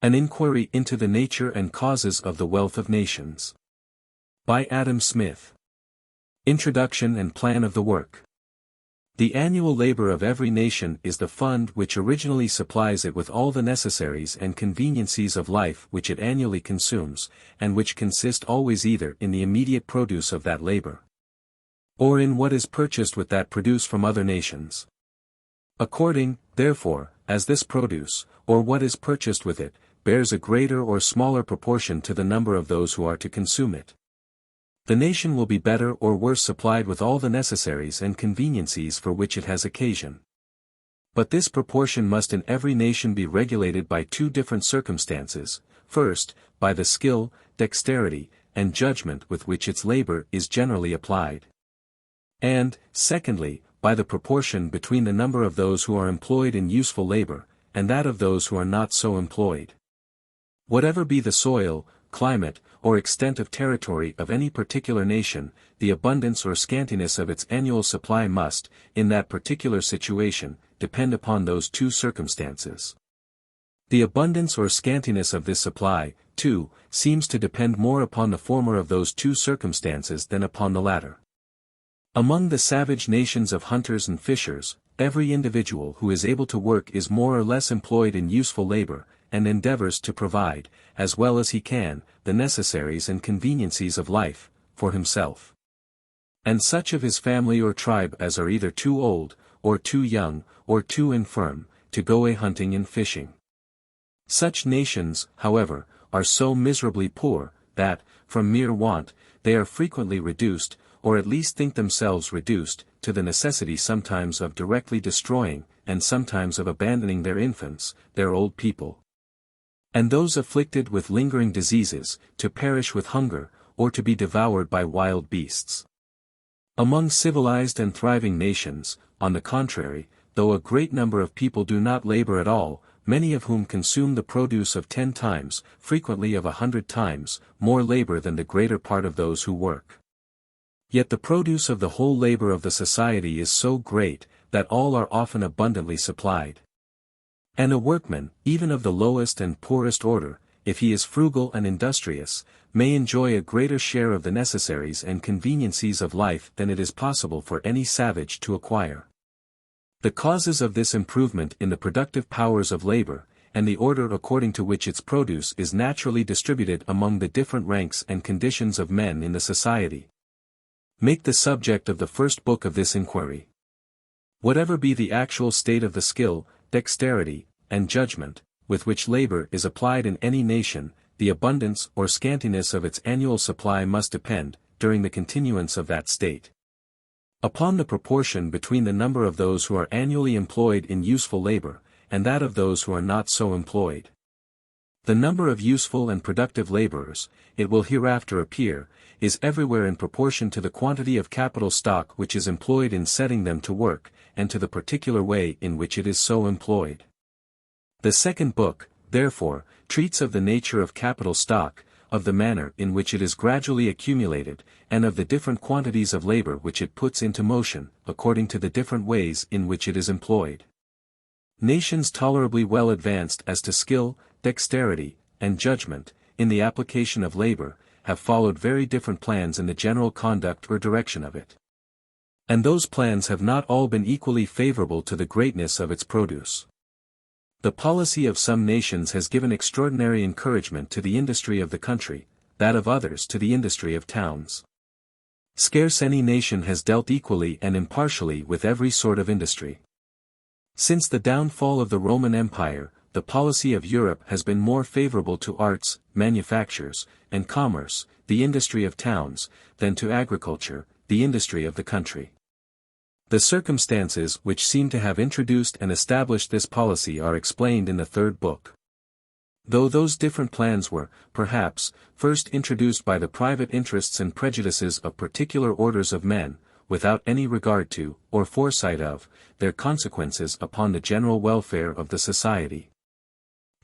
An Inquiry into the Nature and Causes of the Wealth of Nations. By Adam Smith. Introduction and Plan of the Work. The annual labor of every nation is the fund which originally supplies it with all the necessaries and conveniencies of life which it annually consumes, and which consist always either in the immediate produce of that labor, or in what is purchased with that produce from other nations. According, therefore, as this produce, or what is purchased with it, bears a greater or smaller proportion to the number of those who are to consume it, the nation will be better or worse supplied with all the necessaries and conveniencies for which it has occasion. But this proportion must in every nation be regulated by two different circumstances: first, by the skill, dexterity, and judgment with which its labor is generally applied; and, secondly, by the proportion between the number of those who are employed in useful labor, and that of those who are not so employed. Whatever be the soil, climate, or extent of territory of any particular nation, the abundance or scantiness of its annual supply must, in that particular situation, depend upon those two circumstances. The abundance or scantiness of this supply, too, seems to depend more upon the former of those two circumstances than upon the latter. Among the savage nations of hunters and fishers, every individual who is able to work is more or less employed in useful labor, and endeavors to provide, as well as he can, the necessaries and conveniencies of life, for himself and such of his family or tribe as are either too old, or too young, or too infirm, to go a-hunting and fishing. Such nations, however, are so miserably poor, that, from mere want, they are frequently reduced, or at least think themselves reduced, to the necessity sometimes of directly destroying, and sometimes of abandoning their infants, their old people, and those afflicted with lingering diseases, to perish with hunger, or to be devoured by wild beasts. Among civilized and thriving nations, on the contrary, though a great number of people do not labor at all, many of whom consume the produce of 10 times, frequently of 100 times, more labor than the greater part of those who work, yet the produce of the whole labor of the society is so great, that all are often abundantly supplied. And a workman, even of the lowest and poorest order, if he is frugal and industrious, may enjoy a greater share of the necessaries and conveniencies of life than it is possible for any savage to acquire. The causes of this improvement in the productive powers of labor, and the order according to which its produce is naturally distributed among the different ranks and conditions of men in the society, make the subject of the first book of this inquiry. Whatever be the actual state of the skill, dexterity, and judgment, with which labor is applied in any nation, the abundance or scantiness of its annual supply must depend, during the continuance of that state, upon the proportion between the number of those who are annually employed in useful labor, and that of those who are not so employed. The number of useful and productive laborers, it will hereafter appear, is everywhere in proportion to the quantity of capital stock which is employed in setting them to work, and to the particular way in which it is so employed. The second book, therefore, treats of the nature of capital stock, of the manner in which it is gradually accumulated, and of the different quantities of labor which it puts into motion, according to the different ways in which it is employed. Nations tolerably well advanced as to skill, dexterity, and judgment, in the application of labor, have followed very different plans in the general conduct or direction of it. And those plans have not all been equally favorable to the greatness of its produce. The policy of some nations has given extraordinary encouragement to the industry of the country, that of others to the industry of towns. Scarce any nation has dealt equally and impartially with every sort of industry. Since the downfall of the Roman Empire, the policy of Europe has been more favorable to arts, manufactures, and commerce, the industry of towns, than to agriculture, the industry of the country. The circumstances which seem to have introduced and established this policy are explained in the third book. Though those different plans were, perhaps, first introduced by the private interests and prejudices of particular orders of men, without any regard to, or foresight of, their consequences upon the general welfare of the society,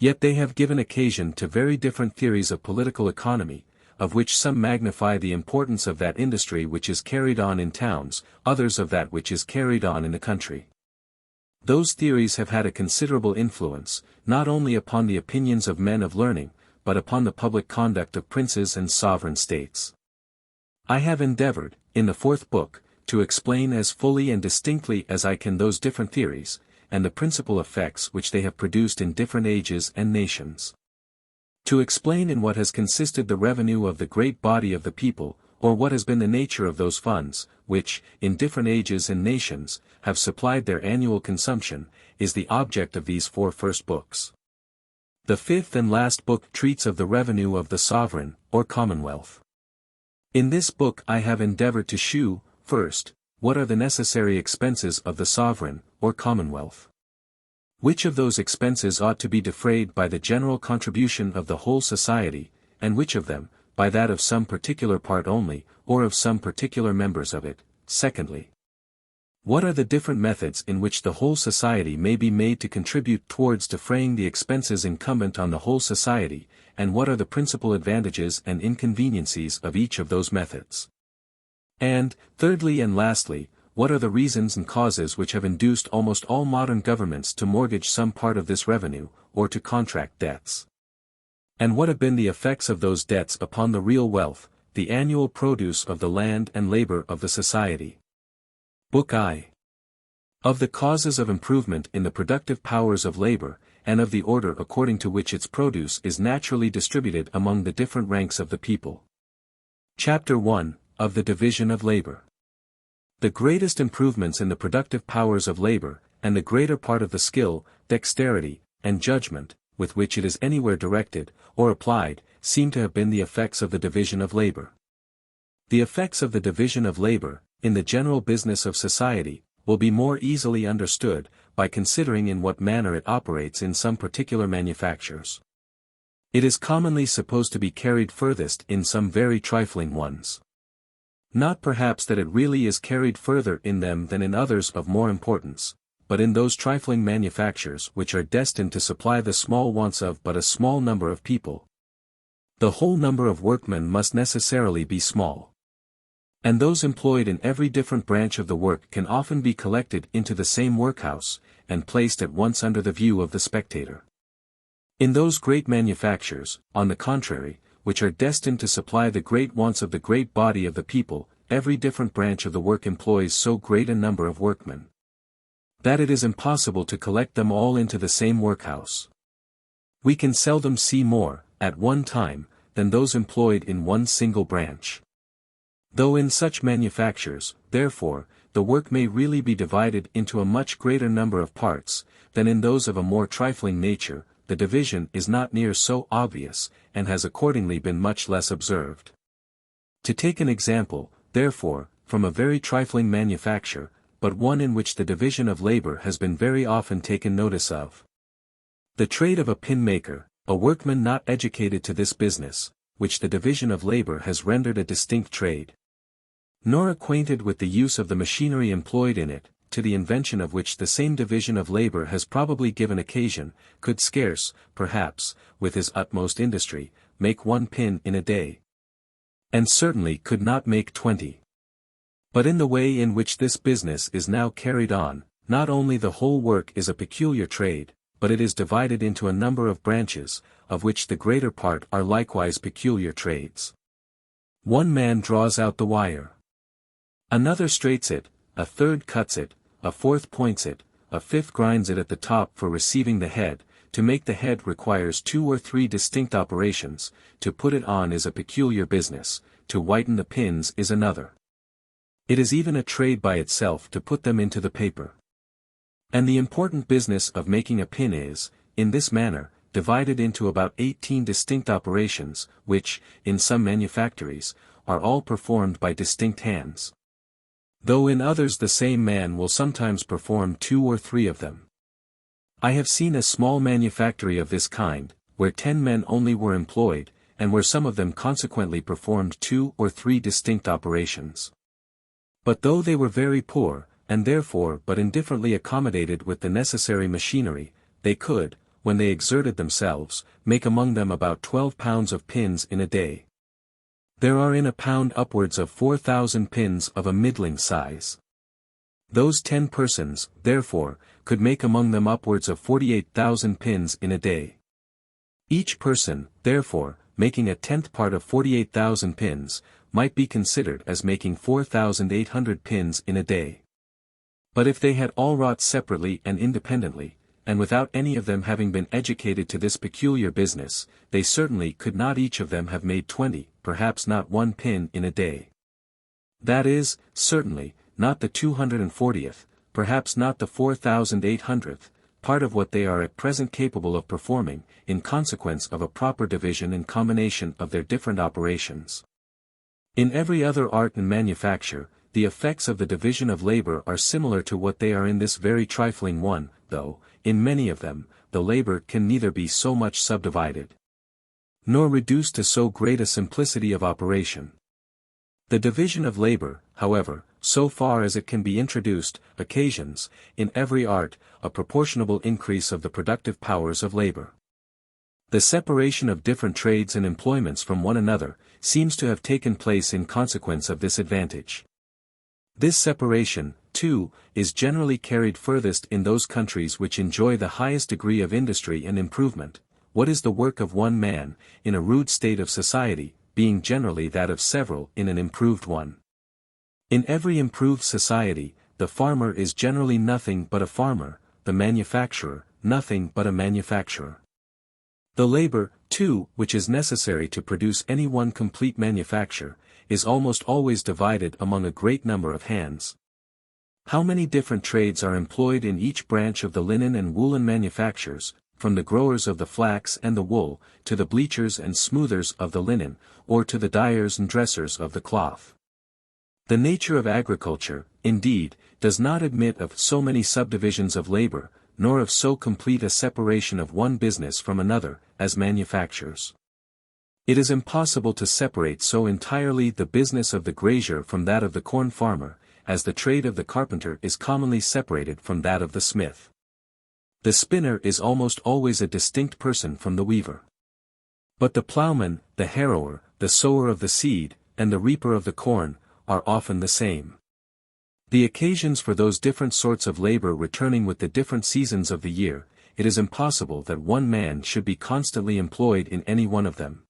yet they have given occasion to very different theories of political economy, of which some magnify the importance of that industry which is carried on in towns, others of that which is carried on in the country. Those theories have had a considerable influence, not only upon the opinions of men of learning, but upon the public conduct of princes and sovereign states. I have endeavored, in the fourth book, to explain as fully and distinctly as I can those different theories, and the principal effects which they have produced in different ages and nations. To explain in what has consisted the revenue of the great body of the people, or what has been the nature of those funds, which, in different ages and nations, have supplied their annual consumption, is the object of these four first books. The fifth and last book treats of the revenue of the sovereign, or commonwealth. In this book I have endeavored to shew, first, what are the necessary expenses of the sovereign, or commonwealth. Which of those expenses ought to be defrayed by the general contribution of the whole society, and which of them, by that of some particular part only, or of some particular members of it. Secondly, what are the different methods in which the whole society may be made to contribute towards defraying the expenses incumbent on the whole society, and what are the principal advantages and inconveniencies of each of those methods. And, thirdly and lastly, what are the reasons and causes which have induced almost all modern governments to mortgage some part of this revenue, or to contract debts. And what have been the effects of those debts upon the real wealth, the annual produce of the land and labor of the society. Book I. Of the causes of improvement in the productive powers of labor, and of the order according to which its produce is naturally distributed among the different ranks of the people. Chapter 1, of the division of labor. The greatest improvements in the productive powers of labor, and the greater part of the skill, dexterity, and judgment, with which it is anywhere directed, or applied, seem to have been the effects of the division of labor. The effects of the division of labor, in the general business of society, will be more easily understood, by considering in what manner it operates in some particular manufactures. It is commonly supposed to be carried furthest in some very trifling ones. Not perhaps that it really is carried further in them than in others of more importance, but in those trifling manufactures which are destined to supply the small wants of but a small number of people. The whole number of workmen must necessarily be small. And those employed in every different branch of the work can often be collected into the same workhouse, and placed at once under the view of the spectator. In those great manufactures, on the contrary, which are destined to supply the great wants of the great body of the people, every different branch of the work employs so great a number of workmen, that it is impossible to collect them all into the same workhouse. We can seldom see more, at one time, than those employed in one single branch. Though in such manufactures, therefore, the work may really be divided into a much greater number of parts, than in those of a more trifling nature, the division is not near so obvious, and has accordingly been much less observed. To take an example, therefore, from a very trifling manufacture, but one in which the division of labor has been very often taken notice of. The trade of a pin maker, a workman not educated to this business, which the division of labor has rendered a distinct trade, nor acquainted with the use of the machinery employed in it, to the invention of which the same division of labor has probably given occasion, could scarce, perhaps, with his utmost industry, make one pin in a day. And certainly could not make 20. But in the way in which this business is now carried on, not only the whole work is a peculiar trade, but it is divided into a number of branches, of which the greater part are likewise peculiar trades. One man draws out the wire. Another straights it, a third cuts it, a fourth points it, a fifth grinds it at the top for receiving the head. To make the head requires 2 or 3 distinct operations, to put it on is a peculiar business, to whiten the pins is another. It is even a trade by itself to put them into the paper. And the important business of making a pin is, in this manner, divided into about 18 distinct operations, which, in some manufactories, are all performed by distinct hands. Though in others the same man will sometimes perform 2 or 3 of them. I have seen a small manufactory of this kind, where 10 men only were employed, and where some of them consequently performed 2 or 3 distinct operations. But though they were very poor, and therefore but indifferently accommodated with the necessary machinery, they could, when they exerted themselves, make among them about 12 pounds of pins in a day. There are in a pound upwards of 4,000 pins of a middling size. Those 10 persons, therefore, could make among them upwards of 48,000 pins in a day. Each person, therefore, making a 10th part of 48,000 pins, might be considered as making 4,800 pins in a day. But if they had all wrought separately and independently, and without any of them having been educated to this peculiar business, they certainly could not each of them have made 20, perhaps not 1 pin in a day. That is, certainly, not the 240th, perhaps not the 4,800th, part of what they are at present capable of performing, in consequence of a proper division and combination of their different operations. In every other art and manufacture, the effects of the division of labor are similar to what they are in this very trifling one, though, in many of them, the labor can neither be so much subdivided, nor reduced to so great a simplicity of operation. The division of labor, however, so far as it can be introduced, occasions, in every art, a proportionable increase of the productive powers of labor. The separation of different trades and employments from one another, seems to have taken place in consequence of this advantage. This separation, too, is generally carried furthest in those countries which enjoy the highest degree of industry and improvement. What is the work of one man, in a rude state of society, being generally that of several in an improved one. In every improved society, the farmer is generally nothing but a farmer, the manufacturer, nothing but a manufacturer. The labor, too, which is necessary to produce any one complete manufacture, is almost always divided among a great number of hands. How many different trades are employed in each branch of the linen and woolen manufactures, from the growers of the flax and the wool, to the bleachers and smoothers of the linen, or to the dyers and dressers of the cloth. The nature of agriculture, indeed, does not admit of so many subdivisions of labor, nor of so complete a separation of one business from another, as manufactures. It is impossible to separate so entirely the business of the grazier from that of the corn farmer, as the trade of the carpenter is commonly separated from that of the smith. The spinner is almost always a distinct person from the weaver. But the plowman, the harrower, the sower of the seed, and the reaper of the corn, are often the same. The occasions for those different sorts of labor returning with the different seasons of the year, it is impossible that one man should be constantly employed in any one of them.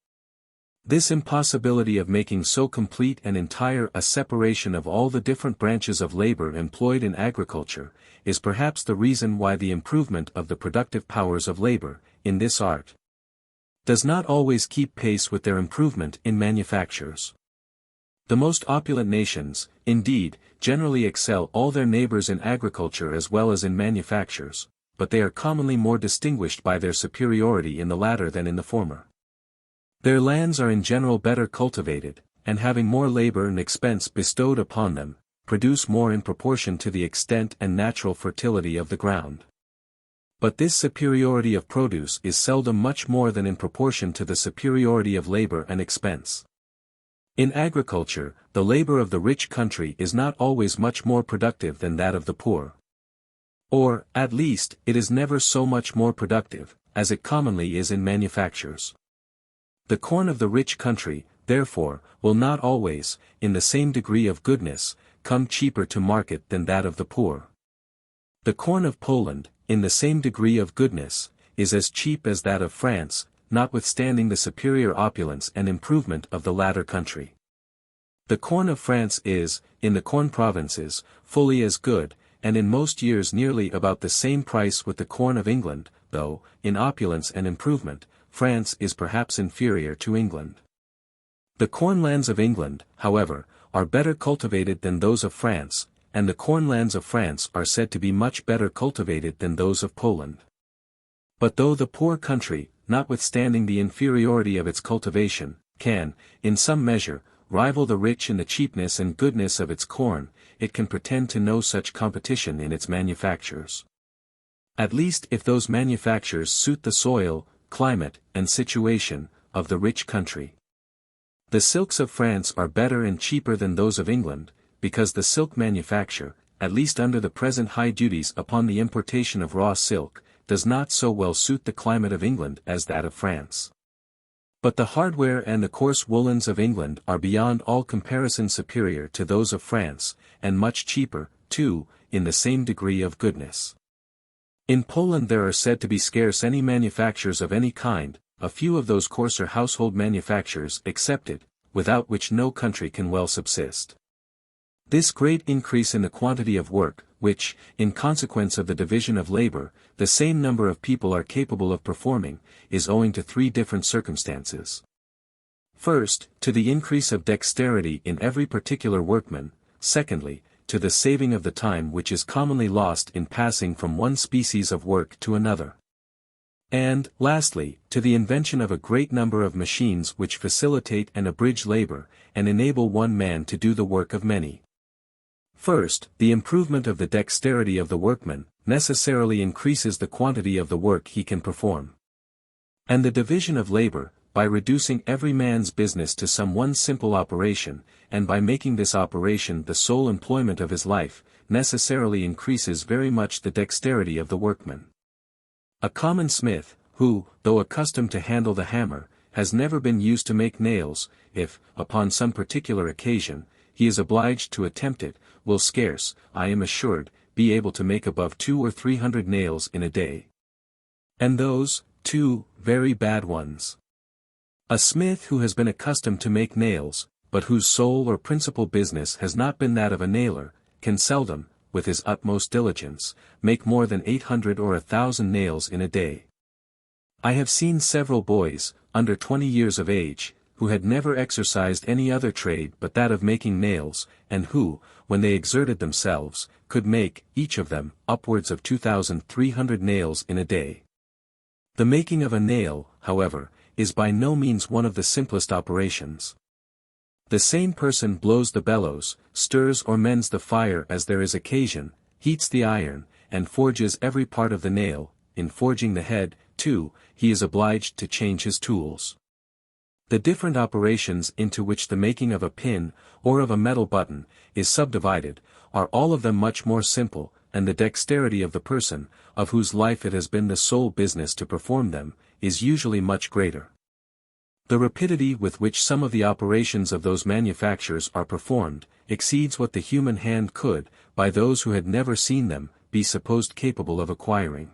This impossibility of making so complete and entire a separation of all the different branches of labor employed in agriculture, is perhaps the reason why the improvement of the productive powers of labor, in this art, does not always keep pace with their improvement in manufactures. The most opulent nations, indeed, generally excel all their neighbors in agriculture as well as in manufactures, but they are commonly more distinguished by their superiority in the latter than in the former. Their lands are in general better cultivated, and having more labor and expense bestowed upon them, produce more in proportion to the extent and natural fertility of the ground. But this superiority of produce is seldom much more than in proportion to the superiority of labor and expense. In agriculture, the labor of the rich country is not always much more productive than that of the poor. Or, at least, it is never so much more productive, as it commonly is in manufactures. The corn of the rich country, therefore, will not always, in the same degree of goodness, come cheaper to market than that of the poor. The corn of Poland, in the same degree of goodness, is as cheap as that of France, notwithstanding the superior opulence and improvement of the latter country. The corn of France is, in the corn provinces, fully as good, and in most years nearly about the same price with the corn of England, though, in opulence and improvement, France is perhaps inferior to England. The corn lands of England, however, are better cultivated than those of France, and the corn lands of France are said to be much better cultivated than those of Poland. But though the poor country, notwithstanding the inferiority of its cultivation, can, in some measure, rival the rich in the cheapness and goodness of its corn, it can pretend to no such competition in its manufactures. At least if those manufactures suit the soil, climate, and situation, of the rich country. The silks of France are better and cheaper than those of England, because the silk manufacture, at least under the present high duties upon the importation of raw silk, does not so well suit the climate of England as that of France. But the hardware and the coarse woolens of England are beyond all comparison superior to those of France, and much cheaper, too, in the same degree of goodness. In Poland there are said to be scarce any manufactures of any kind, a few of those coarser household manufactures excepted, without which no country can well subsist. This great increase in the quantity of work, which, in consequence of the division of labor, the same number of people are capable of performing, is owing to three different circumstances. First, to the increase of dexterity in every particular workman; secondly, to the saving of the time which is commonly lost in passing from one species of work to another. And, lastly, to the invention of a great number of machines which facilitate and abridge labor, and enable one man to do the work of many. First, the improvement of the dexterity of the workman, necessarily increases the quantity of the work he can perform. And the division of labor, by reducing every man's business to some one simple operation, and by making this operation the sole employment of his life, necessarily increases very much the dexterity of the workman. A common smith, who, though accustomed to handle the hammer, has never been used to make nails, if, upon some particular occasion, he is obliged to attempt it, will scarce, I am assured, be able to make above 200 or 300 nails in a day. And those, too, very bad ones. A smith who has been accustomed to make nails, but whose sole or principal business has not been that of a nailer, can seldom, with his utmost diligence, make more than 800 or 1,000 nails in a day. I have seen several boys, under 20 years of age, who had never exercised any other trade but that of making nails, and who, when they exerted themselves, could make, each of them, upwards of 2,300 nails in a day. The making of a nail, however, is by no means one of the simplest operations. The same person blows the bellows, stirs or mends the fire as there is occasion, heats the iron, and forges every part of the nail. In forging the head, too, he is obliged to change his tools. The different operations into which the making of a pin, or of a metal button, is subdivided, are all of them much more simple, and the dexterity of the person, of whose life it has been the sole business to perform them, is usually much greater. The rapidity with which some of the operations of those manufactures are performed, exceeds what the human hand could, by those who had never seen them, be supposed capable of acquiring.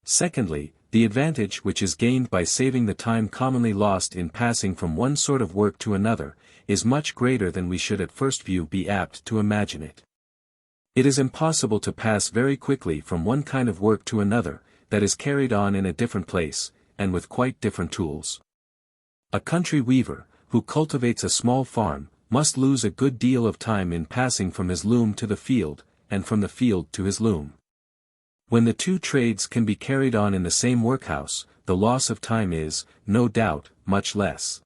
Secondly, the advantage which is gained by saving the time commonly lost in passing from one sort of work to another, is much greater than we should at first view be apt to imagine it. It is impossible to pass very quickly from one kind of work to another, that is carried on in a different place, and with quite different tools. A country weaver, who cultivates a small farm, must lose a good deal of time in passing from his loom to the field, and from the field to his loom. When the two trades can be carried on in the same workhouse, the loss of time is, no doubt, much less.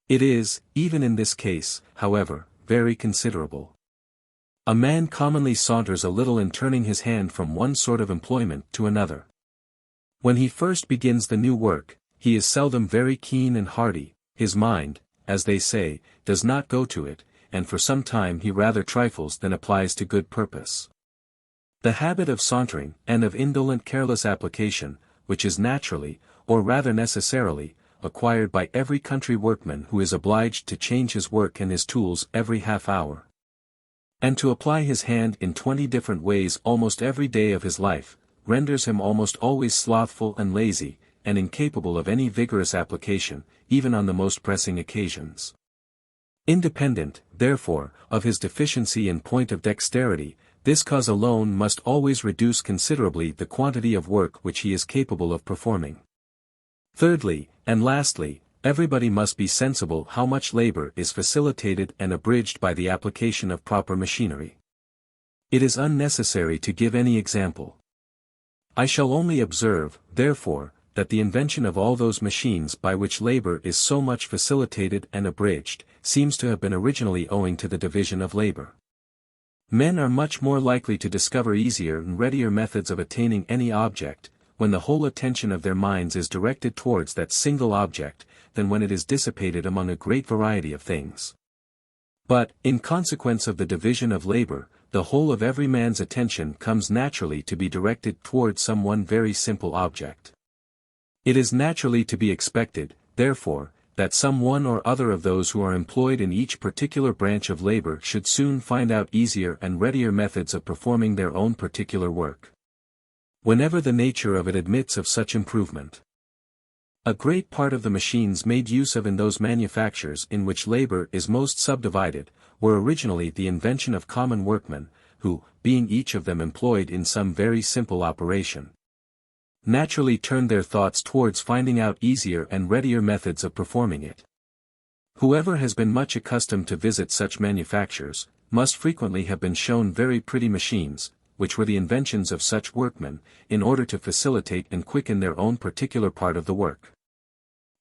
It is, even in this case, however, very considerable. A man commonly saunters a little in turning his hand from one sort of employment to another. When he first begins the new work, he is seldom very keen and hearty, his mind, as they say, does not go to it, and for some time he rather trifles than applies to good purpose. The habit of sauntering, and of indolent careless application, which is naturally, or rather necessarily, acquired by every country workman who is obliged to change his work and his tools every half hour, and to apply his hand in 20 different ways almost every day of his life, renders him almost always slothful and lazy, and incapable of any vigorous application, even on the most pressing occasions. Independent, therefore, of his deficiency in point of dexterity, this cause alone must always reduce considerably the quantity of work which he is capable of performing. Thirdly, and lastly, everybody must be sensible how much labor is facilitated and abridged by the application of proper machinery. It is unnecessary to give any example. I shall only observe, therefore, that the invention of all those machines by which labor is so much facilitated and abridged, seems to have been originally owing to the division of labor. Men are much more likely to discover easier and readier methods of attaining any object, when the whole attention of their minds is directed towards that single object, than when it is dissipated among a great variety of things. But, in consequence of the division of labor, the whole of every man's attention comes naturally to be directed towards some one very simple object. It is naturally to be expected, therefore, that some one or other of those who are employed in each particular branch of labor should soon find out easier and readier methods of performing their own particular work, whenever the nature of it admits of such improvement. A great part of the machines made use of in those manufactures in which labor is most subdivided, were originally the invention of common workmen, who, being each of them employed in some very simple operation, naturally turned their thoughts towards finding out easier and readier methods of performing it. Whoever has been much accustomed to visit such manufactures, must frequently have been shown very pretty machines, which were the inventions of such workmen, in order to facilitate and quicken their own particular part of the work.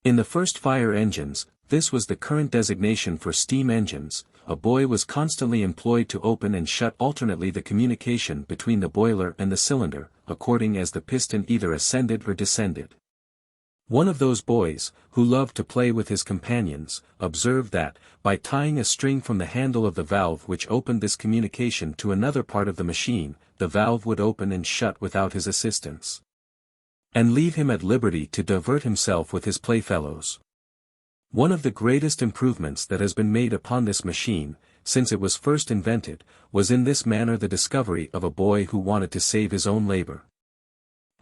In the first fire engines, this was the current designation for steam engines. A boy was constantly employed to open and shut alternately the communication between the boiler and the cylinder, according as the piston either ascended or descended. One of those boys, who loved to play with his companions, observed that, by tying a string from the handle of the valve which opened this communication to another part of the machine, the valve would open and shut without his assistance, and leave him at liberty to divert himself with his playfellows. One of the greatest improvements that has been made upon this machine, since it was first invented, was in this manner the discovery of a boy who wanted to save his own labor.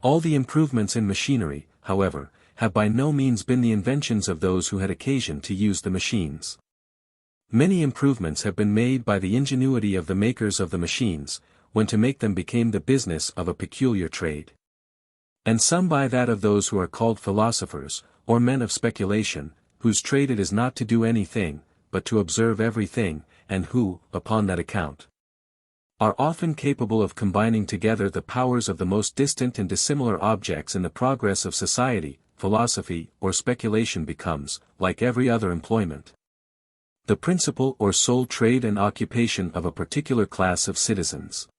All the improvements in machinery, however, have by no means been the inventions of those who had occasion to use the machines. Many improvements have been made by the ingenuity of the makers of the machines, when to make them became the business of a peculiar trade. And some by that of those who are called philosophers, or men of speculation, whose trade it is not to do anything, but to observe everything, and who, upon that account, are often capable of combining together the powers of the most distant and dissimilar objects in the progress of society. Philosophy or speculation becomes, like every other employment, the principal or sole trade and occupation of a particular class of citizens.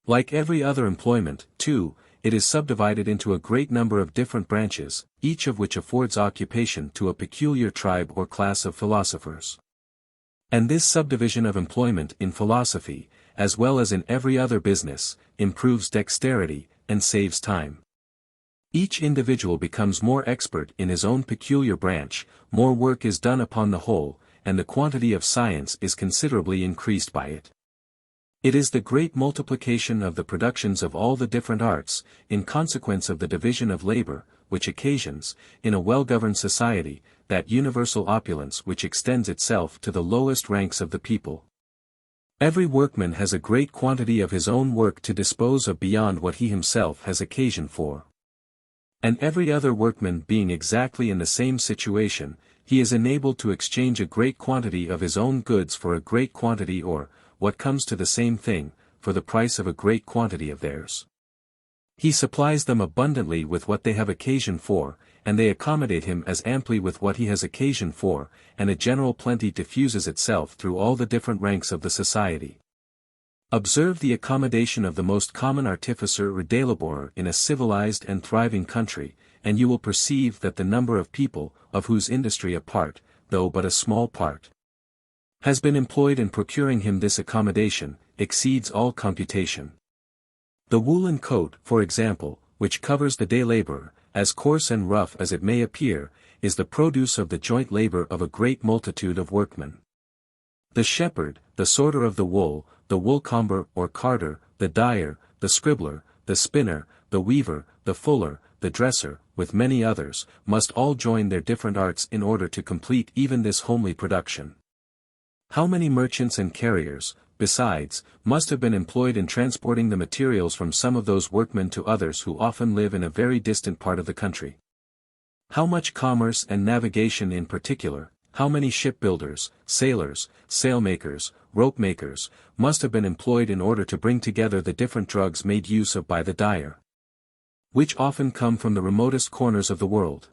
Like every other employment, too, it is subdivided into a great number of different branches, each of which affords occupation to a peculiar tribe or class of philosophers. And this subdivision of employment in philosophy, as well as in every other business, improves dexterity, and saves time. Each individual becomes more expert in his own peculiar branch, more work is done upon the whole, and the quantity of science is considerably increased by it. It is the great multiplication of the productions of all the different arts, in consequence of the division of labor, which occasions, in a well-governed society, that universal opulence which extends itself to the lowest ranks of the people. Every workman has a great quantity of his own work to dispose of beyond what he himself has occasion for. And every other workman being exactly in the same situation, he is enabled to exchange a great quantity of his own goods for a great quantity or, what comes to the same thing, for the price of a great quantity of theirs. He supplies them abundantly with what they have occasion for, and they accommodate him as amply with what he has occasion for, and a general plenty diffuses itself through all the different ranks of the society. Observe the accommodation of the most common artificer or delaborer in a civilized and thriving country, and you will perceive that the number of people, of whose industry a part, though but a small part, has been employed in procuring him this accommodation, exceeds all computation. The woolen coat, for example, which covers the day laborer, as coarse and rough as it may appear, is the produce of the joint labor of a great multitude of workmen. The shepherd, the sorter of the wool comber or carder, the dyer, the scribbler, the spinner, the weaver, the fuller, the dresser, with many others, must all join their different arts in order to complete even this homely production. How many merchants and carriers, besides, must have been employed in transporting the materials from some of those workmen to others who often live in a very distant part of the country? How much commerce and navigation in particular, how many shipbuilders, sailors, sailmakers, rope-makers, must have been employed in order to bring together the different drugs made use of by the dyer, which often come from the remotest corners of the world.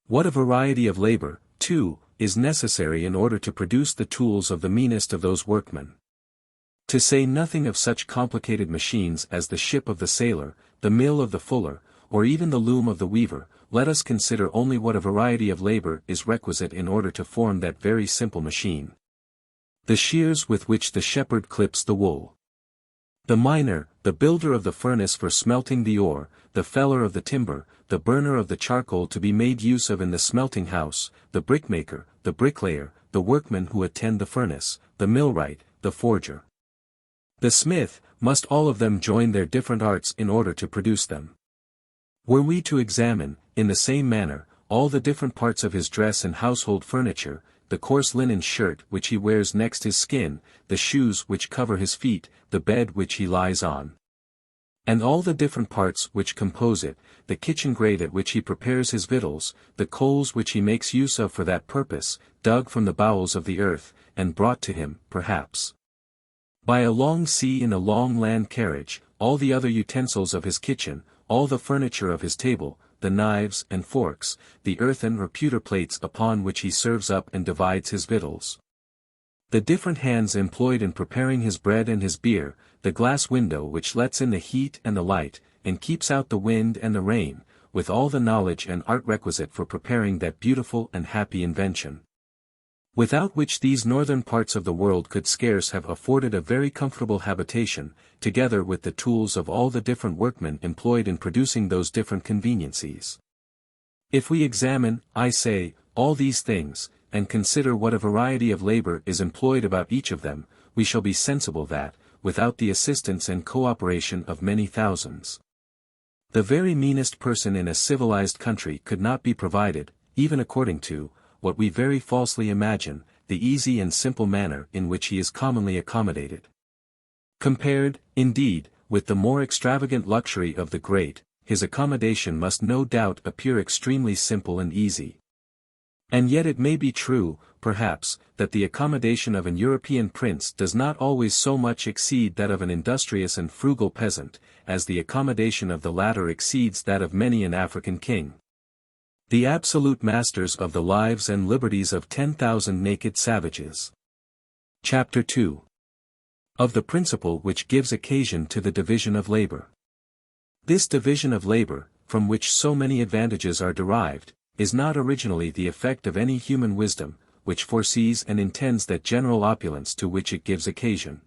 What a variety of labor, too, is necessary in order to produce the tools of the meanest of those workmen. To say nothing of such complicated machines as the ship of the sailor, the mill of the fuller, or even the loom of the weaver, let us consider only what a variety of labor is requisite in order to form that very simple machine. The shears with which the shepherd clips the wool. The miner, the builder of the furnace for smelting the ore, the feller of the timber, the burner of the charcoal to be made use of in the smelting house, the brickmaker, the bricklayer, the workmen who attend the furnace, the millwright, the forger. The smith, must all of them join their different arts in order to produce them. Were we to examine, in the same manner, all the different parts of his dress and household furniture, the coarse linen shirt which he wears next his skin, the shoes which cover his feet, the bed which he lies on, and all the different parts which compose it, the kitchen grate at which he prepares his victuals, the coals which he makes use of for that purpose, dug from the bowels of the earth, and brought to him, perhaps, by a long sea in a long land carriage, all the other utensils of his kitchen, all the furniture of his table, the knives and forks, the earthen or pewter plates upon which he serves up and divides his victuals, the different hands employed in preparing his bread and his beer, the glass window which lets in the heat and the light, and keeps out the wind and the rain, with all the knowledge and art requisite for preparing that beautiful and happy invention, without which these northern parts of the world could scarce have afforded a very comfortable habitation, together with the tools of all the different workmen employed in producing those different conveniencies. If we examine, I say, all these things, and consider what a variety of labor is employed about each of them, we shall be sensible that, without the assistance and co-operation of many thousands, the very meanest person in a civilized country could not be provided, even according to, what we very falsely imagine, the easy and simple manner in which he is commonly accommodated. Compared, indeed, with the more extravagant luxury of the great, his accommodation must no doubt appear extremely simple and easy. And yet it may be true, perhaps, that the accommodation of an European prince does not always so much exceed that of an industrious and frugal peasant, as the accommodation of the latter exceeds that of many an African king, the absolute masters of the lives and liberties of 10,000 naked savages. Chapter 2. Of the principle which gives occasion to the division of labor. This division of labor, from which so many advantages are derived, is not originally the effect of any human wisdom, which foresees and intends that general opulence to which it gives occasion.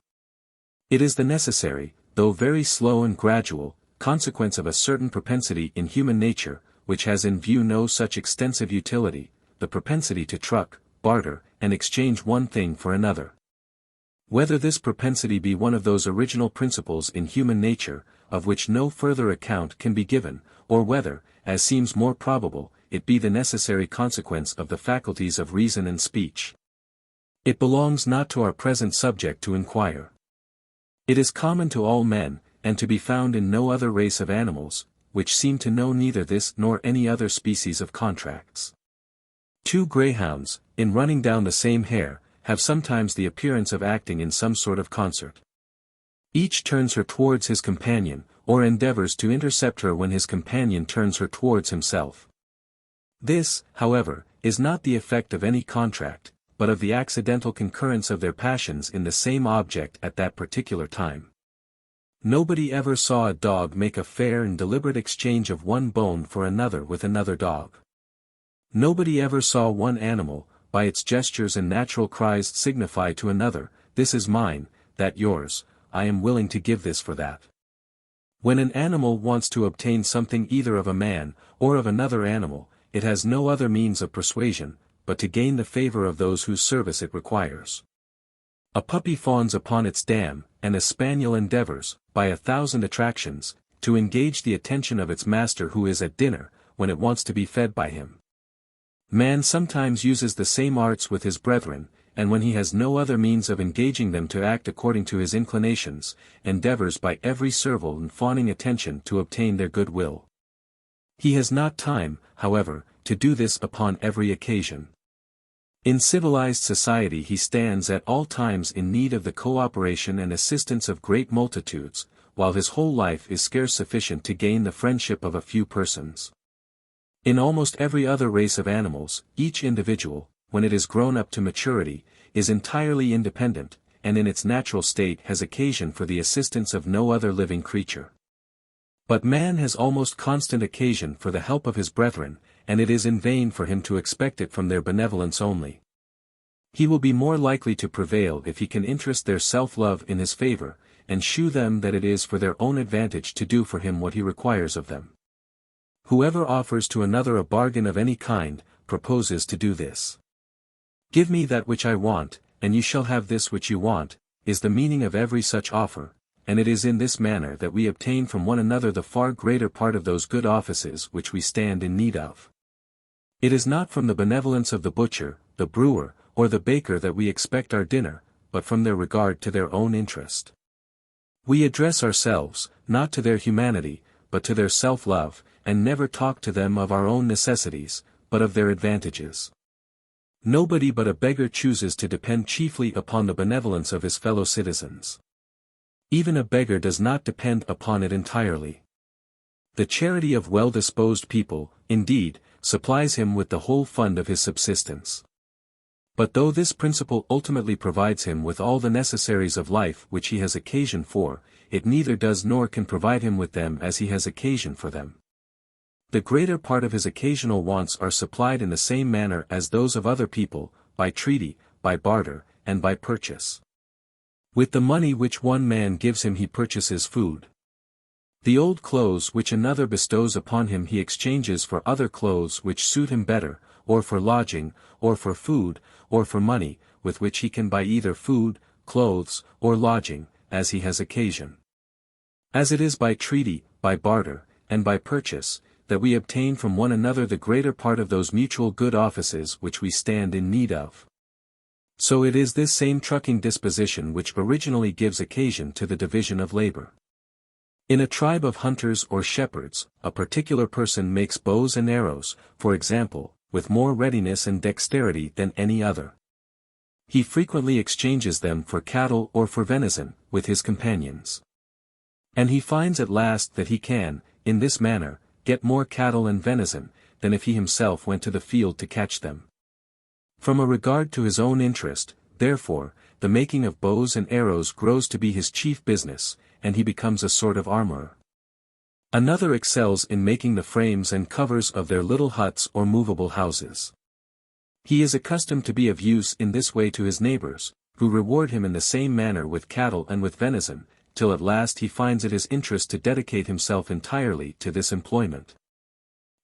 It is the necessary, though very slow and gradual, consequence of a certain propensity in human nature, which has in view no such extensive utility, the propensity to truck, barter, and exchange one thing for another. Whether this propensity be one of those original principles in human nature, of which no further account can be given, or whether, as seems more probable, it be the necessary consequence of the faculties of reason and speech, it belongs not to our present subject to inquire. It is common to all men, and to be found in no other race of animals, which seem to know neither this nor any other species of contracts. Two greyhounds, in running down the same hare, have sometimes the appearance of acting in some sort of concert. Each turns her towards his companion, or endeavors to intercept her when his companion turns her towards himself. This, however, is not the effect of any contract, but of the accidental concurrence of their passions in the same object at that particular time. Nobody ever saw a dog make a fair and deliberate exchange of one bone for another with another dog. Nobody ever saw one animal, by its gestures and natural cries signify to another, this is mine, that yours, I am willing to give this for that. When an animal wants to obtain something either of a man, or of another animal, it has no other means of persuasion, but to gain the favor of those whose service it requires. A puppy fawns upon its dam, and a spaniel endeavors, by 1,000 attractions, to engage the attention of its master who is at dinner, when it wants to be fed by him. Man sometimes uses the same arts with his brethren, and when he has no other means of engaging them to act according to his inclinations, endeavors by every servile and fawning attention to obtain their good will. He has not time, however, to do this upon every occasion. In civilized society he stands at all times in need of the cooperation and assistance of great multitudes, while his whole life is scarce sufficient to gain the friendship of a few persons. In almost every other race of animals, each individual, when it is grown up to maturity, is entirely independent, and in its natural state has occasion for the assistance of no other living creature. But man has almost constant occasion for the help of his brethren, and it is in vain for him to expect it from their benevolence only. He will be more likely to prevail if he can interest their self-love in his favor, and shew them that it is for their own advantage to do for him what he requires of them. Whoever offers to another a bargain of any kind, proposes to do this. Give me that which I want, and you shall have this which you want, is the meaning of every such offer, and it is in this manner that we obtain from one another the far greater part of those good offices which we stand in need of. It is not from the benevolence of the butcher, the brewer, or the baker that we expect our dinner, but from their regard to their own interest. We address ourselves, not to their humanity, but to their self-love, and never talk to them of our own necessities, but of their advantages. Nobody but a beggar chooses to depend chiefly upon the benevolence of his fellow citizens. Even a beggar does not depend upon it entirely. The charity of well-disposed people, indeed, supplies him with the whole fund of his subsistence. But though this principle ultimately provides him with all the necessaries of life which he has occasion for, it neither does nor can provide him with them as he has occasion for them. The greater part of his occasional wants are supplied in the same manner as those of other people, by treaty, by barter, and by purchase. With the money which one man gives him he purchases food. The old clothes which another bestows upon him he exchanges for other clothes which suit him better, or for lodging, or for food, or for money, with which he can buy either food, clothes, or lodging, as he has occasion. As it is by treaty, by barter, and by purchase, that we obtain from one another the greater part of those mutual good offices which we stand in need of. So it is this same trucking disposition which originally gives occasion to the division of labor. In a tribe of hunters or shepherds, a particular person makes bows and arrows, for example, with more readiness and dexterity than any other. He frequently exchanges them for cattle or for venison, with his companions. And he finds at last that he can, in this manner, get more cattle and venison, than if he himself went to the field to catch them. From a regard to his own interest, therefore, the making of bows and arrows grows to be his chief business, and he becomes a sort of armorer. Another excels in making the frames and covers of their little huts or movable houses. He is accustomed to be of use in this way to his neighbors, who reward him in the same manner with cattle and with venison, till at last he finds it his interest to dedicate himself entirely to this employment,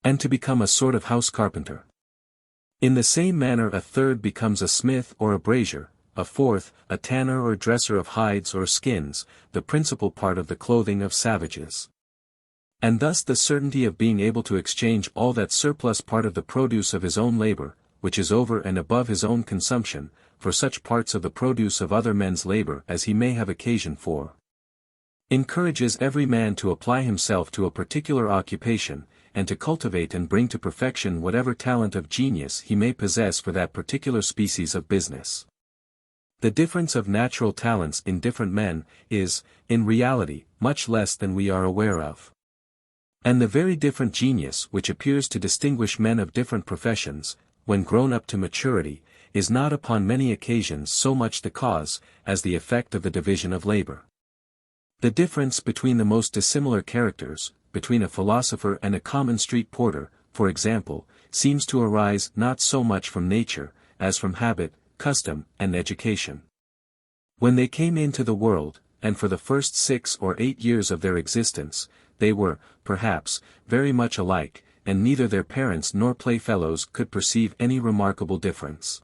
and to become a sort of house carpenter. In the same manner a third becomes a smith or a brazier, a fourth, a tanner or dresser of hides or skins, the principal part of the clothing of savages. And thus the certainty of being able to exchange all that surplus part of the produce of his own labor, which is over and above his own consumption, for such parts of the produce of other men's labor as he may have occasion for, encourages every man to apply himself to a particular occupation, and to cultivate and bring to perfection whatever talent of genius he may possess for that particular species of business. The difference of natural talents in different men is, in reality, much less than we are aware of. And the very different genius which appears to distinguish men of different professions, when grown up to maturity, is not upon many occasions so much the cause, as the effect of the division of labor. The difference between the most dissimilar characters, between a philosopher and a common street porter, for example, seems to arise not so much from nature, as from habit, custom, and education. When they came into the world, and for the first 6 or 8 years of their existence, they were, perhaps, very much alike, and neither their parents nor playfellows could perceive any remarkable difference.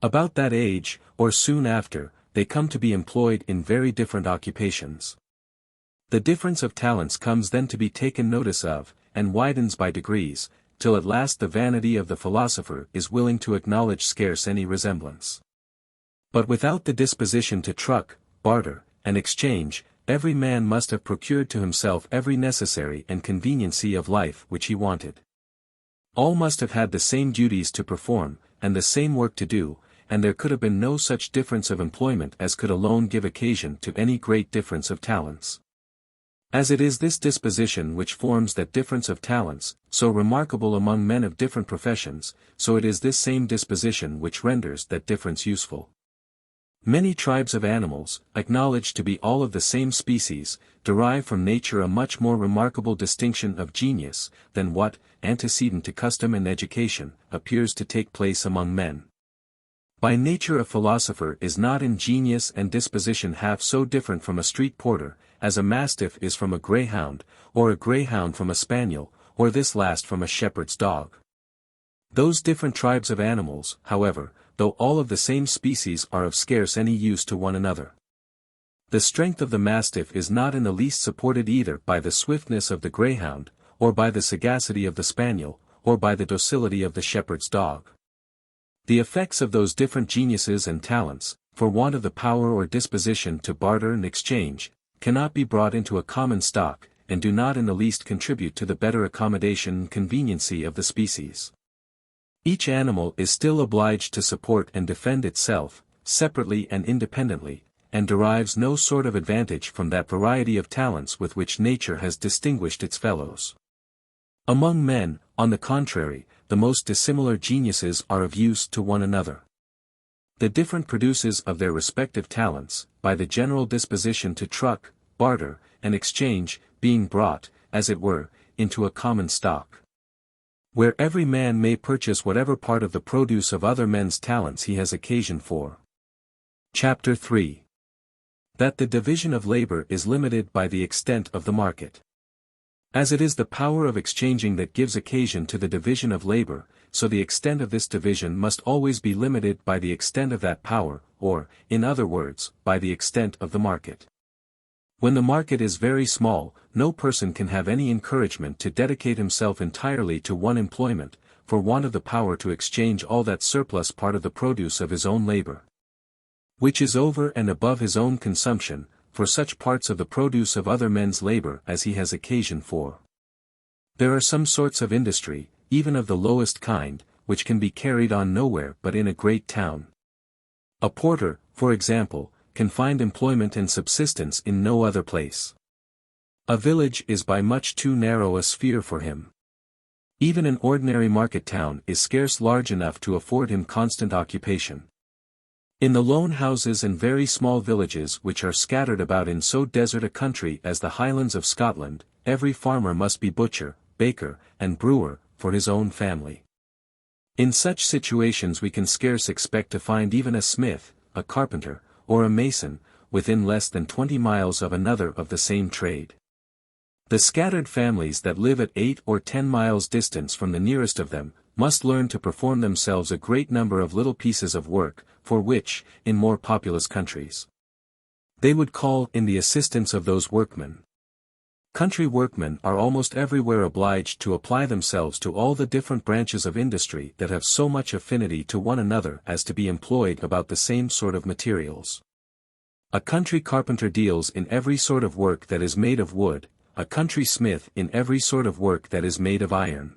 About that age, or soon after, they come to be employed in very different occupations. The difference of talents comes then to be taken notice of, and widens by degrees, till at last the vanity of the philosopher is willing to acknowledge scarce any resemblance. But without the disposition to truck, barter, and exchange, every man must have procured to himself every necessary and conveniency of life which he wanted. All must have had the same duties to perform, and the same work to do, and there could have been no such difference of employment as could alone give occasion to any great difference of talents. As it is this disposition which forms that difference of talents, so remarkable among men of different professions, so it is this same disposition which renders that difference useful. Many tribes of animals, acknowledged to be all of the same species, derive from nature a much more remarkable distinction of genius, than what, antecedent to custom and education, appears to take place among men. By nature a philosopher is not in genius and disposition half so different from a street porter, as a mastiff is from a greyhound, or a greyhound from a spaniel, or this last from a shepherd's dog. Those different tribes of animals, however, though all of the same species, are of scarce any use to one another. The strength of the mastiff is not in the least supported either by the swiftness of the greyhound, or by the sagacity of the spaniel, or by the docility of the shepherd's dog. The effects of those different geniuses and talents, for want of the power or disposition to barter and exchange, cannot be brought into a common stock, and do not in the least contribute to the better accommodation and conveniency of the species. Each animal is still obliged to support and defend itself, separately and independently, and derives no sort of advantage from that variety of talents with which nature has distinguished its fellows. Among men, on the contrary, the most dissimilar geniuses are of use to one another. The different produces of their respective talents, by the general disposition to truck, barter, and exchange, being brought, as it were, into a common stock, where every man may purchase whatever part of the produce of other men's talents he has occasion for. Chapter 3. That the division of labor is limited by the extent of the market. As it is the power of exchanging that gives occasion to the division of labor, so the extent of this division must always be limited by the extent of that power, or, in other words, by the extent of the market. When the market is very small, no person can have any encouragement to dedicate himself entirely to one employment, for want of the power to exchange all that surplus part of the produce of his own labor, which is over and above his own consumption, for such parts of the produce of other men's labor as he has occasion for. There are some sorts of industry, even of the lowest kind, which can be carried on nowhere but in a great town. A porter, for example, can find employment and subsistence in no other place. A village is by much too narrow a sphere for him. Even an ordinary market town is scarce large enough to afford him constant occupation. In the lone houses and very small villages which are scattered about in so desert a country as the Highlands of Scotland, every farmer must be butcher, baker, and brewer, for his own family. In such situations we can scarce expect to find even a smith, a carpenter, or a mason, within less than 20 miles of another of the same trade. The scattered families that live at 8 or 10 miles distance from the nearest of them, must learn to perform themselves a great number of little pieces of work, for which, in more populous countries, they would call in the assistance of those workmen. Country workmen are almost everywhere obliged to apply themselves to all the different branches of industry that have so much affinity to one another as to be employed about the same sort of materials. A country carpenter deals in every sort of work that is made of wood, a country smith in every sort of work that is made of iron.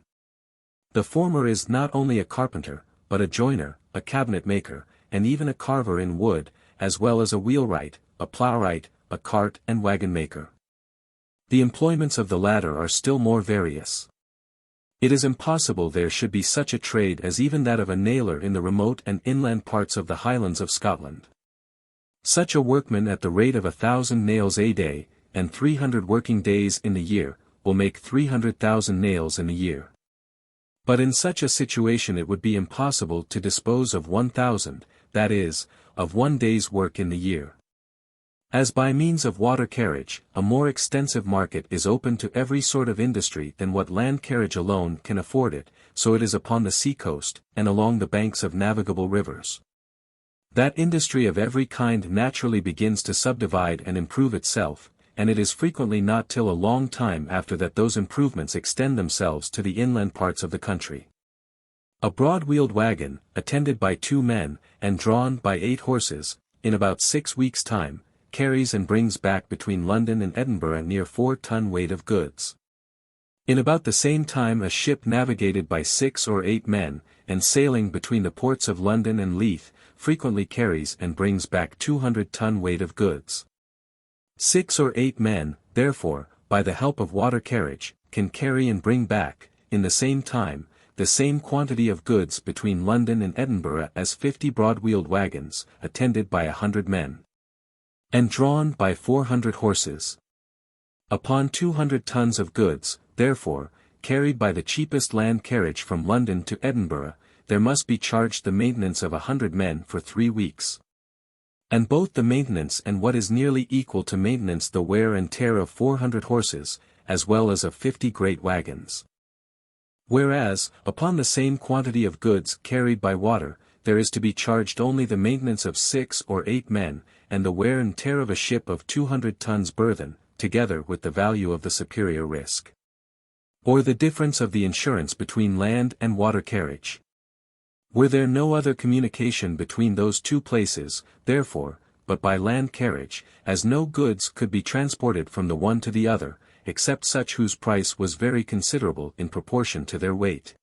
The former is not only a carpenter, but a joiner, a cabinet maker, and even a carver in wood, as well as a wheelwright, a plowright, a cart and wagon maker. The employments of the latter are still more various. It is impossible there should be such a trade as even that of a nailer in the remote and inland parts of the Highlands of Scotland. Such a workman at the rate of 1,000 nails a day, and 300 working days in the year, will make 300,000 nails in a year. But in such a situation it would be impossible to dispose of 1,000, that is, of one day's work in the year. As by means of water carriage, a more extensive market is open to every sort of industry than what land carriage alone can afford it, so it is upon the sea-coast, and along the banks of navigable rivers, that industry of every kind naturally begins to subdivide and improve itself, and it is frequently not till a long time after that those improvements extend themselves to the inland parts of the country. A broad-wheeled wagon, attended by 2 men, and drawn by 8 horses, in about 6 weeks' time, carries and brings back between London and Edinburgh near 4-ton weight of goods. In about the same time a ship navigated by 6 or 8 men, and sailing between the ports of London and Leith, frequently carries and brings back 200-ton weight of goods. 6 or 8 men, therefore, by the help of water carriage, can carry and bring back, in the same time, the same quantity of goods between London and Edinburgh as 50 broad-wheeled wagons, attended by 100 men, and drawn by 400 horses. Upon 200 tons of goods, therefore, carried by the cheapest land carriage from London to Edinburgh, there must be charged the maintenance of 100 men for 3 weeks. And both the maintenance and what is nearly equal to maintenance the wear and tear of 400 horses, as well as of 50 great wagons, Whereas, upon the same quantity of goods carried by water, there is to be charged only the maintenance of 6 or 8 men, and the wear and tear of a ship of 200 tons burthen, together with the value of the superior risk. Or the difference of the insurance between land and water carriage. Were there no other communication between those two places, therefore, but by land carriage, as no goods could be transported from the one to the other, except such whose price was very considerable in proportion to their weight,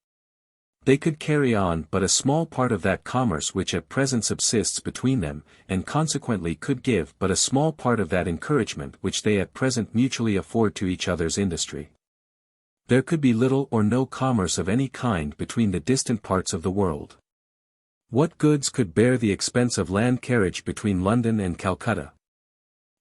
they could carry on but a small part of that commerce which at present subsists between them, and consequently could give but a small part of that encouragement which they at present mutually afford to each other's industry. There could be little or no commerce of any kind between the distant parts of the world. What goods could bear the expense of land carriage between London and Calcutta?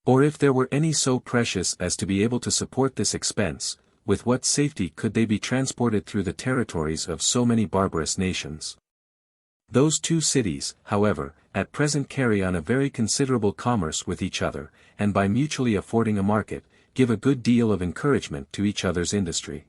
Or if there were any so precious as to be able to support this expense, with what safety could they be transported through the territories of so many barbarous nations? Those two cities, however, at present carry on a very considerable commerce with each other, and by mutually affording a market, give a good deal of encouragement to each other's industry.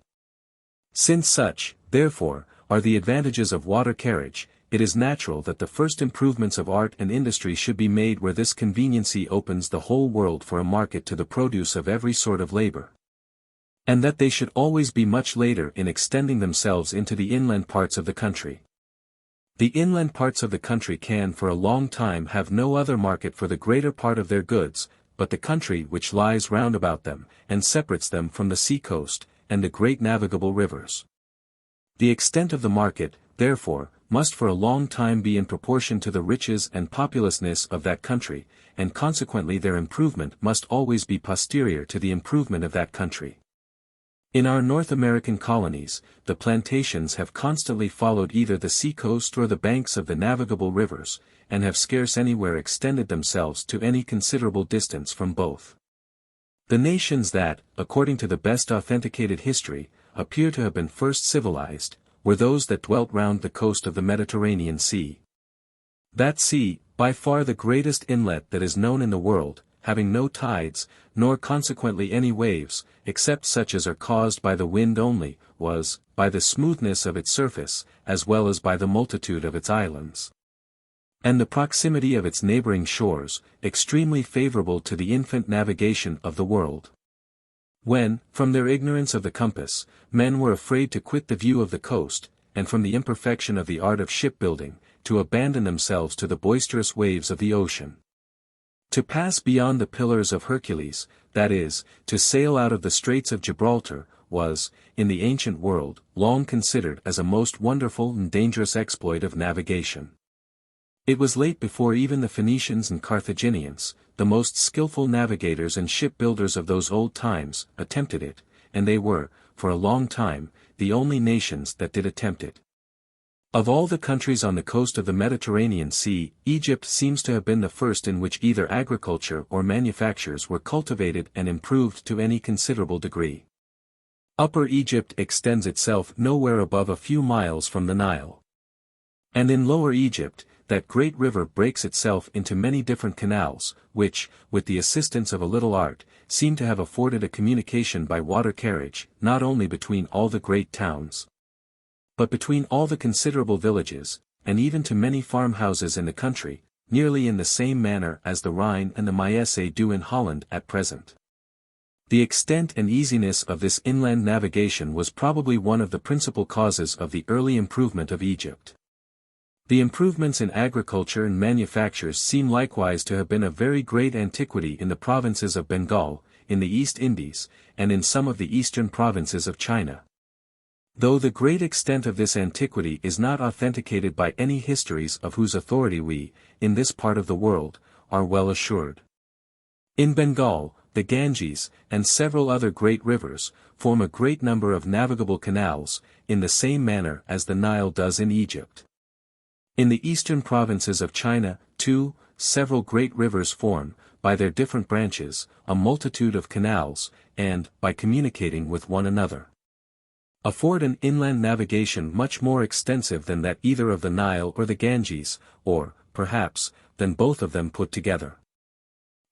Since such, therefore, are the advantages of water carriage, it is natural that the first improvements of art and industry should be made where this conveniency opens the whole world for a market to the produce of every sort of labor. And that they should always be much later in extending themselves into the inland parts of the country. The inland parts of the country can for a long time have no other market for the greater part of their goods, but the country which lies round about them, and separates them from the sea coast, and the great navigable rivers. The extent of the market, therefore, must for a long time be in proportion to the riches and populousness of that country, and consequently their improvement must always be posterior to the improvement of that country. In our North American colonies, the plantations have constantly followed either the sea-coast or the banks of the navigable rivers, and have scarce anywhere extended themselves to any considerable distance from both. The nations that, according to the best authenticated history, appear to have been first civilized, were those that dwelt round the coast of the Mediterranean Sea. That sea, by far the greatest inlet that is known in the world, having no tides, nor consequently any waves, except such as are caused by the wind only, was, by the smoothness of its surface, as well as by the multitude of its islands, and the proximity of its neighboring shores, extremely favorable to the infant navigation of the world. When, from their ignorance of the compass, men were afraid to quit the view of the coast, and from the imperfection of the art of shipbuilding, to abandon themselves to the boisterous waves of the ocean. To pass beyond the Pillars of Hercules, that is, to sail out of the Straits of Gibraltar, was, in the ancient world, long considered as a most wonderful and dangerous exploit of navigation. It was late before even the Phoenicians and Carthaginians, the most skillful navigators and shipbuilders of those old times, attempted it, and they were, for a long time, the only nations that did attempt it. Of all the countries on the coast of the Mediterranean Sea, Egypt seems to have been the first in which either agriculture or manufactures were cultivated and improved to any considerable degree. Upper Egypt extends itself nowhere above a few miles from the Nile. And in Lower Egypt, that great river breaks itself into many different canals, which, with the assistance of a little art, seem to have afforded a communication by water carriage, not only between all the great towns, but between all the considerable villages, and even to many farmhouses in the country, nearly in the same manner as the Rhine and the Meuse do in Holland at present. The extent and easiness of this inland navigation was probably one of the principal causes of the early improvement of Egypt. The improvements in agriculture and manufactures seem likewise to have been of very great antiquity in the provinces of Bengal, in the East Indies, and in some of the eastern provinces of China. Though the great extent of this antiquity is not authenticated by any histories of whose authority we, in this part of the world, are well assured. In Bengal, the Ganges, and several other great rivers, form a great number of navigable canals, in the same manner as the Nile does in Egypt. In the eastern provinces of China, too, several great rivers form, by their different branches, a multitude of canals, and, by communicating with one another, afford an inland navigation much more extensive than that either of the Nile or the Ganges, or, perhaps, than both of them put together.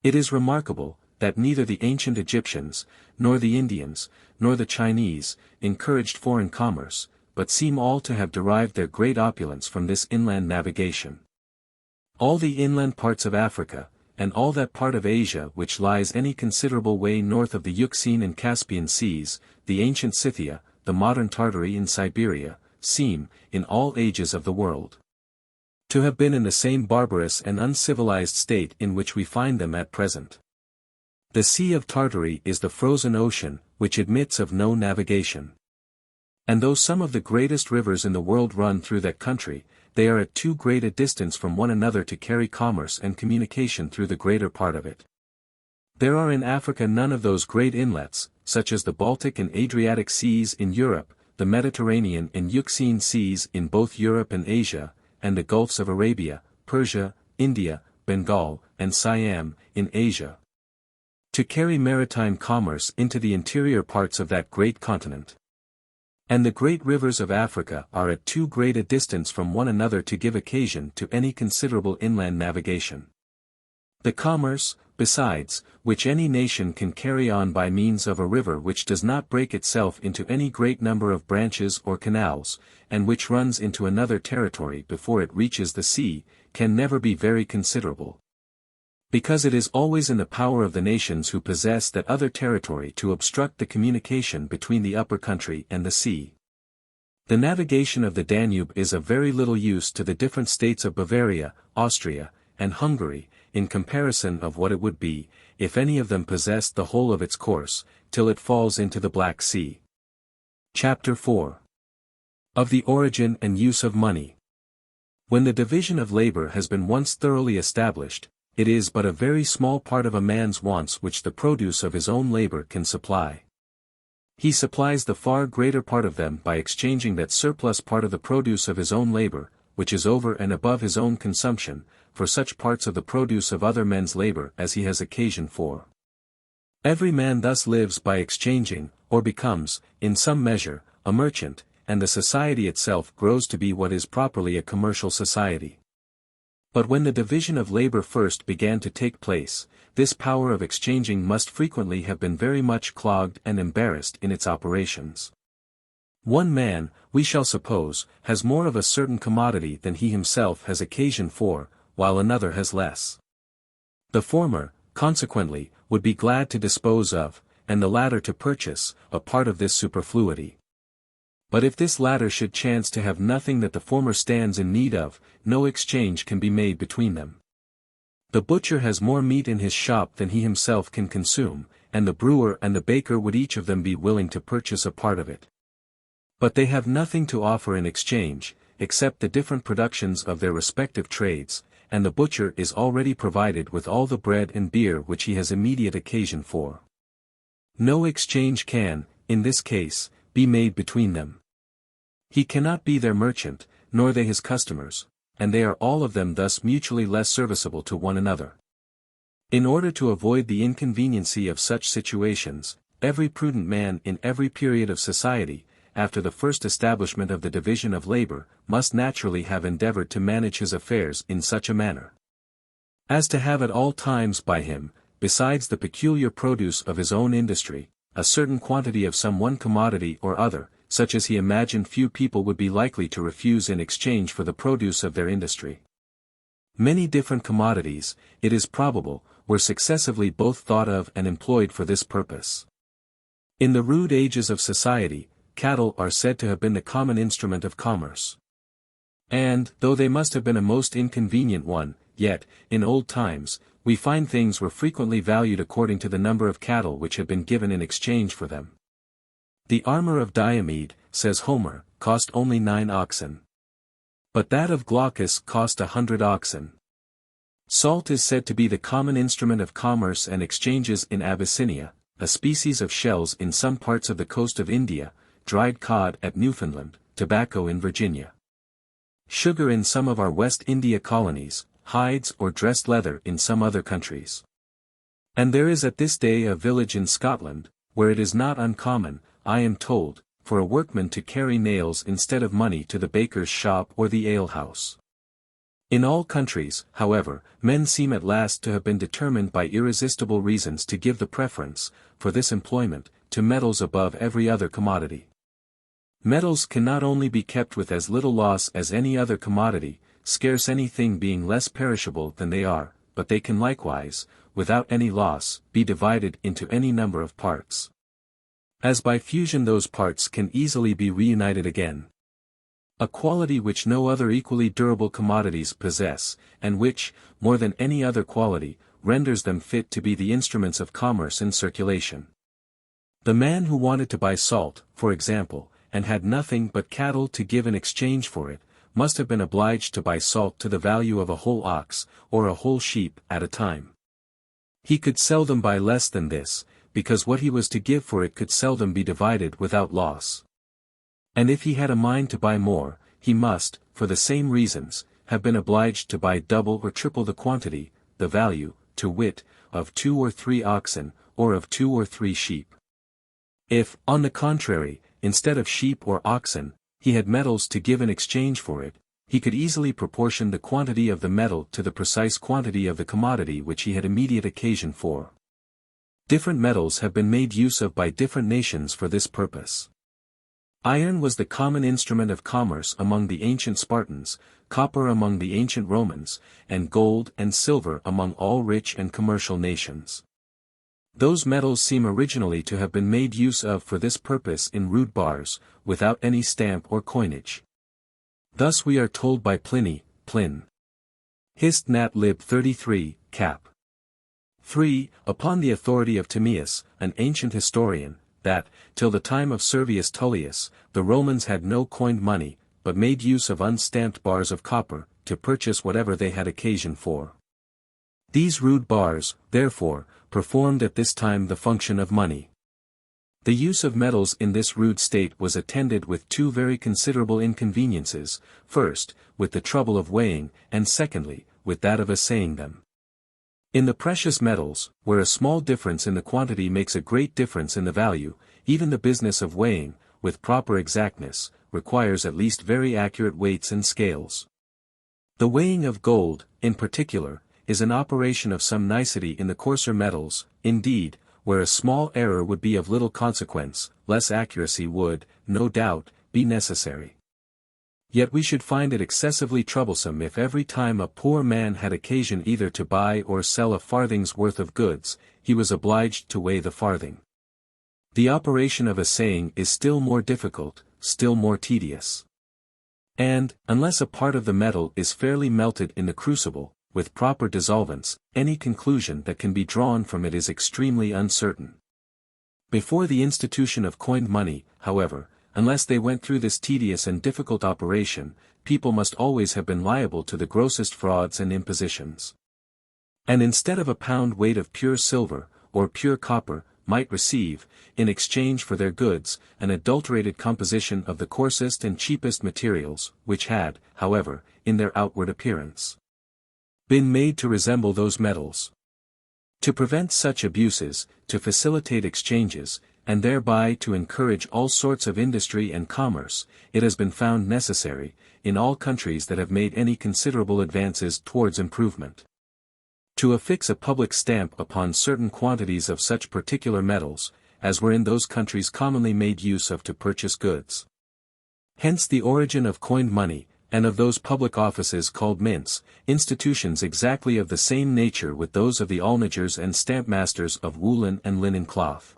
It is remarkable, that neither the ancient Egyptians, nor the Indians, nor the Chinese, encouraged foreign commerce, but seem all to have derived their great opulence from this inland navigation. All the inland parts of Africa, and all that part of Asia which lies any considerable way north of the Euxine and Caspian seas, the ancient Scythia, the modern Tartary in Siberia, seem, in all ages of the world, to have been in the same barbarous and uncivilized state in which we find them at present. The Sea of Tartary is the frozen ocean, which admits of no navigation. And though some of the greatest rivers in the world run through that country, they are at too great a distance from one another to carry commerce and communication through the greater part of it. There are in Africa none of those great inlets, such as the Baltic and Adriatic seas in Europe, the Mediterranean and Euxine seas in both Europe and Asia, and the Gulfs of Arabia, Persia, India, Bengal, and Siam, in Asia, to carry maritime commerce into the interior parts of that great continent. And the great rivers of Africa are at too great a distance from one another to give occasion to any considerable inland navigation. The commerce, besides, which any nation can carry on by means of a river which does not break itself into any great number of branches or canals, and which runs into another territory before it reaches the sea, can never be very considerable, because it is always in the power of the nations who possess that other territory to obstruct the communication between the upper country and the sea. The navigation of the Danube is of very little use to the different states of Bavaria, Austria, and Hungary, in comparison of what it would be, if any of them possessed the whole of its course, till it falls into the Black Sea. Chapter 4. Of the Origin and Use of Money. When the division of labor has been once thoroughly established, it is but a very small part of a man's wants which the produce of his own labor can supply. He supplies the far greater part of them by exchanging that surplus part of the produce of his own labor, which is over and above his own consumption, for such parts of the produce of other men's labor as he has occasion for. Every man thus lives by exchanging, or becomes, in some measure, a merchant, and the society itself grows to be what is properly a commercial society. But when the division of labor first began to take place, this power of exchanging must frequently have been very much clogged and embarrassed in its operations. One man, we shall suppose, has more of a certain commodity than he himself has occasion for, while another has less. The former, consequently, would be glad to dispose of, and the latter to purchase, a part of this superfluity. But if this latter should chance to have nothing that the former stands in need of, no exchange can be made between them. The butcher has more meat in his shop than he himself can consume, and the brewer and the baker would each of them be willing to purchase a part of it. But they have nothing to offer in exchange, except the different productions of their respective trades, and the butcher is already provided with all the bread and beer which he has immediate occasion for. No exchange can, in this case, be made between them. He cannot be their merchant, nor they his customers, and they are all of them thus mutually less serviceable to one another. In order to avoid the inconveniency of such situations, every prudent man in every period of society, after the first establishment of the division of labor, must naturally have endeavored to manage his affairs in such a manner as to have at all times by him, besides the peculiar produce of his own industry, a certain quantity of some one commodity or other, such as he imagined few people would be likely to refuse in exchange for the produce of their industry. Many different commodities, it is probable, were successively both thought of and employed for this purpose. In the rude ages of society, cattle are said to have been the common instrument of commerce. And, though they must have been a most inconvenient one, yet, in old times, we find things were frequently valued according to the number of cattle which had been given in exchange for them. The armor of Diomed, says Homer, cost only 9 oxen. But that of Glaucus cost 100 oxen. Salt is said to be the common instrument of commerce and exchanges in Abyssinia, a species of shells in some parts of the coast of India, dried cod at Newfoundland, tobacco in Virginia, sugar in some of our West India colonies, hides or dressed leather in some other countries. And there is at this day a village in Scotland, where it is not uncommon, I am told, for a workman to carry nails instead of money to the baker's shop or the alehouse. In all countries, however, men seem at last to have been determined by irresistible reasons to give the preference, for this employment, to metals above every other commodity. Metals can not only be kept with as little loss as any other commodity, scarce anything being less perishable than they are, but they can likewise, without any loss, be divided into any number of parts. As by fusion those parts can easily be reunited again. A quality which no other equally durable commodities possess, and which, more than any other quality, renders them fit to be the instruments of commerce in circulation. The man who wanted to buy salt, for example, and had nothing but cattle to give in exchange for it, must have been obliged to buy salt to the value of a whole ox, or a whole sheep, at a time. He could seldom buy less than this, because what he was to give for it could seldom be divided without loss. And if he had a mind to buy more, he must, for the same reasons, have been obliged to buy double or triple the quantity, the value, to wit, of 2 or 3 oxen, or of 2 or 3 sheep. If, on the contrary, instead of sheep or oxen, he had metals to give in exchange for it, he could easily proportion the quantity of the metal to the precise quantity of the commodity which he had immediate occasion for. Different metals have been made use of by different nations for this purpose. Iron was the common instrument of commerce among the ancient Spartans, copper among the ancient Romans, and gold and silver among all rich and commercial nations. Those metals seem originally to have been made use of for this purpose in rude bars, without any stamp or coinage. Thus we are told by Pliny, Plin. Hist. Nat. lib. 33, cap. 3, upon the authority of Timaeus, an ancient historian, that, till the time of Servius Tullius, the Romans had no coined money, but made use of unstamped bars of copper, to purchase whatever they had occasion for. These rude bars, therefore, performed at this time the function of money. The use of metals in this rude state was attended with 2 very considerable inconveniences, first, with the trouble of weighing, and secondly, with that of assaying them. In the precious metals, where a small difference in the quantity makes a great difference in the value, even the business of weighing, with proper exactness, requires at least very accurate weights and scales. The weighing of gold, in particular, is an operation of some nicety in the coarser metals, indeed, where a small error would be of little consequence, less accuracy would, no doubt, be necessary. Yet we should find it excessively troublesome if every time a poor man had occasion either to buy or sell a farthing's worth of goods, he was obliged to weigh the farthing. The operation of assaying is still more difficult, still more tedious. And, unless a part of the metal is fairly melted in the crucible, with proper dissolvents, any conclusion that can be drawn from it is extremely uncertain. Before the institution of coined money, however, unless they went through this tedious and difficult operation, people must always have been liable to the grossest frauds and impositions. And instead of a pound weight of pure silver, or pure copper, might receive, in exchange for their goods, an adulterated composition of the coarsest and cheapest materials, which had, however, in their outward appearance, been made to resemble those metals. To prevent such abuses, to facilitate exchanges, and thereby to encourage all sorts of industry and commerce, it has been found necessary, in all countries that have made any considerable advances towards improvement, to affix a public stamp upon certain quantities of such particular metals, as were in those countries commonly made use of to purchase goods. Hence the origin of coined money, and of those public offices called mints, institutions exactly of the same nature with those of the almagers and stamp-masters of woolen and linen cloth.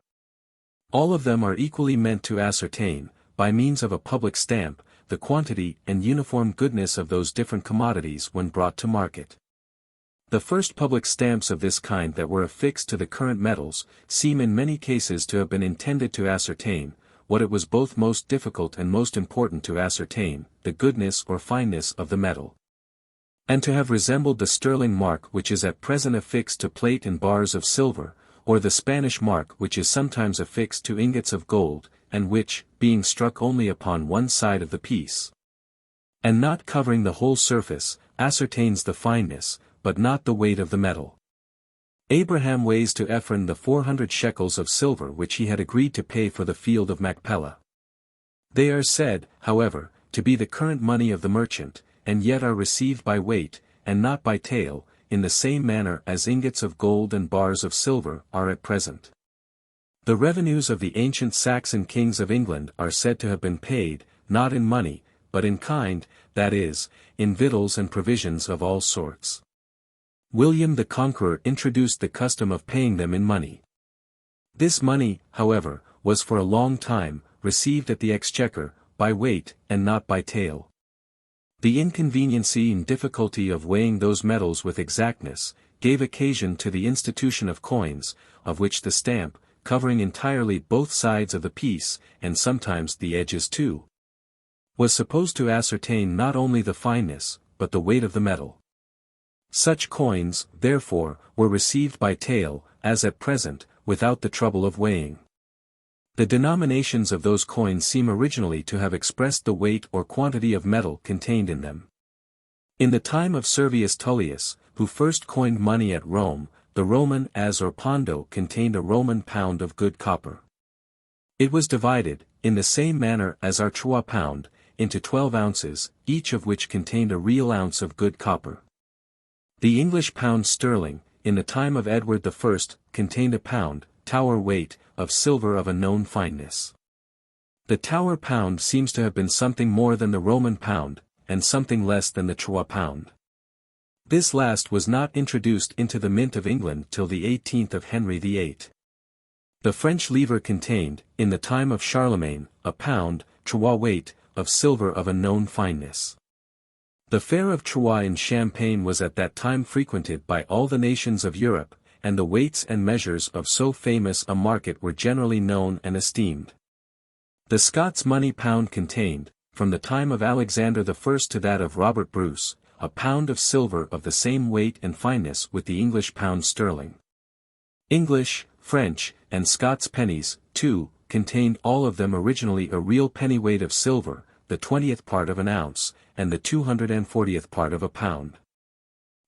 All of them are equally meant to ascertain, by means of a public stamp, the quantity and uniform goodness of those different commodities when brought to market. The first public stamps of this kind that were affixed to the current metals, seem in many cases to have been intended to ascertain, what it was both most difficult and most important to ascertain, the goodness or fineness of the metal. And to have resembled the sterling mark which is at present affixed to plate and bars of silver, or the Spanish mark which is sometimes affixed to ingots of gold, and which, being struck only upon one side of the piece, and not covering the whole surface, ascertains the fineness, but not the weight of the metal. Abraham weighs to Ephron the 400 shekels of silver which he had agreed to pay for the field of Machpelah. They are said, however, to be the current money of the merchant, and yet are received by weight, and not by tale, in the same manner as ingots of gold and bars of silver are at present. The revenues of the ancient Saxon kings of England are said to have been paid, not in money, but in kind, that is, in victuals and provisions of all sorts. William the Conqueror introduced the custom of paying them in money. This money, however, was for a long time received at the exchequer, by weight and not by tale. The inconveniency and difficulty of weighing those metals with exactness, gave occasion to the institution of coins, of which the stamp, covering entirely both sides of the piece, and sometimes the edges too, was supposed to ascertain not only the fineness, but the weight of the metal. Such coins, therefore, were received by tale, as at present, without the trouble of weighing. The denominations of those coins seem originally to have expressed the weight or quantity of metal contained in them. In the time of Servius Tullius, who first coined money at Rome, the Roman as or pondo contained a Roman pound of good copper. It was divided, in the same manner as our Troy pound, into 12 ounces, each of which contained a real ounce of good copper. The English pound sterling, in the time of Edward I, contained a pound, Tower weight, of silver of a known fineness. The Tower pound seems to have been something more than the Roman pound, and something less than the Troy pound. This last was not introduced into the mint of England till the 18th of Henry VIII. The French livre contained, in the time of Charlemagne, a pound, Troy weight, of silver of a known fineness. The fair of Troyes in Champagne was at that time frequented by all the nations of Europe, and the weights and measures of so famous a market were generally known and esteemed. The Scots money pound contained, from the time of Alexander I to that of Robert Bruce, a pound of silver of the same weight and fineness with the English pound sterling. English, French, and Scots pennies, too, contained all of them originally a real pennyweight of silver, the 20th part of an ounce, and the 240th part of a pound.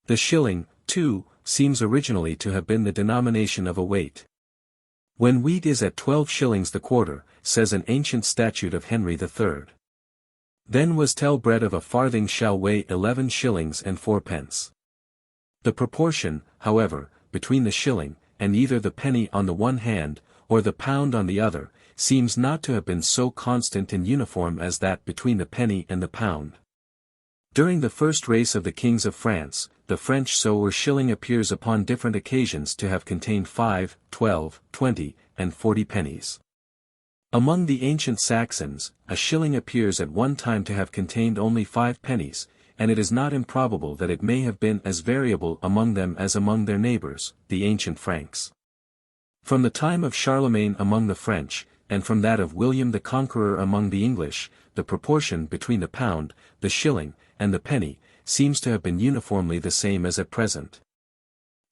The shilling, too, seems originally to have been the denomination of a weight. When wheat is at 12 shillings the quarter, says an ancient statute of Henry III. Then was tell bread of a farthing shall weigh 11 shillings and 4 pence. The proportion, however, between the shilling, and either the penny on the one hand, or the pound on the other, seems not to have been so constant and uniform as that between the penny and the pound. During the first race of the kings of France, the French so or shilling appears upon different occasions to have contained 5, 12, 20, and 40 pennies. Among the ancient Saxons, a shilling appears at one time to have contained only 5 pennies, and it is not improbable that it may have been as variable among them as among their neighbors, the ancient Franks. From the time of Charlemagne among the French, and from that of William the Conqueror among the English, the proportion between the pound, the shilling, and the penny, seems to have been uniformly the same as at present.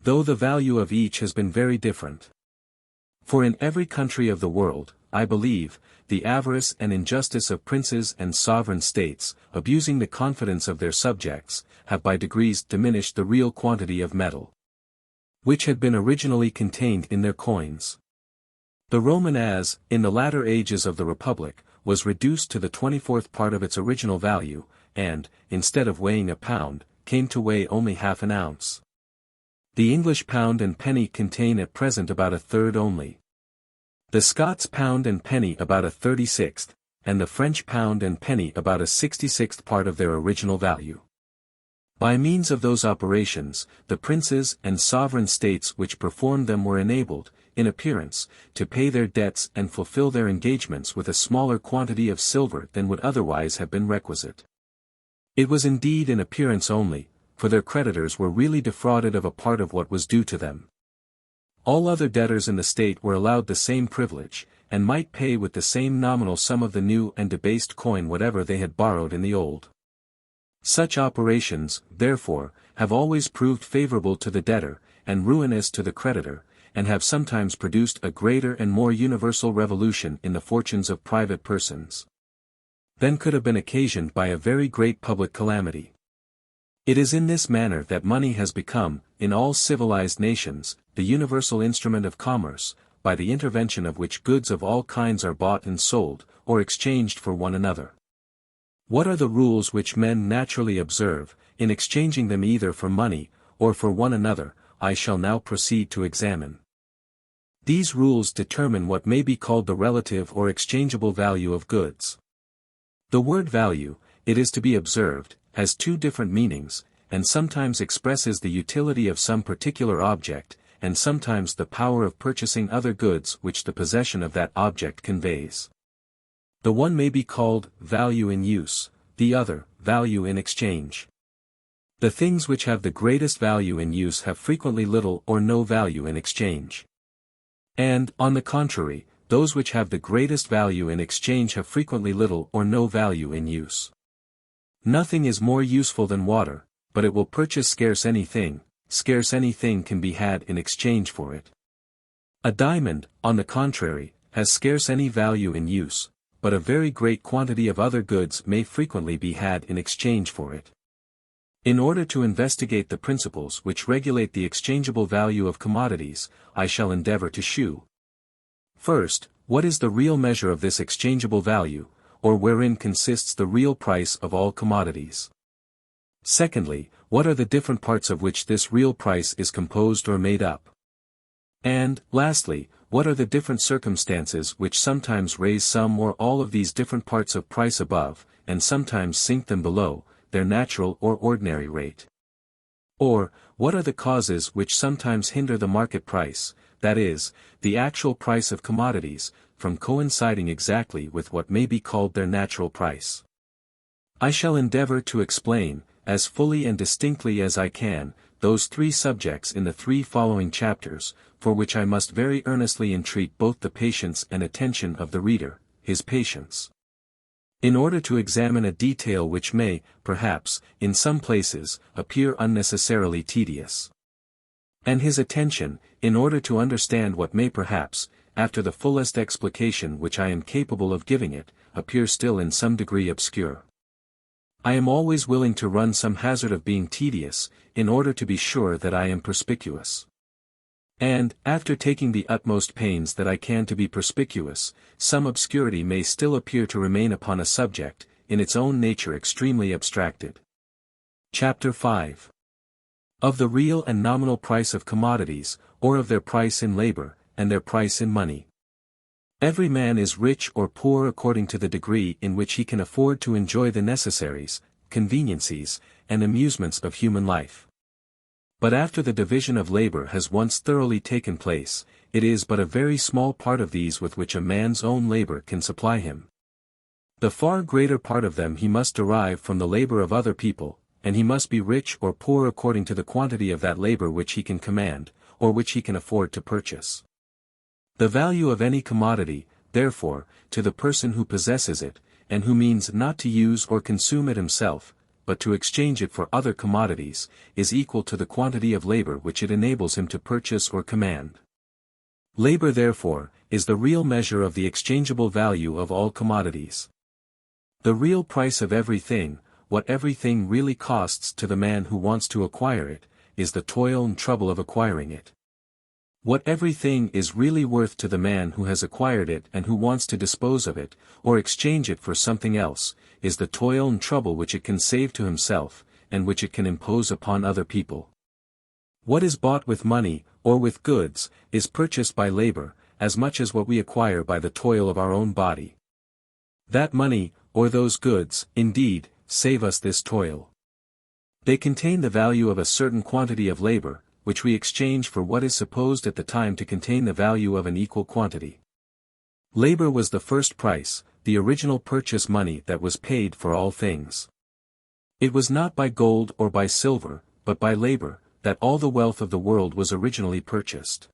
Though the value of each has been very different. For in every country of the world, I believe, the avarice and injustice of princes and sovereign states, abusing the confidence of their subjects, have by degrees diminished the real quantity of metal, which had been originally contained in their coins. The Roman as, in the latter ages of the Republic, was reduced to the 24th part of its original value, and, instead of weighing a pound, came to weigh only half an ounce. The English pound and penny contain at present about a third only. The Scots pound and penny about a 36th, and the French pound and penny about a 66th part of their original value. By means of those operations, the princes and sovereign states which performed them were enabled, in appearance, to pay their debts and fulfill their engagements with a smaller quantity of silver than would otherwise have been requisite. It was indeed in appearance only, for their creditors were really defrauded of a part of what was due to them. All other debtors in the state were allowed the same privilege, and might pay with the same nominal sum of the new and debased coin whatever they had borrowed in the old. Such operations, therefore, have always proved favorable to the debtor, and ruinous to the creditor, and have sometimes produced a greater and more universal revolution in the fortunes of private persons than could have been occasioned by a very great public calamity. It is in this manner that money has become, in all civilized nations, the universal instrument of commerce, by the intervention of which goods of all kinds are bought and sold, or exchanged for one another. What are the rules which men naturally observe, in exchanging them either for money, or for one another, I shall now proceed to examine. These rules determine what may be called the relative or exchangeable value of goods. The word value, it is to be observed, has two different meanings, and sometimes expresses the utility of some particular object, and sometimes the power of purchasing other goods which the possession of that object conveys. The one may be called value in use, the other, value in exchange. The things which have the greatest value in use have frequently little or no value in exchange. And, on the contrary, those which have the greatest value in exchange have frequently little or no value in use. Nothing is more useful than water, but it will purchase scarce anything can be had in exchange for it. A diamond, on the contrary, has scarce any value in use, but a very great quantity of other goods may frequently be had in exchange for it. In order to investigate the principles which regulate the exchangeable value of commodities, I shall endeavor to shew. First, what is the real measure of this exchangeable value, or wherein consists the real price of all commodities? Secondly, what are the different parts of which this real price is composed or made up? And, lastly, what are the different circumstances which sometimes raise some or all of these different parts of price above, and sometimes sink them below, their natural or ordinary rate? Or, what are the causes which sometimes hinder the market price, that is, the actual price of commodities, from coinciding exactly with what may be called their natural price? I shall endeavor to explain, as fully and distinctly as I can, those three subjects in the three following chapters, for which I must very earnestly entreat both the patience and attention of the reader, his patience, in order to examine a detail which may, perhaps, in some places, appear unnecessarily tedious, and his attention, in order to understand what may perhaps, after the fullest explication which I am capable of giving it, appear still in some degree obscure. I am always willing to run some hazard of being tedious, in order to be sure that I am perspicuous. And, after taking the utmost pains that I can to be perspicuous, some obscurity may still appear to remain upon a subject, in its own nature extremely abstracted. Chapter 5. Of the real and nominal price of commodities, or of their price in labor, and their price in money. Every man is rich or poor according to the degree in which he can afford to enjoy the necessaries, conveniencies, and amusements of human life. But after the division of labor has once thoroughly taken place, it is but a very small part of these with which a man's own labor can supply him. The far greater part of them he must derive from the labor of other people, and he must be rich or poor according to the quantity of that labor which he can command, or which he can afford to purchase. The value of any commodity, therefore, to the person who possesses it, and who means not to use or consume it himself, but to exchange it for other commodities, is equal to the quantity of labor which it enables him to purchase or command. Labor, therefore, is the real measure of the exchangeable value of all commodities. The real price of everything, what everything really costs to the man who wants to acquire it, is the toil and trouble of acquiring it. What everything is really worth to the man who has acquired it and who wants to dispose of it, or exchange it for something else, is the toil and trouble which it can save to himself, and which it can impose upon other people. What is bought with money, or with goods, is purchased by labor, as much as what we acquire by the toil of our own body. That money, or those goods, indeed, save us this toil. They contain the value of a certain quantity of labor, which we exchange for what is supposed at the time to contain the value of an equal quantity. Labor was the first price, the original purchase money that was paid for all things. It was not by gold or by silver, but by labor, that all the wealth of the world was originally purchased.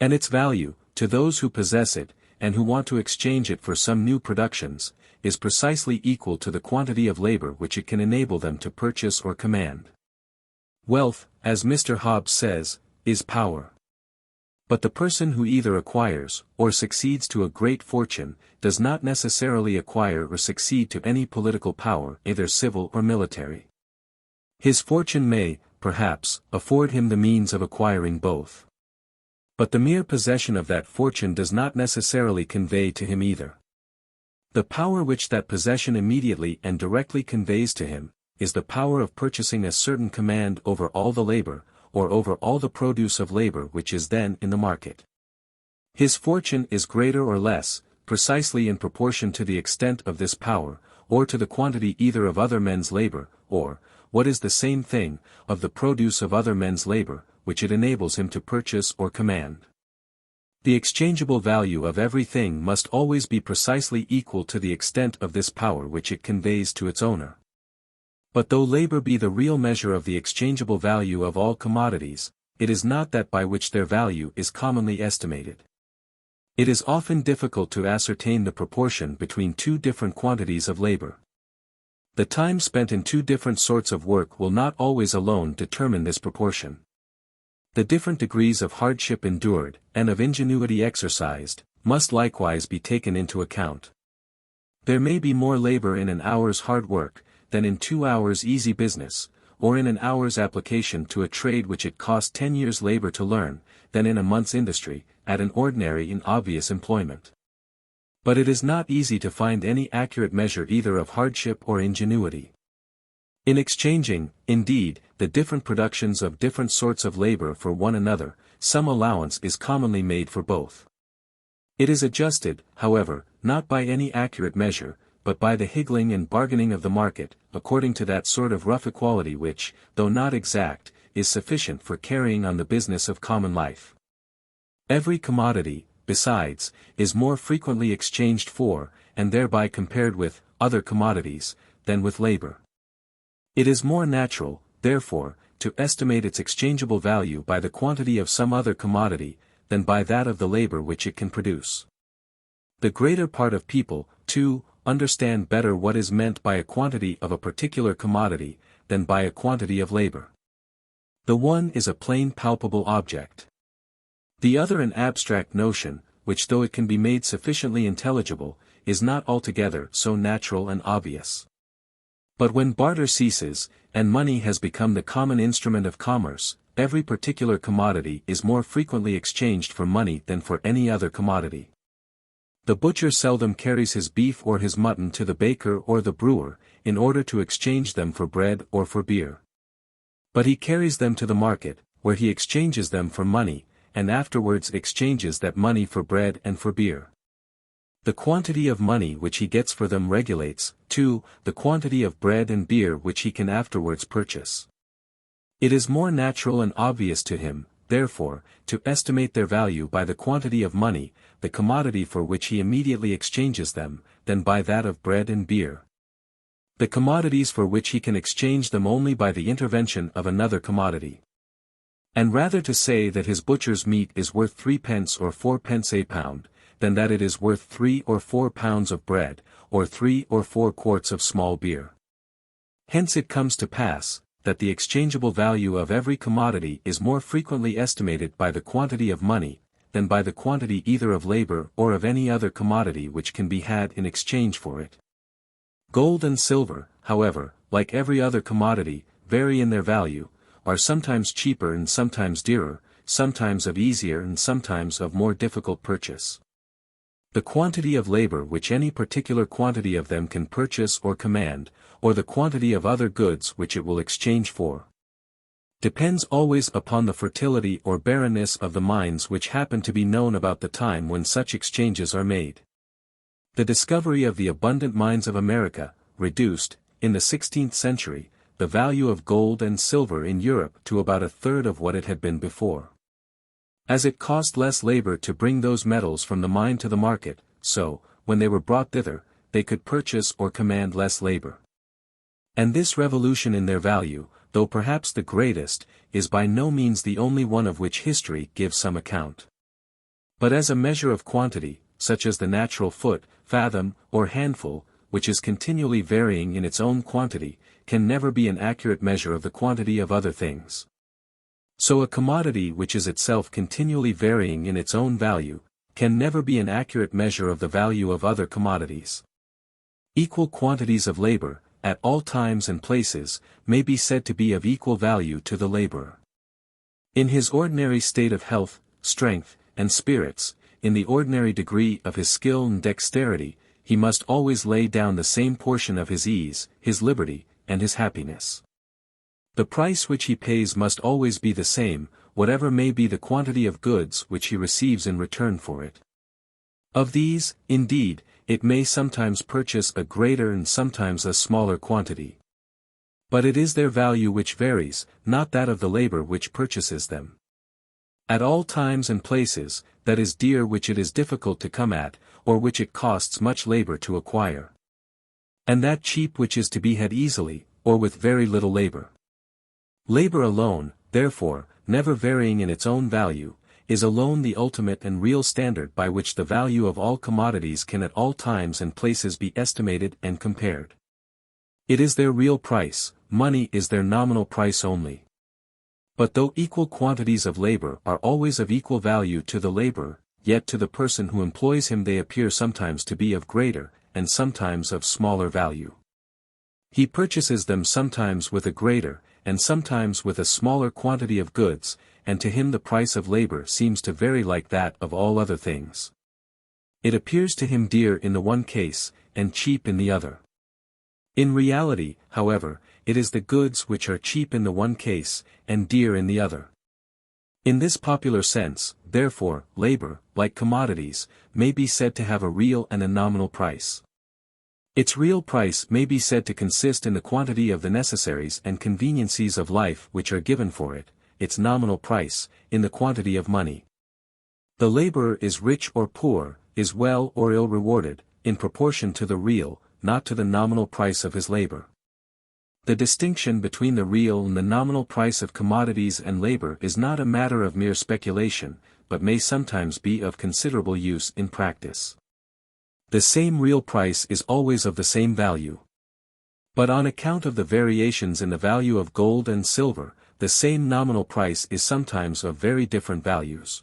And its value, to those who possess it, and who want to exchange it for some new productions, is precisely equal to the quantity of labor which it can enable them to purchase or command. Wealth, as Mr. Hobbes says, is power. But the person who either acquires, or succeeds to a great fortune, does not necessarily acquire or succeed to any political power, either civil or military. His fortune may, perhaps, afford him the means of acquiring both. But the mere possession of that fortune does not necessarily convey to him either. The power which that possession immediately and directly conveys to him, is the power of purchasing a certain command over all the labor, or over all the produce of labor which is then in the market. His fortune is greater or less, precisely in proportion to the extent of this power, or to the quantity either of other men's labor, or, what is the same thing, of the produce of other men's labor, which it enables him to purchase or command. The exchangeable value of everything must always be precisely equal to the extent of this power which it conveys to its owner. But though labor be the real measure of the exchangeable value of all commodities, it is not that by which their value is commonly estimated. It is often difficult to ascertain the proportion between two different quantities of labor. The time spent in two different sorts of work will not always alone determine this proportion. The different degrees of hardship endured, and of ingenuity exercised, must likewise be taken into account. There may be more labor in an hour's hard work, than in 2 hours' easy business, or in an hour's application to a trade which it cost 10 years' labor to learn, than in a month's industry, at an ordinary and obvious employment. But it is not easy to find any accurate measure either of hardship or ingenuity. In exchanging, indeed, the different productions of different sorts of labor for one another, some allowance is commonly made for both. It is adjusted, however, not by any accurate measure, but by the higgling and bargaining of the market, according to that sort of rough equality which, though not exact, is sufficient for carrying on the business of common life. Every commodity, besides, is more frequently exchanged for, and thereby compared with, other commodities, than with labor. It is more natural, therefore, to estimate its exchangeable value by the quantity of some other commodity, than by that of the labor which it can produce. The greater part of people, too, understand better what is meant by a quantity of a particular commodity, than by a quantity of labor. The one is a plain palpable object. The other an abstract notion, which though it can be made sufficiently intelligible, is not altogether so natural and obvious. But when barter ceases, and money has become the common instrument of commerce, every particular commodity is more frequently exchanged for money than for any other commodity. The butcher seldom carries his beef or his mutton to the baker or the brewer, in order to exchange them for bread or for beer. But he carries them to the market, where he exchanges them for money, and afterwards exchanges that money for bread and for beer. The quantity of money which he gets for them regulates, too, the quantity of bread and beer which he can afterwards purchase. It is more natural and obvious to him, therefore, to estimate their value by the quantity of money, the commodity for which he immediately exchanges them, than by that of bread and beer. The commodities for which he can exchange them only by the intervention of another commodity. And rather to say that his butcher's meat is worth 3 pence or 4 pence a pound, than that it is worth 3 or 4 pounds of bread, or 3 or 4 quarts of small beer. Hence it comes to pass, that the exchangeable value of every commodity is more frequently estimated by the quantity of money, than by the quantity either of labor or of any other commodity which can be had in exchange for it. Gold and silver, however, like every other commodity, vary in their value, are sometimes cheaper and sometimes dearer, sometimes of easier and sometimes of more difficult purchase. The quantity of labor which any particular quantity of them can purchase or command, or the quantity of other goods which it will exchange for, depends always upon the fertility or barrenness of the mines which happen to be known about the time when such exchanges are made. The discovery of the abundant mines of America, reduced, in the 16th century, the value of gold and silver in Europe to about a third of what it had been before. As it cost less labor to bring those metals from the mine to the market, so, when they were brought thither, they could purchase or command less labor. And this revolution in their value, though perhaps the greatest, is by no means the only one of which history gives some account. But as a measure of quantity, such as the natural foot, fathom, or handful, which is continually varying in its own quantity, can never be an accurate measure of the quantity of other things. So a commodity which is itself continually varying in its own value, can never be an accurate measure of the value of other commodities. Equal quantities of labor, at all times and places, may be said to be of equal value to the laborer. In his ordinary state of health, strength, and spirits, in the ordinary degree of his skill and dexterity, he must always lay down the same portion of his ease, his liberty, and his happiness. The price which he pays must always be the same, whatever may be the quantity of goods which he receives in return for it. Of these, indeed, it may sometimes purchase a greater and sometimes a smaller quantity. But it is their value which varies, not that of the labor which purchases them. At all times and places, that is dear which it is difficult to come at, or which it costs much labor to acquire. And that cheap which is to be had easily, or with very little labor. Labor alone, therefore, never varying in its own value, is alone the ultimate and real standard by which the value of all commodities can at all times and places be estimated and compared. It is their real price, money is their nominal price only. But though equal quantities of labor are always of equal value to the laborer, yet to the person who employs him they appear sometimes to be of greater, and sometimes of smaller value. He purchases them sometimes with a greater, and sometimes with a smaller quantity of goods, and to him the price of labor seems to vary like that of all other things. It appears to him dear in the one case, and cheap in the other. In reality, however, it is the goods which are cheap in the one case, and dear in the other. In this popular sense, therefore, labor, like commodities, may be said to have a real and a nominal price. Its real price may be said to consist in the quantity of the necessaries and conveniencies of life which are given for it, its nominal price, in the quantity of money. The laborer is rich or poor, is well or ill rewarded, in proportion to the real, not to the nominal price of his labor. The distinction between the real and the nominal price of commodities and labor is not a matter of mere speculation, but may sometimes be of considerable use in practice. The same real price is always of the same value. But on account of the variations in the value of gold and silver, the same nominal price is sometimes of very different values.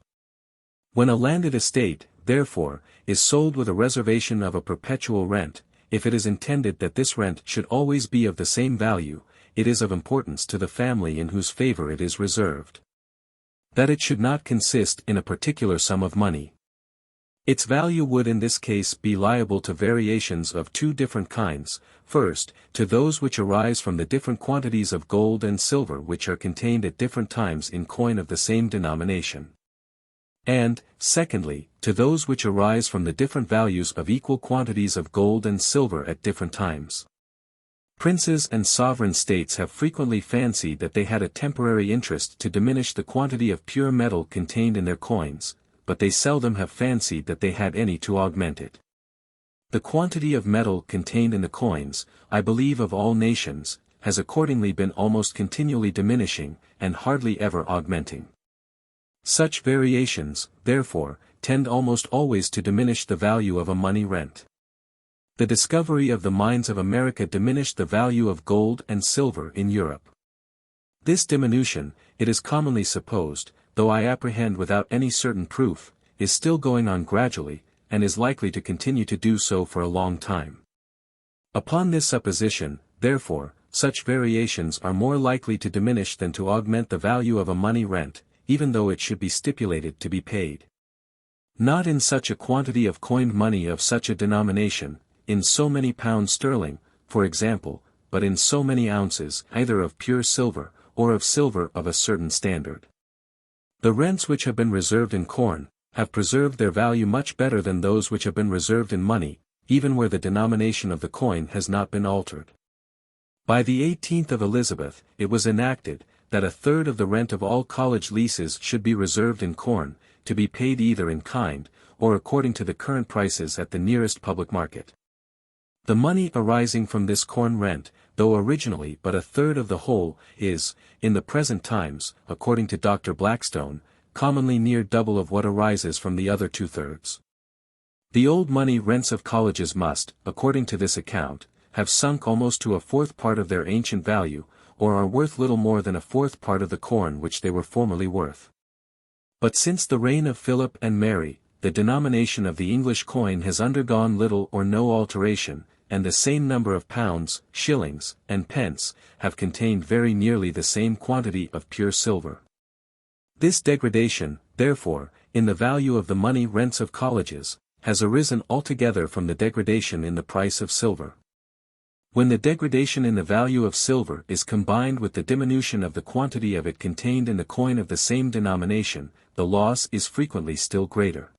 When a landed estate, therefore, is sold with a reservation of a perpetual rent, if it is intended that this rent should always be of the same value, it is of importance to the family in whose favor it is reserved. That it should not consist in a particular sum of money. Its value would in this case be liable to variations of two different kinds, first, to those which arise from the different quantities of gold and silver which are contained at different times in coin of the same denomination. And, secondly, to those which arise from the different values of equal quantities of gold and silver at different times. Princes and sovereign states have frequently fancied that they had a temporary interest to diminish the quantity of pure metal contained in their coins, but they seldom have fancied that they had any to augment it. The quantity of metal contained in the coins, I believe of all nations, has accordingly been almost continually diminishing, and hardly ever augmenting. Such variations, therefore, tend almost always to diminish the value of a money rent. The discovery of the mines of America diminished the value of gold and silver in Europe. This diminution, it is commonly supposed, though I apprehend without any certain proof, is still going on gradually, and is likely to continue to do so for a long time. Upon this supposition, therefore, such variations are more likely to diminish than to augment the value of a money rent, even though it should be stipulated to be paid. Not in such a quantity of coined money of such a denomination, in so many pounds sterling, for example, but in so many ounces either of pure silver, or of silver of a certain standard. The rents which have been reserved in corn, have preserved their value much better than those which have been reserved in money, even where the denomination of the coin has not been altered. By the 18th of Elizabeth, it was enacted, that a third of the rent of all college leases should be reserved in corn, to be paid either in kind, or according to the current prices at the nearest public market. The money arising from this corn rent, though originally but a third of the whole, is, in the present times, according to Dr. Blackstone, commonly near double of what arises from the other 2/3. The old money rents of colleges must, according to this account, have sunk almost to a fourth part of their ancient value, or are worth little more than a fourth part of the corn which they were formerly worth. But since the reign of Philip and Mary, the denomination of the English coin has undergone little or no alteration, and the same number of pounds, shillings, and pence, have contained very nearly the same quantity of pure silver. This degradation, therefore, in the value of the money rents of colleges, has arisen altogether from the degradation in the price of silver. When the degradation in the value of silver is combined with the diminution of the quantity of it contained in the coin of the same denomination, the loss is frequently still greater.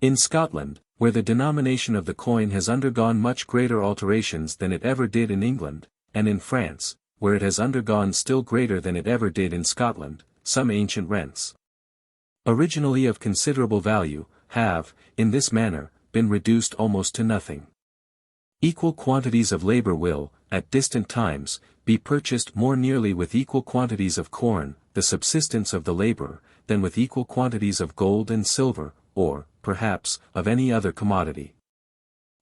In Scotland, where the denomination of the coin has undergone much greater alterations than it ever did in England, and in France, where it has undergone still greater than it ever did in Scotland, some ancient rents, originally of considerable value, have, in this manner, been reduced almost to nothing. Equal quantities of labor will, at distant times, be purchased more nearly with equal quantities of corn, the subsistence of the laborer, than with equal quantities of gold and silver, or, perhaps, of any other commodity.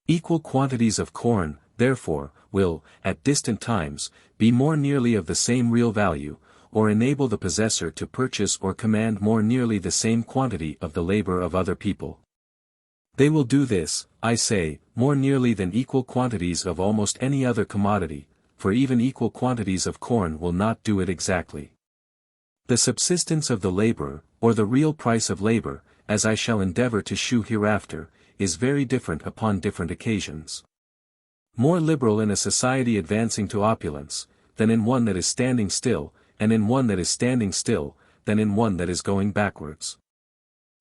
Equal quantities of corn, therefore, will, at distant times, be more nearly of the same real value, or enable the possessor to purchase or command more nearly the same quantity of the labor of other people. They will do this, I say, more nearly than equal quantities of almost any other commodity, for even equal quantities of corn will not do it exactly. The subsistence of the laborer, or the real price of labor, as I shall endeavor to shew hereafter, is very different upon different occasions. More liberal in a society advancing to opulence, than in one that is standing still, and in one that is standing still, than in one that is going backwards.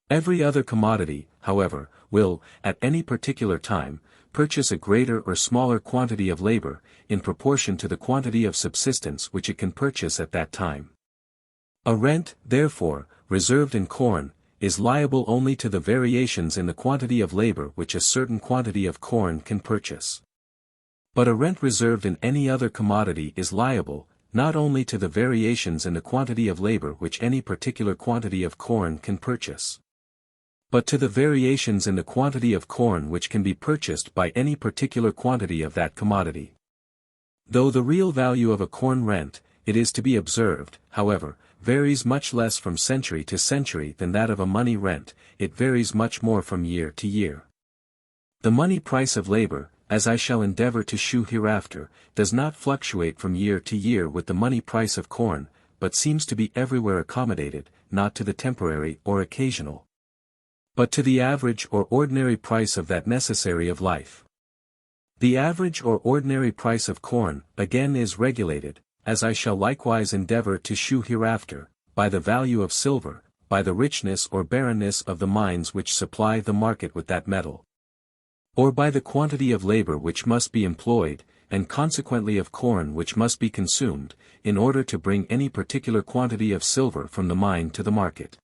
Every other commodity, however, will, at any particular time, purchase a greater or smaller quantity of labor, in proportion to the quantity of subsistence which it can purchase at that time. A rent, therefore, reserved in corn, is liable only to the variations in the quantity of labor which a certain quantity of corn can purchase. But a rent reserved in any other commodity is liable, not only to the variations in the quantity of labor which any particular quantity of corn can purchase, but to the variations in the quantity of corn which can be purchased by any particular quantity of that commodity. Though the real value of a corn rent, it is to be observed, however, varies much less from century to century than that of a money rent, it varies much more from year to year. The money price of labor, as I shall endeavor to shew hereafter, does not fluctuate from year to year with the money price of corn, but seems to be everywhere accommodated, not to the temporary or occasional, but to the average or ordinary price of that necessary of life. The average or ordinary price of corn, again, is regulated, as I shall likewise endeavor to shew hereafter, by the value of silver, by the richness or barrenness of the mines which supply the market with that metal, or by the quantity of labor which must be employed, and consequently of corn which must be consumed, in order to bring any particular quantity of silver from the mine to the market.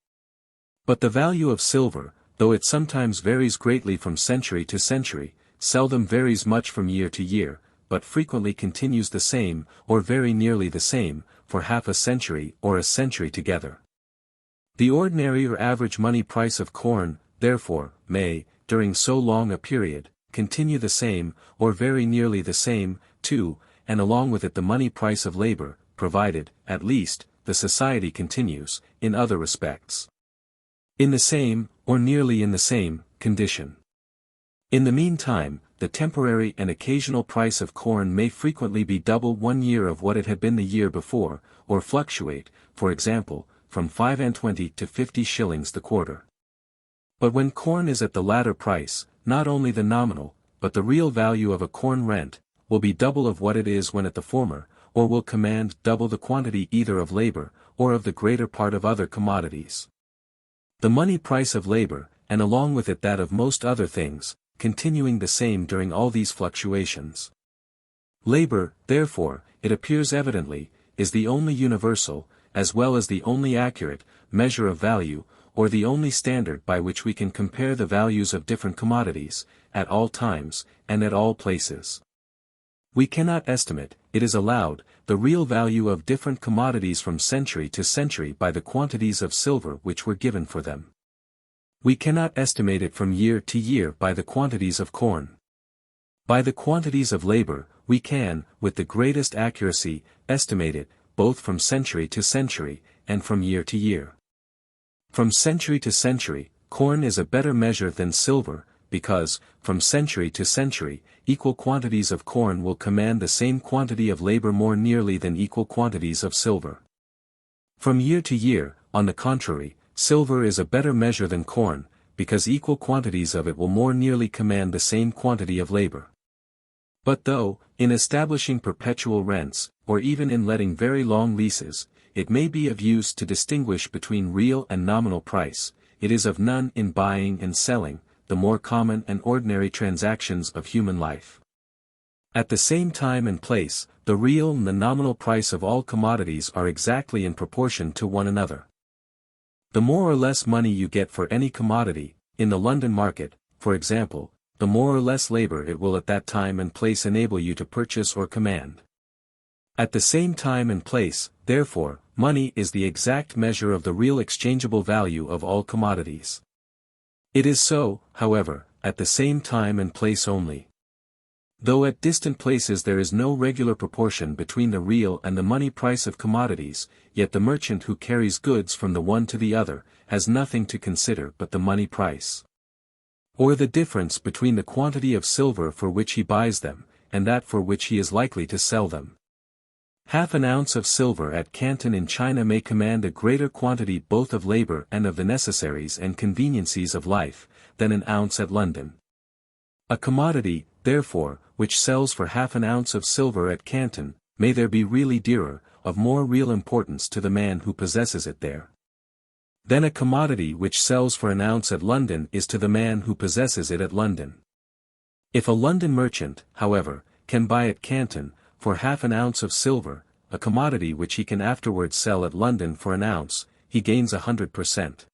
But the value of silver, though it sometimes varies greatly from century to century, seldom varies much from year to year, but frequently continues the same, or very nearly the same, for half a century or a century together. The ordinary or average money price of corn, therefore, may, during so long a period, continue the same, or very nearly the same, too, and along with it the money price of labor, provided, at least, the society continues, in other respects, in the same, or nearly in the same, condition. In the meantime, the temporary and occasional price of corn may frequently be double 1 year of what it had been the year before, or fluctuate, for example, from 25 to 50 shillings the quarter. But when corn is at the latter price, not only the nominal, but the real value of a corn rent, will be double of what it is when at the former, or will command double the quantity either of labor, or of the greater part of other commodities. The money price of labor, and along with it that of most other things, continuing the same during all these fluctuations. Labor, therefore, it appears evidently, is the only universal, as well as the only accurate, measure of value, or the only standard by which we can compare the values of different commodities, at all times, and at all places. We cannot estimate, it is allowed, the real value of different commodities from century to century by the quantities of silver which were given for them. We cannot estimate it from year to year by the quantities of corn. By the quantities of labor, we can, with the greatest accuracy, estimate it, both from century to century, and from year to year. From century to century, corn is a better measure than silver, because, from century to century, equal quantities of corn will command the same quantity of labor more nearly than equal quantities of silver. From year to year, on the contrary, silver is a better measure than corn, because equal quantities of it will more nearly command the same quantity of labor. But though, In establishing perpetual rents, or even in letting very long leases, it may be of use to distinguish between real and nominal price. It is of none in buying and selling, the more common and ordinary transactions of human life. At the same time and place, the real and the nominal price of all commodities are exactly in proportion to one another. The more or less money you get for any commodity, in the London market, for example, the more or less labor it will at that time and place enable you to purchase or command. At the same time and place, therefore, money is the exact measure of the real exchangeable value of all commodities. It is so, however, at the same time and place only. Though at distant places there is no regular proportion between the real and the money price of commodities, yet the merchant who carries goods from the one to the other, has nothing to consider but the money price. Or the difference between the quantity of silver for which he buys them, and that for which he is likely to sell them. Half an ounce of silver at Canton in China may command a greater quantity both of labor and of the necessaries and conveniencies of life, than an ounce at London. A commodity, therefore, which sells for half an ounce of silver at Canton, may there be really dearer, of more real importance to the man who possesses it there. Then a commodity which sells for an ounce at London is to the man who possesses it at London. If a London merchant, however, can buy at Canton, for half an ounce of silver, a commodity which he can afterwards sell at London for an ounce, he gains 100%.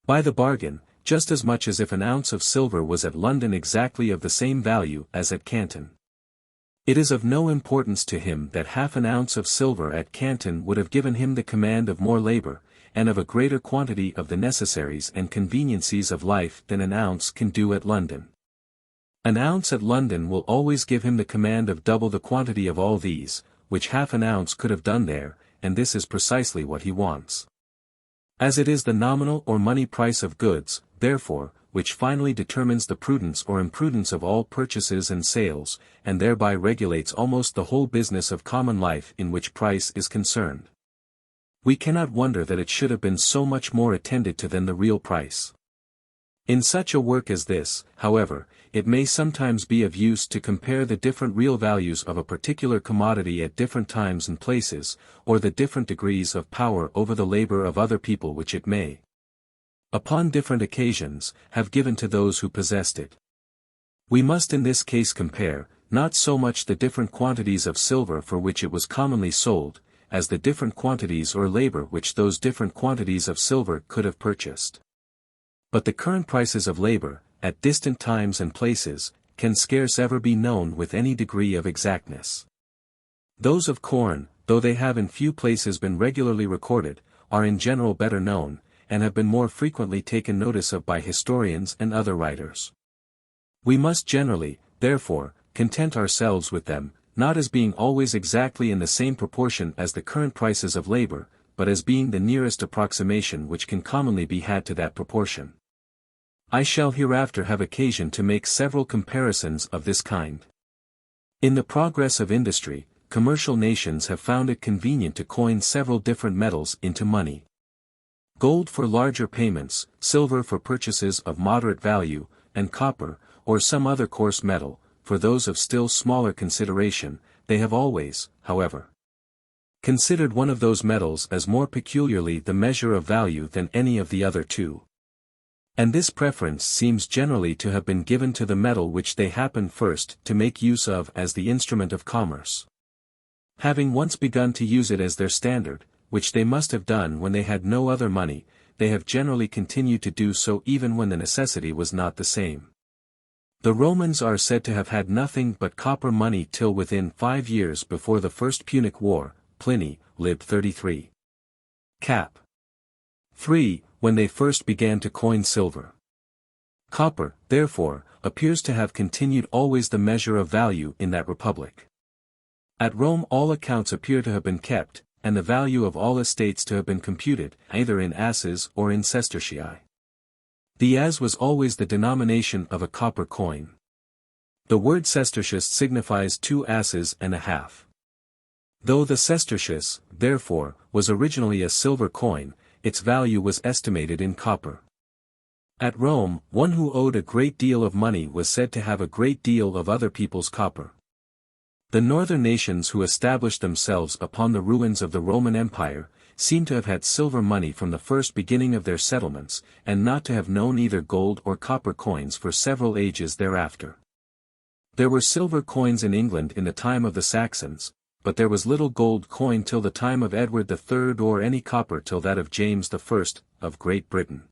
By the bargain, just as much as if an ounce of silver was at London exactly of the same value as at Canton. It is of no importance to him that half an ounce of silver at Canton would have given him the command of more labor, and of a greater quantity of the necessaries and conveniencies of life than an ounce can do at London. An ounce at London will always give him the command of double the quantity of all these, which half an ounce could have done there, and this is precisely what he wants. As it is the nominal or money price of goods, therefore, which finally determines the prudence or imprudence of all purchases and sales, and thereby regulates almost the whole business of common life in which price is concerned, we cannot wonder that it should have been so much more attended to than the real price. In such a work as this, however, it may sometimes be of use to compare the different real values of a particular commodity at different times and places, or the different degrees of power over the labor of other people which it may, upon different occasions, have given to those who possessed it. We must in this case compare, not so much the different quantities of silver for which it was commonly sold, as the different quantities or labor which those different quantities of silver could have purchased. But the current prices of labor, at distant times and places, can scarce ever be known with any degree of exactness. Those of corn, though they have in few places been regularly recorded, are in general better known, and have been more frequently taken notice of by historians and other writers. We must generally, therefore, content ourselves with them, not as being always exactly in the same proportion as the current prices of labor, but as being the nearest approximation which can commonly be had to that proportion. I shall hereafter have occasion to make several comparisons of this kind. In the progress of industry, commercial nations have found it convenient to coin several different metals into money. Gold for larger payments, silver for purchases of moderate value, and copper, or some other coarse metal, for those of still smaller consideration. They have always, however, considered one of those metals as more peculiarly the measure of value than any of the other two. And this preference seems generally to have been given to the metal which they happen first to make use of as the instrument of commerce. Having once begun to use it as their standard, which they must have done when they had no other money, they have generally continued to do so even when the necessity was not the same. The Romans are said to have had nothing but copper money till within 5 years before the First Punic War, Pliny, lib 33. Cap. 3, when they first began to coin silver. Copper, therefore, appears to have continued always the measure of value in that republic. At Rome all accounts appear to have been kept, and the value of all estates to have been computed, either in asses or in sestertii. The as was always the denomination of a copper coin. The word sestertius signifies 2 asses and a half. Though the sestertius, therefore, was originally a silver coin, its value was estimated in copper. At Rome, one who owed a great deal of money was said to have a great deal of other people's copper. The northern nations who established themselves upon the ruins of the Roman Empire, seem to have had silver money from the first beginning of their settlements, and not to have known either gold or copper coins for several ages thereafter. There were silver coins in England in the time of the Saxons, but there was little gold coin till the time of Edward III or any copper till that of James I, of Great Britain.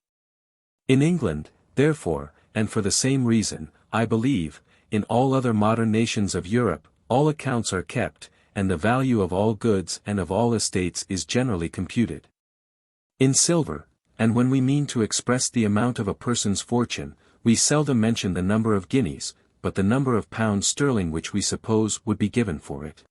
In England, therefore, and for the same reason, I believe, in all other modern nations of Europe, all accounts are kept, and the value of all goods and of all estates is generally computed in silver, and when we mean to express the amount of a person's fortune, we seldom mention the number of guineas, but the number of pounds sterling which we suppose would be given for it.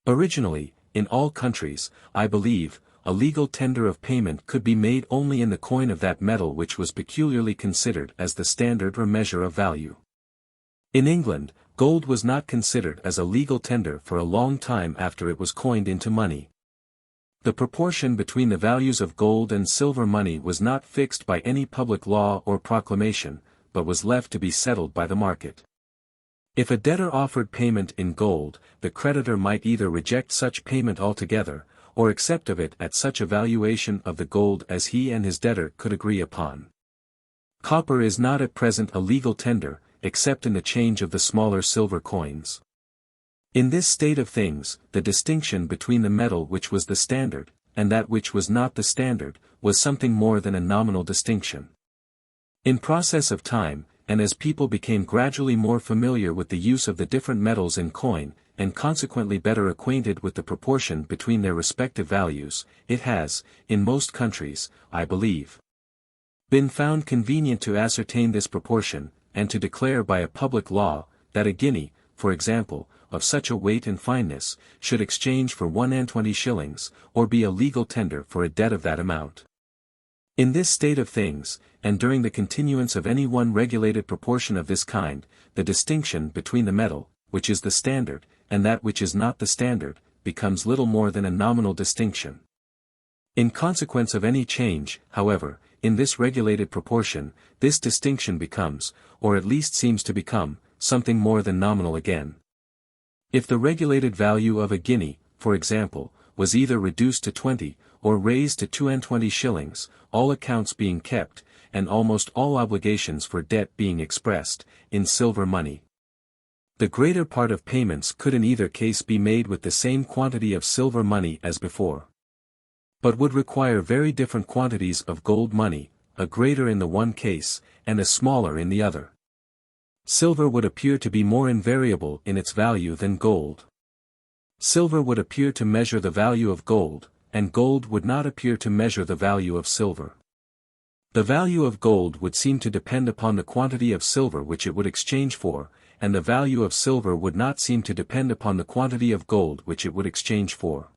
Originally, in all countries, I believe, a legal tender of payment could be made only in the coin of that metal which was peculiarly considered as the standard or measure of value. In England, gold was not considered as a legal tender for a long time after it was coined into money. The proportion between the values of gold and silver money was not fixed by any public law or proclamation, but was left to be settled by the market. If a debtor offered payment in gold, the creditor might either reject such payment altogether, or accept of it at such a valuation of the gold as he and his debtor could agree upon. Copper is not at present a legal tender, except in the change of the smaller silver coins. In this state of things, the distinction between the metal which was the standard, and that which was not the standard, was something more than a nominal distinction. In process of time, and as people became gradually more familiar with the use of the different metals in coin, and consequently better acquainted with the proportion between their respective values, it has, in most countries, I believe, been found convenient to ascertain this proportion, and to declare by a public law, that a guinea, for example, of such a weight and fineness, should exchange for 1 shillings, or be a legal tender for a debt of that amount. In this state of things, and during the continuance of any one regulated proportion of this kind, the distinction between the metal, which is the standard, and that which is not the standard, becomes little more than a nominal distinction. In consequence of any change, however, in this regulated proportion, this distinction becomes, or at least seems to become, something more than nominal again. If the regulated value of a guinea, for example, was either reduced to 20, or raised to 2 shillings, all accounts being kept, and almost all obligations for debt being expressed, in silver money, the greater part of payments could in either case be made with the same quantity of silver money as before, but would require very different quantities of gold money, a greater in the one case, and a smaller in the other. Silver would appear to be more invariable in its value than gold. Silver would appear to measure the value of gold, and gold would not appear to measure the value of silver. The value of gold would seem to depend upon the quantity of silver which it would exchange for, and the value of silver would not seem to depend upon the quantity of gold which it would exchange for.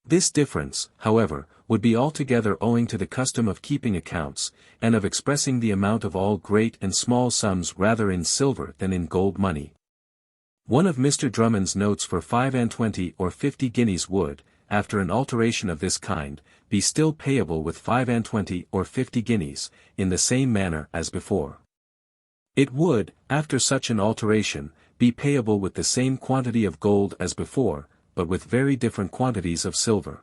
This difference, however, would be altogether owing to the custom of keeping accounts, and of expressing the amount of all great and small sums rather in silver than in gold money. One of Mr. Drummond's notes for 5 or 50 guineas would, after an alteration of this kind, be still payable with 5 or 50 guineas, in the same manner as before. It would, after such an alteration, be payable with the same quantity of gold as before, but with very different quantities of silver.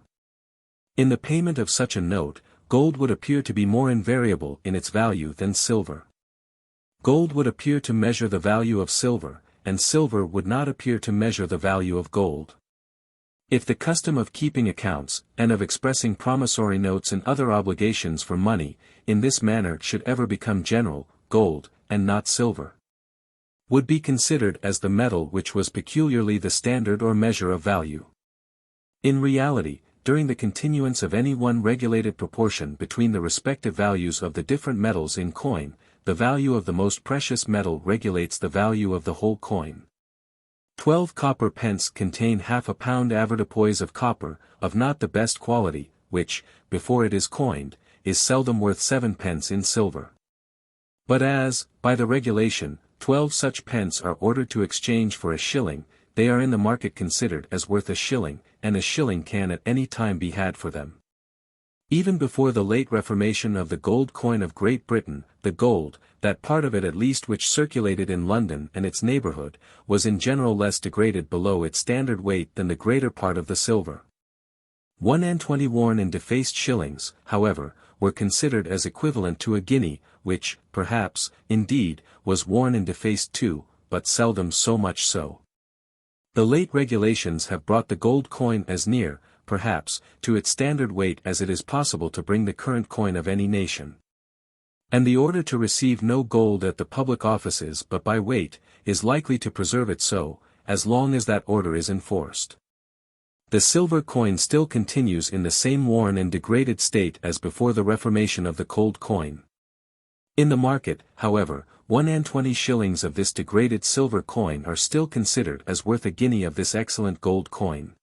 In the payment of such a note, gold would appear to be more invariable in its value than silver. Gold would appear to measure the value of silver, and silver would not appear to measure the value of gold. If the custom of keeping accounts, and of expressing promissory notes and other obligations for money, in this manner should ever become general, gold, and not silver, would be considered as the metal which was peculiarly the standard or measure of value. In reality, during the continuance of any one regulated proportion between the respective values of the different metals in coin, the value of the most precious metal regulates the value of the whole coin. 12 copper pence contain half a pound avoirdupois of copper, of not the best quality, which, before it is coined, is seldom worth 7 pence in silver. But as, by the regulation, 12 such pence are ordered to exchange for a shilling, they are in the market considered as worth a shilling, and a shilling can at any time be had for them. Even before the late reformation of the gold coin of Great Britain, the the gold, that part of it at least which circulated in London and its neighbourhood, was in general less degraded below its standard weight than the greater part of the silver. 1 and 20 worn in defaced shillings, however, were considered as equivalent to a guinea, which, perhaps, indeed, was worn in defaced too, but seldom so much so. The late regulations have brought the gold coin as near, perhaps, to its standard weight as it is possible to bring the current coin of any nation. And the order to receive no gold at the public offices but by weight, is likely to preserve it so, as long as that order is enforced. The silver coin still continues in the same worn and degraded state as before the reformation of the gold coin. In the market, however, 1 and 20 shillings of this degraded silver coin are still considered as worth a guinea of this excellent gold coin.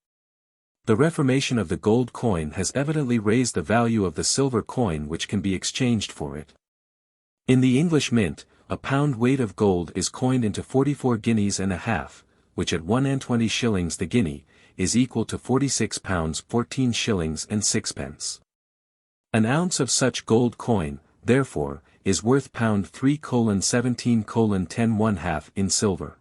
The reformation of the gold coin has evidently raised the value of the silver coin which can be exchanged for it. In the English mint, a pound weight of gold is coined into 44 guineas and a half, which at 1 and 20 shillings the guinea, is equal to 46 pounds 14 shillings and sixpence. An ounce of such gold coin, therefore, is worth pound 3:17:10 1/2 in silver.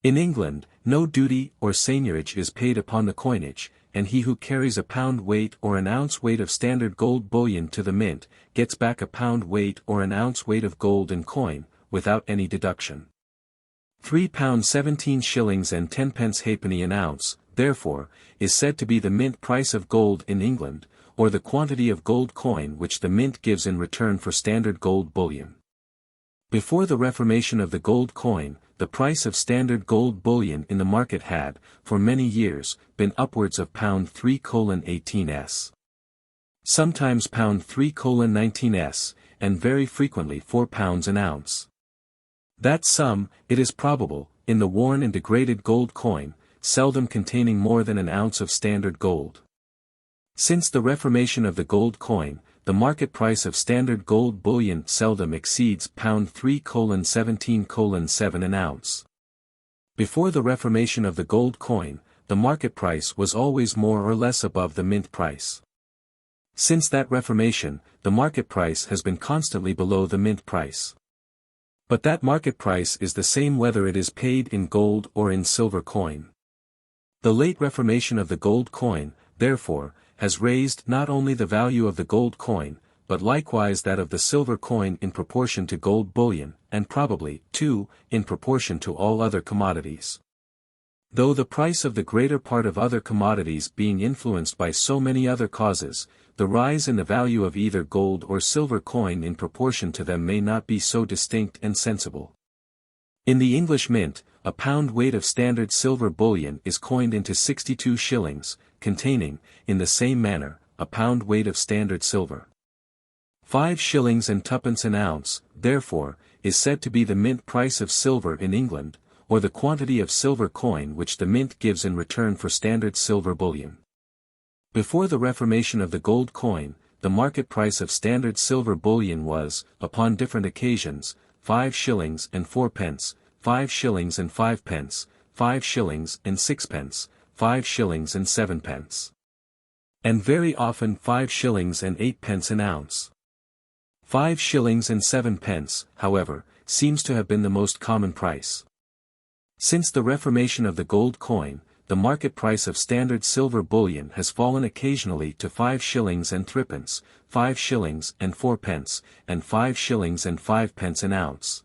In England, no duty or seigniorage is paid upon the coinage, and he who carries a pound weight or an ounce weight of standard gold bullion to the mint, gets back a pound weight or an ounce weight of gold in coin, without any deduction. £3 17 shillings and 10 pence halfpenny an ounce, therefore, is said to be the mint price of gold in England, or the quantity of gold coin which the mint gives in return for standard gold bullion. Before the reformation of the gold coin, the price of standard gold bullion in the market had, for many years, been upwards of pound 3:18s. Sometimes pound 3:19s, and very frequently £4 an ounce. That sum, it is probable, in the worn and degraded gold coin, seldom containing more than an ounce of standard gold. Since the reformation of the gold coin, the market price of standard gold bullion seldom exceeds pound 3:17:7 an ounce. Before the reformation of the gold coin, the market price was always more or less above the mint price. Since that reformation, the market price has been constantly below the mint price. But that market price is the same whether it is paid in gold or in silver coin. The late reformation of the gold coin, therefore, has raised not only the value of the gold coin, but likewise that of the silver coin in proportion to gold bullion, and probably, too, in proportion to all other commodities. Though the price of the greater part of other commodities being influenced by so many other causes, the rise in the value of either gold or silver coin in proportion to them may not be so distinct and sensible. In the English mint, a pound weight of standard silver bullion is coined into 62 shillings, containing, in the same manner, a pound weight of standard silver. 5 shillings and twopence an ounce, therefore, is said to be the mint price of silver in England, or the quantity of silver coin which the mint gives in return for standard silver bullion. Before the reformation of the gold coin, the market price of standard silver bullion was, upon different occasions, 5 shillings and 4 pence, 5 shillings and 5 pence, 5 shillings and 6 pence, 5 shillings and 7 pence. And very often 5 shillings and 8 pence an ounce. 5 shillings and 7 pence, however, seems to have been the most common price. Since the reformation of the gold coin, the market price of standard silver bullion has fallen occasionally to 5 shillings and 3 pence, 5 shillings and 4 pence, and 5 shillings and 5 pence an ounce.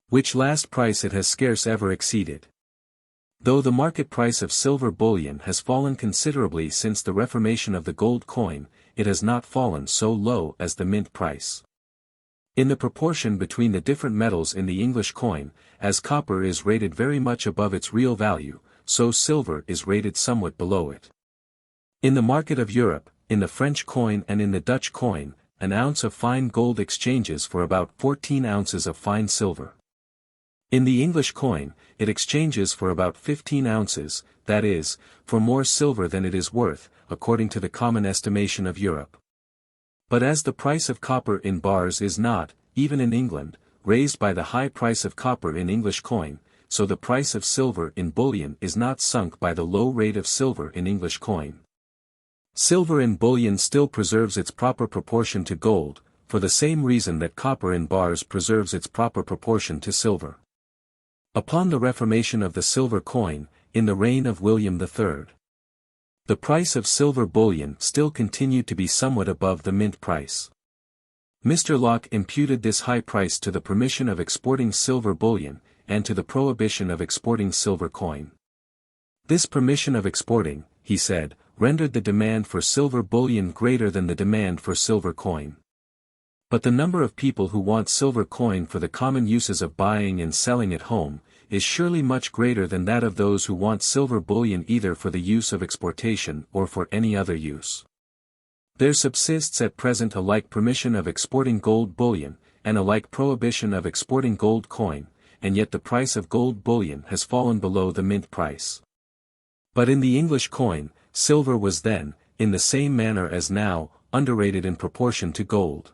Which last price it has scarce ever exceeded. Though the market price of silver bullion has fallen considerably since the reformation of the gold coin, it has not fallen so low as the mint price. In the proportion between the different metals in the English coin, as copper is rated very much above its real value, so silver is rated somewhat below it. In the market of Europe, in the French coin and in the Dutch coin, an ounce of fine gold exchanges for about 14 ounces of fine silver. In the English coin, it exchanges for about 15 ounces, that is, for more silver than it is worth, according to the common estimation of Europe. But as the price of copper in bars is not, even in England, raised by the high price of copper in English coin, so the price of silver in bullion is not sunk by the low rate of silver in English coin. Silver in bullion still preserves its proper proportion to gold, for the same reason that copper in bars preserves its proper proportion to silver. Upon the reformation of the silver coin, in the reign of William III, the price of silver bullion still continued to be somewhat above the mint price. Mr. Locke imputed this high price to the permission of exporting silver bullion, and to the prohibition of exporting silver coin. This permission of exporting, he said, rendered the demand for silver bullion greater than the demand for silver coin. But the number of people who want silver coin for the common uses of buying and selling at home, is surely much greater than that of those who want silver bullion either for the use of exportation or for any other use. There subsists at present a like permission of exporting gold bullion, and a like prohibition of exporting gold coin, and yet the price of gold bullion has fallen below the mint price. But in the English coin, silver was then, in the same manner as now, underrated in proportion to gold.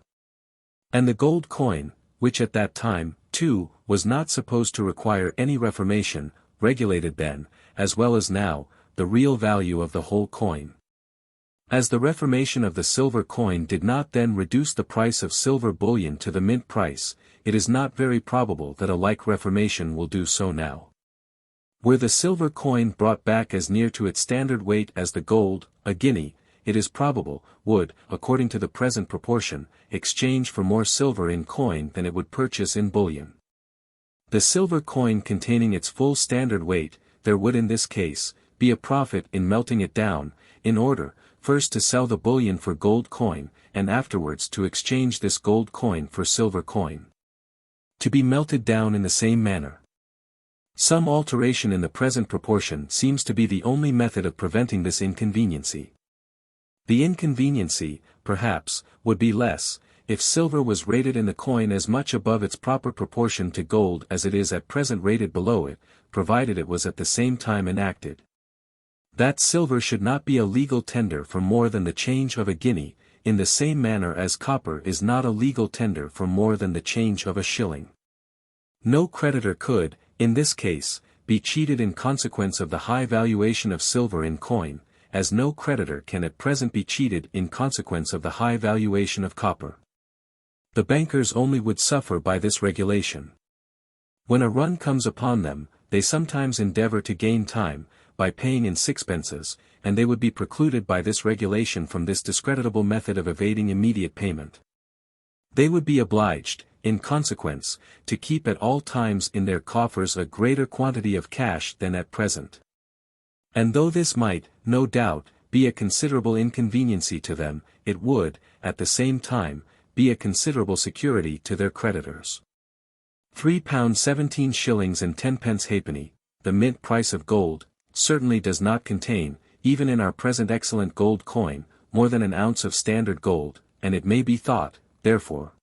And the gold coin, which at that time, too, was not supposed to require any reformation, regulated then, as well as now, the real value of the whole coin. As the reformation of the silver coin did not then reduce the price of silver bullion to the mint price, it is not very probable that a like reformation will do so now. Were the silver coin brought back as near to its standard weight as the gold, a guinea, it is probable, would, according to the present proportion, exchange for more silver in coin than it would purchase in bullion. The silver coin containing its full standard weight, there would in this case, be a profit in melting it down, in order, first to sell the bullion for gold coin, and afterwards to exchange this gold coin for silver coin. To be melted down in the same manner. Some alteration in the present proportion seems to be the only method of preventing this inconveniency. The inconveniency, perhaps, would be less, if silver was rated in the coin as much above its proper proportion to gold as it is at present rated below it, provided it was at the same time enacted that silver should not be a legal tender for more than the change of a guinea, in the same manner as copper is not a legal tender for more than the change of a shilling. No creditor could, in this case, be cheated in consequence of the high valuation of silver in coin, as no creditor can at present be cheated in consequence of the high valuation of copper. The bankers only would suffer by this regulation. When a run comes upon them, they sometimes endeavor to gain time, by paying in sixpences, and they would be precluded by this regulation from this discreditable method of evading immediate payment. They would be obliged, in consequence, to keep at all times in their coffers a greater quantity of cash than at present. And though this might, no doubt, be a considerable inconveniency to them, it would, at the same time, be a considerable security to their creditors. £3 17 shillings and 10 halfpenny, the mint price of gold, certainly does not contain, even in our present excellent gold coin, more than an ounce of standard gold, and it may be thought, therefore,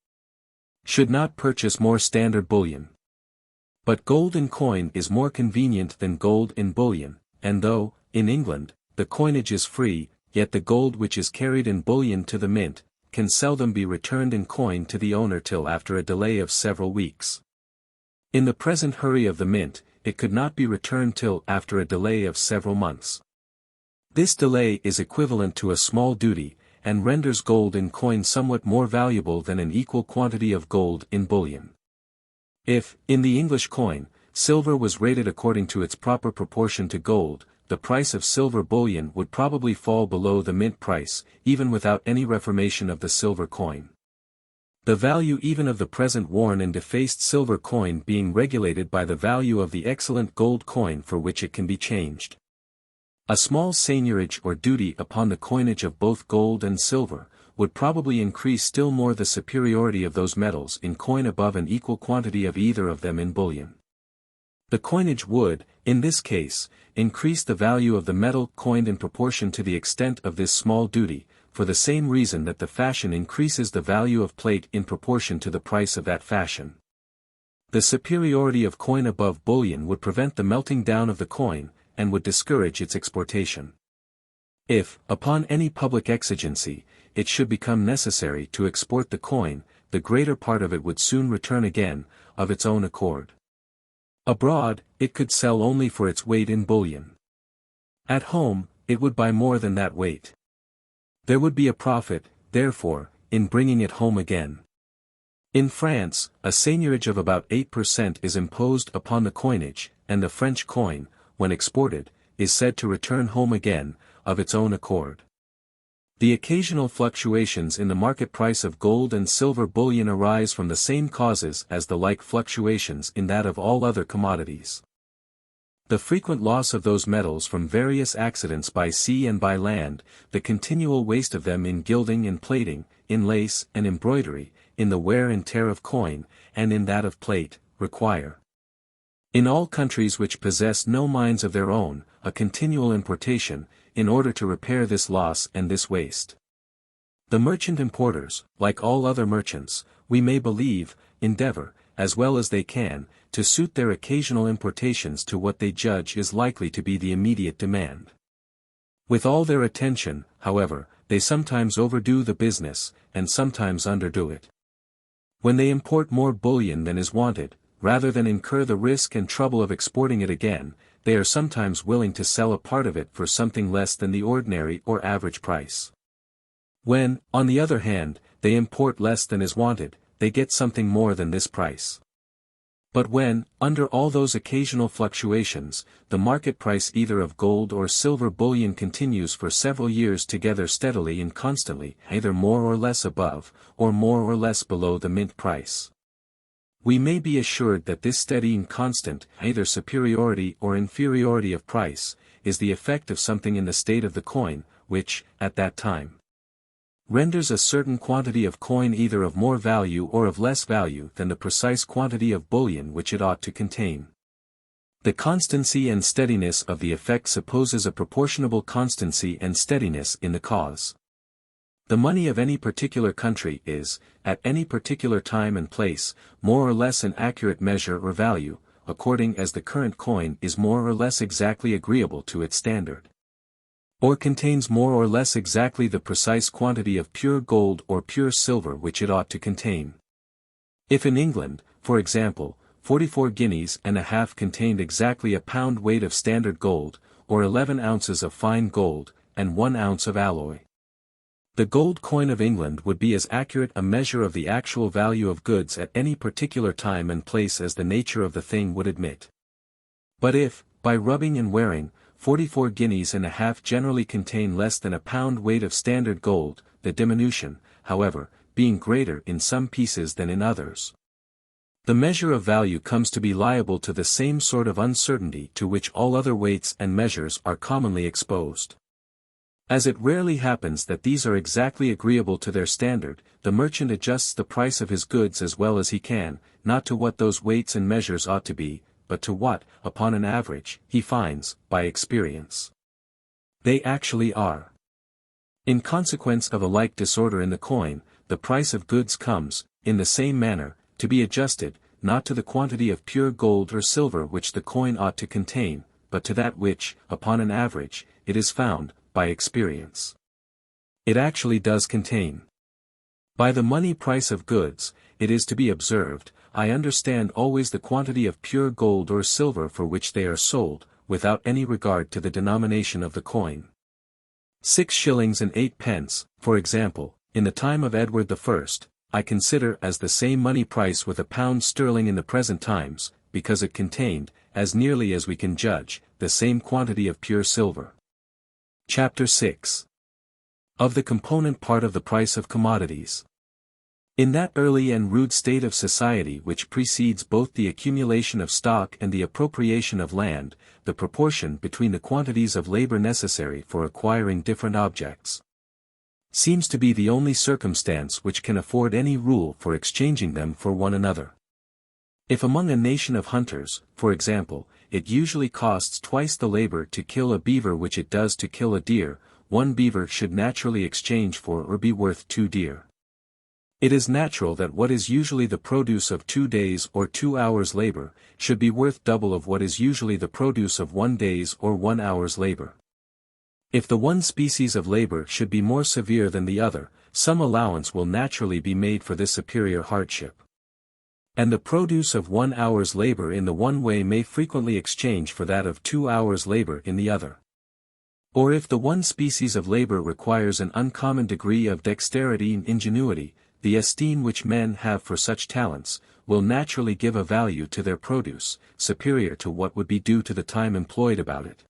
should not purchase more standard bullion. But gold in coin is more convenient than gold in bullion, and though, in England, the coinage is free, yet the gold which is carried in bullion to the mint, can seldom be returned in coin to the owner till after a delay of several weeks. In the present hurry of the mint, it could not be returned till after a delay of several months. This delay is equivalent to a small duty, and renders gold in coin somewhat more valuable than an equal quantity of gold in bullion. If, in the English coin, silver was rated according to its proper proportion to gold, the price of silver bullion would probably fall below the mint price, even without any reformation of the silver coin. The value even of the present worn and defaced silver coin being regulated by the value of the excellent gold coin for which it can be changed. A small seigniorage or duty upon the coinage of both gold and silver, would probably increase still more the superiority of those metals in coin above an equal quantity of either of them in bullion. The coinage would, in this case, increase the value of the metal coined in proportion to the extent of this small duty, for the same reason that the fashion increases the value of plate in proportion to the price of that fashion. The superiority of coin above bullion would prevent the melting down of the coin, and would discourage its exportation. If, upon any public exigency, it should become necessary to export the coin, the greater part of it would soon return again, of its own accord. Abroad, it could sell only for its weight in bullion. At home, it would buy more than that weight. There would be a profit, therefore, in bringing it home again. In France, a seigniorage of about 8% is imposed upon the coinage, and the French coin, when exported, is said to return home again, of its own accord. The occasional fluctuations in the market price of gold and silver bullion arise from the same causes as the like fluctuations in that of all other commodities. The frequent loss of those metals from various accidents by sea and by land, the continual waste of them in gilding and plating, in lace and embroidery, in the wear and tear of coin, and in that of plate, require, in all countries which possess no mines of their own, a continual importation, in order to repair this loss and this waste. The merchant importers, like all other merchants, we may believe, endeavor, as well as they can, to suit their occasional importations to what they judge is likely to be the immediate demand. With all their attention, however, they sometimes overdo the business, and sometimes underdo it. When they import more bullion than is wanted, rather than incur the risk and trouble of exporting it again, they are sometimes willing to sell a part of it for something less than the ordinary or average price. When, on the other hand, they import less than is wanted, they get something more than this price. But when, under all those occasional fluctuations, the market price either of gold or silver bullion continues for several years together steadily and constantly, either more or less above, or more or less below the mint price, we may be assured that this steady and constant, either superiority or inferiority of price, is the effect of something in the state of the coin, which, at that time, renders a certain quantity of coin either of more value or of less value than the precise quantity of bullion which it ought to contain. The constancy and steadiness of the effect supposes a proportionable constancy and steadiness in the cause. The money of any particular country is, at any particular time and place, more or less an accurate measure or value, according as the current coin is more or less exactly agreeable to its standard, or contains more or less exactly the precise quantity of pure gold or pure silver which it ought to contain. If in England, for example, 44 guineas and a half contained exactly a pound weight of standard gold, or 11 ounces of fine gold, and 1 ounce of alloy, the gold coin of England would be as accurate a measure of the actual value of goods at any particular time and place as the nature of the thing would admit. But if, by rubbing and wearing, 44 guineas and a half generally contain less than a pound weight of standard gold, the diminution, however, being greater in some pieces than in others, the measure of value comes to be liable to the same sort of uncertainty to which all other weights and measures are commonly exposed. As it rarely happens that these are exactly agreeable to their standard, the merchant adjusts the price of his goods as well as he can, not to what those weights and measures ought to be, but to what, upon an average, he finds, by experience, they actually are. In consequence of a like disorder in the coin, the price of goods comes, in the same manner, to be adjusted, not to the quantity of pure gold or silver which the coin ought to contain, but to that which, upon an average, it is found, by experience, it actually does contain. By the money price of goods, it is to be observed, I understand always the quantity of pure gold or silver for which they are sold, without any regard to the denomination of the coin. 6 shillings and 8 pence, for example, in the time of Edward I, I consider as the same money price with a pound sterling in the present times, because it contained, as nearly as we can judge, the same quantity of pure silver. Chapter 6. Of the component part of the price of commodities. In that early and rude state of society which precedes both the accumulation of stock and the appropriation of land, the proportion between the quantities of labor necessary for acquiring different objects seems to be the only circumstance which can afford any rule for exchanging them for one another. If among a nation of hunters, for example, it usually costs twice the labor to kill a beaver which it does to kill a deer, one beaver should naturally exchange for or be worth 2 deer. It is natural that what is usually the produce of 2 days or 2 hours' labor, should be worth double of what is usually the produce of 1 day's or 1 hour's labor. If the one species of labor should be more severe than the other, some allowance will naturally be made for this superior hardship. And the produce of 1 hour's labor in the one way may frequently exchange for that of 2 hours' labor in the other. Or if the one species of labor requires an uncommon degree of dexterity and ingenuity, the esteem which men have for such talents, will naturally give a value to their produce, superior to what would be due to the time employed about it.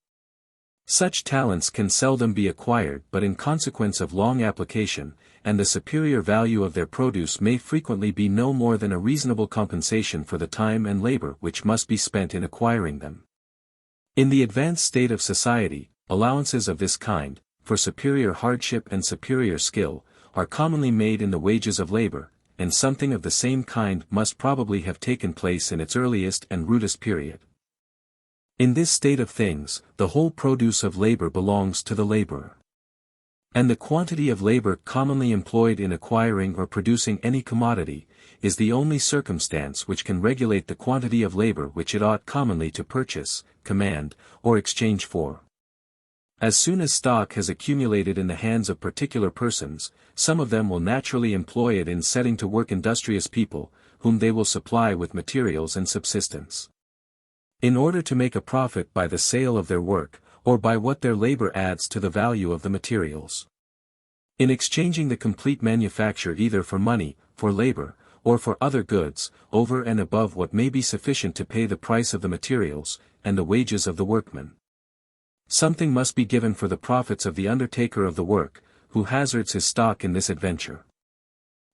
Such talents can seldom be acquired but in consequence of long application, and the superior value of their produce may frequently be no more than a reasonable compensation for the time and labor which must be spent in acquiring them. In the advanced state of society, allowances of this kind, for superior hardship and superior skill, are commonly made in the wages of labor, and something of the same kind must probably have taken place in its earliest and rudest period. In this state of things, the whole produce of labor belongs to the laborer. And the quantity of labor commonly employed in acquiring or producing any commodity, is the only circumstance which can regulate the quantity of labor which it ought commonly to purchase, command, or exchange for. As soon as stock has accumulated in the hands of particular persons, some of them will naturally employ it in setting to work industrious people, whom they will supply with materials and subsistence. In order to make a profit by the sale of their work, or by what their labor adds to the value of the materials. In exchanging the complete manufacture either for money, for labor, or for other goods, over and above what may be sufficient to pay the price of the materials, and the wages of the workmen. Something must be given for the profits of the undertaker of the work, who hazards his stock in this adventure.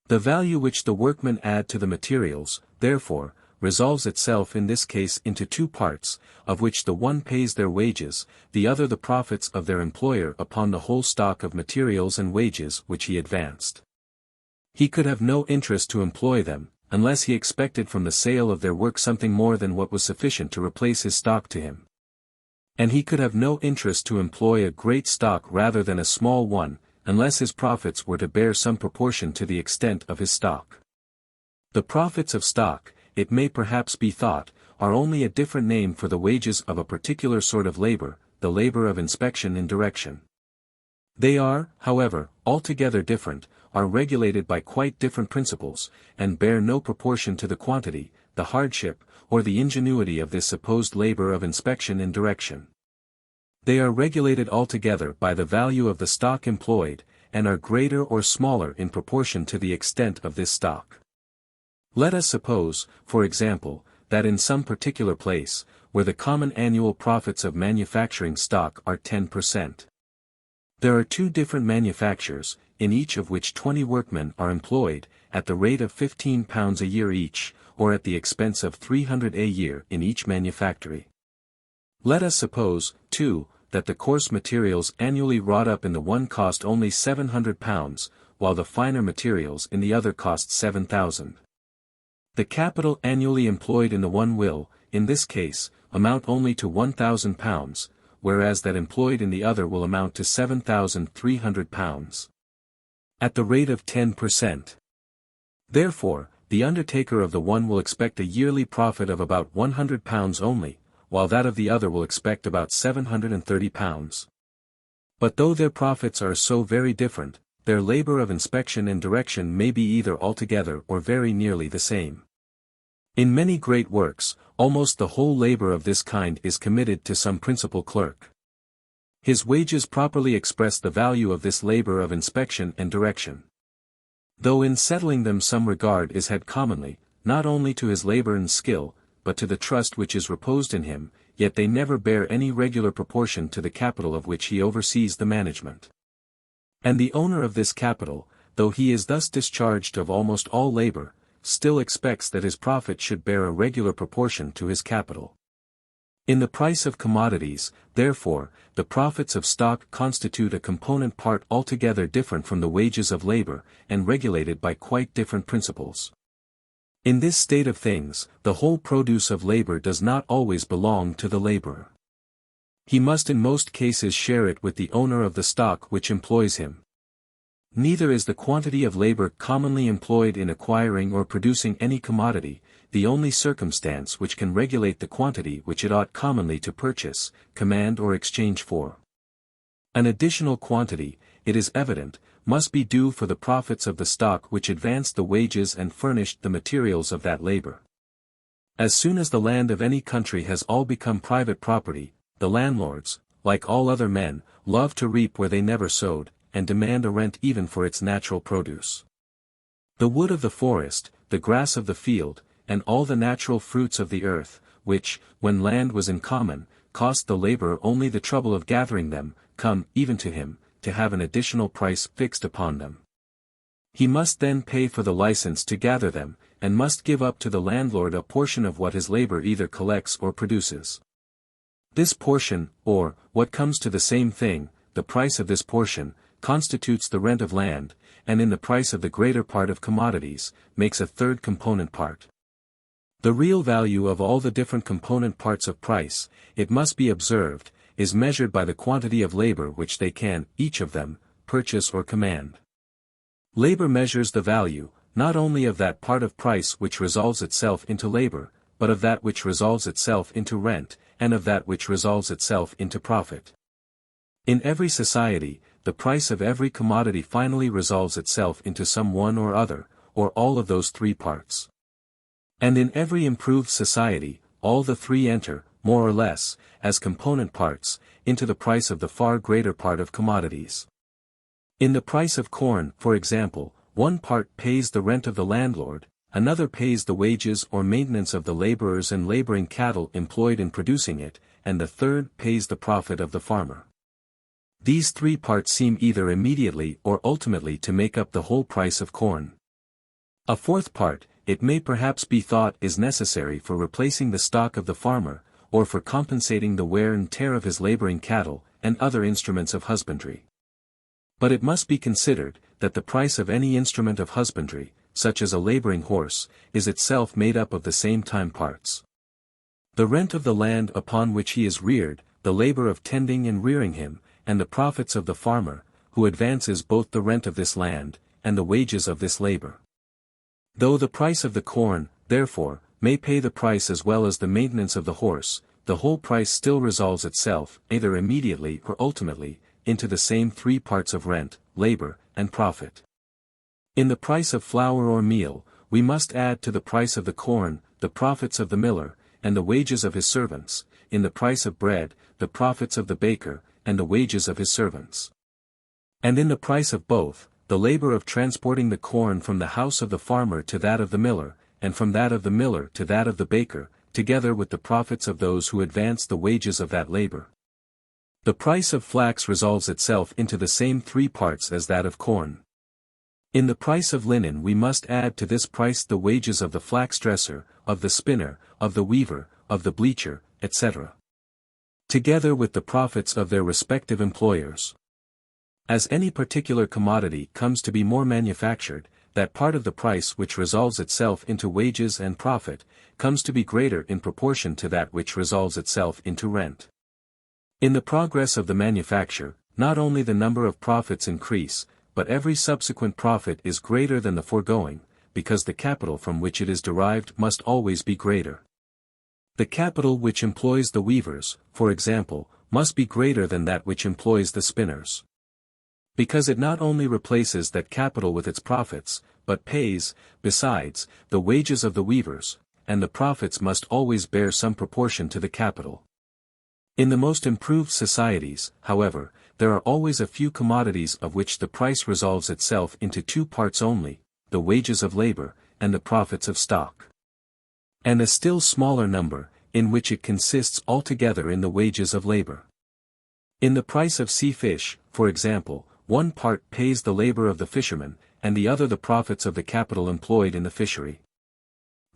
The value which the workmen add to the materials, therefore, resolves itself in this case into two parts, of which the one pays their wages, the other the profits of their employer upon the whole stock of materials and wages which he advanced. He could have no interest to employ them, unless he expected from the sale of their work something more than what was sufficient to replace his stock to him. And he could have no interest to employ a great stock rather than a small one, unless his profits were to bear some proportion to the extent of his stock. The profits of stock, it may perhaps be thought, are only a different name for the wages of a particular sort of labor, the labor of inspection and direction. They are, however, altogether different, are regulated by quite different principles, and bear no proportion to the quantity, the hardship, or the ingenuity of this supposed labor of inspection and direction. They are regulated altogether by the value of the stock employed, and are greater or smaller in proportion to the extent of this stock. Let us suppose, for example, that in some particular place, where the common annual profits of manufacturing stock are 10%. There are two different manufactures, in each of which 20 workmen are employed, at the rate of £15 a year each, or at the expense of £300 a year in each manufactory. Let us suppose, too, that the coarse materials annually wrought up in the one cost only £700, while the finer materials in the other cost £7,000. The capital annually employed in the one will, in this case, amount only to £1,000, whereas that employed in the other will amount to £7,300. At the rate of 10%. Therefore, the undertaker of the one will expect a yearly profit of about £100 only, while that of the other will expect about £730. But though their profits are so very different, their labor of inspection and direction may be either altogether or very nearly the same. In many great works, almost the whole labor of this kind is committed to some principal clerk. His wages properly express the value of this labor of inspection and direction. Though in settling them some regard is had commonly, not only to his labor and skill, but to the trust which is reposed in him, yet they never bear any regular proportion to the capital of which he oversees the management. And the owner of this capital, though he is thus discharged of almost all labor, still expects that his profit should bear a regular proportion to his capital. In the price of commodities, therefore, the profits of stock constitute a component part altogether different from the wages of labor, and regulated by quite different principles. In this state of things, the whole produce of labor does not always belong to the laborer. He must in most cases share it with the owner of the stock which employs him. Neither is the quantity of labor commonly employed in acquiring or producing any commodity, the only circumstance which can regulate the quantity which it ought commonly to purchase, command or exchange for. An additional quantity, it is evident, must be due for the profits of the stock which advanced the wages and furnished the materials of that labor. As soon as the land of any country has all become private property, the landlords, like all other men, love to reap where they never sowed, and demand a rent even for its natural produce. The wood of the forest, the grass of the field, and all the natural fruits of the earth, which, when land was in common, cost the laborer only the trouble of gathering them, come, even to him, to have an additional price fixed upon them. He must then pay for the license to gather them, and must give up to the landlord a portion of what his labor either collects or produces. This portion, or, what comes to the same thing, the price of this portion, constitutes the rent of land, and in the price of the greater part of commodities, makes a third component part. The real value of all the different component parts of price, it must be observed, is measured by the quantity of labor which they can, each of them, purchase or command. Labor measures the value, not only of that part of price which resolves itself into labor, but of that which resolves itself into rent, and of that which resolves itself into profit. In every society, the price of every commodity finally resolves itself into some one or other, or all of those three parts. And in every improved society, all the three enter, more or less, as component parts, into the price of the far greater part of commodities. In the price of corn, for example, one part pays the rent of the landlord, another pays the wages or maintenance of the laborers and laboring cattle employed in producing it, and the third pays the profit of the farmer. These three parts seem either immediately or ultimately to make up the whole price of corn. A fourth part, it may perhaps be thought, is necessary for replacing the stock of the farmer, or for compensating the wear and tear of his laboring cattle, and other instruments of husbandry. But it must be considered, that the price of any instrument of husbandry, such as a laboring horse, is itself made up of the same time parts. The rent of the land upon which he is reared, the labor of tending and rearing him, and the profits of the farmer, who advances both the rent of this land, and the wages of this labor. Though the price of the corn, therefore, may pay the price as well as the maintenance of the horse, the whole price still resolves itself, either immediately or ultimately, into the same three parts of rent, labor, and profit. In the price of flour or meal, we must add to the price of the corn, the profits of the miller, and the wages of his servants; in the price of bread, the profits of the baker, and the wages of his servants. And in the price of both, the labor of transporting the corn from the house of the farmer to that of the miller, and from that of the miller to that of the baker, together with the profits of those who advance the wages of that labor. The price of flax resolves itself into the same three parts as that of corn. In the price of linen we must add to this price the wages of the flax dresser, of the spinner, of the weaver, of the bleacher, etc. together with the profits of their respective employers. As any particular commodity comes to be more manufactured, that part of the price which resolves itself into wages and profit, comes to be greater in proportion to that which resolves itself into rent. In the progress of the manufacture, not only the number of profits increase, but every subsequent profit is greater than the foregoing, because the capital from which it is derived must always be greater. The capital which employs the weavers, for example, must be greater than that which employs the spinners. Because it not only replaces that capital with its profits, but pays, besides, the wages of the weavers, and the profits must always bear some proportion to the capital. In the most improved societies, however, there are always a few commodities of which the price resolves itself into two parts only, the wages of labor, and the profits of stock. And a still smaller number, in which it consists altogether in the wages of labor. In the price of sea fish, for example, one part pays the labor of the fisherman, and the other the profits of the capital employed in the fishery.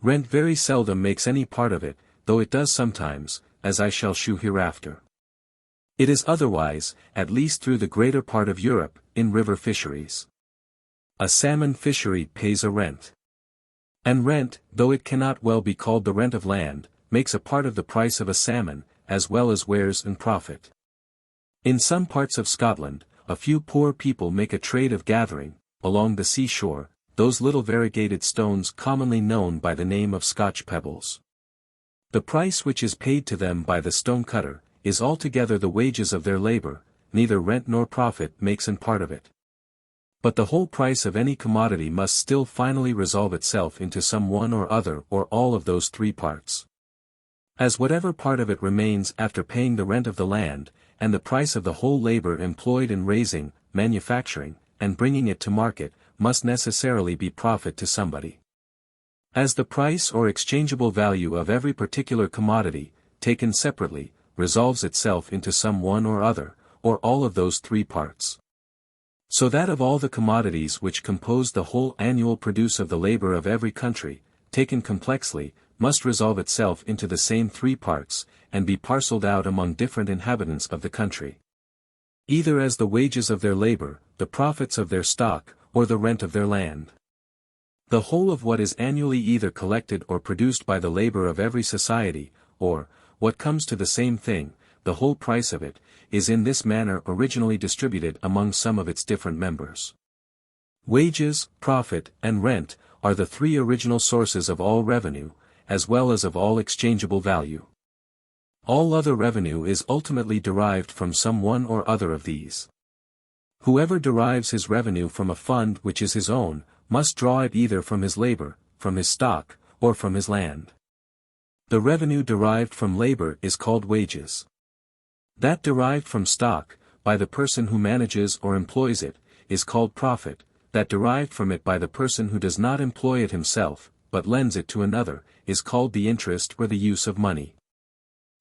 Rent very seldom makes any part of it, though it does sometimes, as I shall shew hereafter. It is otherwise, at least through the greater part of Europe, in river fisheries. A salmon fishery pays a rent. And rent, though it cannot well be called the rent of land, makes a part of the price of a salmon, as well as wares and profit. In some parts of Scotland, a few poor people make a trade of gathering, along the seashore, those little variegated stones commonly known by the name of Scotch pebbles. The price which is paid to them by the stone cutter, is altogether the wages of their labor, neither rent nor profit makes an part of it. But the whole price of any commodity must still finally resolve itself into some one or other or all of those three parts. As whatever part of it remains after paying the rent of the land, and the price of the whole labor employed in raising, manufacturing, and bringing it to market, must necessarily be profit to somebody. As the price or exchangeable value of every particular commodity, taken separately, resolves itself into some one or other, or all of those three parts. So that of all the commodities which compose the whole annual produce of the labor of every country, taken complexly, must resolve itself into the same three parts, and be parcelled out among different inhabitants of the country. Either as the wages of their labor, the profits of their stock, or the rent of their land. The whole of what is annually either collected or produced by the labor of every society, or, what comes to the same thing, the whole price of it, is in this manner originally distributed among some of its different members. Wages, profit, and rent, are the three original sources of all revenue, as well as of all exchangeable value. All other revenue is ultimately derived from some one or other of these. Whoever derives his revenue from a fund which is his own, must draw it either from his labor, from his stock, or from his land. The revenue derived from labor is called wages. That derived from stock, by the person who manages or employs it, is called profit. That derived from it by the person who does not employ it himself, but lends it to another, is called the interest or the use of money.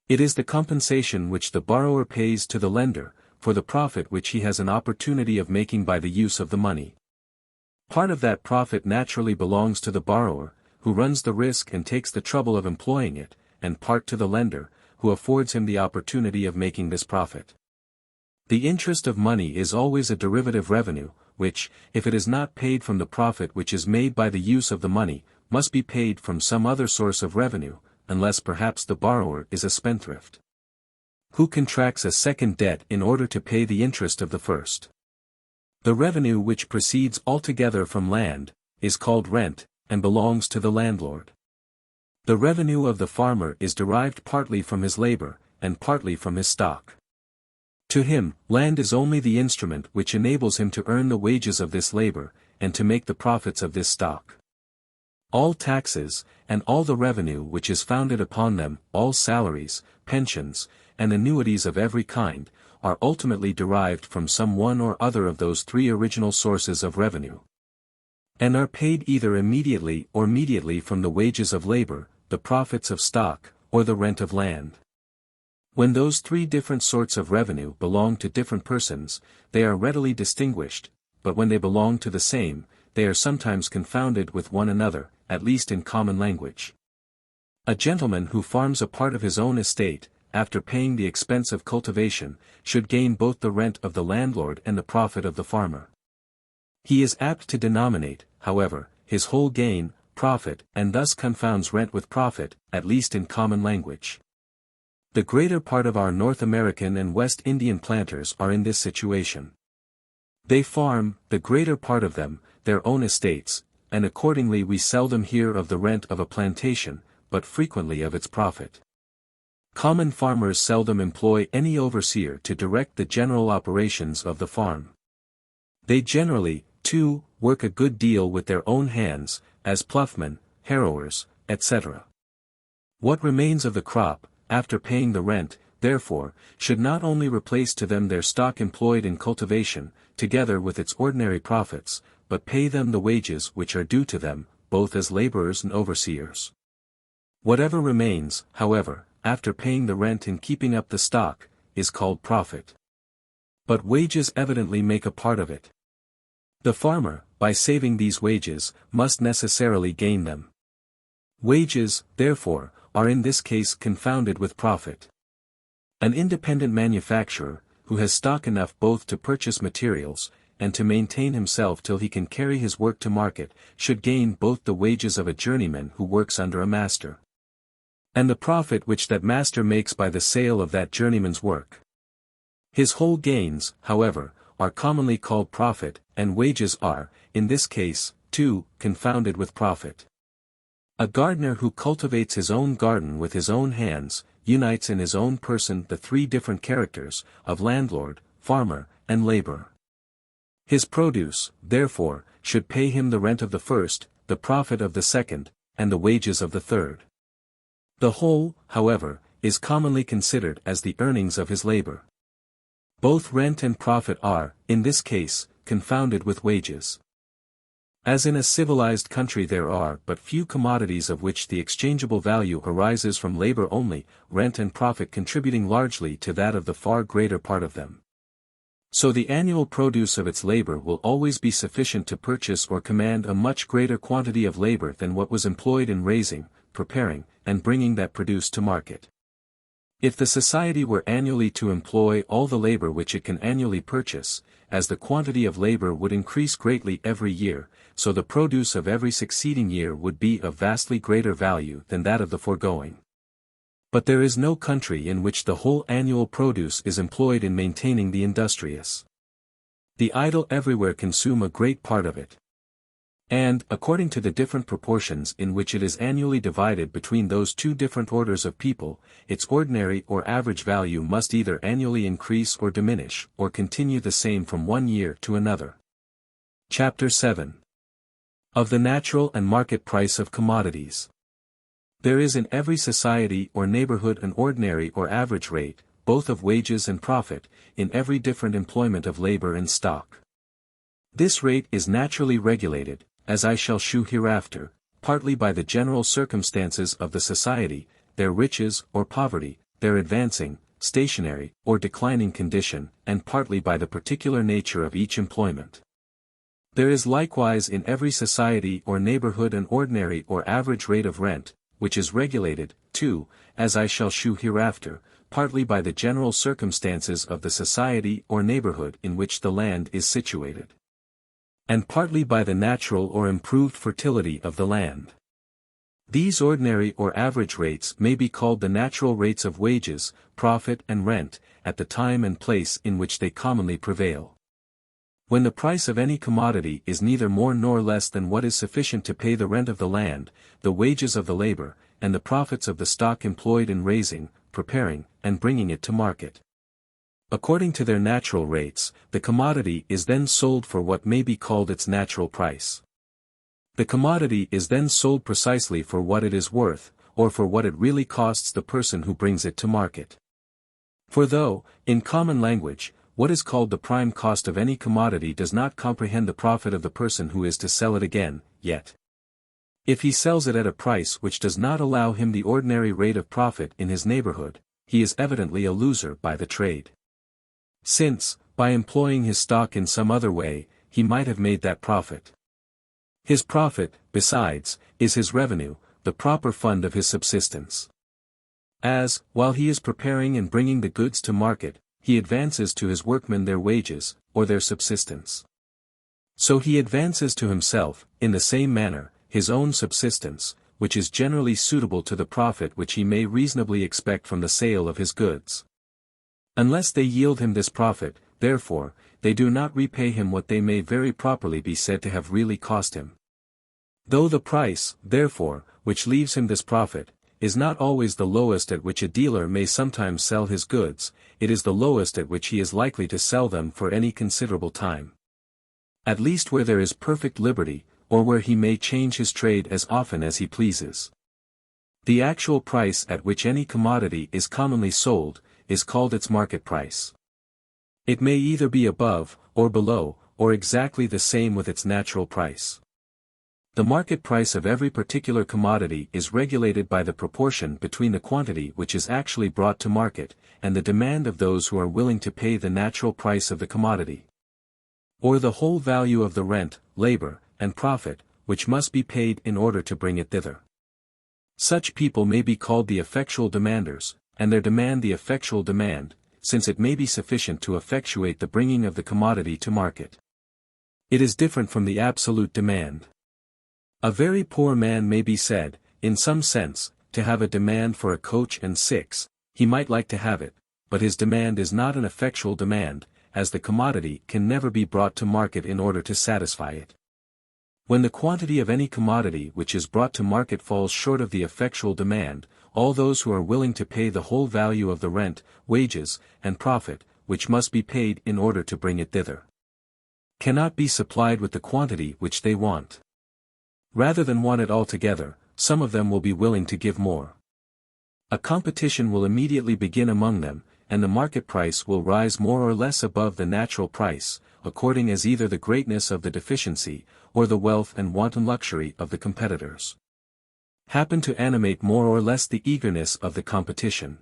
It is the compensation which the borrower pays to the lender, for the profit which he has an opportunity of making by the use of the money. Part of that profit naturally belongs to the borrower, who runs the risk and takes the trouble of employing it, and part to the lender, who affords him the opportunity of making this profit. The interest of money is always a derivative revenue, which, if it is not paid from the profit which is made by the use of the money, must be paid from some other source of revenue, unless perhaps the borrower is a spendthrift, who contracts a second debt in order to pay the interest of the first. The revenue which proceeds altogether from land, is called rent, and belongs to the landlord. The revenue of the farmer is derived partly from his labor, and partly from his stock. To him, land is only the instrument which enables him to earn the wages of this labor, and to make the profits of this stock. All taxes, and all the revenue which is founded upon them, all salaries, pensions, and annuities of every kind, are ultimately derived from some one or other of those three original sources of revenue, and are paid either immediately or mediately from the wages of labor, the profits of stock, or the rent of land. When those three different sorts of revenue belong to different persons, they are readily distinguished, but when they belong to the same, they are sometimes confounded with one another, at least in common language. A gentleman who farms a part of his own estate, after paying the expense of cultivation, should gain both the rent of the landlord and the profit of the farmer. He is apt to denominate, however, his whole gain, profit, and thus confounds rent with profit, at least in common language. The greater part of our North American and West Indian planters are in this situation. They farm, the greater part of them, their own estates, and accordingly we seldom hear of the rent of a plantation, but frequently of its profit. Common farmers seldom employ any overseer to direct the general operations of the farm. They generally, too, work a good deal with their own hands, as ploughmen, harrowers, etc. What remains of the crop, after paying the rent, therefore, should not only replace to them their stock employed in cultivation, together with its ordinary profits, but pay them the wages which are due to them, both as laborers and overseers. Whatever remains, however, after paying the rent and keeping up the stock, is called profit. But wages evidently make a part of it. The farmer, by saving these wages, must necessarily gain them. Wages, therefore, are in this case confounded with profit. An independent manufacturer, who has stock enough both to purchase materials, and to maintain himself till he can carry his work to market, should gain both the wages of a journeyman who works under a master, and the profit which that master makes by the sale of that journeyman's work. His whole gains, however, are commonly called profit, and wages are, in this case, too, confounded with profit. A gardener who cultivates his own garden with his own hands, unites in his own person the three different characters, of landlord, farmer, and laborer. His produce, therefore, should pay him the rent of the first, the profit of the second, and the wages of the third. The whole, however, is commonly considered as the earnings of his labor. Both rent and profit are, in this case, confounded with wages. As in a civilized country there are but few commodities of which the exchangeable value arises from labor only, rent and profit contributing largely to that of the far greater part of them. So the annual produce of its labor will always be sufficient to purchase or command a much greater quantity of labor than what was employed in raising, preparing, and bringing that produce to market. If the society were annually to employ all the labor which it can annually purchase, as the quantity of labor would increase greatly every year, so the produce of every succeeding year would be of vastly greater value than that of the foregoing. But there is no country in which the whole annual produce is employed in maintaining the industrious. The idle everywhere consume a great part of it. And, according to the different proportions in which it is annually divided between those two different orders of people, its ordinary or average value must either annually increase or diminish, or continue the same from one year to another. Chapter 7. Of the natural and market price of commodities. There is in every society or neighborhood an ordinary or average rate, both of wages and profit, in every different employment of labor and stock. This rate is naturally regulated, as I shall shew hereafter, partly by the general circumstances of the society, their riches or poverty, their advancing, stationary, or declining condition, and partly by the particular nature of each employment. There is likewise in every society or neighborhood an ordinary or average rate of rent, which is regulated, too, as I shall shew hereafter, partly by the general circumstances of the society or neighborhood in which the land is situated, and partly by the natural or improved fertility of the land. These ordinary or average rates may be called the natural rates of wages, profit and rent, at the time and place in which they commonly prevail. When the price of any commodity is neither more nor less than what is sufficient to pay the rent of the land, the wages of the labor, and the profits of the stock employed in raising, preparing, and bringing it to market. According to their natural rates, the commodity is then sold for what may be called its natural price. The commodity is then sold precisely for what it is worth, or for what it really costs the person who brings it to market. For though, in common language, what is called the prime cost of any commodity does not comprehend the profit of the person who is to sell it again, yet, if he sells it at a price which does not allow him the ordinary rate of profit in his neighborhood, he is evidently a loser by the trade. Since, by employing his stock in some other way, he might have made that profit. His profit, besides, is his revenue, the proper fund of his subsistence. As, while he is preparing and bringing the goods to market, he advances to his workmen their wages, or their subsistence. So he advances to himself, in the same manner, his own subsistence, which is generally suitable to the profit which he may reasonably expect from the sale of his goods. Unless they yield him this profit, therefore, they do not repay him what they may very properly be said to have really cost him. Though the price, therefore, which leaves him this profit, is not always the lowest at which a dealer may sometimes sell his goods, it is the lowest at which he is likely to sell them for any considerable time. At least where there is perfect liberty, or where he may change his trade as often as he pleases. The actual price at which any commodity is commonly sold, is called its market price. It may either be above, or below, or exactly the same with its natural price. The market price of every particular commodity is regulated by the proportion between the quantity which is actually brought to market, and the demand of those who are willing to pay the natural price of the commodity, or the whole value of the rent, labor, and profit, which must be paid in order to bring it thither. Such people may be called the effectual demanders, and their demand the effectual demand, since it may be sufficient to effectuate the bringing of the commodity to market. It is different from the absolute demand. A very poor man may be said, in some sense, to have a demand for a coach and six, he might like to have it, but his demand is not an effectual demand, as the commodity can never be brought to market in order to satisfy it. When the quantity of any commodity which is brought to market falls short of the effectual demand, all those who are willing to pay the whole value of the rent, wages, and profit, which must be paid in order to bring it thither, cannot be supplied with the quantity which they want. Rather than want it altogether, some of them will be willing to give more. A competition will immediately begin among them, and the market price will rise more or less above the natural price, according as either the greatness of the deficiency, or the wealth and wanton luxury of the competitors happen to animate more or less the eagerness of the competition.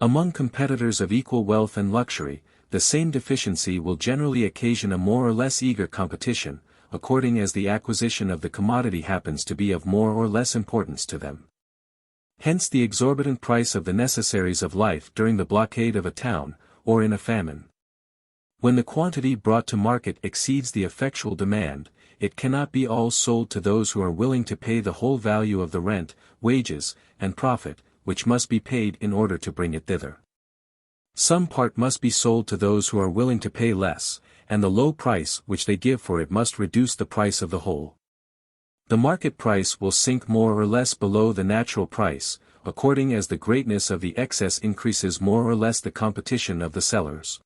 Among competitors of equal wealth and luxury, the same deficiency will generally occasion a more or less eager competition, according as the acquisition of the commodity happens to be of more or less importance to them. Hence the exorbitant price of the necessaries of life during the blockade of a town, or in a famine. When the quantity brought to market exceeds the effectual demand, it cannot be all sold to those who are willing to pay the whole value of the rent, wages, and profit, which must be paid in order to bring it thither. Some part must be sold to those who are willing to pay less, and the low price which they give for it must reduce the price of the whole. The market price will sink more or less below the natural price, according as the greatness of the excess increases more or less the competition of the sellers,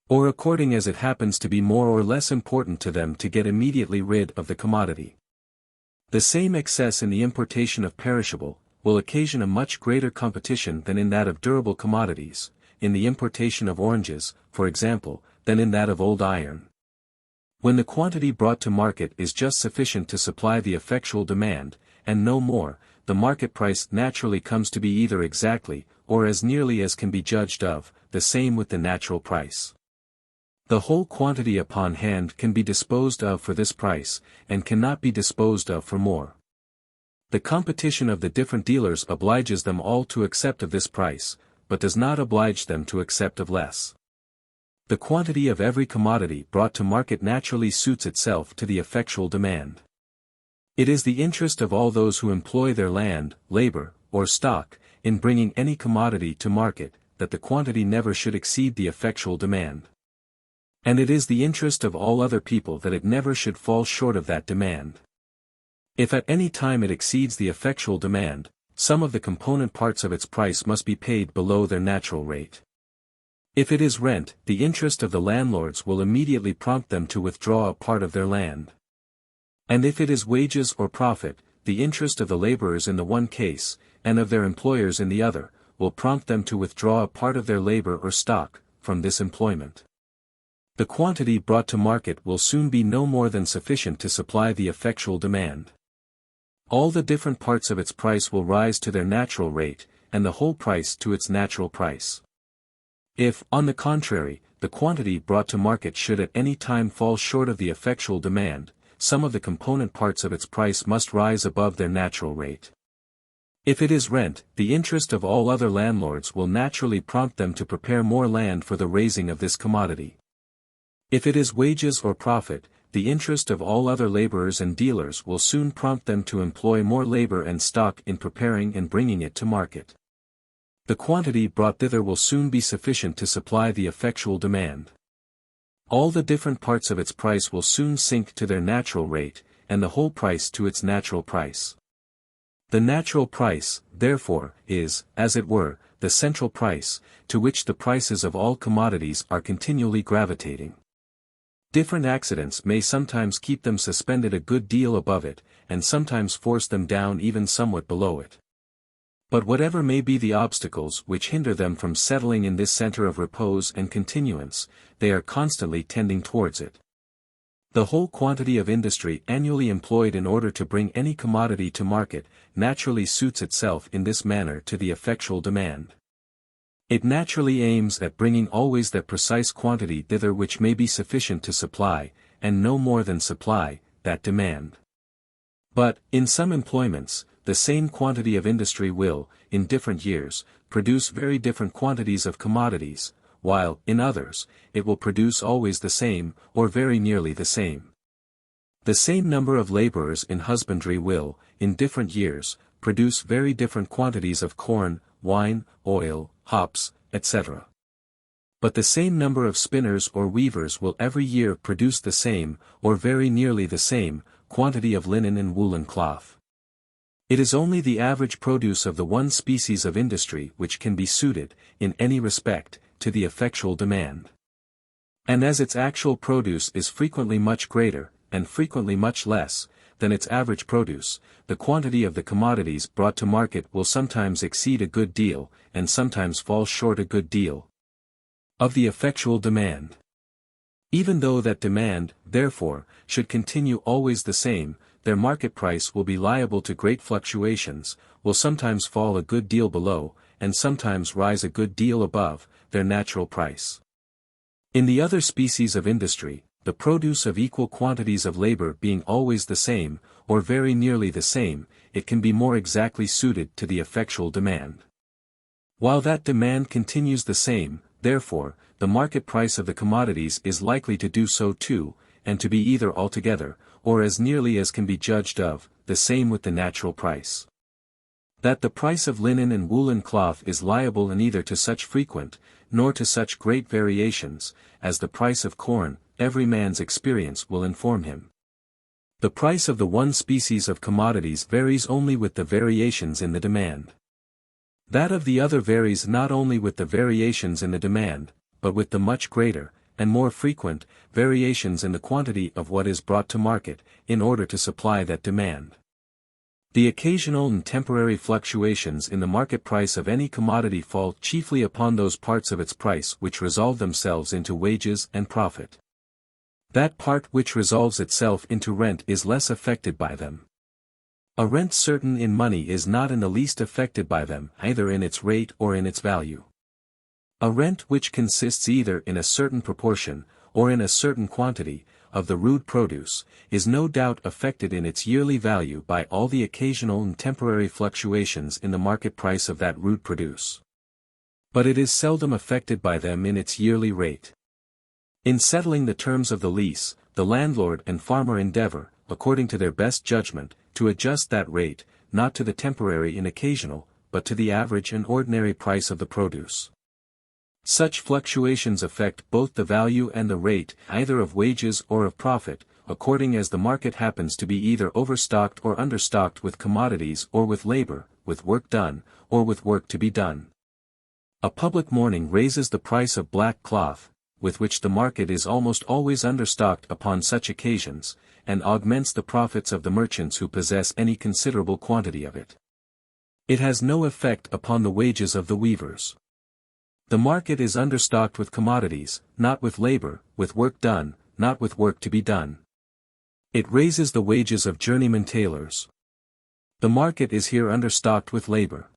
or according as it happens to be more or less important to them to get immediately rid of the commodity. The same excess in the importation of perishable, will occasion a much greater competition than in that of durable commodities, in the importation of oranges, for example, than in that of old iron. When the quantity brought to market is just sufficient to supply the effectual demand, and no more, the market price naturally comes to be either exactly, or as nearly as can be judged of, the same with the natural price. The whole quantity upon hand can be disposed of for this price, and cannot be disposed of for more. The competition of the different dealers obliges them all to accept of this price, but does not oblige them to accept of less. The quantity of every commodity brought to market naturally suits itself to the effectual demand. It is the interest of all those who employ their land, labor, or stock, in bringing any commodity to market, that the quantity never should exceed the effectual demand. And it is the interest of all other people that it never should fall short of that demand. If at any time it exceeds the effectual demand, some of the component parts of its price must be paid below their natural rate. If it is rent, the interest of the landlords will immediately prompt them to withdraw a part of their land. And if it is wages or profit, the interest of the laborers in the one case, and of their employers in the other, will prompt them to withdraw a part of their labor or stock, from this employment. The quantity brought to market will soon be no more than sufficient to supply the effectual demand. All the different parts of its price will rise to their natural rate, and the whole price to its natural price. If, on the contrary, the quantity brought to market should at any time fall short of the effectual demand, some of the component parts of its price must rise above their natural rate. If it is rent, the interest of all other landlords will naturally prompt them to prepare more land for the raising of this commodity. If it is wages or profit, the interest of all other laborers and dealers will soon prompt them to employ more labor and stock in preparing and bringing it to market. The quantity brought thither will soon be sufficient to supply the effectual demand. All the different parts of its price will soon sink to their natural rate, and the whole price to its natural price. The natural price, therefore, is, as it were, the central price, to which the prices of all commodities are continually gravitating. Different accidents may sometimes keep them suspended a good deal above it, and sometimes force them down even somewhat below it. But whatever may be the obstacles which hinder them from settling in this center of repose and continuance, they are constantly tending towards it. The whole quantity of industry annually employed in order to bring any commodity to market, naturally suits itself in this manner to the effectual demand. It naturally aims at bringing always that precise quantity thither which may be sufficient to supply, and no more than supply, that demand. But, in some employments, the same quantity of industry will, in different years, produce very different quantities of commodities, while, in others, it will produce always the same, or very nearly the same. The same number of laborers in husbandry will, in different years, produce very different quantities of corn, wine, oil, hops, etc. But the same number of spinners or weavers will every year produce the same, or very nearly the same, quantity of linen and woolen cloth. It is only the average produce of the one species of industry which can be suited, in any respect, to the effectual demand. And as its actual produce is frequently much greater, and frequently much less, than its average produce, the quantity of the commodities brought to market will sometimes exceed a good deal, and sometimes fall short a good deal of the effectual demand. Even though that demand, therefore, should continue always the same, their market price will be liable to great fluctuations, will sometimes fall a good deal below, and sometimes rise a good deal above, their natural price. In the other species of industry, the produce of equal quantities of labor being always the same, or very nearly the same, it can be more exactly suited to the effectual demand. While that demand continues the same, therefore, the market price of the commodities is likely to do so too, and to be either altogether, or as nearly as can be judged of, the same with the natural price. That the price of linen and woolen cloth is liable neither to such frequent, nor to such great variations, as the price of corn, every man's experience will inform him. The price of the one species of commodities varies only with the variations in the demand. That of the other varies not only with the variations in the demand, but with the much greater, and more frequent, variations in the quantity of what is brought to market, in order to supply that demand. The occasional and temporary fluctuations in the market price of any commodity fall chiefly upon those parts of its price which resolve themselves into wages and profit. That part which resolves itself into rent is less affected by them. A rent certain in money is not in the least affected by them, either in its rate or in its value. A rent which consists either in a certain proportion, or in a certain quantity, of the rude produce, is no doubt affected in its yearly value by all the occasional and temporary fluctuations in the market price of that rude produce. But it is seldom affected by them in its yearly rate. In settling the terms of the lease, the landlord and farmer endeavor, according to their best judgment, to adjust that rate, not to the temporary and occasional, but to the average and ordinary price of the produce. Such fluctuations affect both the value and the rate, either of wages or of profit, according as the market happens to be either overstocked or understocked with commodities or with labor, with work done, or with work to be done. A public mourning raises the price of black cloth, with which the market is almost always understocked upon such occasions, and augments the profits of the merchants who possess any considerable quantity of it. It has no effect upon the wages of the weavers. The market is understocked with commodities, not with labor, with work done, not with work to be done. It raises the wages of journeyman tailors. The market is here understocked with labor.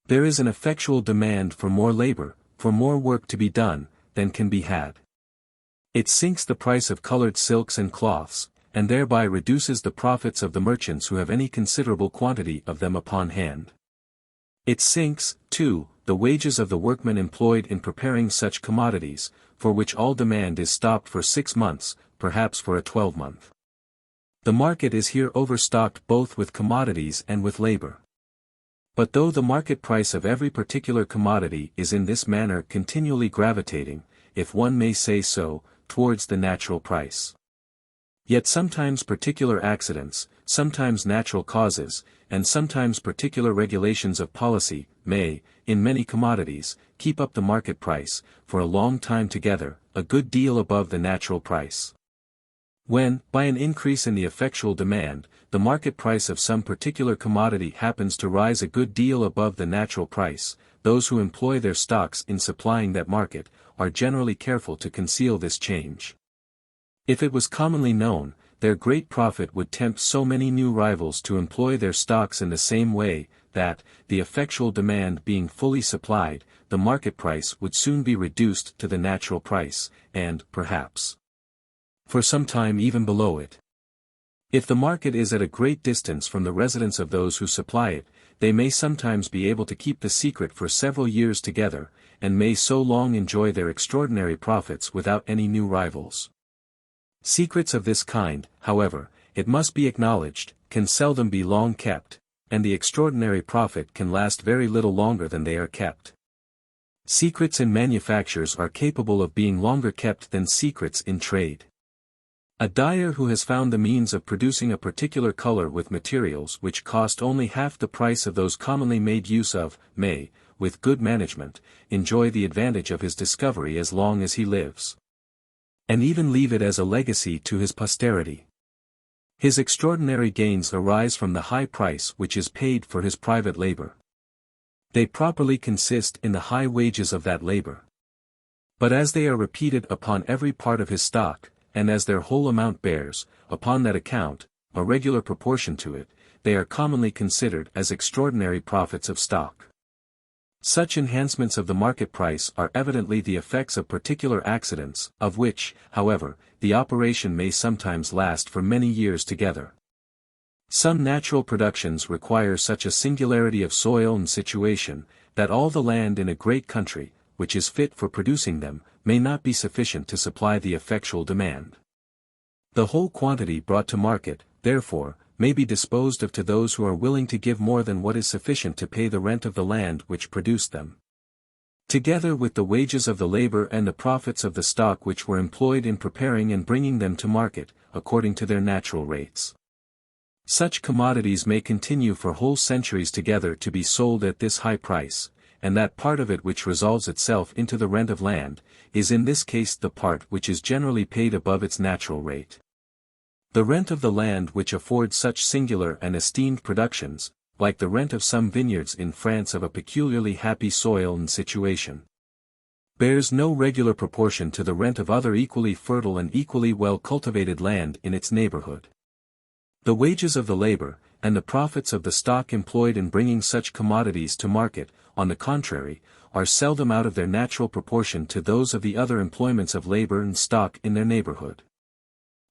There is an effectual demand for more labor, for more work to be done, than can be had. It sinks the price of colored silks and cloths, and thereby reduces the profits of the merchants who have any considerable quantity of them upon hand. It sinks, too, the wages of the workmen employed in preparing such commodities, for which all demand is stopped for 6 months, perhaps for a 12-month. The market is here overstocked both with commodities and with labor. But though the market price of every particular commodity is in this manner continually gravitating, if one may say so, towards the natural price, yet sometimes particular accidents, sometimes natural causes, and sometimes particular regulations of policy, may, in many commodities, keep up the market price, for a long time together, a good deal above the natural price. When, by an increase in the effectual demand, the market price of some particular commodity happens to rise a good deal above the natural price, those who employ their stocks in supplying that market, are generally careful to conceal this change. If it was commonly known, their great profit would tempt so many new rivals to employ their stocks in the same way, that, the effectual demand being fully supplied, the market price would soon be reduced to the natural price, and, perhaps, for some time even below it. If the market is at a great distance from the residence of those who supply it, they may sometimes be able to keep the secret for several years together, and may so long enjoy their extraordinary profits without any new rivals. Secrets of this kind, however, it must be acknowledged, can seldom be long kept, and the extraordinary profit can last very little longer than they are kept. Secrets in manufactures are capable of being longer kept than secrets in trade. A dyer who has found the means of producing a particular color with materials which cost only half the price of those commonly made use of, may, with good management, enjoy the advantage of his discovery as long as he lives, and even leave it as a legacy to his posterity. His extraordinary gains arise from the high price which is paid for his private labor. They properly consist in the high wages of that labor. But as they are repeated upon every part of his stock, and as their whole amount bears, upon that account, a regular proportion to it, they are commonly considered as extraordinary profits of stock. Such enhancements of the market price are evidently the effects of particular accidents, of which, however, the operation may sometimes last for many years together. Some natural productions require such a singularity of soil and situation, that all the land in a great country, which is fit for producing them, may not be sufficient to supply the effectual demand. The whole quantity brought to market, therefore, may be disposed of to those who are willing to give more than what is sufficient to pay the rent of the land which produced them, together with the wages of the labor and the profits of the stock which were employed in preparing and bringing them to market, according to their natural rates. Such commodities may continue for whole centuries together to be sold at this high price, and that part of it which resolves itself into the rent of land, is in this case the part which is generally paid above its natural rate. The rent of the land which affords such singular and esteemed productions, like the rent of some vineyards in France of a peculiarly happy soil and situation, bears no regular proportion to the rent of other equally fertile and equally well cultivated land in its neighborhood. The wages of the labor, and the profits of the stock employed in bringing such commodities to market, on the contrary, are seldom out of their natural proportion to those of the other employments of labor and stock in their neighborhood.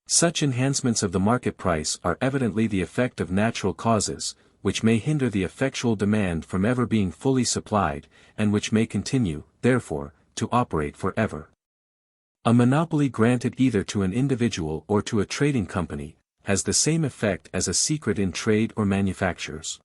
Such enhancements of the market price are evidently the effect of natural causes, which may hinder the effectual demand from ever being fully supplied, and which may continue, therefore, to operate for ever. A monopoly granted either to an individual or to a trading company, has the same effect as a secret in trade or manufactures.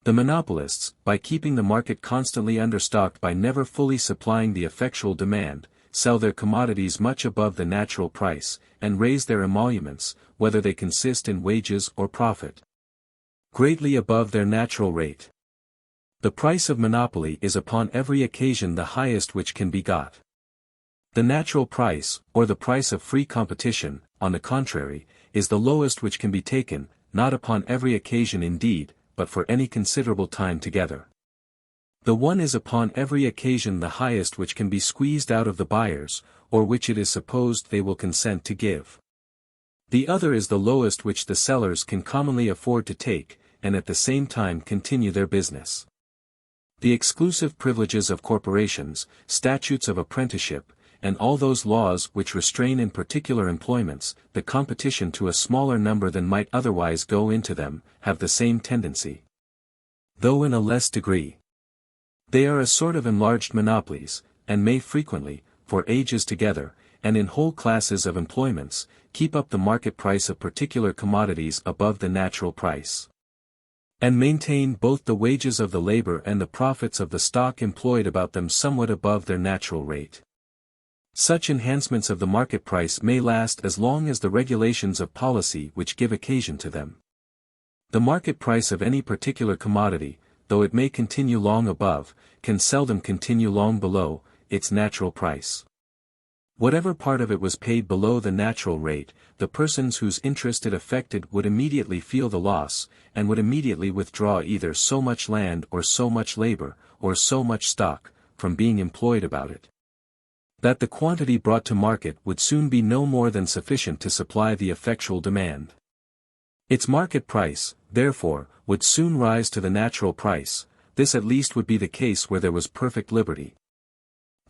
The monopolists, by keeping the market constantly understocked by never fully supplying the effectual demand, sell their commodities much above the natural price, and raise their emoluments, whether they consist in wages or profit, greatly above their natural rate. The price of monopoly is upon every occasion the highest which can be got. The natural price, or the price of free competition, on the contrary, is the lowest which can be taken, not upon every occasion indeed, but for any considerable time together. The one is upon every occasion the highest which can be squeezed out of the buyers, or which it is supposed they will consent to give. The other is the lowest which the sellers can commonly afford to take, and at the same time continue their business. The exclusive privileges of corporations, statutes of apprenticeship, and all those laws which restrain in particular employments, the competition to a smaller number than might otherwise go into them, have the same tendency, though in a less degree. They are a sort of enlarged monopolies, and may frequently, for ages together, and in whole classes of employments, keep up the market price of particular commodities above the natural price, and maintain both the wages of the labor and the profits of the stock employed about them somewhat above their natural rate. Such enhancements of the market price may last as long as the regulations of policy which give occasion to them. The market price of any particular commodity, though it may continue long above, can seldom continue long below, its natural price. Whatever part of it was paid below the natural rate, the persons whose interest it affected would immediately feel the loss, and would immediately withdraw either so much land or so much labor, or so much stock, from being employed about it, that the quantity brought to market would soon be no more than sufficient to supply the effectual demand. Its market price, therefore, would soon rise to the natural price. This at least would be the case where there was perfect liberty.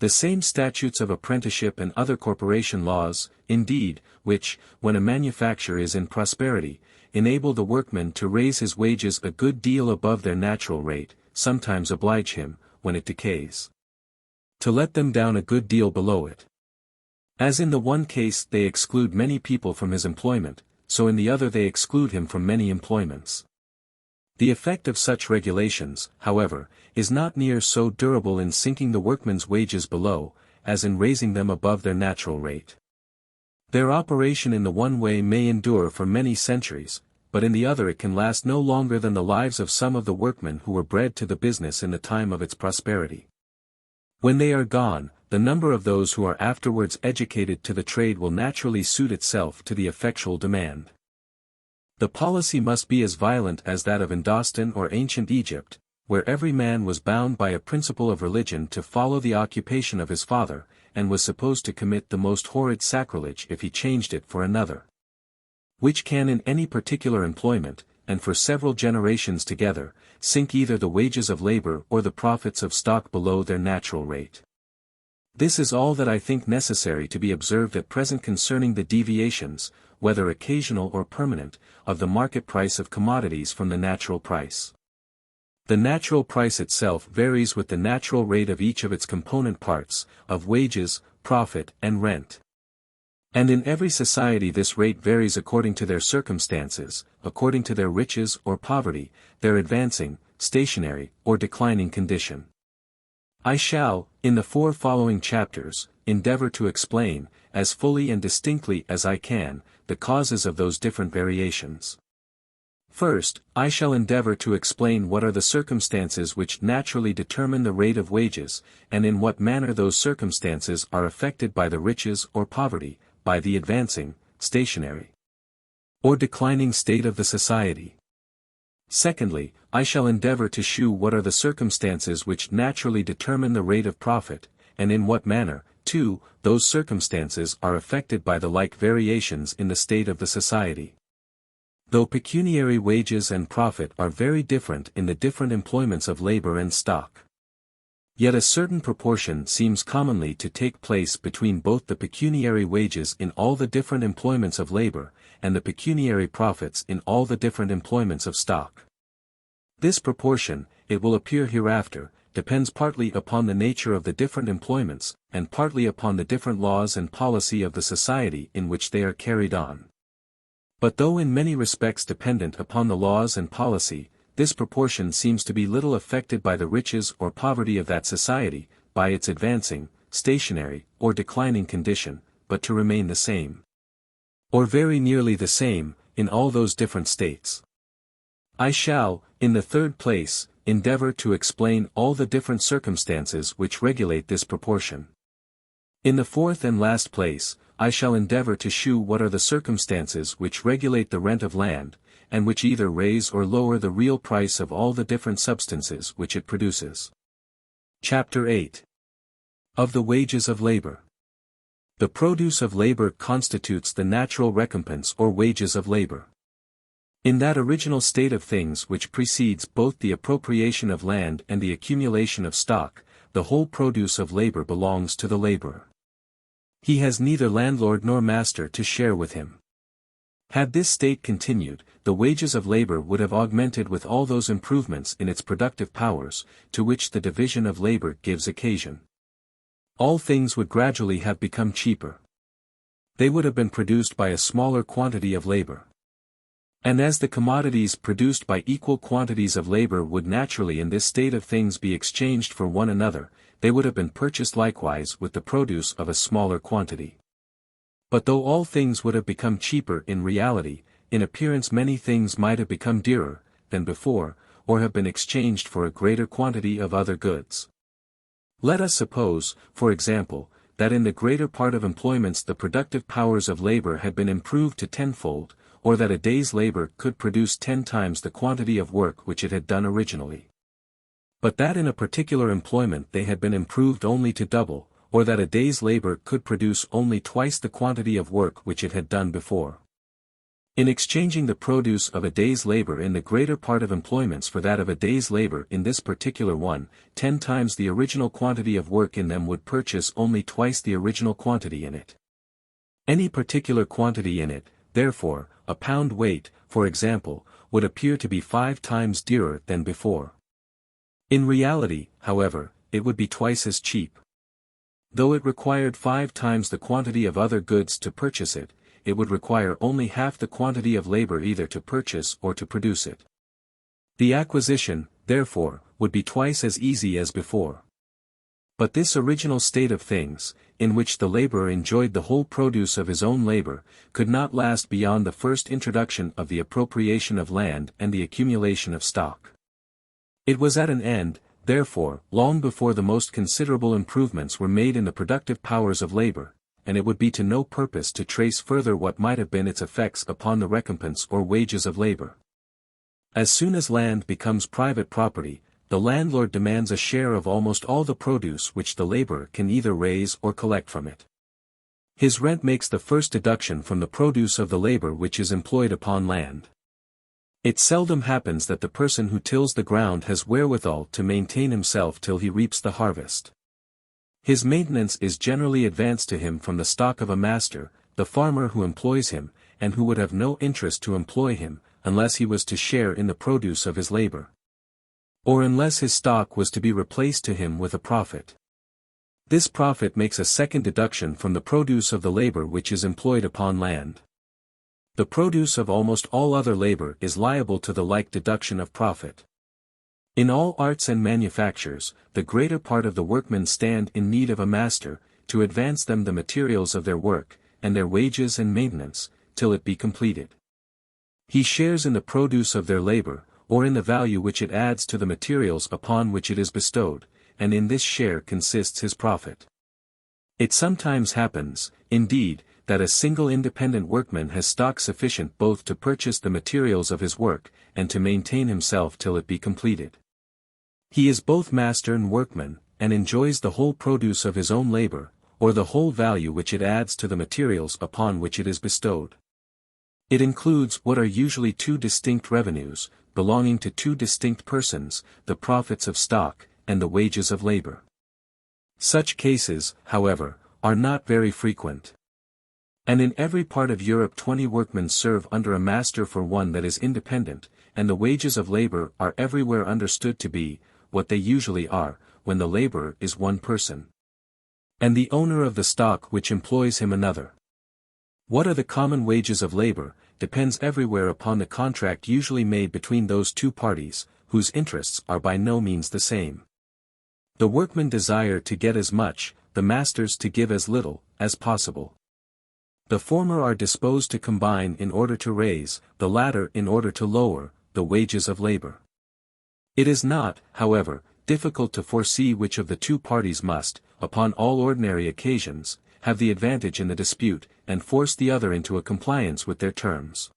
The same statutes of apprenticeship and other corporation laws, indeed, which, when a manufacture is in prosperity, enable the workman to raise his wages a good deal above their natural rate, sometimes oblige him, when it decays, to let them down a good deal below it. As in the one case they exclude many people from his employment, so in the other they exclude him from many employments. The effect of such regulations, however, is not near so durable in sinking the workman's wages below, as in raising them above their natural rate. Their operation in the one way may endure for many centuries, but in the other it can last no longer than the lives of some of the workmen who were bred to the business in the time of its prosperity. When they are gone, the number of those who are afterwards educated to the trade will naturally suit itself to the effectual demand. The policy must be as violent as that of Indostan or ancient Egypt, where every man was bound by a principle of religion to follow the occupation of his father, and was supposed to commit the most horrid sacrilege if he changed it for another, which can in any particular employment, and for several generations together, sink either the wages of labor or the profits of stock below their natural rate. This is all that I think necessary to be observed at present concerning the deviations, whether occasional or permanent, of the market price of commodities from the natural price. The natural price itself varies with the natural rate of each of its component parts, of wages, profit, and rent. And in every society this rate varies according to their circumstances, according to their riches or poverty, their advancing, stationary, or declining condition. I shall, in the 4 following chapters, endeavor to explain, as fully and distinctly as I can, the causes of those different variations. First, I shall endeavor to explain what are the circumstances which naturally determine the rate of wages, and in what manner those circumstances are affected by the riches or poverty, by the advancing, stationary, or declining state of the society. Secondly, I shall endeavor to shew what are the circumstances which naturally determine the rate of profit, and in what manner, too, those circumstances are affected by the like variations in the state of the society. Though pecuniary wages and profit are very different in the different employments of labor and stock, yet a certain proportion seems commonly to take place between both the pecuniary wages in all the different employments of labor, and the pecuniary profits in all the different employments of stock. This proportion, it will appear hereafter, depends partly upon the nature of the different employments, and partly upon the different laws and policy of the society in which they are carried on. But though in many respects dependent upon the laws and policy, this proportion seems to be little affected by the riches or poverty of that society, by its advancing, stationary, or declining condition, but to remain the same, or very nearly the same, in all those different states. I shall, in the 3rd place, endeavor to explain all the different circumstances which regulate this proportion. In the 4th and last place, I shall endeavor to shew what are the circumstances which regulate the rent of land, and which either raise or lower the real price of all the different substances which it produces. Chapter 8. Of the wages of labor. The produce of labor constitutes the natural recompense or wages of labor. In that original state of things which precedes both the appropriation of land and the accumulation of stock, the whole produce of labor belongs to the laborer. He has neither landlord nor master to share with him. Had this state continued, the wages of labor would have augmented with all those improvements in its productive powers, to which the division of labor gives occasion. All things would gradually have become cheaper. They would have been produced by a smaller quantity of labor. And as the commodities produced by equal quantities of labor would naturally in this state of things be exchanged for one another, they would have been purchased likewise with the produce of a smaller quantity. But though all things would have become cheaper in reality, in appearance many things might have become dearer than before, or have been exchanged for a greater quantity of other goods. Let us suppose, for example, that in the greater part of employments the productive powers of labor had been improved to tenfold, or that a day's labor could produce 10 times the quantity of work which it had done originally. But that in a particular employment they had been improved only to double, or that a day's labor could produce only twice the quantity of work which it had done before. In exchanging the produce of a day's labor in the greater part of employments for that of a day's labor in this particular one, 10 times the original quantity of work in them would purchase only twice the original quantity in it. Any particular quantity in it, therefore, a pound weight, for example, would appear to be 5 times dearer than before. In reality, however, it would be twice as cheap. Though it required 5 times the quantity of other goods to purchase it, it would require only half the quantity of labor either to purchase or to produce it. The acquisition, therefore, would be twice as easy as before. But this original state of things, in which the laborer enjoyed the whole produce of his own labor, could not last beyond the first introduction of the appropriation of land and the accumulation of stock. It was at an end, therefore, long before the most considerable improvements were made in the productive powers of labor, and it would be to no purpose to trace further what might have been its effects upon the recompense or wages of labor. As soon as land becomes private property, the landlord demands a share of almost all the produce which the laborer can either raise or collect from it. His rent makes the first deduction from the produce of the labor which is employed upon land. It seldom happens that the person who tills the ground has wherewithal to maintain himself till he reaps the harvest. His maintenance is generally advanced to him from the stock of a master, the farmer who employs him, and who would have no interest to employ him, unless he was to share in the produce of his labor. Or unless his stock was to be replaced to him with a profit. This profit makes a second deduction from the produce of the labor which is employed upon land. The produce of almost all other labor is liable to the like deduction of profit. In all arts and manufactures, the greater part of the workmen stand in need of a master, to advance them the materials of their work, and their wages and maintenance, till it be completed. He shares in the produce of their labor, or in the value which it adds to the materials upon which it is bestowed, and in this share consists his profit. It sometimes happens, indeed, that a single independent workman has stock sufficient both to purchase the materials of his work, and to maintain himself till it be completed. He is both master and workman, and enjoys the whole produce of his own labor, or the whole value which it adds to the materials upon which it is bestowed. It includes what are usually two distinct revenues, belonging to two distinct persons, the profits of stock, and the wages of labor. Such cases, however, are not very frequent. And in every part of Europe 20 workmen serve under a master for one that is independent, and the wages of labor are everywhere understood to be, what they usually are, when the laborer is one person. And the owner of the stock which employs him another. What are the common wages of labor, depends everywhere upon the contract usually made between those two parties, whose interests are by no means the same. The workmen desire to get as much, the masters to give as little, as possible. The former are disposed to combine in order to raise, the latter in order to lower, the wages of labor. It is not, however, difficult to foresee which of the two parties must, upon all ordinary occasions, have the advantage in the dispute, and force the other into a compliance with their terms.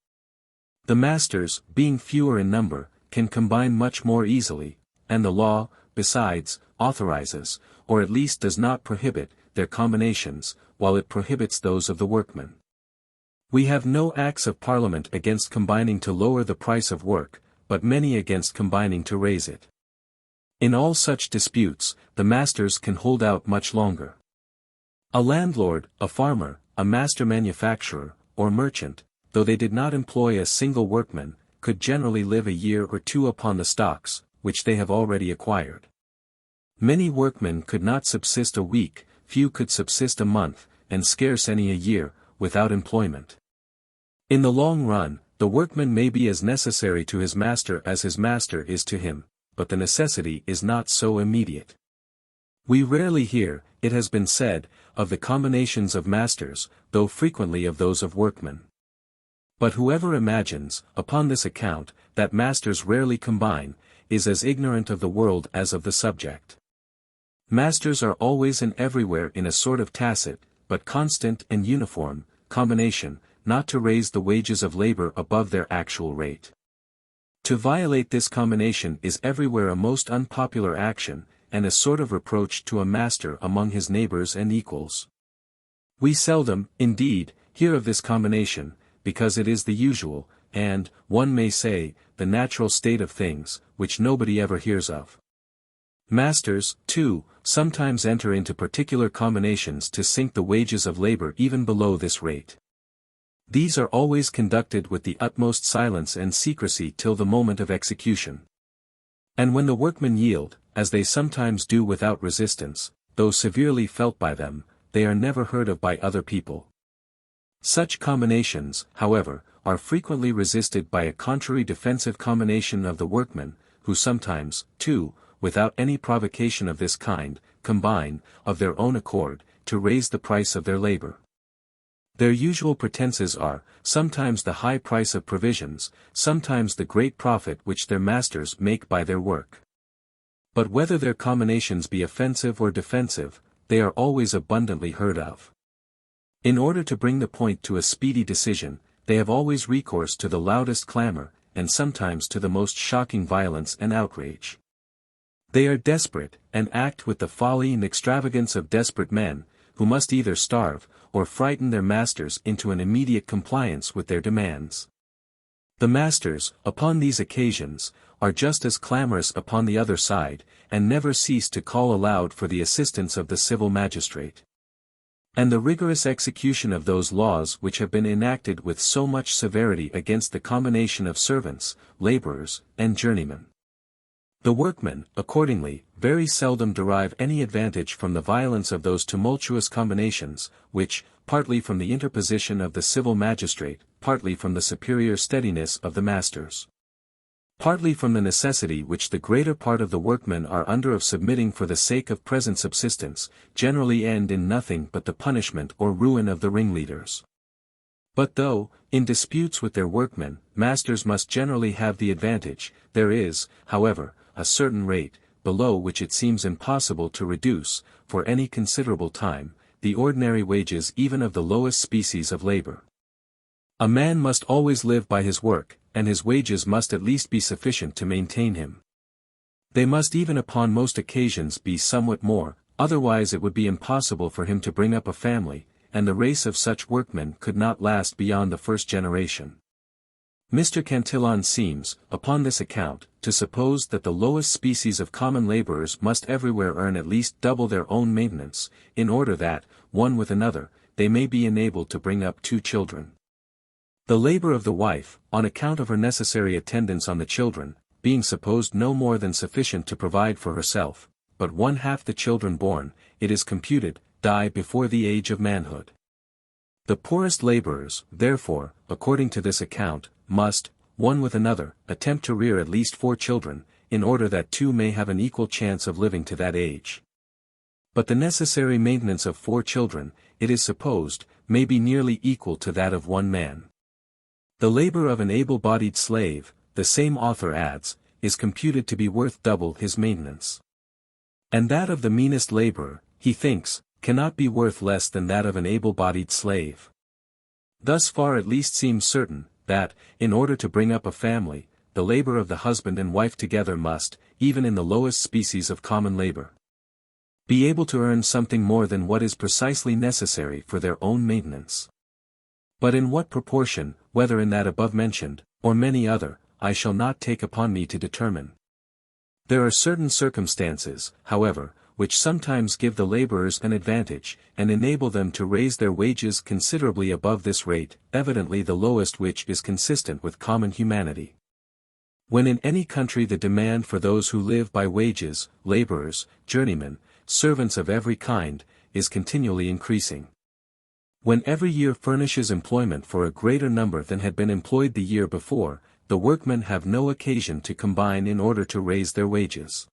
The masters, being fewer in number, can combine much more easily, and the law, besides, authorizes, or at least does not prohibit, their combinations, while it prohibits those of the workmen. We have no acts of Parliament against combining to lower the price of work, but many against combining to raise it. In all such disputes, the masters can hold out much longer. A landlord, a farmer, a master manufacturer, or merchant, though they did not employ a single workman, could generally live a year or two upon the stocks, which they have already acquired. Many workmen could not subsist a week, few could subsist a month, and scarce any a year, without employment. In the long run, the workman may be as necessary to his master as his master is to him, but the necessity is not so immediate. We rarely hear, it has been said, of the combinations of masters, though frequently of those of workmen. But whoever imagines, upon this account, that masters rarely combine, is as ignorant of the world as of the subject. Masters are always and everywhere in a sort of tacit, but constant and uniform, combination, not to raise the wages of labor above their actual rate. To violate this combination is everywhere a most unpopular action, and a sort of reproach to a master among his neighbors and equals. We seldom, indeed, hear of this combination, because it is the usual, and, one may say, the natural state of things, which nobody ever hears of. Masters, too, sometimes enter into particular combinations to sink the wages of labor even below this rate. These are always conducted with the utmost silence and secrecy till the moment of execution. And when the workmen yield, as they sometimes do without resistance, though severely felt by them, they are never heard of by other people. Such combinations, however, are frequently resisted by a contrary defensive combination of the workmen, who sometimes, too, without any provocation of this kind, combine, of their own accord, to raise the price of their labor. Their usual pretenses are, sometimes the high price of provisions, sometimes the great profit which their masters make by their work. But whether their combinations be offensive or defensive, they are always abundantly heard of. In order to bring the point to a speedy decision, they have always recourse to the loudest clamor, and sometimes to the most shocking violence and outrage. They are desperate, and act with the folly and extravagance of desperate men, who must either starve, or frighten their masters into an immediate compliance with their demands. The masters, upon these occasions, are just as clamorous upon the other side, and never cease to call aloud for the assistance of the civil magistrate. And the rigorous execution of those laws which have been enacted with so much severity against the combination of servants, laborers, and journeymen. The workmen, accordingly, very seldom derive any advantage from the violence of those tumultuous combinations, which, partly from the interposition of the civil magistrate, partly from the superior steadiness of the masters, partly from the necessity which the greater part of the workmen are under of submitting for the sake of present subsistence, generally end in nothing but the punishment or ruin of the ringleaders. But though, in disputes with their workmen, masters must generally have the advantage, there is, however, a certain rate, below which it seems impossible to reduce, for any considerable time, the ordinary wages even of the lowest species of labor. A man must always live by his work, and his wages must at least be sufficient to maintain him. They must even upon most occasions be somewhat more, otherwise it would be impossible for him to bring up a family, and the race of such workmen could not last beyond the first generation. Mr. Cantillon seems, upon this account, to suppose that the lowest species of common laborers must everywhere earn at least double their own maintenance, in order that, one with another, they may be enabled to bring up 2 children. The labor of the wife, on account of her necessary attendance on the children, being supposed no more than sufficient to provide for herself, but 1/2 the children born, it is computed, die before the age of manhood. The poorest laborers, therefore, according to this account, must, one with another, attempt to rear at least 4 children, in order that 2 may have an equal chance of living to that age. But the necessary maintenance of 4 children, it is supposed, may be nearly equal to that of 1 man. The labor of an able-bodied slave, the same author adds, is computed to be worth double his maintenance. And that of the meanest laborer, he thinks, cannot be worth less than that of an able-bodied slave. Thus far at least seems certain, that, in order to bring up a family, the labor of the husband and wife together must, even in the lowest species of common labor, be able to earn something more than what is precisely necessary for their own maintenance. But in what proportion, whether in that above mentioned, or many other, I shall not take upon me to determine. There are certain circumstances, however, which sometimes give the laborers an advantage, and enable them to raise their wages considerably above this rate, evidently the lowest which is consistent with common humanity. When in any country the demand for those who live by wages, laborers, journeymen, servants of every kind, is continually increasing. When every year furnishes employment for a greater number than had been employed the year before, the workmen have no occasion to combine in order to raise their wages.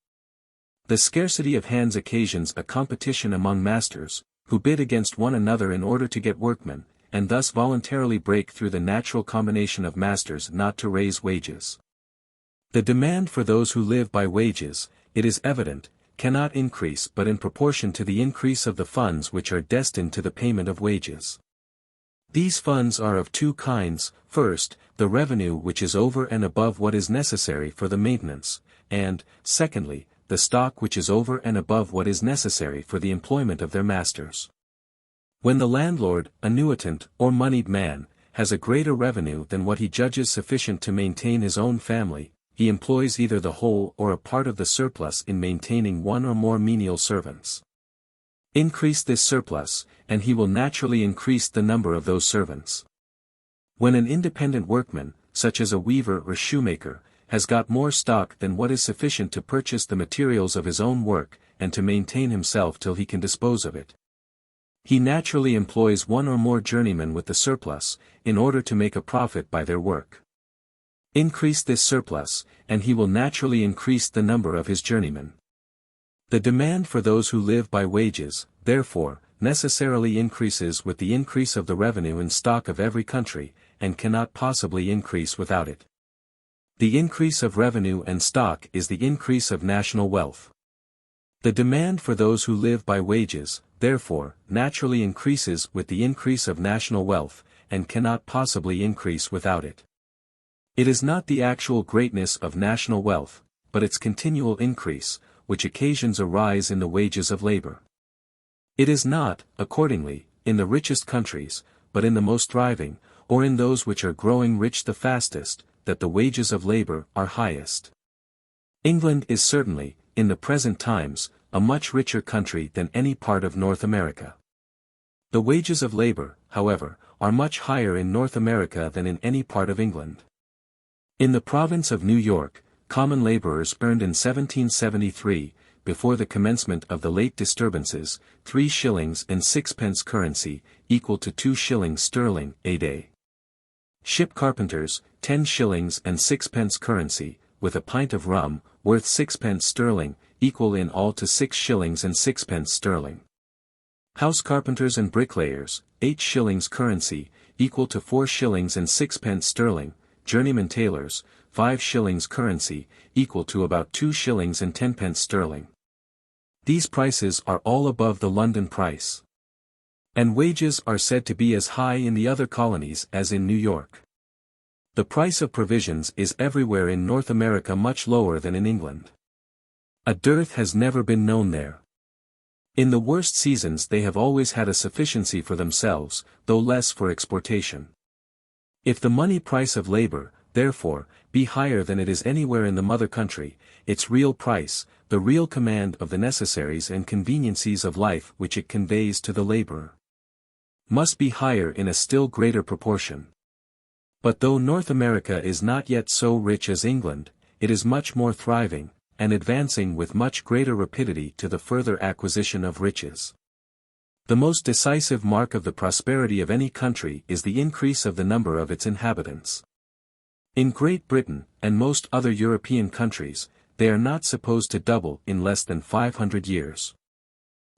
The scarcity of hands occasions a competition among masters, who bid against one another in order to get workmen, and thus voluntarily break through the natural combination of masters not to raise wages. The demand for those who live by wages, it is evident, cannot increase but in proportion to the increase of the funds which are destined to the payment of wages. These funds are of 2 kinds, first, the revenue which is over and above what is necessary for the maintenance, and, secondly, the stock which is over and above what is necessary for the employment of their masters. When the landlord, annuitant, or moneyed man, has a greater revenue than what he judges sufficient to maintain his own family, he employs either the whole or a part of the surplus in maintaining 1 or more menial servants. Increase this surplus, and he will naturally increase the number of those servants. When an independent workman, such as a weaver or shoemaker, has got more stock than what is sufficient to purchase the materials of his own work, and to maintain himself till he can dispose of it, he naturally employs 1 or more journeymen with the surplus, in order to make a profit by their work. Increase this surplus, and he will naturally increase the number of his journeymen. The demand for those who live by wages, therefore, necessarily increases with the increase of the revenue and stock of every country, and cannot possibly increase without it. The increase of revenue and stock is the increase of national wealth. The demand for those who live by wages, therefore, naturally increases with the increase of national wealth, and cannot possibly increase without it. It is not the actual greatness of national wealth, but its continual increase, which occasions a rise in the wages of labor. It is not, accordingly, in the richest countries, but in the most thriving, or in those which are growing rich the fastest, that the wages of labor are highest. England is certainly, in the present times, a much richer country than any part of North America. The wages of labor, however, are much higher in North America than in any part of England. In the province of New York, common laborers earned in 1773, before the commencement of the late disturbances, 3 shillings and 6 pence currency, equal to 2 shillings sterling a day. Ship carpenters, 10 shillings and 6 pence currency, with a pint of rum, worth 6 pence sterling, equal in all to 6 shillings and 6 pence sterling. House carpenters and bricklayers, 8 shillings currency, equal to 4 shillings and 6 pence sterling, journeyman tailors, 5 shillings currency, equal to about 2 shillings and 10 pence sterling. These prices are all above the London price. And wages are said to be as high in the other colonies as in New York. The price of provisions is everywhere in North America much lower than in England. A dearth has never been known there. In the worst seasons they have always had a sufficiency for themselves, though less for exportation. If the money price of labor, therefore, be higher than it is anywhere in the mother country, its real price, the real command of the necessaries and conveniencies of life which it conveys to the laborer, must be higher in a still greater proportion. But though North America is not yet so rich as England, it is much more thriving, and advancing with much greater rapidity to the further acquisition of riches. The most decisive mark of the prosperity of any country is the increase of the number of its inhabitants. In Great Britain, and most other European countries, they are not supposed to double in less than 500 years.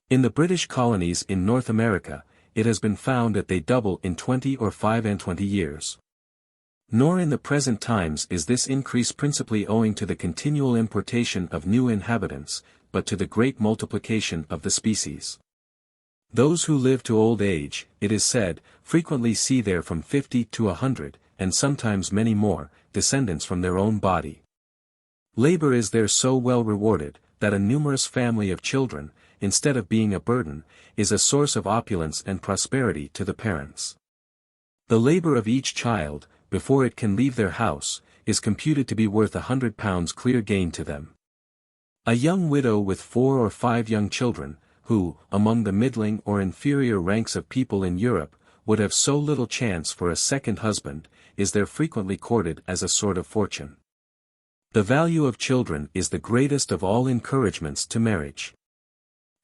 In the British colonies in North America, it has been found that they double in 20 or 25 years. Nor in the present times is this increase principally owing to the continual importation of new inhabitants, but to the great multiplication of the species. Those who live to old age, it is said, frequently see there from 50 to 100, and sometimes many more, descendants from their own body. Labor is there so well rewarded, that a numerous family of children, instead of being a burden, is a source of opulence and prosperity to the parents. The labor of each child, before it can leave their house, is computed to be worth £100 clear gain to them. A young widow with 4 or 5 young children, who, among the middling or inferior ranks of people in Europe, would have so little chance for a second husband, is there frequently courted as a sort of fortune. The value of children is the greatest of all encouragements to marriage.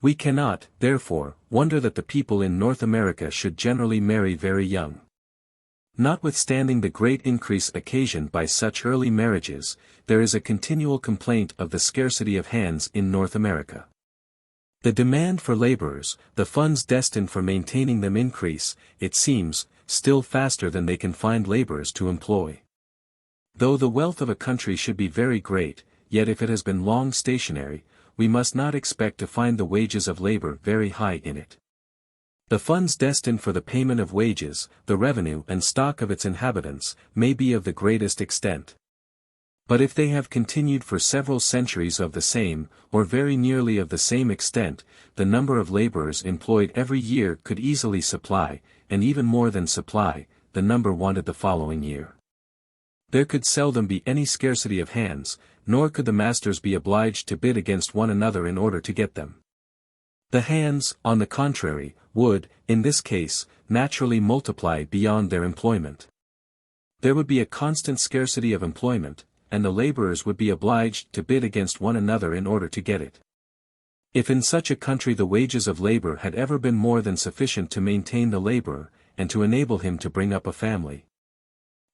We cannot, therefore, wonder that the people in North America should generally marry very young. Notwithstanding the great increase occasioned by such early marriages, there is a continual complaint of the scarcity of hands in North America. The demand for laborers, the funds destined for maintaining them increase, it seems, still faster than they can find laborers to employ. Though the wealth of a country should be very great, yet if it has been long stationary, we must not expect to find the wages of labor very high in it. The funds destined for the payment of wages, the revenue and stock of its inhabitants, may be of the greatest extent. But if they have continued for several centuries of the same, or very nearly of the same extent, the number of laborers employed every year could easily supply, and even more than supply, the number wanted the following year. There could seldom be any scarcity of hands, nor could the masters be obliged to bid against one another in order to get them. The hands, on the contrary, would, in this case, naturally multiply beyond their employment. There would be a constant scarcity of employment, and the laborers would be obliged to bid against one another in order to get it. If in such a country the wages of labor had ever been more than sufficient to maintain the laborer, and to enable him to bring up a family,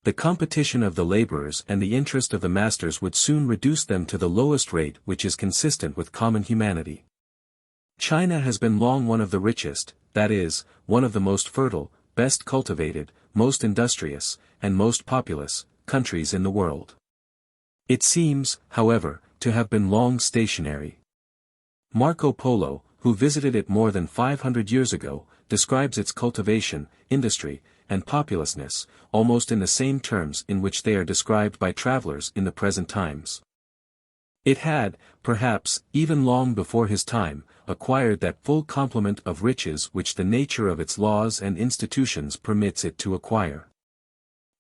the competition of the laborers and the interest of the masters would soon reduce them to the lowest rate which is consistent with common humanity. China has been long one of the richest, that is, one of the most fertile, best cultivated, most industrious, and most populous, countries in the world. It seems, however, to have been long stationary. Marco Polo, who visited it more than 500 years ago, describes its cultivation, industry, and populousness, almost in the same terms in which they are described by travelers in the present times. It had, perhaps, even long before his time, acquired that full complement of riches which the nature of its laws and institutions permits it to acquire.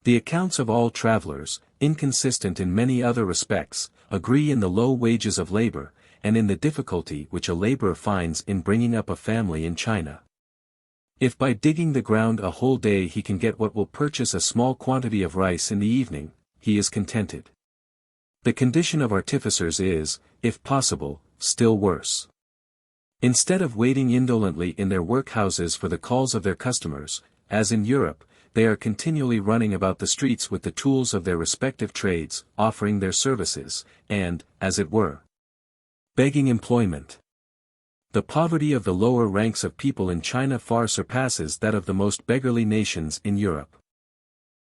The accounts of all travelers, inconsistent in many other respects, agree in the low wages of labor, and in the difficulty which a laborer finds in bringing up a family in China. If by digging the ground a whole day he can get what will purchase a small quantity of rice in the evening, he is contented. The condition of artificers is, if possible, still worse. Instead of waiting indolently in their workhouses for the calls of their customers, as in Europe, they are continually running about the streets with the tools of their respective trades, offering their services, and, as it were, begging employment. The poverty of the lower ranks of people in China far surpasses that of the most beggarly nations in Europe.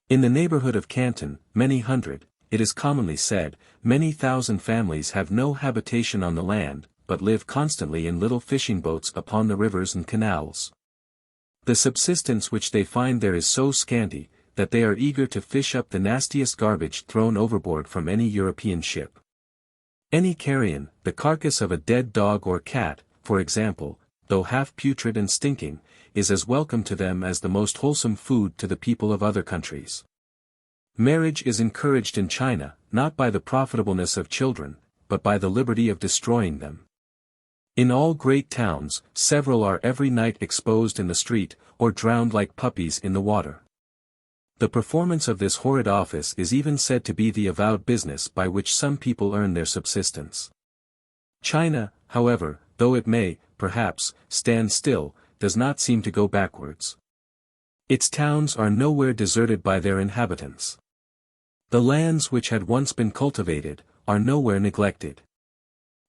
In the neighborhood of Canton, many hundred, it is commonly said, many thousand families have no habitation on the land, but live constantly in little fishing boats upon the rivers and canals. The subsistence which they find there is so scanty, that they are eager to fish up the nastiest garbage thrown overboard from any European ship. Any carrion, the carcass of a dead dog or cat, for example, though half putrid and stinking, is as welcome to them as the most wholesome food to the people of other countries. Marriage is encouraged in China, not by the profitableness of children, but by the liberty of destroying them. In all great towns, several are every night exposed in the street, or drowned like puppies in the water. The performance of this horrid office is even said to be the avowed business by which some people earn their subsistence. China, however, though it may, perhaps, stand still, does not seem to go backwards. Its towns are nowhere deserted by their inhabitants. The lands which had once been cultivated, are nowhere neglected.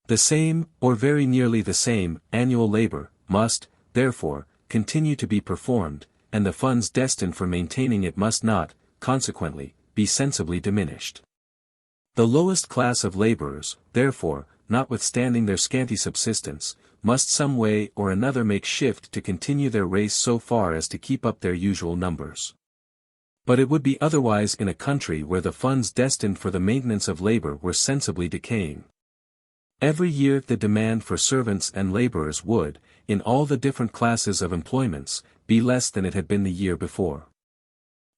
The same, or very nearly the same, annual labor, must, therefore, continue to be performed, and the funds destined for maintaining it must not, consequently, be sensibly diminished. The lowest class of laborers, therefore, notwithstanding their scanty subsistence, must some way or another make shift to continue their race so far as to keep up their usual numbers. But it would be otherwise in a country where the funds destined for the maintenance of labor were sensibly decaying. Every year the demand for servants and laborers would, in all the different classes of employments, be less than it had been the year before.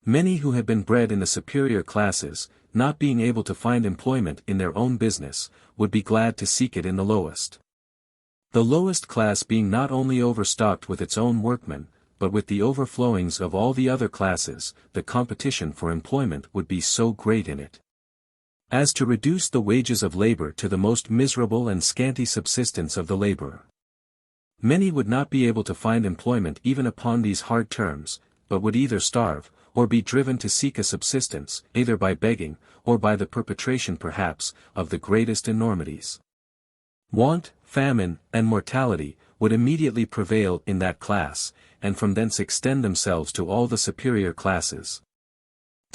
Many who had been bred in the superior classes, not being able to find employment in their own business, would be glad to seek it in the lowest. The lowest class being not only overstocked with its own workmen, but with the overflowings of all the other classes, the competition for employment would be so great in it as to reduce the wages of labor to the most miserable and scanty subsistence of the laborer. Many would not be able to find employment even upon these hard terms, but would either starve, or be driven to seek a subsistence, either by begging, or by the perpetration perhaps, of the greatest enormities. Want, famine, and mortality, would immediately prevail in that class, and from thence extend themselves to all the superior classes,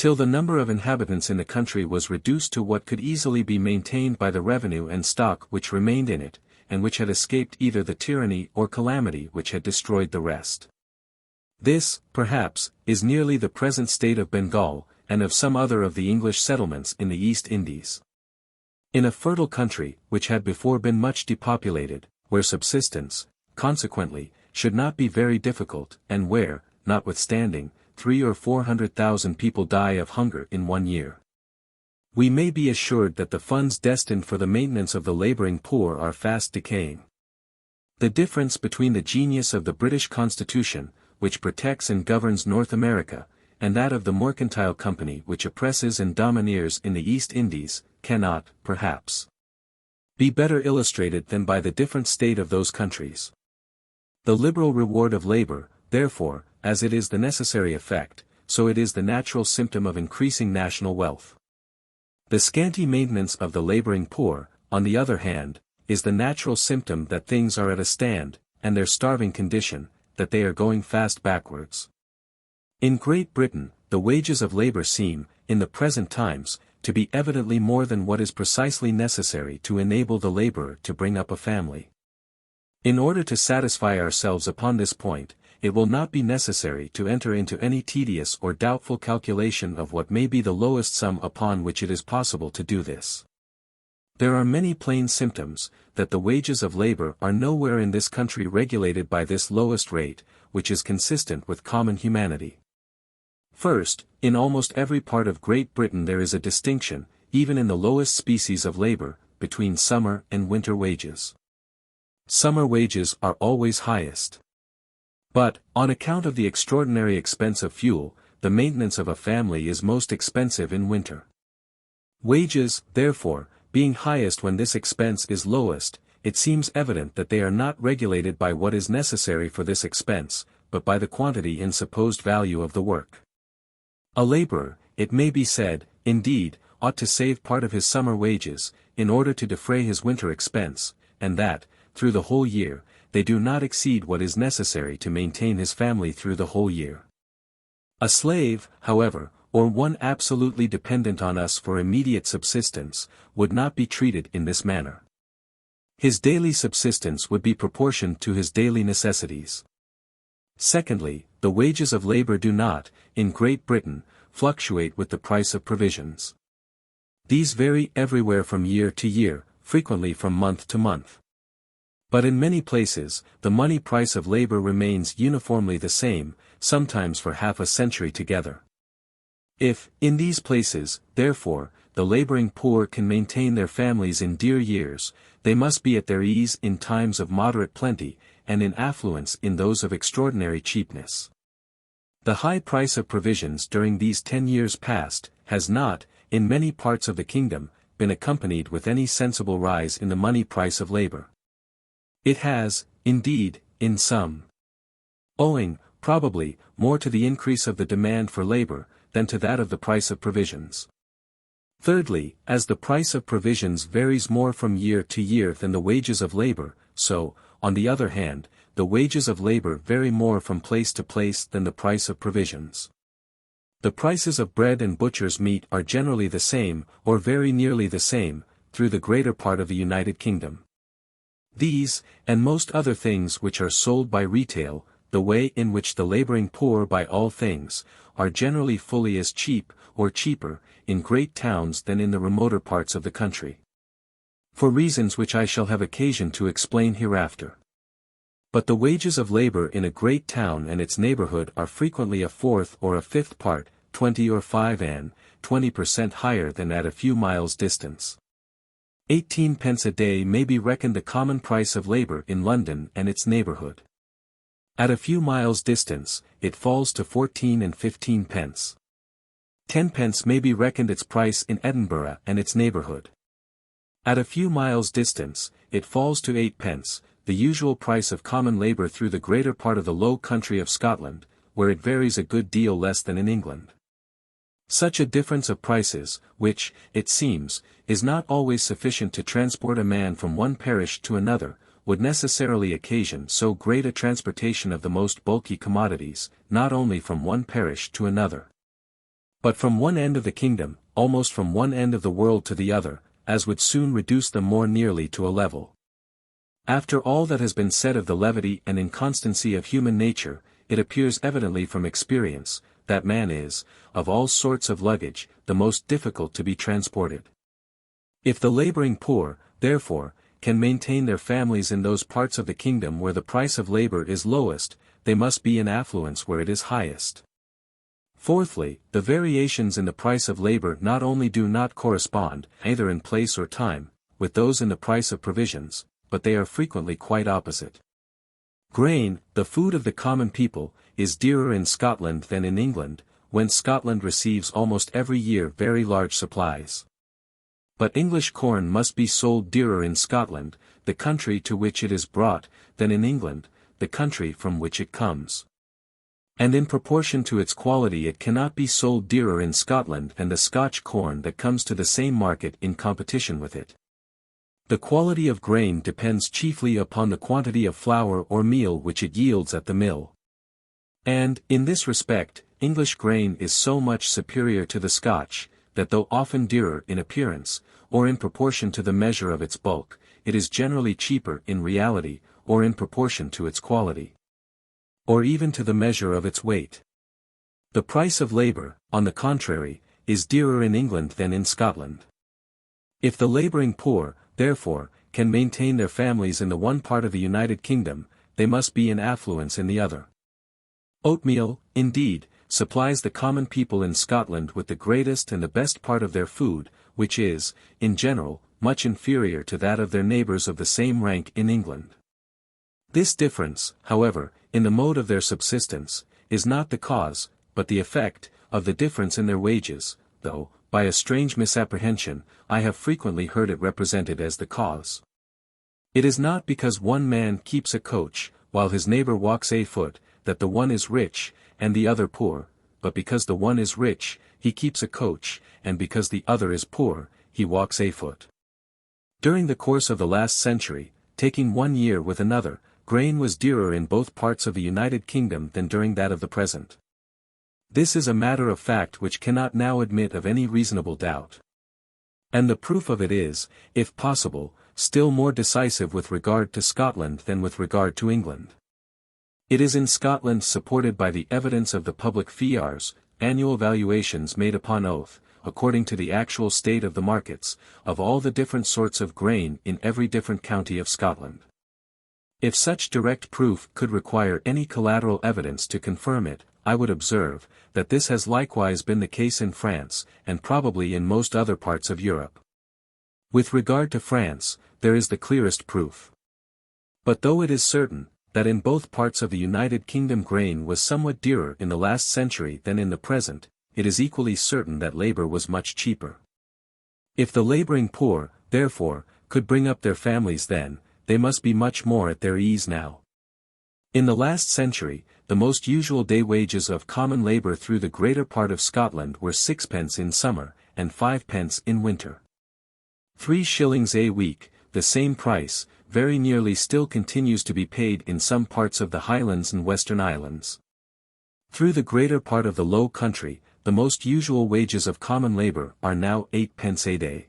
till the number of inhabitants in the country was reduced to what could easily be maintained by the revenue and stock which remained in it, and which had escaped either the tyranny or calamity which had destroyed the rest. This, perhaps, is nearly the present state of Bengal, and of some other of the English settlements in the East Indies. In a fertile country, which had before been much depopulated, where subsistence, consequently, should not be very difficult, and where, notwithstanding, 300,000 or 400,000 people die of hunger in 1 year, we may be assured that the funds destined for the maintenance of the laboring poor are fast decaying. The difference between the genius of the British Constitution, which protects and governs North America, and that of the mercantile company which oppresses and domineers in the East Indies, cannot, perhaps, be better illustrated than by the different state of those countries. The liberal reward of labor, therefore, as it is the necessary effect, so it is the natural symptom of increasing national wealth. The scanty maintenance of the laboring poor, on the other hand, is the natural symptom that things are at a stand, and their starving condition, that they are going fast backwards. In Great Britain, the wages of labor seem, in the present times, to be evidently more than what is precisely necessary to enable the laborer to bring up a family. In order to satisfy ourselves upon this point, it will not be necessary to enter into any tedious or doubtful calculation of what may be the lowest sum upon which it is possible to do this. There are many plain symptoms, that the wages of labor are nowhere in this country regulated by this lowest rate, which is consistent with common humanity. First, in almost every part of Great Britain there is a distinction, even in the lowest species of labor, between summer and winter wages. Summer wages are always highest. But, on account of the extraordinary expense of fuel, the maintenance of a family is most expensive in winter. Wages, therefore, being highest when this expense is lowest, it seems evident that they are not regulated by what is necessary for this expense, but by the quantity and supposed value of the work. A laborer, it may be said, indeed, ought to save part of his summer wages, in order to defray his winter expense, and that, through the whole year, they do not exceed what is necessary to maintain his family through the whole year. A slave, however, or one absolutely dependent on us for immediate subsistence, would not be treated in this manner. His daily subsistence would be proportioned to his daily necessities. Secondly, the wages of labor do not, in Great Britain, fluctuate with the price of provisions. These vary everywhere from year to year, frequently from month to month. But in many places, the money price of labor remains uniformly the same, sometimes for half a century together. If, in these places, therefore, the laboring poor can maintain their families in dear years, they must be at their ease in times of moderate plenty, and in affluence in those of extraordinary cheapness. The high price of provisions during these 10 years past, has not, in many parts of the kingdom, been accompanied with any sensible rise in the money price of labor. It has, indeed, in some. Owing, probably, more to the increase of the demand for labor, than to that of the price of provisions. Thirdly, as the price of provisions varies more from year to year than the wages of labor, so, on the other hand, the wages of labor vary more from place to place than the price of provisions. The prices of bread and butcher's meat are generally the same, or very nearly the same, through the greater part of the United Kingdom. These, and most other things which are sold by retail, the way in which the laboring poor buy all things, are generally fully as cheap, or cheaper, in great towns than in the remoter parts of the country. For reasons which I shall have occasion to explain hereafter. But the wages of labor in a great town and its neighborhood are frequently a fourth or a fifth part, 20 or 5 and 20% higher than at a few miles distance. 18 pence a day may be reckoned the common price of labor in London and its neighborhood. At a few miles distance, it falls to 14 and 15 pence. 10 pence may be reckoned its price in Edinburgh and its neighborhood. At a few miles distance, it falls to 8 pence, the usual price of common labor through the greater part of the low country of Scotland, where it varies a good deal less than in England. Such a difference of prices, which, it seems, is not always sufficient to transport a man from one parish to another, would necessarily occasion so great a transportation of the most bulky commodities, not only from one parish to another, but from one end of the kingdom, almost from one end of the world to the other, as would soon reduce them more nearly to a level. After all that has been said of the levity and inconstancy of human nature, it appears evidently from experience, that man is, of all sorts of luggage, the most difficult to be transported. If the laboring poor, therefore, can maintain their families in those parts of the kingdom where the price of labor is lowest, they must be in affluence where it is highest. Fourthly, the variations in the price of labor not only do not correspond, either in place or time, with those in the price of provisions, but they are frequently quite opposite. Grain, the food of the common people, is dearer in Scotland than in England, whence Scotland receives almost every year very large supplies. But English corn must be sold dearer in Scotland, the country to which it is brought, than in England, the country from which it comes. And in proportion to its quality it cannot be sold dearer in Scotland than the Scotch corn that comes to the same market in competition with it. The quality of grain depends chiefly upon the quantity of flour or meal which it yields at the mill. And, in this respect, English grain is so much superior to the Scotch, that though often dearer in appearance, or in proportion to the measure of its bulk, it is generally cheaper in reality, or in proportion to its quality, or even to the measure of its weight. The price of labor, on the contrary, is dearer in England than in Scotland. If the laboring poor, therefore, can maintain their families in the one part of the United Kingdom, they must be in affluence in the other. Oatmeal, indeed, supplies the common people in Scotland with the greatest and the best part of their food, which is, in general, much inferior to that of their neighbours of the same rank in England. This difference, however, in the mode of their subsistence, is not the cause, but the effect, of the difference in their wages, though, by a strange misapprehension, I have frequently heard it represented as the cause. It is not because one man keeps a coach, while his neighbour walks afoot, that the one is rich, and the other poor, but because the one is rich, he keeps a coach, and because the other is poor, he walks afoot. During the course of the last century, taking one year with another, grain was dearer in both parts of the United Kingdom than during that of the present. This is a matter of fact which cannot now admit of any reasonable doubt. And the proof of it is, if possible, still more decisive with regard to Scotland than with regard to England. It is in Scotland supported by the evidence of the public fiars, annual valuations made upon oath, according to the actual state of the markets, of all the different sorts of grain in every different county of Scotland. If such direct proof could require any collateral evidence to confirm it, I would observe, that this has likewise been the case in France, and probably in most other parts of Europe. With regard to France, there is the clearest proof. But though it is certain, that in both parts of the United Kingdom grain was somewhat dearer in the last century than in the present, it is equally certain that labor was much cheaper. If the laboring poor, therefore, could bring up their families then, they must be much more at their ease now. In the last century, the most usual day wages of common labor through the greater part of Scotland were 6 pence in summer, and 5 pence in winter. 3 shillings a week, the same price, very nearly still continues to be paid in some parts of the Highlands and Western Islands. Through the greater part of the Low Country, the most usual wages of common labor are now 8 pence a day.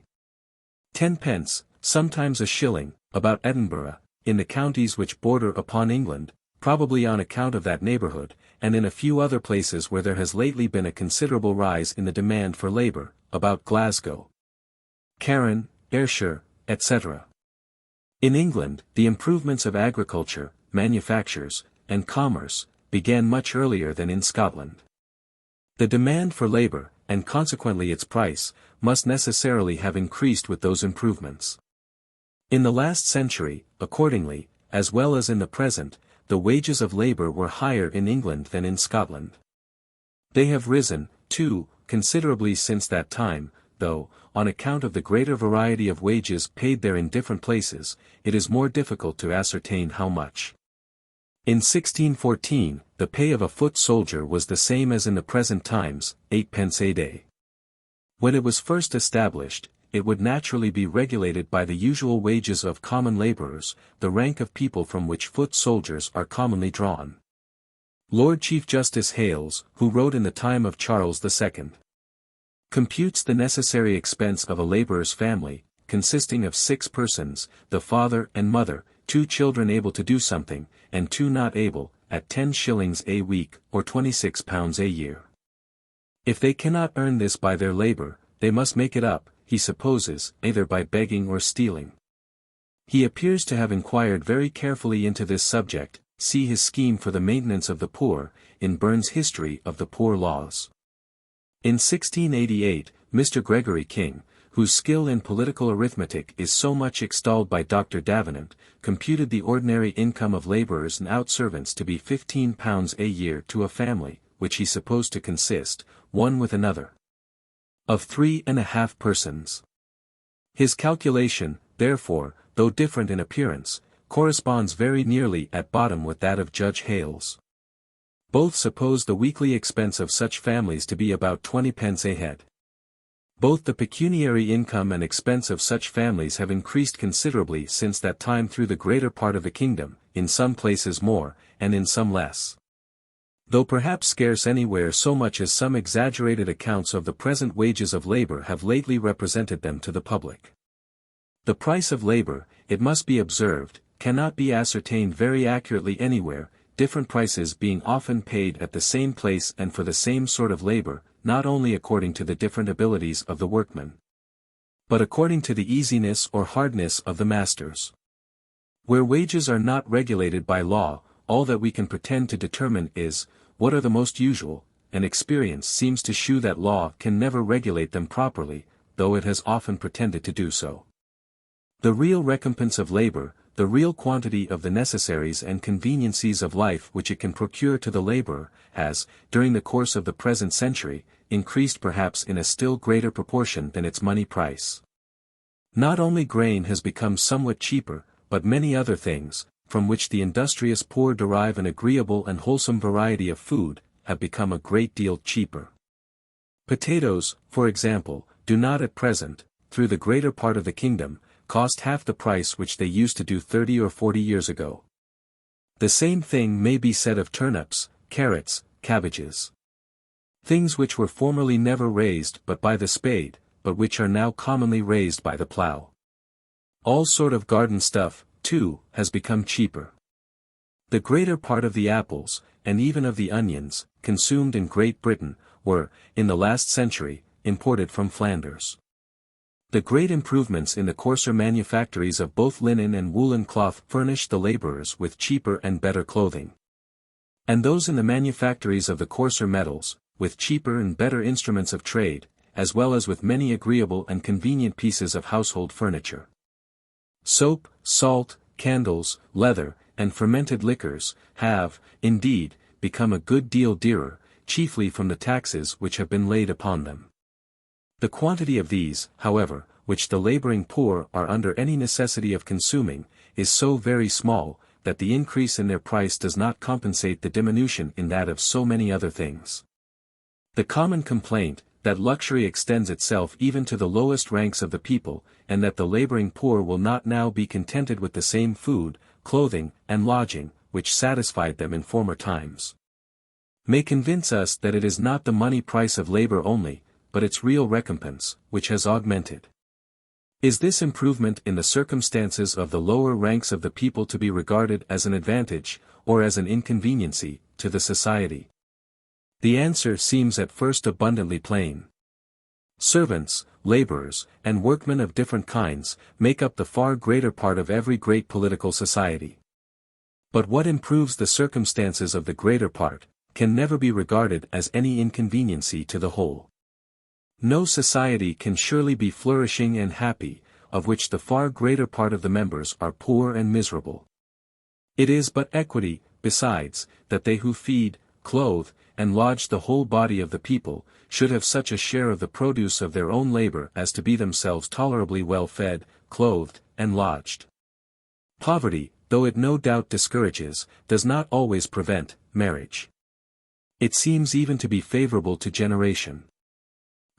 10 pence, sometimes a shilling, about Edinburgh, in the counties which border upon England, probably on account of that neighbourhood, and in a few other places where there has lately been a considerable rise in the demand for labour, about Glasgow, Carron, Ayrshire, etc. In England, the improvements of agriculture, manufactures, and commerce, began much earlier than in Scotland. The demand for labour, and consequently its price, must necessarily have increased with those improvements. In the last century, accordingly, as well as in the present, the wages of labour were higher in England than in Scotland. They have risen, too, considerably since that time, though, on account of the greater variety of wages paid there in different places, it is more difficult to ascertain how much. In 1614, the pay of a foot soldier was the same as in the present times, 8 pence a day. When it was first established, it would naturally be regulated by the usual wages of common labourers, the rank of people from which foot soldiers are commonly drawn. Lord Chief Justice Hales, who wrote in the time of Charles II, computes the necessary expense of a labourer's family, consisting of 6 persons, the father and mother, 2 children able to do something, and 2 not able, at 10 shillings a week, or £26 a year. If they cannot earn this by their labour, they must make it up, he supposes, either by begging or stealing. He appears to have inquired very carefully into this subject, see his scheme for the maintenance of the poor, in Burns' History of the Poor Laws. In 1688, Mr. Gregory King, whose skill in political arithmetic is so much extolled by Dr. Davenant, computed the ordinary income of labourers and out-servants to be £15 a year to a family, which he supposed to consist, one with another, of 3½ persons. His calculation, therefore, though different in appearance, corresponds very nearly at bottom with that of Judge Hales. Both suppose the weekly expense of such families to be about 20 pence a head. Both the pecuniary income and expense of such families have increased considerably since that time through the greater part of the kingdom, in some places more, and in some less. Though perhaps scarce anywhere so much as some exaggerated accounts of the present wages of labour have lately represented them to the public. The price of labour, it must be observed, cannot be ascertained very accurately anywhere, different prices being often paid at the same place and for the same sort of labor, not only according to the different abilities of the workmen, but according to the easiness or hardness of the masters. Where wages are not regulated by law, all that we can pretend to determine is, what are the most usual, and experience seems to shew that law can never regulate them properly, though it has often pretended to do so. The real recompense of labor, the real quantity of the necessaries and conveniencies of life which it can procure to the laborer, has, during the course of the present century, increased perhaps in a still greater proportion than its money price. Not only grain has become somewhat cheaper, but many other things, from which the industrious poor derive an agreeable and wholesome variety of food, have become a great deal cheaper. Potatoes, for example, do not at present, through the greater part of the kingdom, cost half the price which they used to do 30 or 40 years ago. The same thing may be said of turnips, carrots, cabbages. Things which were formerly never raised but by the spade, but which are now commonly raised by the plough. All sort of garden stuff, too, has become cheaper. The greater part of the apples, and even of the onions, consumed in Great Britain, were, in the last century, imported from Flanders. The great improvements in the coarser manufactories of both linen and woolen cloth furnished the laborers with cheaper and better clothing. And those in the manufactories of the coarser metals, with cheaper and better instruments of trade, as well as with many agreeable and convenient pieces of household furniture. Soap, salt, candles, leather, and fermented liquors, have, indeed, become a good deal dearer, chiefly from the taxes which have been laid upon them. The quantity of these, however, which the laboring poor are under any necessity of consuming, is so very small, that the increase in their price does not compensate the diminution in that of so many other things. The common complaint, that luxury extends itself even to the lowest ranks of the people, and that the laboring poor will not now be contented with the same food, clothing, and lodging, which satisfied them in former times, may convince us that it is not the money price of labor only, but its real recompense, which has augmented. Is this improvement in the circumstances of the lower ranks of the people to be regarded as an advantage, or as an inconveniency, to the society? The answer seems at first abundantly plain. Servants, laborers, and workmen of different kinds, make up the far greater part of every great political society. But what improves the circumstances of the greater part, can never be regarded as any inconveniency to the whole. No society can surely be flourishing and happy, of which the far greater part of the members are poor and miserable. It is but equity, besides, that they who feed, clothe, and lodge the whole body of the people, should have such a share of the produce of their own labor as to be themselves tolerably well fed, clothed, and lodged. Poverty, though it no doubt discourages, does not always prevent marriage. It seems even to be favorable to generation.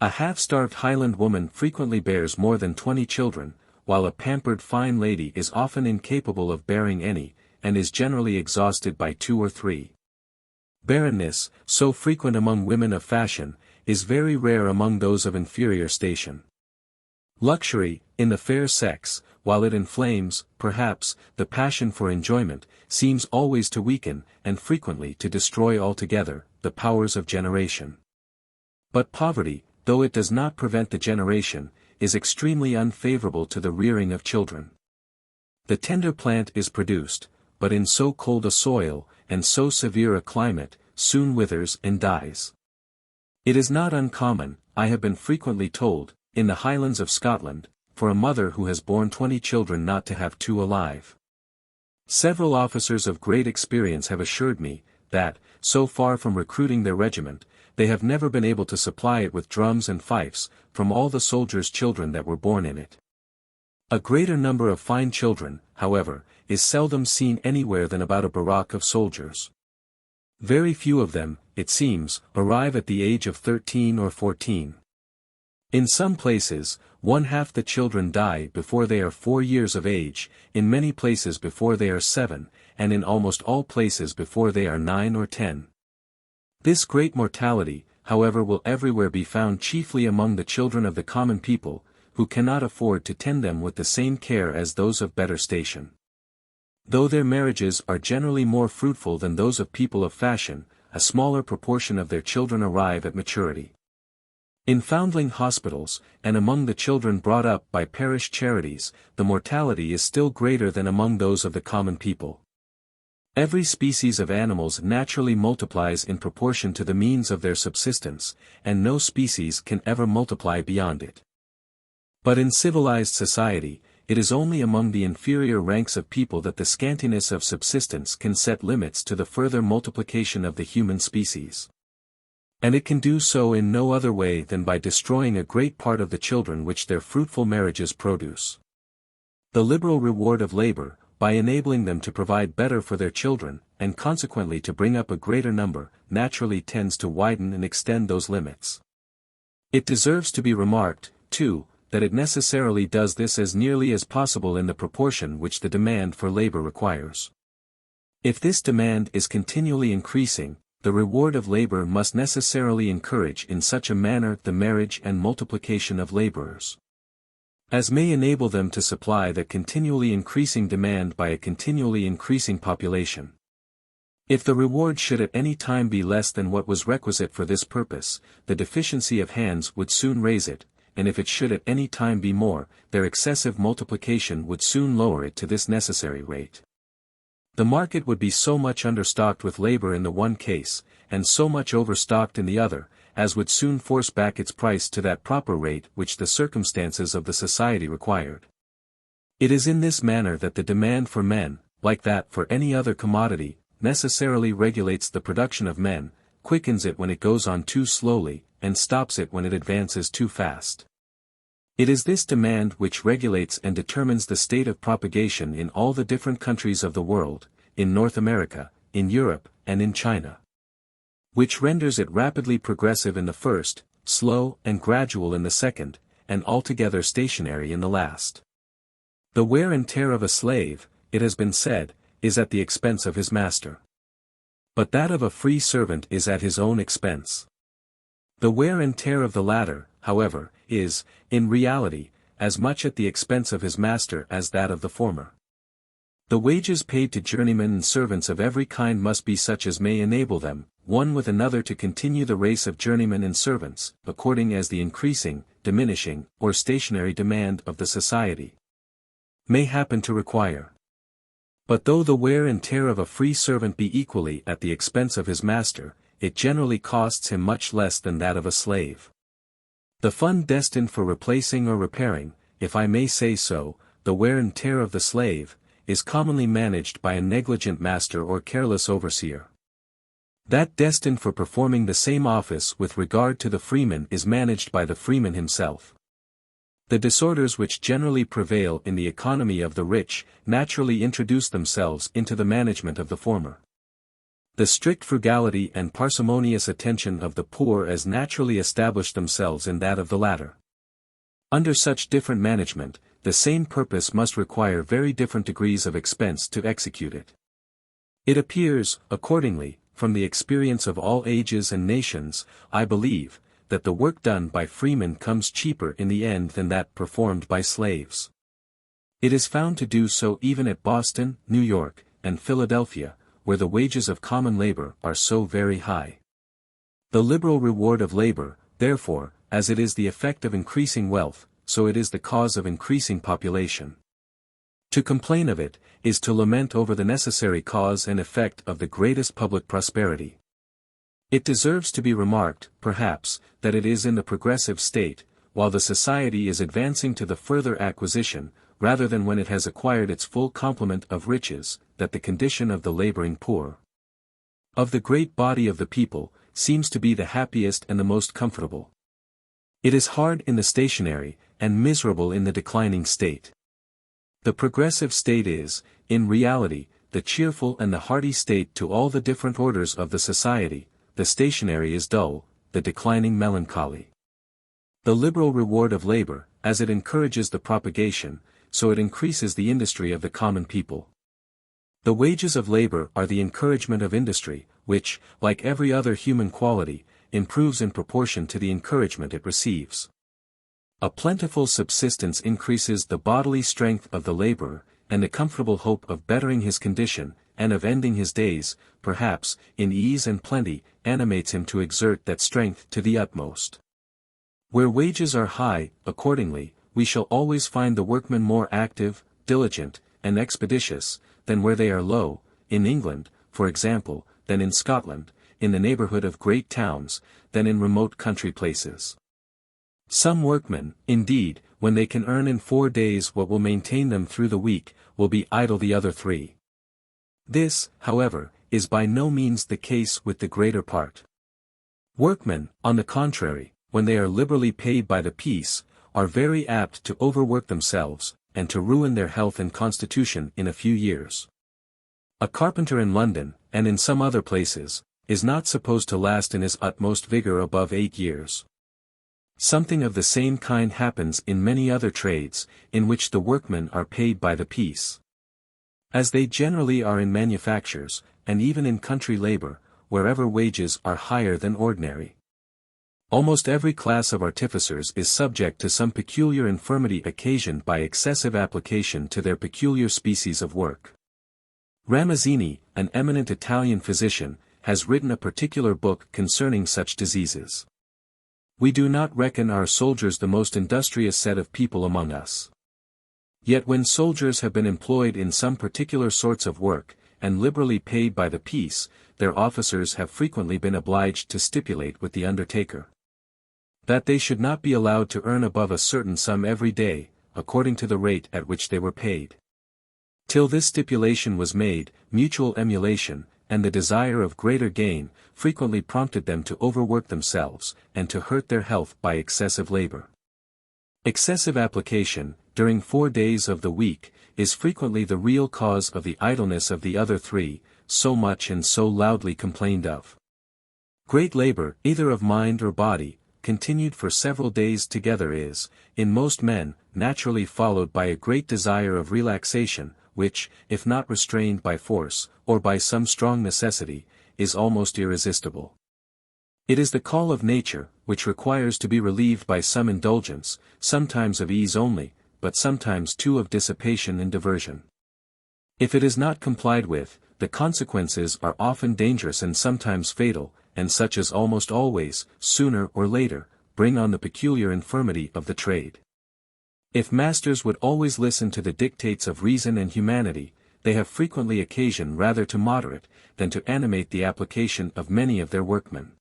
A half-starved Highland woman frequently bears more than 20 children, while a pampered fine lady is often incapable of bearing any, and is generally exhausted by 2 or 3. Barrenness, so frequent among women of fashion, is very rare among those of inferior station. Luxury, in the fair sex, while it inflames, perhaps, the passion for enjoyment, seems always to weaken, and frequently to destroy altogether, the powers of generation. But poverty, though it does not prevent the generation, is extremely unfavorable to the rearing of children. The tender plant is produced, but in so cold a soil, and so severe a climate, soon withers and dies. It is not uncommon, I have been frequently told, in the Highlands of Scotland, for a mother who has borne 20 children not to have 2 alive. Several officers of great experience have assured me, that, so far from recruiting their regiment, they have never been able to supply it with drums and fifes, from all the soldiers' children that were born in it. A greater number of fine children, however, is seldom seen anywhere than about a barrack of soldiers. Very few of them, it seems, arrive at the age of 13 or 14. In some places, 1/2 the children die before they are 4 years of age, in many places before they are 7, and in almost all places before they are 9 or 10. This great mortality, however, will everywhere be found chiefly among the children of the common people, who cannot afford to tend them with the same care as those of better station. Though their marriages are generally more fruitful than those of people of fashion, a smaller proportion of their children arrive at maturity. In foundling hospitals, and among the children brought up by parish charities, the mortality is still greater than among those of the common people. Every species of animals naturally multiplies in proportion to the means of their subsistence, and no species can ever multiply beyond it. But in civilized society, it is only among the inferior ranks of people that the scantiness of subsistence can set limits to the further multiplication of the human species. And it can do so in no other way than by destroying a great part of the children which their fruitful marriages produce. The liberal reward of labor, by enabling them to provide better for their children, and consequently to bring up a greater number, naturally tends to widen and extend those limits. It deserves to be remarked, too, that it necessarily does this as nearly as possible in the proportion which the demand for labor requires. If this demand is continually increasing, the reward of labor must necessarily encourage in such a manner the marriage and multiplication of laborers as may enable them to supply the continually increasing demand by a continually increasing population. If the reward should at any time be less than what was requisite for this purpose, the deficiency of hands would soon raise it, and if it should at any time be more, their excessive multiplication would soon lower it to this necessary rate. The market would be so much understocked with labor in the one case, and so much overstocked in the other, as would soon force back its price to that proper rate which the circumstances of the society required. It is in this manner that the demand for men, like that for any other commodity, necessarily regulates the production of men, quickens it when it goes on too slowly, and stops it when it advances too fast. It is this demand which regulates and determines the state of propagation in all the different countries of the world, in North America, in Europe, and in China. Which renders it rapidly progressive in the first, slow and gradual in the second, and altogether stationary in the last. The wear and tear of a slave, it has been said, is at the expense of his master. But that of a free servant is at his own expense. The wear and tear of the latter, however, is, in reality, as much at the expense of his master as that of the former. The wages paid to journeymen and servants of every kind must be such as may enable them, one with another to continue the race of journeymen and servants, according as the increasing, diminishing, or stationary demand of the society may happen to require. But though the wear and tear of a free servant be equally at the expense of his master, it generally costs him much less than that of a slave. The fund destined for replacing or repairing, if I may say so, the wear and tear of the slave, is commonly managed by a negligent master or careless overseer. That destined for performing the same office with regard to the freeman is managed by the freeman himself. The disorders which generally prevail in the economy of the rich naturally introduce themselves into the management of the former. The strict frugality and parsimonious attention of the poor as naturally establish themselves in that of the latter. Under such different management, the same purpose must require very different degrees of expense to execute it. It appears, accordingly, from the experience of all ages and nations, I believe, that the work done by freemen comes cheaper in the end than that performed by slaves. It is found to do so even at Boston, New York, and Philadelphia, where the wages of common labor are so very high. The liberal reward of labor, therefore, as it is the effect of increasing wealth, so it is the cause of increasing population. To complain of it, is to lament over the necessary cause and effect of the greatest public prosperity. It deserves to be remarked, perhaps, that it is in the progressive state, while the society is advancing to the further acquisition, rather than when it has acquired its full complement of riches, that the condition of the laboring poor, of the great body of the people, seems to be the happiest and the most comfortable. It is hard in the stationary, and miserable in the declining state. The progressive state is, in reality, the cheerful and the hearty state to all the different orders of the society. The stationary is dull, the declining melancholy. The liberal reward of labor, as it encourages the propagation, so it increases the industry of the common people. The wages of labor are the encouragement of industry, which, like every other human quality, improves in proportion to the encouragement it receives. A plentiful subsistence increases the bodily strength of the laborer, and the comfortable hope of bettering his condition, and of ending his days, perhaps, in ease and plenty, animates him to exert that strength to the utmost. Where wages are high, accordingly, we shall always find the workman more active, diligent, and expeditious, than where they are low, in England, for example, than in Scotland, in the neighbourhood of great towns, than in remote country places. Some workmen, indeed, when they can earn in 4 days what will maintain them through the week, will be idle the other 3. This, however, is by no means the case with the greater part. Workmen, on the contrary, when they are liberally paid by the piece, are very apt to overwork themselves, and to ruin their health and constitution in a few years. A carpenter in London, and in some other places, is not supposed to last in his utmost vigour above 8 years. Something of the same kind happens in many other trades, in which the workmen are paid by the piece. As they generally are in manufactures, and even in country labour, wherever wages are higher than ordinary. Almost every class of artificers is subject to some peculiar infirmity occasioned by excessive application to their peculiar species of work. Ramazzini, an eminent Italian physician, has written a particular book concerning such diseases. We do not reckon our soldiers the most industrious set of people among us. Yet when soldiers have been employed in some particular sorts of work, and liberally paid by the piece, their officers have frequently been obliged to stipulate with the undertaker that they should not be allowed to earn above a certain sum every day, according to the rate at which they were paid. Till this stipulation was made, mutual emulation, and the desire of greater gain, frequently prompted them to overwork themselves, and to hurt their health by excessive labor. Excessive application, during 4 days of the week, is frequently the real cause of the idleness of the other 3, so much and so loudly complained of. Great labor, either of mind or body, continued for several days together is, in most men, naturally followed by a great desire of relaxation, which, if not restrained by force, or by some strong necessity, is almost irresistible. It is the call of nature, which requires to be relieved by some indulgence, sometimes of ease only, but sometimes too of dissipation and diversion. If it is not complied with, the consequences are often dangerous and sometimes fatal, and such as almost always, sooner or later, bring on the peculiar infirmity of the trade. If masters would always listen to the dictates of reason and humanity, they have frequently occasion rather to moderate, than to animate the application of many of their workmen.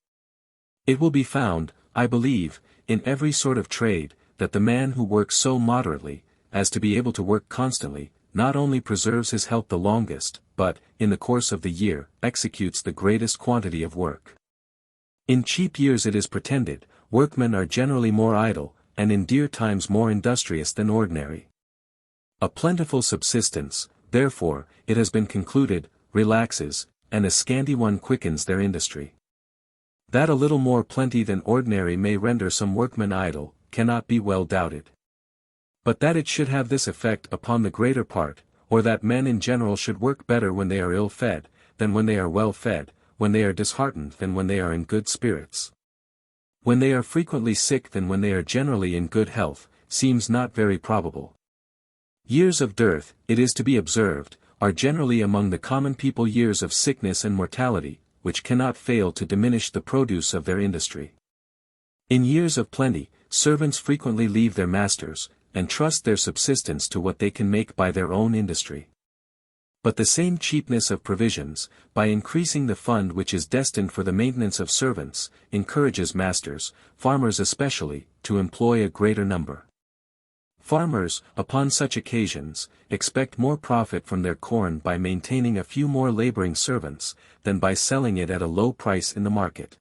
It will be found, I believe, in every sort of trade, that the man who works so moderately, as to be able to work constantly, not only preserves his health the longest, but, in the course of the year, executes the greatest quantity of work. In cheap years it is pretended, workmen are generally more idle, and in dear times more industrious than ordinary. A plentiful subsistence, therefore, it has been concluded, relaxes, and a scanty one quickens their industry. That a little more plenty than ordinary may render some workmen idle, cannot be well doubted. But that it should have this effect upon the greater part, or that men in general should work better when they are ill-fed, than when they are well-fed, when they are disheartened than when they are in good spirits, when they are frequently sick than when they are generally in good health, seems not very probable. Years of dearth, it is to be observed, are generally among the common people years of sickness and mortality, which cannot fail to diminish the produce of their industry. In years of plenty, servants frequently leave their masters, and trust their subsistence to what they can make by their own industry. But the same cheapness of provisions, by increasing the fund which is destined for the maintenance of servants, encourages masters, farmers especially, to employ a greater number. Farmers, upon such occasions, expect more profit from their corn by maintaining a few more laboring servants, than by selling it at a low price in the market.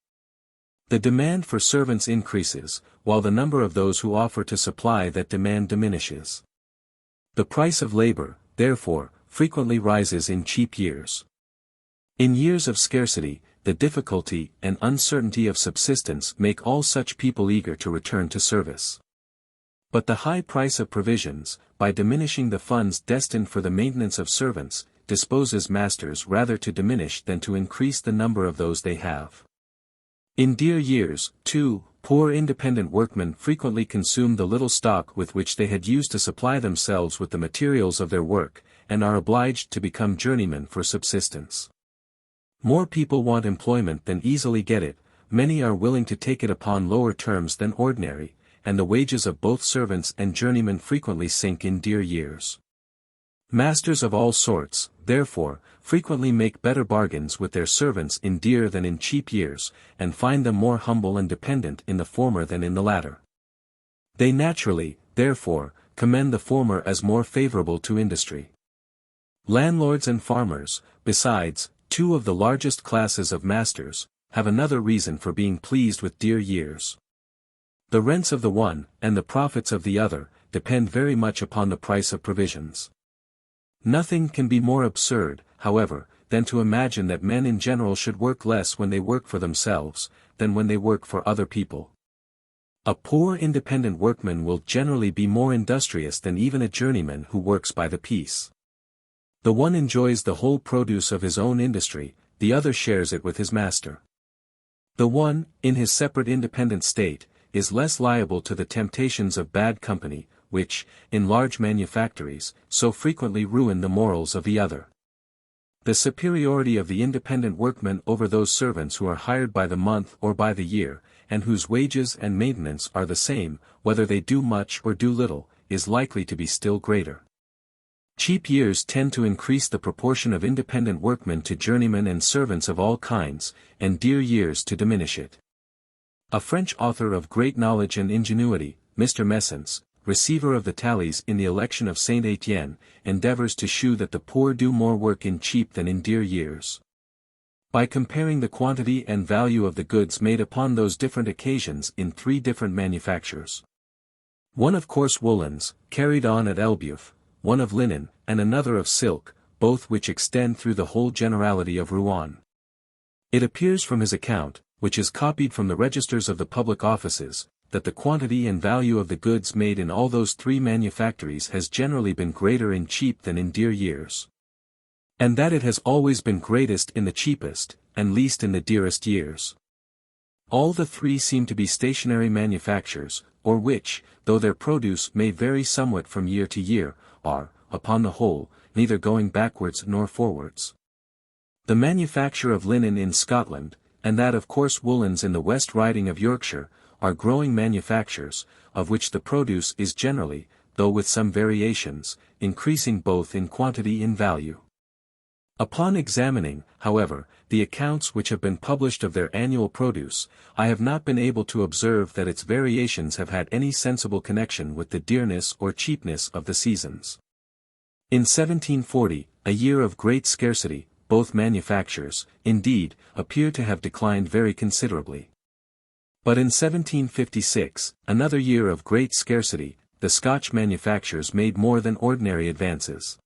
The demand for servants increases, while the number of those who offer to supply that demand diminishes. The price of labor, therefore, frequently rises in cheap years. In years of scarcity, the difficulty and uncertainty of subsistence make all such people eager to return to service. But the high price of provisions, by diminishing the funds destined for the maintenance of servants, disposes masters rather to diminish than to increase the number of those they have. In dear years, too, poor independent workmen frequently consume the little stock with which they had used to supply themselves with the materials of their work, and are obliged to become journeymen for subsistence. More people want employment than easily get it, many are willing to take it upon lower terms than ordinary, and the wages of both servants and journeymen frequently sink in dear years. Masters of all sorts, therefore, frequently make better bargains with their servants in dear than in cheap years, and find them more humble and dependent in the former than in the latter. They naturally, therefore, commend the former as more favorable to industry. Landlords and farmers, besides, two of the largest classes of masters, have another reason for being pleased with dear years. The rents of the one, and the profits of the other, depend very much upon the price of provisions. Nothing can be more absurd, however, than to imagine that men in general should work less when they work for themselves, than when they work for other people. A poor independent workman will generally be more industrious than even a journeyman who works by the piece. The one enjoys the whole produce of his own industry, the other shares it with his master. The one, in his separate independent state, is less liable to the temptations of bad company, which, in large manufactories, so frequently ruin the morals of the other. The superiority of the independent workman over those servants who are hired by the month or by the year, and whose wages and maintenance are the same, whether they do much or do little, is likely to be still greater. Cheap years tend to increase the proportion of independent workmen to journeymen and servants of all kinds, and dear years to diminish it. A French author of great knowledge and ingenuity, Mr. Messens, receiver of the tallies in the election of Saint Etienne, endeavors to shew that the poor do more work in cheap than in dear years. By comparing the quantity and value of the goods made upon those different occasions in 3 different manufactures. One of coarse woolens, carried on at Elbeuf, one of linen, and another of silk, both which extend through the whole generality of Rouen. It appears from his account, which is copied from the registers of the public offices, that the quantity and value of the goods made in all those 3 manufactories has generally been greater in cheap than in dear years. And that it has always been greatest in the cheapest, and least in the dearest years. All the 3 seem to be stationary manufactures, or which, though their produce may vary somewhat from year to year, are, upon the whole, neither going backwards nor forwards. The manufacture of linen in Scotland, and that of coarse woolens in the West Riding of Yorkshire, are growing manufactures, of which the produce is generally, though with some variations, increasing both in quantity and value. Upon examining, however, the accounts which have been published of their annual produce, I have not been able to observe that its variations have had any sensible connection with the dearness or cheapness of the seasons. In 1740, a year of great scarcity, both manufactures, indeed, appear to have declined very considerably. But in 1756, another year of great scarcity, the Scotch manufactures made more than ordinary advances.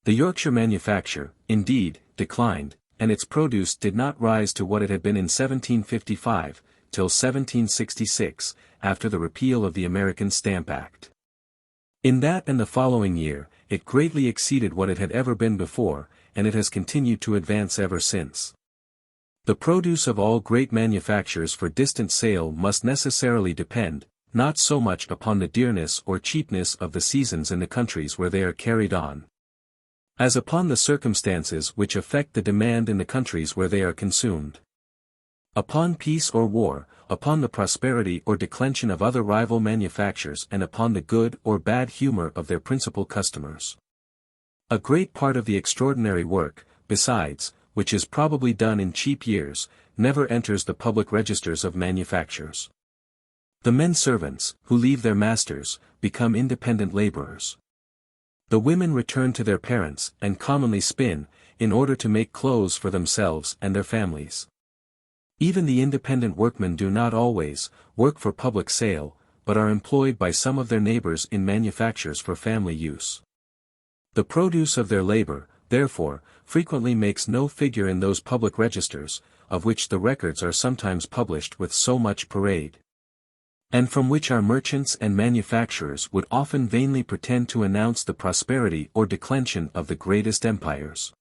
The Yorkshire manufacture, indeed, declined, and its produce did not rise to what it had been in 1755, till 1766, after the repeal of the American Stamp Act. In that and the following year, it greatly exceeded what it had ever been before, and it has continued to advance ever since. The produce of all great manufactures for distant sale must necessarily depend, not so much upon the dearness or cheapness of the seasons in the countries where they are carried on, as upon the circumstances which affect the demand in the countries where they are consumed. Upon peace or war, upon the prosperity or declension of other rival manufactures, and upon the good or bad humor of their principal customers. A great part of the extraordinary work, besides, which is probably done in cheap years, never enters the public registers of manufactures. The men servants, who leave their masters, become independent laborers. The women return to their parents, and commonly spin, in order to make clothes for themselves and their families. Even the independent workmen do not always work for public sale, but are employed by some of their neighbors in manufactures for family use. The produce of their labor, therefore, frequently makes no figure in those public registers, of which the records are sometimes published with so much parade, and from which our merchants and manufacturers would often vainly pretend to announce the prosperity or declension of the greatest empires.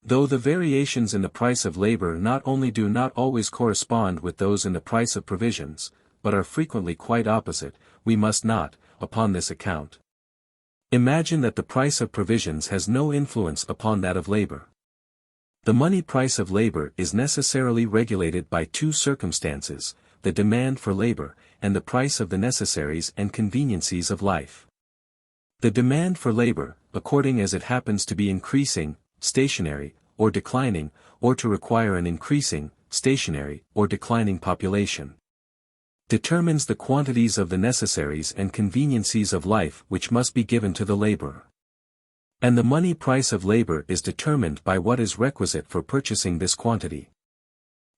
Though the variations in the price of labor not only do not always correspond with those in the price of provisions, but are frequently quite opposite, we must not, upon this account, Imagine that the price of provisions has no influence upon that of labor. The money price of labor is necessarily regulated by two circumstances, the demand for labor, and the price of the necessaries and conveniencies of life. The demand for labor, according as it happens to be increasing, stationary, or declining, or to require an increasing, stationary, or declining population, determines the quantities of the necessaries and conveniencies of life which must be given to the laborer. And the money price of labor is determined by what is requisite for purchasing this quantity.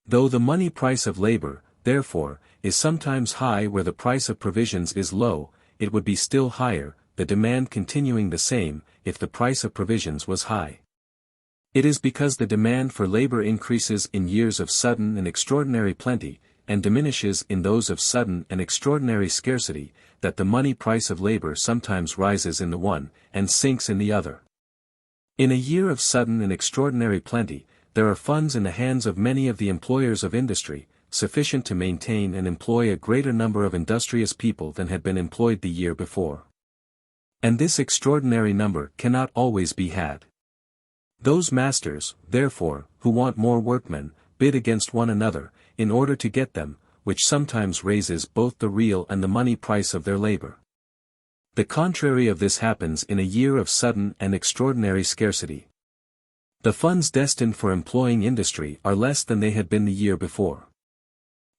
Though the money price of labor, therefore, is sometimes high where the price of provisions is low, it would be still higher, the demand continuing the same, if the price of provisions was high. It is because the demand for labor increases in years of sudden and extraordinary plenty, and diminishes in those of sudden and extraordinary scarcity, that the money price of labor sometimes rises in the one, and sinks in the other. In a year of sudden and extraordinary plenty, there are funds in the hands of many of the employers of industry, sufficient to maintain and employ a greater number of industrious people than had been employed the year before. And this extraordinary number cannot always be had. Those masters, therefore, who want more workmen, bid against one another, in order to get them, which sometimes raises both the real and the money price of their labor. The contrary of this happens in a year of sudden and extraordinary scarcity. The funds destined for employing industry are less than they had been the year before.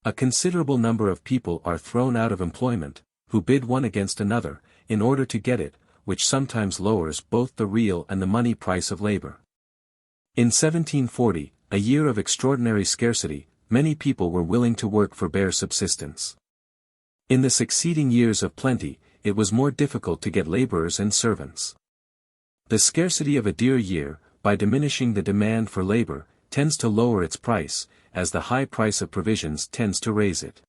A considerable number of people are thrown out of employment, who bid one against another, in order to get it, which sometimes lowers both the real and the money price of labor. In 1740, a year of extraordinary scarcity, many people were willing to work for bare subsistence. In the succeeding years of plenty, it was more difficult to get laborers and servants. The scarcity of a dear year, by diminishing the demand for labor, tends to lower its price, as the high price of provisions tends to raise it.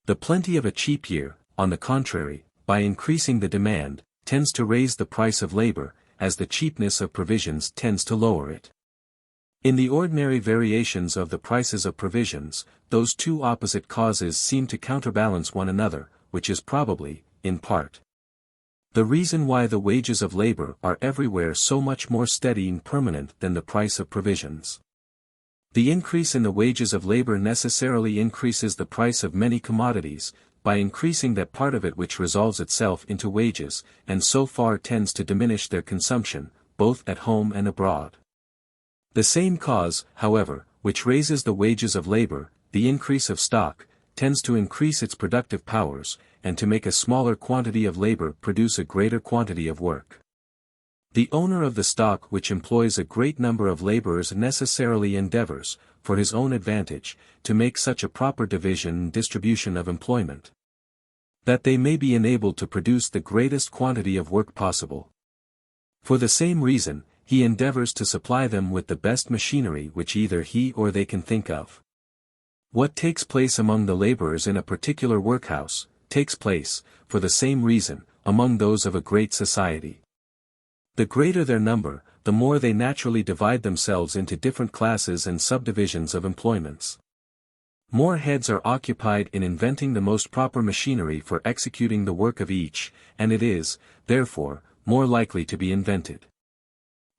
The plenty of a cheap year, on the contrary, by increasing the demand, tends to raise the price of labor, as the cheapness of provisions tends to lower it. In the ordinary variations of the prices of provisions, those two opposite causes seem to counterbalance one another, which is probably, in part, the reason why the wages of labor are everywhere so much more steady and permanent than the price of provisions. The increase in the wages of labor necessarily increases the price of many commodities, by increasing that part of it which resolves itself into wages, and so far tends to diminish their consumption, both at home and abroad. The same cause, however, which raises the wages of labor, the increase of stock, tends to increase its productive powers, and to make a smaller quantity of labor produce a greater quantity of work. The owner of the stock which employs a great number of laborers necessarily endeavors, for his own advantage, to make such a proper division and distribution of employment, that they may be enabled to produce the greatest quantity of work possible. For the same reason, he endeavors to supply them with the best machinery which either he or they can think of. What takes place among the laborers in a particular workhouse, takes place, for the same reason, among those of a great society. The greater their number, the more they naturally divide themselves into different classes and subdivisions of employments. More heads are occupied in inventing the most proper machinery for executing the work of each, and it is, therefore, more likely to be invented.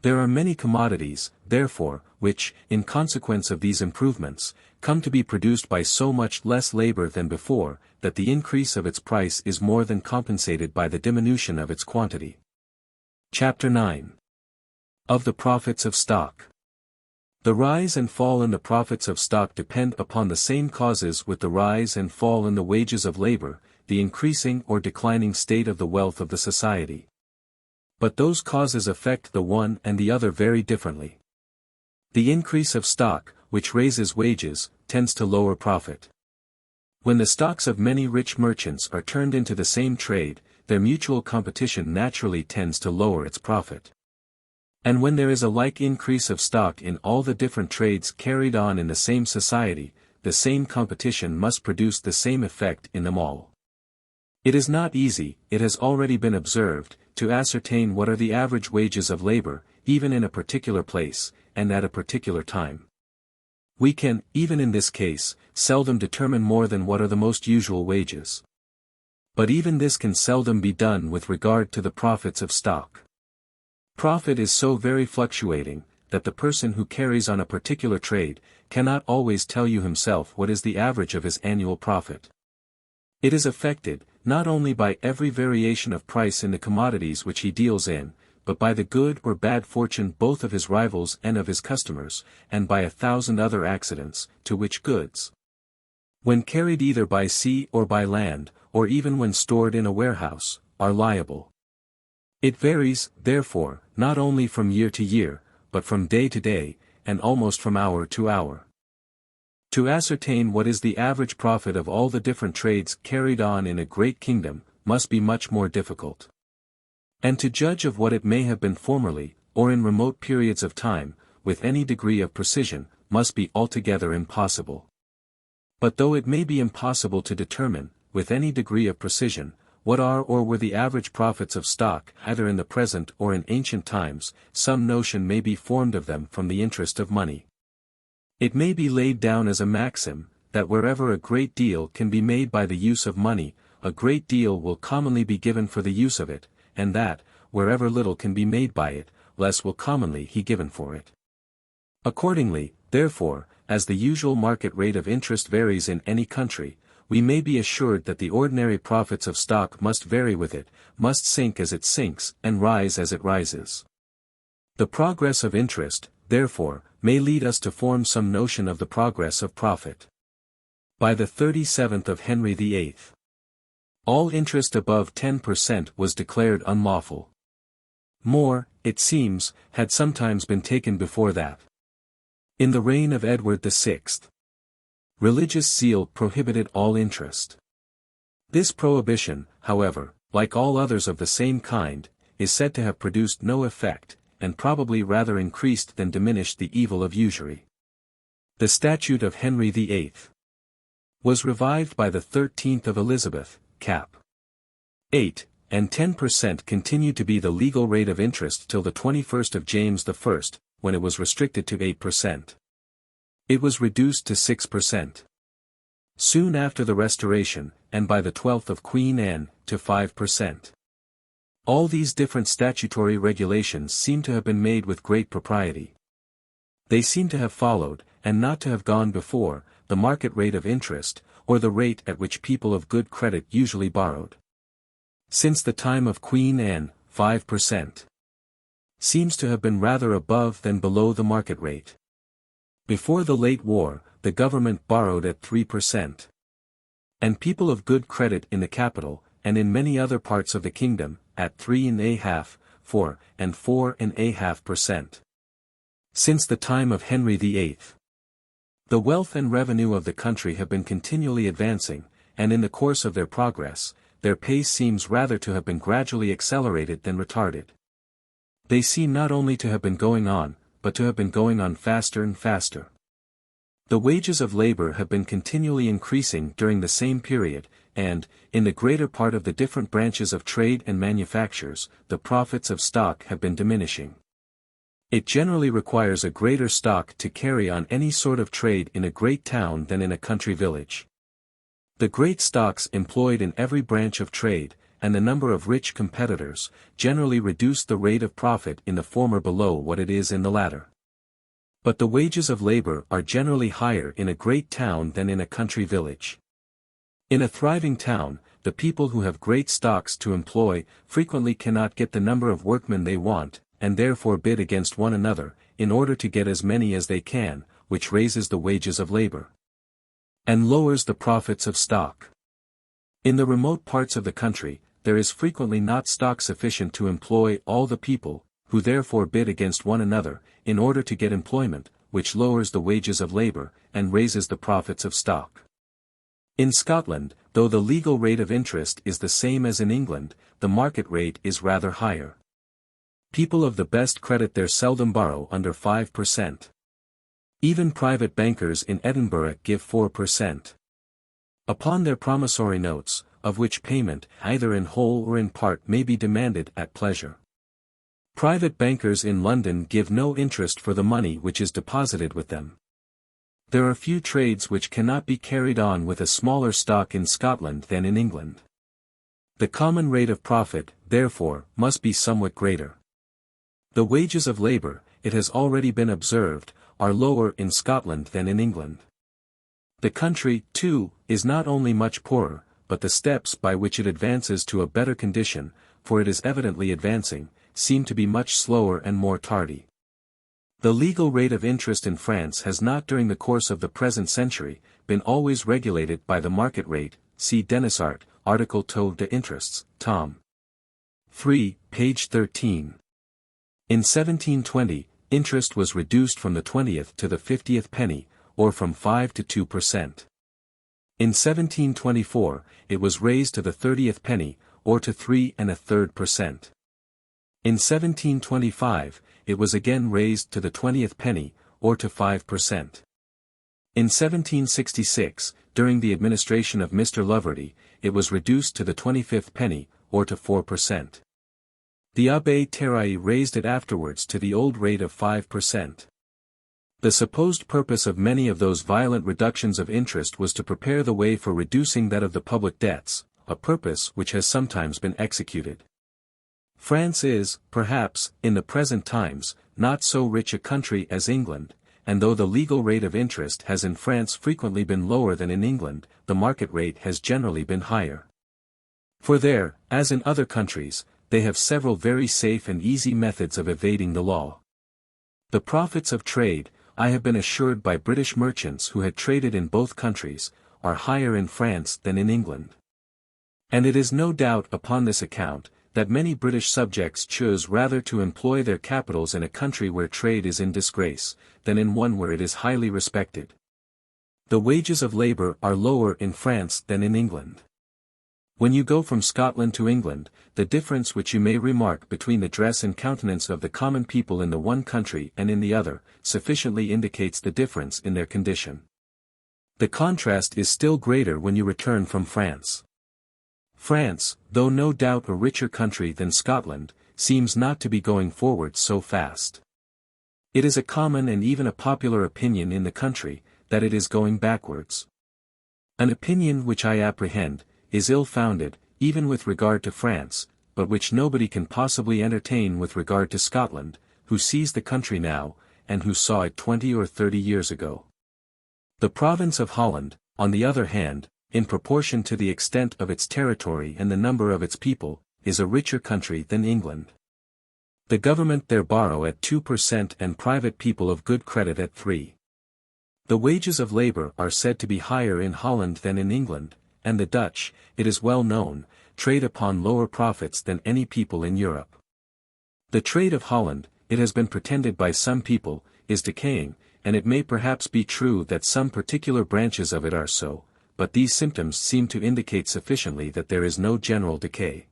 There are many commodities, therefore, which, in consequence of these improvements, come to be produced by so much less labor than before, that the increase of its price is more than compensated by the diminution of its quantity. Chapter 9. Of the Profits of Stock. The rise and fall in the profits of stock depend upon the same causes with the rise and fall in the wages of labor, the increasing or declining state of the wealth of the society. But those causes affect the one and the other very differently. The increase of stock, which raises wages, tends to lower profit. When the stocks of many rich merchants are turned into the same trade, their mutual competition naturally tends to lower its profit. And when there is a like increase of stock in all the different trades carried on in the same society, the same competition must produce the same effect in them all. It is not easy, it has already been observed, to ascertain what are the average wages of labor, even in a particular place, and at a particular time. We can, even in this case, seldom determine more than what are the most usual wages. But even this can seldom be done with regard to the profits of stock. Profit is so very fluctuating, that the person who carries on a particular trade, cannot always tell you himself what is the average of his annual profit. It is affected, not only by every variation of price in the commodities which he deals in, but by the good or bad fortune both of his rivals and of his customers, and by 1,000 other accidents, to which goods, when carried either by sea or by land, or even when stored in a warehouse, are liable. It varies, therefore, not only from year to year, but from day to day, and almost from hour to hour. To ascertain what is the average profit of all the different trades carried on in a great kingdom, must be much more difficult. And to judge of what it may have been formerly, or in remote periods of time, with any degree of precision, must be altogether impossible. But though it may be impossible to determine, with any degree of precision, what are or were the average profits of stock either in the present or in ancient times, some notion may be formed of them from the interest of money. It may be laid down as a maxim, that wherever a great deal can be made by the use of money, a great deal will commonly be given for the use of it, and that, wherever little can be made by it, less will commonly be given for it. Accordingly, therefore, as the usual market rate of interest varies in any country, we may be assured that the ordinary profits of stock must vary with it, must sink as it sinks, and rise as it rises. The progress of interest, therefore, may lead us to form some notion of the progress of profit. By the 37th of Henry VIII, all interest above 10% was declared unlawful. More, it seems, had sometimes been taken before that. In the reign of Edward VI, religious zeal prohibited all interest. This prohibition, however, like all others of the same kind, is said to have produced no effect, and probably rather increased than diminished the evil of usury. The statute of Henry VIII was revived by the 13th of Elizabeth, cap. 8, and 10% continued to be the legal rate of interest till the 21st of James I, when it was restricted to 8%. It was reduced to 6%. Soon after the Restoration, and by the 12th of Queen Anne, to 5%. All these different statutory regulations seem to have been made with great propriety. They seem to have followed, and not to have gone before, the market rate of interest, or the rate at which people of good credit usually borrowed. Since the time of Queen Anne, 5% seems to have been rather above than below the market rate. Before the late war, the government borrowed at 3%. And people of good credit in the capital, and in many other parts of the kingdom, at 3.5%, 4%, and 4.5%. Since the time of Henry VIII, the wealth and revenue of the country have been continually advancing, and in the course of their progress, their pace seems rather to have been gradually accelerated than retarded. They seem not only to have been going on, but to have been going on faster and faster. The wages of labor have been continually increasing during the same period, and, in the greater part of the different branches of trade and manufactures, the profits of stock have been diminishing. It generally requires a greater stock to carry on any sort of trade in a great town than in a country village. The great stocks employed in every branch of trade, and the number of rich competitors, generally reduce the rate of profit in the former below what it is in the latter. But the wages of labor are generally higher in a great town than in a country village. In a thriving town, the people who have great stocks to employ frequently cannot get the number of workmen they want, and therefore bid against one another, in order to get as many as they can, which raises the wages of labor and lowers the profits of stock. In the remote parts of the country, there is frequently not stock sufficient to employ all the people, who therefore bid against one another, in order to get employment, which lowers the wages of labor, and raises the profits of stock. In Scotland, though the legal rate of interest is the same as in England, the market rate is rather higher. People of the best credit there seldom borrow under 5%. Even private bankers in Edinburgh give 4%. Upon their promissory notes, of which payment, either in whole or in part, may be demanded at pleasure. Private bankers in London give no interest for the money which is deposited with them. There are few trades which cannot be carried on with a smaller stock in Scotland than in England. The common rate of profit, therefore, must be somewhat greater. The wages of labor, it has already been observed, are lower in Scotland than in England. The country, too, is not only much poorer, but the steps by which it advances to a better condition, for it is evidently advancing, seem to be much slower and more tardy. The legal rate of interest in France has not during the course of the present century, been always regulated by the market rate, see Denisart, article Taux d'Interests, Tom. 3, page 13. In 1720, interest was reduced from the 20th to the 50th penny, or from 5 to 2%. In 1724, it was raised to the 30th penny, or to 3 1/3%. In 1725, it was again raised to the 20th penny, or to 5%. In 1766, during the administration of Mr. Loverty, it was reduced to the 25th penny, or to 4%. The Abbé Terraille raised it afterwards to the old rate of 5%. The supposed purpose of many of those violent reductions of interest was to prepare the way for reducing that of the public debts, a purpose which has sometimes been executed. France is, perhaps, in the present times, not so rich a country as England, and though the legal rate of interest has in France frequently been lower than in England, the market rate has generally been higher. For there, as in other countries, they have several very safe and easy methods of evading the law. The profits of trade, I have been assured by British merchants who had traded in both countries, are higher in France than in England. And it is no doubt upon this account, that many British subjects choose rather to employ their capitals in a country where trade is in disgrace, than in one where it is highly respected. The wages of labor are lower in France than in England. When you go from Scotland to England, the difference which you may remark between the dress and countenance of the common people in the one country and in the other, sufficiently indicates the difference in their condition. The contrast is still greater when you return from France. France, though no doubt a richer country than Scotland, seems not to be going forward so fast. It is a common and even a popular opinion in the country, that it is going backwards. An opinion which I apprehend, is ill-founded, even with regard to France, but which nobody can possibly entertain with regard to Scotland, who sees the country now, and who saw it 20 or 30 years ago. The province of Holland, on the other hand, in proportion to the extent of its territory and the number of its people, is a richer country than England. The government there borrow at 2% and private people of good credit at 3%. The wages of labor are said to be higher in Holland than in England, and the Dutch, it is well known, trade upon lower profits than any people in Europe. The trade of Holland, it has been pretended by some people, is decaying, and it may perhaps be true that some particular branches of it are so, but these symptoms seem to indicate sufficiently that there is no general decay.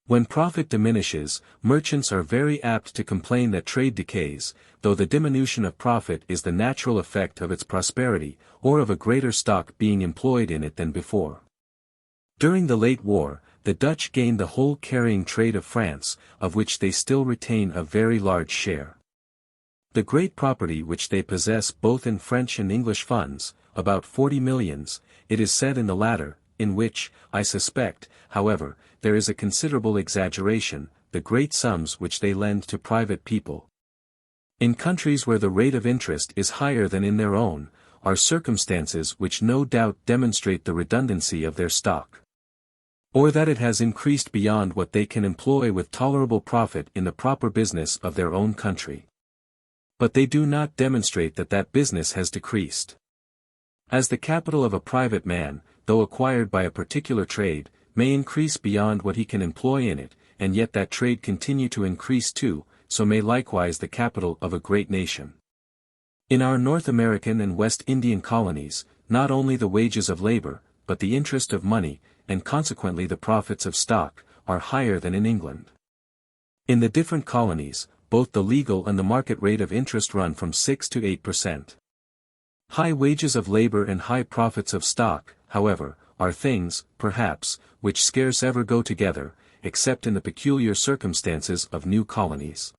When profit diminishes, merchants are very apt to complain that trade decays, though the diminution of profit is the natural effect of its prosperity, or of a greater stock being employed in it than before. During the late war, the Dutch gained the whole carrying trade of France, of which they still retain a very large share. The great property which they possess both in French and English funds, about 40 millions, it is said in the latter, in which, I suspect, however, there is a considerable exaggeration, the great sums which they lend to private people. In countries where the rate of interest is higher than in their own, are circumstances which no doubt demonstrate the redundancy of their stock. Or that it has increased beyond what they can employ with tolerable profit in the proper business of their own country. But they do not demonstrate that that business has decreased. As the capital of a private man, though acquired by a particular trade, may increase beyond what he can employ in it, and yet that trade continue to increase too, so may likewise the capital of a great nation. In our North American and West Indian colonies, not only the wages of labor, but the interest of money, and consequently the profits of stock, are higher than in England. In the different colonies, both the legal and the market rate of interest run from 6 to 8%. High wages of labor and high profits of stock, however, are things, perhaps, which scarce ever go together, except in the peculiar circumstances of new colonies.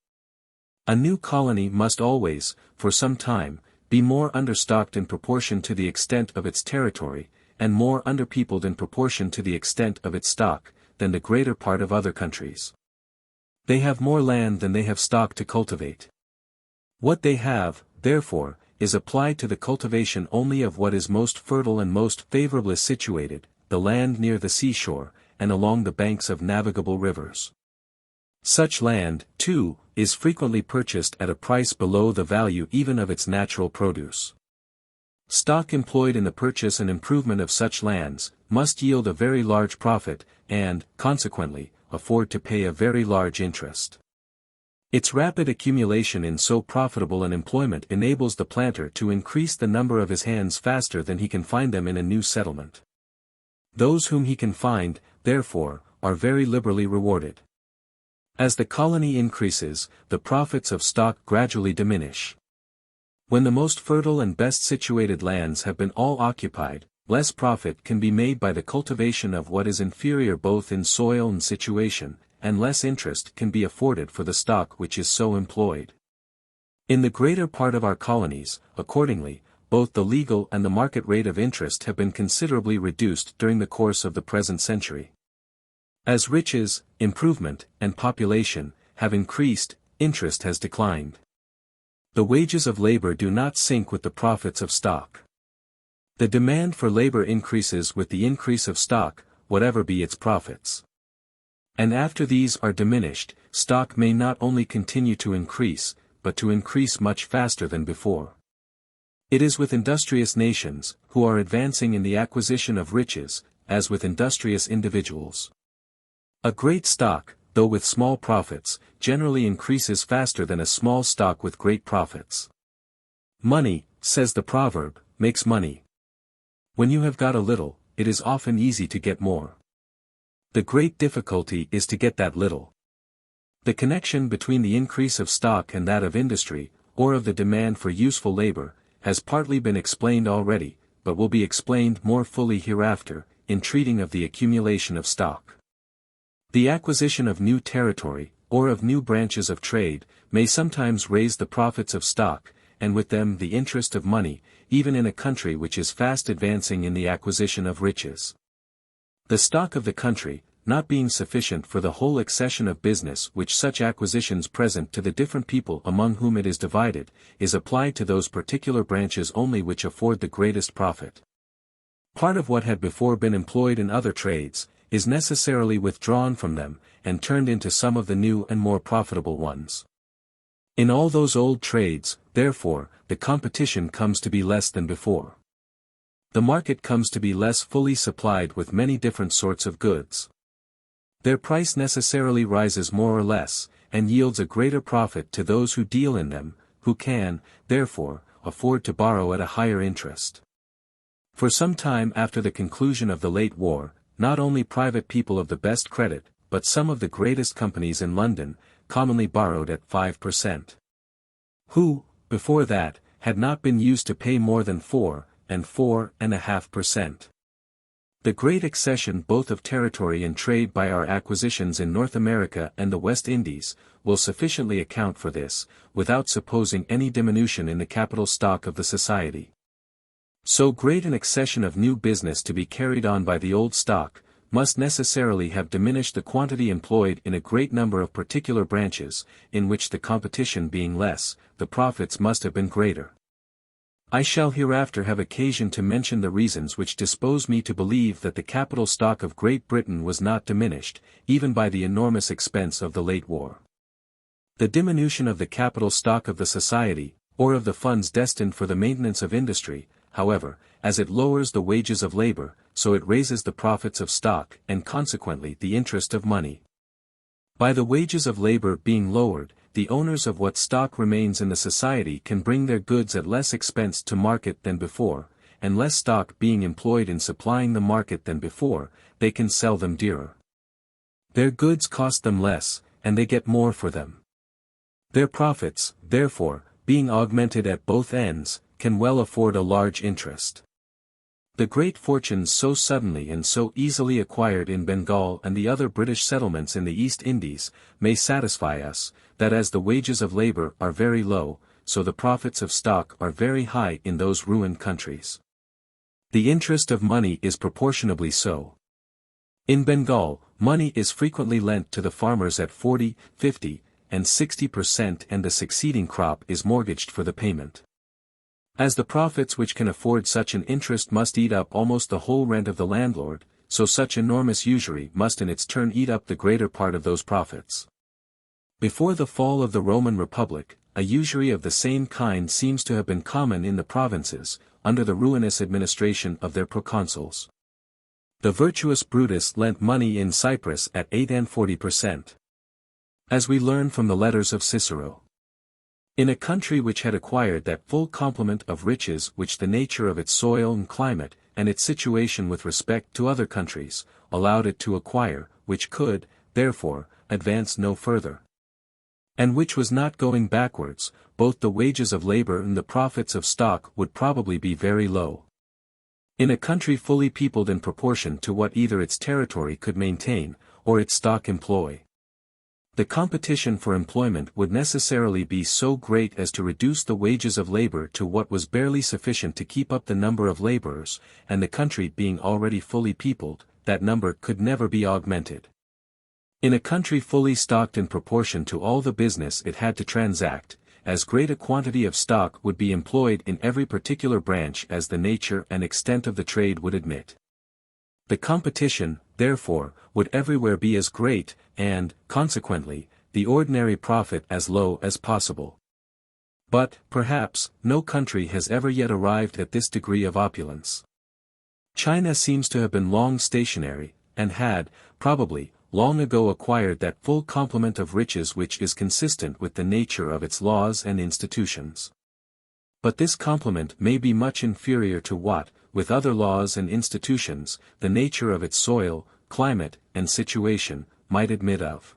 A new colony must always, for some time, be more understocked in proportion to the extent of its territory, and more underpeopled in proportion to the extent of its stock, than the greater part of other countries. They have more land than they have stock to cultivate. What they have, therefore, is applied to the cultivation only of what is most fertile and most favorably situated, the land near the seashore, and along the banks of navigable rivers. Such land, too, is frequently purchased at a price below the value even of its natural produce. Stock employed in the purchase and improvement of such lands, must yield a very large profit, and, consequently, afford to pay a very large interest. Its rapid accumulation in so profitable an employment enables the planter to increase the number of his hands faster than he can find them in a new settlement. Those whom he can find, therefore, are very liberally rewarded. As the colony increases, the profits of stock gradually diminish. When the most fertile and best situated lands have been all occupied, less profit can be made by the cultivation of what is inferior both in soil and situation, and less interest can be afforded for the stock which is so employed. In the greater part of our colonies, accordingly, both the legal and the market rate of interest have been considerably reduced during the course of the present century. As riches, improvement, and population have increased, interest has declined. The wages of labor do not sink with the profits of stock. The demand for labor increases with the increase of stock, whatever be its profits. And after these are diminished, stock may not only continue to increase, but to increase much faster than before. It is with industrious nations, who are advancing in the acquisition of riches, as with industrious individuals. A great stock, though with small profits, generally increases faster than a small stock with great profits. Money, says the proverb, makes money. When you have got a little, it is often easy to get more. The great difficulty is to get that little. The connection between the increase of stock and that of industry, or of the demand for useful labor, has partly been explained already, but will be explained more fully hereafter, in treating of the accumulation of stock. The acquisition of new territory, or of new branches of trade, may sometimes raise the profits of stock, and with them the interest of money, even in a country which is fast advancing in the acquisition of riches. The stock of the country, not being sufficient for the whole accession of business which such acquisitions present to the different people among whom it is divided, is applied to those particular branches only which afford the greatest profit. Part of what had before been employed in other trades, is necessarily withdrawn from them, and turned into some of the new and more profitable ones. In all those old trades, therefore, the competition comes to be less than before. The market comes to be less fully supplied with many different sorts of goods. Their price necessarily rises more or less, and yields a greater profit to those who deal in them, who can, therefore, afford to borrow at a higher interest. For some time after the conclusion of the late war, not only private people of the best credit, but some of the greatest companies in London, commonly borrowed at 5%. Who, before that, had not been used to pay more than 4 and 4.5%. The great accession both of territory and trade by our acquisitions in North America and the West Indies, will sufficiently account for this, without supposing any diminution in the capital stock of the society. So great an accession of new business to be carried on by the old stock, must necessarily have diminished the quantity employed in a great number of particular branches, in which the competition being less, the profits must have been greater. I shall hereafter have occasion to mention the reasons which dispose me to believe that the capital stock of Great Britain was not diminished, even by the enormous expense of the late war. The diminution of the capital stock of the society, or of the funds destined for the maintenance of industry, however, as it lowers the wages of labor, so it raises the profits of stock and consequently the interest of money. By the wages of labor being lowered, the owners of what stock remains in the society can bring their goods at less expense to market than before, and less stock being employed in supplying the market than before, they can sell them dearer. Their goods cost them less, and they get more for them. Their profits, therefore, being augmented at both ends, can well afford a large interest. The great fortunes so suddenly and so easily acquired in Bengal and the other British settlements in the East Indies, may satisfy us, that as the wages of labor are very low, so the profits of stock are very high in those ruined countries. The interest of money is proportionably so. In Bengal, money is frequently lent to the farmers at 40, 50, and 60%, and the succeeding crop is mortgaged for the payment. As the profits which can afford such an interest must eat up almost the whole rent of the landlord, so such enormous usury must in its turn eat up the greater part of those profits. Before the fall of the Roman Republic, a usury of the same kind seems to have been common in the provinces, under the ruinous administration of their proconsuls. The virtuous Brutus lent money in Cyprus at 8 and 40%. As we learn from the letters of Cicero. In a country which had acquired that full complement of riches which the nature of its soil and climate, and its situation with respect to other countries, allowed it to acquire, which could, therefore, advance no further, and which was not going backwards, both the wages of labor and the profits of stock would probably be very low. In a country fully peopled in proportion to what either its territory could maintain, or its stock employ, the competition for employment would necessarily be so great as to reduce the wages of labor to what was barely sufficient to keep up the number of laborers, and the country being already fully peopled, that number could never be augmented. In a country fully stocked in proportion to all the business it had to transact, as great a quantity of stock would be employed in every particular branch as the nature and extent of the trade would admit. The competition, therefore, would everywhere be as great, and, consequently, the ordinary profit as low as possible. But, perhaps, no country has ever yet arrived at this degree of opulence. China seems to have been long stationary, and had, probably, long ago acquired that full complement of riches which is consistent with the nature of its laws and institutions. But this complement may be much inferior to what, with other laws and institutions, the nature of its soil, climate, and situation, might admit of.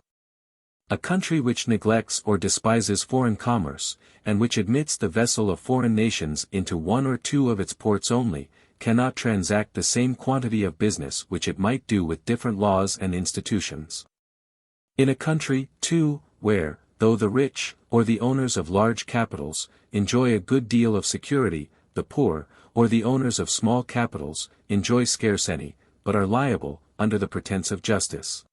A country which neglects or despises foreign commerce, and which admits the vessel of foreign nations into one or two of its ports only, cannot transact the same quantity of business which it might do with different laws and institutions. In a country, too, where, though the rich, or the owners of large capitals, enjoy a good deal of security, the poor, or the owners of small capitals, enjoy scarce any, but are liable, under the pretence of justice,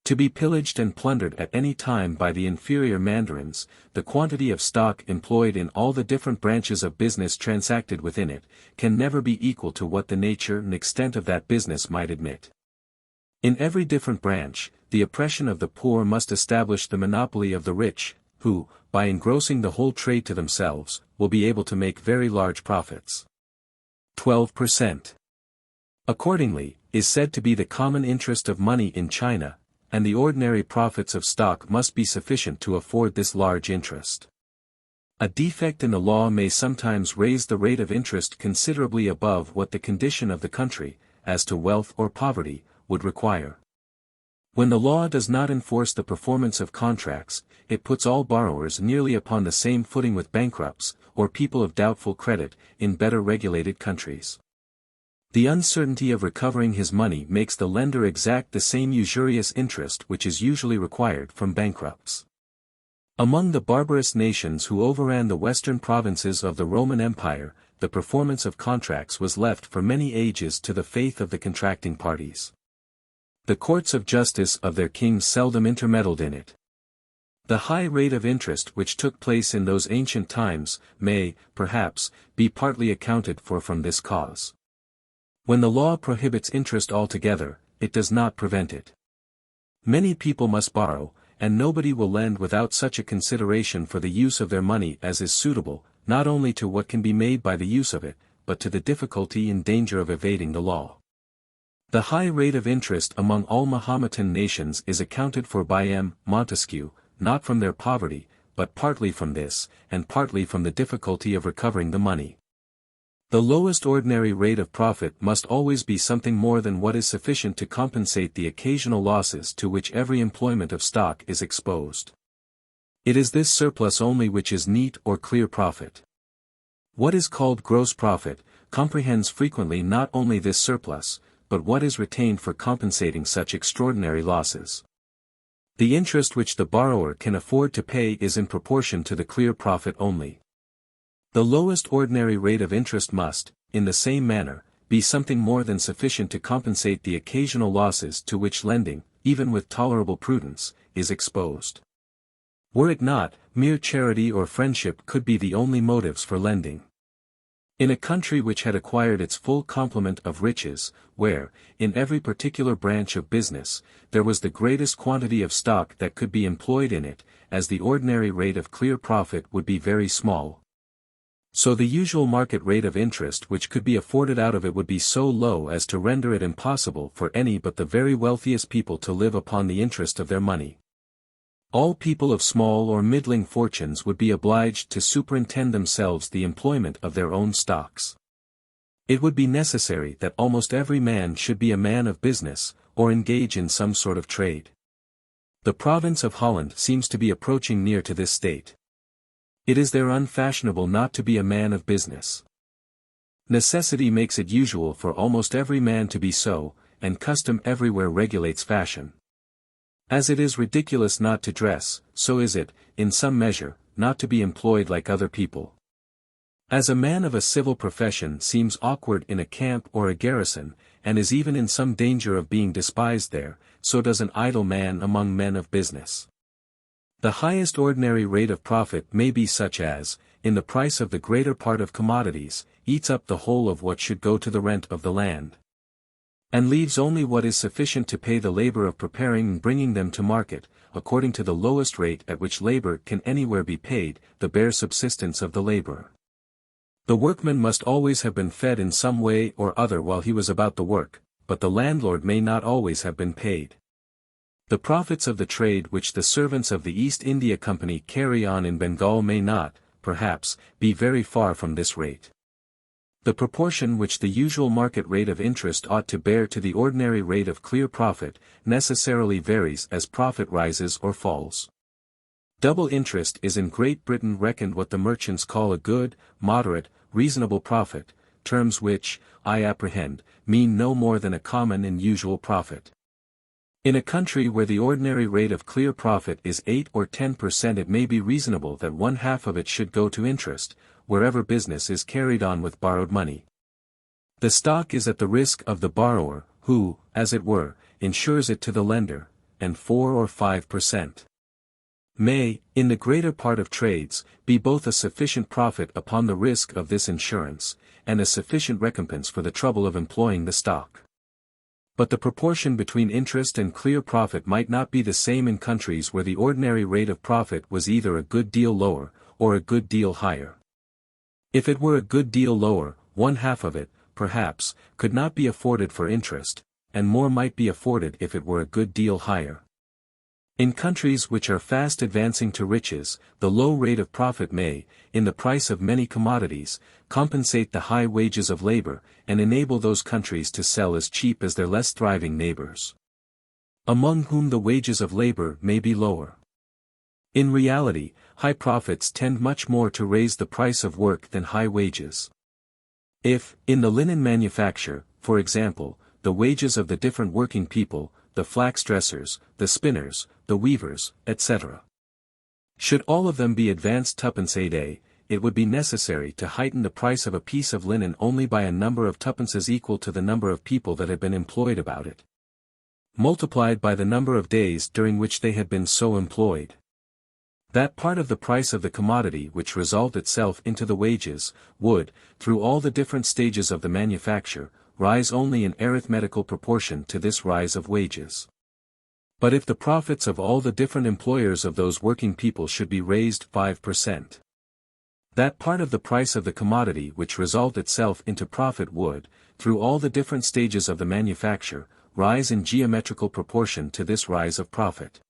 to be pillaged and plundered at any time by the inferior mandarins, the quantity of stock employed in all the different branches of business transacted within it, can never be equal to what the nature and extent of that business might admit. In every different branch, the oppression of the poor must establish the monopoly of the rich, who, by engrossing the whole trade to themselves, will be able to make very large profits. 12%. Accordingly, is said to be the common interest of money in China, and the ordinary profits of stock must be sufficient to afford this large interest. A defect in the law may sometimes raise the rate of interest considerably above what the condition of the country, as to wealth or poverty, would require. When the law does not enforce the performance of contracts, it puts all borrowers nearly upon the same footing with bankrupts, or people of doubtful credit, in better regulated countries. The uncertainty of recovering his money makes the lender exact the same usurious interest which is usually required from bankrupts. Among the barbarous nations who overran the western provinces of the Roman Empire, the performance of contracts was left for many ages to the faith of the contracting parties. The courts of justice of their kings seldom intermeddled in it. The high rate of interest which took place in those ancient times may, perhaps, be partly accounted for from this cause. When the law prohibits interest altogether, it does not prevent it. Many people must borrow, and nobody will lend without such a consideration for the use of their money as is suitable, not only to what can be made by the use of it, but to the difficulty and danger of evading the law. The high rate of interest among all Mahometan nations is accounted for by M. Montesquieu, not from their poverty, but partly from this, and partly from the difficulty of recovering the money. The lowest ordinary rate of profit must always be something more than what is sufficient to compensate the occasional losses to which every employment of stock is exposed. It is this surplus only which is neat or clear profit. What is called gross profit, comprehends frequently not only this surplus, but what is retained for compensating such extraordinary losses. The interest which the borrower can afford to pay is in proportion to the clear profit only. The lowest ordinary rate of interest must, in the same manner, be something more than sufficient to compensate the occasional losses to which lending, even with tolerable prudence, is exposed. Were it not, mere charity or friendship could be the only motives for lending. In a country which had acquired its full complement of riches, where, in every particular branch of business, there was the greatest quantity of stock that could be employed in it, as the ordinary rate of clear profit would be very small, so the usual market rate of interest which could be afforded out of it would be so low as to render it impossible for any but the very wealthiest people to live upon the interest of their money. All people of small or middling fortunes would be obliged to superintend themselves the employment of their own stocks. It would be necessary that almost every man should be a man of business, or engage in some sort of trade. The province of Holland seems to be approaching near to this state. It is there unfashionable not to be a man of business. Necessity makes it usual for almost every man to be so, and custom everywhere regulates fashion. As it is ridiculous not to dress, so is it, in some measure, not to be employed like other people. As a man of a civil profession seems awkward in a camp or a garrison, and is even in some danger of being despised there, so does an idle man among men of business. The highest ordinary rate of profit may be such as, in the price of the greater part of commodities, eats up the whole of what should go to the rent of the land, and leaves only what is sufficient to pay the labor of preparing and bringing them to market, according to the lowest rate at which labor can anywhere be paid, the bare subsistence of the laborer. The workman must always have been fed in some way or other while he was about the work, but the landlord may not always have been paid. The profits of the trade which the servants of the East India Company carry on in Bengal may not, perhaps, be very far from this rate. The proportion which the usual market rate of interest ought to bear to the ordinary rate of clear profit, necessarily varies as profit rises or falls. Double interest is in Great Britain reckoned what the merchants call a good, moderate, reasonable profit, terms which, I apprehend, mean no more than a common and usual profit. In a country where the ordinary rate of clear profit is 8 or 10%, it may be reasonable that one half of it should go to interest, wherever business is carried on with borrowed money. The stock is at the risk of the borrower, who, as it were, insures it to the lender, and 4 or 5% may, in the greater part of trades, be both a sufficient profit upon the risk of this insurance, and a sufficient recompense for the trouble of employing the stock. But the proportion between interest and clear profit might not be the same in countries where the ordinary rate of profit was either a good deal lower, or a good deal higher. If it were a good deal lower, one half of it, perhaps, could not be afforded for interest, and more might be afforded if it were a good deal higher. In countries which are fast advancing to riches, the low rate of profit may, in the price of many commodities, compensate the high wages of labor, and enable those countries to sell as cheap as their less thriving neighbors, among whom the wages of labor may be lower. In reality, high profits tend much more to raise the price of work than high wages. If, in the linen manufacture, for example, the wages of the different working people, the flax dressers, the spinners, the weavers, etc., should all of them be advanced twopence a day, it would be necessary to heighten the price of a piece of linen only by a number of twopences equal to the number of people that had been employed about it, multiplied by the number of days during which they had been so employed. That part of the price of the commodity which resolved itself into the wages, would, through all the different stages of the manufacture, rise only in arithmetical proportion to this rise of wages. But if the profits of all the different employers of those working people should be raised 5%, that part of the price of the commodity which resolved itself into profit would, through all the different stages of the manufacture, rise in geometrical proportion to this rise of profit.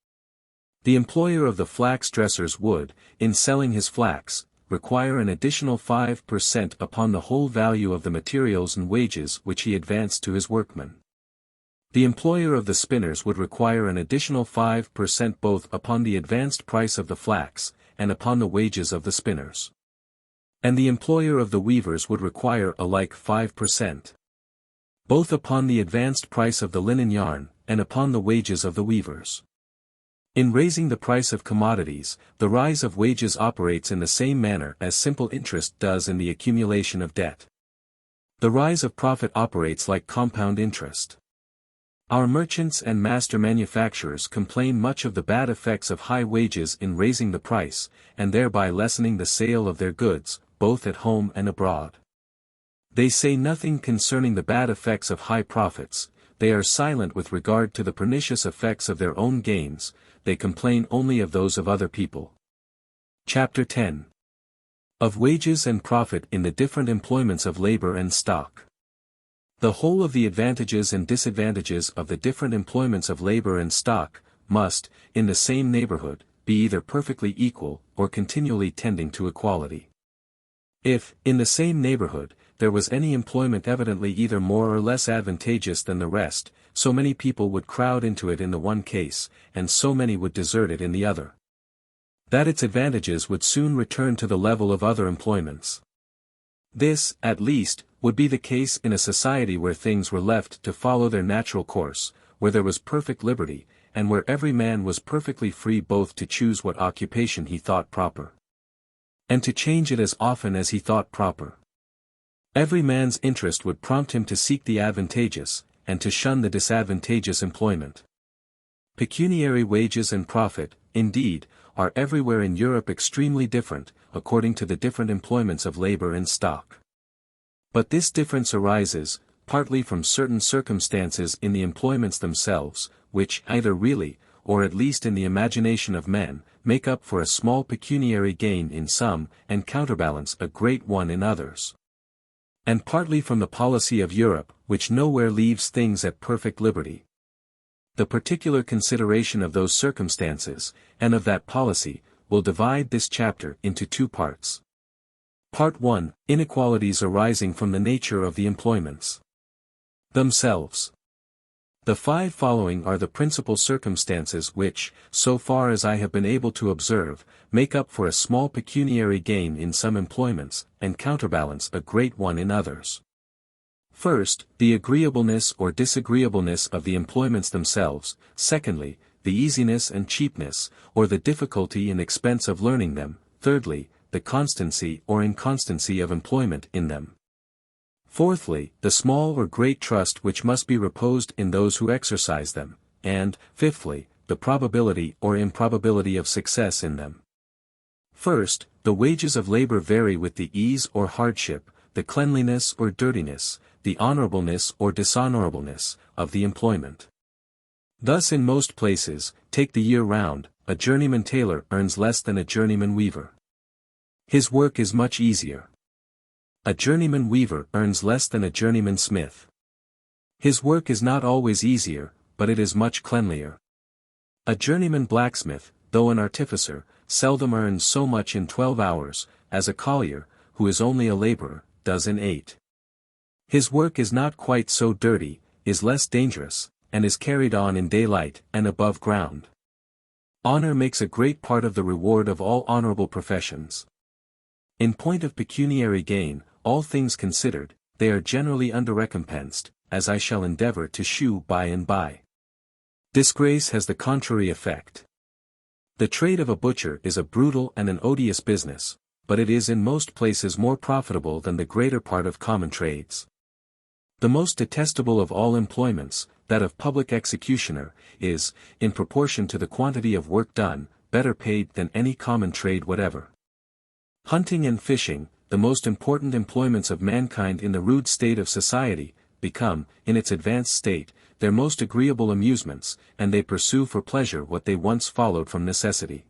The employer of the flax dressers would, in selling his flax, require an additional 5% upon the whole value of the materials and wages which he advanced to his workmen. The employer of the spinners would require an additional 5% both upon the advanced price of the flax, and upon the wages of the spinners. And the employer of the weavers would require a like 5%, both upon the advanced price of the linen yarn, and upon the wages of the weavers. In raising the price of commodities, the rise of wages operates in the same manner as simple interest does in the accumulation of debt. The rise of profit operates like compound interest. Our merchants and master manufacturers complain much of the bad effects of high wages in raising the price, and thereby lessening the sale of their goods, both at home and abroad. They say nothing concerning the bad effects of high profits, they are silent with regard to the pernicious effects of their own gains, they complain only of those of other people. Chapter 10. Of wages and profit in the different employments of labor and stock. The whole of the advantages and disadvantages of the different employments of labor and stock, must, in the same neighborhood, be either perfectly equal, or continually tending to equality. If, in the same neighborhood, there was any employment evidently either more or less advantageous than the rest, so many people would crowd into it in the one case, and so many would desert it in the other. That its advantages would soon return to the level of other employments. This, at least, would be the case in a society where things were left to follow their natural course, where there was perfect liberty, and where every man was perfectly free both to choose what occupation he thought proper, and to change it as often as he thought proper. Every man's interest would prompt him to seek the advantageous, and to shun the disadvantageous employment. Pecuniary wages and profit, indeed, are everywhere in Europe extremely different, according to the different employments of labor and stock. But this difference arises, partly from certain circumstances in the employments themselves, which either really, or at least in the imagination of men, make up for a small pecuniary gain in some, and counterbalance a great one in others. And partly from the policy of Europe, which nowhere leaves things at perfect liberty. The particular consideration of those circumstances, and of that policy, will divide this chapter into two parts. Part 1, Inequalities arising from the nature of the employments themselves. The 5 following are the principal circumstances which, so far as I have been able to observe, make up for a small pecuniary gain in some employments, and counterbalance a great one in others. First, the agreeableness or disagreeableness of the employments themselves, secondly, the easiness and cheapness, or the difficulty and expense of learning them, thirdly, the constancy or inconstancy of employment in them. Fourthly, the small or great trust which must be reposed in those who exercise them, and, fifthly, the probability or improbability of success in them. First, the wages of labor vary with the ease or hardship, the cleanliness or dirtiness, the honorableness or dishonorableness, of the employment. Thus in most places, take the year round, a journeyman tailor earns less than a journeyman weaver. His work is much easier. A journeyman weaver earns less than a journeyman smith. His work is not always easier, but it is much cleanlier. A journeyman blacksmith, though an artificer, seldom earns so much in 12 hours, as a collier, who is only a laborer, does in 8. His work is not quite so dirty, is less dangerous, and is carried on in daylight and above ground. Honor makes a great part of the reward of all honorable professions. In point of pecuniary gain, all things considered, they are generally underrecompensed, as I shall endeavor to shew by and by. Disgrace has the contrary effect. The trade of a butcher is a brutal and an odious business, but it is in most places more profitable than the greater part of common trades. The most detestable of all employments, that of public executioner, is, in proportion to the quantity of work done, better paid than any common trade whatever. Hunting and fishing, the most important employments of mankind in the rude state of society, become, in its advanced state, their most agreeable amusements, and they pursue for pleasure what they once followed from necessity.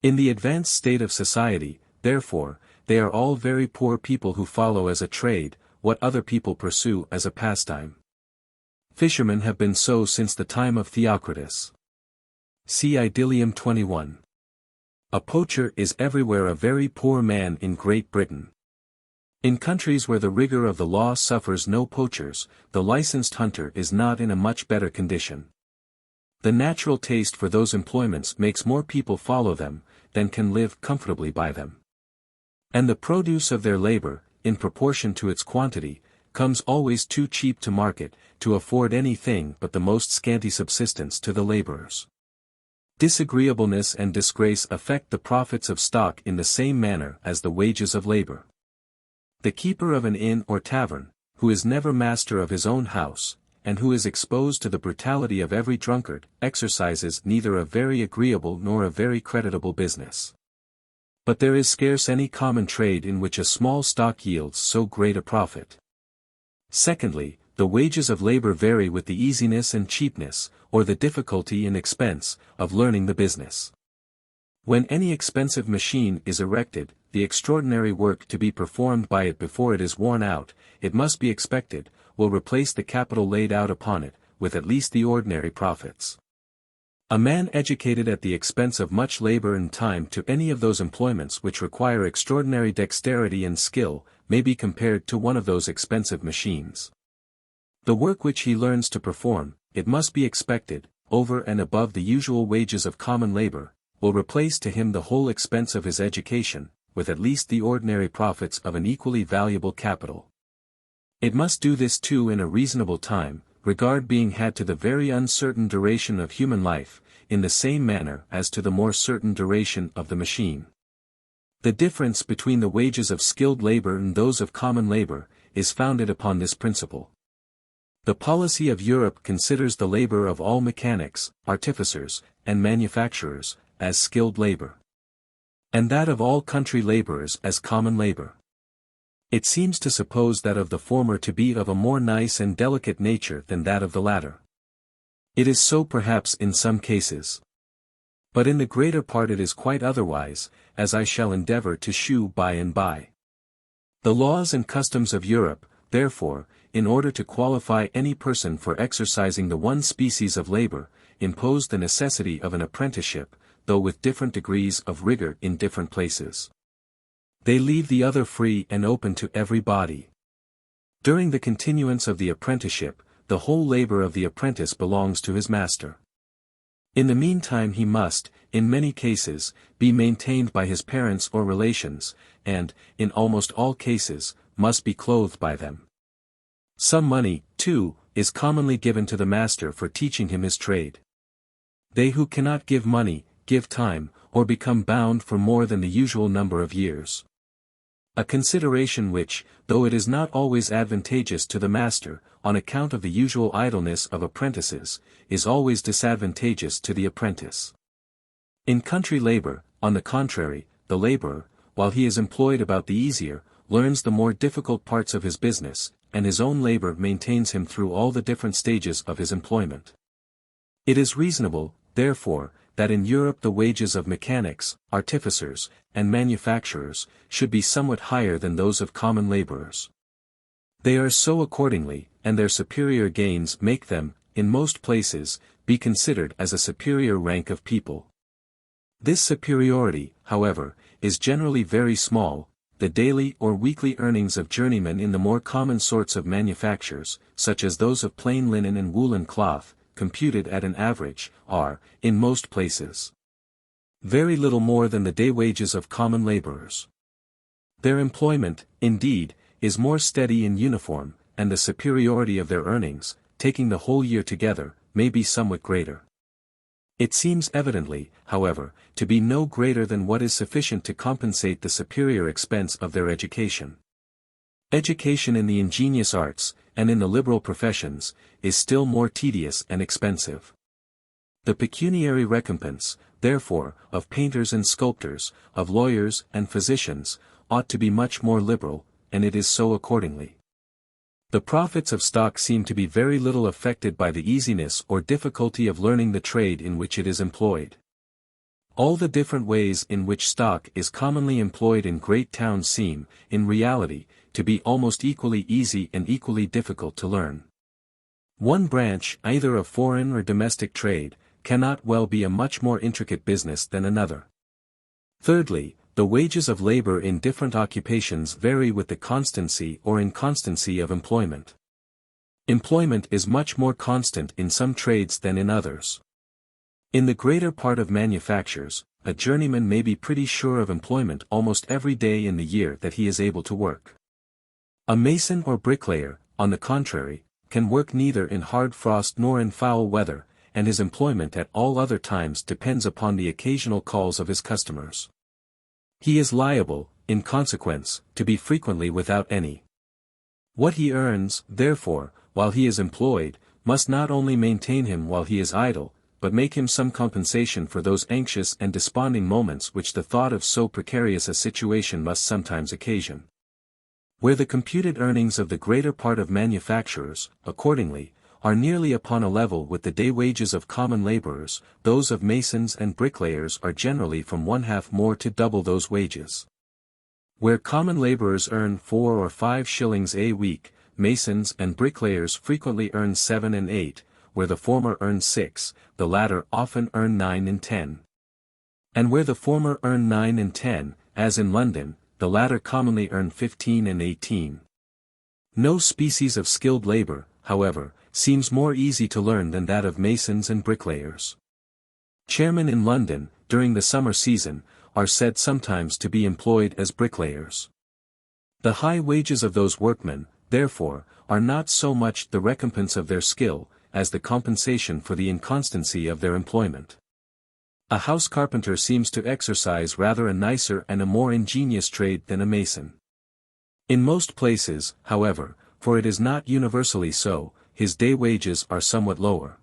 In the advanced state of society, therefore, they are all very poor people who follow as a trade, what other people pursue as a pastime. Fishermen have been so since the time of Theocritus. See Idyllium 21. A poacher is everywhere a very poor man in Great Britain. In countries where the rigor of the law suffers no poachers, the licensed hunter is not in a much better condition. The natural taste for those employments makes more people follow them, than can live comfortably by them. And the produce of their labor, in proportion to its quantity, comes always too cheap to market, to afford any thing but the most scanty subsistence to the laborers. Disagreeableness and disgrace affect the profits of stock in the same manner as the wages of labor. The keeper of an inn or tavern, who is never master of his own house, and who is exposed to the brutality of every drunkard, exercises neither a very agreeable nor a very creditable business. But there is scarce any common trade in which a small stock yields so great a profit. Secondly, the wages of labor vary with the easiness and cheapness, or the difficulty and expense, of learning the business. When any expensive machine is erected, the extraordinary work to be performed by it before it is worn out, it must be expected, will replace the capital laid out upon it, with at least the ordinary profits. A man educated at the expense of much labor and time to any of those employments which require extraordinary dexterity and skill, may be compared to one of those expensive machines. The work which he learns to perform, it must be expected, over and above the usual wages of common labor, will replace to him the whole expense of his education, with at least the ordinary profits of an equally valuable capital. It must do this too in a reasonable time, regard being had to the very uncertain duration of human life, in the same manner as to the more certain duration of the machine. The difference between the wages of skilled labor and those of common labor, is founded upon this principle. The policy of Europe considers the labor of all mechanics, artificers, and manufacturers, as skilled labor, and that of all country laborers as common labor. It seems to suppose that of the former to be of a more nice and delicate nature than that of the latter. It is so perhaps in some cases. But in the greater part it is quite otherwise, as I shall endeavor to shew by and by. The laws and customs of Europe, therefore, in order to qualify any person for exercising the one species of labor, impose the necessity of an apprenticeship, though with different degrees of rigor in different places. They leave the other free and open to every body. During the continuance of the apprenticeship, the whole labor of the apprentice belongs to his master. In the meantime he must, in many cases, be maintained by his parents or relations, and, in almost all cases, must be clothed by them. Some money, too, is commonly given to the master for teaching him his trade. They who cannot give money, give time, or become bound for more than the usual number of years. A consideration which, though it is not always advantageous to the master, on account of the usual idleness of apprentices, is always disadvantageous to the apprentice. In country labor, on the contrary, the laborer, while he is employed about the easier, learns the more difficult parts of his business, and his own labor maintains him through all the different stages of his employment. It is reasonable, therefore, that in Europe the wages of mechanics, artificers, and manufacturers, should be somewhat higher than those of common laborers. They are so accordingly, and their superior gains make them, in most places, be considered as a superior rank of people. This superiority, however, is generally very small. The daily or weekly earnings of journeymen in the more common sorts of manufactures, such as those of plain linen and woolen cloth, computed at an average, are, in most places, very little more than the day wages of common laborers. Their employment, indeed, is more steady and uniform, and the superiority of their earnings, taking the whole year together, may be somewhat greater. It seems evidently, however, to be no greater than what is sufficient to compensate the superior expense of their education. Education in the ingenious arts, and in the liberal professions, is still more tedious and expensive. The pecuniary recompense, therefore, of painters and sculptors, of lawyers and physicians, ought to be much more liberal, and it is so accordingly. The profits of stock seem to be very little affected by the easiness or difficulty of learning the trade in which it is employed. All the different ways in which stock is commonly employed in great towns seem, in reality, to be almost equally easy and equally difficult to learn. One branch, either of foreign or domestic trade, cannot well be a much more intricate business than another. Thirdly, the wages of labor in different occupations vary with the constancy or inconstancy of employment. Employment is much more constant in some trades than in others. In the greater part of manufactures, a journeyman may be pretty sure of employment almost every day in the year that he is able to work. A mason or bricklayer, on the contrary, can work neither in hard frost nor in foul weather, and his employment at all other times depends upon the occasional calls of his customers. He is liable, in consequence, to be frequently without any. What he earns, therefore, while he is employed, must not only maintain him while he is idle, but make him some compensation for those anxious and desponding moments which the thought of so precarious a situation must sometimes occasion. Where the computed earnings of the greater part of manufacturers, accordingly, are nearly upon a level with the day wages of common laborers, those of masons and bricklayers are generally from one-half more to double those wages. Where common laborers earn 4 or 5 shillings a week, masons and bricklayers frequently earn 7 and 8, where the former earn 6, the latter often earn 9 and 10. And where the former earn 9 and 10, as in London, the latter commonly earn 15 and 18. No species of skilled labor, however, seems more easy to learn than that of masons and bricklayers. Chairmen in London, during the summer season, are said sometimes to be employed as bricklayers. The high wages of those workmen, therefore, are not so much the recompense of their skill, as the compensation for the inconstancy of their employment. A house carpenter seems to exercise rather a nicer and a more ingenious trade than a mason. In most places, however, for it is not universally so, his day wages are somewhat lower.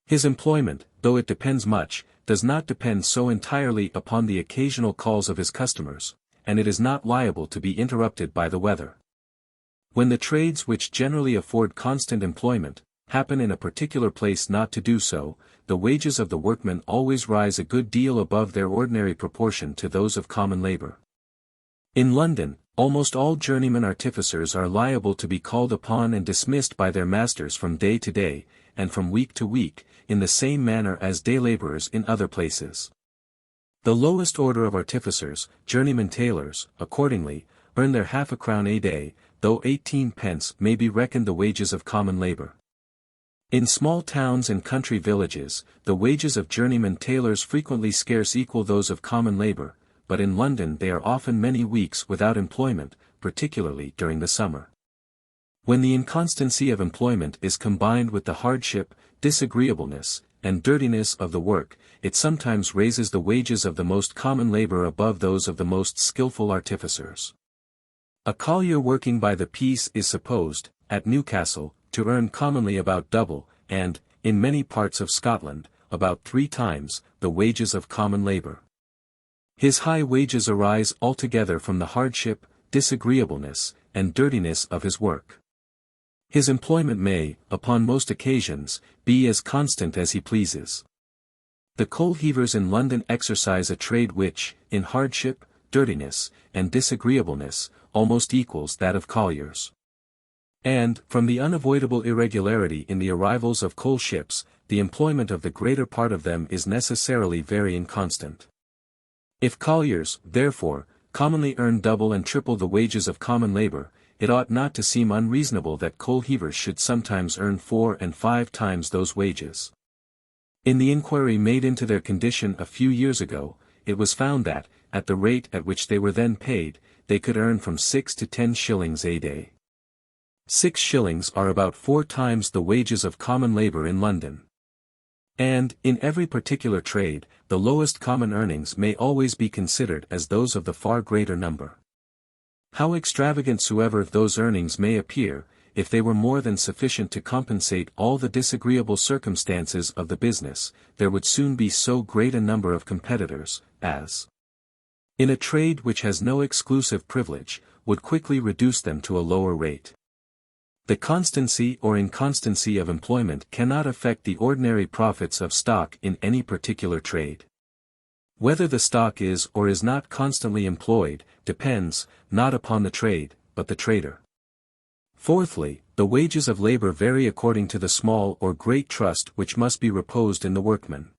His employment, though it depends much, does not depend so entirely upon the occasional calls of his customers, and it is not liable to be interrupted by the weather. When the trades which generally afford constant employment, happen in a particular place not to do so, the wages of the workmen always rise a good deal above their ordinary proportion to those of common labor. In London, almost all journeyman artificers are liable to be called upon and dismissed by their masters from day to day, and from week to week, in the same manner as day laborers in other places. The lowest order of artificers, journeyman tailors, accordingly, earn their half a crown a day, though 18 pence may be reckoned the wages of common labor. In small towns and country villages, the wages of journeyman tailors frequently scarce equal those of common labor, but in London they are often many weeks without employment, particularly during the summer. When the inconstancy of employment is combined with the hardship, disagreeableness, and dirtiness of the work, it sometimes raises the wages of the most common labor above those of the most skilful artificers. A collier working by the piece is supposed, at Newcastle, to earn commonly about double, and, in many parts of Scotland, about 3 times, the wages of common labor. His high wages arise altogether from the hardship, disagreeableness, and dirtiness of his work. His employment may, upon most occasions, be as constant as he pleases. The coal heavers in London exercise a trade which, in hardship, dirtiness, and disagreeableness, almost equals that of colliers. And, from the unavoidable irregularity in the arrivals of coal ships, the employment of the greater part of them is necessarily very inconstant. If colliers, therefore, commonly earn double and triple the wages of common labor, it ought not to seem unreasonable that coal heavers should sometimes earn 4 and 5 times those wages. In the inquiry made into their condition a few years ago, it was found that, at the rate at which they were then paid, they could earn from 6 to 10 shillings a day. 6 shillings are about 4 times the wages of common labor in London. And, in every particular trade, the lowest common earnings may always be considered as those of the far greater number. How extravagant soever those earnings may appear, if they were more than sufficient to compensate all the disagreeable circumstances of the business, there would soon be so great a number of competitors, as, in a trade which has no exclusive privilege, would quickly reduce them to a lower rate. The constancy or inconstancy of employment cannot affect the ordinary profits of stock in any particular trade. Whether the stock is or is not constantly employed, depends, not upon the trade, but the trader. Fourthly, the wages of labor vary according to the small or great trust which must be reposed in the workman.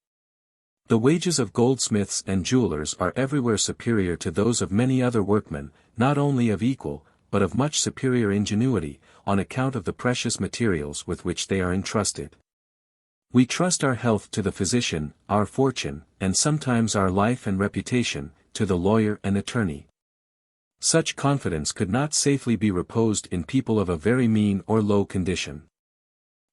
The wages of goldsmiths and jewelers are everywhere superior to those of many other workmen, not only of equal, but of much superior ingenuity, on account of the precious materials with which they are entrusted. We trust our health to the physician, our fortune, and sometimes our life and reputation, to the lawyer and attorney. Such confidence could not safely be reposed in people of a very mean or low condition.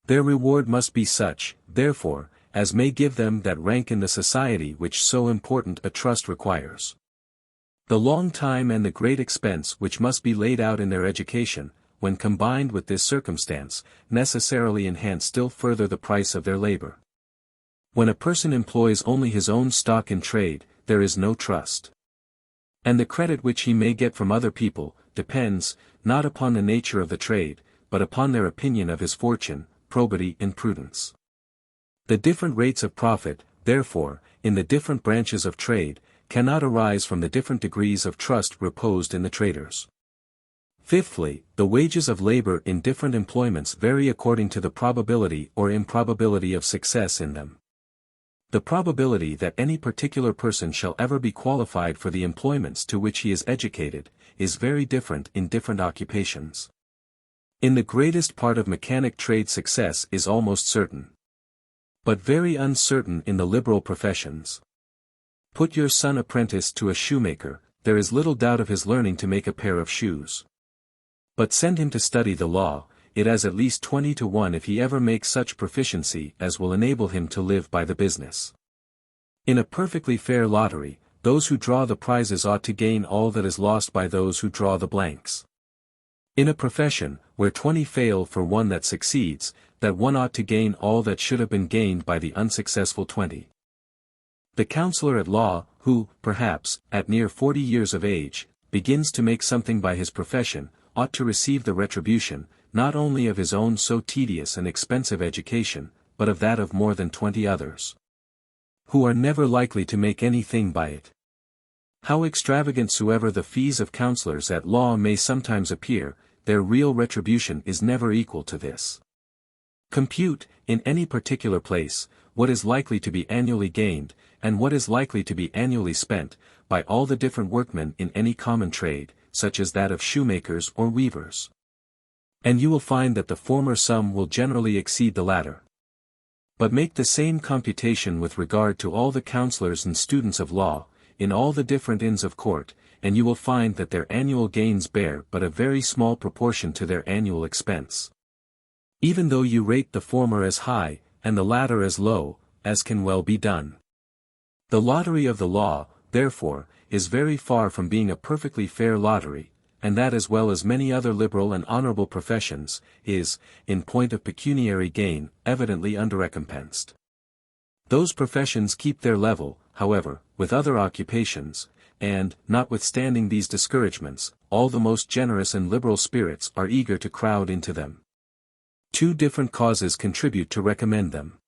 Their reward must be such, therefore, as may give them that rank in the society which so important a trust requires. The long time and the great expense which must be laid out in their education, when combined with this circumstance, necessarily enhance still further the price of their labor. When a person employs only his own stock in trade, there is no trust. And the credit which he may get from other people, depends, not upon the nature of the trade, but upon their opinion of his fortune, probity and prudence. The different rates of profit, therefore, in the different branches of trade, cannot arise from the different degrees of trust reposed in the traders. Fifthly, the wages of labor in different employments vary according to the probability or improbability of success in them. The probability that any particular person shall ever be qualified for the employments to which he is educated, is very different in different occupations. In the greatest part of mechanic trade success is almost certain, but very uncertain in the liberal professions. Put your son apprentice to a shoemaker, there is little doubt of his learning to make a pair of shoes. But send him to study the law, it has at least 20 to 1 if he ever makes such proficiency as will enable him to live by the business. In a perfectly fair lottery, those who draw the prizes ought to gain all that is lost by those who draw the blanks. In a profession, where 20 fail for one that succeeds, that one ought to gain all that should have been gained by the unsuccessful 20. The counselor at law, who, perhaps, at near 40 years of age, begins to make something by his profession, ought to receive the retribution, not only of his own so tedious and expensive education, but of that of more than 20 others, who are never likely to make anything by it. How extravagant soever the fees of counselors at law may sometimes appear, their real retribution is never equal to this. Compute, in any particular place, what is likely to be annually gained, and what is likely to be annually spent, by all the different workmen in any common trade, such as that of shoemakers or weavers. And you will find that the former sum will generally exceed the latter. But make the same computation with regard to all the counselors and students of law, in all the different inns of court, and you will find that their annual gains bear but a very small proportion to their annual expense. Even though you rate the former as high, and the latter as low, as can well be done. The lottery of the law, therefore, is very far from being a perfectly fair lottery, and that as well as many other liberal and honorable professions, is, in point of pecuniary gain, evidently underrecompensed. Those professions keep their level, however, with other occupations, and, notwithstanding these discouragements, all the most generous and liberal spirits are eager to crowd into them. Two different causes contribute to recommend them.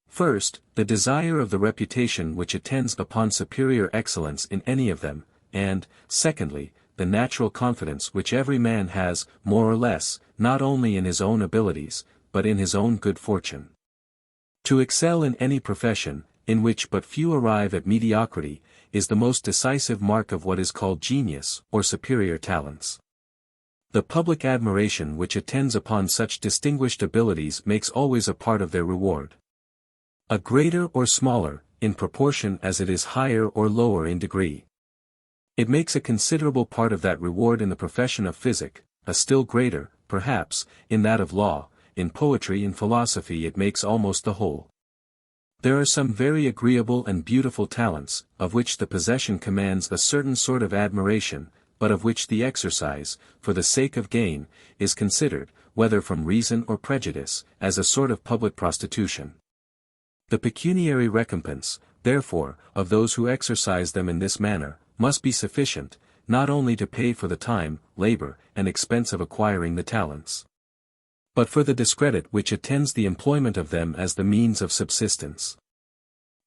First, the desire of the reputation which attends upon superior excellence in any of them, and, secondly, the natural confidence which every man has, more or less, not only in his own abilities, but in his own good fortune. To excel in any profession, in which but few arrive at mediocrity, is the most decisive mark of what is called genius, or superior talents. The public admiration which attends upon such distinguished abilities makes always a part of their reward. A greater or smaller, in proportion as it is higher or lower in degree. It makes a considerable part of that reward in the profession of physic, a still greater, perhaps, in that of law, in poetry and philosophy it makes almost the whole. There are some very agreeable and beautiful talents, of which the possession commands a certain sort of admiration, but of which the exercise, for the sake of gain, is considered, whether from reason or prejudice, as a sort of public prostitution. The pecuniary recompense, therefore, of those who exercise them in this manner, must be sufficient, not only to pay for the time, labor, and expense of acquiring the talents, but for the discredit which attends the employment of them as the means of subsistence.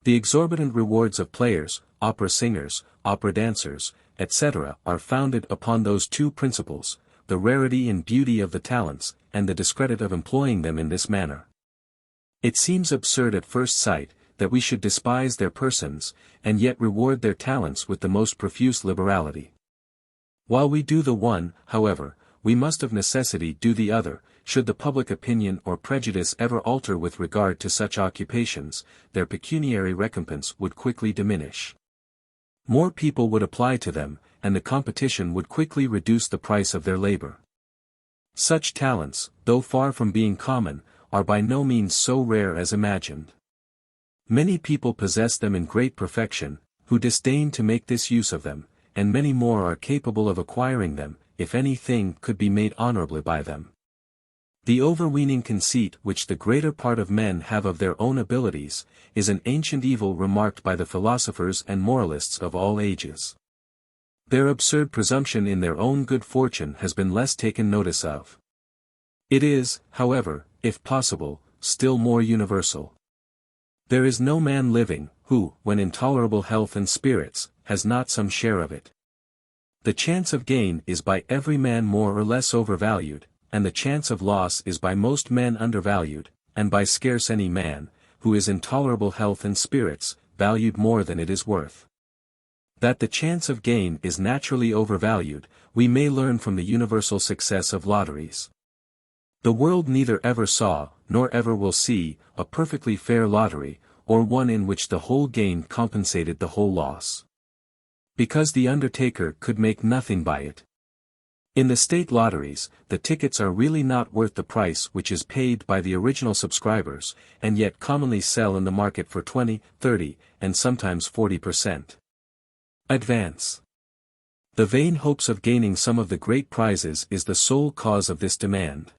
The exorbitant rewards of players, opera singers, opera dancers, etc., are founded upon those two principles, the rarity and beauty of the talents, and the discredit of employing them in this manner. It seems absurd at first sight, that we should despise their persons, and yet reward their talents with the most profuse liberality. While we do the one, however, we must of necessity do the other. Should the public opinion or prejudice ever alter with regard to such occupations, their pecuniary recompense would quickly diminish. More people would apply to them, and the competition would quickly reduce the price of their labor. Such talents, though far from being common, are by no means so rare as imagined. Many people possess them in great perfection, who disdain to make this use of them, and many more are capable of acquiring them, if any thing could be made honorably by them. The overweening conceit which the greater part of men have of their own abilities, is an ancient evil remarked by the philosophers and moralists of all ages. Their absurd presumption in their own good fortune has been less taken notice of. It is, however, if possible, still more universal. There is no man living, who, when in tolerable health and spirits, has not some share of it. The chance of gain is by every man more or less overvalued, and the chance of loss is by most men undervalued, and by scarce any man, who is in tolerable health and spirits, valued more than it is worth. That the chance of gain is naturally overvalued, we may learn from the universal success of lotteries. The world neither ever saw, nor ever will see, a perfectly fair lottery, or one in which the whole gain compensated the whole loss. Because the undertaker could make nothing by it. In the state lotteries, the tickets are really not worth the price which is paid by the original subscribers, and yet commonly sell in the market for 20, 30, and sometimes 40% advance. The vain hopes of gaining some of the great prizes is the sole cause of this demand.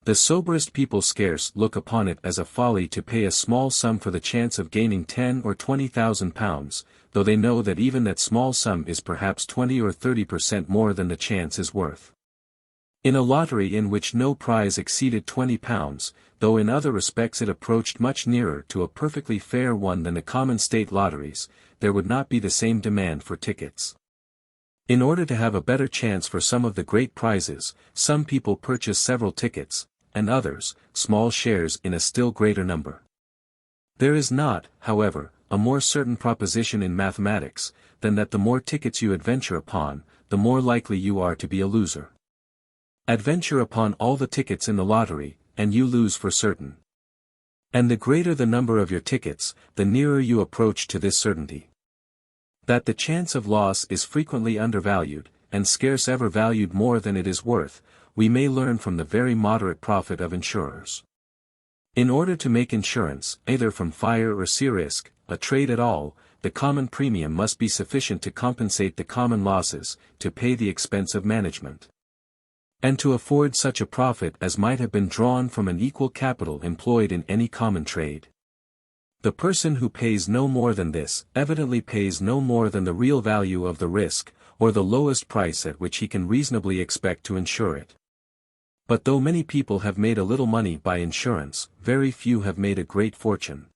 The soberest people scarce look upon it as a folly to pay a small sum for the chance of gaining 10 or 20,000 pounds, though they know that even that small sum is perhaps 20 or 30% more than the chance is worth. In a lottery in which no prize exceeded £20, though in other respects it approached much nearer to a perfectly fair one than the common state lotteries, there would not be the same demand for tickets. In order to have a better chance for some of the great prizes, some people purchase several tickets, and others, small shares in a still greater number. There is not, however, a more certain proposition in mathematics, than that the more tickets you adventure upon, the more likely you are to be a loser. Adventure upon all the tickets in the lottery, and you lose for certain. And the greater the number of your tickets, the nearer you approach to this certainty. That the chance of loss is frequently undervalued, and scarce ever valued more than it is worth, we may learn from the very moderate profit of insurers. In order to make insurance, either from fire or sea risk, a trade at all, the common premium must be sufficient to compensate the common losses, to pay the expense of management, and to afford such a profit as might have been drawn from an equal capital employed in any common trade. The person who pays no more than this, evidently pays no more than the real value of the risk, or the lowest price at which he can reasonably expect to insure it. But though many people have made a little money by insurance, very few have made a great fortune.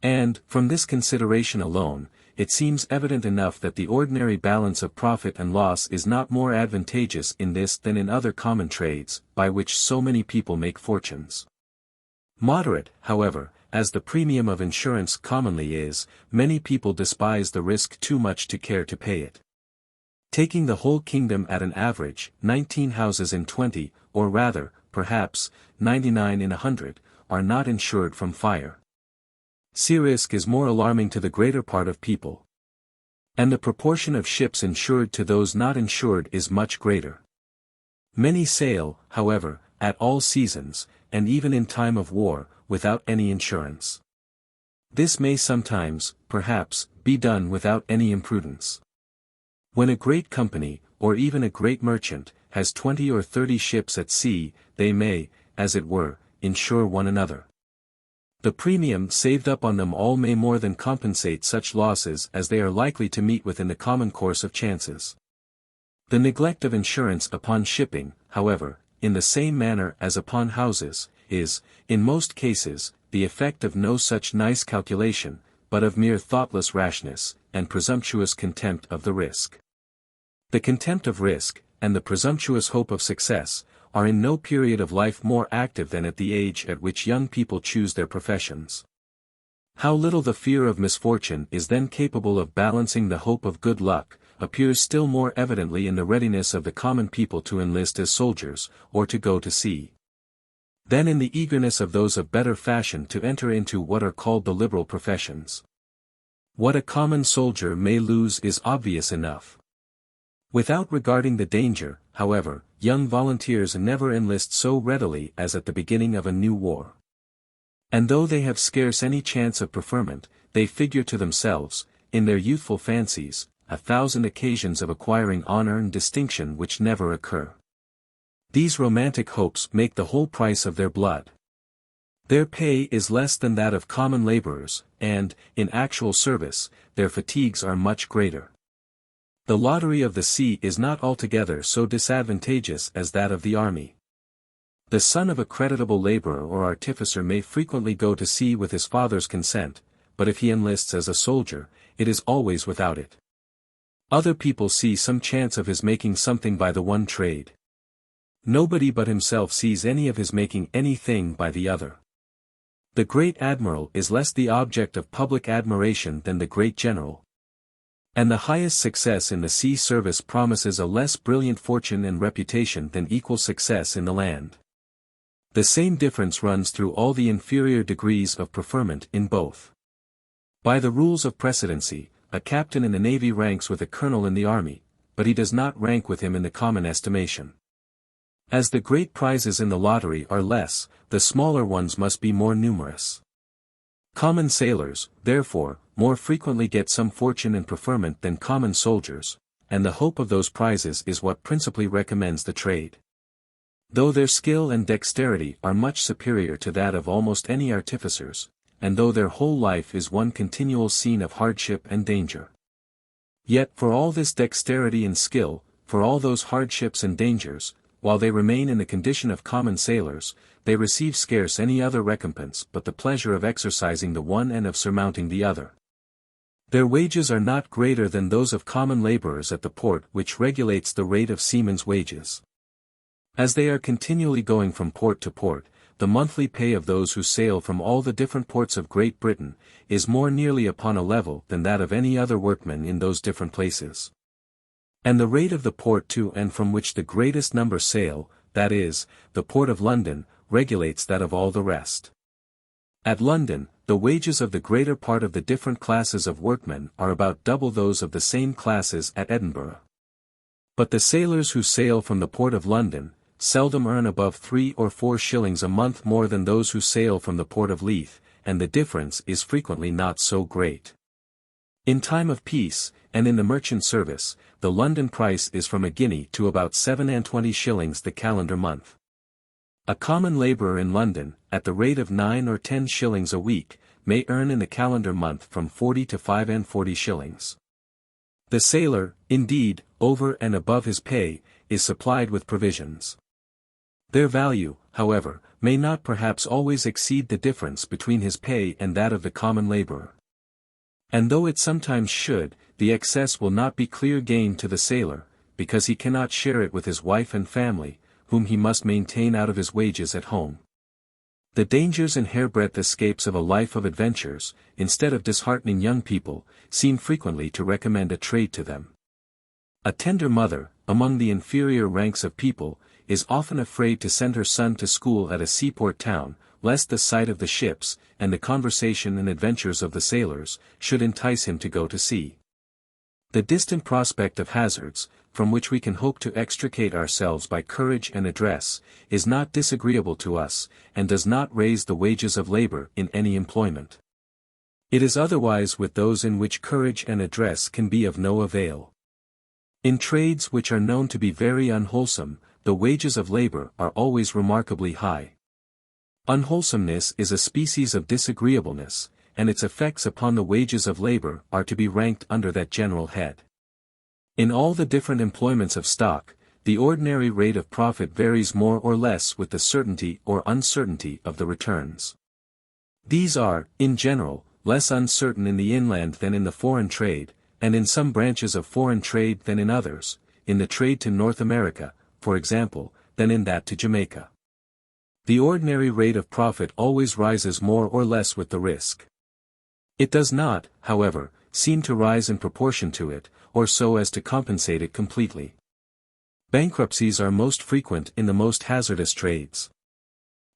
And, from this consideration alone, it seems evident enough that the ordinary balance of profit and loss is not more advantageous in this than in other common trades, by which so many people make fortunes. Moderate, however, as the premium of insurance commonly is, many people despise the risk too much to care to pay it. Taking the whole kingdom at an average, 19 houses in 20, or rather, perhaps, 99 in 100, are not insured from fire. Sea risk is more alarming to the greater part of people. And the proportion of ships insured to those not insured is much greater. Many sail, however, at all seasons, and even in time of war, without any insurance. This may sometimes, perhaps, be done without any imprudence. When a great company, or even a great merchant, has 20 or 30 ships at sea, they may, as it were, insure one another. The premium saved up on them all may more than compensate such losses as they are likely to meet with in the common course of chances. The neglect of insurance upon shipping, however, in the same manner as upon houses, is, in most cases, the effect of no such nice calculation, but of mere thoughtless rashness, and presumptuous contempt of the risk. The contempt of risk, and the presumptuous hope of success, are in no period of life more active than at the age at which young people choose their professions. How little the fear of misfortune is then capable of balancing the hope of good luck, appears still more evidently in the readiness of the common people to enlist as soldiers, or to go to sea, than in the eagerness of those of better fashion to enter into what are called the liberal professions. What a common soldier may lose is obvious enough. Without regarding the danger, however, young volunteers never enlist so readily as at the beginning of a new war. And though they have scarce any chance of preferment, they figure to themselves, in their youthful fancies, 1,000 occasions of acquiring honor and distinction which never occur. These romantic hopes make the whole price of their blood. Their pay is less than that of common laborers, and, in actual service, their fatigues are much greater. The lottery of the sea is not altogether so disadvantageous as that of the army. The son of a creditable laborer or artificer may frequently go to sea with his father's consent, but if he enlists as a soldier, it is always without it. Other people see some chance of his making something by the one trade. Nobody but himself sees any of his making anything by the other. The great admiral is less the object of public admiration than the great general. And the highest success in the sea service promises a less brilliant fortune and reputation than equal success in the land. The same difference runs through all the inferior degrees of preferment in both. By the rules of precedency, a captain in the navy ranks with a colonel in the army, but he does not rank with him in the common estimation. As the great prizes in the lottery are less, the smaller ones must be more numerous. Common sailors, therefore, more frequently get some fortune and preferment than common soldiers, and the hope of those prizes is what principally recommends the trade. Though their skill and dexterity are much superior to that of almost any artificers, and though their whole life is one continual scene of hardship and danger. Yet for all this dexterity and skill, for all those hardships and dangers, while they remain in the condition of common sailors, they receive scarce any other recompense but the pleasure of exercising the one and of surmounting the other. Their wages are not greater than those of common laborers at the port which regulates the rate of seamen's wages. As they are continually going from port to port, the monthly pay of those who sail from all the different ports of Great Britain, is more nearly upon a level than that of any other workman in those different places. And the rate of the port to and from which the greatest number sail, that is, the port of London, regulates that of all the rest. At London, the wages of the greater part of the different classes of workmen are about double those of the same classes at Edinburgh. But the sailors who sail from the port of London, seldom earn above 3 or 4 shillings a month more than those who sail from the port of Leith, and the difference is frequently not so great. In time of peace, and in the merchant service, the London price is from a guinea to about 27 shillings the calendar month. A common labourer in London, at the rate of 9 or 10 shillings a week, may earn in the calendar month from 40 to 45 shillings. The sailor, indeed, over and above his pay, is supplied with provisions. Their value, however, may not perhaps always exceed the difference between his pay and that of the common labourer. And though it sometimes should, the excess will not be clear gain to the sailor, because he cannot share it with his wife and family, whom he must maintain out of his wages at home. The dangers and hairbreadth escapes of a life of adventures, instead of disheartening young people, seem frequently to recommend a trade to them. A tender mother, among the inferior ranks of people, is often afraid to send her son to school at a seaport town, lest the sight of the ships, and the conversation and adventures of the sailors, should entice him to go to sea. The distant prospect of hazards, from which we can hope to extricate ourselves by courage and address, is not disagreeable to us, and does not raise the wages of labor in any employment. It is otherwise with those in which courage and address can be of no avail. In trades which are known to be very unwholesome, the wages of labor are always remarkably high. Unwholesomeness is a species of disagreeableness, and its effects upon the wages of labor are to be ranked under that general head. In all the different employments of stock, the ordinary rate of profit varies more or less with the certainty or uncertainty of the returns. These are, in general, less uncertain in the inland than in the foreign trade, and in some branches of foreign trade than in others, in the trade to North America, for example, than in that to Jamaica. The ordinary rate of profit always rises more or less with the risk. It does not, however, seem to rise in proportion to it, or so as to compensate it completely. Bankruptcies are most frequent in the most hazardous trades.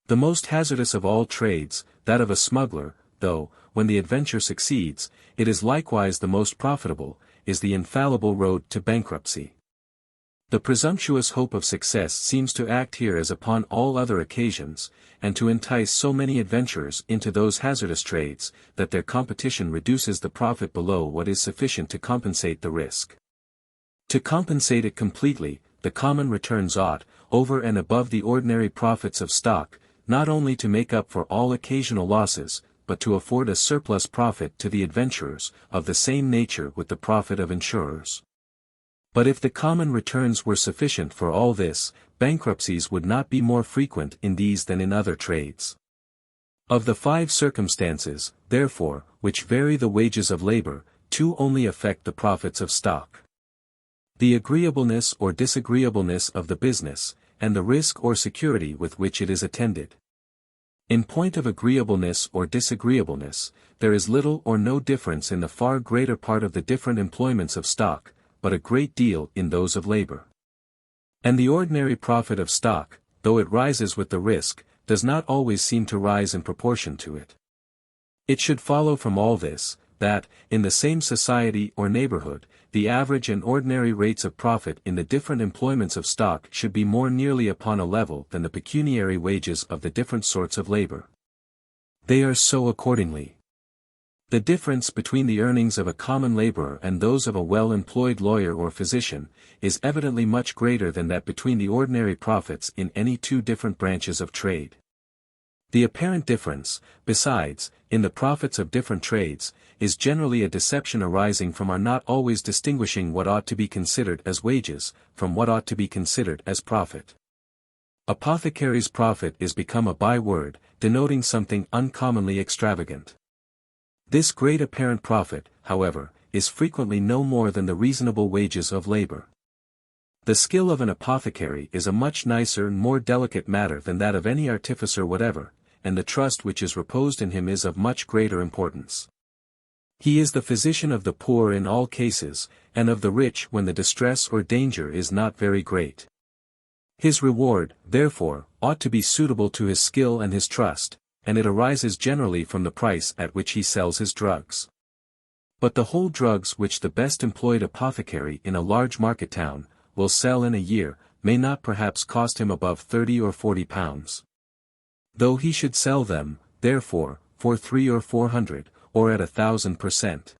The most hazardous of all trades, that of a smuggler, though, when the adventure succeeds, it is likewise the most profitable, is the infallible road to bankruptcy. The presumptuous hope of success seems to act here as upon all other occasions, and to entice so many adventurers into those hazardous trades, that their competition reduces the profit below what is sufficient to compensate the risk. To compensate it completely, the common returns ought, over and above the ordinary profits of stock, not only to make up for all occasional losses, but to afford a surplus profit to the adventurers, of the same nature with the profit of insurers. But if the common returns were sufficient for all this, bankruptcies would not be more frequent in these than in other trades. Of the 5 circumstances, therefore, which vary the wages of labor, 2 only affect the profits of stock. The agreeableness or disagreeableness of the business, and the risk or security with which it is attended. In point of agreeableness or disagreeableness, there is little or no difference in the far greater part of the different employments of stock, but a great deal in those of labor. And the ordinary profit of stock, though it rises with the risk, does not always seem to rise in proportion to it. It should follow from all this, that, in the same society or neighborhood, the average and ordinary rates of profit in the different employments of stock should be more nearly upon a level than the pecuniary wages of the different sorts of labor. They are so accordingly. The difference between the earnings of a common laborer and those of a well-employed lawyer or physician, is evidently much greater than that between the ordinary profits in any 2 different branches of trade. The apparent difference, besides, in the profits of different trades, is generally a deception arising from our not always distinguishing what ought to be considered as wages, from what ought to be considered as profit. Apothecary's profit is become a byword, denoting something uncommonly extravagant. This great apparent profit, however, is frequently no more than the reasonable wages of labor. The skill of an apothecary is a much nicer and more delicate matter than that of any artificer whatever, and the trust which is reposed in him is of much greater importance. He is the physician of the poor in all cases, and of the rich when the distress or danger is not very great. His reward, therefore, ought to be suitable to his skill and his trust, and it arises generally from the price at which he sells his drugs. But the whole drugs which the best employed apothecary in a large market town will sell in a year, may not perhaps cost him above 30 or 40 pounds. Though he should sell them, therefore, for 300 or 400, or at 1,000%.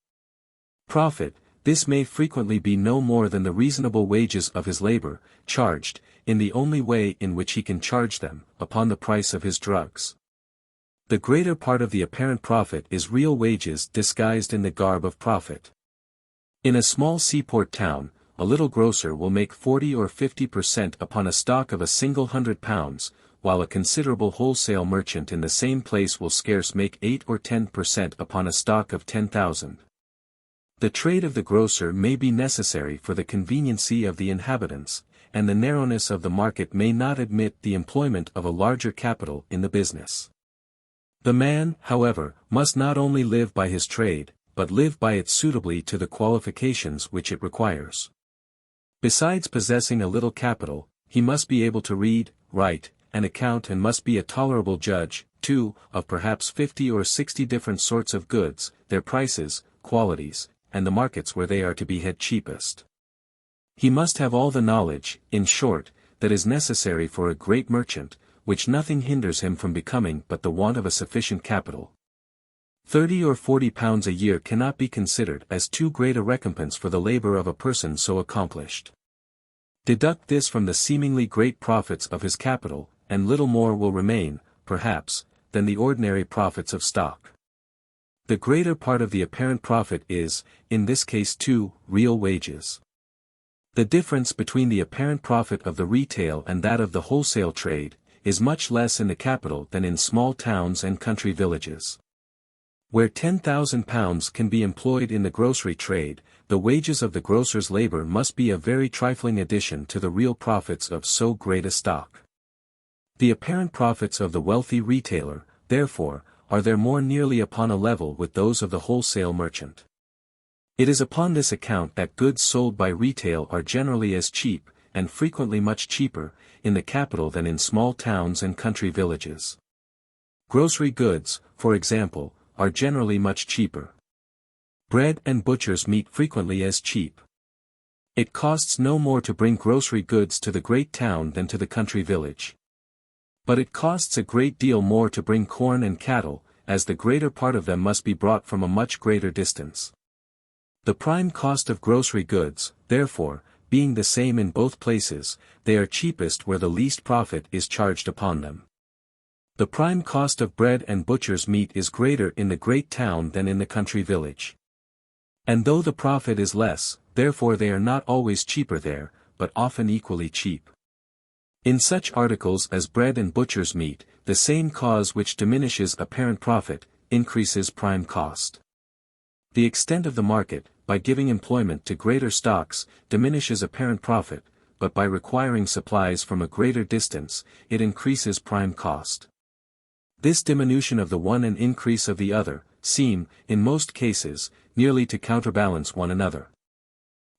Profit, this may frequently be no more than the reasonable wages of his labor, charged, in the only way in which he can charge them, upon the price of his drugs. The greater part of the apparent profit is real wages disguised in the garb of profit. In a small seaport town, a little grocer will make 40 or 50% upon a stock of a single £100, while a considerable wholesale merchant in the same place will scarce make 8 or 10% upon a stock of 10,000. The trade of the grocer may be necessary for the conveniency of the inhabitants, and the narrowness of the market may not admit the employment of a larger capital in the business. The man, however, must not only live by his trade, but live by it suitably to the qualifications which it requires. Besides possessing a little capital, he must be able to read, write, and account, and must be a tolerable judge, too, of perhaps 50 or 60 different sorts of goods, their prices, qualities, and the markets where they are to be had cheapest. He must have all the knowledge, in short, that is necessary for a great merchant, which nothing hinders him from becoming but the want of a sufficient capital. 30 or 40 pounds a year cannot be considered as too great a recompense for the labor of a person so accomplished. Deduct this from the seemingly great profits of his capital, and little more will remain, perhaps, than the ordinary profits of stock. The greater part of the apparent profit is, in this case too, real wages. The difference between the apparent profit of the retail and that of the wholesale trade, is much less in the capital than in small towns and country villages. Where £10,000 can be employed in the grocery trade, the wages of the grocer's labor must be a very trifling addition to the real profits of so great a stock. The apparent profits of the wealthy retailer, therefore, are there more nearly upon a level with those of the wholesale merchant. It is upon this account that goods sold by retail are generally as cheap, and frequently much cheaper, in the capital than in small towns and country villages. Grocery goods, for example, are generally much cheaper. Bread and butcher's meat frequently as cheap. It costs no more to bring grocery goods to the great town than to the country village. But it costs a great deal more to bring corn and cattle, as the greater part of them must be brought from a much greater distance. The prime cost of grocery goods, therefore, being the same in both places, they are cheapest where the least profit is charged upon them. The prime cost of bread and butcher's meat is greater in the great town than in the country village. And though the profit is less, therefore they are not always cheaper there, but often equally cheap. In such articles as bread and butcher's meat, the same cause which diminishes apparent profit, increases prime cost. The extent of the market, by giving employment to greater stocks, diminishes apparent profit, but by requiring supplies from a greater distance, it increases prime cost. This diminution of the one and increase of the other, seem, in most cases, nearly to counterbalance one another.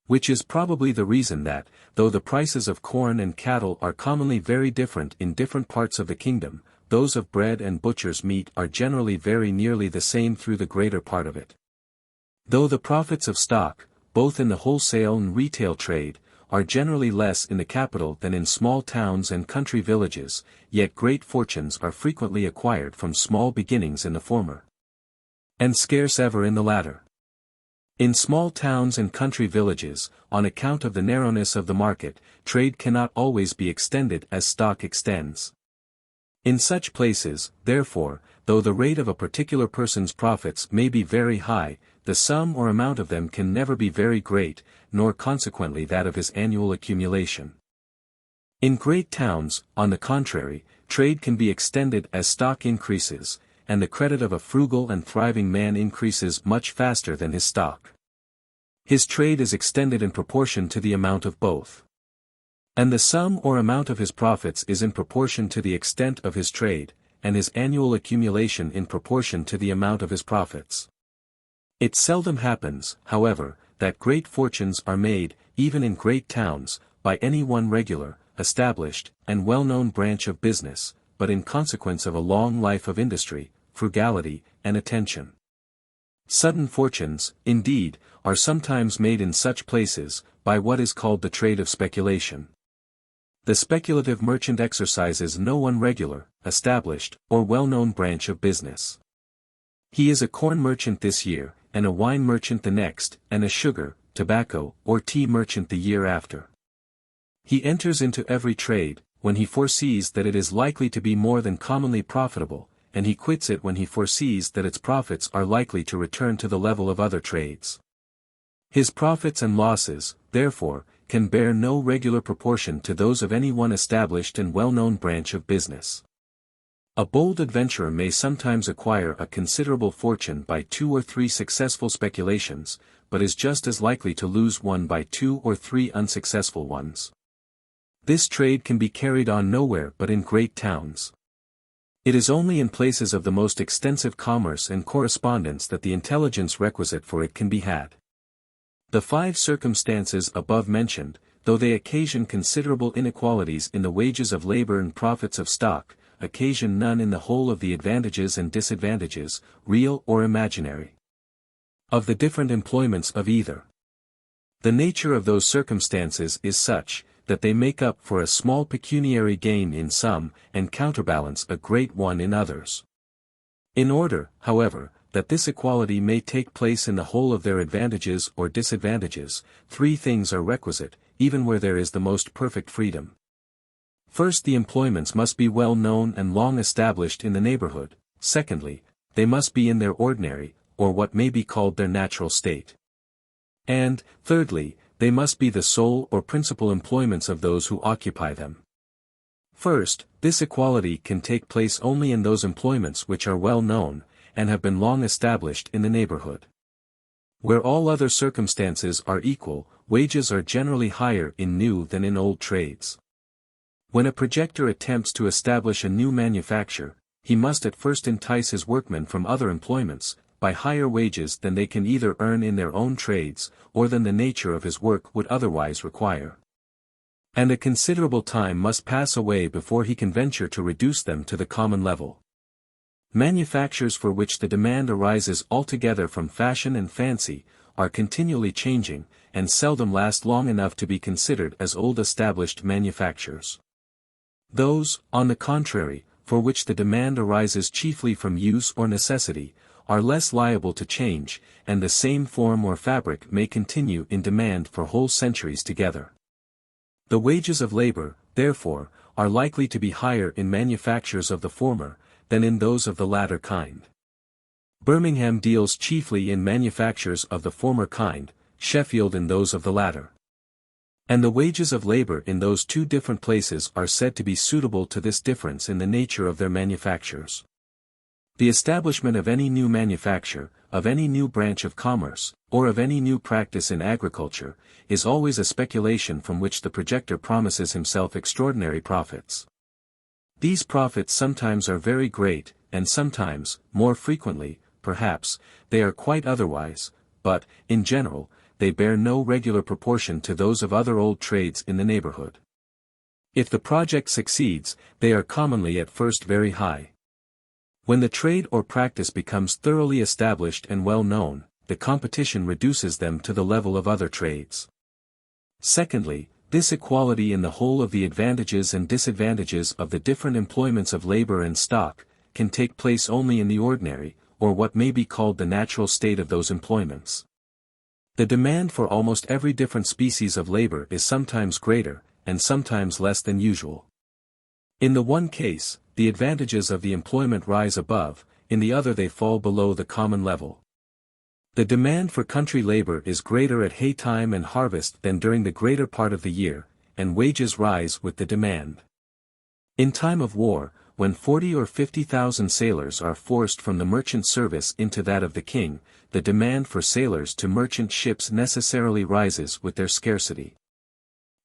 Which is probably the reason that, though the prices of corn and cattle are commonly very different in different parts of the kingdom, those of bread and butcher's meat are generally very nearly the same through the greater part of it. Though the profits of stock, both in the wholesale and retail trade, are generally less in the capital than in small towns and country villages, yet great fortunes are frequently acquired from small beginnings in the former, and scarce ever in the latter. In small towns and country villages, on account of the narrowness of the market, trade cannot always be extended as stock extends. In such places, therefore, though the rate of a particular person's profits may be very high, the sum or amount of them can never be very great, nor consequently that of his annual accumulation. In great towns, on the contrary, trade can be extended as stock increases, and the credit of a frugal and thriving man increases much faster than his stock. His trade is extended in proportion to the amount of both. And the sum or amount of his profits is in proportion to the extent of his trade, and his annual accumulation in proportion to the amount of his profits. It seldom happens, however, that great fortunes are made, even in great towns, by any one regular, established, and well-known branch of business, but in consequence of a long life of industry, frugality, and attention. Sudden fortunes, indeed, are sometimes made in such places, by what is called the trade of speculation. The speculative merchant exercises no one regular, established, or well-known branch of business. He is a corn merchant this year, and a wine merchant the next, and a sugar, tobacco, or tea merchant the year after. He enters into every trade, when he foresees that it is likely to be more than commonly profitable, and he quits it when he foresees that its profits are likely to return to the level of other trades. His profits and losses, therefore, can bear no regular proportion to those of any one established and well-known branch of business. A bold adventurer may sometimes acquire a considerable fortune by 2 or 3 successful speculations, but is just as likely to lose one by 2 or 3 unsuccessful ones. This trade can be carried on nowhere but in great towns. It is only in places of the most extensive commerce and correspondence that the intelligence requisite for it can be had. The 5 circumstances above mentioned, though they occasion considerable inequalities in the wages of labor and profits of stock, occasion none in the whole of the advantages and disadvantages, real or imaginary, of the different employments of either. The nature of those circumstances is such, that they make up for a small pecuniary gain in some, and counterbalance a great one in others. In order, however, that this equality may take place in the whole of their advantages or disadvantages, 3 things are requisite, even where there is the most perfect freedom. First, the employments must be well known and long established in the neighborhood. Secondly, they must be in their ordinary, or what may be called their natural state. And, thirdly, they must be the sole or principal employments of those who occupy them. First, this equality can take place only in those employments which are well known, and have been long established in the neighborhood. Where all other circumstances are equal, wages are generally higher in new than in old trades. When a projector attempts to establish a new manufacture, he must at first entice his workmen from other employments, by higher wages than they can either earn in their own trades, or than the nature of his work would otherwise require. And a considerable time must pass away before he can venture to reduce them to the common level. Manufactures for which the demand arises altogether from fashion and fancy, are continually changing, and seldom last long enough to be considered as old established manufactures. Those, on the contrary, for which the demand arises chiefly from use or necessity, are less liable to change, and the same form or fabric may continue in demand for whole centuries together. The wages of labor, therefore, are likely to be higher in manufactures of the former, than in those of the latter kind. Birmingham deals chiefly in manufactures of the former kind, Sheffield in those of the latter. And the wages of labor in those two different places are said to be suitable to this difference in the nature of their manufactures. The establishment of any new manufacture, of any new branch of commerce, or of any new practice in agriculture, is always a speculation from which the projector promises himself extraordinary profits. These profits sometimes are very great, and sometimes, more frequently, perhaps, they are quite otherwise, but, in general, they bear no regular proportion to those of other old trades in the neighborhood. If the project succeeds, they are commonly at first very high. When the trade or practice becomes thoroughly established and well known, the competition reduces them to the level of other trades. Secondly, this equality in the whole of the advantages and disadvantages of the different employments of labor and stock, can take place only in the ordinary, or what may be called the natural state of those employments. The demand for almost every different species of labor is sometimes greater, and sometimes less than usual. In the one case, the advantages of the employment rise above, in the other they fall below the common level. The demand for country labor is greater at haytime and harvest than during the greater part of the year, and wages rise with the demand. In time of war, when 40 or 50,000 sailors are forced from the merchant service into that of the king, the demand for sailors to merchant ships necessarily rises with their scarcity.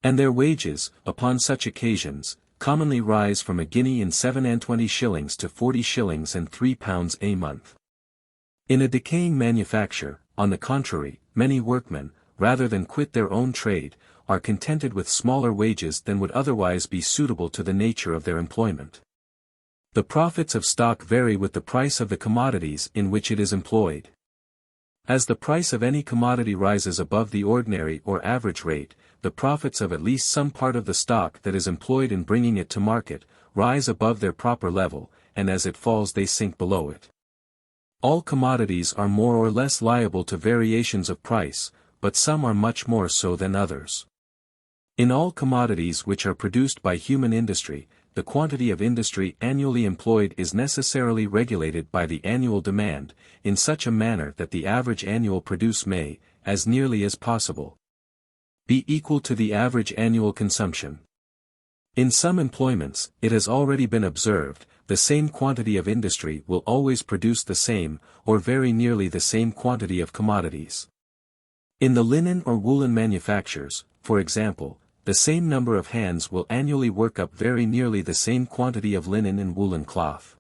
And their wages, upon such occasions, commonly rise from a guinea and 7 shillings to 40 shillings and £3 a month. In a decaying manufacture, on the contrary, many workmen, rather than quit their own trade, are contented with smaller wages than would otherwise be suitable to the nature of their employment. The profits of stock vary with the price of the commodities in which it is employed. As the price of any commodity rises above the ordinary or average rate, the profits of at least some part of the stock that is employed in bringing it to market, rise above their proper level, and as it falls they sink below it. All commodities are more or less liable to variations of price, but some are much more so than others. In all commodities which are produced by human industry, the quantity of industry annually employed is necessarily regulated by the annual demand, in such a manner that the average annual produce may, as nearly as possible, be equal to the average annual consumption. In some employments, it has already been observed, the same quantity of industry will always produce the same, or very nearly the same quantity of commodities. In the linen or woolen manufactures, for example, the same number of hands will annually work up very nearly the same quantity of linen and woolen cloth.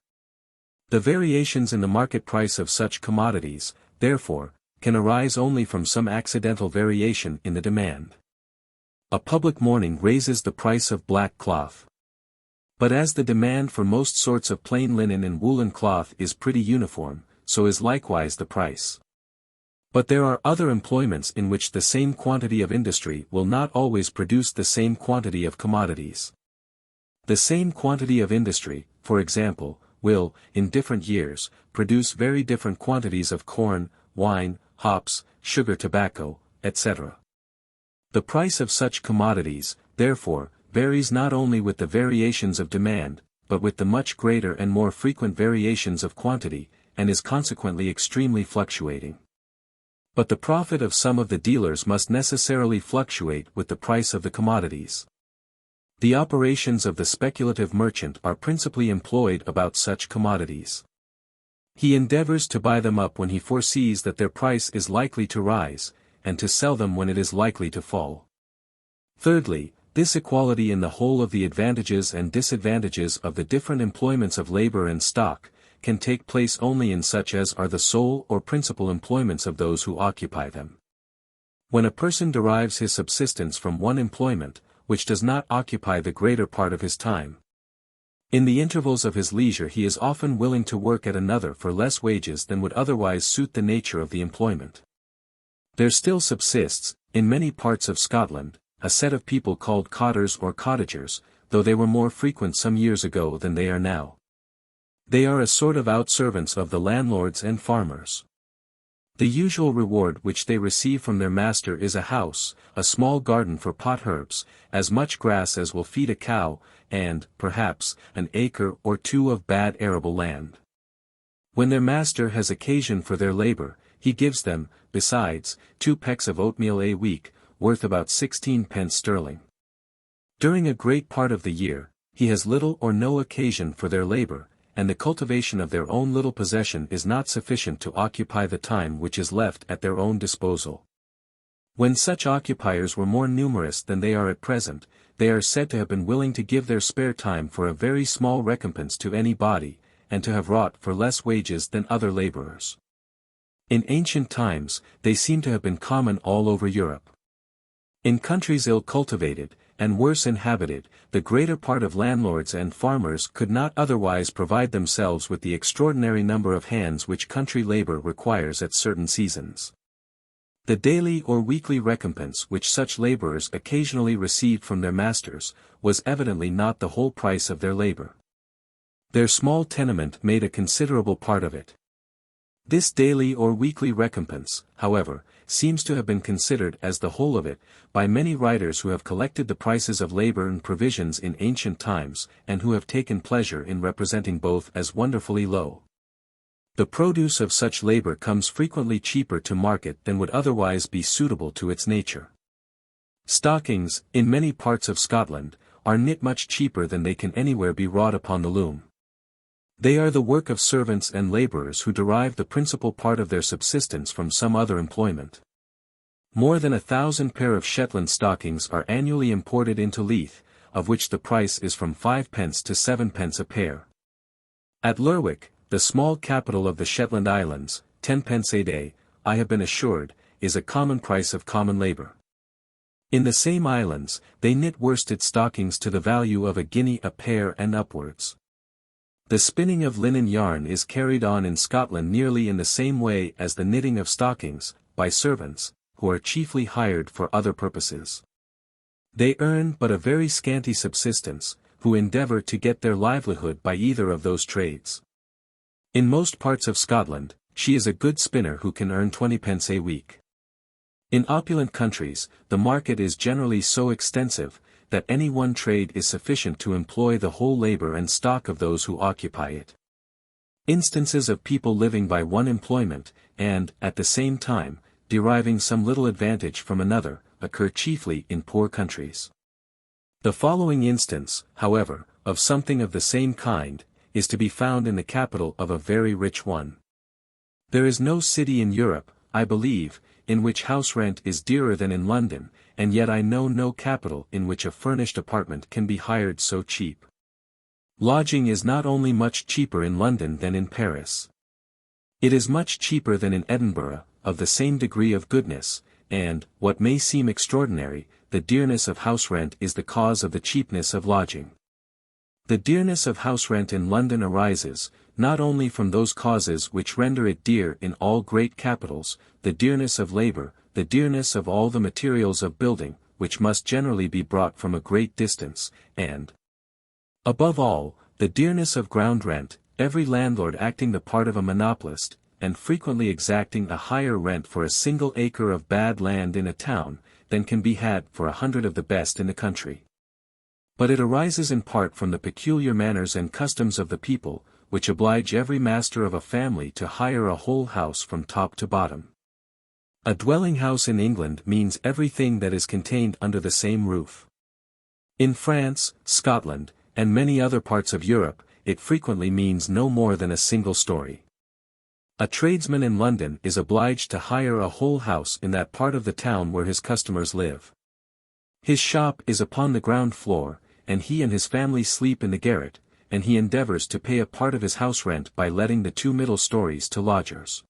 The variations in the market price of such commodities, therefore, can arise only from some accidental variation in the demand. A public mourning raises the price of black cloth. But as the demand for most sorts of plain linen and woolen cloth is pretty uniform, so is likewise the price. But there are other employments in which the same quantity of industry will not always produce the same quantity of commodities. The same quantity of industry, for example, will, in different years, produce very different quantities of corn, wine, hops, sugar, tobacco, etc. The price of such commodities, therefore, varies not only with the variations of demand, but with the much greater and more frequent variations of quantity, and is consequently extremely fluctuating. But the profit of some of the dealers must necessarily fluctuate with the price of the commodities. The operations of the speculative merchant are principally employed about such commodities. He endeavors to buy them up when he foresees that their price is likely to rise, and to sell them when it is likely to fall. Thirdly, this equality in the whole of the advantages and disadvantages of the different employments of labor and stock, can take place only in such as are the sole or principal employments of those who occupy them. When a person derives his subsistence from one employment, which does not occupy the greater part of his time, in the intervals of his leisure he is often willing to work at another for less wages than would otherwise suit the nature of the employment. There still subsists, in many parts of Scotland, a set of people called cotters or cottagers, though they were more frequent some years ago than they are now. They are a sort of outservants of the landlords and farmers. The usual reward which they receive from their master is a house, a small garden for pot herbs, as much grass as will feed a cow, and, perhaps, an acre or two of bad arable land. When their master has occasion for their labor, he gives them, besides, 2 pecks of oatmeal a week, worth about 16 pence sterling. During a great part of the year, he has little or no occasion for their labor, and the cultivation of their own little possession is not sufficient to occupy the time which is left at their own disposal. When such occupiers were more numerous than they are at present, they are said to have been willing to give their spare time for a very small recompense to any body, and to have wrought for less wages than other laborers. In ancient times, they seem to have been common all over Europe. In countries ill cultivated, and worse inhabited, the greater part of landlords and farmers could not otherwise provide themselves with the extraordinary number of hands which country labor requires at certain seasons. The daily or weekly recompense which such laborers occasionally received from their masters, was evidently not the whole price of their labor. Their small tenement made a considerable part of it. This daily or weekly recompense, however, seems to have been considered as the whole of it, by many writers who have collected the prices of labor and provisions in ancient times, and who have taken pleasure in representing both as wonderfully low. The produce of such labor comes frequently cheaper to market than would otherwise be suitable to its nature. Stockings, in many parts of Scotland, are knit much cheaper than they can anywhere be wrought upon the loom. They are the work of servants and laborers who derive the principal part of their subsistence from some other employment. More than 1,000 pair of Shetland stockings are annually imported into Leith, of which the price is from 5 pence to 7 pence a pair. At Lerwick, the small capital of the Shetland Islands, 10 pence a day, I have been assured, is a common price of common labor. In the same islands, they knit worsted stockings to the value of a guinea a pair and upwards. The spinning of linen yarn is carried on in Scotland nearly in the same way as the knitting of stockings, by servants, who are chiefly hired for other purposes. They earn but a very scanty subsistence, who endeavour to get their livelihood by either of those trades. In most parts of Scotland, she is a good spinner who can earn 20 pence a week. In opulent countries, the market is generally so extensive, that any one trade is sufficient to employ the whole labor and stock of those who occupy it. Instances of people living by one employment, and, at the same time, deriving some little advantage from another, occur chiefly in poor countries. The following instance, however, of something of the same kind, is to be found in the capital of a very rich one. There is no city in Europe, I believe, in which house rent is dearer than in London, and yet I know no capital in which a furnished apartment can be hired so cheap. Lodging is not only much cheaper in London than in Paris. It is much cheaper than in Edinburgh, of the same degree of goodness, and, what may seem extraordinary, the dearness of house rent is the cause of the cheapness of lodging. The dearness of house rent in London arises, not only from those causes which render it dear in all great capitals, the dearness of labor, the dearness of all the materials of building, which must generally be brought from a great distance, and, above all, the dearness of ground rent, every landlord acting the part of a monopolist, and frequently exacting a higher rent for a single acre of bad land in a town, than can be had for 100 of the best in the country. But it arises in part from the peculiar manners and customs of the people, which oblige every master of a family to hire a whole house from top to bottom. A dwelling house in England means everything that is contained under the same roof. In France, Scotland, and many other parts of Europe, it frequently means no more than a single story. A tradesman in London is obliged to hire a whole house in that part of the town where his customers live. His shop is upon the ground floor, and he and his family sleep in the garret, and he endeavours to pay a part of his house rent by letting the 2 middle stories to lodgers.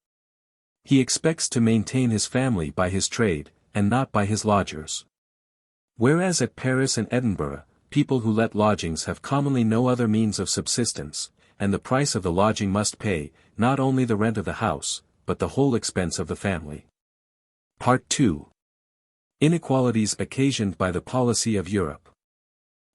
He expects to maintain his family by his trade, and not by his lodgers. Whereas at Paris and Edinburgh, people who let lodgings have commonly no other means of subsistence, and the price of the lodging must pay, not only the rent of the house, but the whole expense of the family. Part 2. Inequalities occasioned by the policy of Europe.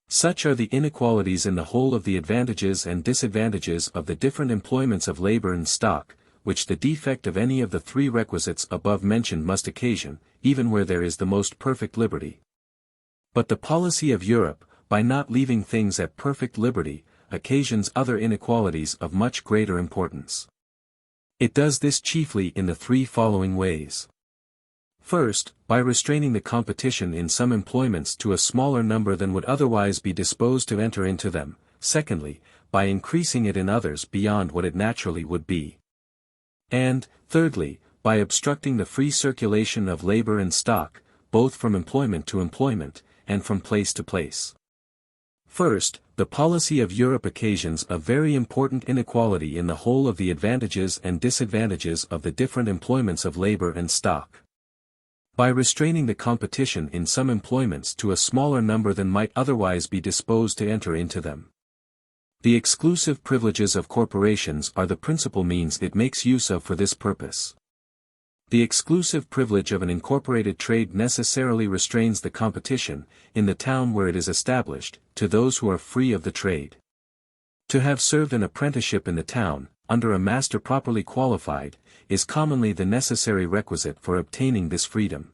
Such are the inequalities in the whole of the advantages and disadvantages of the different employments of labor and stock, which the defect of any of the three requisites above mentioned must occasion, even where there is the most perfect liberty. But the policy of Europe, by not leaving things at perfect liberty, occasions other inequalities of much greater importance. It does this chiefly in the three following ways. First, by restraining the competition in some employments to a smaller number than would otherwise be disposed to enter into them; secondly, by increasing it in others beyond what it naturally would be. And, thirdly, by obstructing the free circulation of labor and stock, both from employment to employment, and from place to place. First, the policy of Europe occasions a very important inequality in the whole of the advantages and disadvantages of the different employments of labor and stock. By restraining the competition in some employments to a smaller number than might otherwise be disposed to enter into them. The exclusive privileges of corporations are the principal means it makes use of for this purpose. The exclusive privilege of an incorporated trade necessarily restrains the competition, in the town where it is established, to those who are free of the trade. To have served an apprenticeship in the town, under a master properly qualified, is commonly the necessary requisite for obtaining this freedom.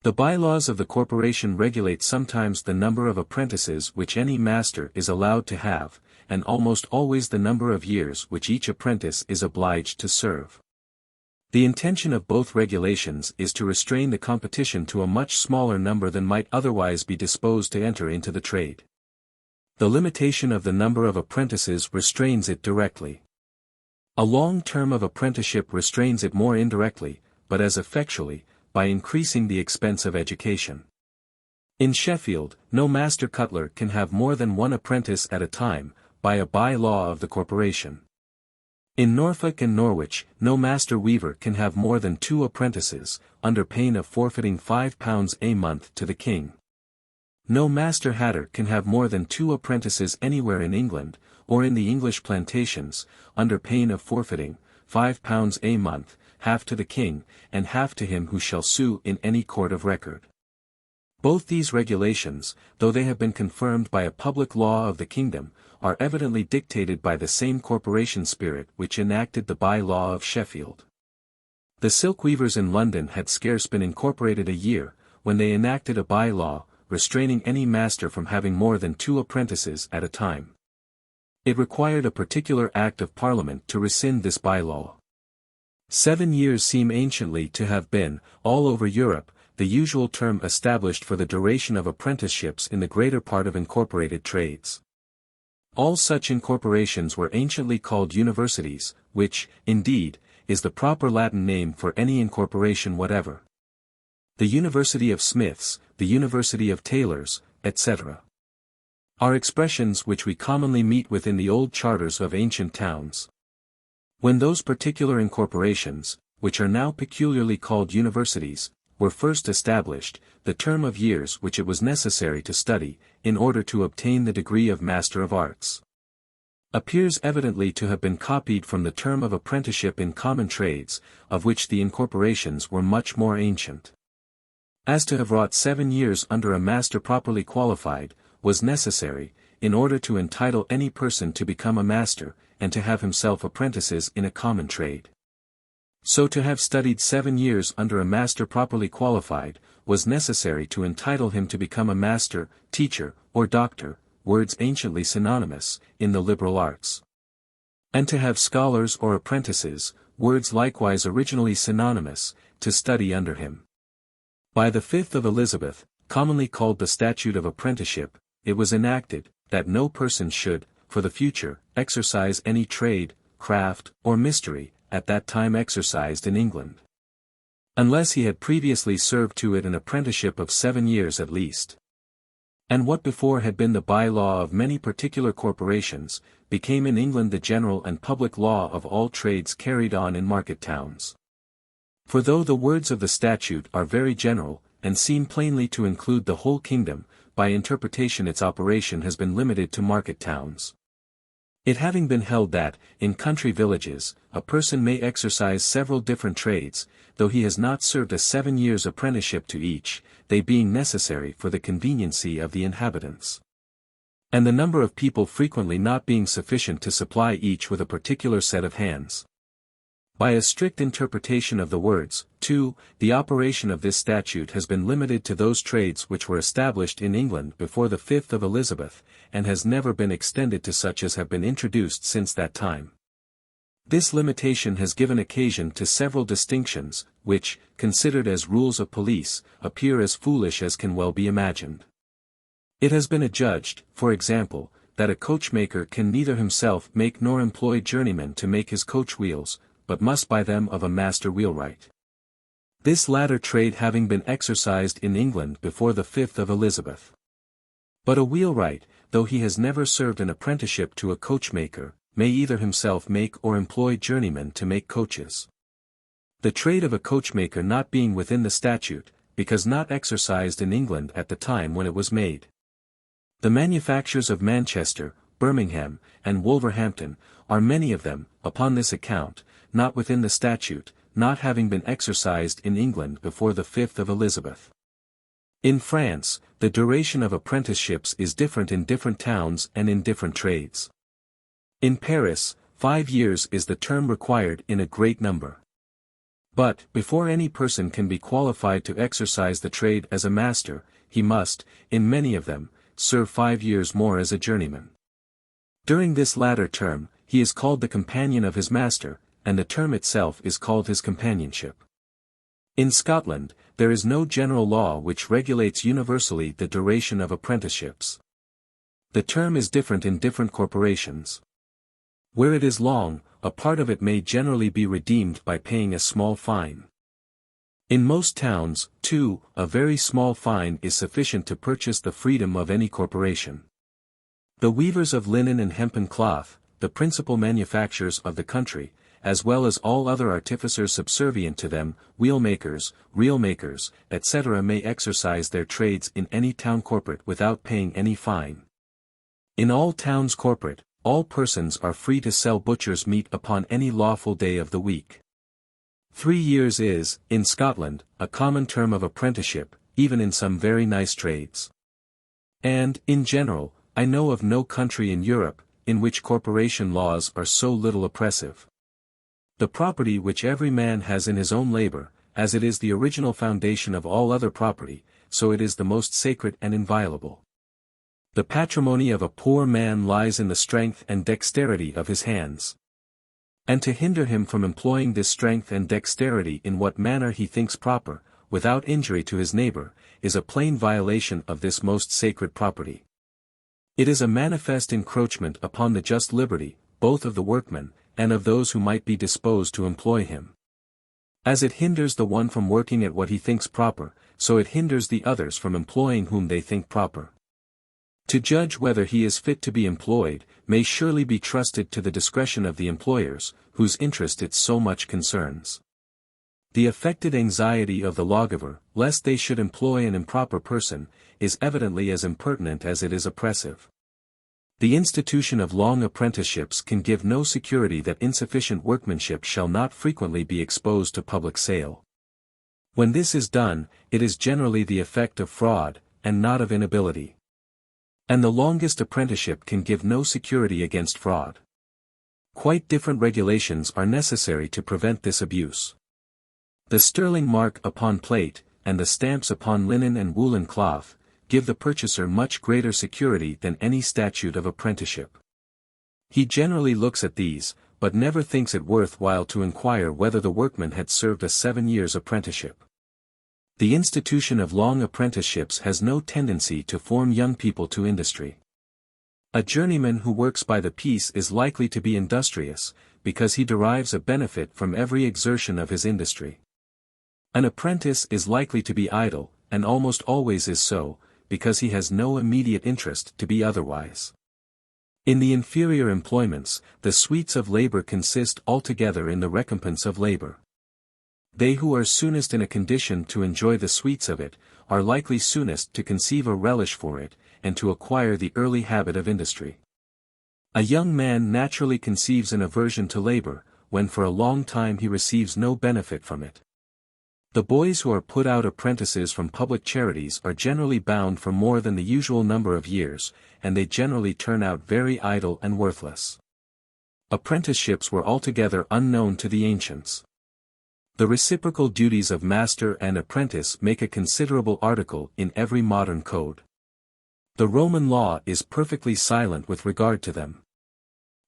The bylaws of the corporation regulate sometimes the number of apprentices which any master is allowed to have, and almost always the number of years which each apprentice is obliged to serve. The intention of both regulations is to restrain the competition to a much smaller number than might otherwise be disposed to enter into the trade. The limitation of the number of apprentices restrains it directly. A long term of apprenticeship restrains it more indirectly, but as effectually, by increasing the expense of education. In Sheffield, no master cutler can have more than one apprentice at a time, by a by-law of the corporation. In Norfolk and Norwich, no master weaver can have more than 2 apprentices, under pain of forfeiting £5 a month to the king. No master hatter can have more than 2 apprentices anywhere in England, or in the English plantations, under pain of forfeiting £5 a month, half to the king, and half to him who shall sue in any court of record. Both these regulations, though they have been confirmed by a public law of the kingdom, are evidently dictated by the same corporation spirit which enacted the by-law of Sheffield. The silk weavers in London had scarce been incorporated a year, when they enacted a by-law, restraining any master from having more than 2 apprentices at a time. It required a particular Act of Parliament to rescind this by-law. 7 years seem anciently to have been, all over Europe, the usual term established for the duration of apprenticeships in the greater part of incorporated trades. All such incorporations were anciently called universities, which, indeed, is the proper Latin name for any incorporation whatever. The University of Smiths, the University of Tailors, etc. are expressions which we commonly meet with in the old charters of ancient towns. When those particular incorporations, which are now peculiarly called universities, were first established, the term of years which it was necessary to study, in order to obtain the degree of Master of Arts, appears evidently to have been copied from the term of apprenticeship in common trades, of which the incorporations were much more ancient. As to have wrought 7 years under a master properly qualified, was necessary, in order to entitle any person to become a master, and to have himself apprentices in a common trade. So to have studied 7 years under a master properly qualified, was necessary to entitle him to become a master, teacher, or doctor, words anciently synonymous, in the liberal arts. And to have scholars or apprentices, words likewise originally synonymous, to study under him. By the 5th of Elizabeth, commonly called the Statute of Apprenticeship, it was enacted, that no person should, for the future, exercise any trade, craft, or mystery, at that time exercised in England, unless he had previously served to it an apprenticeship of 7 years at least. And what before had been the by-law of many particular corporations, became in England the general and public law of all trades carried on in market towns. For though the words of the statute are very general, and seem plainly to include the whole kingdom, by interpretation its operation has been limited to market towns. It having been held that, in country villages, a person may exercise several different trades, though he has not served a 7 years' apprenticeship to each, they being necessary for the conveniency of the inhabitants. And the number of people frequently not being sufficient to supply each with a particular set of hands. By a strict interpretation of the words, too, the operation of this statute has been limited to those trades which were established in England before the 5th of Elizabeth, and has never been extended to such as have been introduced since that time. This limitation has given occasion to several distinctions, which, considered as rules of police, appear as foolish as can well be imagined. It has been adjudged, for example, that a coachmaker can neither himself make nor employ journeymen to make his coach wheels, but must buy them of a master wheelwright. This latter trade having been exercised in England before the 5th of Elizabeth. But a wheelwright, though he has never served an apprenticeship to a coachmaker, may either himself make or employ journeymen to make coaches. The trade of a coachmaker not being within the statute, because not exercised in England at the time when it was made. The manufactures of Manchester, Birmingham, and Wolverhampton, are many of them, upon this account, not within the statute, not having been exercised in England before the 5th of Elizabeth. In France, the duration of apprenticeships is different in different towns and in different trades. In Paris, 5 years is the term required in a great number. But, before any person can be qualified to exercise the trade as a master, he must, in many of them, serve 5 years more as a journeyman. During this latter term, he is called the companion of his master, and the term itself is called his companionship. In Scotland, there is no general law which regulates universally the duration of apprenticeships. The term is different in different corporations. Where it is long, a part of it may generally be redeemed by paying a small fine. In most towns, too, a very small fine is sufficient to purchase the freedom of any corporation. The weavers of linen and hempen cloth, the principal manufacturers of the country, as well as all other artificers subservient to them, wheelmakers, reelmakers, etc. may exercise their trades in any town corporate without paying any fine. In all towns corporate, all persons are free to sell butcher's meat upon any lawful day of the week. 3 years is, in Scotland, a common term of apprenticeship, even in some very nice trades. And, in general, I know of no country in Europe, in which corporation laws are so little oppressive. The property which every man has in his own labor, as it is the original foundation of all other property, so it is the most sacred and inviolable. The patrimony of a poor man lies in the strength and dexterity of his hands. And to hinder him from employing this strength and dexterity in what manner he thinks proper, without injury to his neighbor, is a plain violation of this most sacred property. It is a manifest encroachment upon the just liberty, both of the workman, and of those who might be disposed to employ him. As it hinders the one from working at what he thinks proper, so it hinders the others from employing whom they think proper. To judge whether he is fit to be employed, may surely be trusted to the discretion of the employers, whose interest it so much concerns. The affected anxiety of the lawgiver, lest they should employ an improper person, is evidently as impertinent as it is oppressive. The institution of long apprenticeships can give no security that insufficient workmanship shall not frequently be exposed to public sale. When this is done, it is generally the effect of fraud, and not of inability. And the longest apprenticeship can give no security against fraud. Quite different regulations are necessary to prevent this abuse. The sterling mark upon plate, and the stamps upon linen and woolen cloth, give the purchaser much greater security than any statute of apprenticeship. He generally looks at these, but never thinks it worth while to inquire whether the workman had served a 7 years' apprenticeship. The institution of long apprenticeships has no tendency to form young people to industry. A journeyman who works by the piece is likely to be industrious, because he derives a benefit from every exertion of his industry. An apprentice is likely to be idle, and almost always is so, because he has no immediate interest to be otherwise. In the inferior employments, the sweets of labor consist altogether in the recompense of labor. They who are soonest in a condition to enjoy the sweets of it, are likely soonest to conceive a relish for it, and to acquire the early habit of industry. A young man naturally conceives an aversion to labor, when for a long time he receives no benefit from it. The boys who are put out apprentices from public charities are generally bound for more than the usual number of years, and they generally turn out very idle and worthless. Apprenticeships were altogether unknown to the ancients. The reciprocal duties of master and apprentice make a considerable article in every modern code. The Roman law is perfectly silent with regard to them.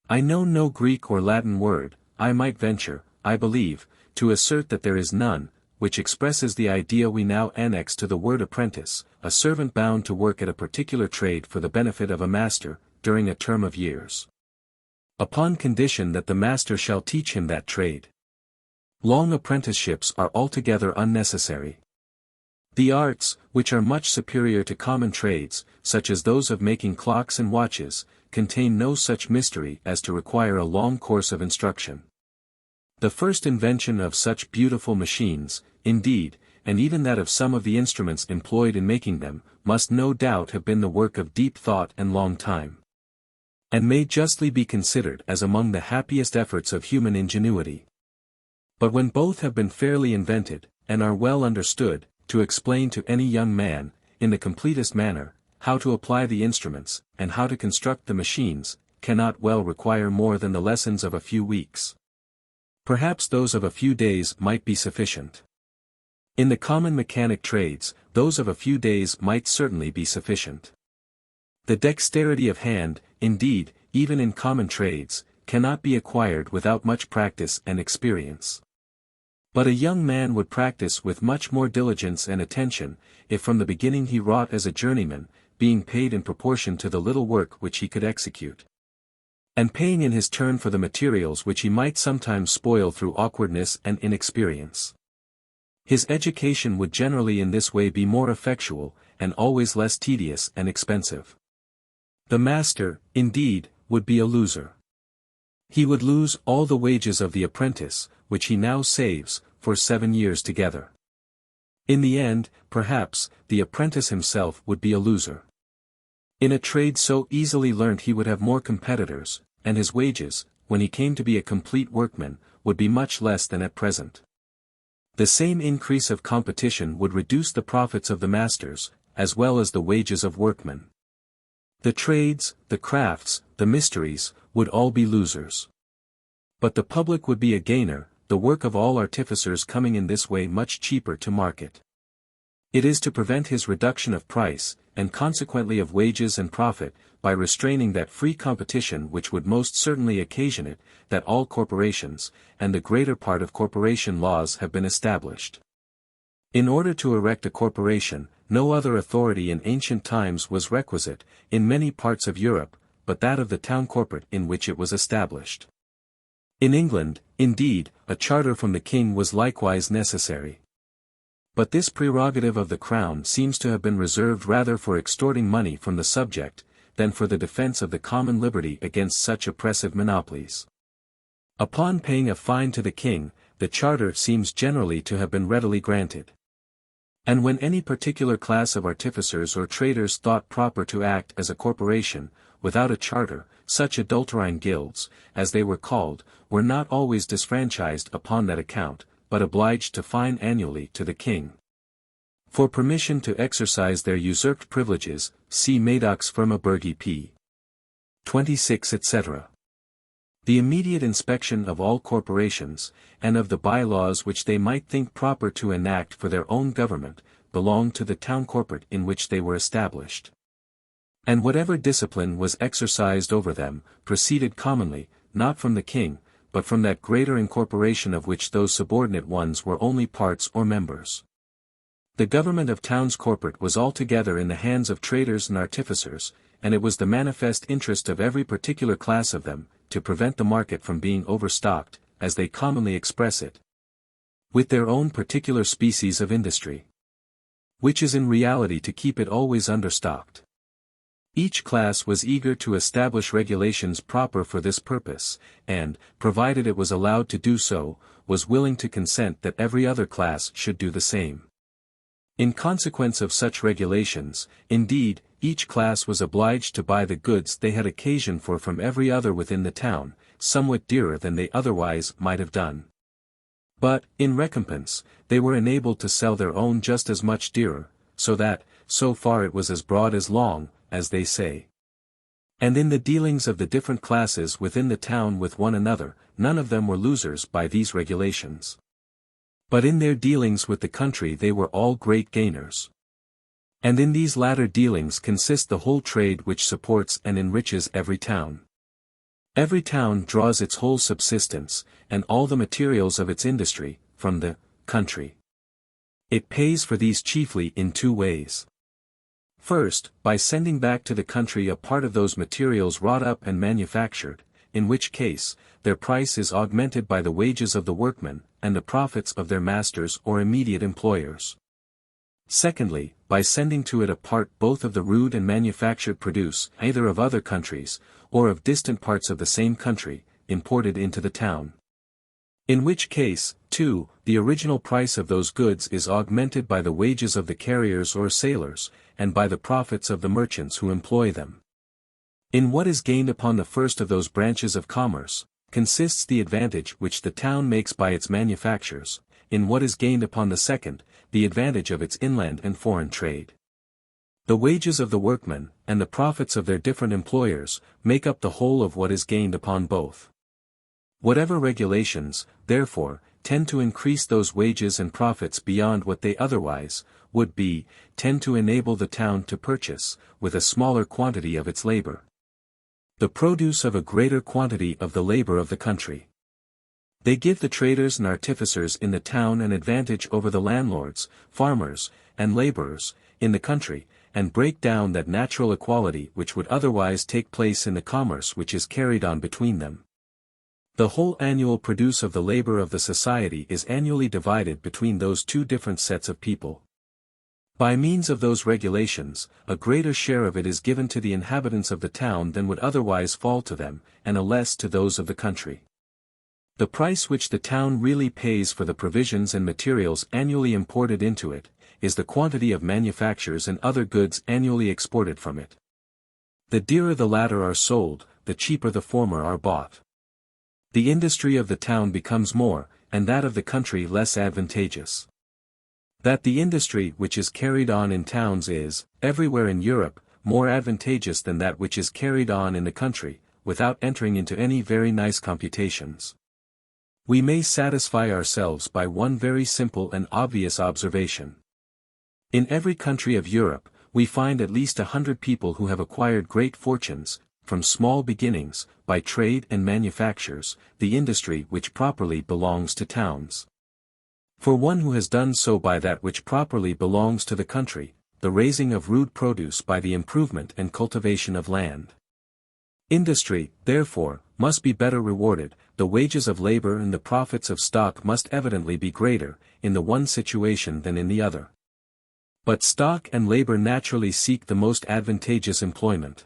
I know no Greek or Latin word, I might venture, I believe, to assert that there is none, which expresses the idea we now annex to the word apprentice, a servant bound to work at a particular trade for the benefit of a master, during a term of years, upon condition that the master shall teach him that trade. Long apprenticeships are altogether unnecessary. The arts, which are much superior to common trades, such as those of making clocks and watches, contain no such mystery as to require a long course of instruction. The first invention of such beautiful machines, indeed, and even that of some of the instruments employed in making them, must no doubt have been the work of deep thought and long time, and may justly be considered as among the happiest efforts of human ingenuity. But when both have been fairly invented, and are well understood, to explain to any young man, in the completest manner, how to apply the instruments, and how to construct the machines, cannot well require more than the lessons of a few weeks. Perhaps those of a few days might be sufficient. In the common mechanic trades, those of a few days might certainly be sufficient. The dexterity of hand, indeed, even in common trades, cannot be acquired without much practice and experience. But a young man would practice with much more diligence and attention, if from the beginning he wrought as a journeyman, being paid in proportion to the little work which he could execute, and paying in his turn for the materials which he might sometimes spoil through awkwardness and inexperience. His education would generally in this way be more effectual, and always less tedious and expensive. The master, indeed, would be a loser. He would lose all the wages of the apprentice, which he now saves, for 7 years together. In the end, perhaps, the apprentice himself would be a loser. In a trade so easily learnt he would have more competitors, and his wages, when he came to be a complete workman, would be much less than at present. The same increase of competition would reduce the profits of the masters, as well as the wages of workmen. The trades, the crafts, the mysteries, would all be losers. But the public would be a gainer, the work of all artificers coming in this way much cheaper to market. It is to prevent his reduction of price, and consequently of wages and profit, by restraining that free competition which would most certainly occasion it, that all corporations, and the greater part of corporation laws have been established. In order to erect a corporation, no other authority in ancient times was requisite, in many parts of Europe, but that of the town corporate in which it was established. In England, indeed, a charter from the king was likewise necessary. But this prerogative of the crown seems to have been reserved rather for extorting money from the subject, than for the defense of the common liberty against such oppressive monopolies. Upon paying a fine to the king, the charter seems generally to have been readily granted. And when any particular class of artificers or traders thought proper to act as a corporation, without a charter, such adulterine guilds, as they were called, were not always disfranchised upon that account, but obliged to fine annually to the king. For permission to exercise their usurped privileges, see Madoc's Firma Burgi p. 26 etc. The immediate inspection of all corporations, and of the bylaws which they might think proper to enact for their own government, belonged to the town corporate in which they were established. And whatever discipline was exercised over them, proceeded commonly, not from the king, but from that greater incorporation of which those subordinate ones were only parts or members. The government of towns corporate was altogether in the hands of traders and artificers, and it was the manifest interest of every particular class of them, to prevent the market from being overstocked, as they commonly express it, with their own particular species of industry, which is in reality to keep it always understocked. Each class was eager to establish regulations proper for this purpose, and, provided it was allowed to do so, was willing to consent that every other class should do the same. In consequence of such regulations, indeed, each class was obliged to buy the goods they had occasion for from every other within the town, somewhat dearer than they otherwise might have done. But, in recompense, they were enabled to sell their own just as much dearer, so that, so far it was as broad as long, as they say. And in the dealings of the different classes within the town with one another, none of them were losers by these regulations. But in their dealings with the country they were all great gainers. And in these latter dealings consists the whole trade which supports and enriches every town. Every town draws its whole subsistence, and all the materials of its industry, from the country. It pays for these chiefly in two ways. First, by sending back to the country a part of those materials wrought up and manufactured, in which case, their price is augmented by the wages of the workmen, and the profits of their masters or immediate employers. Secondly, by sending to it a part both of the rude and manufactured produce, either of other countries, or of distant parts of the same country, imported into the town. In which case, too, the original price of those goods is augmented by the wages of the carriers or sailors, and by the profits of the merchants who employ them. In what is gained upon the first of those branches of commerce, consists the advantage which the town makes by its manufactures, in what is gained upon the second, the advantage of its inland and foreign trade. The wages of the workmen, and the profits of their different employers, make up the whole of what is gained upon both. Whatever regulations, therefore, tend to increase those wages and profits beyond what they otherwise would be, tend to enable the town to purchase, with a smaller quantity of its labor, the produce of a greater quantity of the labor of the country. They give the traders and artificers in the town an advantage over the landlords, farmers, and laborers, in the country, and break down that natural equality which would otherwise take place in the commerce which is carried on between them. The whole annual produce of the labor of the society is annually divided between those two different sets of people. By means of those regulations, a greater share of it is given to the inhabitants of the town than would otherwise fall to them, and a less to those of the country. The price which the town really pays for the provisions and materials annually imported into it, is the quantity of manufactures and other goods annually exported from it. The dearer the latter are sold, the cheaper the former are bought. The industry of the town becomes more, and that of the country less advantageous. That the industry which is carried on in towns is, everywhere in Europe, more advantageous than that which is carried on in the country, without entering into any very nice computations. We may satisfy ourselves by one very simple and obvious observation. In every country of Europe, we find at least 100 people who have acquired great fortunes, from small beginnings, by trade and manufactures, the industry which properly belongs to towns. For one who has done so by that which properly belongs to the country, the raising of rude produce by the improvement and cultivation of land. Industry, therefore, must be better rewarded, the wages of labor and the profits of stock must evidently be greater, in the one situation than in the other. But stock and labor naturally seek the most advantageous employment.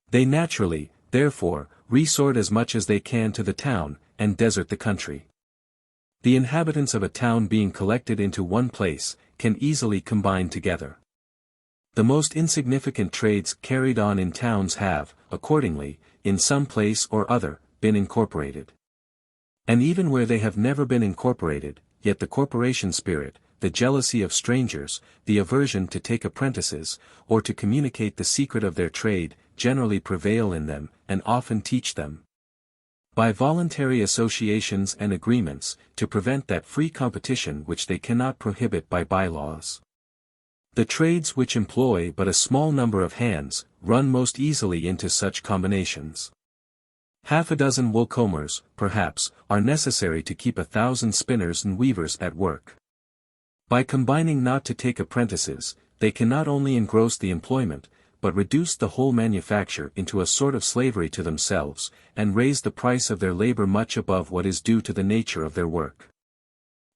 They naturally, therefore, resort as much as they can to the town, and desert the country. The inhabitants of a town being collected into one place, can easily combine together. The most insignificant trades carried on in towns have, accordingly, in some place or other, been incorporated. And even where they have never been incorporated, yet the corporation spirit, the jealousy of strangers, the aversion to take apprentices, or to communicate the secret of their trade, generally prevail in them, and often teach them, by voluntary associations and agreements, to prevent that free competition which they cannot prohibit by bylaws. The trades which employ but a small number of hands, run most easily into such combinations. Half a dozen woolcombers, perhaps, are necessary to keep 1,000 spinners and weavers at work. By combining not to take apprentices, they can not only engross the employment, but reduce the whole manufacture into a sort of slavery to themselves, and raise the price of their labor much above what is due to the nature of their work.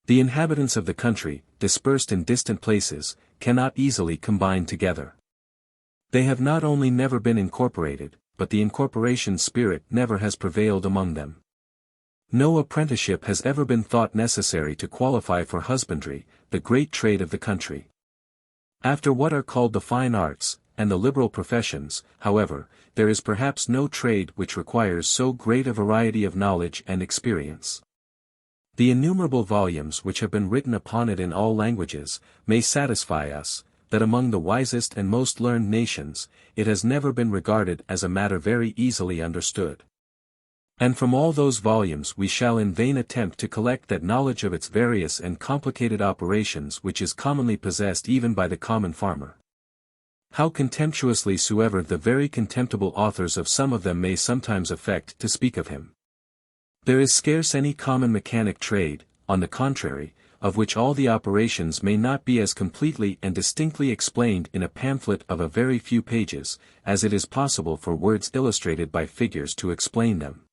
The inhabitants of the country, dispersed in distant places, cannot easily combine together. They have not only never been incorporated, but the incorporation spirit never has prevailed among them. No apprenticeship has ever been thought necessary to qualify for husbandry, the great trade of the country. After what are called the fine arts, and the liberal professions, however, there is perhaps no trade which requires so great a variety of knowledge and experience. The innumerable volumes which have been written upon it in all languages, may satisfy us, that among the wisest and most learned nations, it has never been regarded as a matter very easily understood. And from all those volumes we shall in vain attempt to collect that knowledge of its various and complicated operations which is commonly possessed even by the common farmer. How contemptuously soever the very contemptible authors of some of them may sometimes affect to speak of him. There is scarce any common mechanic trade, on the contrary, of which all the operations may not be as completely and distinctly explained in a pamphlet of a very few pages, as it is possible for words illustrated by figures to explain them.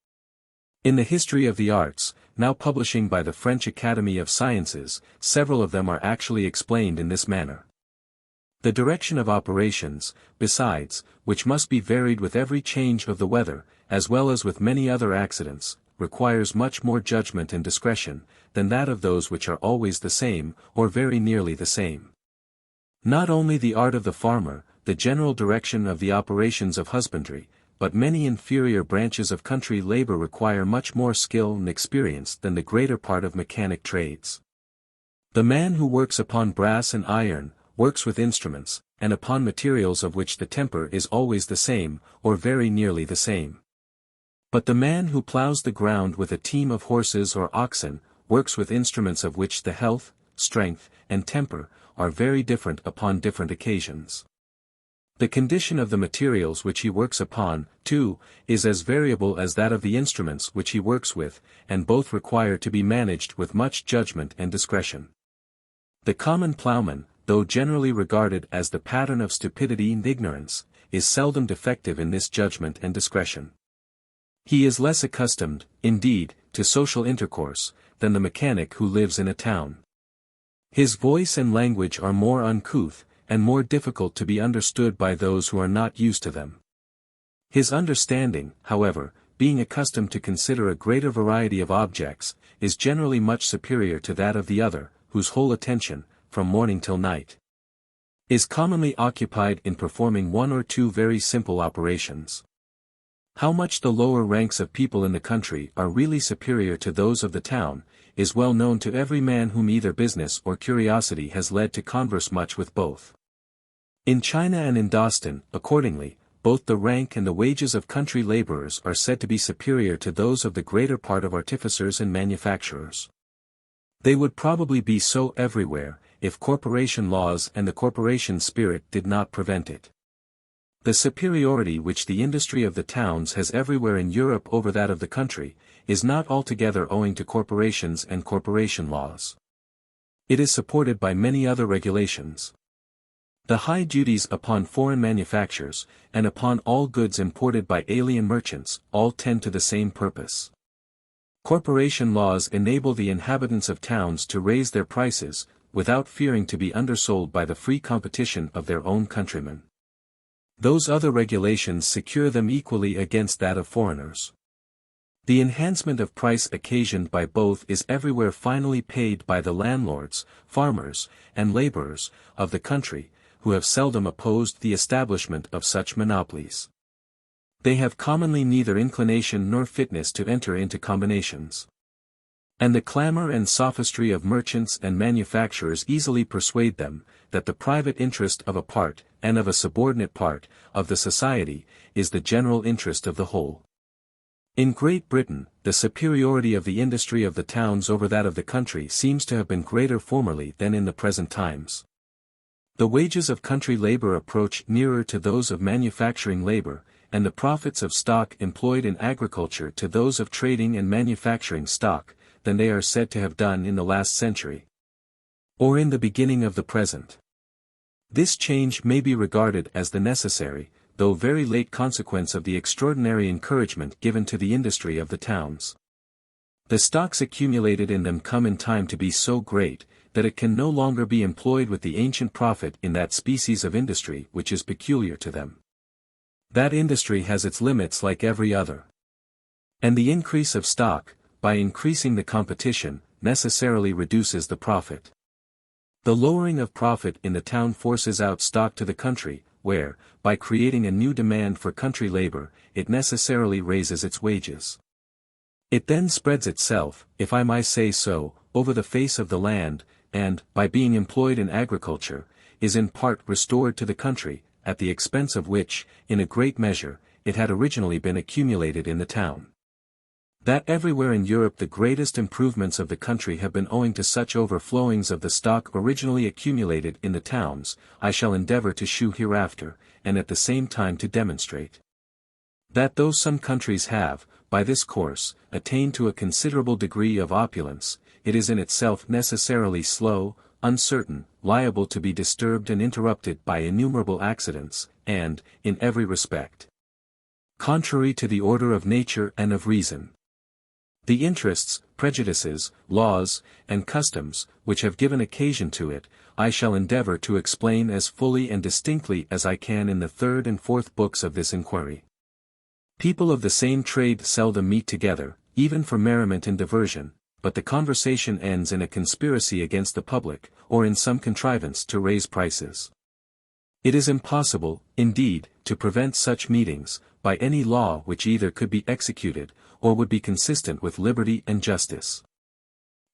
In the History of the Arts, now publishing by the French Academy of Sciences, several of them are actually explained in this manner. The direction of operations, besides, which must be varied with every change of the weather, as well as with many other accidents, requires much more judgment and discretion, than that of those which are always the same, or very nearly the same. Not only the art of the farmer, the general direction of the operations of husbandry, but many inferior branches of country labor require much more skill and experience than the greater part of mechanic trades. The man who works upon brass and iron, works with instruments, and upon materials of which the temper is always the same, or very nearly the same. But the man who plows the ground with a team of horses or oxen, works with instruments of which the health, strength, and temper, are very different upon different occasions. The condition of the materials which he works upon, too, is as variable as that of the instruments which he works with, and both require to be managed with much judgment and discretion. The common plowman, though generally regarded as the pattern of stupidity and ignorance, is seldom defective in this judgment and discretion. He is less accustomed, indeed, to social intercourse, than the mechanic who lives in a town. His voice and language are more uncouth, and more difficult to be understood by those who are not used to them. His understanding, however, being accustomed to consider a greater variety of objects, is generally much superior to that of the other, whose whole attention, from morning till night, is commonly occupied in performing one or two very simple operations. How much the lower ranks of people in the country are really superior to those of the town, is well known to every man whom either business or curiosity has led to converse much with both. In China and in Dostan, accordingly, both the rank and the wages of country laborers are said to be superior to those of the greater part of artificers and manufacturers. They would probably be so everywhere, if corporation laws and the corporation spirit did not prevent it. The superiority which the industry of the towns has everywhere in Europe over that of the country, is not altogether owing to corporations and corporation laws. It is supported by many other regulations. The high duties upon foreign manufactures, and upon all goods imported by alien merchants, all tend to the same purpose. Corporation laws enable the inhabitants of towns to raise their prices, without fearing to be undersold by the free competition of their own countrymen. Those other regulations secure them equally against that of foreigners. The enhancement of price occasioned by both is everywhere finally paid by the landlords, farmers, and laborers, of the country, who have seldom opposed the establishment of such monopolies. They have commonly neither inclination nor fitness to enter into combinations. And the clamor and sophistry of merchants and manufacturers easily persuade them, that the private interest of a part, and of a subordinate part, of the society, is the general interest of the whole. In Great Britain, the superiority of the industry of the towns over that of the country seems to have been greater formerly than in the present times. The wages of country labor approach nearer to those of manufacturing labor, and the profits of stock employed in agriculture to those of trading and manufacturing stock, than they are said to have done in the last century, or in the beginning of the present. This change may be regarded as the necessary, though very late consequence of the extraordinary encouragement given to the industry of the towns. The stocks accumulated in them come in time to be so great, that it can no longer be employed with the ancient profit in that species of industry which is peculiar to them. That industry has its limits like every other. And the increase of stock, by increasing the competition, necessarily reduces the profit. The lowering of profit in the town forces out stock to the country, where, by creating a new demand for country labor, it necessarily raises its wages. It then spreads itself, if I may say so, over the face of the land, and, by being employed in agriculture, is in part restored to the country, at the expense of which, in a great measure, it had originally been accumulated in the town. That everywhere in Europe the greatest improvements of the country have been owing to such overflowings of the stock originally accumulated in the towns, I shall endeavor to shew hereafter, and at the same time to demonstrate. That though some countries have, by this course, attained to a considerable degree of opulence, it is in itself necessarily slow, uncertain, liable to be disturbed and interrupted by innumerable accidents, and, in every respect, contrary to the order of nature and of reason. The interests, prejudices, laws, and customs, which have given occasion to it, I shall endeavor to explain as fully and distinctly as I can in the third and fourth books of this inquiry. People of the same trade seldom meet together, even for merriment and diversion, but the conversation ends in a conspiracy against the public, or in some contrivance to raise prices. It is impossible, indeed, to prevent such meetings, by any law which either could be executed, or would be consistent with liberty and justice.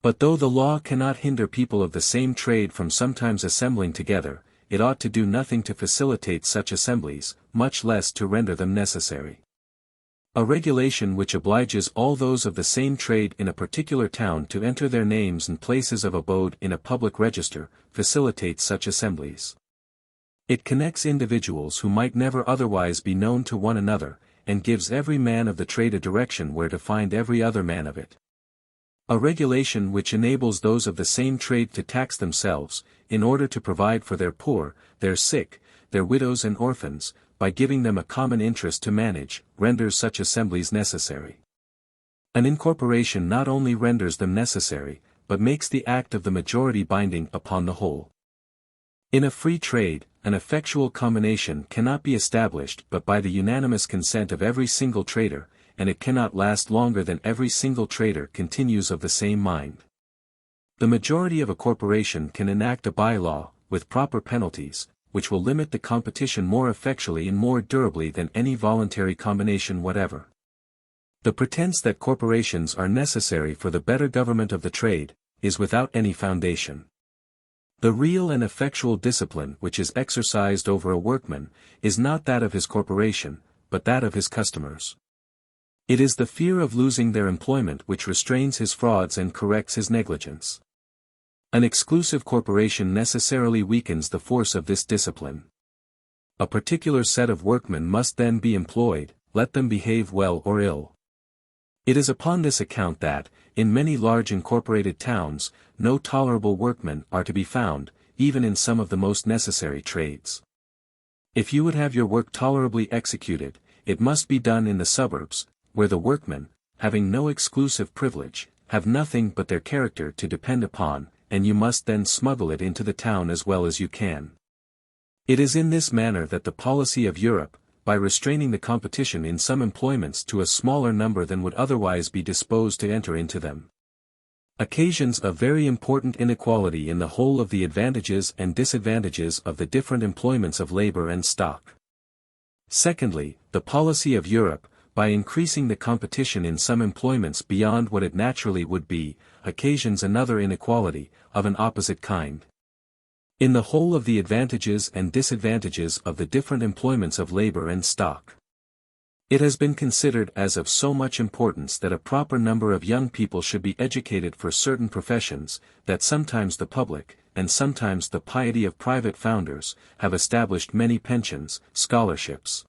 But though the law cannot hinder people of the same trade from sometimes assembling together, it ought to do nothing to facilitate such assemblies, much less to render them necessary. A regulation which obliges all those of the same trade in a particular town to enter their names and places of abode in a public register, facilitates such assemblies. It connects individuals who might never otherwise be known to one another, and gives every man of the trade a direction where to find every other man of it. A regulation which enables those of the same trade to tax themselves, in order to provide for their poor, their sick, their widows and orphans, by giving them a common interest to manage, renders such assemblies necessary. An incorporation not only renders them necessary, but makes the act of the majority binding upon the whole. In a free trade, an effectual combination cannot be established but by the unanimous consent of every single trader, and it cannot last longer than every single trader continues of the same mind. The majority of a corporation can enact a by-law, with proper penalties, which will limit the competition more effectually and more durably than any voluntary combination whatever. The pretense that corporations are necessary for the better government of the trade, is without any foundation. The real and effectual discipline which is exercised over a workman, is not that of his corporation, but that of his customers. It is the fear of losing their employment which restrains his frauds and corrects his negligence. An exclusive corporation necessarily weakens the force of this discipline. A particular set of workmen must then be employed, let them behave well or ill. It is upon this account that, in many large incorporated towns, no tolerable workmen are to be found, even in some of the most necessary trades. If you would have your work tolerably executed, it must be done in the suburbs, where the workmen, having no exclusive privilege, have nothing but their character to depend upon, and you must then smuggle it into the town as well as you can. It is in this manner that the policy of Europe, by restraining the competition in some employments to a smaller number than would otherwise be disposed to enter into them, occasions a very important inequality in the whole of the advantages and disadvantages of the different employments of labor and stock. Secondly, the policy of Europe, by increasing the competition in some employments beyond what it naturally would be, occasions another inequality, of an opposite kind. In the whole of the advantages and disadvantages of the different employments of labor and stock. It has been considered as of so much importance that a proper number of young people should be educated for certain professions, that sometimes the public, and sometimes the piety of private founders, have established many pensions, scholarships,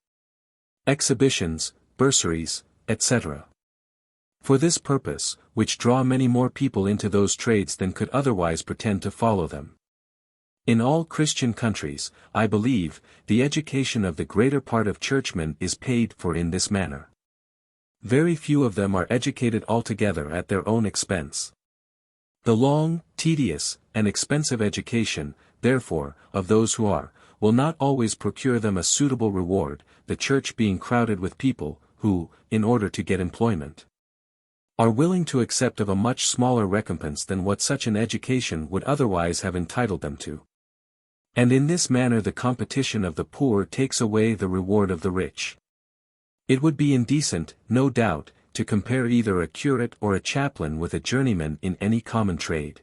exhibitions, bursaries, etc. For this purpose, which draw many more people into those trades than could otherwise pretend to follow them. In all Christian countries, I believe, the education of the greater part of churchmen is paid for in this manner. Very few of them are educated altogether at their own expense. The long, tedious, and expensive education, therefore, of those who are, will not always procure them a suitable reward, the church being crowded with people, who, in order to get employment, are willing to accept of a much smaller recompense than what such an education would otherwise have entitled them to. And in this manner the competition of the poor takes away the reward of the rich. It would be indecent, no doubt, to compare either a curate or a chaplain with a journeyman in any common trade.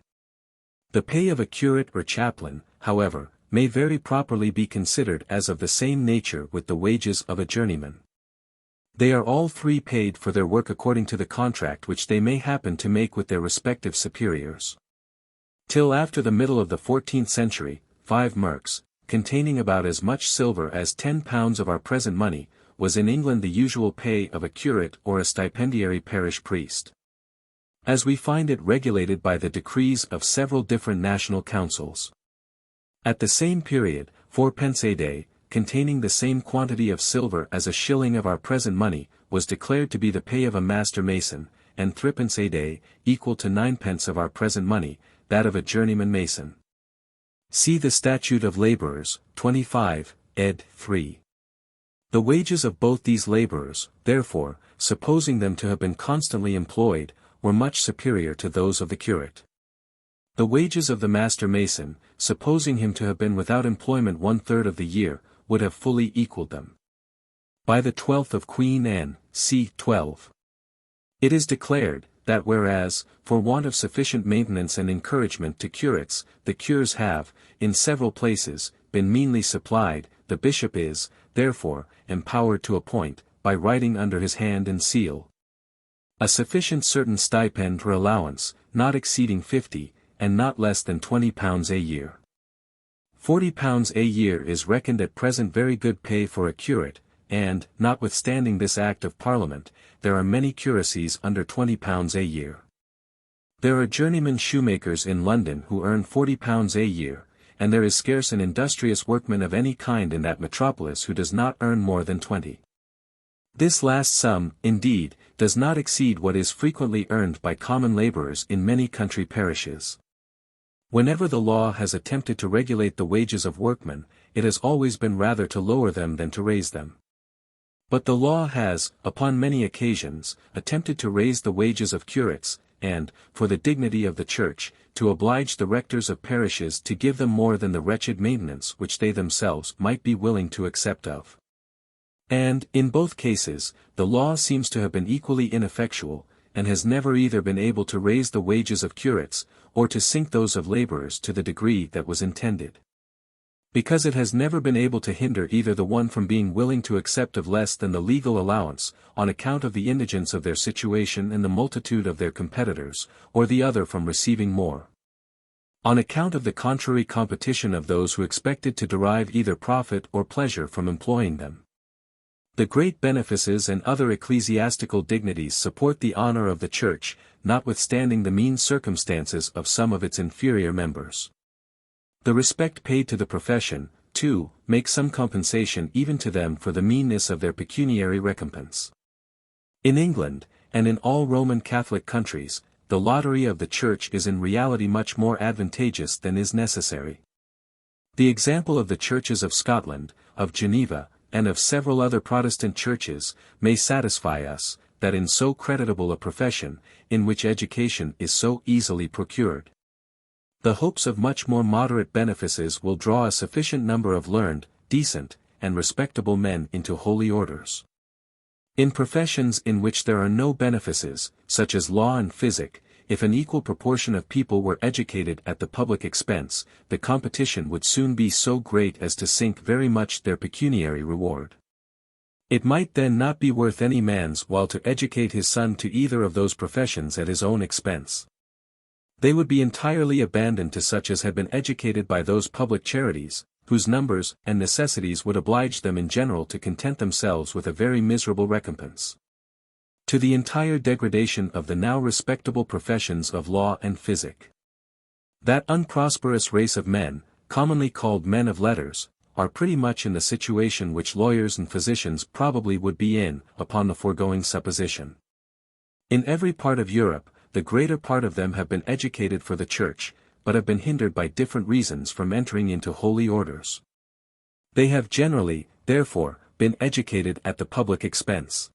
The pay of a curate or chaplain, however, may very properly be considered as of the same nature with the wages of a journeyman. They are all three paid for their work according to the contract which they may happen to make with their respective superiors. Till after the middle of the 14th century, 5 merks, containing about as much silver as 10 pounds of our present money, was in England the usual pay of a curate or a stipendiary parish priest. As we find it regulated by the decrees of several different national councils. At the same period, 4d. a day, containing the same quantity of silver as a shilling of our present money, was declared to be the pay of a master mason, and 3d. a day, equal to 9d. of our present money, that of a journeyman mason. See the Statute of Labourers, 25, ed. 3. The wages of both these labourers, therefore, supposing them to have been constantly employed, were much superior to those of the curate. The wages of the master mason, supposing him to have been without employment 1/3 of the year, would have fully equalled them. By the 12th of Queen Anne, c. 12. It is declared, that whereas, for want of sufficient maintenance and encouragement to curates, the cures have, in several places, been meanly supplied, the bishop is, therefore, empowered to appoint, by writing under his hand and seal, a sufficient certain stipend or allowance, not exceeding 50, and not less than 20 pounds a year. 40 pounds a year is reckoned at present very good pay for a curate, and, notwithstanding this Act of Parliament, there are many curacies under 20 pounds a year. There are journeyman shoemakers in London who earn 40 pounds a year, and there is scarce an industrious workman of any kind in that metropolis who does not earn more than 20. This last sum, indeed, does not exceed what is frequently earned by common labourers in many country parishes. Whenever the law has attempted to regulate the wages of workmen, it has always been rather to lower them than to raise them. But the law has, upon many occasions, attempted to raise the wages of curates, and, for the dignity of the Church, to oblige the rectors of parishes to give them more than the wretched maintenance which they themselves might be willing to accept of. And, in both cases, the law seems to have been equally ineffectual, and has never either been able to raise the wages of curates, or to sink those of labourers to the degree that was intended. Because it has never been able to hinder either the one from being willing to accept of less than the legal allowance, on account of the indigence of their situation and the multitude of their competitors, or the other from receiving more, on account of the contrary competition of those who expected to derive either profit or pleasure from employing them. The great benefices and other ecclesiastical dignities support the honour of the Church, notwithstanding the mean circumstances of some of its inferior members. The respect paid to the profession, too, makes some compensation even to them for the meanness of their pecuniary recompense. In England, and in all Roman Catholic countries, the lottery of the Church is in reality much more advantageous than is necessary. The example of the churches of Scotland, of Geneva, and of several other Protestant churches, may satisfy us, that in so creditable a profession, in which education is so easily procured, the hopes of much more moderate benefices will draw a sufficient number of learned, decent, and respectable men into holy orders. In professions in which there are no benefices, such as law and physic, if an equal proportion of people were educated at the public expense, the competition would soon be so great as to sink very much their pecuniary reward. It might then not be worth any man's while to educate his son to either of those professions at his own expense. They would be entirely abandoned to such as had been educated by those public charities, whose numbers and necessities would oblige them in general to content themselves with a very miserable recompense. To the entire degradation of the now respectable professions of law and physic. That unprosperous race of men, commonly called men of letters, are pretty much in the situation which lawyers and physicians probably would be in, upon the foregoing supposition. In every part of Europe, the greater part of them have been educated for the Church, but have been hindered by different reasons from entering into holy orders. They have generally, therefore, been educated at the public expense.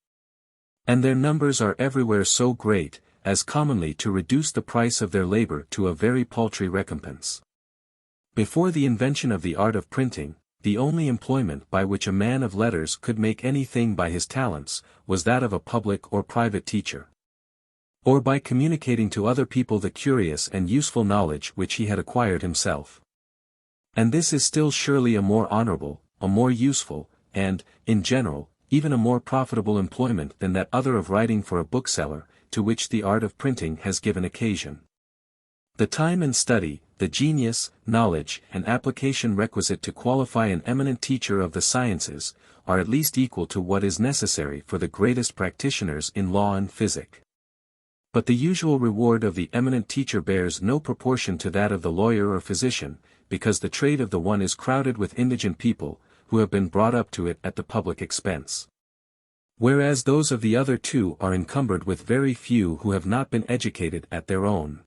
And their numbers are everywhere so great, as commonly to reduce the price of their labour to a very paltry recompense. Before the invention of the art of printing, the only employment by which a man of letters could make anything by his talents, was that of a public or private teacher, or by communicating to other people the curious and useful knowledge which he had acquired himself. And this is still surely a more honorable, a more useful, and, in general, even a more profitable employment than that other of writing for a bookseller, to which the art of printing has given occasion. The time and study, the genius, knowledge, and application requisite to qualify an eminent teacher of the sciences, are at least equal to what is necessary for the greatest practitioners in law and physic. But the usual reward of the eminent teacher bears no proportion to that of the lawyer or physician, because the trade of the one is crowded with indigent people, who have been brought up to it at the public expense, whereas those of the other two are encumbered with very few who have not been educated at their own.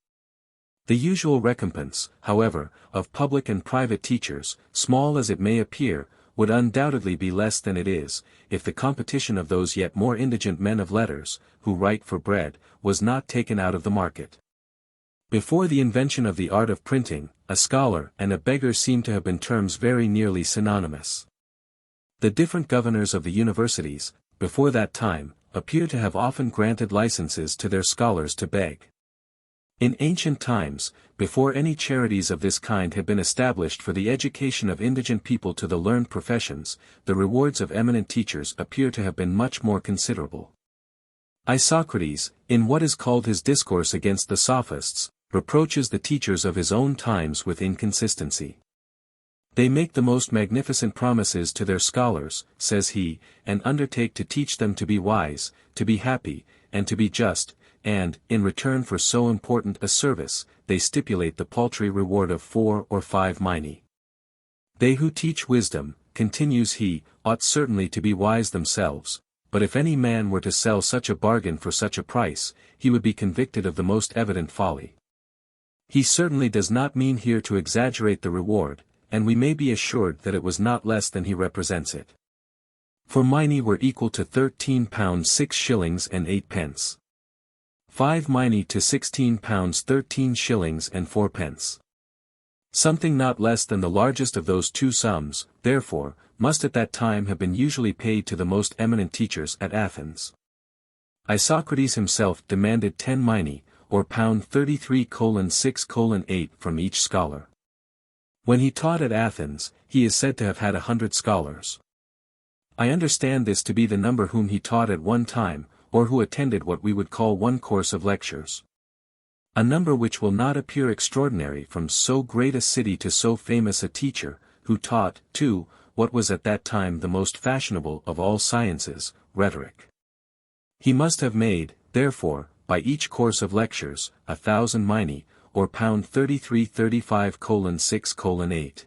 The usual recompense, however, of public and private teachers, small as it may appear, would undoubtedly be less than it is, if the competition of those yet more indigent men of letters, who write for bread, was not taken out of the market. Before the invention of the art of printing, a scholar and a beggar seem to have been terms very nearly synonymous. The different governors of the universities, before that time, appear to have often granted licenses to their scholars to beg. In ancient times, before any charities of this kind had been established for the education of indigent people to the learned professions, the rewards of eminent teachers appear to have been much more considerable. Isocrates, in what is called his Discourse against the Sophists, reproaches the teachers of his own times with inconsistency. They make the most magnificent promises to their scholars, says he, and undertake to teach them to be wise, to be happy, and to be just, and, in return for so important a service, they stipulate the paltry reward of 4 or 5 minae. They who teach wisdom, continues he, ought certainly to be wise themselves, but if any man were to sell such a bargain for such a price, he would be convicted of the most evident folly. He certainly does not mean here to exaggerate the reward, and we may be assured that it was not less than he represents it. For minae were equal to £13 6 shillings and 8 pence. 5 minae to £16 13 shillings and 4 pence. Something not less than the largest of those two sums, therefore, must at that time have been usually paid to the most eminent teachers at Athens. Isocrates himself demanded 10 minae, or £33:6:8 from each scholar. When he taught at Athens, he is said to have had 100 scholars. I understand this to be the number whom he taught at one time, or who attended what we would call one course of lectures. A number which will not appear extraordinary from so great a city to so famous a teacher, who taught, too, what was at that time the most fashionable of all sciences, rhetoric. He must have made, therefore, by each course of lectures, 1,000 minae, or £3335:6:8.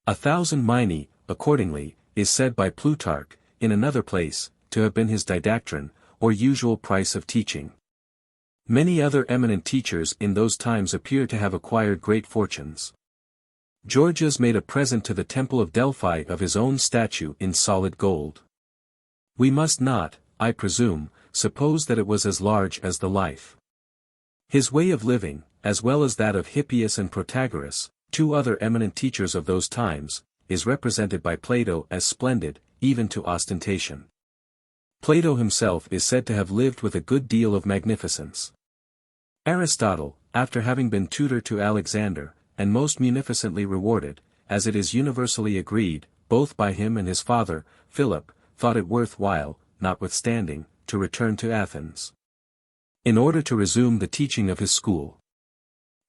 1,000 minae, accordingly, is said by Plutarch, in another place, to have been his didactron, or usual price of teaching. Many other eminent teachers in those times appear to have acquired great fortunes. Gorgias made a present to the temple of Delphi of his own statue in solid gold. We must not, I presume, suppose that it was as large as the life. His way of living, as well as that of Hippias and Protagoras, two other eminent teachers of those times, is represented by Plato as splendid, even to ostentation. Plato himself is said to have lived with a good deal of magnificence. Aristotle, after having been tutor to Alexander, and most munificently rewarded, as it is universally agreed, both by him and his father, Philip, thought it worth while, notwithstanding, to return to Athens, in order to resume the teaching of his school.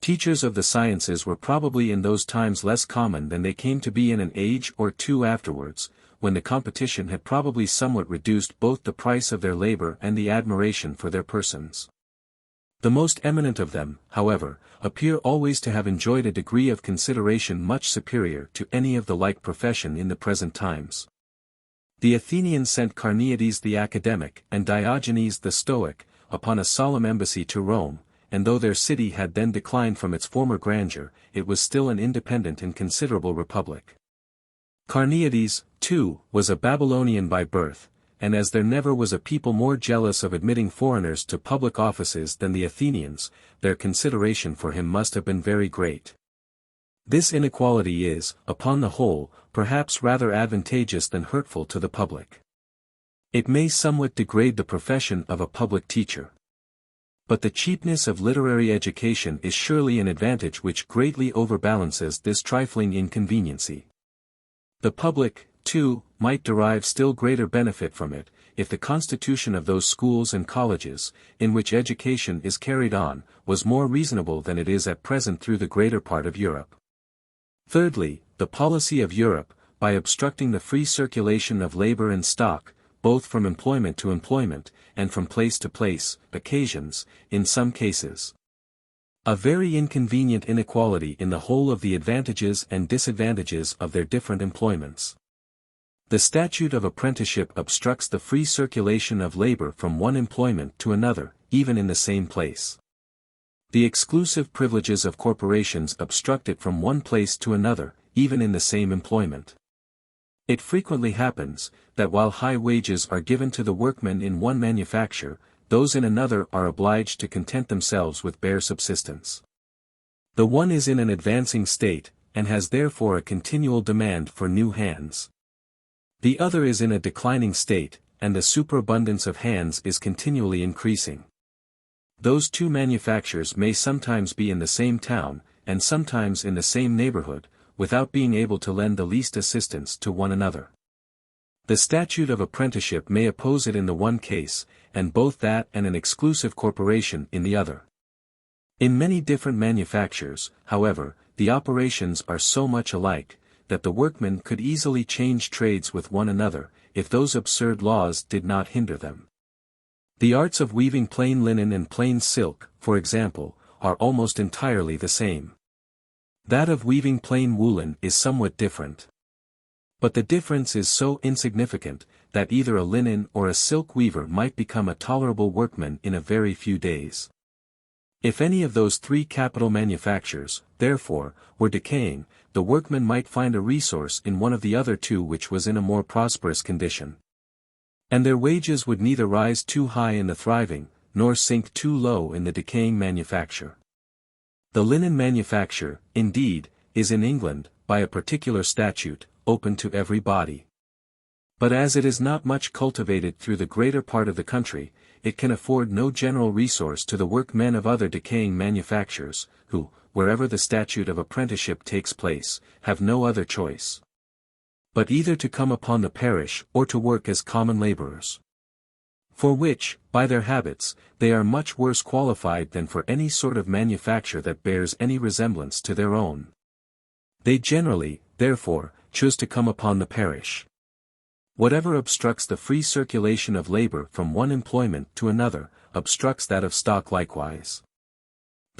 Teachers of the sciences were probably in those times less common than they came to be in an age or two afterwards, when the competition had probably somewhat reduced both the price of their labor and the admiration for their persons. The most eminent of them, however, appear always to have enjoyed a degree of consideration much superior to any of the like profession in the present times. The Athenians sent Carneades the academic and Diogenes the Stoic, upon a solemn embassy to Rome, and though their city had then declined from its former grandeur, it was still an independent and considerable republic. Carneades, too, was a Babylonian by birth, and as there never was a people more jealous of admitting foreigners to public offices than the Athenians, their consideration for him must have been very great. This inequality is, upon the whole, perhaps rather advantageous than hurtful to the public. It may somewhat degrade the profession of a public teacher. But the cheapness of literary education is surely an advantage which greatly overbalances this trifling inconveniency. The public, too, might derive still greater benefit from it, if the constitution of those schools and colleges, in which education is carried on, was more reasonable than it is at present through the greater part of Europe. Thirdly, the policy of Europe, by obstructing the free circulation of labor and stock, both from employment to employment, and from place to place, occasions, in some cases, a very inconvenient inequality in the whole of the advantages and disadvantages of their different employments. The statute of apprenticeship obstructs the free circulation of labor from one employment to another, even in the same place. The exclusive privileges of corporations obstruct it from one place to another, even in the same employment. It frequently happens, that while high wages are given to the workmen in one manufacture, those in another are obliged to content themselves with bare subsistence. The one is in an advancing state, and has therefore a continual demand for new hands. The other is in a declining state, and the superabundance of hands is continually increasing. Those two manufactures may sometimes be in the same town, and sometimes in the same neighborhood, without being able to lend the least assistance to one another. The statute of apprenticeship may oppose it in the one case, and both that and an exclusive corporation in the other. In many different manufactures, however, the operations are so much alike, that the workmen could easily change trades with one another, if those absurd laws did not hinder them. The arts of weaving plain linen and plain silk, for example, are almost entirely the same. That of weaving plain woolen is somewhat different. But the difference is so insignificant, that either a linen or a silk weaver might become a tolerable workman in a very few days. If any of those three capital manufactures, therefore, were decaying, the workman might find a resource in one of the other two which was in a more prosperous condition. And their wages would neither rise too high in the thriving, nor sink too low in the decaying manufacture. The linen manufacture, indeed, is in England, by a particular statute, open to every body. But as it is not much cultivated through the greater part of the country, it can afford no general resource to the workmen of other decaying manufactures, who, wherever the statute of apprenticeship takes place, have no other choice but either to come upon the parish or to work as common laborers. For which, by their habits, they are much worse qualified than for any sort of manufacture that bears any resemblance to their own. They generally, therefore, choose to come upon the parish. Whatever obstructs the free circulation of labor from one employment to another, obstructs that of stock likewise.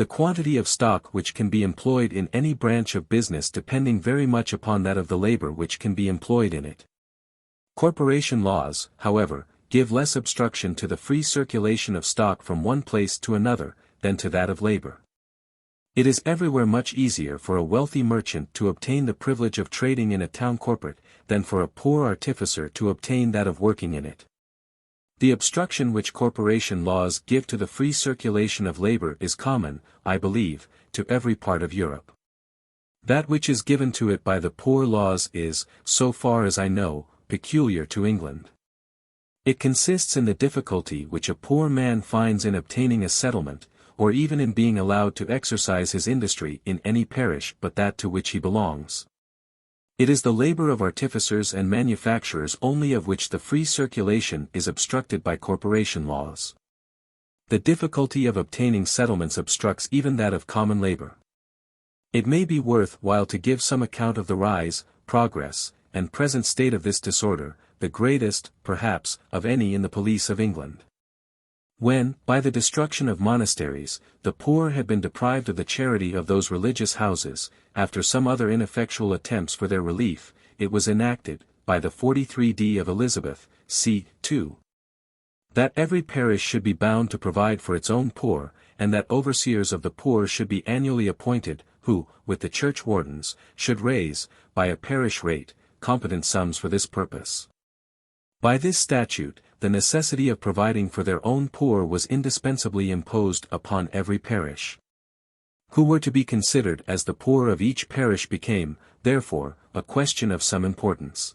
The quantity of stock which can be employed in any branch of business depending very much upon that of the labor which can be employed in it. Corporation laws, however, give less obstruction to the free circulation of stock from one place to another, than to that of labor. It is everywhere much easier for a wealthy merchant to obtain the privilege of trading in a town corporate, than for a poor artificer to obtain that of working in it. The obstruction which corporation laws give to the free circulation of labor is common, I believe, to every part of Europe. That which is given to it by the poor laws is, so far as I know, peculiar to England. It consists in the difficulty which a poor man finds in obtaining a settlement, or even in being allowed to exercise his industry in any parish but that to which he belongs. It is the labor of artificers and manufacturers only of which the free circulation is obstructed by corporation laws. The difficulty of obtaining settlements obstructs even that of common labor. It may be worth while to give some account of the rise, progress, and present state of this disorder, the greatest, perhaps, of any in the police of England. When, by the destruction of monasteries, the poor had been deprived of the charity of those religious houses, after some other ineffectual attempts for their relief, it was enacted, by the 43d of Elizabeth, c. 2, that every parish should be bound to provide for its own poor, and that overseers of the poor should be annually appointed, who, with the church wardens, should raise, by a parish rate, competent sums for this purpose. By this statute, the necessity of providing for their own poor was indispensably imposed upon every parish. who were to be considered as the poor of each parish became, therefore, a question of some importance.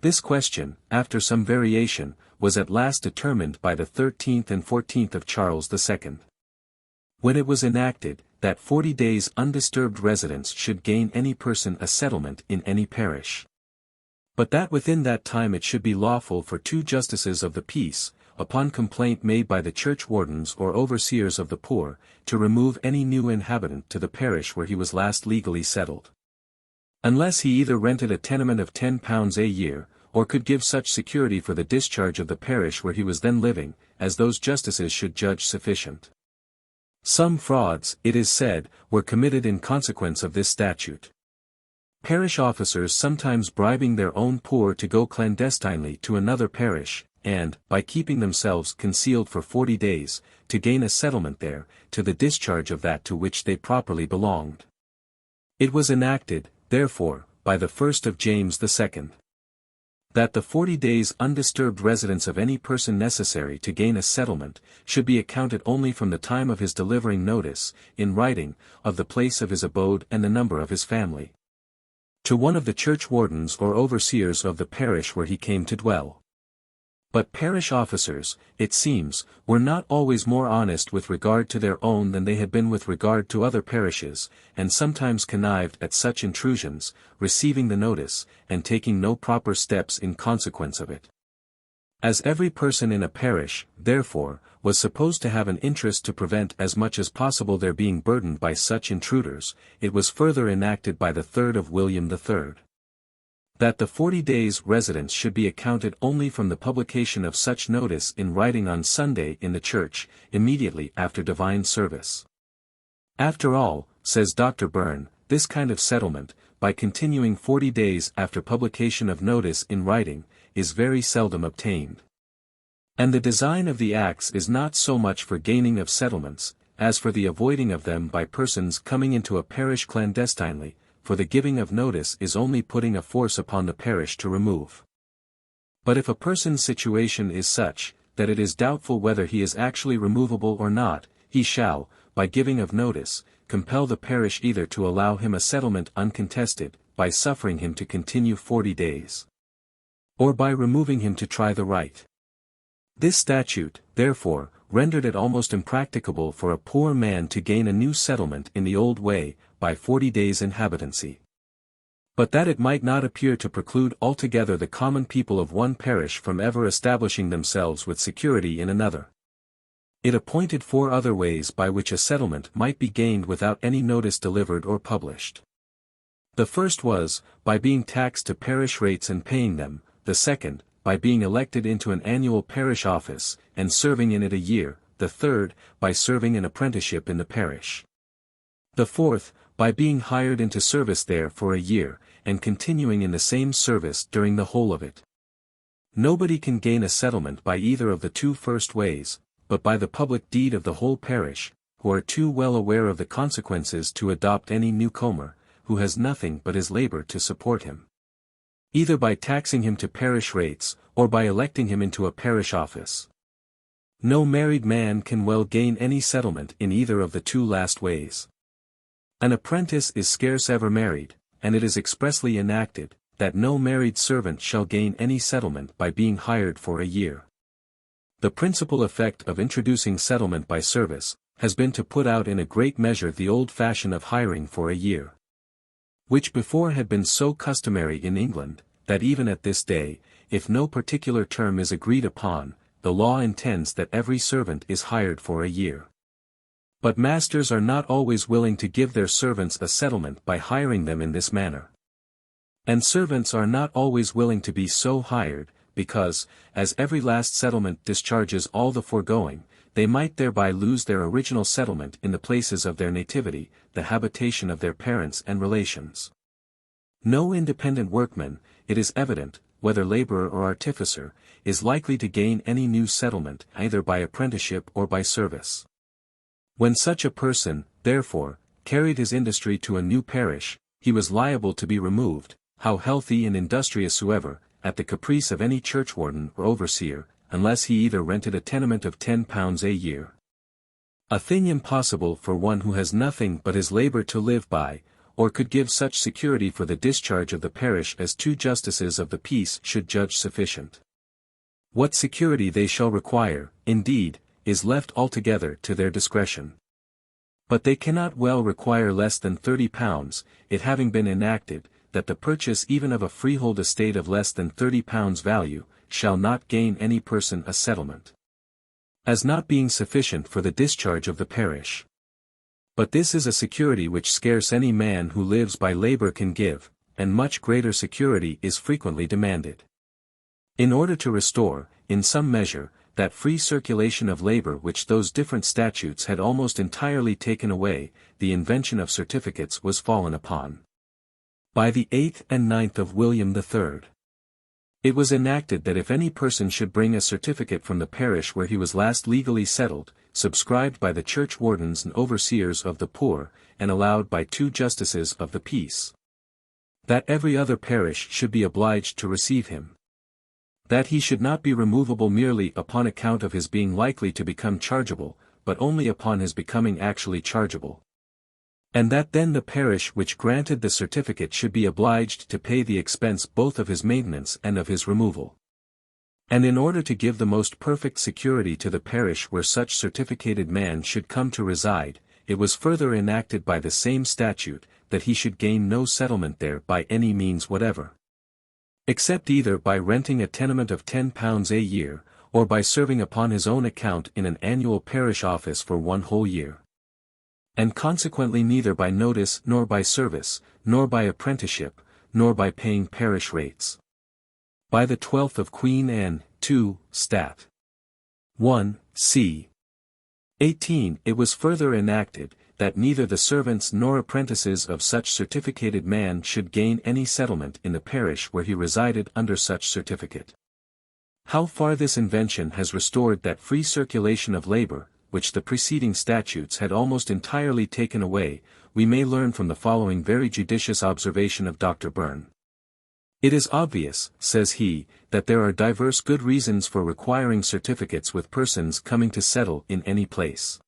This question, after some variation, was at last determined by the 13th and 14th of Charles II. When it was enacted, that 40 days undisturbed residence should gain any person a settlement in any parish. But that within that time it should be lawful for 2 justices of the peace, upon complaint made by the churchwardens or overseers of the poor, to remove any new inhabitant to the parish where he was last legally settled. Unless he either rented a tenement of £10 a year, or could give such security for the discharge of the parish where he was then living, as those justices should judge sufficient. Some frauds, it is said, were committed in consequence of this statute. Parish officers sometimes bribing their own poor to go clandestinely to another parish, and, by keeping themselves concealed for 40 days, to gain a settlement there, to the discharge of that to which they properly belonged. It was enacted, therefore, by the 1st of James II. That the 40 days undisturbed residence of any person necessary to gain a settlement, should be accounted only from the time of his delivering notice, in writing, of the place of his abode and the number of his family, to one of the churchwardens or overseers of the parish where he came to dwell. But parish officers, it seems, were not always more honest with regard to their own than they had been with regard to other parishes, and sometimes connived at such intrusions, receiving the notice, and taking no proper steps in consequence of it. As every person in a parish, therefore, was supposed to have an interest to prevent as much as possible their being burdened by such intruders, it was further enacted by the 3rd of William III. That the 40 days' residence should be accounted only from the publication of such notice in writing on Sunday in the church, immediately after divine service. After all, says Dr. Byrne, this kind of settlement, by continuing 40 days after publication of notice in writing, is very seldom obtained. And the design of the acts is not so much for gaining of settlements, as for the avoiding of them by persons coming into a parish clandestinely, for the giving of notice is only putting a force upon the parish to remove. But if a person's situation is such, that it is doubtful whether he is actually removable or not, he shall, by giving of notice, compel the parish either to allow him a settlement uncontested, by suffering him to continue 40 days, or by removing him to try the right. This statute, therefore, rendered it almost impracticable for a poor man to gain a new settlement in the old way, by 40 days' inhabitancy. But that it might not appear to preclude altogether the common people of one parish from ever establishing themselves with security in another, it appointed 4 other ways by which a settlement might be gained without any notice delivered or published. The first was, by being taxed to parish rates and paying them; the second, by being elected into an annual parish office, and serving in it a year; the third, by serving an apprenticeship in the parish; the fourth, by being hired into service there for a year, and continuing in the same service during the whole of it. Nobody can gain a settlement by either of the 2 first ways, but by the public deed of the whole parish, who are too well aware of the consequences to adopt any newcomer, who has nothing but his labor to support him, either by taxing him to parish rates, or by electing him into a parish office. No married man can well gain any settlement in either of the 2 last ways. An apprentice is scarce ever married, and it is expressly enacted, that no married servant shall gain any settlement by being hired for a year. The principal effect of introducing settlement by service, has been to put out in a great measure the old fashion of hiring for a year, which before had been so customary in England, that even at this day, if no particular term is agreed upon, the law intends that every servant is hired for a year. But masters are not always willing to give their servants a settlement by hiring them in this manner. And servants are not always willing to be so hired, because, as every last settlement discharges all the foregoing, they might thereby lose their original settlement in the places of their nativity, the habitation of their parents and relations. No independent workman, it is evident, whether laborer or artificer, is likely to gain any new settlement either by apprenticeship or by service. When such a person, therefore, carried his industry to a new parish, he was liable to be removed, how healthy and industrious soever, at the caprice of any churchwarden or overseer, unless he either rented a tenement of £10 a year, A thing impossible for one who has nothing but his labor to live by, or could give such security for the discharge of the parish as 2 justices of the peace should judge sufficient. What security they shall require, indeed, is left altogether to their discretion. But they cannot well require less than £30, it having been enacted, that the purchase even of a freehold estate of less than £30 value, shall not gain any person a settlement, as not being sufficient for the discharge of the parish. But this is a security which scarce any man who lives by labor can give, and much greater security is frequently demanded. In order to restore, in some measure, that free circulation of labor which those different statutes had almost entirely taken away, the invention of certificates was fallen upon. By the 8th and 9th of William III. It was enacted that if any person should bring a certificate from the parish where he was last legally settled, subscribed by the church wardens and overseers of the poor, and allowed by 2 justices of the peace, that every other parish should be obliged to receive him. That he should not be removable merely upon account of his being likely to become chargeable, but only upon his becoming actually chargeable. And that then the parish which granted the certificate should be obliged to pay the expense both of his maintenance and of his removal. And in order to give the most perfect security to the parish where such certificated man should come to reside, it was further enacted by the same statute, that he should gain no settlement there by any means whatever, except either by renting a tenement of £10 a year, or by serving upon his own account in an annual parish office for 1 whole year. And consequently neither by notice nor by service, nor by apprenticeship, nor by paying parish rates. By the 12th of Queen Anne, 2, Stat. 1, c. 18 it was further enacted, that neither the servants nor apprentices of such certificated man should gain any settlement in the parish where he resided under such certificate. How far this invention has restored that free circulation of labor, which the preceding statutes had almost entirely taken away, we may learn from the following very judicious observation of Dr. Burn. It is obvious, says he, that there are divers good reasons for requiring certificates with persons coming to settle in any place.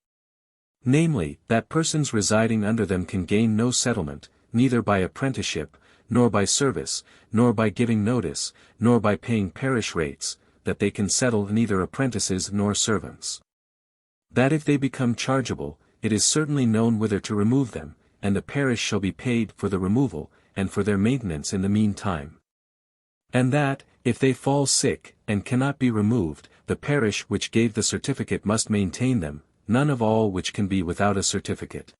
Namely, that persons residing under them can gain no settlement, neither by apprenticeship, nor by service, nor by giving notice, nor by paying parish rates, that they can settle neither apprentices nor servants. That if they become chargeable, it is certainly known whither to remove them, and the parish shall be paid for the removal, and for their maintenance in the meantime. And that, if they fall sick, and cannot be removed, the parish which gave the certificate must maintain them, none of all which can be without a certificate.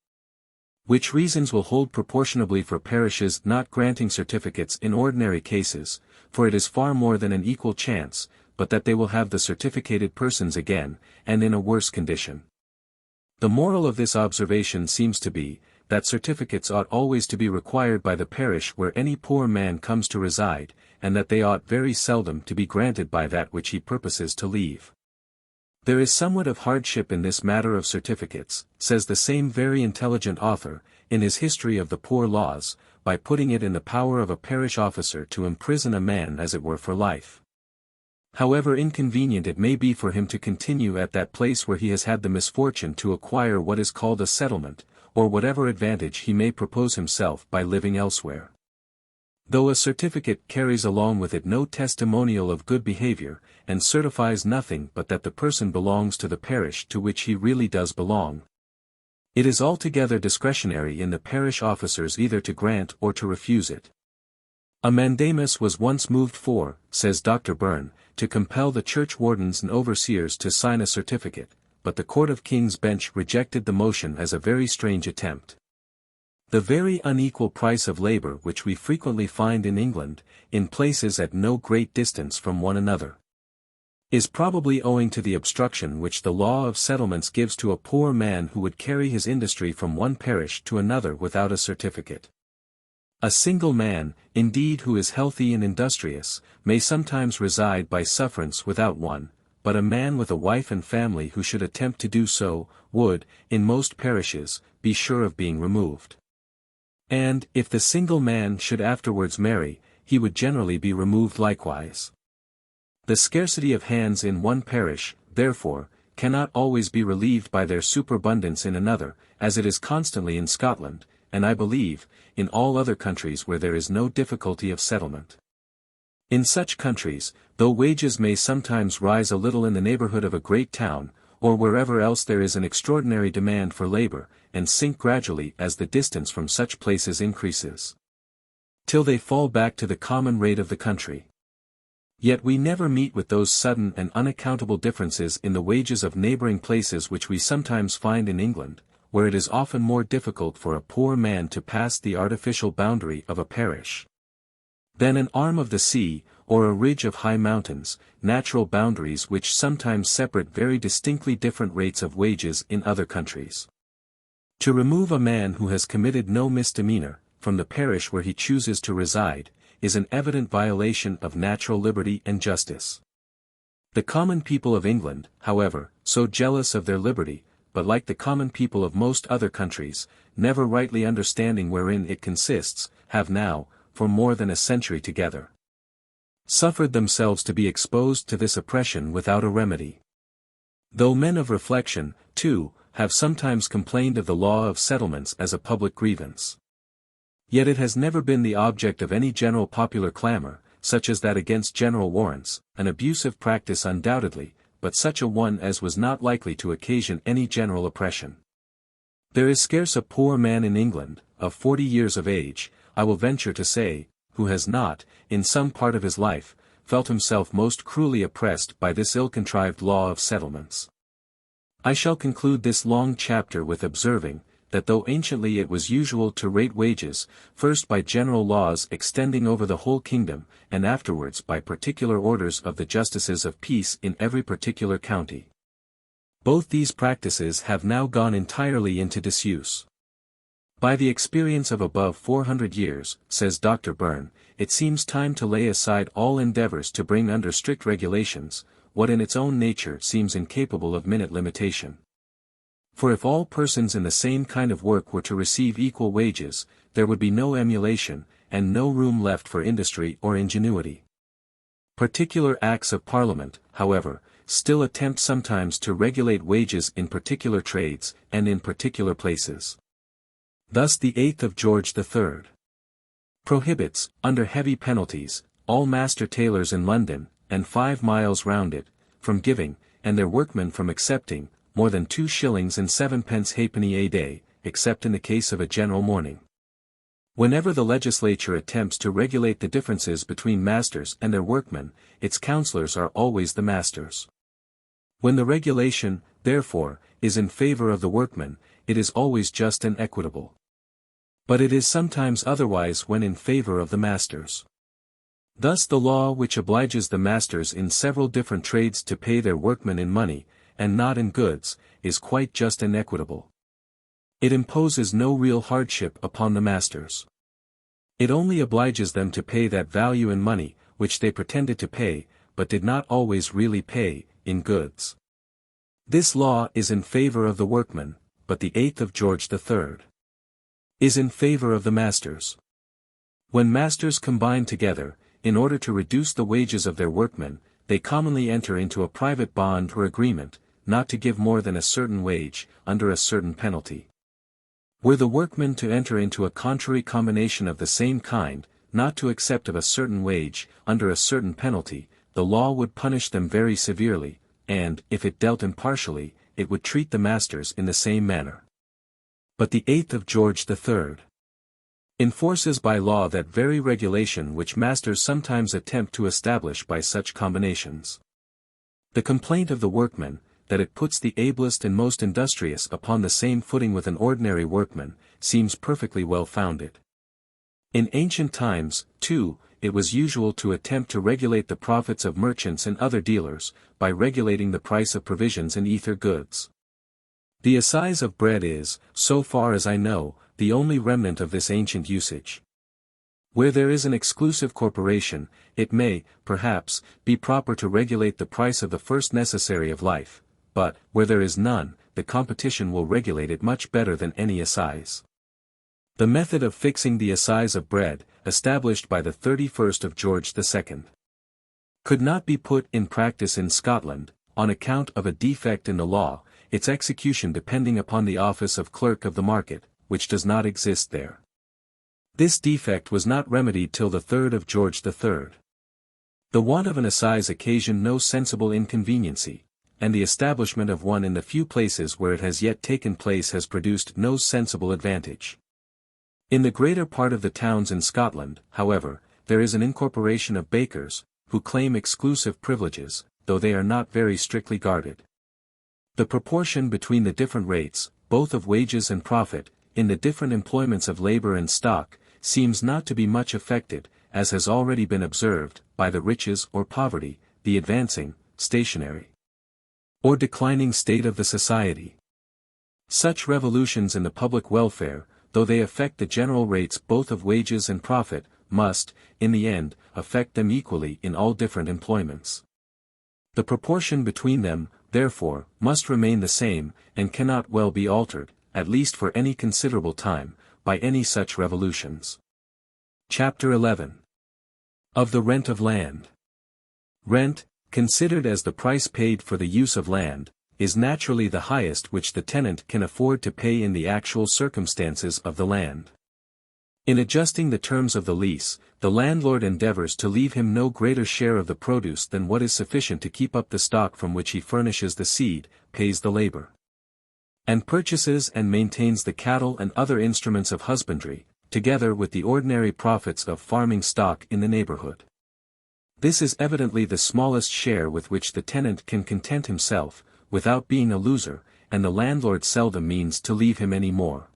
Which reasons will hold proportionably for parishes not granting certificates in ordinary cases, for it is far more than an equal chance, but that they will have the certificated persons again, and in a worse condition. The moral of this observation seems to be, that certificates ought always to be required by the parish where any poor man comes to reside, and that they ought very seldom to be granted by that which he purposes to leave. There is somewhat of hardship in this matter of certificates, says the same very intelligent author, in his History of the Poor Laws, by putting it in the power of a parish officer to imprison a man as it were for life. However inconvenient it may be for him to continue at that place where he has had the misfortune to acquire what is called a settlement, or whatever advantage he may propose himself by living elsewhere. Though a certificate carries along with it no testimonial of good behavior, and certifies nothing but that the person belongs to the parish to which he really does belong, it is altogether discretionary in the parish officers either to grant or to refuse it. A mandamus was once moved for, says Dr. Burn, to compel the church wardens and overseers to sign a certificate, but the Court of King's Bench rejected the motion as a very strange attempt. The very unequal price of labor which we frequently find in England, in places at no great distance from one another, is probably owing to the obstruction which the law of settlements gives to a poor man who would carry his industry from one parish to another without a certificate. A single man, indeed who is healthy and industrious, may sometimes reside by sufferance without one, but a man with a wife and family who should attempt to do so, would, in most parishes, be sure of being removed. And, if the single man should afterwards marry, he would generally be removed likewise. The scarcity of hands in one parish, therefore, cannot always be relieved by their superabundance in another, as it is constantly in Scotland, and I believe, in all other countries where there is no difficulty of settlement. In such countries, though wages may sometimes rise a little in the neighborhood of a great town, or wherever else there is an extraordinary demand for labor, and sink gradually as the distance from such places increases, till they fall back to the common rate of the country. Yet we never meet with those sudden and unaccountable differences in the wages of neighboring places which we sometimes find in England, where it is often more difficult for a poor man to pass the artificial boundary of a parish than an arm of the sea, or a ridge of high mountains, natural boundaries which sometimes separate very distinctly different rates of wages in other countries. To remove a man who has committed no misdemeanor, from the parish where he chooses to reside, is an evident violation of natural liberty and justice. The common people of England, however, so jealous of their liberty, but like the common people of most other countries, never rightly understanding wherein it consists, have now, for more than a century together, suffered themselves to be exposed to this oppression without a remedy. Though men of reflection, too, have sometimes complained of the law of settlements as a public grievance, yet it has never been the object of any general popular clamor, such as that against general warrants, an abusive practice undoubtedly, but such a one as was not likely to occasion any general oppression. There is scarce a poor man in England, of 40 years of age, I will venture to say, who has not, in some part of his life, felt himself most cruelly oppressed by this ill-contrived law of settlements. I shall conclude this long chapter with observing, that though anciently it was usual to rate wages, first by general laws extending over the whole kingdom, and afterwards by particular orders of the justices of peace in every particular county, both these practices have now gone entirely into disuse. By the experience of above 400 years, says Dr. Byrne, it seems time to lay aside all endeavors to bring under strict regulations, what in its own nature seems incapable of minute limitation. For if all persons in the same kind of work were to receive equal wages, there would be no emulation, and no room left for industry or ingenuity. Particular acts of Parliament, however, still attempt sometimes to regulate wages in particular trades, and in particular places. Thus the 8th of George III prohibits, under heavy penalties, all master tailors in London, and 5 miles round it, from giving, and their workmen from accepting, more than 2 shillings and 7 halfpenny a day, except in the case of a general mourning. Whenever the legislature attempts to regulate the differences between masters and their workmen, its councillors are always the masters. When the regulation, therefore, is in favor of the workmen, it is always just and equitable. But it is sometimes otherwise when in favor of the masters. Thus the law which obliges the masters in several different trades to pay their workmen in money, and not in goods, is quite just and equitable. It imposes no real hardship upon the masters. It only obliges them to pay that value in money, which they pretended to pay, but did not always really pay, in goods. This law is in favor of the workmen, but the 8th of George III is in favor of the masters. When masters combine together, in order to reduce the wages of their workmen, they commonly enter into a private bond or agreement, not to give more than a certain wage, under a certain penalty. Were the workmen to enter into a contrary combination of the same kind, not to accept of a certain wage, under a certain penalty, the law would punish them very severely, and, if it dealt impartially, it would treat the masters in the same manner. But the 8th of George III enforces by law that very regulation which masters sometimes attempt to establish by such combinations. The complaint of the workmen, that it puts the ablest and most industrious upon the same footing with an ordinary workman, seems perfectly well founded. In ancient times, too, it was usual to attempt to regulate the profits of merchants and other dealers, by regulating the price of provisions and ether goods. The assize of bread is, so far as I know, the only remnant of this ancient usage. Where there is an exclusive corporation, it may, perhaps, be proper to regulate the price of the first necessary of life, but, where there is none, the competition will regulate it much better than any assize. The method of fixing the assize of bread, established by the 31st of George II, could not be put in practice in Scotland, on account of a defect in the law, its execution depending upon the office of clerk of the market, which does not exist there. This defect was not remedied till the 3rd of George III. The want of an assize occasioned no sensible inconveniency, and the establishment of one in the few places where it has yet taken place has produced no sensible advantage. In the greater part of the towns in Scotland, however, there is an incorporation of bakers, who claim exclusive privileges, though they are not very strictly guarded. The proportion between the different rates, both of wages and profit, in the different employments of labor and stock, seems not to be much affected, as has already been observed, by the riches or poverty, the advancing, stationary, or declining state of the society. Such revolutions in the public welfare, though they affect the general rates both of wages and profit, must, in the end, affect them equally in all different employments. The proportion between them, therefore, must remain the same, and cannot well be altered, at least for any considerable time, by any such revolutions. Chapter 11. Of the rent of land. Rent, considered as the price paid for the use of land, is naturally the highest which the tenant can afford to pay in the actual circumstances of the land. In adjusting the terms of the lease, the landlord endeavors to leave him no greater share of the produce than what is sufficient to keep up the stock from which he furnishes the seed, pays the labor, and purchases and maintains the cattle and other instruments of husbandry, together with the ordinary profits of farming stock in the neighborhood. This is evidently the smallest share with which the tenant can content himself, without being a loser, and the landlord seldom means to leave him any more.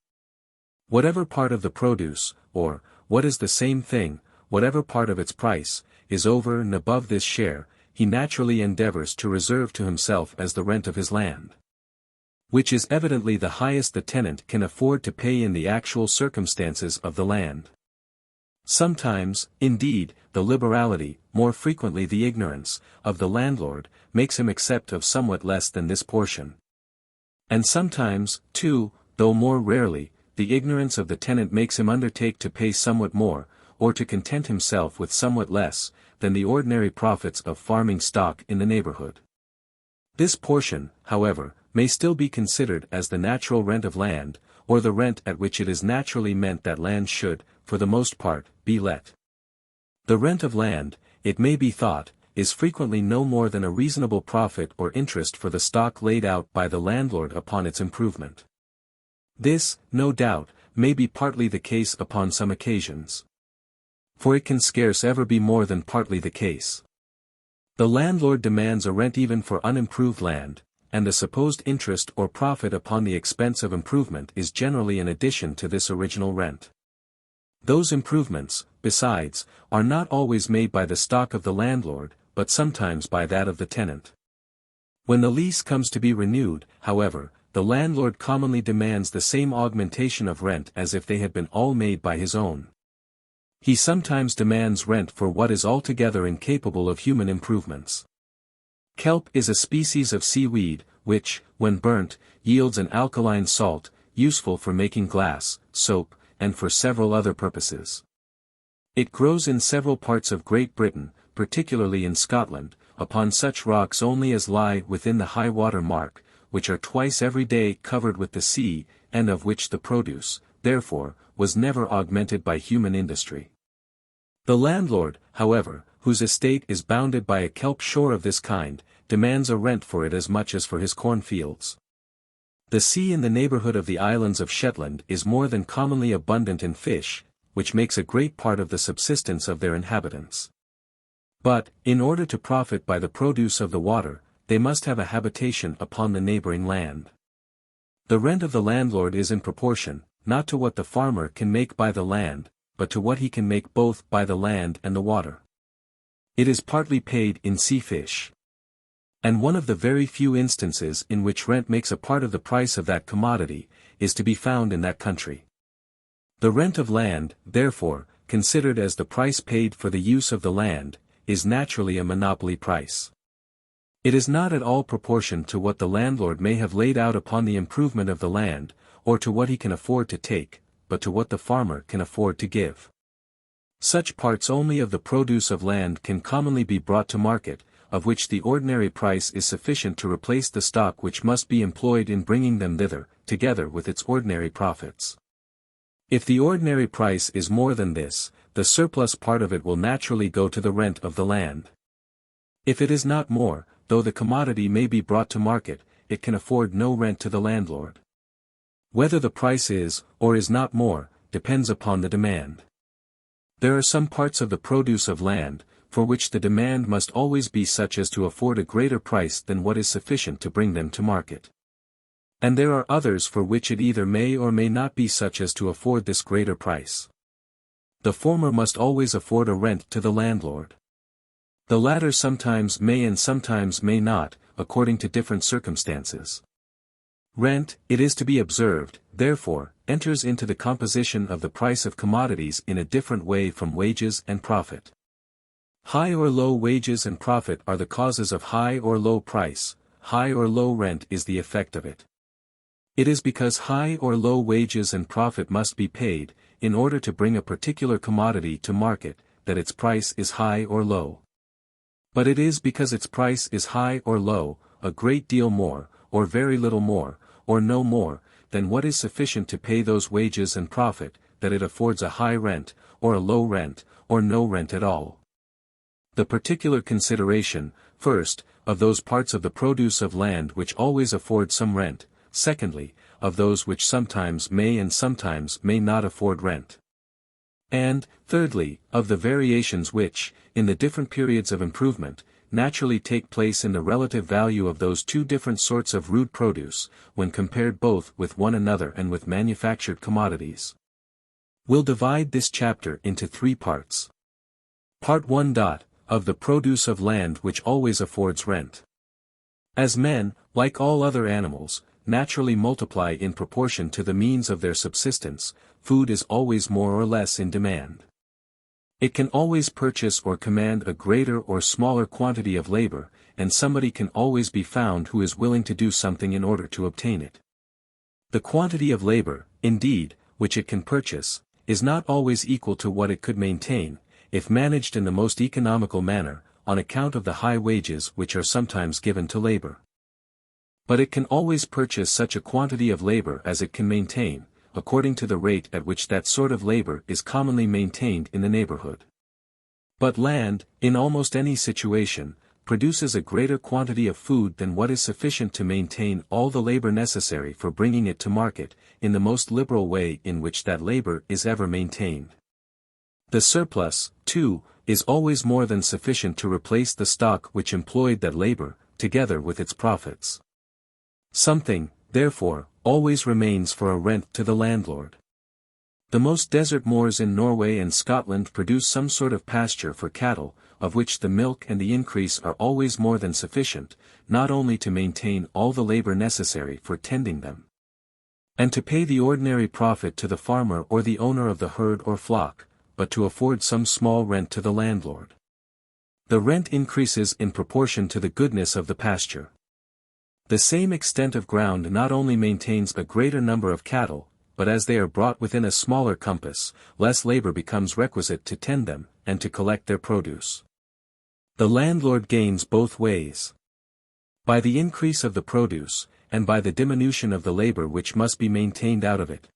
Whatever part of the produce, or, what is the same thing, whatever part of its price, is over and above this share, he naturally endeavors to reserve to himself as the rent of his land, which is evidently the highest the tenant can afford to pay in the actual circumstances of the land. Sometimes, indeed, the liberality, more frequently the ignorance, of the landlord, makes him accept of somewhat less than this portion. And sometimes, too, though more rarely, the ignorance of the tenant makes him undertake to pay somewhat more, or to content himself with somewhat less, than the ordinary profits of farming stock in the neighborhood. This portion, however, may still be considered as the natural rent of land, or the rent at which it is naturally meant that land should, for the most part, be let. The rent of land, it may be thought, is frequently no more than a reasonable profit or interest for the stock laid out by the landlord upon its improvement. This, no doubt, may be partly the case upon some occasions, for it can scarce ever be more than partly the case. The landlord demands a rent even for unimproved land, and the supposed interest or profit upon the expense of improvement is generally an addition to this original rent. Those improvements, besides, are not always made by the stock of the landlord, but sometimes by that of the tenant. When the lease comes to be renewed, however, the landlord commonly demands the same augmentation of rent as if they had been all made by his own. He sometimes demands rent for what is altogether incapable of human improvements. Kelp is a species of seaweed, which, when burnt, yields an alkaline salt, useful for making glass, soap, and for several other purposes. It grows in several parts of Great Britain, particularly in Scotland, upon such rocks only as lie within the high water mark, which are twice every day covered with the sea, and of which the produce, therefore, was never augmented by human industry. The landlord, however, whose estate is bounded by a kelp shore of this kind, demands a rent for it as much as for his cornfields. The sea in the neighborhood of the islands of Shetland is more than commonly abundant in fish, which makes a great part of the subsistence of their inhabitants. But, in order to profit by the produce of the water, they must have a habitation upon the neighboring land. The rent of the landlord is in proportion, not to what the farmer can make by the land, but to what he can make both by the land and the water. It is partly paid in sea fish. And one of the very few instances in which rent makes a part of the price of that commodity, is to be found in that country. The rent of land, therefore, considered as the price paid for the use of the land, is naturally a monopoly price. It is not at all proportioned to what the landlord may have laid out upon the improvement of the land, or to what he can afford to take, but to what the farmer can afford to give. Such parts only of the produce of land can commonly be brought to market, of which the ordinary price is sufficient to replace the stock which must be employed in bringing them thither, together with its ordinary profits. If the ordinary price is more than this, the surplus part of it will naturally go to the rent of the land. If it is not more, though the commodity may be brought to market, it can afford no rent to the landlord. Whether the price is, or is not more, depends upon the demand. There are some parts of the produce of land, for which the demand must always be such as to afford a greater price than what is sufficient to bring them to market. And there are others for which it either may or may not be such as to afford this greater price. The former must always afford a rent to the landlord. The latter sometimes may and sometimes may not, according to different circumstances. Rent, it is to be observed, therefore, enters into the composition of the price of commodities in a different way from wages and profit. High or low wages and profit are the causes of high or low price, high or low rent is the effect of it. It is because high or low wages and profit must be paid, in order to bring a particular commodity to market, that its price is high or low. But it is because its price is high or low, a great deal more, or very little more, or no more, than what is sufficient to pay those wages and profit, that it affords a high rent, or a low rent, or no rent at all. The particular consideration, first, of those parts of the produce of land which always afford some rent, secondly, of those which sometimes may and sometimes may not afford rent. And, thirdly, of the variations which, in the different periods of improvement, naturally take place in the relative value of those two different sorts of rude produce, when compared both with one another and with manufactured commodities. We'll divide this chapter into 3 parts. Part 1. Of the produce of land which always affords rent. As men, like all other animals, naturally multiply in proportion to the means of their subsistence, food is always more or less in demand. It can always purchase or command a greater or smaller quantity of labor, and somebody can always be found who is willing to do something in order to obtain it. The quantity of labor, indeed, which it can purchase, is not always equal to what it could maintain, if managed in the most economical manner, on account of the high wages which are sometimes given to labor. But it can always purchase such a quantity of labor as it can maintain, according to the rate at which that sort of labor is commonly maintained in the neighborhood. But land, in almost any situation, produces a greater quantity of food than what is sufficient to maintain all the labor necessary for bringing it to market, in the most liberal way in which that labor is ever maintained. The surplus, too, is always more than sufficient to replace the stock which employed that labor, together with its profits. Something, therefore, always remains for a rent to the landlord. The most desert moors in Norway and Scotland produce some sort of pasture for cattle, of which the milk and the increase are always more than sufficient, not only to maintain all the labor necessary for tending them, and to pay the ordinary profit to the farmer or the owner of the herd or flock, but to afford some small rent to the landlord. The rent increases in proportion to the goodness of the pasture. The same extent of ground not only maintains a greater number of cattle, but as they are brought within a smaller compass, less labor becomes requisite to tend them, and to collect their produce. The landlord gains both ways. By the increase of the produce, and by the diminution of the labor which must be maintained out of it.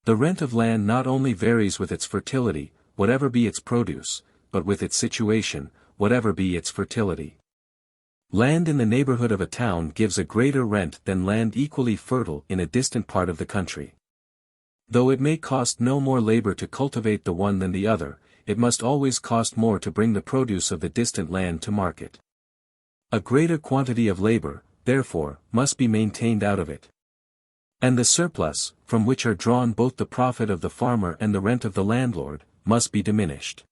The rent of land not only varies with its fertility, whatever be its produce, but with its situation, whatever be its fertility. Land in the neighborhood of a town gives a greater rent than land equally fertile in a distant part of the country. Though it may cost no more labor to cultivate the one than the other, it must always cost more to bring the produce of the distant land to market. A greater quantity of labor, therefore, must be maintained out of it. And the surplus, from which are drawn both the profit of the farmer and the rent of the landlord, must be diminished.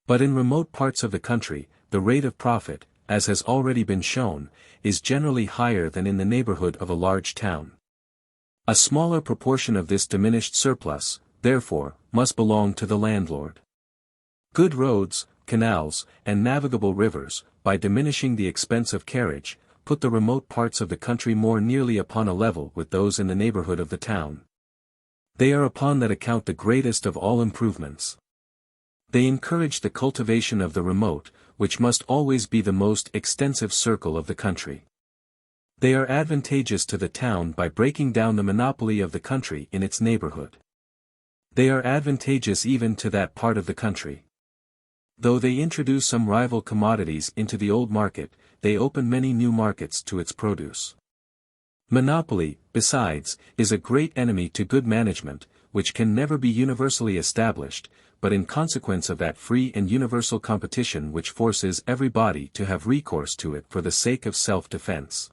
But in remote parts of the country, the rate of profit, as has already been shown, is generally higher than in the neighborhood of a large town. A smaller proportion of this diminished surplus, therefore, must belong to the landlord. Good roads, canals, and navigable rivers, by diminishing the expense of carriage, put the remote parts of the country more nearly upon a level with those in the neighborhood of the town. They are upon that account the greatest of all improvements. They encourage the cultivation of the remote, which must always be the most extensive circle of the country. They are advantageous to the town by breaking down the monopoly of the country in its neighborhood. They are advantageous even to that part of the country. Though they introduce some rival commodities into the old market, they open many new markets to its produce. Monopoly, besides, is a great enemy to good management, which can never be universally established, but in consequence of that free and universal competition which forces everybody to have recourse to it for the sake of self-defense.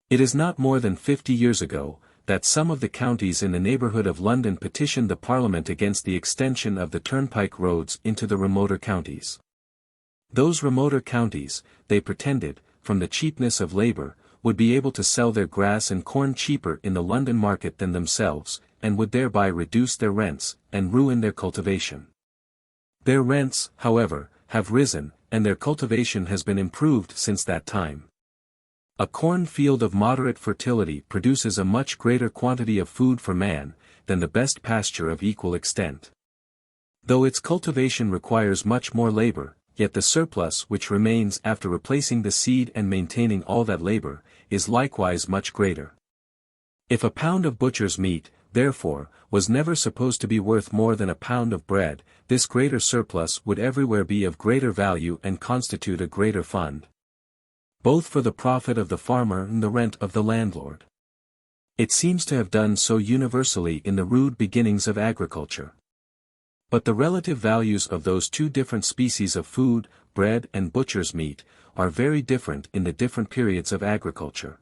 It is not more than 50 years ago, that some of the counties in the neighbourhood of London petitioned the Parliament against the extension of the turnpike roads into the remoter counties. Those remoter counties, they pretended, from the cheapness of labour, would be able to sell their grass and corn cheaper in the London market than themselves, and would thereby reduce their rents, and ruin their cultivation. Their rents, however, have risen, and their cultivation has been improved since that time. A cornfield of moderate fertility produces a much greater quantity of food for man, than the best pasture of equal extent. Though its cultivation requires much more labor, yet the surplus which remains after replacing the seed and maintaining all that labor, is likewise much greater. If a pound of butcher's meat, therefore, was never supposed to be worth more than a pound of bread, this greater surplus would everywhere be of greater value and constitute a greater fund, both for the profit of the farmer and the rent of the landlord. It seems to have done so universally in the rude beginnings of agriculture. But the relative values of those two different species of food, bread and butcher's meat, are very different in the different periods of agriculture.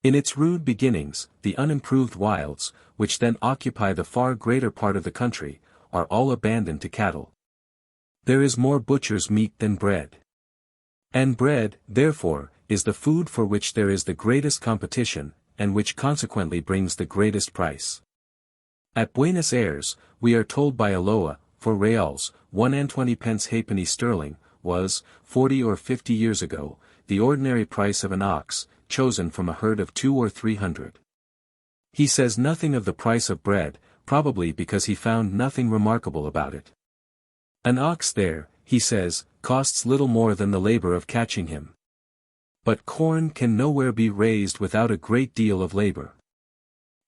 In its rude beginnings, the unimproved wilds, which then occupy the far greater part of the country, are all abandoned to cattle. There is more butcher's meat than bread. And bread, therefore, is the food for which there is the greatest competition, and which consequently brings the greatest price. At Buenos Aires, we are told by Aloa, for reals, 1 halfpenny sterling, was, 40 or 50 years ago, the ordinary price of an ox, chosen from a herd of 200 or 300. He says nothing of the price of bread, probably because he found nothing remarkable about it. An ox there, he says, costs little more than the labor of catching him. But corn can nowhere be raised without a great deal of labor.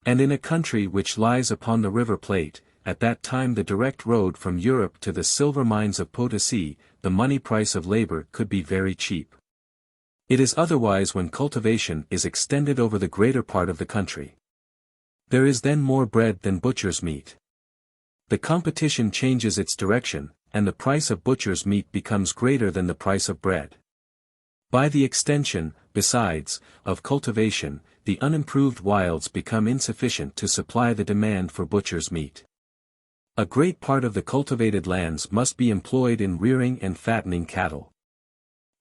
And in a country which lies upon the River Plate, at that time the direct road from Europe to the silver mines of Potosi, the money price of labor could be very cheap. It is otherwise when cultivation is extended over the greater part of the country. There is then more bread than butcher's meat. The competition changes its direction, and the price of butcher's meat becomes greater than the price of bread. By the extension, besides, of cultivation, the unimproved wilds become insufficient to supply the demand for butcher's meat. A great part of the cultivated lands must be employed in rearing and fattening cattle,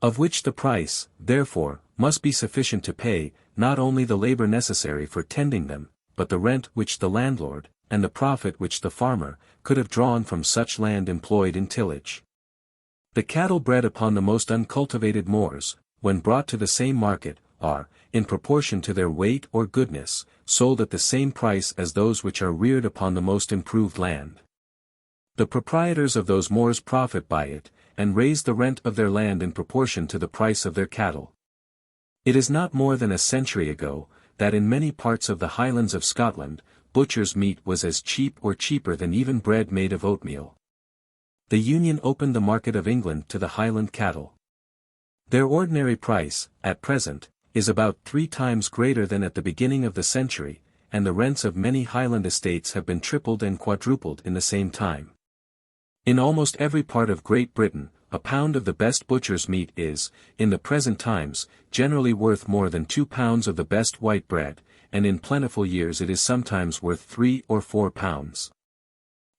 of which the price, therefore, must be sufficient to pay, not only the labor necessary for tending them, but the rent which the landlord, and the profit which the farmer, could have drawn from such land employed in tillage. The cattle bred upon the most uncultivated moors, when brought to the same market, are, in proportion to their weight or goodness, sold at the same price as those which are reared upon the most improved land. The proprietors of those moors profit by it, and raise the rent of their land in proportion to the price of their cattle. It is not more than a century ago, that in many parts of the Highlands of Scotland, butcher's meat was as cheap or cheaper than even bread made of oatmeal. The Union opened the market of England to the Highland cattle. Their ordinary price, at present, is about 3 times greater than at the beginning of the century, and the rents of many Highland estates have been tripled and quadrupled in the same time. In almost every part of Great Britain, a pound of the best butcher's meat is, in the present times, generally worth more than 2 pounds of the best white bread, and in plentiful years it is sometimes worth 3 or 4 pounds.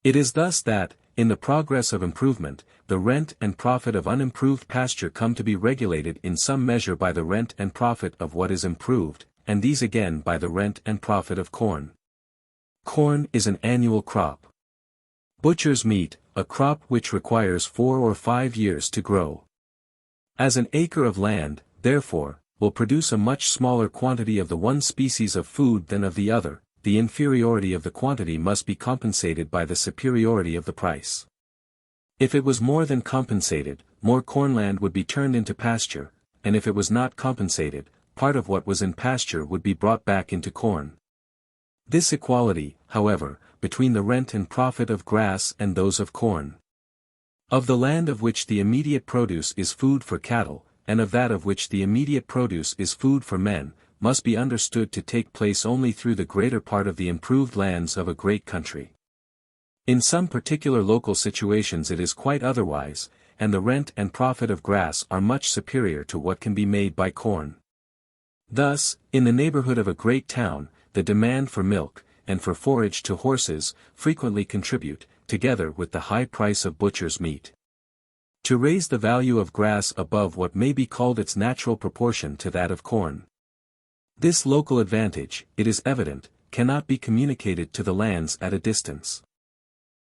It is thus that, in the progress of improvement, the rent and profit of unimproved pasture come to be regulated in some measure by the rent and profit of what is improved, and these again by the rent and profit of corn. Corn is an annual crop. Butcher's meat, a crop which requires 4 or 5 years to grow. As an acre of land, therefore, will produce a much smaller quantity of the one species of food than of the other, the inferiority of the quantity must be compensated by the superiority of the price. If it was more than compensated, more cornland would be turned into pasture, and if it was not compensated, part of what was in pasture would be brought back into corn. This equality, however, between the rent and profit of grass and those of corn, of the land of which the immediate produce is food for cattle, and of that of which the immediate produce is food for men, must be understood to take place only through the greater part of the improved lands of a great country. In some particular local situations it is quite otherwise, and the rent and profit of grass are much superior to what can be made by corn. Thus, in the neighborhood of a great town, the demand for milk, and for forage to horses, frequently contribute, together with the high price of butcher's meat, to raise the value of grass above what may be called its natural proportion to that of corn. This local advantage, it is evident, cannot be communicated to the lands at a distance.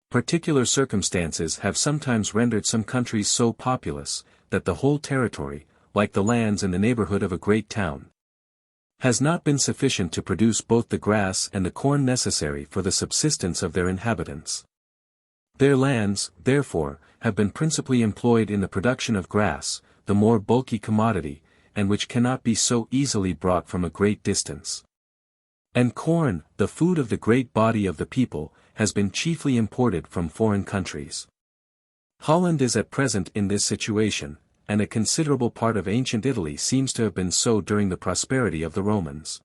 Particular circumstances have sometimes rendered some countries so populous, that the whole territory, like the lands in the neighborhood of a great town, has not been sufficient to produce both the grass and the corn necessary for the subsistence of their inhabitants. Their lands, therefore, have been principally employed in the production of grass, the more bulky commodity, and which cannot be so easily brought from a great distance. And corn, the food of the great body of the people, has been chiefly imported from foreign countries. Holland is at present in this situation, and a considerable part of ancient Italy seems to have been so during the prosperity of the Romans.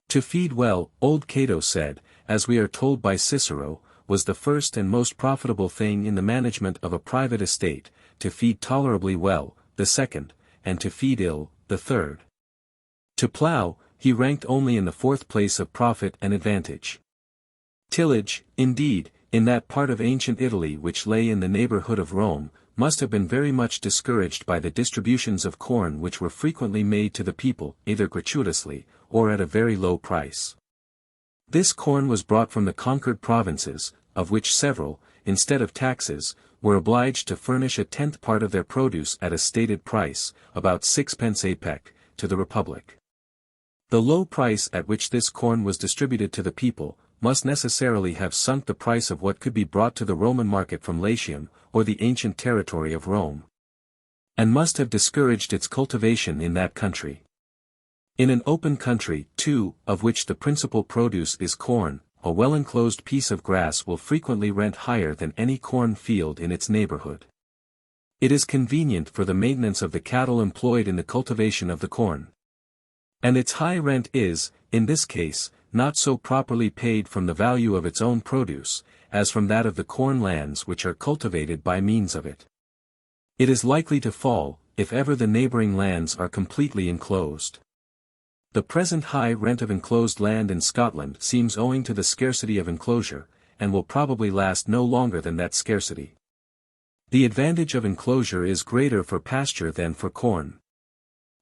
To feed well, old Cato said, as we are told by Cicero, was the first and most profitable thing in the management of a private estate, to feed tolerably well, the second, and to feed ill, the third. To plough, he ranked only in the fourth place of profit and advantage. Tillage, indeed, in that part of ancient Italy which lay in the neighborhood of Rome, must have been very much discouraged by the distributions of corn which were frequently made to the people, either gratuitously, or at a very low price. This corn was brought from the conquered provinces, of which several, instead of taxes, were obliged to furnish a tenth part of their produce at a stated price, about 6 pence a peck, to the Republic. The low price at which this corn was distributed to the people, must necessarily have sunk the price of what could be brought to the Roman market from Latium, or the ancient territory of Rome, and must have discouraged its cultivation in that country. In an open country, too, of which the principal produce is corn, a well-enclosed piece of grass will frequently rent higher than any corn field in its neighborhood. It is convenient for the maintenance of the cattle employed in the cultivation of the corn. And its high rent is, in this case, not so properly paid from the value of its own produce, as from that of the corn lands which are cultivated by means of it. It is likely to fall, if ever the neighboring lands are completely enclosed. The present high rent of enclosed land in Scotland seems owing to the scarcity of enclosure, and will probably last no longer than that scarcity. The advantage of enclosure is greater for pasture than for corn.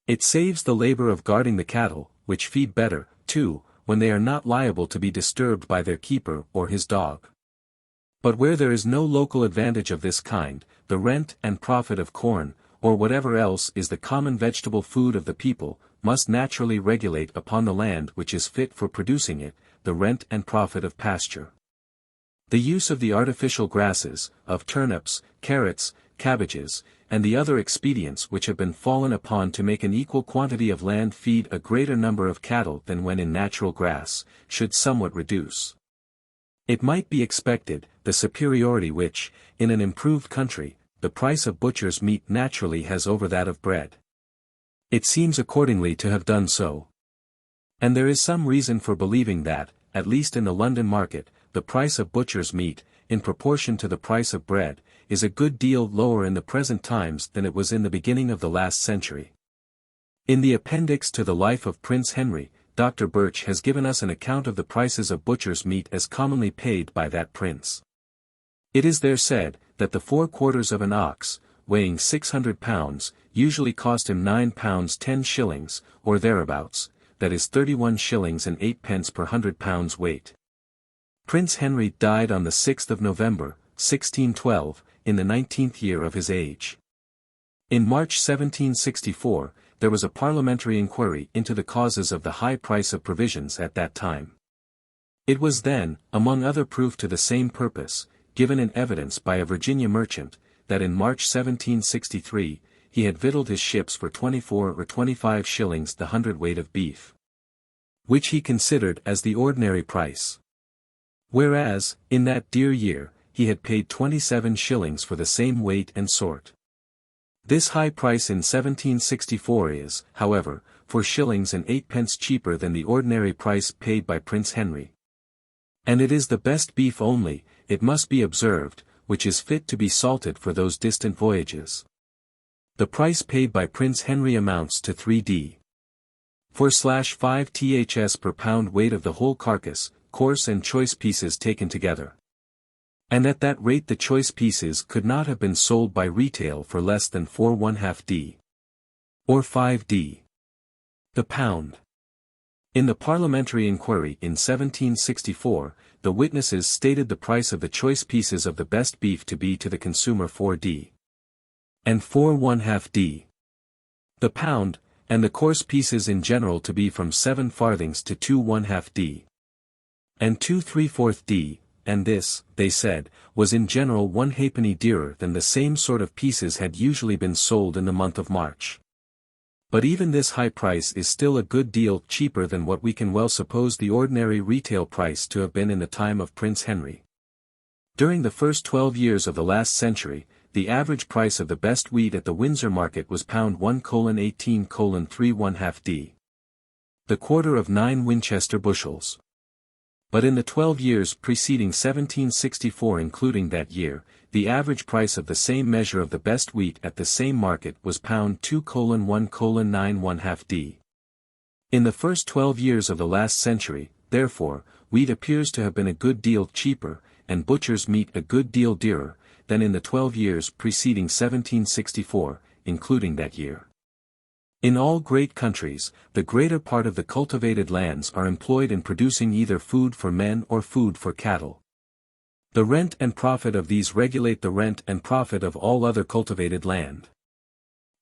It saves the labor of guarding the cattle, which feed better, too, when they are not liable to be disturbed by their keeper or his dog. But where there is no local advantage of this kind, the rent and profit of corn, or whatever else is the common vegetable food of the people, must naturally regulate upon the land which is fit for producing it, the rent and profit of pasture. The use of the artificial grasses, of turnips, carrots, cabbages, and the other expedients which have been fallen upon to make an equal quantity of land feed a greater number of cattle than when in natural grass, should somewhat reduce. It might be expected, the superiority which, in an improved country, the price of butcher's meat naturally has over that of bread. It seems accordingly to have done so. And there is some reason for believing that, at least in the London market, the price of butcher's meat, in proportion to the price of bread, is a good deal lower in the present times than it was in the beginning of the last century. In the appendix to the Life of Prince Henry, Dr. Birch has given us an account of the prices of butcher's meat as commonly paid by that prince. It is there said, that the 4/4 of an ox, weighing 600 pounds, usually cost him 9 pounds 10 shillings, or thereabouts, that is 31 shillings and 8 pence per 100 pounds weight. Prince Henry died on the 6th of November, 1612, in the 19th year of his age. In March 1764, there was a parliamentary inquiry into the causes of the high price of provisions at that time. It was then, among other proof to the same purpose, given in evidence by a Virginia merchant, that in March 1763, he had victualled his ships for 24 or 25 shillings the hundredweight of beef, which he considered as the ordinary price. Whereas, in that dear year, he had paid 27 shillings for the same weight and sort. This high price in 1764 is, however, 4 shillings and 8 pence cheaper than the ordinary price paid by Prince Henry. And it is the best beef only, it must be observed, which is fit to be salted for those distant voyages. The price paid by Prince Henry amounts to 3d. 4/5 ths per pound weight of the whole carcass, coarse and choice pieces taken together. And at that rate the choice pieces could not have been sold by retail for less than 4/1/2d. Or 5d. The pound. In the parliamentary inquiry in 1764, the witnesses stated the price of the choice pieces of the best beef to be to the consumer 4d. and 4/1/2d. the pound, and the coarse pieces in general to be from 7 farthings to 2/1/2d. and 2/3/4d, and this, they said, was in general 1 halfpenny dearer than the same sort of pieces had usually been sold in the month of March. But even this high price is still a good deal cheaper than what we can well suppose the ordinary retail price to have been in the time of Prince Henry. During the first 12 years of the last century, the average price of the best wheat at the Windsor market was pound 1:18:3/1/2d. The quarter of 9 Winchester bushels. But in the 12 years preceding 1764 including that year, the average price of the same measure of the best wheat at the same market was pound 2:1:9/1/2d. In the first 12 years of the last century, therefore, wheat appears to have been a good deal cheaper, and butcher's meat a good deal dearer, than in the 12 years preceding 1764, including that year. In all great countries, the greater part of the cultivated lands are employed in producing either food for men or food for cattle. The rent and profit of these regulate the rent and profit of all other cultivated land.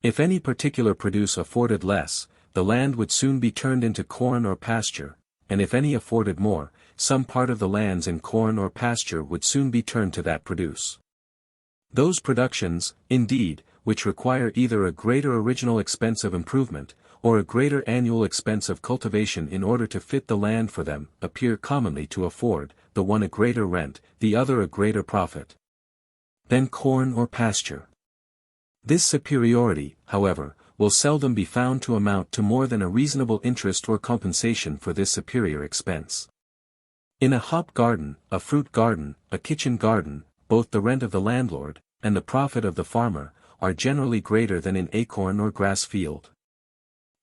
If any particular produce afforded less, the land would soon be turned into corn or pasture, and if any afforded more, some part of the lands in corn or pasture would soon be turned to that produce. Those productions, indeed, which require either a greater original expense of improvement, or a greater annual expense of cultivation in order to fit the land for them, appear commonly to afford, the one a greater rent, the other a greater profit, than corn or pasture. This superiority, however, will seldom be found to amount to more than a reasonable interest or compensation for this superior expense. In a hop garden, a fruit garden, a kitchen garden, both the rent of the landlord, and the profit of the farmer, are generally greater than in acorn or grass field.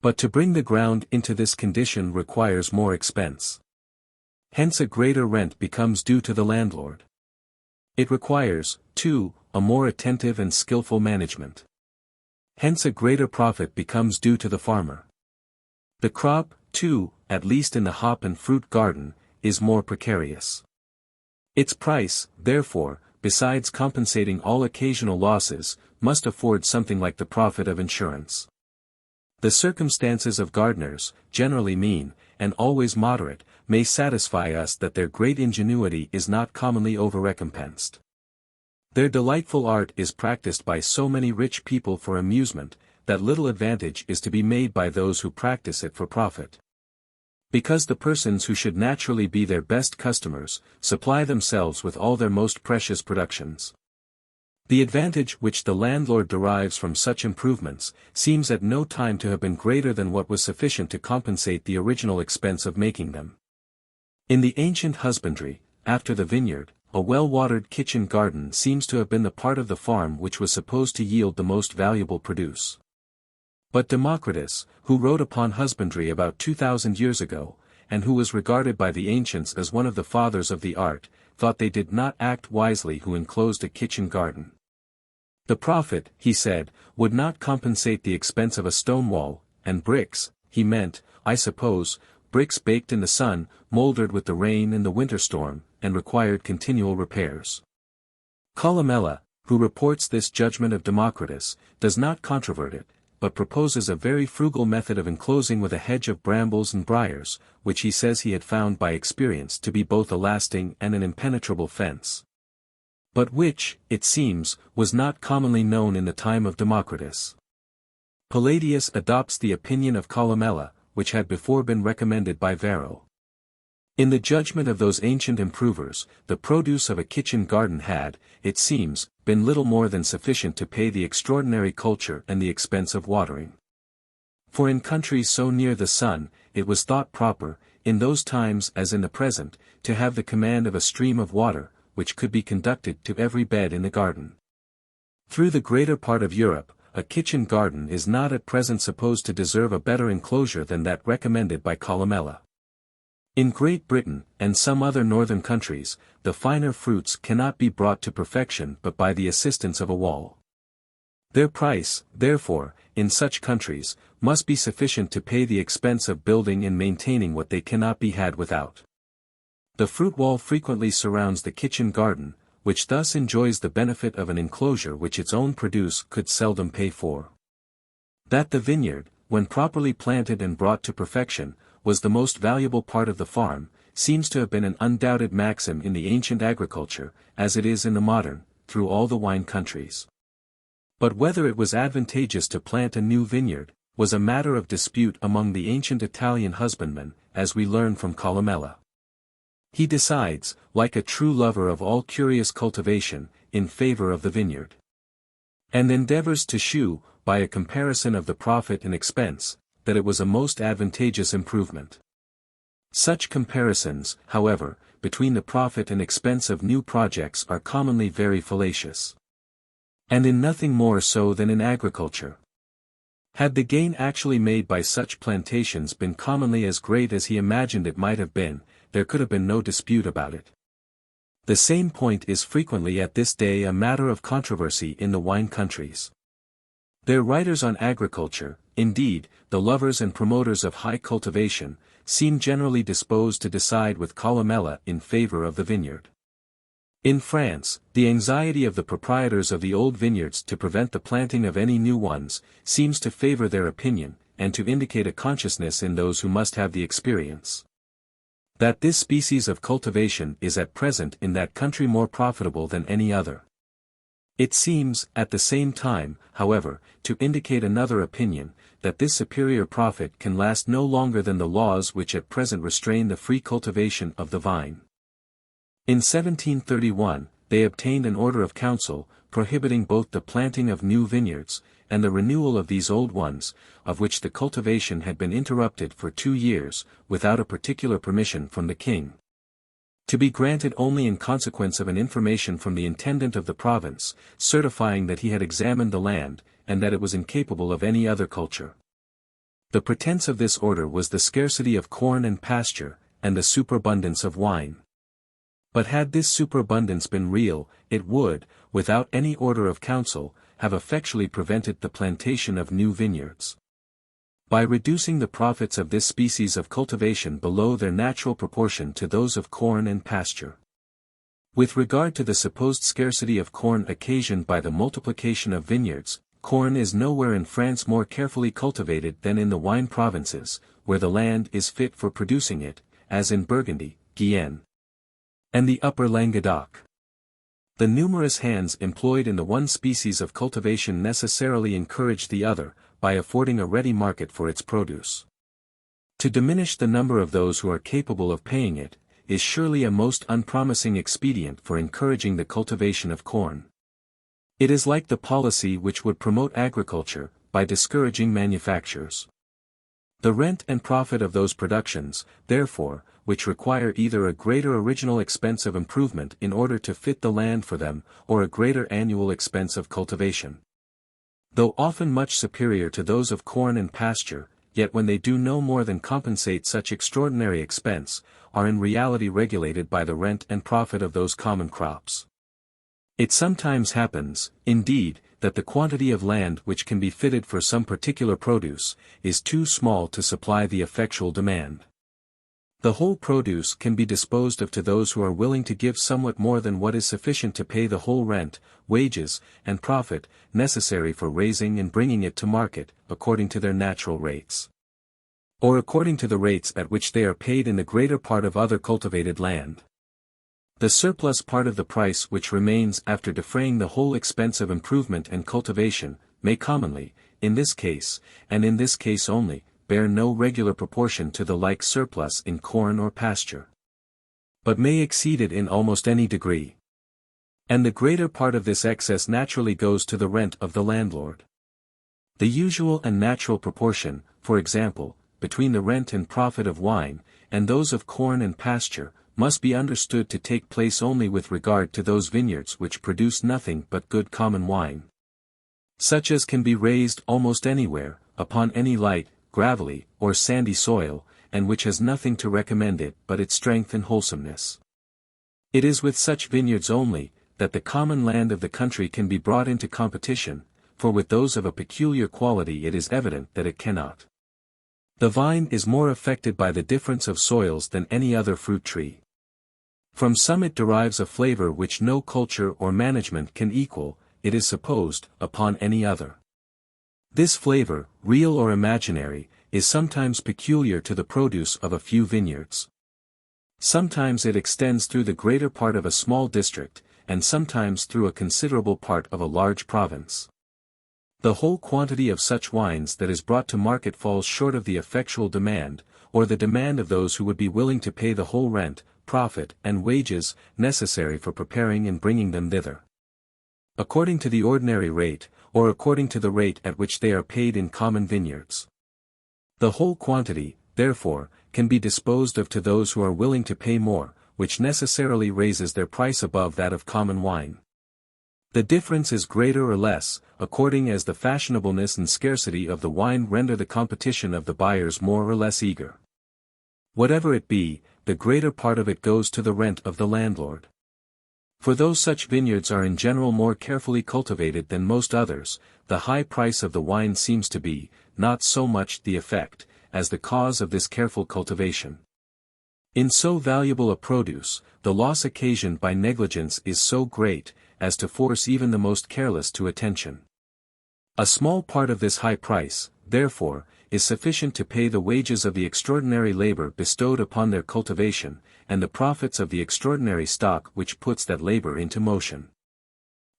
But to bring the ground into this condition requires more expense. Hence a greater rent becomes due to the landlord. It requires, too, a more attentive and skillful management. Hence a greater profit becomes due to the farmer. The crop, too, at least in the hop and fruit garden, is more precarious. Its price, therefore, besides compensating all occasional losses, must afford something like the profit of insurance. The circumstances of gardeners, generally mean, and always moderate, may satisfy us that their great ingenuity is not commonly over-recompensed. Their delightful art is practiced by so many rich people for amusement, that little advantage is to be made by those who practice it for profit. Because the persons who should naturally be their best customers, supply themselves with all their most precious productions. The advantage which the landlord derives from such improvements, seems at no time to have been greater than what was sufficient to compensate the original expense of making them. In the ancient husbandry, after the vineyard, a well-watered kitchen garden seems to have been the part of the farm which was supposed to yield the most valuable produce. But Democritus, who wrote upon husbandry about 2,000 years ago, and who was regarded by the ancients as one of the fathers of the art, thought they did not act wisely who enclosed a kitchen garden. The profit, he said, would not compensate the expense of a stone wall, and bricks, he meant, I suppose, bricks baked in the sun, mouldered with the rain and the winter storm, and required continual repairs. Columella, who reports this judgment of Democritus, does not controvert it, but proposes a very frugal method of enclosing with a hedge of brambles and briars, which he says he had found by experience to be both a lasting and an impenetrable fence. but which, it seems, was not commonly known in the time of Democritus. Palladius adopts the opinion of Columella, which had before been recommended by Varro. In the judgment of those ancient improvers, the produce of a kitchen garden had, it seems, been little more than sufficient to pay the extraordinary culture and the expense of watering. For in countries so near the sun, it was thought proper, in those times as in the present, to have the command of a stream of water, which could be conducted to every bed in the garden. Through the greater part of Europe, a kitchen garden is not at present supposed to deserve a better enclosure than that recommended by Columella. In Great Britain, and some other northern countries, the finer fruits cannot be brought to perfection but by the assistance of a wall. Their price, therefore, in such countries, must be sufficient to pay the expense of building and maintaining what they cannot be had without. The fruit wall frequently surrounds the kitchen garden, which thus enjoys the benefit of an enclosure which its own produce could seldom pay for. That the vineyard, when properly planted and brought to perfection, was the most valuable part of the farm, seems to have been an undoubted maxim in the ancient agriculture, as it is in the modern, through all the wine countries. But whether it was advantageous to plant a new vineyard, was a matter of dispute among the ancient Italian husbandmen, as we learn from Columella. He decides, like a true lover of all curious cultivation, in favor of the vineyard. And endeavors to shew, by a comparison of the profit and expense, that it was a most advantageous improvement. Such comparisons, however, between the profit and expense of new projects are commonly very fallacious. And in nothing more so than in agriculture. Had the gain actually made by such plantations been commonly as great as he imagined it might have been, there could have been no dispute about it. The same point is frequently at this day a matter of controversy in the wine countries. Their writers on agriculture, indeed, the lovers and promoters of high cultivation, seem generally disposed to decide with Columella in favor of the vineyard. In France, the anxiety of the proprietors of the old vineyards to prevent the planting of any new ones, seems to favor their opinion, and to indicate a consciousness in those who must have the experience. That this species of cultivation is at present in that country more profitable than any other. It seems, at the same time, however, to indicate another opinion, that this superior profit can last no longer than the laws which at present restrain the free cultivation of the vine. In 1731, they obtained an order of council, prohibiting both the planting of new vineyards, and the renewal of these old ones, of which the cultivation had been interrupted for 2 years, without a particular permission from the king. To be granted only in consequence of an information from the intendant of the province, certifying that he had examined the land, and that it was incapable of any other culture. The pretence of this order was the scarcity of corn and pasture, and the superabundance of wine. But had this superabundance been real, it would, without any order of council, have effectually prevented the plantation of new vineyards. By reducing the profits of this species of cultivation below their natural proportion to those of corn and pasture. With regard to the supposed scarcity of corn occasioned by the multiplication of vineyards, corn is nowhere in France more carefully cultivated than in the wine provinces, where the land is fit for producing it, as in Burgundy, Guyenne, and the Upper Languedoc. The numerous hands employed in the one species of cultivation necessarily encourage the other, by affording a ready market for its produce. To diminish the number of those who are capable of paying it, is surely a most unpromising expedient for encouraging the cultivation of corn. It is like the policy which would promote agriculture, by discouraging manufactures. The rent and profit of those productions, therefore, which require either a greater original expense of improvement in order to fit the land for them, or a greater annual expense of cultivation. Though often much superior to those of corn and pasture, yet when they do no more than compensate such extraordinary expense, are in reality regulated by the rent and profit of those common crops. It sometimes happens, indeed, that the quantity of land which can be fitted for some particular produce, is too small to supply the effectual demand. The whole produce can be disposed of to those who are willing to give somewhat more than what is sufficient to pay the whole rent, wages, and profit, necessary for raising and bringing it to market, according to their natural rates. Or according to the rates at which they are paid in the greater part of other cultivated land. The surplus part of the price which remains after defraying the whole expense of improvement and cultivation, may commonly, in this case, and in this case only, bear no regular proportion to the like surplus in corn or pasture, but may exceed it in almost any degree. And the greater part of this excess naturally goes to the rent of the landlord. The usual and natural proportion, for example, between the rent and profit of wine, and those of corn and pasture, must be understood to take place only with regard to those vineyards which produce nothing but good common wine, such as can be raised almost anywhere, upon any light, gravelly, or sandy soil, and which has nothing to recommend it but its strength and wholesomeness. It is with such vineyards only, that the common land of the country can be brought into competition, for with those of a peculiar quality it is evident that it cannot. The vine is more affected by the difference of soils than any other fruit tree. From some it derives a flavor which no culture or management can equal, it is supposed, upon any other. This flavor, real or imaginary, is sometimes peculiar to the produce of a few vineyards. Sometimes it extends through the greater part of a small district, and sometimes through a considerable part of a large province. The whole quantity of such wines that is brought to market falls short of the effectual demand, or the demand of those who would be willing to pay the whole rent, profit, and wages, necessary for preparing and bringing them thither, according to the ordinary rate, or according to the rate at which they are paid in common vineyards. The whole quantity, therefore, can be disposed of to those who are willing to pay more, which necessarily raises their price above that of common wine. The difference is greater or less, according as the fashionableness and scarcity of the wine render the competition of the buyers more or less eager. Whatever it be, the greater part of it goes to the rent of the landlord. For though such vineyards are in general more carefully cultivated than most others, the high price of the wine seems to be, not so much the effect, as the cause of this careful cultivation. In so valuable a produce, the loss occasioned by negligence is so great, as to force even the most careless to attention. A small part of this high price, therefore, is sufficient to pay the wages of the extraordinary labor bestowed upon their cultivation, and the profits of the extraordinary stock which puts that labor into motion.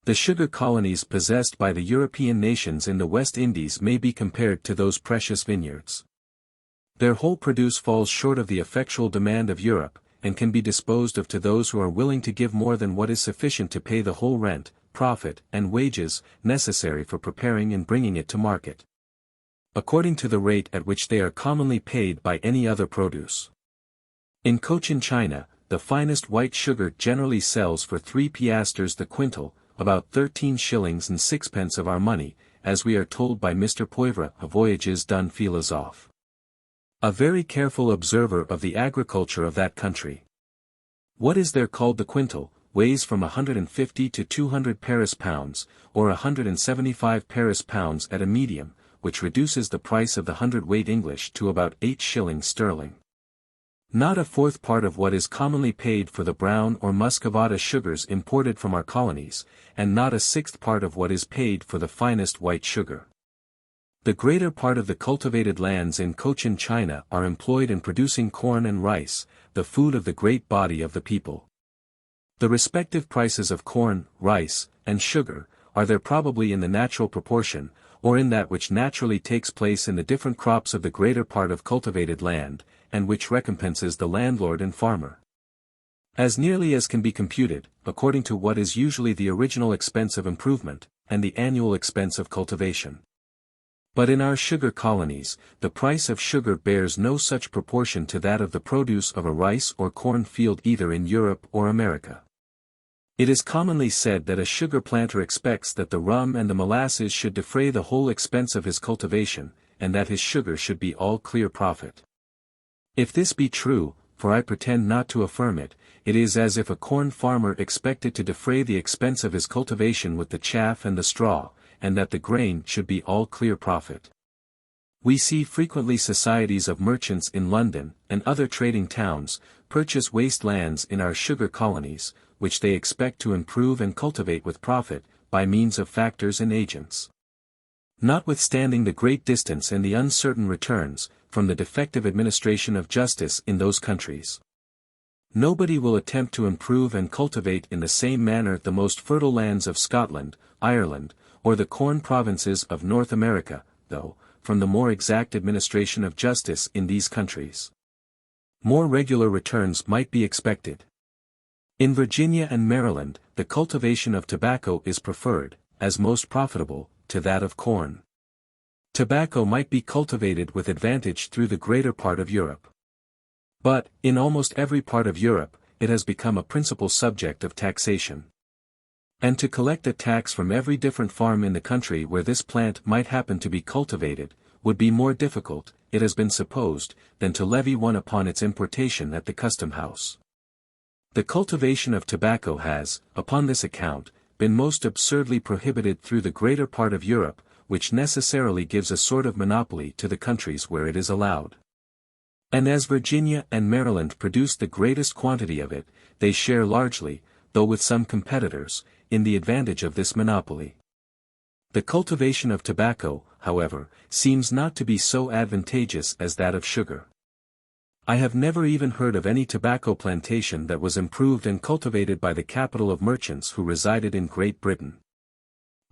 The sugar colonies possessed by the European nations in the West Indies may be compared to those precious vineyards. Their whole produce falls short of the effectual demand of Europe, and can be disposed of to those who are willing to give more than what is sufficient to pay the whole rent, profit, and wages, necessary for preparing and bringing it to market, according to the rate at which they are commonly paid by any other produce. In Cochin China, the finest white sugar generally sells for 3 piastres the quintal, about 13 shillings and sixpence of our money, as we are told by Mr. Poivre of Voyages d'un Philosophe, a very careful observer of the agriculture of that country. What is there called the quintal, weighs from 150 to 200 Paris pounds, or 175 Paris pounds at a medium, which reduces the price of the hundredweight English to about 8 shillings sterling. Not a fourth part of what is commonly paid for the brown or muscovado sugars imported from our colonies, and not a sixth part of what is paid for the finest white sugar. The greater part of the cultivated lands in Cochin China are employed in producing corn and rice, the food of the great body of the people. The respective prices of corn, rice, and sugar, are there probably in the natural proportion, or in that which naturally takes place in the different crops of the greater part of cultivated land, and which recompenses the landlord and farmer, as nearly as can be computed, according to what is usually the original expense of improvement, and the annual expense of cultivation. But in our sugar colonies, the price of sugar bears no such proportion to that of the produce of a rice or corn field either in Europe or America. It is commonly said that a sugar planter expects that the rum and the molasses should defray the whole expense of his cultivation, and that his sugar should be all clear profit. If this be true, for I pretend not to affirm it, it is as if a corn farmer expected to defray the expense of his cultivation with the chaff and the straw, and that the grain should be all clear profit. We see frequently societies of merchants in London, and other trading towns, purchase waste lands in our sugar colonies, which they expect to improve and cultivate with profit, by means of factors and agents. Notwithstanding the great distance and the uncertain returns, from the defective administration of justice in those countries, Nobody will attempt to improve and cultivate in the same manner the most fertile lands of Scotland, Ireland, or the corn provinces of North America, though, from the more exact administration of justice in these countries, more regular returns might be expected. In Virginia and Maryland, the cultivation of tobacco is preferred, as most profitable, to that of corn. Tobacco might be cultivated with advantage through the greater part of Europe. But, in almost every part of Europe, it has become a principal subject of taxation. And to collect a tax from every different farm in the country where this plant might happen to be cultivated, would be more difficult, it has been supposed, than to levy one upon its importation at the custom house. The cultivation of tobacco has, upon this account, been most absurdly prohibited through the greater part of Europe, which necessarily gives a sort of monopoly to the countries where it is allowed. And as Virginia and Maryland produce the greatest quantity of it, they share largely, though with some competitors, in the advantage of this monopoly. The cultivation of tobacco, however, seems not to be so advantageous as that of sugar. I have never even heard of any tobacco plantation that was improved and cultivated by the capital of merchants who resided in Great Britain.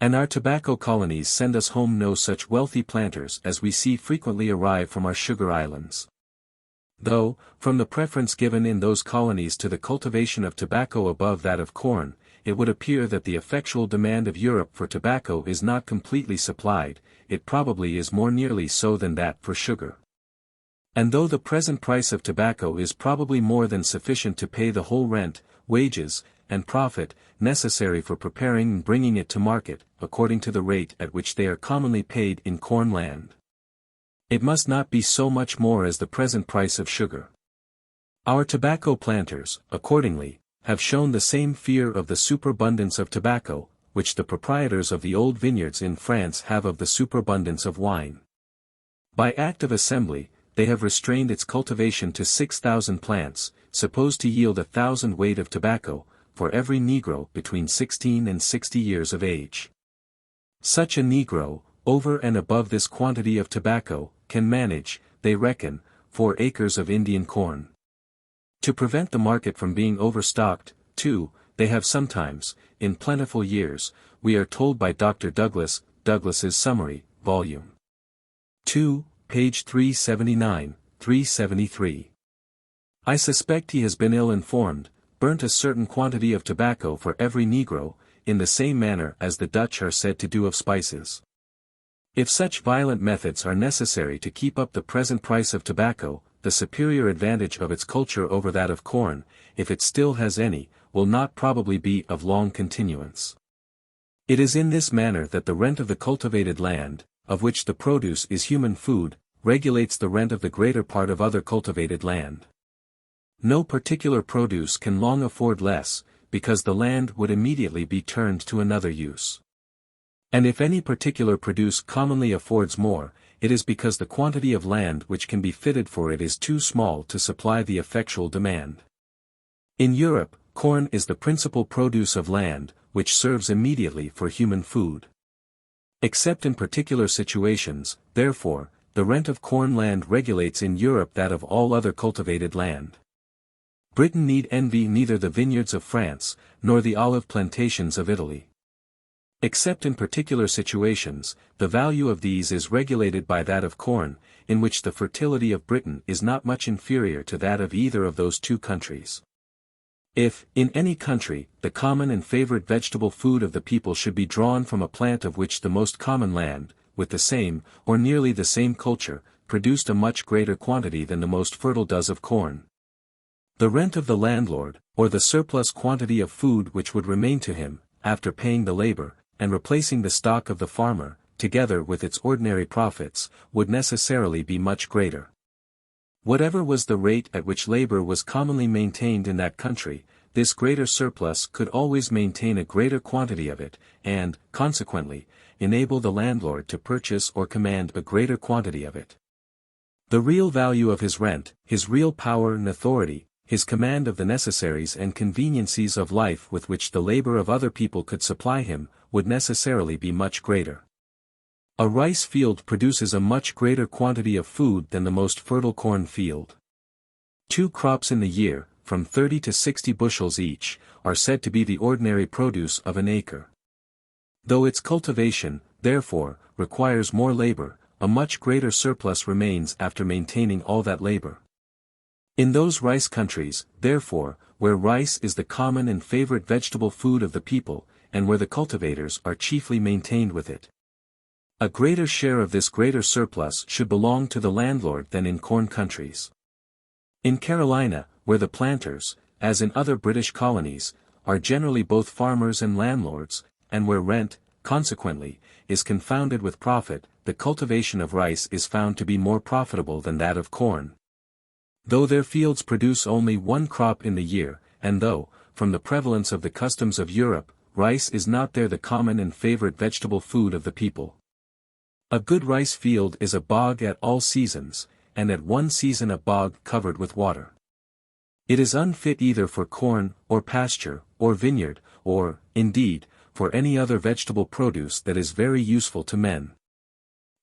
And our tobacco colonies send us home no such wealthy planters as we see frequently arrive from our sugar islands. Though, from the preference given in those colonies to the cultivation of tobacco above that of corn, it would appear that the effectual demand of Europe for tobacco is not completely supplied, it probably is more nearly so than that for sugar. And though the present price of tobacco is probably more than sufficient to pay the whole rent, wages, and profit, necessary for preparing and bringing it to market, according to the rate at which they are commonly paid in corn land, it must not be so much more as the present price of sugar. Our tobacco planters, accordingly, have shown the same fear of the superabundance of tobacco, which the proprietors of the old vineyards in France have of the superabundance of wine. By Act of Assembly, they have restrained its cultivation to 6,000 plants, supposed to yield 1,000 weight of tobacco, for every Negro between 16 and 60 years of age. Such a Negro, over and above this quantity of tobacco, can manage, they reckon, 4 acres of Indian corn. To prevent the market from being overstocked, too, they have sometimes, in plentiful years, we are told by Dr. Douglas's Summary, Volume 2, page 379, 373. I suspect he has been ill-informed, burnt a certain quantity of tobacco for every Negro, in the same manner as the Dutch are said to do of spices. If such violent methods are necessary to keep up the present price of tobacco, the superior advantage of its culture over that of corn, if it still has any, will not probably be of long continuance. It is in this manner that the rent of the cultivated land, of which the produce is human food, regulates the rent of the greater part of other cultivated land. No particular produce can long afford less, because the land would immediately be turned to another use. And if any particular produce commonly affords more, it is because the quantity of land which can be fitted for it is too small to supply the effectual demand. In Europe, corn is the principal produce of land, which serves immediately for human food. Except in particular situations, therefore, the rent of corn land regulates in Europe that of all other cultivated land. Britain need envy neither the vineyards of France, nor the olive plantations of Italy. Except in particular situations, the value of these is regulated by that of corn, in which the fertility of Britain is not much inferior to that of either of those two countries. If, in any country, the common and favorite vegetable food of the people should be drawn from a plant of which the most common land, with the same, or nearly the same culture, produced a much greater quantity than the most fertile does of corn, the rent of the landlord, or the surplus quantity of food which would remain to him, after paying the labor, and replacing the stock of the farmer, together with its ordinary profits, would necessarily be much greater. Whatever was the rate at which labor was commonly maintained in that country, this greater surplus could always maintain a greater quantity of it, and, consequently, enable the landlord to purchase or command a greater quantity of it. The real value of his rent, his real power and authority, his command of the necessaries and conveniencies of life with which the labor of other people could supply him, would necessarily be much greater. A rice field produces a much greater quantity of food than the most fertile corn field. 2 crops in the year, from 30 to 60 bushels each, are said to be the ordinary produce of an acre. Though its cultivation, therefore, requires more labor, a much greater surplus remains after maintaining all that labor. In those rice countries, therefore, where rice is the common and favorite vegetable food of the people, and where the cultivators are chiefly maintained with it, a greater share of this greater surplus should belong to the landlord than in corn countries. In Carolina, where the planters, as in other British colonies, are generally both farmers and landlords, and where rent, consequently, is confounded with profit, the cultivation of rice is found to be more profitable than that of corn. Though their fields produce only one crop in the year, and though, from the prevalence of the customs of Europe, rice is not there the common and favorite vegetable food of the people. A good rice field is a bog at all seasons, and at one season a bog covered with water. It is unfit either for corn, or pasture, or vineyard, or, indeed, for any other vegetable produce that is very useful to men.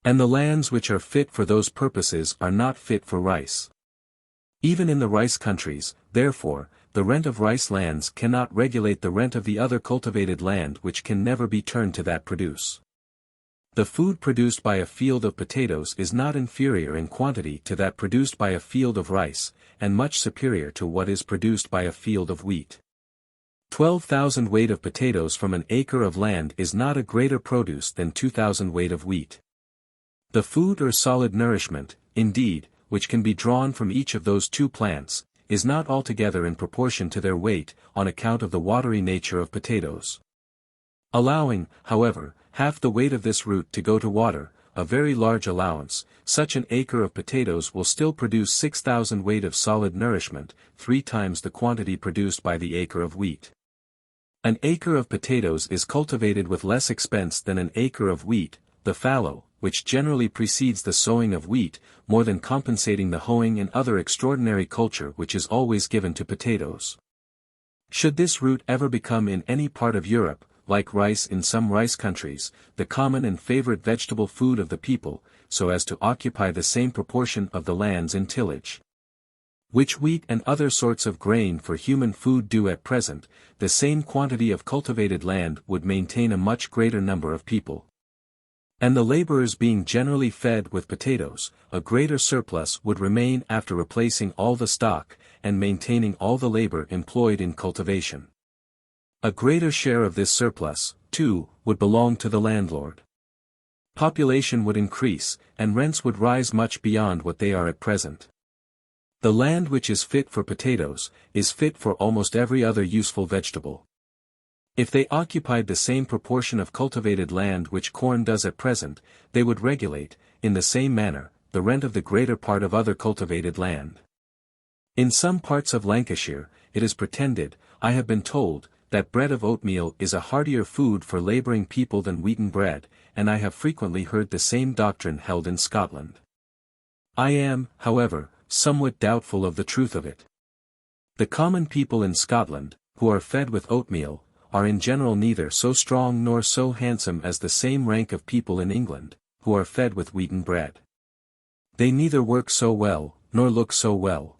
And the lands which are fit for those purposes are not fit for rice. Even in the rice countries, therefore, the rent of rice lands cannot regulate the rent of the other cultivated land which can never be turned to that produce. The food produced by a field of potatoes is not inferior in quantity to that produced by a field of rice, and much superior to what is produced by a field of wheat. 12,000 weight of potatoes from an acre of land is not a greater produce than 2,000 weight of wheat. The food or solid nourishment, indeed, which can be drawn from each of those two plants, is not altogether in proportion to their weight, on account of the watery nature of potatoes. Allowing, however, half the weight of this root to go to water, a very large allowance, such an acre of potatoes will still produce 6,000 weight of solid nourishment, 3 times the quantity produced by the acre of wheat. An acre of potatoes is cultivated with less expense than an acre of wheat, the fallow, which generally precedes the sowing of wheat, more than compensating the hoeing and other extraordinary culture which is always given to potatoes. Should this root ever become in any part of Europe, like rice in some rice countries, the common and favorite vegetable food of the people, so as to occupy the same proportion of the lands in tillage, which wheat and other sorts of grain for human food do at present, the same quantity of cultivated land would maintain a much greater number of people. And the laborers being generally fed with potatoes, a greater surplus would remain after replacing all the stock, and maintaining all the labor employed in cultivation. A greater share of this surplus, too, would belong to the landlord. Population would increase, and rents would rise much beyond what they are at present. The land which is fit for potatoes, is fit for almost every other useful vegetable. If they occupied the same proportion of cultivated land which corn does at present, they would regulate, in the same manner, the rent of the greater part of other cultivated land. In some parts of Lancashire, it is pretended, I have been told, that bread of oatmeal is a heartier food for labouring people than wheaten bread, and I have frequently heard the same doctrine held in Scotland. I am, however, somewhat doubtful of the truth of it. The common people in Scotland, who are fed with oatmeal, are in general neither so strong nor so handsome as the same rank of people in England, who are fed with wheaten bread. They neither work so well, nor look so well.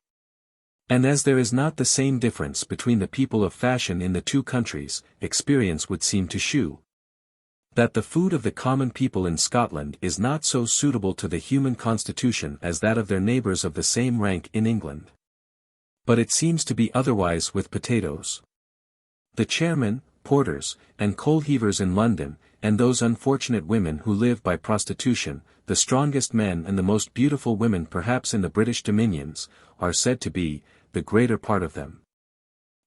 And as there is not the same difference between the people of fashion in the two countries, experience would seem to shew that the food of the common people in Scotland is not so suitable to the human constitution as that of their neighbours of the same rank in England. But it seems to be otherwise with potatoes. The chairmen, porters, and coal heavers in London, and those unfortunate women who live by prostitution, the strongest men and the most beautiful women perhaps in the British dominions, are said to be, the greater part of them,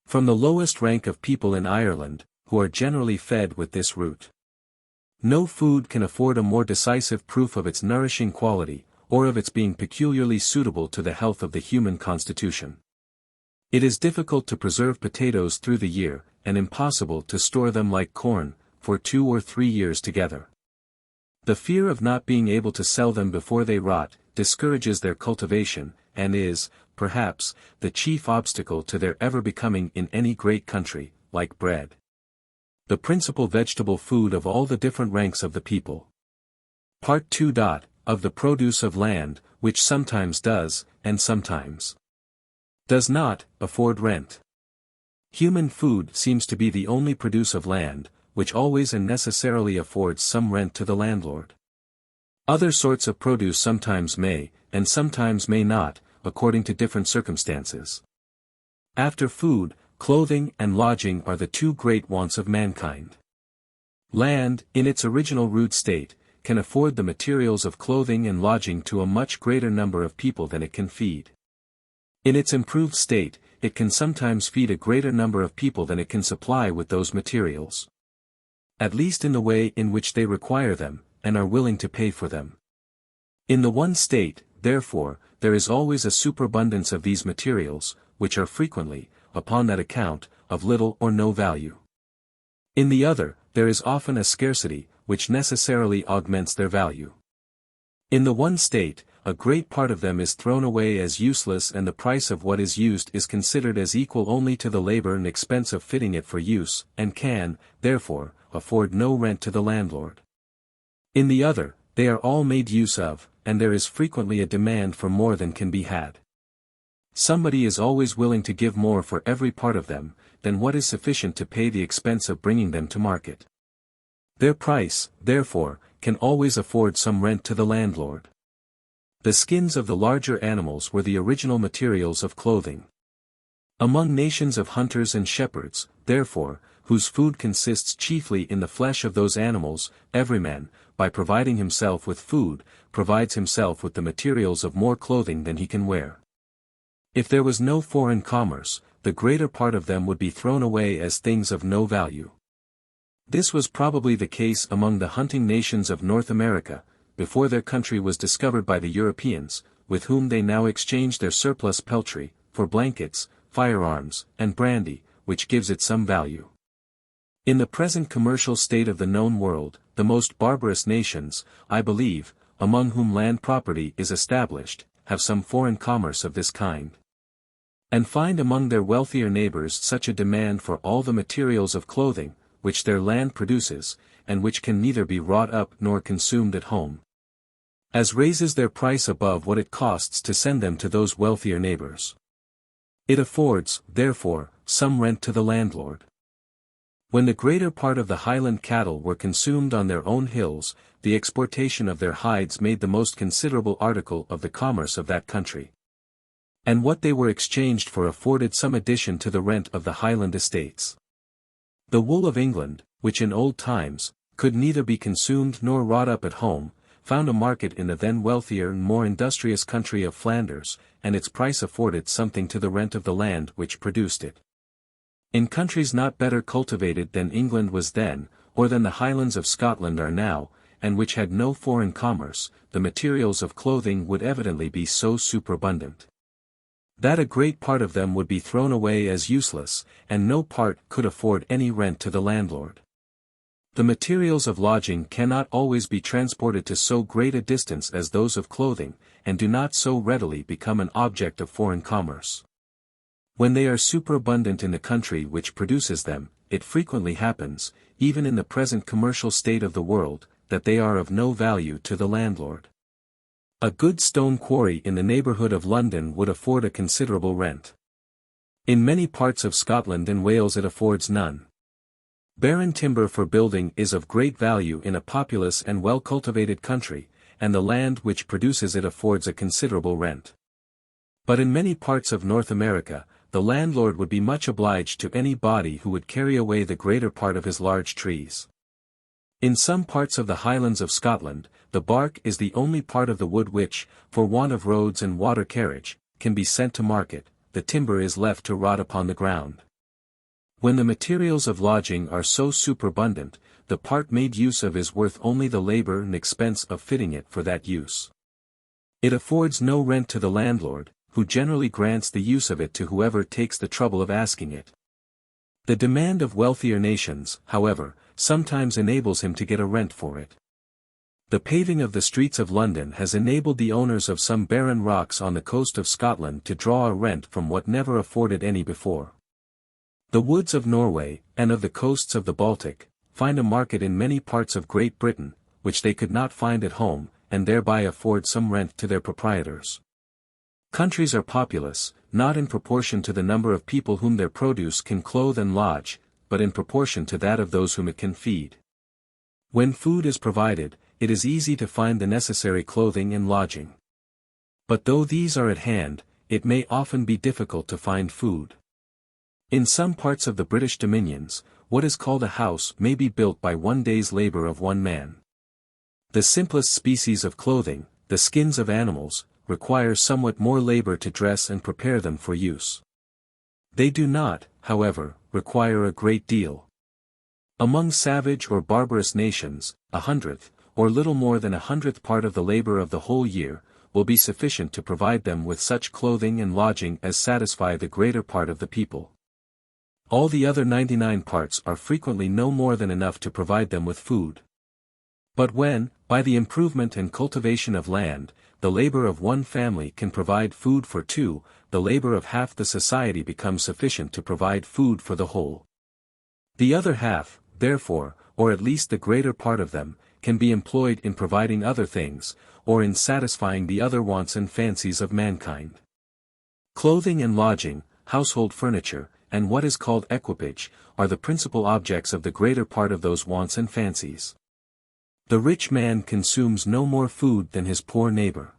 from the lowest rank of people in Ireland, who are generally fed with this root. No food can afford a more decisive proof of its nourishing quality, or of its being peculiarly suitable to the health of the human constitution. It is difficult to preserve potatoes through the year, and impossible to store them like corn, for 2 or 3 years together. The fear of not being able to sell them before they rot, discourages their cultivation, and is, perhaps, the chief obstacle to their ever becoming in any great country, like bread, the principal vegetable food of all the different ranks of the people. Part 2. Of the produce of land, which sometimes does, and sometimes Does not afford rent. Human food seems to be the only produce of land, which always and necessarily affords some rent to the landlord. Other sorts of produce sometimes may, and sometimes may not, according to different circumstances. After food, clothing and lodging are the two great wants of mankind. Land, in its original rude state, can afford the materials of clothing and lodging to a much greater number of people than it can feed. In its improved state, it can sometimes feed a greater number of people than it can supply with those materials. At least in the way in which they require them, and are willing to pay for them. In the one state, therefore, there is always a superabundance of these materials, which are frequently, upon that account, of little or no value. In the other, there is often a scarcity, which necessarily augments their value. In the one state, a great part of them is thrown away as useless, and the price of what is used is considered as equal only to the labor and expense of fitting it for use, and can, therefore, afford no rent to the landlord. In the other, they are all made use of, and there is frequently a demand for more than can be had. Somebody is always willing to give more for every part of them, than what is sufficient to pay the expense of bringing them to market. Their price, therefore, can always afford some rent to the landlord. The skins of the larger animals were the original materials of clothing. Among nations of hunters and shepherds, therefore, whose food consists chiefly in the flesh of those animals, every man, by providing himself with food, provides himself with the materials of more clothing than he can wear. If there was no foreign commerce, the greater part of them would be thrown away as things of no value. This was probably the case among the hunting nations of North America, before their country was discovered by the Europeans, with whom they now exchange their surplus peltry, for blankets, firearms, and brandy, which gives it some value. In the present commercial state of the known world, the most barbarous nations, I believe, among whom land property is established, have some foreign commerce of this kind. And find among their wealthier neighbors such a demand for all the materials of clothing, which their land produces, and which can neither be wrought up nor consumed at home, as raises their price above what it costs to send them to those wealthier neighbors. It affords, therefore, some rent to the landlord. When the greater part of the highland cattle were consumed on their own hills, the exportation of their hides made the most considerable article of the commerce of that country. And what they were exchanged for afforded some addition to the rent of the highland estates. The wool of England, which in old times, could neither be consumed nor wrought up at home, found a market in the then wealthier and more industrious country of Flanders, and its price afforded something to the rent of the land which produced it. In countries not better cultivated than England was then, or than the Highlands of Scotland are now, and which had no foreign commerce, the materials of clothing would evidently be so superabundant that a great part of them would be thrown away as useless, and no part could afford any rent to the landlord. The materials of lodging cannot always be transported to so great a distance as those of clothing, and do not so readily become an object of foreign commerce. When they are superabundant in the country which produces them, it frequently happens, even in the present commercial state of the world, that they are of no value to the landlord. A good stone quarry in the neighbourhood of London would afford a considerable rent. In many parts of Scotland and Wales it affords none. Barren timber for building is of great value in a populous and well-cultivated country, and the land which produces it affords a considerable rent. But in many parts of North America, the landlord would be much obliged to any body who would carry away the greater part of his large trees. In some parts of the Highlands of Scotland, the bark is the only part of the wood which, for want of roads and water carriage, can be sent to market, the timber is left to rot upon the ground. When the materials of lodging are so superabundant, the part made use of is worth only the labor and expense of fitting it for that use. It affords no rent to the landlord, who generally grants the use of it to whoever takes the trouble of asking it. The demand of wealthier nations, however, sometimes enables him to get a rent for it. The paving of the streets of London has enabled the owners of some barren rocks on the coast of Scotland to draw a rent from what never afforded any before. The woods of Norway, and of the coasts of the Baltic, find a market in many parts of Great Britain, which they could not find at home, and thereby afford some rent to their proprietors. Countries are populous, not in proportion to the number of people whom their produce can clothe and lodge, but in proportion to that of those whom it can feed. When food is provided, it is easy to find the necessary clothing and lodging. But though these are at hand, it may often be difficult to find food. In some parts of the British dominions, what is called a house may be built by one day's labor of one man. The simplest species of clothing, the skins of animals, require somewhat more labor to dress and prepare them for use. They do not, however, require a great deal. Among savage or barbarous nations, 100th, or little more than 100th part of the labor of the whole year, will be sufficient to provide them with such clothing and lodging as satisfy the greater part of the people. All the other 99 parts are frequently no more than enough to provide them with food. But when, by the improvement and cultivation of land, the labor of one family can provide food for two, the labor of half the society becomes sufficient to provide food for the whole. The other half, therefore, or at least the greater part of them, can be employed in providing other things, or in satisfying the other wants and fancies of mankind. Clothing and lodging, household furniture, and what is called equipage, are the principal objects of the greater part of those wants and fancies. The rich man consumes no more food than his poor neighbor.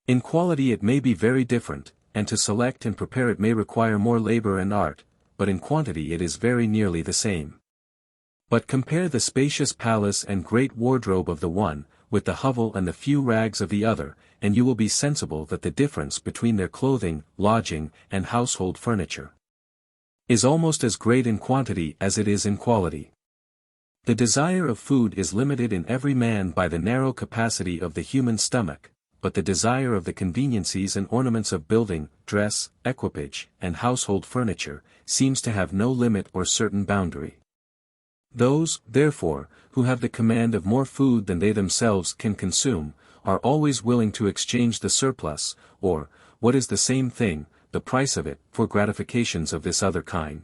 In quality it may be very different, and to select and prepare it may require more labor and art, but in quantity it is very nearly the same. But compare the spacious palace and great wardrobe of the one, with the hovel and the few rags of the other, and you will be sensible that the difference between their clothing, lodging, and household furniture is almost as great in quantity as it is in quality. The desire of food is limited in every man by the narrow capacity of the human stomach, but the desire of the conveniencies and ornaments of building, dress, equipage, and household furniture, seems to have no limit or certain boundary. Those, therefore, who have the command of more food than they themselves can consume, are always willing to exchange the surplus, or, what is the same thing, the price of it, for gratifications of this other kind.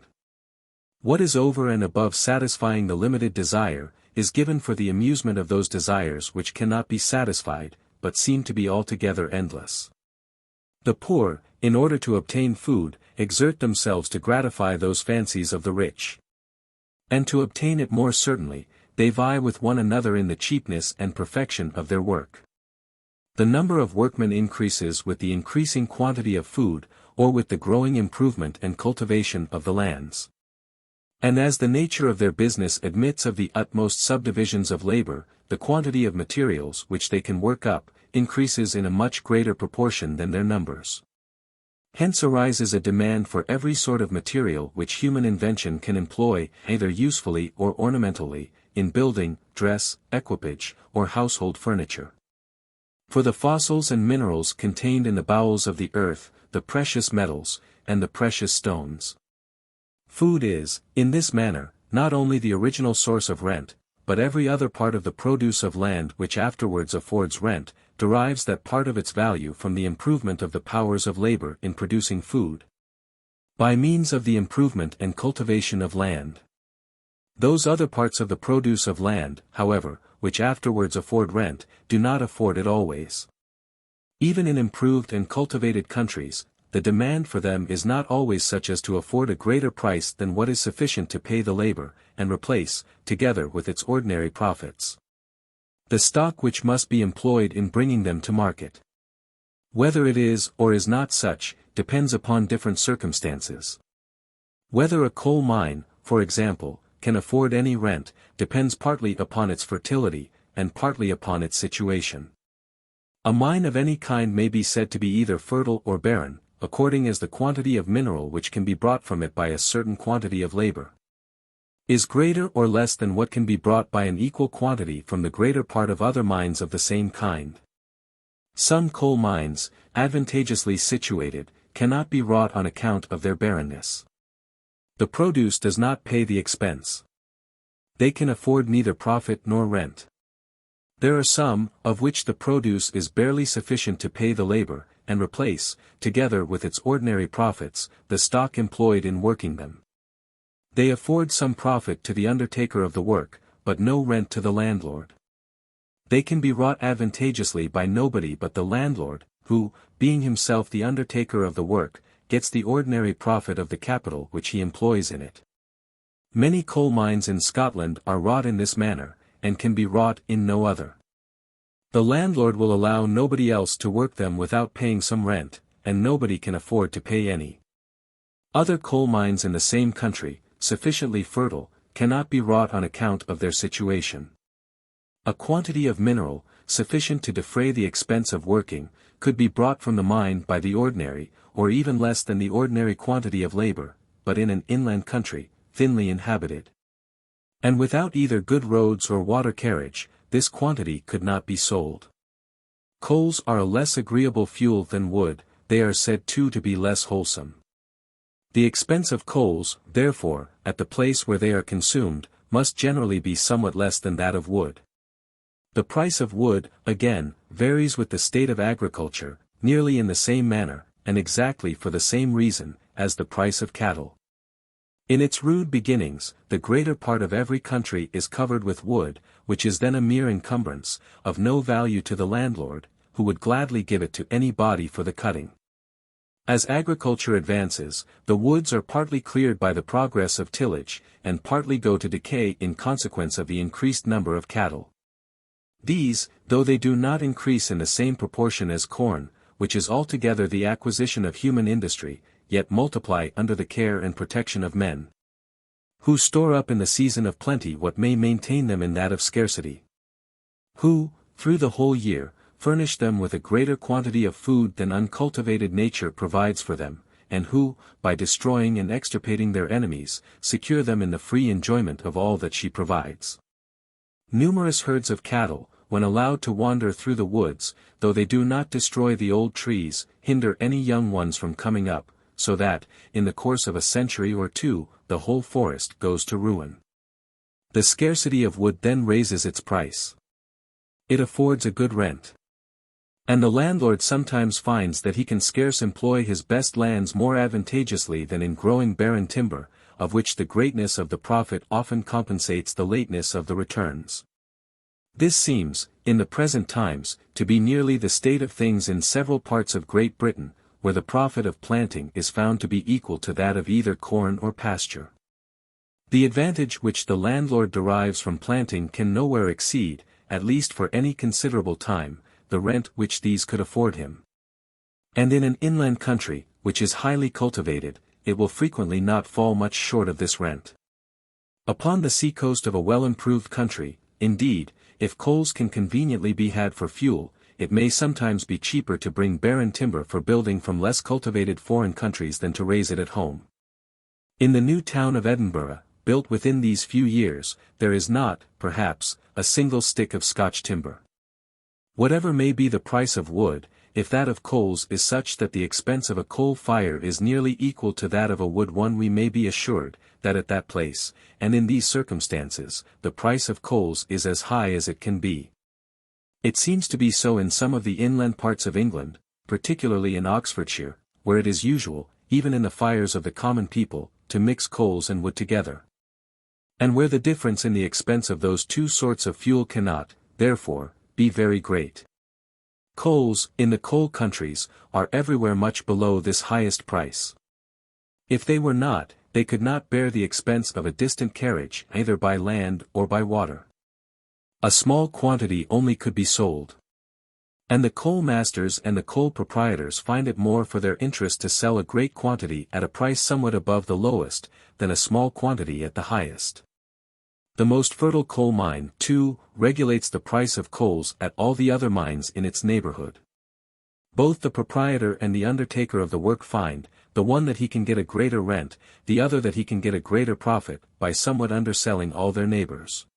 What is over and above satisfying the limited desire, is given for the amusement of those desires which cannot be satisfied, but seem to be altogether endless. The poor, in order to obtain food, exert themselves to gratify those fancies of the rich. And to obtain it more certainly, they vie with one another in the cheapness and perfection of their work. The number of workmen increases with the increasing quantity of food, or with the growing improvement and cultivation of the lands. And as the nature of their business admits of the utmost subdivisions of labor, the quantity of materials which they can work up, increases in a much greater proportion than their numbers. Hence arises a demand for every sort of material which human invention can employ, either usefully or ornamentally, in building, dress, equipage, or household furniture. For the fossils and minerals contained in the bowels of the earth, the precious metals, and the precious stones. Food is, in this manner, not only the original source of rent, but every other part of the produce of land which afterwards affords rent, derives that part of its value from the improvement of the powers of labor in producing food. By means of the improvement and cultivation of land. Those other parts of the produce of land, however, which afterwards afford rent, do not afford it always. Even in improved and cultivated countries, the demand for them is not always such as to afford a greater price than what is sufficient to pay the labor, and replace, together with its ordinary profits, the stock which must be employed in bringing them to market. Whether it is or is not such, depends upon different circumstances. Whether a coal mine, for example, can afford any rent, depends partly upon its fertility, and partly upon its situation. A mine of any kind may be said to be either fertile or barren, according as the quantity of mineral which can be brought from it by a certain quantity of labor is greater or less than what can be brought by an equal quantity from the greater part of other mines of the same kind. Some coal mines, advantageously situated, cannot be wrought on account of their barrenness. The produce does not pay the expense. They can afford neither profit nor rent. There are some, of which the produce is barely sufficient to pay the labor, and replace, together with its ordinary profits, the stock employed in working them. They afford some profit to the undertaker of the work, but no rent to the landlord. They can be wrought advantageously by nobody but the landlord, who, being himself the undertaker of the work, gets the ordinary profit of the capital which he employs in it. Many coal mines in Scotland are wrought in this manner, and can be wrought in no other. The landlord will allow nobody else to work them without paying some rent, and nobody can afford to pay any. Other coal mines in the same country, sufficiently fertile, cannot be wrought on account of their situation. A quantity of mineral, sufficient to defray the expense of working, could be brought from the mine by the ordinary, or even less than the ordinary quantity of labor, but in an inland country, thinly inhabited, and without either good roads or water carriage, this quantity could not be sold. Coals are a less agreeable fuel than wood, they are said too to be less wholesome. The expense of coals, therefore, at the place where they are consumed, must generally be somewhat less than that of wood. The price of wood, again, varies with the state of agriculture, nearly in the same manner, and exactly for the same reason, as the price of cattle. In its rude beginnings, the greater part of every country is covered with wood, which is then a mere encumbrance, of no value to the landlord, who would gladly give it to any body for the cutting. As agriculture advances, the woods are partly cleared by the progress of tillage, and partly go to decay in consequence of the increased number of cattle. These, though they do not increase in the same proportion as corn, which is altogether the acquisition of human industry, yet multiply under the care and protection of men, who store up in the season of plenty what may maintain them in that of scarcity, who, through the whole year, furnish them with a greater quantity of food than uncultivated nature provides for them, and who, by destroying and extirpating their enemies, secure them in the free enjoyment of all that she provides. Numerous herds of cattle, when allowed to wander through the woods, though they do not destroy the old trees, hinder any young ones from coming up, so that, in the course of a century or two, the whole forest goes to ruin. The scarcity of wood then raises its price. It affords a good rent. And the landlord sometimes finds that he can scarce employ his best lands more advantageously than in growing barren timber, of which the greatness of the profit often compensates the lateness of the returns. This seems, in the present times, to be nearly the state of things in several parts of Great Britain, where the profit of planting is found to be equal to that of either corn or pasture. The advantage which the landlord derives from planting can nowhere exceed, at least for any considerable time, the rent which these could afford him. And in an inland country, which is highly cultivated, it will frequently not fall much short of this rent. Upon the sea-coast of a well-improved country, indeed, if coals can conveniently be had for fuel, it may sometimes be cheaper to bring barren timber for building from less cultivated foreign countries than to raise it at home. In the new town of Edinburgh, built within these few years, there is not, perhaps, a single stick of Scotch timber. Whatever may be the price of wood, if that of coals is such that the expense of a coal fire is nearly equal to that of a wood one, we may be assured, that at that place, and in these circumstances, the price of coals is as high as it can be. It seems to be so in some of the inland parts of England, particularly in Oxfordshire, where it is usual, even in the fires of the common people, to mix coals and wood together. And where the difference in the expense of those two sorts of fuel cannot, therefore, be very great. Coals, in the coal countries, are everywhere much below this highest price. If they were not, they could not bear the expense of a distant carriage either by land or by water. A small quantity only could be sold. And the coal masters and the coal proprietors find it more for their interest to sell a great quantity at a price somewhat above the lowest, than a small quantity at the highest. The most fertile coal mine, too, regulates the price of coals at all the other mines in its neighborhood. Both the proprietor and the undertaker of the work find, the one that he can get a greater rent, the other that he can get a greater profit, by somewhat underselling all their neighbors.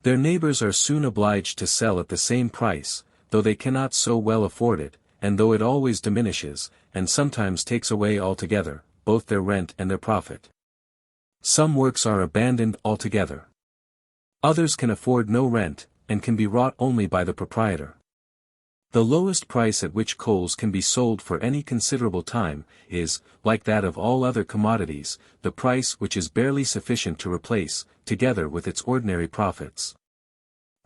Their neighbors are soon obliged to sell at the same price, though they cannot so well afford it, and though it always diminishes, and sometimes takes away altogether, both their rent and their profit. Some works are abandoned altogether. Others can afford no rent, and can be wrought only by the proprietor. The lowest price at which coals can be sold for any considerable time, is, like that of all other commodities, the price which is barely sufficient to replace, together with its ordinary profits,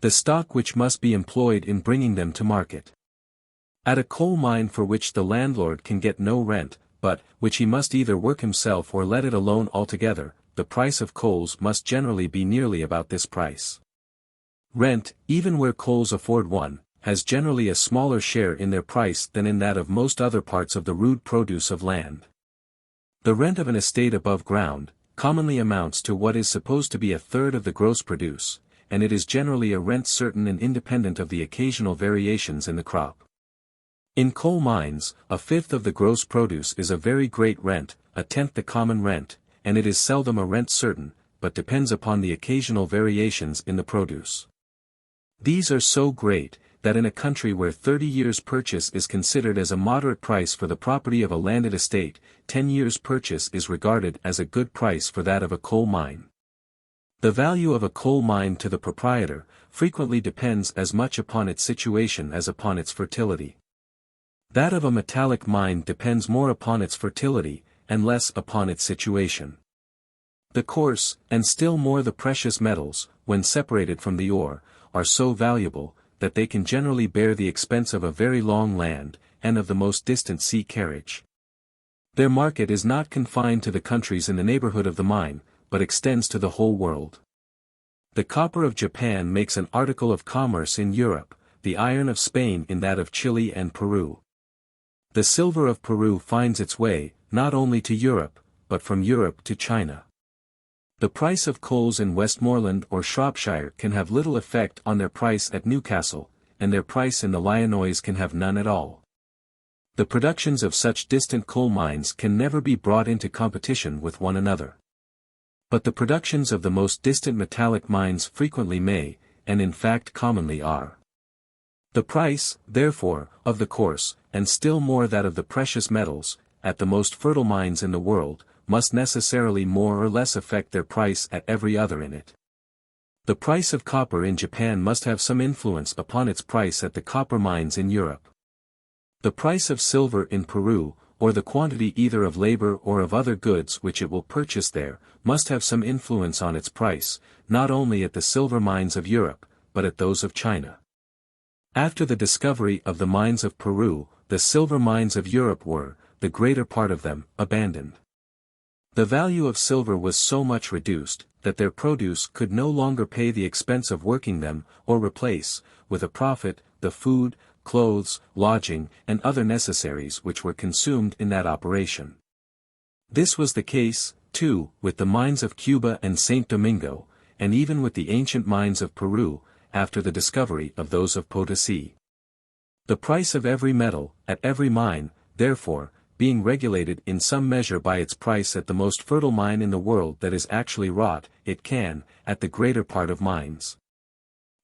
the stock which must be employed in bringing them to market. At a coal mine for which the landlord can get no rent, but, which he must either work himself or let it alone altogether, the price of coals must generally be nearly about this price. Rent, even where coals afford one, has generally a smaller share in their price than in that of most other parts of the rude produce of land. The rent of an estate above ground, commonly amounts to what is supposed to be a third of the gross produce, and it is generally a rent certain and independent of the occasional variations in the crop. In coal mines, a fifth of the gross produce is a very great rent, a tenth the common rent, and it is seldom a rent certain, but depends upon the occasional variations in the produce. These are so great, that in a country where 30 years' purchase is considered as a moderate price for the property of a landed estate, 10 years' purchase is regarded as a good price for that of a coal mine. The value of a coal mine to the proprietor frequently depends as much upon its situation as upon its fertility. That of a metallic mine depends more upon its fertility, and less upon its situation. The coarse, and still more the precious metals, when separated from the ore, are so valuable, that they can generally bear the expense of a very long land, and of the most distant sea carriage. Their market is not confined to the countries in the neighborhood of the mine, but extends to the whole world. The copper of Japan makes an article of commerce in Europe, the iron of Spain in that of Chile and Peru. The silver of Peru finds its way, not only to Europe, but from Europe to China. The price of coals in Westmoreland or Shropshire can have little effect on their price at Newcastle, and their price in the Lyonnois can have none at all. The productions of such distant coal mines can never be brought into competition with one another. But the productions of the most distant metallic mines frequently may, and in fact commonly are. The price, therefore, of the coarse, and still more that of the precious metals, at the most fertile mines in the world, must necessarily more or less affect their price at every other in it. The price of copper in Japan must have some influence upon its price at the copper mines in Europe. The price of silver in Peru, or the quantity either of labor or of other goods which it will purchase there, must have some influence on its price, not only at the silver mines of Europe, but at those of China. After the discovery of the mines of Peru, the silver mines of Europe were, the greater part of them, abandoned. The value of silver was so much reduced, that their produce could no longer pay the expense of working them, or replace, with a profit, the food, clothes, lodging, and other necessaries which were consumed in that operation. This was the case, too, with the mines of Cuba and St. Domingo, and even with the ancient mines of Peru, after the discovery of those of Potosi. The price of every metal, at every mine, therefore, being regulated in some measure by its price at the most fertile mine in the world that is actually wrought, it can, at the greater part of mines,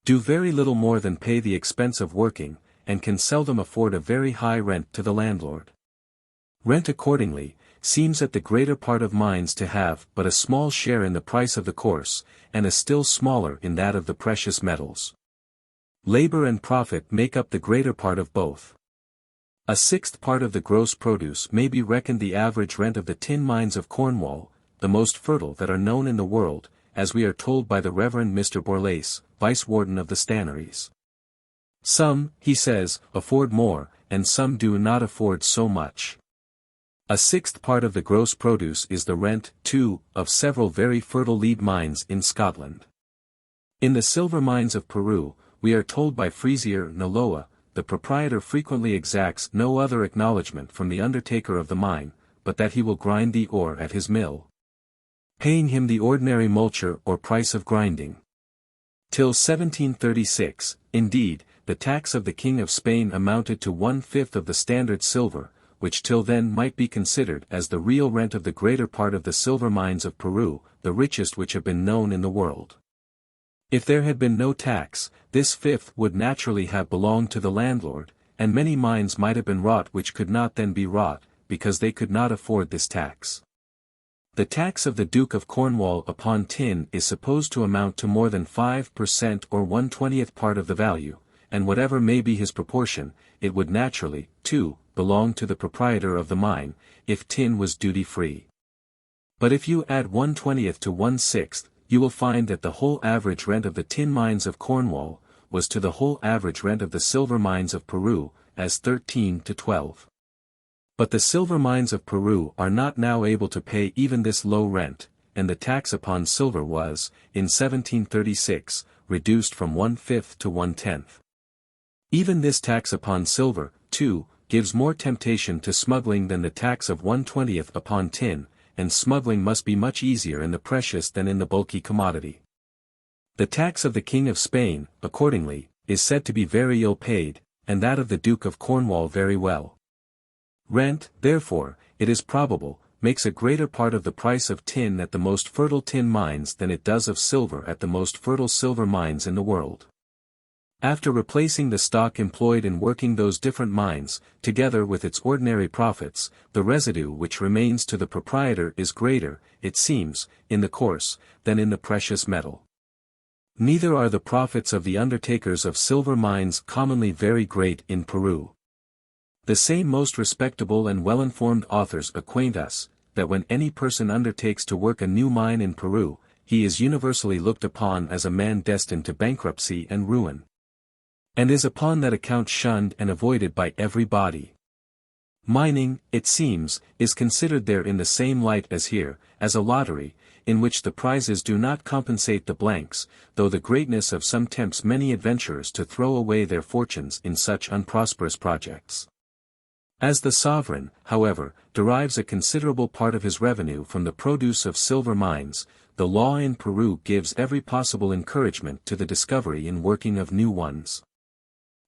do very little more than pay the expense of working, and can seldom afford a very high rent to the landlord. Rent accordingly, seems at the greater part of mines to have but a small share in the price of the coarse, and a still smaller in that of the precious metals. Labor and profit make up the greater part of both. A sixth part of the gross produce may be reckoned the average rent of the tin mines of Cornwall, the most fertile that are known in the world, as we are told by the Reverend Mr. Borlase, Vice-Warden of the Stannaries. Some, he says, afford more, and some do not afford so much. A sixth part of the gross produce is the rent, too, of several very fertile lead mines in Scotland. In the silver mines of Peru, we are told by Frezier Noloa, the proprietor frequently exacts no other acknowledgment from the undertaker of the mine, but that he will grind the ore at his mill, paying him the ordinary multure or price of grinding. Till 1736, indeed, the tax of the King of Spain amounted to 1/5 of the standard silver, which till then might be considered as the real rent of the greater part of the silver mines of Peru, the richest which have been known in the world. If there had been no tax, this fifth would naturally have belonged to the landlord, and many mines might have been wrought which could not then be wrought, because they could not afford this tax. The tax of the Duke of Cornwall upon tin is supposed to amount to more than 5% or 1/20th part of the value, and whatever may be his proportion, it would naturally, too, belong to the proprietor of the mine, if tin was duty-free. But if you add 1/20th to 1/6, you will find that the whole average rent of the tin mines of Cornwall, was to the whole average rent of the silver mines of Peru, as 13 to 12. But the silver mines of Peru are not now able to pay even this low rent, and the tax upon silver was, in 1736, reduced from 1/5 to 1/10. Even this tax upon silver, too, gives more temptation to smuggling than the tax of 1/20 upon tin, and smuggling must be much easier in the precious than in the bulky commodity. The tax of the King of Spain, accordingly, is said to be very ill paid, and that of the Duke of Cornwall very well. Rent, therefore, it is probable, makes a greater part of the price of tin at the most fertile tin mines than it does of silver at the most fertile silver mines in the world. After replacing the stock employed in working those different mines, together with its ordinary profits, the residue which remains to the proprietor is greater, it seems, in the coarse, than in the precious metal. Neither are the profits of the undertakers of silver mines commonly very great in Peru. The same most respectable and well-informed authors acquaint us, that when any person undertakes to work a new mine in Peru, he is universally looked upon as a man destined to bankruptcy and ruin, and is upon that account shunned and avoided by every body. Mining, it seems, is considered there in the same light as here, as a lottery, in which the prizes do not compensate the blanks, though the greatness of some tempts many adventurers to throw away their fortunes in such unprosperous projects. As the sovereign, however, derives a considerable part of his revenue from the produce of silver mines, the law in Peru gives every possible encouragement to the discovery and working of new ones.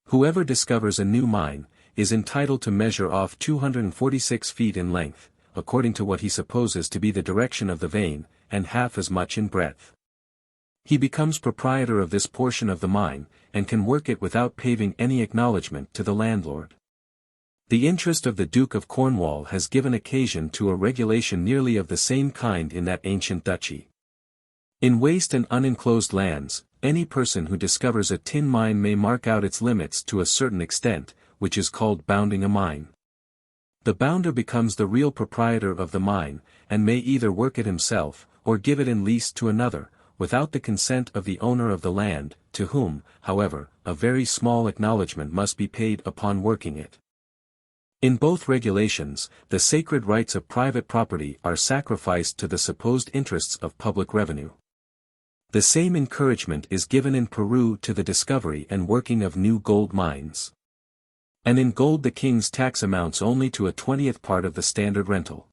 Whoever discovers a new mine, is entitled to measure off 246 feet in length, according to what he supposes to be the direction of the vein, and half as much in breadth. He becomes proprietor of this portion of the mine, and can work it without paving any acknowledgment to the landlord. The interest of the Duke of Cornwall has given occasion to a regulation nearly of the same kind in that ancient duchy. In waste and unenclosed lands, any person who discovers a tin mine may mark out its limits to a certain extent, which is called bounding a mine. The bounder becomes the real proprietor of the mine, and may either work it himself, or give it in lease to another, without the consent of the owner of the land, to whom, however, a very small acknowledgment must be paid upon working it. In both regulations, the sacred rights of private property are sacrificed to the supposed interests of public revenue. The same encouragement is given in Peru to the discovery and working of new gold mines. And in gold the king's tax amounts only to a 20th part of the standard rental.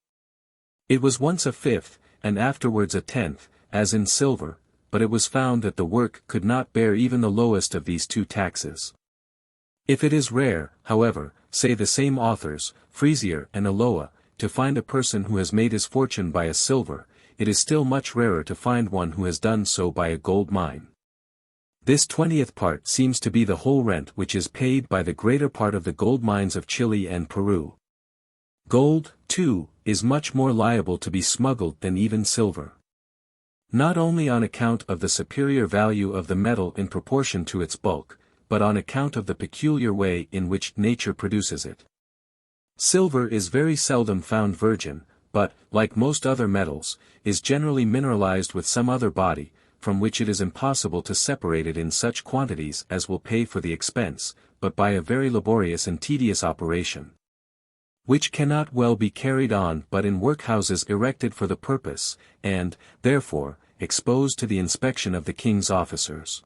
It was once a 5th, and afterwards a 10th, as in silver, but it was found that the work could not bear even the lowest of these two taxes. If it is rare, however, say the same authors, Frezier and Aloa, to find a person who has made his fortune by a silver, it is still much rarer to find one who has done so by a gold mine. This 20th part seems to be the whole rent which is paid by the greater part of the gold mines of Chile and Peru. Gold, too, is much more liable to be smuggled than even silver. Not only on account of the superior value of the metal in proportion to its bulk, but on account of the peculiar way in which nature produces it. Silver is very seldom found virgin, but, like most other metals, is generally mineralized with some other body, from which it is impossible to separate it in such quantities as will pay for the expense, but by a very laborious and tedious operation, which cannot well be carried on but in workhouses erected for the purpose, and, therefore, exposed to the inspection of the king's officers.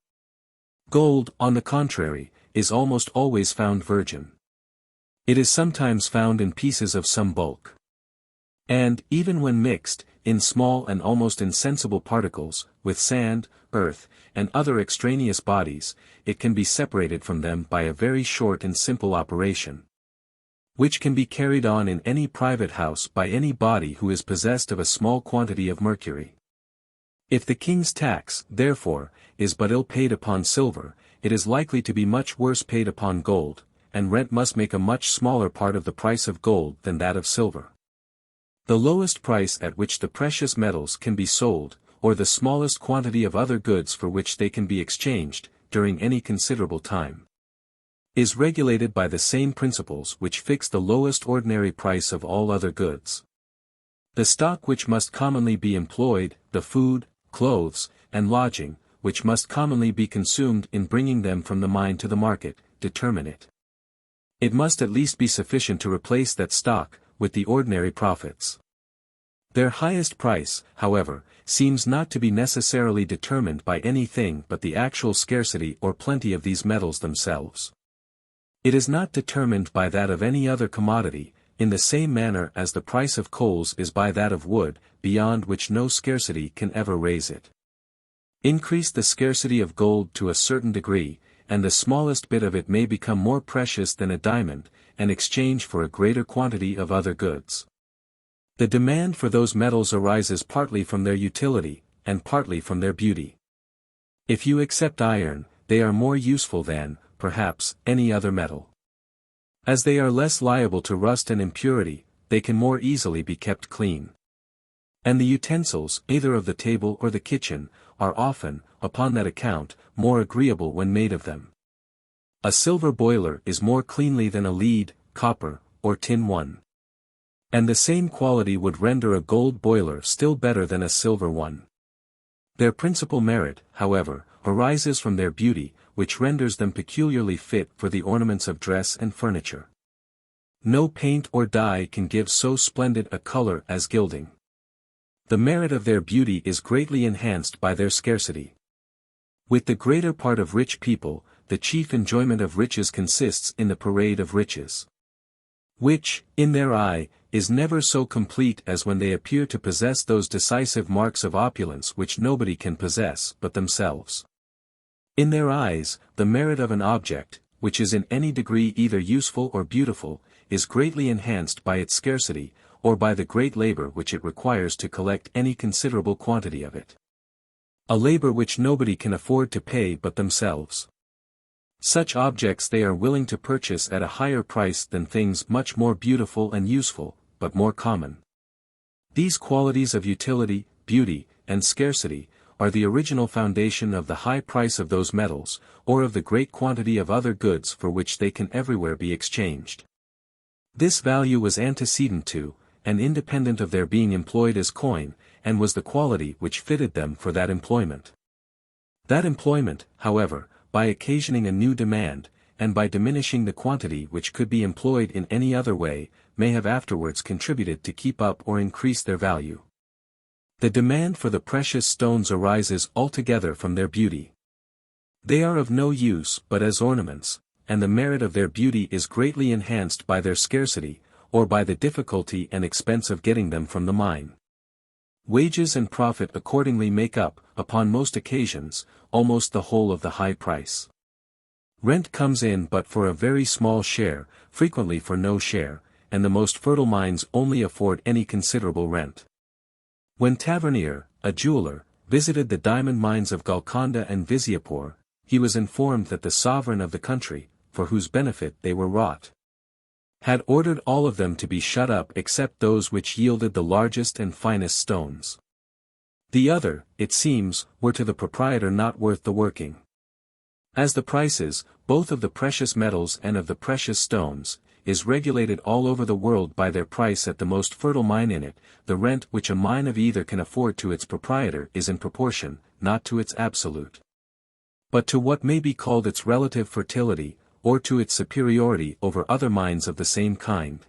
Gold, on the contrary, is almost always found virgin. It is sometimes found in pieces of some bulk. And, even when mixed, in small and almost insensible particles, with sand, earth, and other extraneous bodies, it can be separated from them by a very short and simple operation, which can be carried on in any private house by any body who is possessed of a small quantity of mercury. If the king's tax, therefore, is but ill paid upon silver, it is likely to be much worse paid upon gold, and rent must make a much smaller part of the price of gold than that of silver. The lowest price at which the precious metals can be sold, or the smallest quantity of other goods for which they can be exchanged, during any considerable time, is regulated by the same principles which fix the lowest ordinary price of all other goods. The stock which must commonly be employed, the food, clothes, and lodging, which must commonly be consumed in bringing them from the mine to the market, determine it. It must at least be sufficient to replace that stock, with the ordinary profits. Their highest price, however, seems not to be necessarily determined by anything but the actual scarcity or plenty of these metals themselves. It is not determined by that of any other commodity, in the same manner as the price of coals is by that of wood, beyond which no scarcity can ever raise it. Increase the scarcity of gold to a certain degree, and the smallest bit of it may become more precious than a diamond, and exchange for a greater quantity of other goods. The demand for those metals arises partly from their utility, and partly from their beauty. If you accept iron, they are more useful than, perhaps, any other metal. As they are less liable to rust and impurity, they can more easily be kept clean. And the utensils, either of the table or the kitchen, are often, upon that account, more agreeable when made of them. A silver boiler is more cleanly than a lead, copper, or tin one. And the same quality would render a gold boiler still better than a silver one. Their principal merit, however, arises from their beauty, which renders them peculiarly fit for the ornaments of dress and furniture. No paint or dye can give so splendid a color as gilding. The merit of their beauty is greatly enhanced by their scarcity. With the greater part of rich people, the chief enjoyment of riches consists in the parade of riches, which, in their eye, is never so complete as when they appear to possess those decisive marks of opulence which nobody can possess but themselves. In their eyes, the merit of an object, which is in any degree either useful or beautiful, is greatly enhanced by its scarcity, or by the great labor which it requires to collect any considerable quantity of it. A labor which nobody can afford to pay but themselves. Such objects they are willing to purchase at a higher price than things much more beautiful and useful, but more common. These qualities of utility, beauty, and scarcity, are the original foundation of the high price of those metals, or of the great quantity of other goods for which they can everywhere be exchanged. This value was antecedent to, and independent of their being employed as coin, and was the quality which fitted them for that employment. That employment, however, by occasioning a new demand, and by diminishing the quantity which could be employed in any other way, may have afterwards contributed to keep up or increase their value. The demand for the precious stones arises altogether from their beauty. They are of no use but as ornaments, and the merit of their beauty is greatly enhanced by their scarcity, or by the difficulty and expense of getting them from the mine. Wages and profit accordingly make up, upon most occasions, almost the whole of the high price. Rent comes in but for a very small share, frequently for no share, and the most fertile mines only afford any considerable rent. When Tavernier, a jeweler, visited the diamond mines of Golconda and Viziapur, he was informed that the sovereign of the country, for whose benefit they were wrought, had ordered all of them to be shut up except those which yielded the largest and finest stones. The other, it seems, were to the proprietor not worth the working. As the prices, both of the precious metals and of the precious stones, is regulated all over the world by their price at the most fertile mine in it, the rent which a mine of either can afford to its proprietor is in proportion, not to its absolute, but to what may be called its relative fertility, or to its superiority over other mines of the same kind.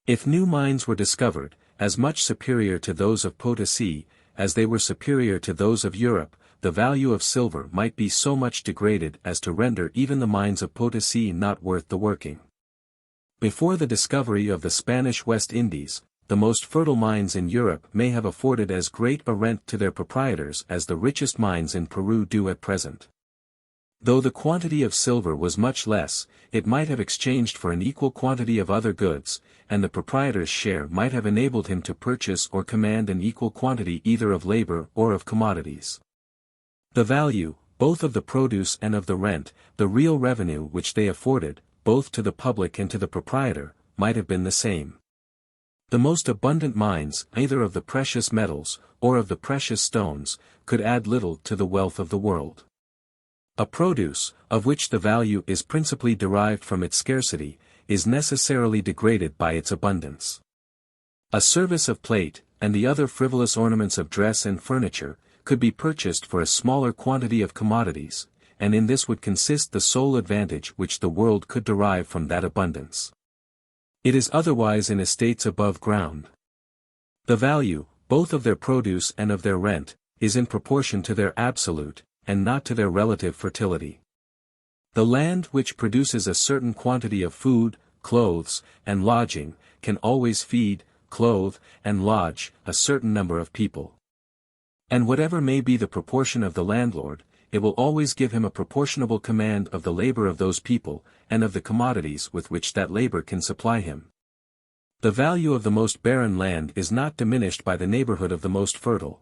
If new mines were discovered, as much superior to those of Potosi, as they were superior to those of Europe, the value of silver might be so much degraded as to render even the mines of Potosi not worth the working. Before the discovery of the Spanish West Indies, the most fertile mines in Europe may have afforded as great a rent to their proprietors as the richest mines in Peru do at present. Though the quantity of silver was much less, it might have exchanged for an equal quantity of other goods, and the proprietor's share might have enabled him to purchase or command an equal quantity either of labor or of commodities. The value, both of the produce and of the rent, the real revenue which they afforded, both to the public and to the proprietor, might have been the same. The most abundant mines, either of the precious metals, or of the precious stones, could add little to the wealth of the world. A produce, of which the value is principally derived from its scarcity, is necessarily degraded by its abundance. A service of plate, and the other frivolous ornaments of dress and furniture, could be purchased for a smaller quantity of commodities, and in this would consist the sole advantage which the world could derive from that abundance. It is otherwise in estates above ground. The value, both of their produce and of their rent, is in proportion to their absolute, and not to their relative fertility. The land which produces a certain quantity of food, clothes, and lodging, can always feed, clothe, and lodge a certain number of people. And whatever may be the proportion of the landlord, it will always give him a proportionable command of the labor of those people, and of the commodities with which that labor can supply him. The value of the most barren land is not diminished by the neighborhood of the most fertile.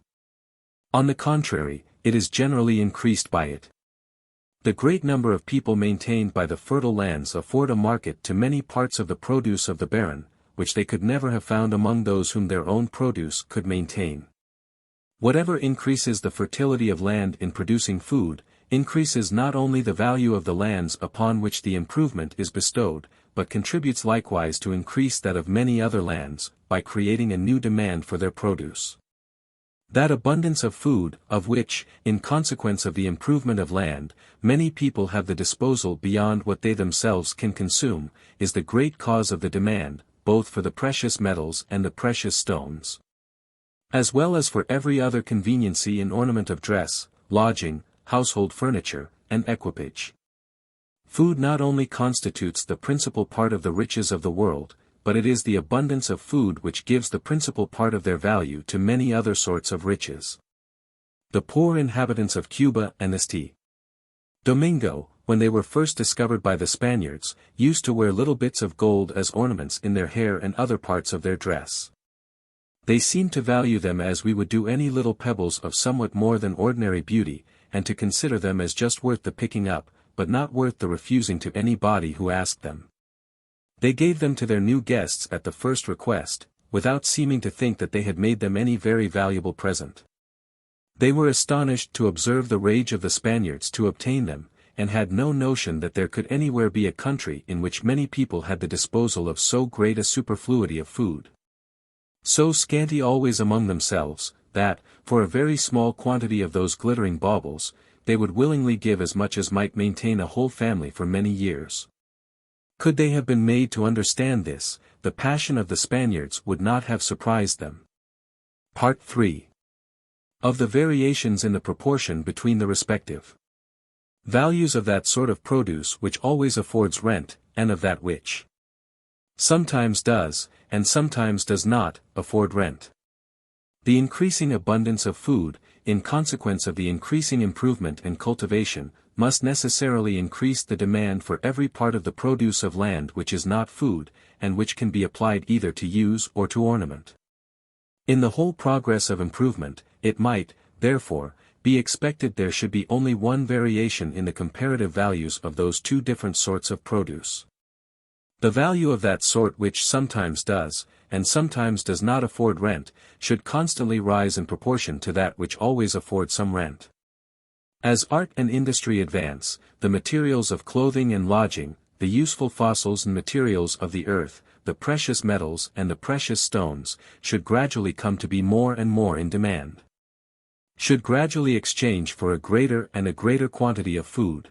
On the contrary, it is generally increased by it. The great number of people maintained by the fertile lands afford a market to many parts of the produce of the barren, which they could never have found among those whom their own produce could maintain. Whatever increases the fertility of land in producing food, increases not only the value of the lands upon which the improvement is bestowed, but contributes likewise to increase that of many other lands, by creating a new demand for their produce. That abundance of food, of which, in consequence of the improvement of land, many people have the disposal beyond what they themselves can consume, is the great cause of the demand, both for the precious metals and the precious stones, as well as for every other conveniency and ornament of dress, lodging, household furniture, and equipage. Food not only constitutes the principal part of the riches of the world, but it is the abundance of food which gives the principal part of their value to many other sorts of riches. The poor inhabitants of Cuba and St. Domingo, when they were first discovered by the Spaniards, used to wear little bits of gold as ornaments in their hair and other parts of their dress. They seemed to value them as we would do any little pebbles of somewhat more than ordinary beauty, and to consider them as just worth the picking up, but not worth the refusing to anybody who asked them. They gave them to their new guests at the first request, without seeming to think that they had made them any very valuable present. They were astonished to observe the rage of the Spaniards to obtain them, and had no notion that there could anywhere be a country in which many people had the disposal of so great a superfluity of food. So scanty always among themselves, that, for a very small quantity of those glittering baubles, they would willingly give as much as might maintain a whole family for many years. Could they have been made to understand this, the passion of the Spaniards would not have surprised them. Part 3. Of the variations in the proportion between the respective values of that sort of produce which always affords rent, and of that which sometimes does, and sometimes does not, afford rent. The increasing abundance of food, in consequence of the increasing improvement and cultivation, must necessarily increase the demand for every part of the produce of land which is not food, and which can be applied either to use or to ornament. In the whole progress of improvement, it might, therefore, be expected there should be only one variation in the comparative values of those two different sorts of produce. The value of that sort which sometimes does, and sometimes does not afford rent, should constantly rise in proportion to that which always affords some rent. As art and industry advance, the materials of clothing and lodging, the useful fossils and materials of the earth, the precious metals and the precious stones, should gradually come to be more and more in demand. Should gradually exchange for a greater and a greater quantity of food.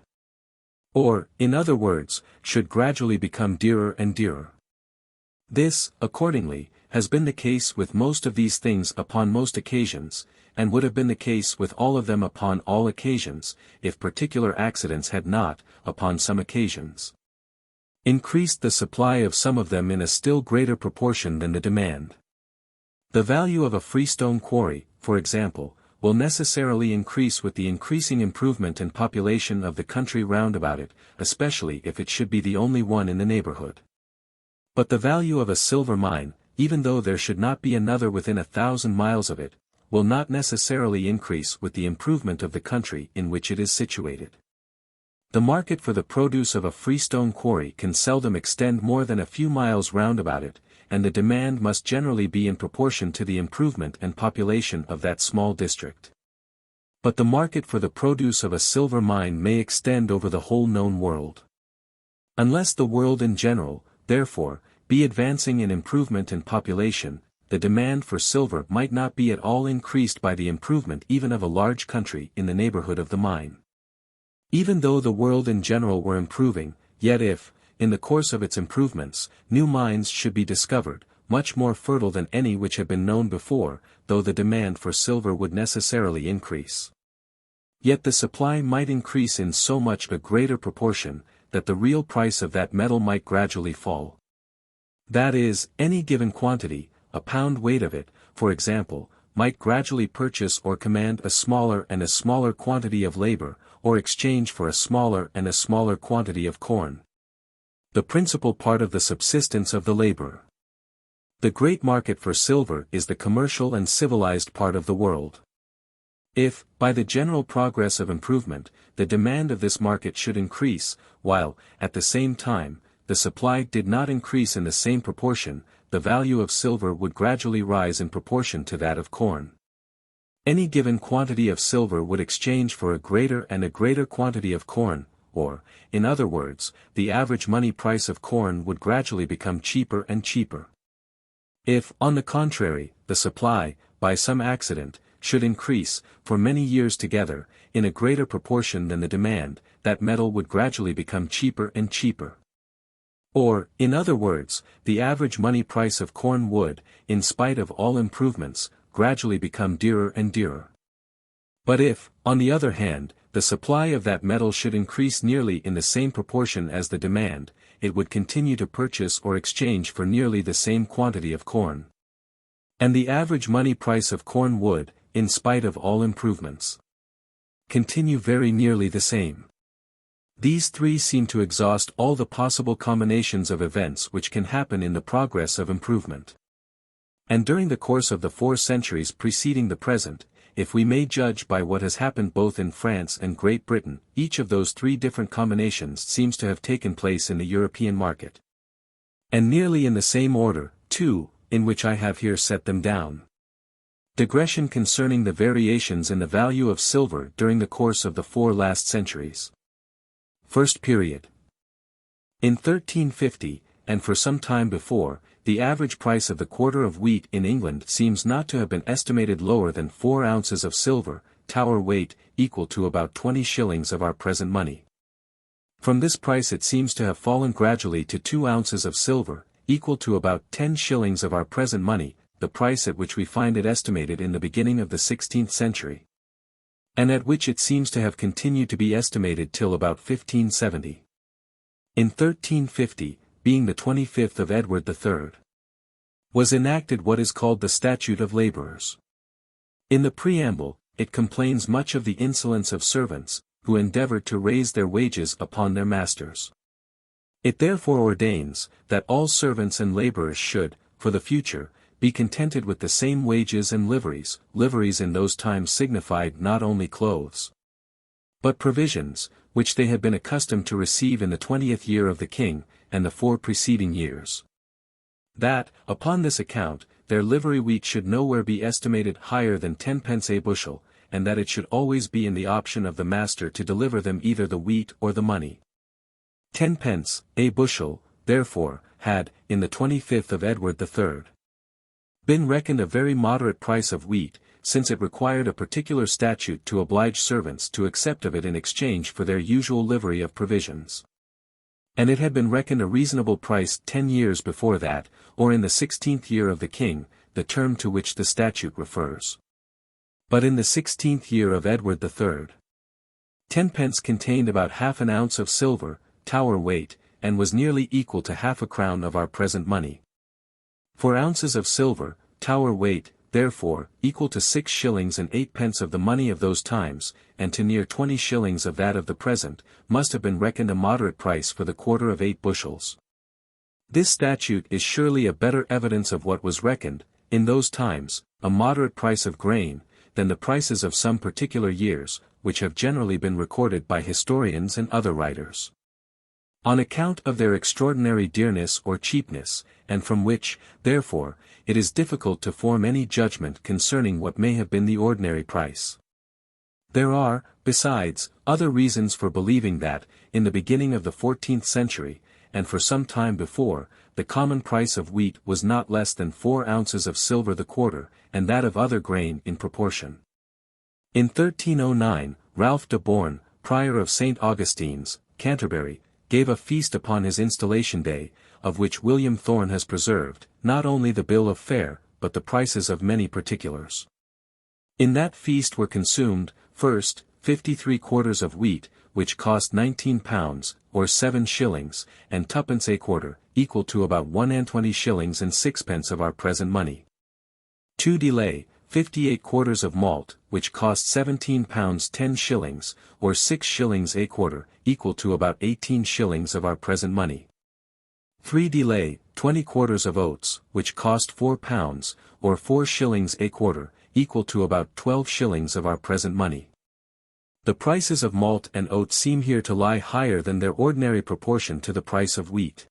Or, in other words, should gradually become dearer and dearer. This, accordingly, has been the case with most of these things upon most occasions, and would have been the case with all of them upon all occasions, if particular accidents had not, upon some occasions, increased the supply of some of them in a still greater proportion than the demand. The value of a freestone quarry, for example, will necessarily increase with the increasing improvement and population of the country round about it, especially if it should be the only one in the neighborhood. But the value of a silver mine, even though there should not be another within 1,000 miles of it, will not necessarily increase with the improvement of the country in which it is situated. The market for the produce of a freestone quarry can seldom extend more than a few miles round about it, and the demand must generally be in proportion to the improvement and population of that small district. But the market for the produce of a silver mine may extend over the whole known world. Unless the world in general, therefore, be advancing in improvement and population, the demand for silver might not be at all increased by the improvement even of a large country in the neighborhood of the mine. Even though the world in general were improving, yet if, in the course of its improvements, new mines should be discovered, much more fertile than any which had been known before, though the demand for silver would necessarily increase. Yet the supply might increase in so much a greater proportion, that the real price of that metal might gradually fall. That is, any given quantity, a pound weight of it, for example, might gradually purchase or command a smaller and a smaller quantity of labor, or exchange for a smaller and a smaller quantity of corn. The principal part of the subsistence of the laborer. The great market for silver is the commercial and civilized part of the world. If, by the general progress of improvement, the demand of this market should increase, while, at the same time, the supply did not increase in the same proportion, the value of silver would gradually rise in proportion to that of corn. Any given quantity of silver would exchange for a greater and a greater quantity of corn, or, in other words, the average money price of corn would gradually become cheaper and cheaper. If, on the contrary, the supply, by some accident, should increase, for many years together, in a greater proportion than the demand, that metal would gradually become cheaper and cheaper. Or, in other words, the average money price of corn would, in spite of all improvements, gradually become dearer and dearer. But if, on the other hand, the supply of that metal should increase nearly in the same proportion as the demand, it would continue to purchase or exchange for nearly the same quantity of corn. And the average money price of corn would, in spite of all improvements, continue very nearly the same. These three seem to exhaust all the possible combinations of events which can happen in the progress of improvement. And during the course of the 4 centuries preceding the present, if we may judge by what has happened both in France and Great Britain, each of those 3 different combinations seems to have taken place in the European market. And nearly in the same order, too, in which I have here set them down. Digression concerning the variations in the value of silver during the course of the 4 last centuries. First period. In 1350, and for some time before, the average price of the quarter of wheat in England seems not to have been estimated lower than 4 ounces of silver, Tower weight, equal to about 20 shillings of our present money. From this price it seems to have fallen gradually to 2 ounces of silver, equal to about 10 shillings of our present money, the price at which we find it estimated in the beginning of the 16th century. And at which it seems to have continued to be estimated till about 1570. In 1350, being the 25th of Edward III, was enacted what is called the Statute of Labourers. In the preamble, it complains much of the insolence of servants, who endeavoured to raise their wages upon their masters. It therefore ordains, that all servants and labourers should, for the future, be contented with the same wages and liveries. Liveries in those times signified not only clothes, but provisions, which they had been accustomed to receive in the 20th year of the king, and the 4 preceding years. That, upon this account, their livery wheat should nowhere be estimated higher than 10 pence a bushel, and that it should always be in the option of the master to deliver them either the wheat or the money. 10 pence, a bushel, therefore, had, in the 25th of Edward III, been reckoned a very moderate price of wheat, since it required a particular statute to oblige servants to accept of it in exchange for their usual livery of provisions. And it had been reckoned a reasonable price 10 years before that, or in the 16th year of the king, the term to which the statute refers. But in the 16th year of Edward III, 10 pence contained about half an ounce of silver, Tower weight, and was nearly equal to half a crown of our present money. 4 ounces of silver, Tower weight, therefore, equal to 6 shillings and 8 pence of the money of those times, and to near 20 shillings of that of the present, must have been reckoned a moderate price for the quarter of 8 bushels. This statute is surely a better evidence of what was reckoned, in those times, a moderate price of grain, than the prices of some particular years, which have generally been recorded by historians and other writers. On account of their extraordinary dearness or cheapness, and from which, therefore, it is difficult to form any judgment concerning what may have been the ordinary price. There are, besides, other reasons for believing that, in the beginning of the 14th century, and for some time before, the common price of wheat was not less than 4 ounces of silver the quarter, and that of other grain in proportion. In 1309, Ralph de Born, prior of St. Augustine's, Canterbury, gave a feast upon his installation day, of which William Thorne has preserved, not only the bill of fare, but the prices of many particulars. In that feast were consumed, first, 53 quarters of wheat, which cost £19, or 7 shillings, and twopence a quarter, equal to about 120 shillings and sixpence of our present money. 2 delay, 58 quarters of malt, which cost £17 10 shillings, or 6 shillings a quarter, equal to about 18 shillings of our present money. 3 delay, 20 quarters of oats, which cost £4, or 4 shillings a quarter, equal to about 12 shillings of our present money. The prices of malt and oats seem here to lie higher than their ordinary proportion to the price of wheat.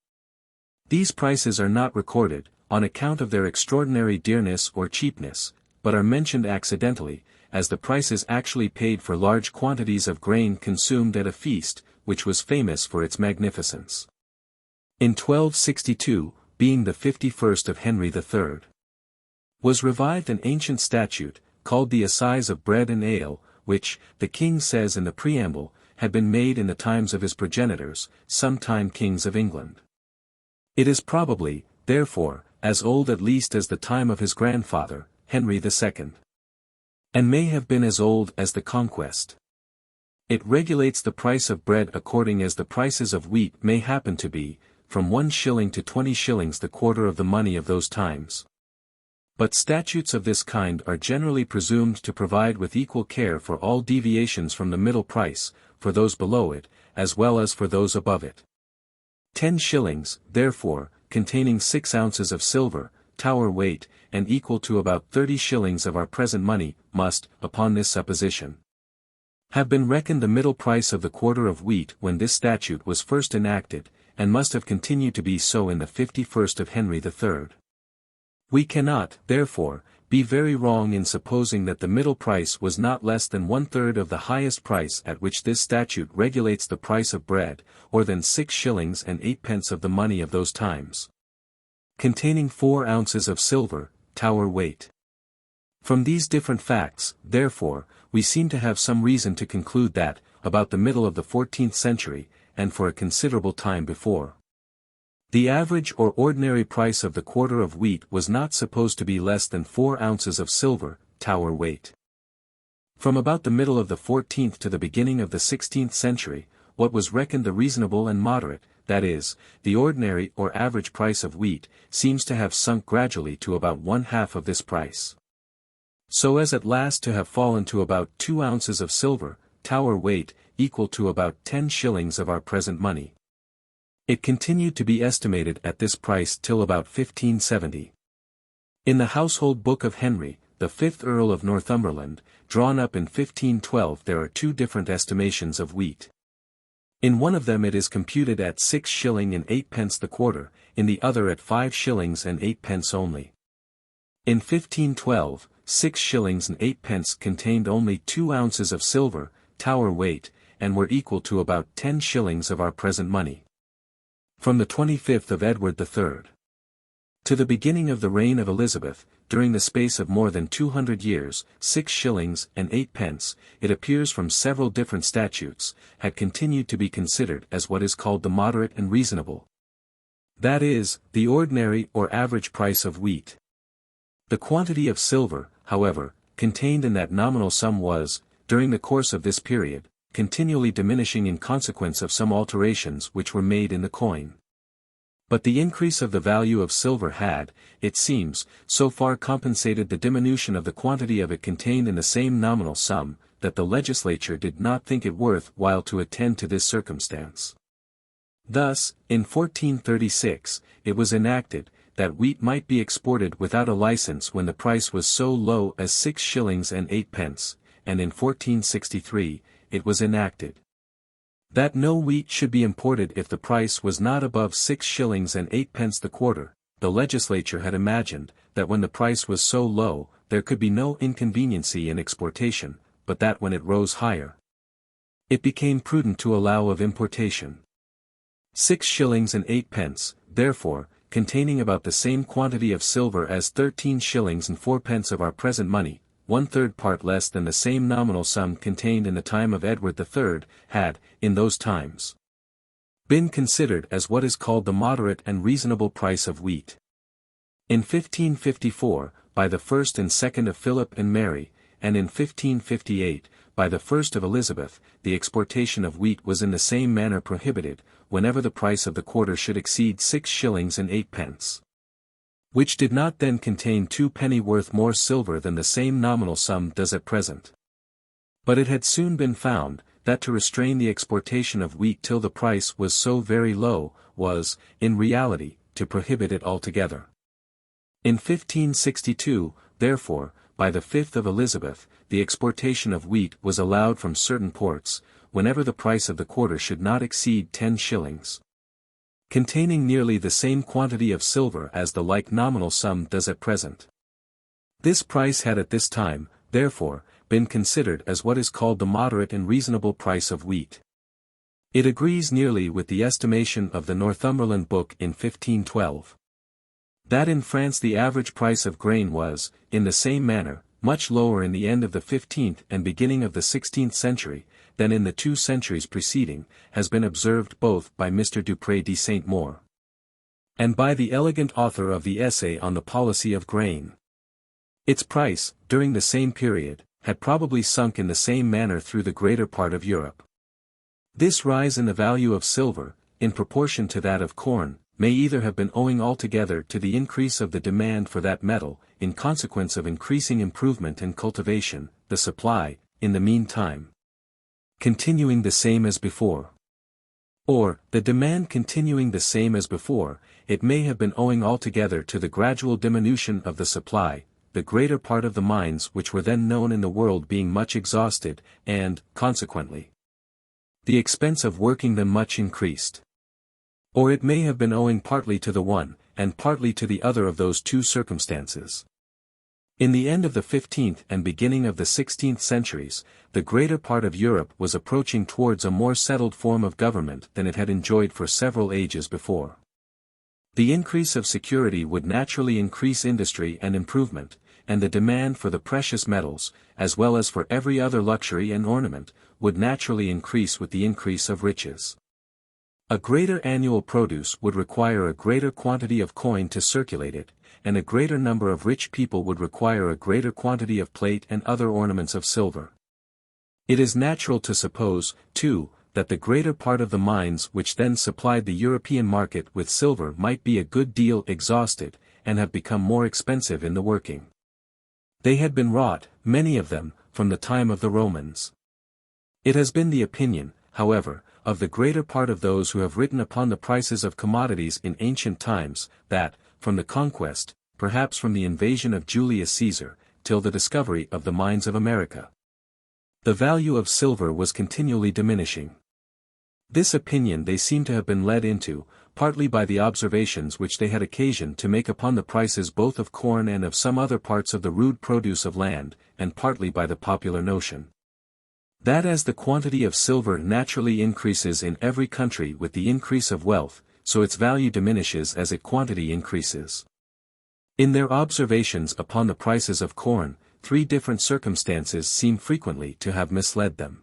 These prices are not recorded, on account of their extraordinary dearness or cheapness, but are mentioned accidentally, as the prices actually paid for large quantities of grain consumed at a feast, which was famous for its magnificence. In 1262, being the 51st of Henry III, was revived an ancient statute, called the Assize of Bread and Ale, which, the king says in the preamble, had been made in the times of his progenitors, sometime kings of England. It is probably, therefore, as old at least as the time of his grandfather, Henry II. And may have been as old as the Conquest. It regulates the price of bread according as the prices of wheat may happen to be, from 1 shilling to 20 shillings the quarter of the money of those times. But statutes of this kind are generally presumed to provide with equal care for all deviations from the middle price, for those below it, as well as for those above it. 10 shillings, therefore, containing 6 ounces of silver, Tower weight, and equal to about 30 shillings of our present money, must, upon this supposition, have been reckoned the middle price of the quarter of wheat when this statute was first enacted, and must have continued to be so in the 51st of Henry III. We cannot, therefore, be very wrong in supposing that the middle price was not less than 1/3 of the highest price at which this statute regulates the price of bread, or than 6 shillings and 8 pence of the money of those times, containing 4 ounces of silver, Tower weight. From these different facts, therefore, we seem to have some reason to conclude that, about the middle of the 14th century, and for a considerable time before, the average or ordinary price of the quarter of wheat was not supposed to be less than 4 ounces of silver, Tower weight. From about the middle of the 14th to the beginning of the 16th century, what was reckoned the reasonable and moderate, that is, the ordinary or average price of wheat, seems to have sunk gradually to about 1/2 of this price, so as at last to have fallen to about 2 ounces of silver, Tower weight, equal to about 10 shillings of our present money. It continued to be estimated at this price till about 1570. In the Household Book of Henry, the 5th Earl of Northumberland, drawn up in 1512, there are 2 different estimations of wheat. In one of them it is computed at 6 shillings and 8 pence the quarter, in the other at 5 shillings and 8 pence only. In 1512, 6 shillings and 8 pence contained only 2 ounces of silver, Tower weight, and were equal to about 10 shillings of our present money. From the 25th of Edward III to the beginning of the reign of Elizabeth, during the space of more than 200 years, 6 shillings and 8 pence, it appears from several different statutes, had continued to be considered as what is called the moderate and reasonable. That is, the ordinary or average price of wheat. The quantity of silver, however, contained in that nominal sum was, during the course of this period, continually diminishing in consequence of some alterations which were made in the coin. But the increase of the value of silver had, it seems, so far compensated the diminution of the quantity of it contained in the same nominal sum, that the legislature did not think it worth while to attend to this circumstance. Thus, in 1436, it was enacted, that wheat might be exported without a license when the price was so low as 6 shillings and 8 pence, and in 1463, it was enacted that no wheat should be imported if the price was not above 6 shillings and 8 pence the quarter. The legislature had imagined, that when the price was so low, there could be no inconveniency in exportation, but that when it rose higher, it became prudent to allow of importation. 6 shillings and 8 pence, therefore, containing about the same quantity of silver as 13 shillings and 4 pence of our present money, 1/3 part less than the same nominal sum contained in the time of Edward III, had, in those times, been considered as what is called the moderate and reasonable price of wheat. In 1554, by the first and second of Philip and Mary, and in 1558, by the first of Elizabeth, the exportation of wheat was in the same manner prohibited, whenever the price of the quarter should exceed 6 shillings and 8 pence. Which did not then contain 2 pennyworth more silver than the same nominal sum does at present. But it had soon been found, that to restrain the exportation of wheat till the price was so very low, was, in reality, to prohibit it altogether. In 1562, therefore, by the 5th of Elizabeth, the exportation of wheat was allowed from certain ports, whenever the price of the quarter should not exceed 10 shillings. Containing nearly the same quantity of silver as the like nominal sum does at present. This price had at this time, therefore, been considered as what is called the moderate and reasonable price of wheat. It agrees nearly with the estimation of the Northumberland Book in 1512. That in France the average price of grain was, in the same manner, much lower in the end of the 15th and beginning of the 16th century, than in the 2 centuries preceding, has been observed both by Mr. Dupré de Saint Maur and by the elegant author of the Essay on the Policy of Grain. Its price, during the same period, had probably sunk in the same manner through the greater part of Europe. This rise in the value of silver, in proportion to that of corn, may either have been owing altogether to the increase of the demand for that metal, in consequence of increasing improvement and cultivation, the supply, in the meantime, continuing the same as before. Or, the demand continuing the same as before, it may have been owing altogether to the gradual diminution of the supply, the greater part of the mines which were then known in the world being much exhausted, and, consequently, the expense of working them much increased. Or it may have been owing partly to the one, and partly to the other of those 2 circumstances. In the end of the 15th and beginning of the 16th centuries, the greater part of Europe was approaching towards a more settled form of government than it had enjoyed for several ages before. The increase of security would naturally increase industry and improvement, and the demand for the precious metals, as well as for every other luxury and ornament, would naturally increase with the increase of riches. A greater annual produce would require a greater quantity of coin to circulate it, and a greater number of rich people would require a greater quantity of plate and other ornaments of silver. It is natural to suppose, too, that the greater part of the mines which then supplied the European market with silver might be a good deal exhausted, and have become more expensive in the working. They had been wrought, many of them, from the time of the Romans. It has been the opinion, however, of the greater part of those who have written upon the prices of commodities in ancient times, that, from the conquest, perhaps from the invasion of Julius Caesar, till the discovery of the mines of America, the value of silver was continually diminishing. This opinion they seem to have been led into, partly by the observations which they had occasion to make upon the prices both of corn and of some other parts of the rude produce of land, and partly by the popular notion that as the quantity of silver naturally increases in every country with the increase of wealth, so its value diminishes as its quantity increases. In their observations upon the prices of corn, 3 different circumstances seem frequently to have misled them.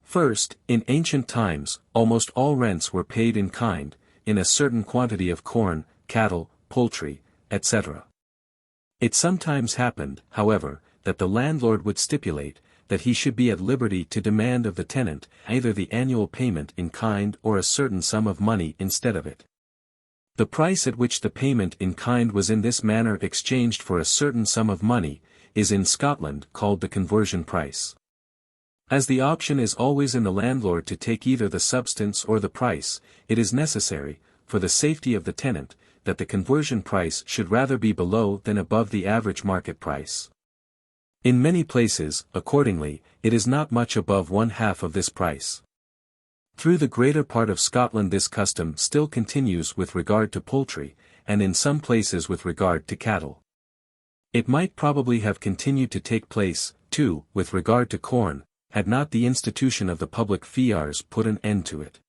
First, in ancient times, almost all rents were paid in kind, in a certain quantity of corn, cattle, poultry, etc. It sometimes happened, however, that the landlord would stipulate, that he should be at liberty to demand of the tenant either the annual payment in kind or a certain sum of money instead of it. The price at which the payment in kind was in this manner exchanged for a certain sum of money, is in Scotland called the conversion price. As the option is always in the landlord to take either the substance or the price, it is necessary, for the safety of the tenant, that the conversion price should rather be below than above the average market price. In many places, accordingly, it is not much above 1/2 of this price. Through the greater part of Scotland this custom still continues with regard to poultry, and in some places with regard to cattle. It might probably have continued to take place, too, with regard to corn, had not the institution of the public fiars put an end to it.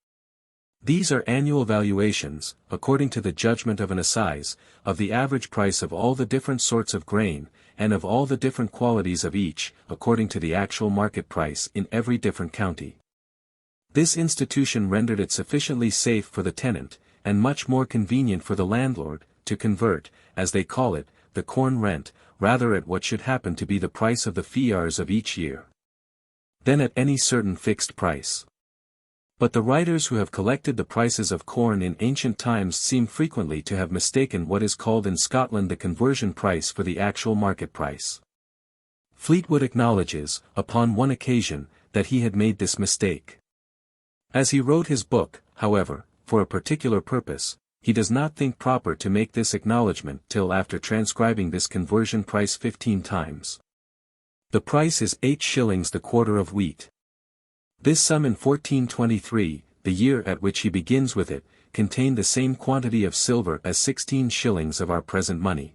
These are annual valuations, according to the judgment of an assize, of the average price of all the different sorts of grain, and of all the different qualities of each, according to the actual market price in every different county. This institution rendered it sufficiently safe for the tenant, and much more convenient for the landlord, to convert, as they call it, the corn rent, rather at what should happen to be the price of the fiars of each year, than at any certain fixed price. But the writers who have collected the prices of corn in ancient times seem frequently to have mistaken what is called in Scotland the conversion price for the actual market price. Fleetwood acknowledges, upon one occasion, that he had made this mistake. As he wrote his book, however, for a particular purpose, he does not think proper to make this acknowledgment till after transcribing this conversion price 15 times. The price is 8 shillings the quarter of wheat. This sum in 1423, the year at which he begins with it, contained the same quantity of silver as 16 shillings of our present money.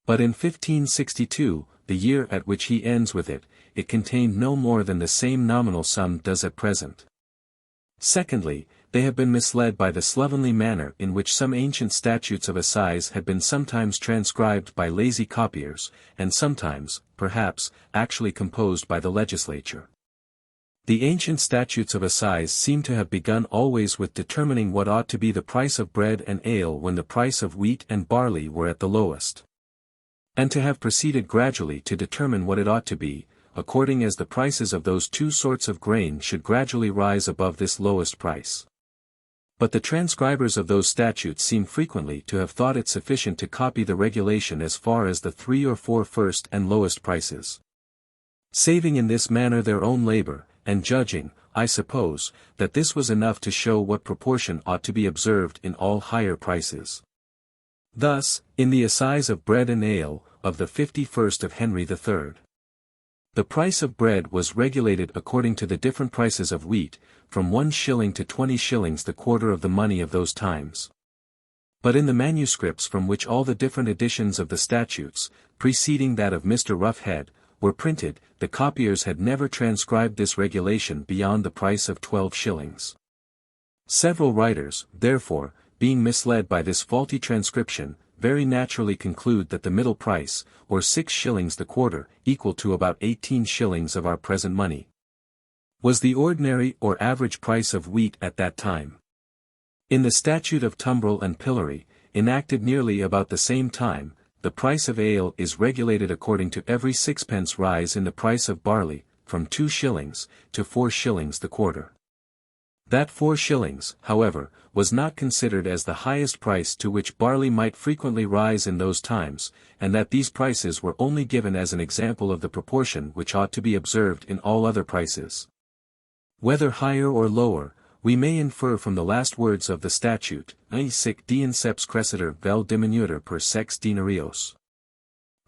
But in 1562, the year at which he ends with it, it contained no more than the same nominal sum does at present. Secondly, they have been misled by the slovenly manner in which some ancient statutes of assize had been sometimes transcribed by lazy copiers, and sometimes, perhaps, actually composed by the legislature. The ancient statutes of assize seem to have begun always with determining what ought to be the price of bread and ale when the price of wheat and barley were at the lowest, and to have proceeded gradually to determine what it ought to be, according as the prices of those two sorts of grain should gradually rise above this lowest price. But the transcribers of those statutes seem frequently to have thought it sufficient to copy the regulation as far as the 3 or 4 first and lowest prices, saving in this manner their own labor, and judging, I suppose, that this was enough to show what proportion ought to be observed in all higher prices. Thus, in the assize of bread and ale, of the 51st of Henry III, the price of bread was regulated according to the different prices of wheat, from 1 shilling to 20 shillings the quarter of the money of those times. But in the manuscripts from which all the different editions of the statutes, preceding that of Mr. Roughhead, were printed, the copiers had never transcribed this regulation beyond the price of 12 shillings. Several writers, therefore, being misled by this faulty transcription, very naturally conclude that the middle price, or 6 shillings the quarter, equal to about 18 shillings of our present money, was the ordinary or average price of wheat at that time. In the statute of tumbrel and pillory, enacted nearly about the same time, the price of ale is regulated according to every 6pence rise in the price of barley, from 2 shillings, to 4 shillings the quarter. That 4 shillings, however, was not considered as the highest price to which barley might frequently rise in those times, and that these prices were only given as an example of the proportion which ought to be observed in all other prices. Whether higher or lower, we may infer from the last words of the statute, sic dienceps cresciter vel diminuiter per sex denarios.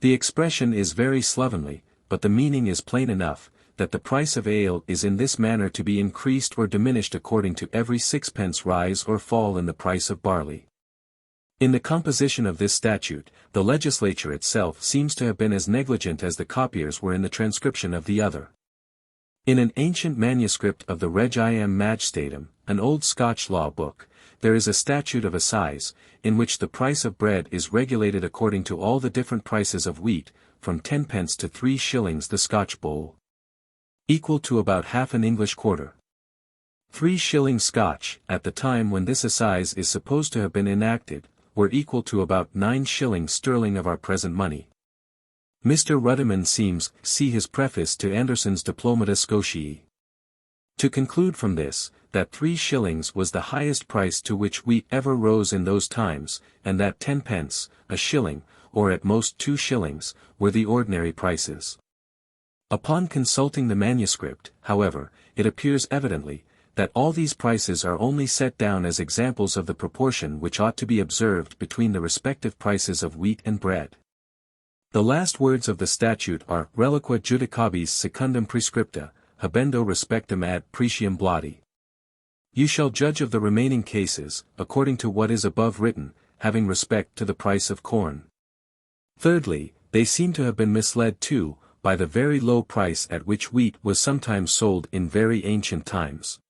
The expression is very slovenly, but the meaning is plain enough, that the price of ale is in this manner to be increased or diminished according to every 6pence rise or fall in the price of barley. In the composition of this statute, the legislature itself seems to have been as negligent as the copiers were in the transcription of the other. In an ancient manuscript of the Regiam Majestatem, an old Scotch law book, there is a statute of assize, in which the price of bread is regulated according to all the different prices of wheat, from 10pence to 3 shillings the Scotch bowl, equal to about half an English quarter. 3 shillings Scotch, at the time when this assize is supposed to have been enacted, were equal to about 9 shillings sterling of our present money. Mr. Ruddiman seems, see his preface to Anderson's Diplomata Scotii, to conclude from this, that 3 shillings was the highest price to which wheat ever rose in those times, and that 10 pence, a shilling, or at most 2 shillings, were the ordinary prices. Upon consulting the manuscript, however, it appears evidently, that all these prices are only set down as examples of the proportion which ought to be observed between the respective prices of wheat and bread. The last words of the statute are reliqua judicabis secundum prescripta, habendo respectum ad pretium bloti. You shall judge of the remaining cases, according to what is above written, having respect to the price of corn. Thirdly, they seem to have been misled too, by the very low price at which wheat was sometimes sold in very ancient times,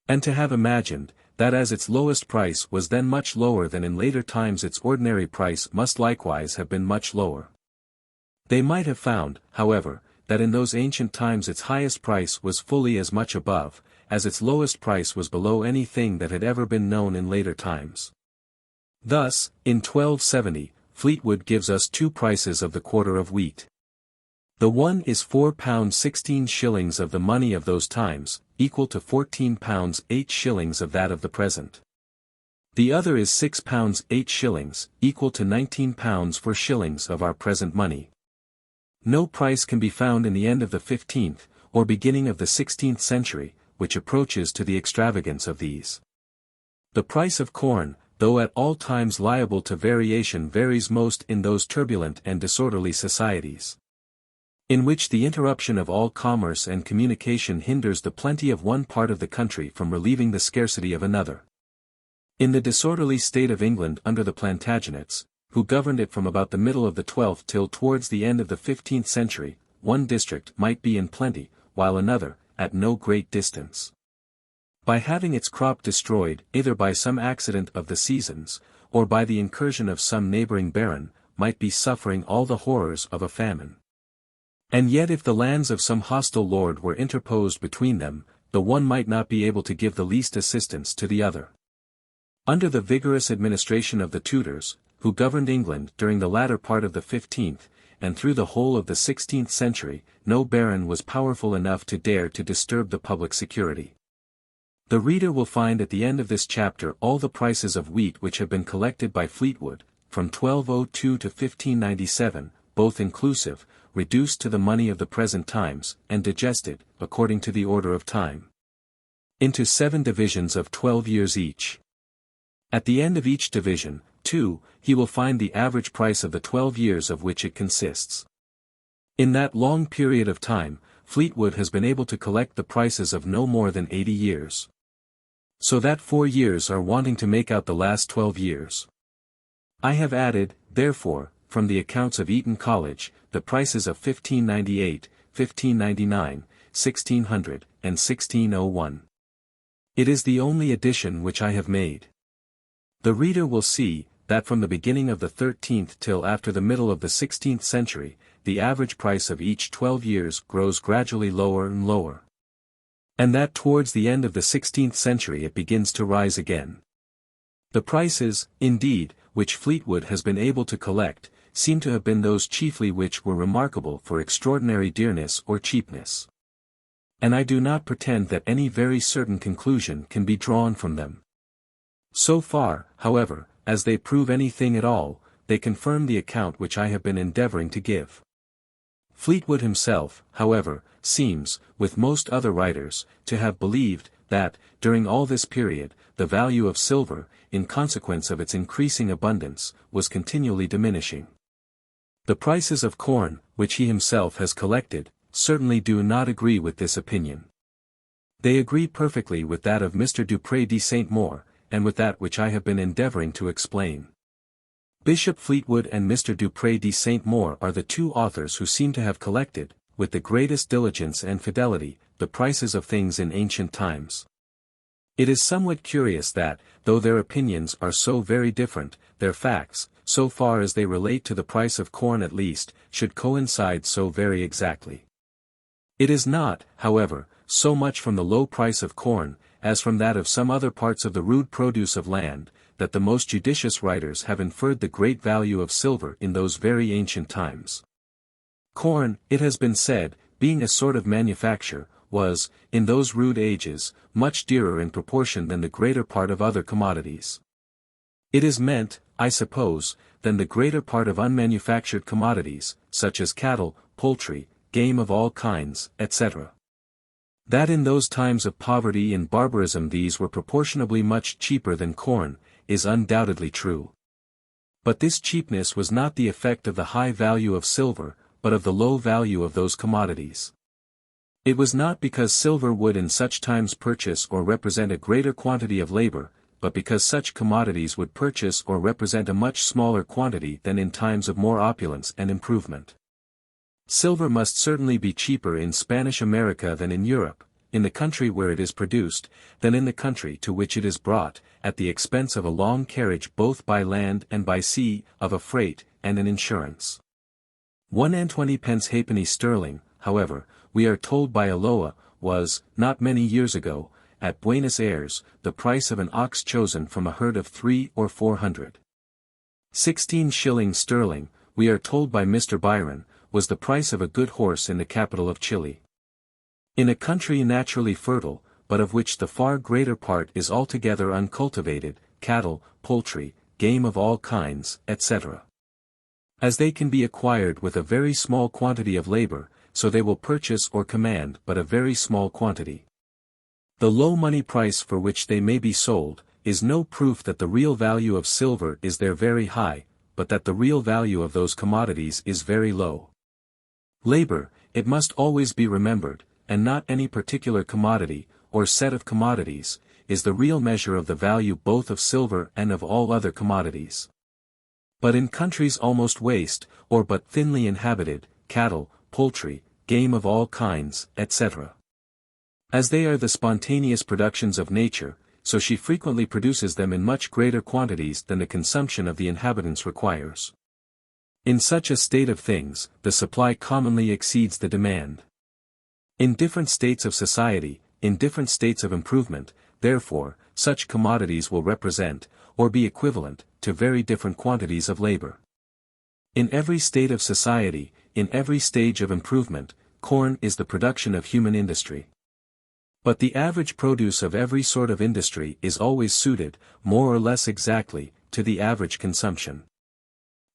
and to have imagined, that as its lowest price was then much lower than in later times its ordinary price must likewise have been much lower. They might have found, however, that in those ancient times its highest price was fully as much above, as its lowest price was below anything that had ever been known in later times. Thus, in 1270, Fleetwood gives us two prices of the quarter of wheat. The one is £4 16 shillings of the money of those times, equal to £14 8 shillings of that of the present. The other is £6 8 shillings, equal to £19 4 shillings of our present money. No price can be found in the end of the 15th, or beginning of the 16th century, which approaches to the extravagance of these. The price of corn, though at all times liable to variation, varies most in those turbulent and disorderly societies, in which the interruption of all commerce and communication hinders the plenty of one part of the country from relieving the scarcity of another. In the disorderly state of England under the Plantagenets, who governed it from about the middle of the 12th till towards the end of the 15th century, one district might be in plenty, while another, at no great distance, by having its crop destroyed either by some accident of the seasons, or by the incursion of some neighboring baron, might be suffering all the horrors of a famine. And yet if the lands of some hostile lord were interposed between them, the one might not be able to give the least assistance to the other. Under the vigorous administration of the Tudors, who governed England during the latter part of the 15th, and through the whole of the 16th century, no baron was powerful enough to dare to disturb the public security. The reader will find at the end of this chapter all the prices of wheat which have been collected by Fleetwood, from 1202 to 1597, both inclusive, reduced to the money of the present times, and digested, according to the order of time, into 7 divisions of 12 years each. At the end of each division, too, he will find the average price of the 12 years of which it consists. In that long period of time, Fleetwood has been able to collect the prices of no more than 80 years. So that 4 years are wanting to make out the last 12 years. I have added, therefore, from the accounts of Eton College, the prices of 1598, 1599, 1600, and 1601. It is the only addition which I have made. The reader will see, that from the beginning of the 13th till after the middle of the 16th century, the average price of each 12 years grows gradually lower and lower. And that towards the end of the 16th century it begins to rise again. The prices, indeed, which Fleetwood has been able to collect, seem to have been those chiefly which were remarkable for extraordinary dearness or cheapness. And I do not pretend that any very certain conclusion can be drawn from them. So far, however, as they prove anything at all, they confirm the account which I have been endeavoring to give. Fleetwood himself, however, seems, with most other writers, to have believed, that, during all this period, the value of silver, in consequence of its increasing abundance, was continually diminishing. The prices of corn, which he himself has collected, certainly do not agree with this opinion. They agree perfectly with that of Mr. Dupré de St. Maur, and with that which I have been endeavoring to explain. Bishop Fleetwood and Mr. Dupré de St. Maur are the two authors who seem to have collected, with the greatest diligence and fidelity, the prices of things in ancient times. It is somewhat curious that, though their opinions are so very different, their facts, so far as they relate to the price of corn at least, should coincide so very exactly. It is not, however, so much from the low price of corn, as from that of some other parts of the rude produce of land, that the most judicious writers have inferred the great value of silver in those very ancient times. Corn, it has been said, being a sort of manufacture, was, in those rude ages, much dearer in proportion than the greater part of other commodities. It is meant, I suppose, than the greater part of unmanufactured commodities, such as cattle, poultry, game of all kinds, etc. That in those times of poverty and barbarism these were proportionably much cheaper than corn, is undoubtedly true. But this cheapness was not the effect of the high value of silver, but of the low value of those commodities. It was not because silver would in such times purchase or represent a greater quantity of labor, but because such commodities would purchase or represent a much smaller quantity than in times of more opulence and improvement. Silver must certainly be cheaper in Spanish America than in Europe, in the country where it is produced, than in the country to which it is brought, at the expense of a long carriage both by land and by sea, of a freight, and an insurance. 1 pence halfpenny sterling, however, we are told by Aloa, was, not many years ago, at Buenos Aires, the price of an ox chosen from a herd of 300 or 400. 16 shillings sterling, we are told by Mr. Byron, was the price of a good horse in the capital of Chile. In a country naturally fertile, but of which the far greater part is altogether uncultivated, cattle, poultry, game of all kinds, etc. As they can be acquired with a very small quantity of labor, so they will purchase or command but a very small quantity. The low money price for which they may be sold, is no proof that the real value of silver is there very high, but that the real value of those commodities is very low. Labor, it must always be remembered, and not any particular commodity, or set of commodities, is the real measure of the value both of silver and of all other commodities. But in countries almost waste, or but thinly inhabited, cattle, poultry, game of all kinds, etc. As they are the spontaneous productions of nature, so she frequently produces them in much greater quantities than the consumption of the inhabitants requires. In such a state of things, the supply commonly exceeds the demand. In different states of society, in different states of improvement, therefore, such commodities will represent, or be equivalent, to very different quantities of labor. In every state of society, in every stage of improvement, corn is the production of human industry. But the average produce of every sort of industry is always suited, more or less exactly, to the average consumption.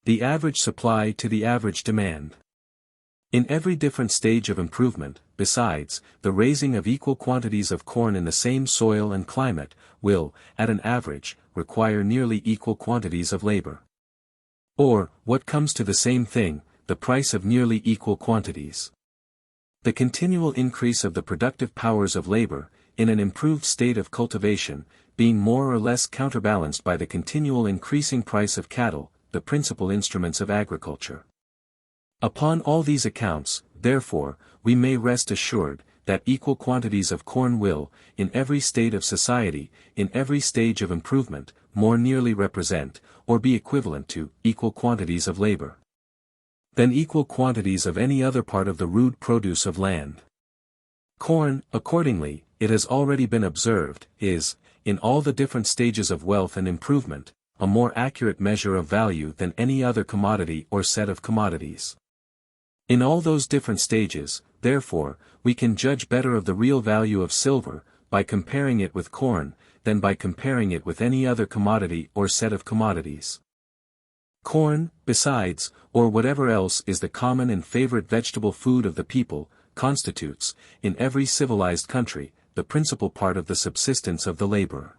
The average supply to the average demand. In every different stage of improvement, besides, the raising of equal quantities of corn in the same soil and climate, will, at an average, require nearly equal quantities of labor. Or, what comes to the same thing, the price of nearly equal quantities. The continual increase of the productive powers of labor, in an improved state of cultivation, being more or less counterbalanced by the continual increasing price of cattle, the principal instruments of agriculture. Upon all these accounts, therefore, we may rest assured, that equal quantities of corn will, in every state of society, in every stage of improvement, more nearly represent, or be equivalent to, equal quantities of labor, than equal quantities of any other part of the rude produce of land. Corn, accordingly, it has already been observed, is, in all the different stages of wealth and improvement, a more accurate measure of value than any other commodity or set of commodities. In all those different stages, therefore, we can judge better of the real value of silver, by comparing it with corn, than by comparing it with any other commodity or set of commodities. Corn, besides, or whatever else is the common and favorite vegetable food of the people, constitutes, in every civilized country, the principal part of the subsistence of the laborer.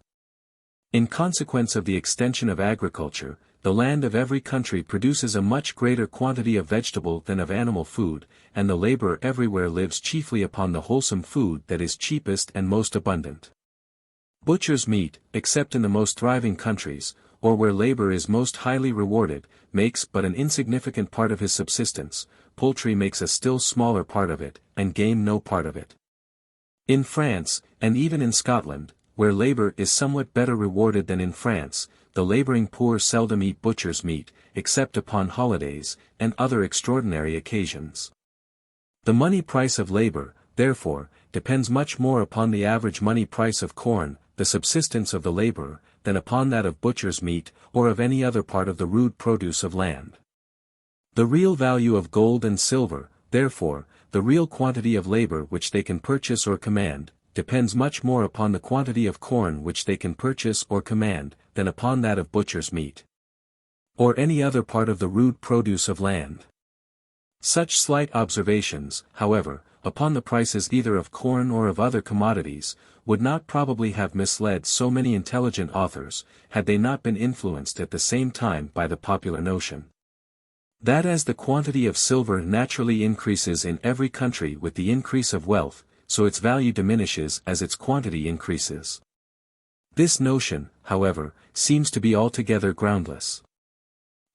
In consequence of the extension of agriculture, the land of every country produces a much greater quantity of vegetable than of animal food, and the laborer everywhere lives chiefly upon the wholesome food that is cheapest and most abundant. Butcher's meat, except in the most thriving countries, or where labor is most highly rewarded, makes but an insignificant part of his subsistence, poultry makes a still smaller part of it, and game no part of it. In France, and even in Scotland, where labor is somewhat better rewarded than in France, the laboring poor seldom eat butcher's meat, except upon holidays, and other extraordinary occasions. The money price of labor, therefore, depends much more upon the average money price of corn, the subsistence of the laborer, than upon that of butcher's meat, or of any other part of the rude produce of land. The real value of gold and silver, therefore, the real quantity of labor which they can purchase or command, depends much more upon the quantity of corn which they can purchase or command, than upon that of butcher's meat, or any other part of the rude produce of land. Such slight observations, however, upon the prices either of corn or of other commodities, would not probably have misled so many intelligent authors, had they not been influenced at the same time by the popular notion that as the quantity of silver naturally increases in every country with the increase of wealth, so its value diminishes as its quantity increases. This notion, however, seems to be altogether groundless.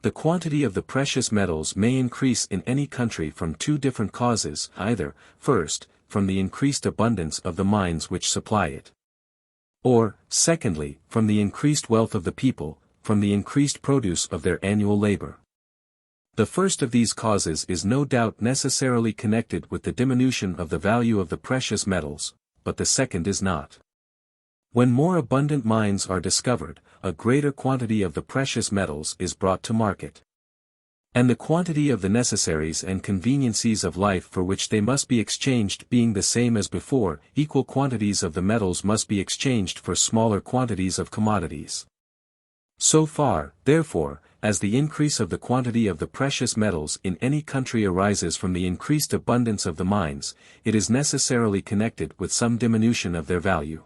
The quantity of the precious metals may increase in any country from two different causes, either, first, from the increased abundance of the mines which supply it. Or, secondly, from the increased wealth of the people, from the increased produce of their annual labor. The first of these causes is no doubt necessarily connected with the diminution of the value of the precious metals, but the second is not. When more abundant mines are discovered, a greater quantity of the precious metals is brought to market. And the quantity of the necessaries and conveniencies of life for which they must be exchanged being the same as before, equal quantities of the metals must be exchanged for smaller quantities of commodities. So far, therefore, as the increase of the quantity of the precious metals in any country arises from the increased abundance of the mines, it is necessarily connected with some diminution of their value.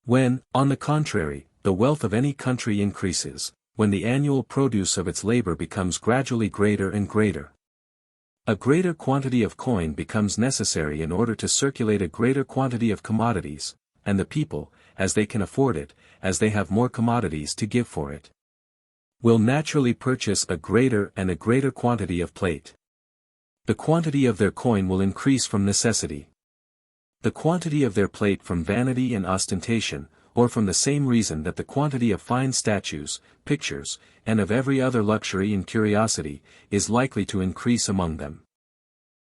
When, on the contrary, the wealth of any country increases, when the annual produce of its labor becomes gradually greater and greater, a greater quantity of coin becomes necessary in order to circulate a greater quantity of commodities, and the people, as they can afford it, as they have more commodities to give for it, will naturally purchase a greater and a greater quantity of plate. The quantity of their coin will increase from necessity. The quantity of their plate from vanity and ostentation, or from the same reason that the quantity of fine statues, pictures, and of every other luxury and curiosity, is likely to increase among them.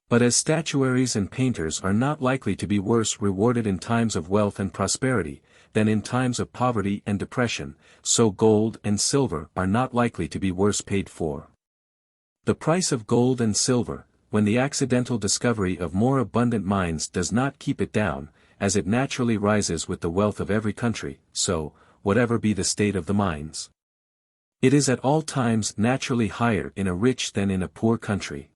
But as statuaries and painters are not likely to be worse rewarded in times of wealth and prosperity, than in times of poverty and depression, so gold and silver are not likely to be worse paid for. The price of gold and silver, when the accidental discovery of more abundant mines does not keep it down, as it naturally rises with the wealth of every country, so, whatever be the state of the mines, it is at all times naturally higher in a rich than in a poor country.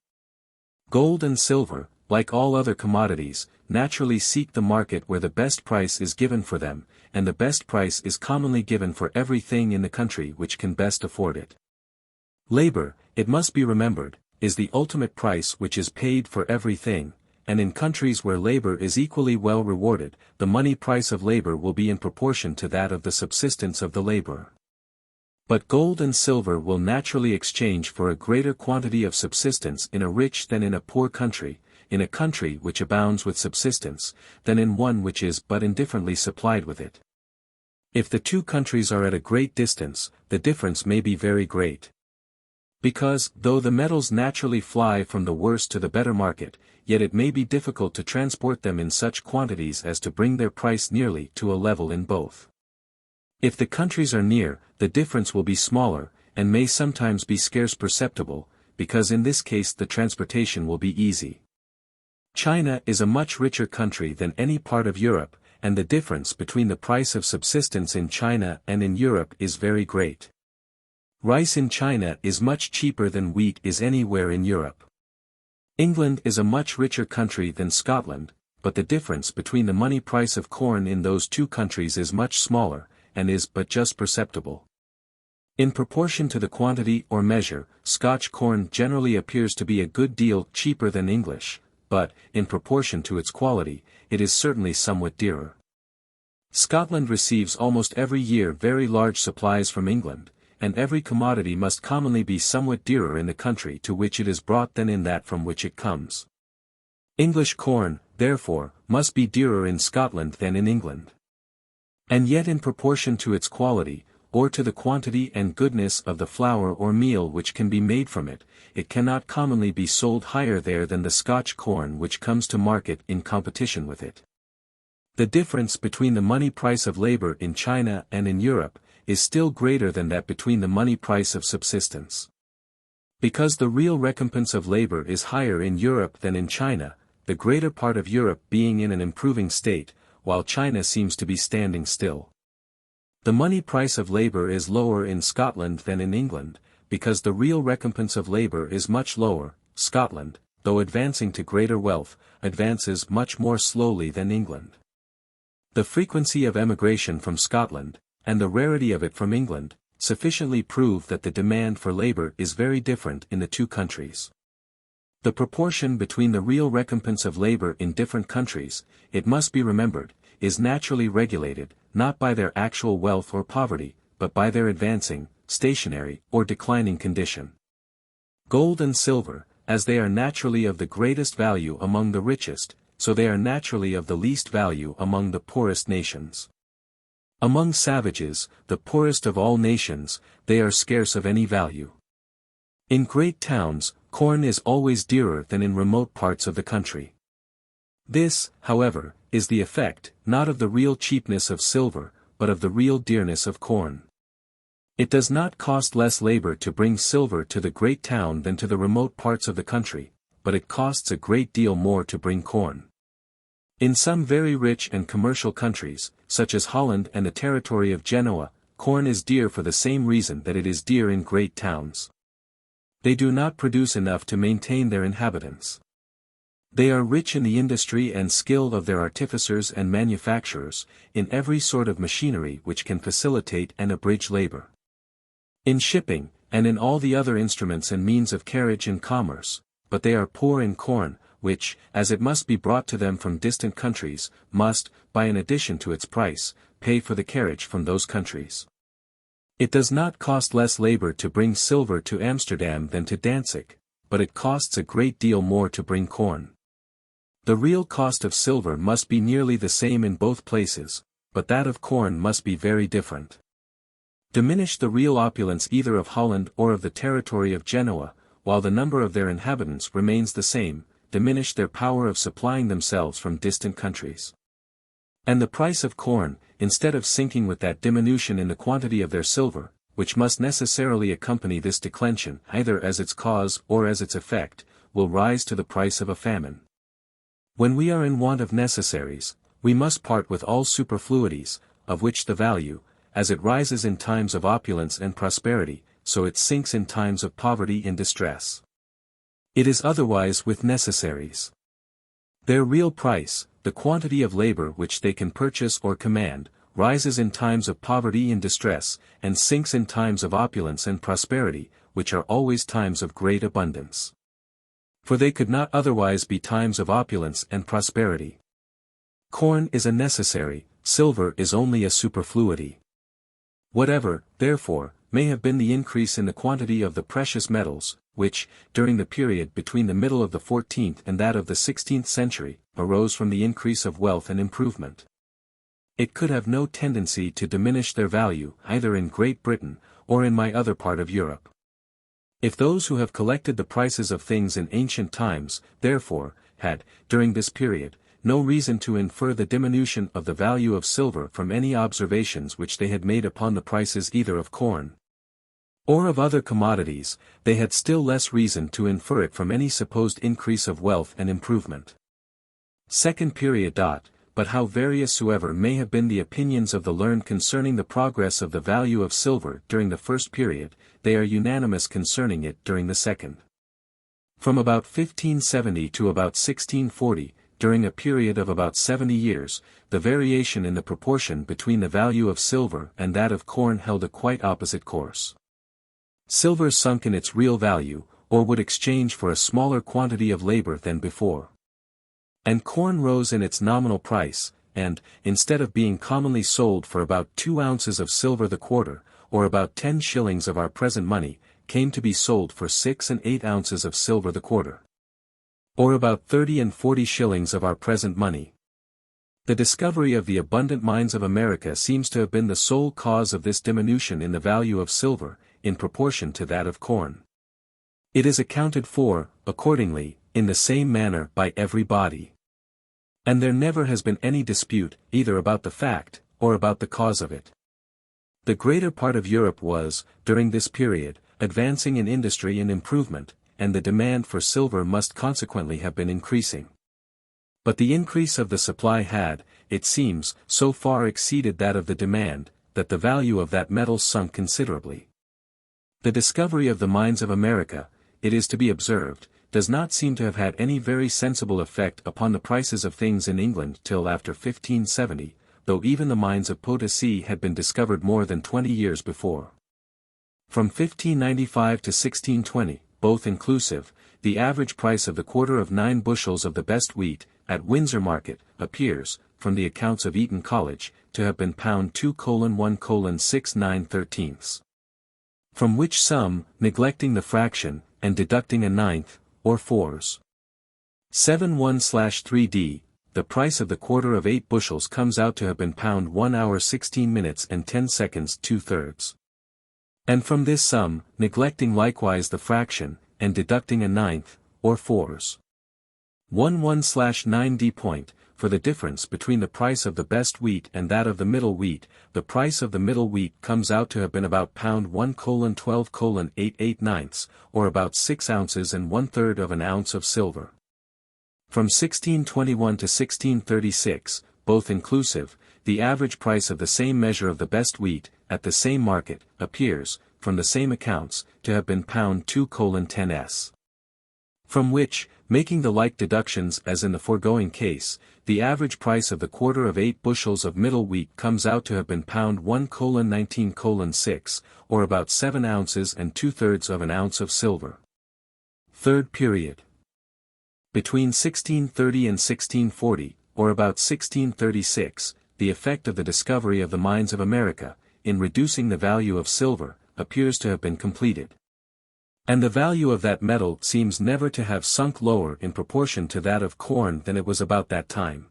Gold and silver, like all other commodities, naturally seek the market where the best price is given for them, and the best price is commonly given for everything in the country which can best afford it. Labor, it must be remembered, is the ultimate price which is paid for everything, and in countries where labor is equally well rewarded, the money price of labor will be in proportion to that of the subsistence of the laborer. But gold and silver will naturally exchange for a greater quantity of subsistence in a rich than in a poor country, in a country which abounds with subsistence, than in one which is but indifferently supplied with it. If the two countries are at a great distance, the difference may be very great. Because, though the metals naturally fly from the worse to the better market, yet it may be difficult to transport them in such quantities as to bring their price nearly to a level in both. If the countries are near, the difference will be smaller, and may sometimes be scarce perceptible, because in this case the transportation will be easy. China is a much richer country than any part of Europe, and the difference between the price of subsistence in China and in Europe is very great. Rice in China is much cheaper than wheat is anywhere in Europe. England is a much richer country than Scotland, but the difference between the money price of corn in those two countries is much smaller, and is but just perceptible. In proportion to the quantity or measure, Scotch corn generally appears to be a good deal cheaper than English, but, in proportion to its quality, it is certainly somewhat dearer. Scotland receives almost every year very large supplies from England, and every commodity must commonly be somewhat dearer in the country to which it is brought than in that from which it comes. English corn, therefore, must be dearer in Scotland than in England. And yet in proportion to its quality, or to the quantity and goodness of the flour or meal which can be made from it, it cannot commonly be sold higher there than the Scotch corn which comes to market in competition with it. The difference between the money price of labor in China and in Europe is still greater than that between the money price of subsistence. Because the real recompense of labor is higher in Europe than in China, the greater part of Europe being in an improving state, while China seems to be standing still. The money price of labor is lower in Scotland than in England, because the real recompense of labor is much lower. Scotland, though advancing to greater wealth, advances much more slowly than England. The frequency of emigration from Scotland, and the rarity of it from England, sufficiently prove that the demand for labor is very different in the two countries. The proportion between the real recompense of labor in different countries, it must be remembered, is naturally regulated, not by their actual wealth or poverty, but by their advancing, stationary, or declining condition. Gold and silver, as they are naturally of the greatest value among the richest, so they are naturally of the least value among the poorest nations. Among savages, the poorest of all nations, they are scarce of any value. In great towns, corn is always dearer than in remote parts of the country. This, however, is the effect, not of the real cheapness of silver, but of the real dearness of corn. It does not cost less labor to bring silver to the great town than to the remote parts of the country, but it costs a great deal more to bring corn. In some very rich and commercial countries, such as Holland and the territory of Genoa, corn is dear for the same reason that it is dear in great towns. They do not produce enough to maintain their inhabitants. They are rich in the industry and skill of their artificers and manufacturers, in every sort of machinery which can facilitate and abridge labor. In shipping, and in all the other instruments and means of carriage and commerce, but they are poor in corn, which, as it must be brought to them from distant countries, must, by an addition to its price, pay for the carriage from those countries. It does not cost less labor to bring silver to Amsterdam than to Danzig, but it costs a great deal more to bring corn. The real cost of silver must be nearly the same in both places, but that of corn must be very different. Diminish the real opulence either of Holland or of the territory of Genoa, while the number of their inhabitants remains the same, diminish their power of supplying themselves from distant countries. And the price of corn, instead of sinking with that diminution in the quantity of their silver, which must necessarily accompany this declension either as its cause or as its effect, will rise to the price of a famine. When we are in want of necessaries, we must part with all superfluities, of which the value, as it rises in times of opulence and prosperity, so it sinks in times of poverty and distress. It is otherwise with necessaries. Their real price, the quantity of labor which they can purchase or command, rises in times of poverty and distress, and sinks in times of opulence and prosperity, which are always times of great abundance. For they could not otherwise be times of opulence and prosperity. Corn is a necessary, silver is only a superfluity. Whatever, therefore, may have been the increase in the quantity of the precious metals, which, during the period between the middle of the 14th and that of the 16th century, arose from the increase of wealth and improvement, it could have no tendency to diminish their value either in Great Britain, or in my other part of Europe. If those who have collected the prices of things in ancient times, therefore, had, during this period, no reason to infer the diminution of the value of silver from any observations which they had made upon the prices either of corn or of other commodities, they had still less reason to infer it from any supposed increase of wealth and improvement. Second period. But how various soever may have been the opinions of the learned concerning the progress of the value of silver during the first period, they are unanimous concerning it during the second. From about 1570 to about 1640, during a period of about 70 years, the variation in the proportion between the value of silver and that of corn held a quite opposite course. Silver sunk in its real value, or would exchange for a smaller quantity of labor than before. And corn rose in its nominal price, and, instead of being commonly sold for about 2 ounces of silver the quarter, or about 10 shillings of our present money, came to be sold for 6 and 8 ounces of silver the quarter, or about 30 and 40 shillings of our present money. The discovery of the abundant mines of America seems to have been the sole cause of this diminution in the value of silver, in proportion to that of corn. It is accounted for, accordingly, in the same manner by everybody. And there never has been any dispute, either about the fact, or about the cause of it. The greater part of Europe was, during this period, advancing in industry and improvement, and the demand for silver must consequently have been increasing. But the increase of the supply had, it seems, so far exceeded that of the demand, that the value of that metal sunk considerably. The discovery of the mines of America, it is to be observed, does not seem to have had any very sensible effect upon the prices of things in England till after 1570, though even the mines of Potosi had been discovered more than 20 years before. From 1595 to 1620, both inclusive, the average price of the quarter of 9 bushels of the best wheat, at Windsor Market, appears, from the accounts of Eton College, to have been £2:1:6 9/13. From which sum, neglecting the fraction, and deducting a ninth, or 4s. 71/3d, the price of the quarter of 8 bushels comes out to have been pound 1 hour 16 minutes and 10 seconds 2/3. And from this sum, neglecting likewise the fraction, and deducting a ninth, or 4s. 1/9d point, for the difference between the price of the best wheat and that of the middle wheat, the price of the middle wheat comes out to have been about pound 1:12:88 or about 6 ounces and 1/3 of an ounce of silver. From 1621 to 1636, both inclusive, the average price of the same measure of the best wheat, at the same market, appears, from the same accounts, to have been pound 2:10s. From which, making the like deductions as in the foregoing case, the average price of the quarter of 8 bushels of middle wheat comes out to have been pound 1:19:6, or about 7 ounces and 2/3 of an ounce of silver. Third period. Between 1630 and 1640, or about 1636, the effect of the discovery of the mines of America, in reducing the value of silver, appears to have been completed. And the value of that metal seems never to have sunk lower in proportion to that of corn than it was about that time.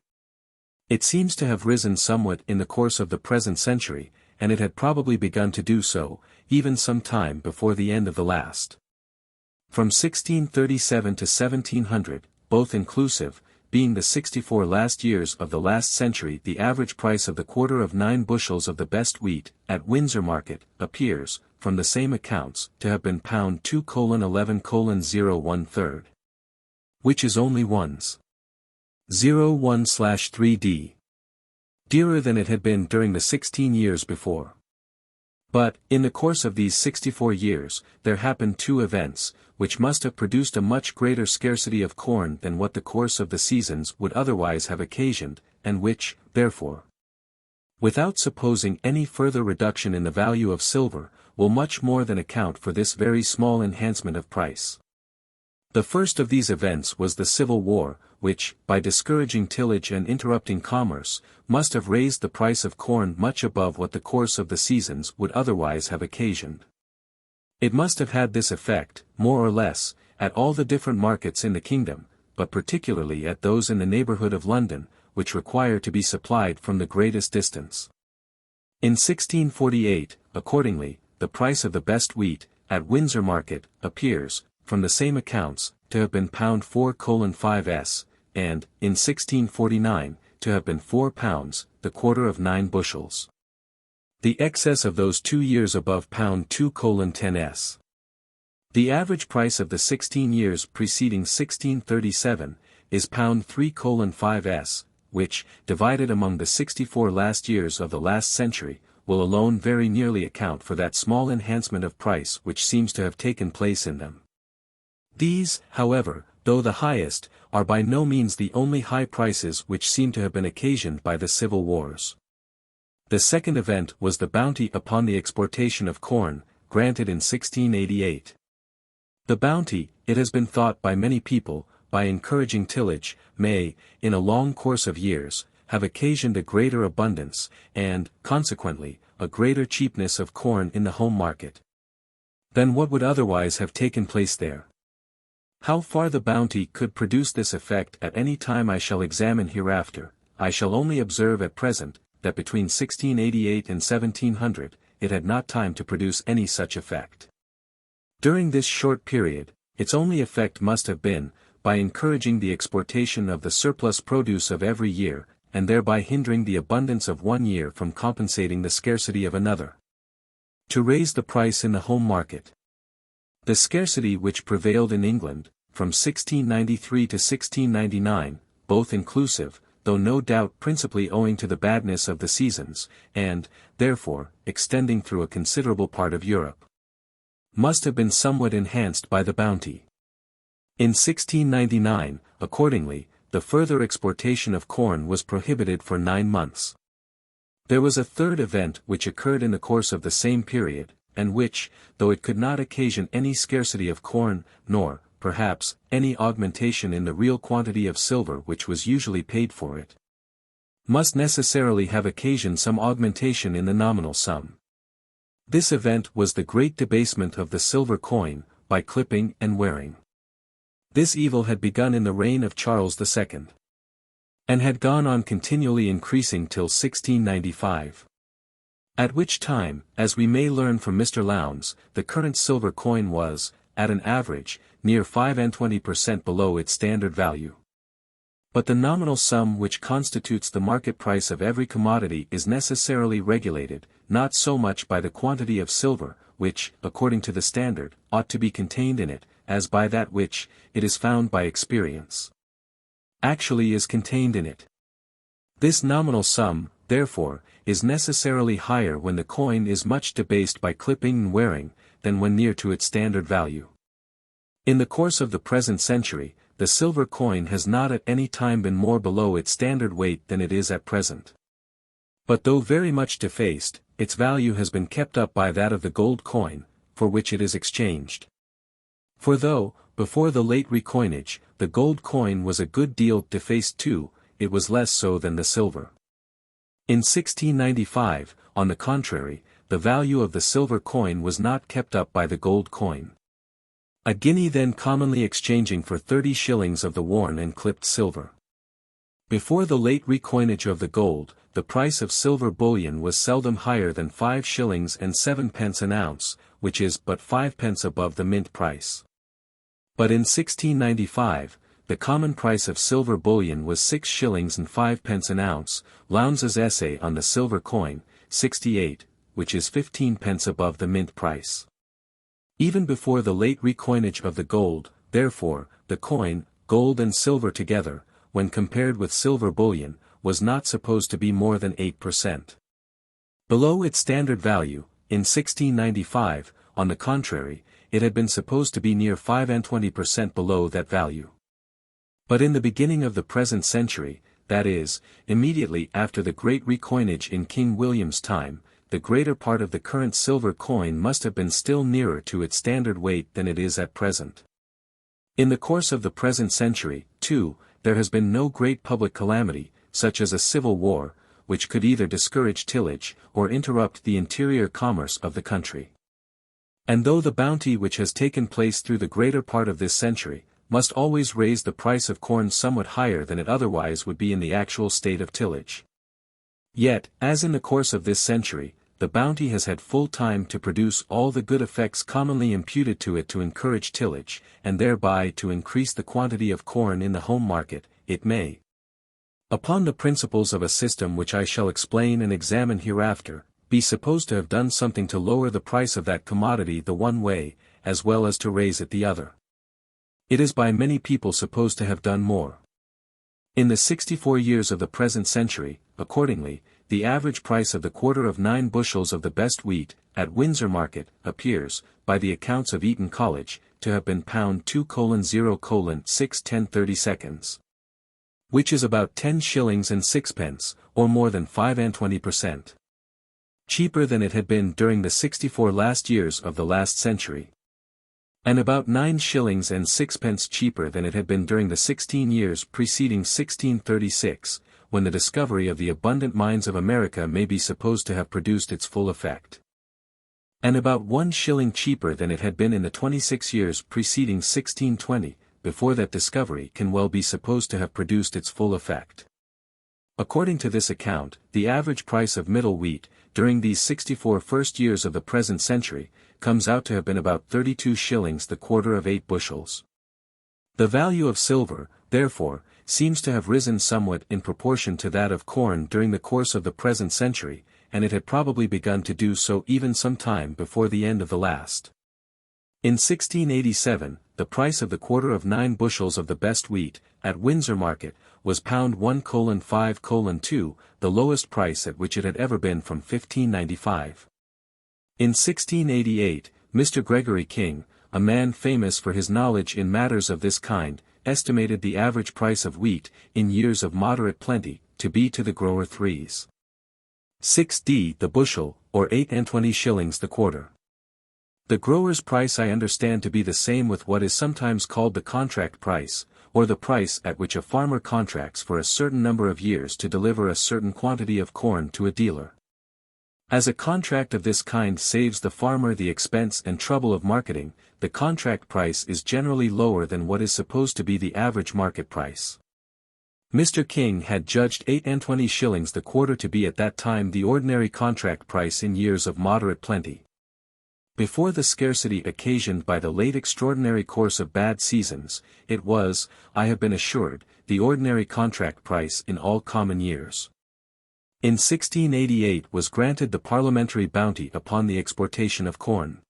It seems to have risen somewhat in the course of the present century, and it had probably begun to do so, even some time before the end of the last. From 1637 to 1700, both inclusive, being the 64 last years of the last century, the average price of the quarter of 9 bushels of the best wheat, at Windsor market, appears, from the same accounts, to have been pound 2:11:01/3. Which is only 1/01/3d. dearer than it had been during the 16 years before. But, in the course of these 64 years, there happened 2 events, which must have produced a much greater scarcity of corn than what the course of the seasons would otherwise have occasioned, and which, therefore, without supposing any further reduction in the value of silver, will much more than account for this very small enhancement of price. The first of these events was the Civil War, which, by discouraging tillage and interrupting commerce, must have raised the price of corn much above what the course of the seasons would otherwise have occasioned. It must have had this effect, more or less, at all the different markets in the kingdom, but particularly at those in the neighbourhood of London, which require to be supplied from the greatest distance. In 1648, accordingly, the price of the best wheat, at Windsor market, appears, from the same accounts, to have been pound 4:5s, and, in 1649, to have been 4 pounds, the quarter of 9 bushels. The excess of those 2 years above pound 2:10s. The average price of the 16 years preceding 1637, is pound 3:5s, which, divided among the 64 last years of the last century, will alone very nearly account for that small enhancement of price which seems to have taken place in them. These, however, though the highest, are by no means the only high prices which seem to have been occasioned by the civil wars. The second event was the bounty upon the exportation of corn, granted in 1688. The bounty, it has been thought by many people, by encouraging tillage, may, in a long course of years, have occasioned a greater abundance, and, consequently, a greater cheapness of corn in the home market, than what would otherwise have taken place there. How far the bounty could produce this effect at any time I shall examine hereafter. I shall only observe at present, that between 1688 and 1700, it had not time to produce any such effect. During this short period, its only effect must have been, by encouraging the exportation of the surplus produce of every year, and thereby hindering the abundance of one year from compensating the scarcity of another. To raise the price in the home market. The scarcity which prevailed in England, from 1693 to 1699, both inclusive, though no doubt principally owing to the badness of the seasons, and, therefore, extending through a considerable part of Europe, must have been somewhat enhanced by the bounty. In 1699, accordingly, the further exportation of corn was prohibited for 9 months. There was a third event which occurred in the course of the same period, and which, though it could not occasion any scarcity of corn, nor, perhaps, any augmentation in the real quantity of silver which was usually paid for it, must necessarily have occasioned some augmentation in the nominal sum. This event was the great debasement of the silver coin, by clipping and wearing. This evil had begun in the reign of Charles II. and had gone on continually increasing till 1695. At which time, as we may learn from Mr. Lowndes, the current silver coin was, at an average, near 25% below its standard value. But the nominal sum which constitutes the market price of every commodity is necessarily regulated, not so much by the quantity of silver, which, according to the standard, ought to be contained in it, as by that which, it is found by experience, actually is contained in it. This nominal sum, therefore, is necessarily higher when the coin is much debased by clipping and wearing, than when near to its standard value. In the course of the present century, the silver coin has not at any time been more below its standard weight than it is at present. But though very much defaced, its value has been kept up by that of the gold coin, for which it is exchanged. For though, before the late recoinage, the gold coin was a good deal defaced too, it was less so than the silver. In 1695, on the contrary, the value of the silver coin was not kept up by the gold coin. A guinea then commonly exchanging for 30 shillings of the worn and clipped silver. Before the late recoinage of the gold, the price of silver bullion was seldom higher than 5 shillings and 7 pence an ounce, which is but 5 pence above the mint price. But in 1695, the common price of silver bullion was 6 shillings and 5 pence an ounce, Lowndes' essay on the silver coin, 68, which is 15 pence above the mint price. Even before the late recoinage of the gold, therefore, the coin, gold and silver together, when compared with silver bullion, was not supposed to be more than 8%. Below its standard value, in 1695, on the contrary, it had been supposed to be near 25% below that value. But in the beginning of the present century, that is, immediately after the great recoinage in King William's time, the greater part of the current silver coin must have been still nearer to its standard weight than it is at present. In the course of the present century, too, there has been no great public calamity, such as a civil war, which could either discourage tillage, or interrupt the interior commerce of the country. And though the bounty which has taken place through the greater part of this century, must always raise the price of corn somewhat higher than it otherwise would be in the actual state of tillage. Yet, as in the course of this century, the bounty has had full time to produce all the good effects commonly imputed to it to encourage tillage, and thereby to increase the quantity of corn in the home market, it may, upon the principles of a system which I shall explain and examine hereafter, be supposed to have done something to lower the price of that commodity the one way, as well as to raise it the other. It is by many people supposed to have done more. In the 64 years of the present century, accordingly, the average price of the quarter of 9 bushels of the best wheat, at Windsor Market, appears, by the accounts of Eton College, to have been £2:0:6 10/32, which is about 10 shillings and 6 pence, or more than 25%. Cheaper than it had been during the 64 last years of the last century. And about 9 shillings and 6 pence cheaper than it had been during the 16 years preceding 1636, when the discovery of the abundant mines of America may be supposed to have produced its full effect. And about 1 shilling cheaper than it had been in the 26 years preceding 1620, before that discovery can well be supposed to have produced its full effect. According to this account, the average price of middle wheat, during these 64 first years of the present century, comes out to have been about 32 shillings the quarter of 8 bushels. The value of silver, therefore, seems to have risen somewhat in proportion to that of corn during the course of the present century, and it had probably begun to do so even some time before the end of the last. In 1687, the price of the quarter of 9 bushels of the best wheat, at Windsor Market, was £1:5:2, the lowest price at which it had ever been from 1595. In 1688, Mr. Gregory King, a man famous for his knowledge in matters of this kind, estimated the average price of wheat, in years of moderate plenty, to be to the grower 3s. the bushel, or 8 shillings the quarter. The grower's price I understand to be the same with what is sometimes called the contract price, or the price at which a farmer contracts for a certain number of years to deliver a certain quantity of corn to a dealer. As a contract of this kind saves the farmer the expense and trouble of marketing, the contract price is generally lower than what is supposed to be the average market price. Mr. King had judged 8 and 20 shillings the quarter to be at that time the ordinary contract price in years of moderate plenty. Before the scarcity occasioned by the late extraordinary course of bad seasons, it was, I have been assured, the ordinary contract price in all common years. In 1688 was granted the parliamentary bounty upon the exportation of corn.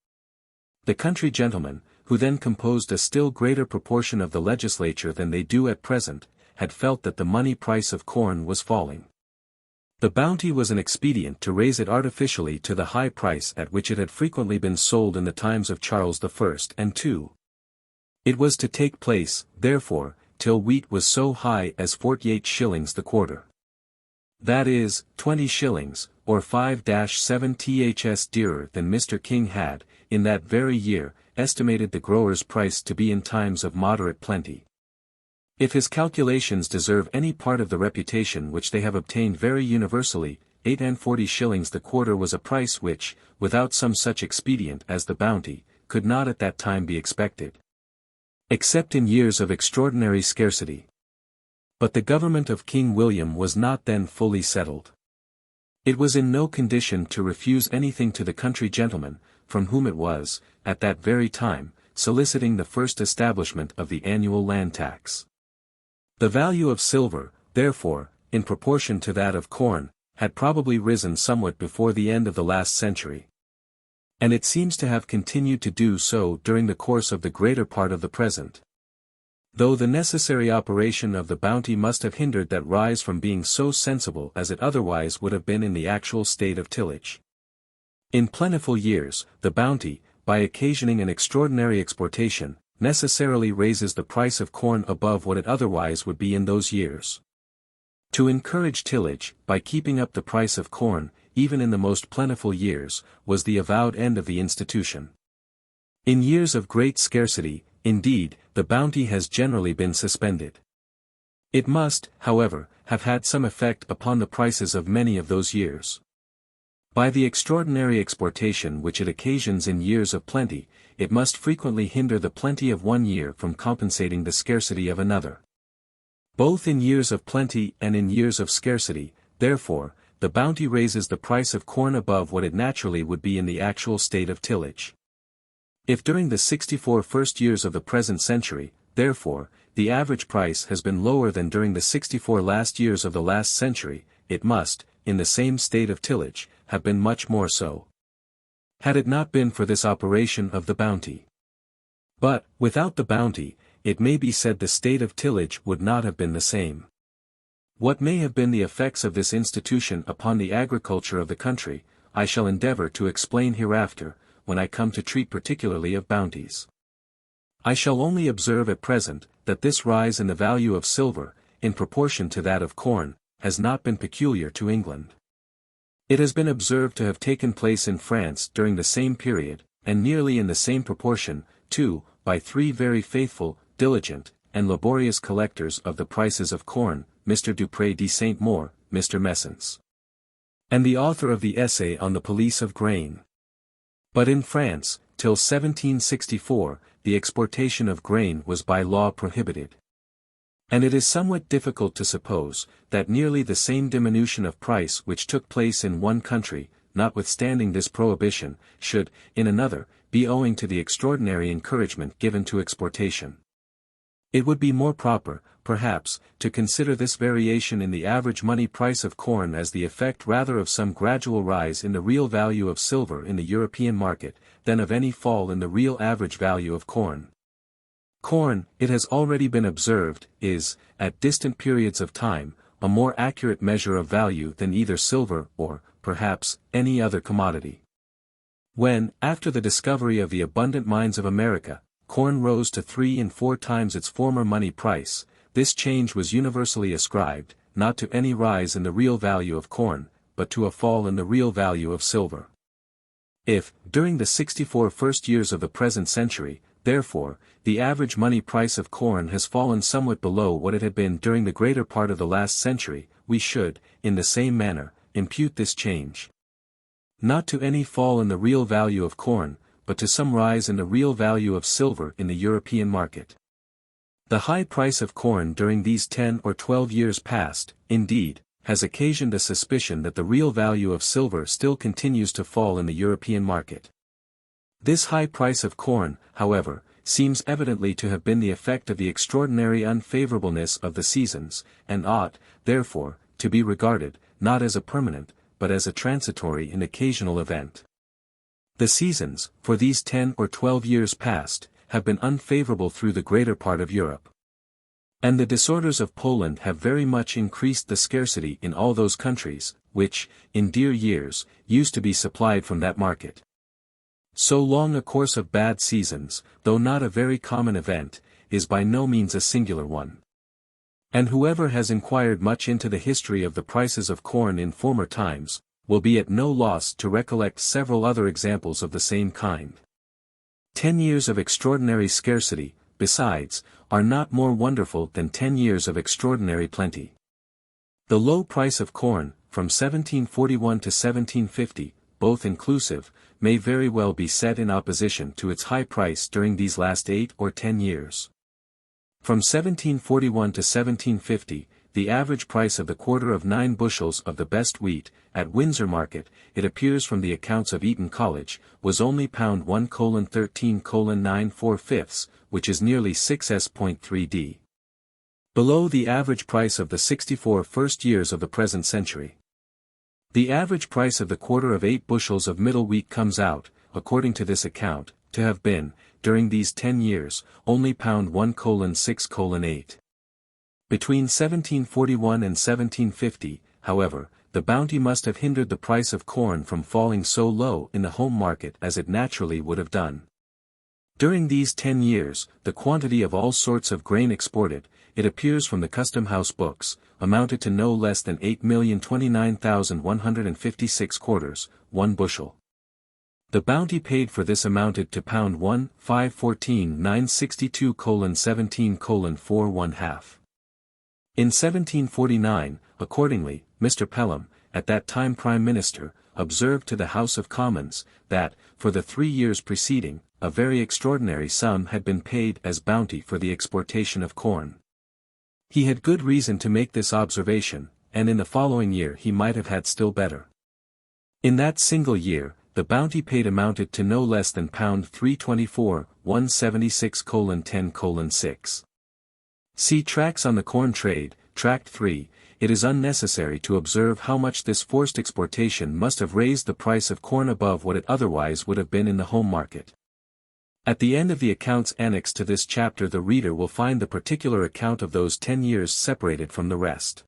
The country gentlemen, who then composed a still greater proportion of the legislature than they do at present, had felt that the money price of corn was falling. The bounty was an expedient to raise it artificially to the high price at which it had frequently been sold in the times of Charles I and II. It was to take place, therefore, till wheat was so high as 48 shillings the quarter. That is, 20 shillings, or 5-7 ths dearer than Mr. King had, in that very year, estimated the grower's price to be in times of moderate plenty. If his calculations deserve any part of the reputation which they have obtained very universally, 8 and 40 shillings the quarter was a price which, without some such expedient as the bounty, could not at that time be expected. Except in years of extraordinary scarcity. But the government of King William was not then fully settled. It was in no condition to refuse anything to the country gentlemen, from whom it was, at that very time, soliciting the first establishment of the annual land tax. The value of silver, therefore, in proportion to that of corn, had probably risen somewhat before the end of the last century. And it seems to have continued to do so during the course of the greater part of the present. Though the necessary operation of the bounty must have hindered that rise from being so sensible as it otherwise would have been in the actual state of tillage. In plentiful years, the bounty, by occasioning an extraordinary exportation, necessarily raises the price of corn above what it otherwise would be in those years. To encourage tillage, by keeping up the price of corn, even in the most plentiful years, was the avowed end of the institution. In years of great scarcity, indeed, the bounty has generally been suspended. It must, however, have had some effect upon the prices of many of those years. By the extraordinary exportation which it occasions in years of plenty, it must frequently hinder the plenty of one year from compensating the scarcity of another. Both in years of plenty and in years of scarcity, therefore, the bounty raises the price of corn above what it naturally would be in the actual state of tillage. If during the 64 first years of the present century, therefore, the average price has been lower than during the 64 last years of the last century, it must, in the same state of tillage, have been much more so. Had it not been for this operation of the bounty. But, without the bounty, it may be said the state of tillage would not have been the same. What may have been the effects of this institution upon the agriculture of the country, I shall endeavor to explain hereafter, when I come to treat particularly of bounties. I shall only observe at present, that this rise in the value of silver, in proportion to that of corn, has not been peculiar to England. It has been observed to have taken place in France during the same period, and nearly in the same proportion, too, by 3 very faithful, diligent, and laborious collectors of the prices of corn, Mr. Dupré de Saint-Maur, Mr. Messens, and the author of the essay on the police of grain. But in France, till 1764, the exportation of grain was by law prohibited. And it is somewhat difficult to suppose, that nearly the same diminution of price which took place in one country, notwithstanding this prohibition, should, in another, be owing to the extraordinary encouragement given to exportation. It would be more proper, perhaps, to consider this variation in the average money price of corn as the effect rather of some gradual rise in the real value of silver in the European market, than of any fall in the real average value of corn. Corn, it has already been observed, is, at distant periods of time, a more accurate measure of value than either silver or, perhaps, any other commodity. When, after the discovery of the abundant mines of America, corn rose to 3 and 4 times its former money price, this change was universally ascribed, not to any rise in the real value of corn, but to a fall in the real value of silver. If, during the 64 first years of the present century, therefore, the average money price of corn has fallen somewhat below what it had been during the greater part of the last century, we should, in the same manner, impute this change, not to any fall in the real value of corn, but to some rise in the real value of silver in the European market. The high price of corn during these 10 or 12 years past, indeed, has occasioned a suspicion that the real value of silver still continues to fall in the European market. This high price of corn, however, seems evidently to have been the effect of the extraordinary unfavorableness of the seasons, and ought, therefore, to be regarded, not as a permanent, but as a transitory and occasional event. The seasons, for these 10 or 12 years past, have been unfavorable through the greater part of Europe. And the disorders of Poland have very much increased the scarcity in all those countries, which, in dear years, used to be supplied from that market. So long a course of bad seasons, though not a very common event, is by no means a singular one. And whoever has inquired much into the history of the prices of corn in former times, will be at no loss to recollect several other examples of the same kind. 10 years of extraordinary scarcity, besides, are not more wonderful than 10 years of extraordinary plenty. The low price of corn, from 1741 to 1750, both inclusive, may very well be set in opposition to its high price during these last 8 or 10 years. From 1741 to 1750, the average price of the quarter of 9 bushels of the best wheat, at Windsor Market, it appears from the accounts of Eton College, was only £1:13:9 which is nearly 6s.3d. Below the average price of the 64 first years of the present century. The average price of the quarter of 8 bushels of middle wheat comes out, according to this account, to have been, during these 10 years, only £1:6:8. Between 1741 and 1750, however, the bounty must have hindered the price of corn from falling so low in the home market as it naturally would have done. During these 10 years, the quantity of all sorts of grain exported, it appears from the Custom House books, amounted to no less than 8,029,156 quarters, 1 bushel. The bounty paid for this amounted to £1,514,962:17:4 In 1749, accordingly, Mr. Pelham, at that time Prime Minister, observed to the House of Commons, that, for the 3 years preceding, a very extraordinary sum had been paid as bounty for the exportation of corn. He had good reason to make this observation, and in the following year he might have had still better. In that single year, the bounty paid amounted to no less than £324,176:10:6. See Tracts on the Corn Trade, Tract 3. It is unnecessary to observe how much this forced exportation must have raised the price of corn above what it otherwise would have been in the home market. At the end of the accounts annexed to this chapter the reader will find the particular account of those 10 years separated from the rest.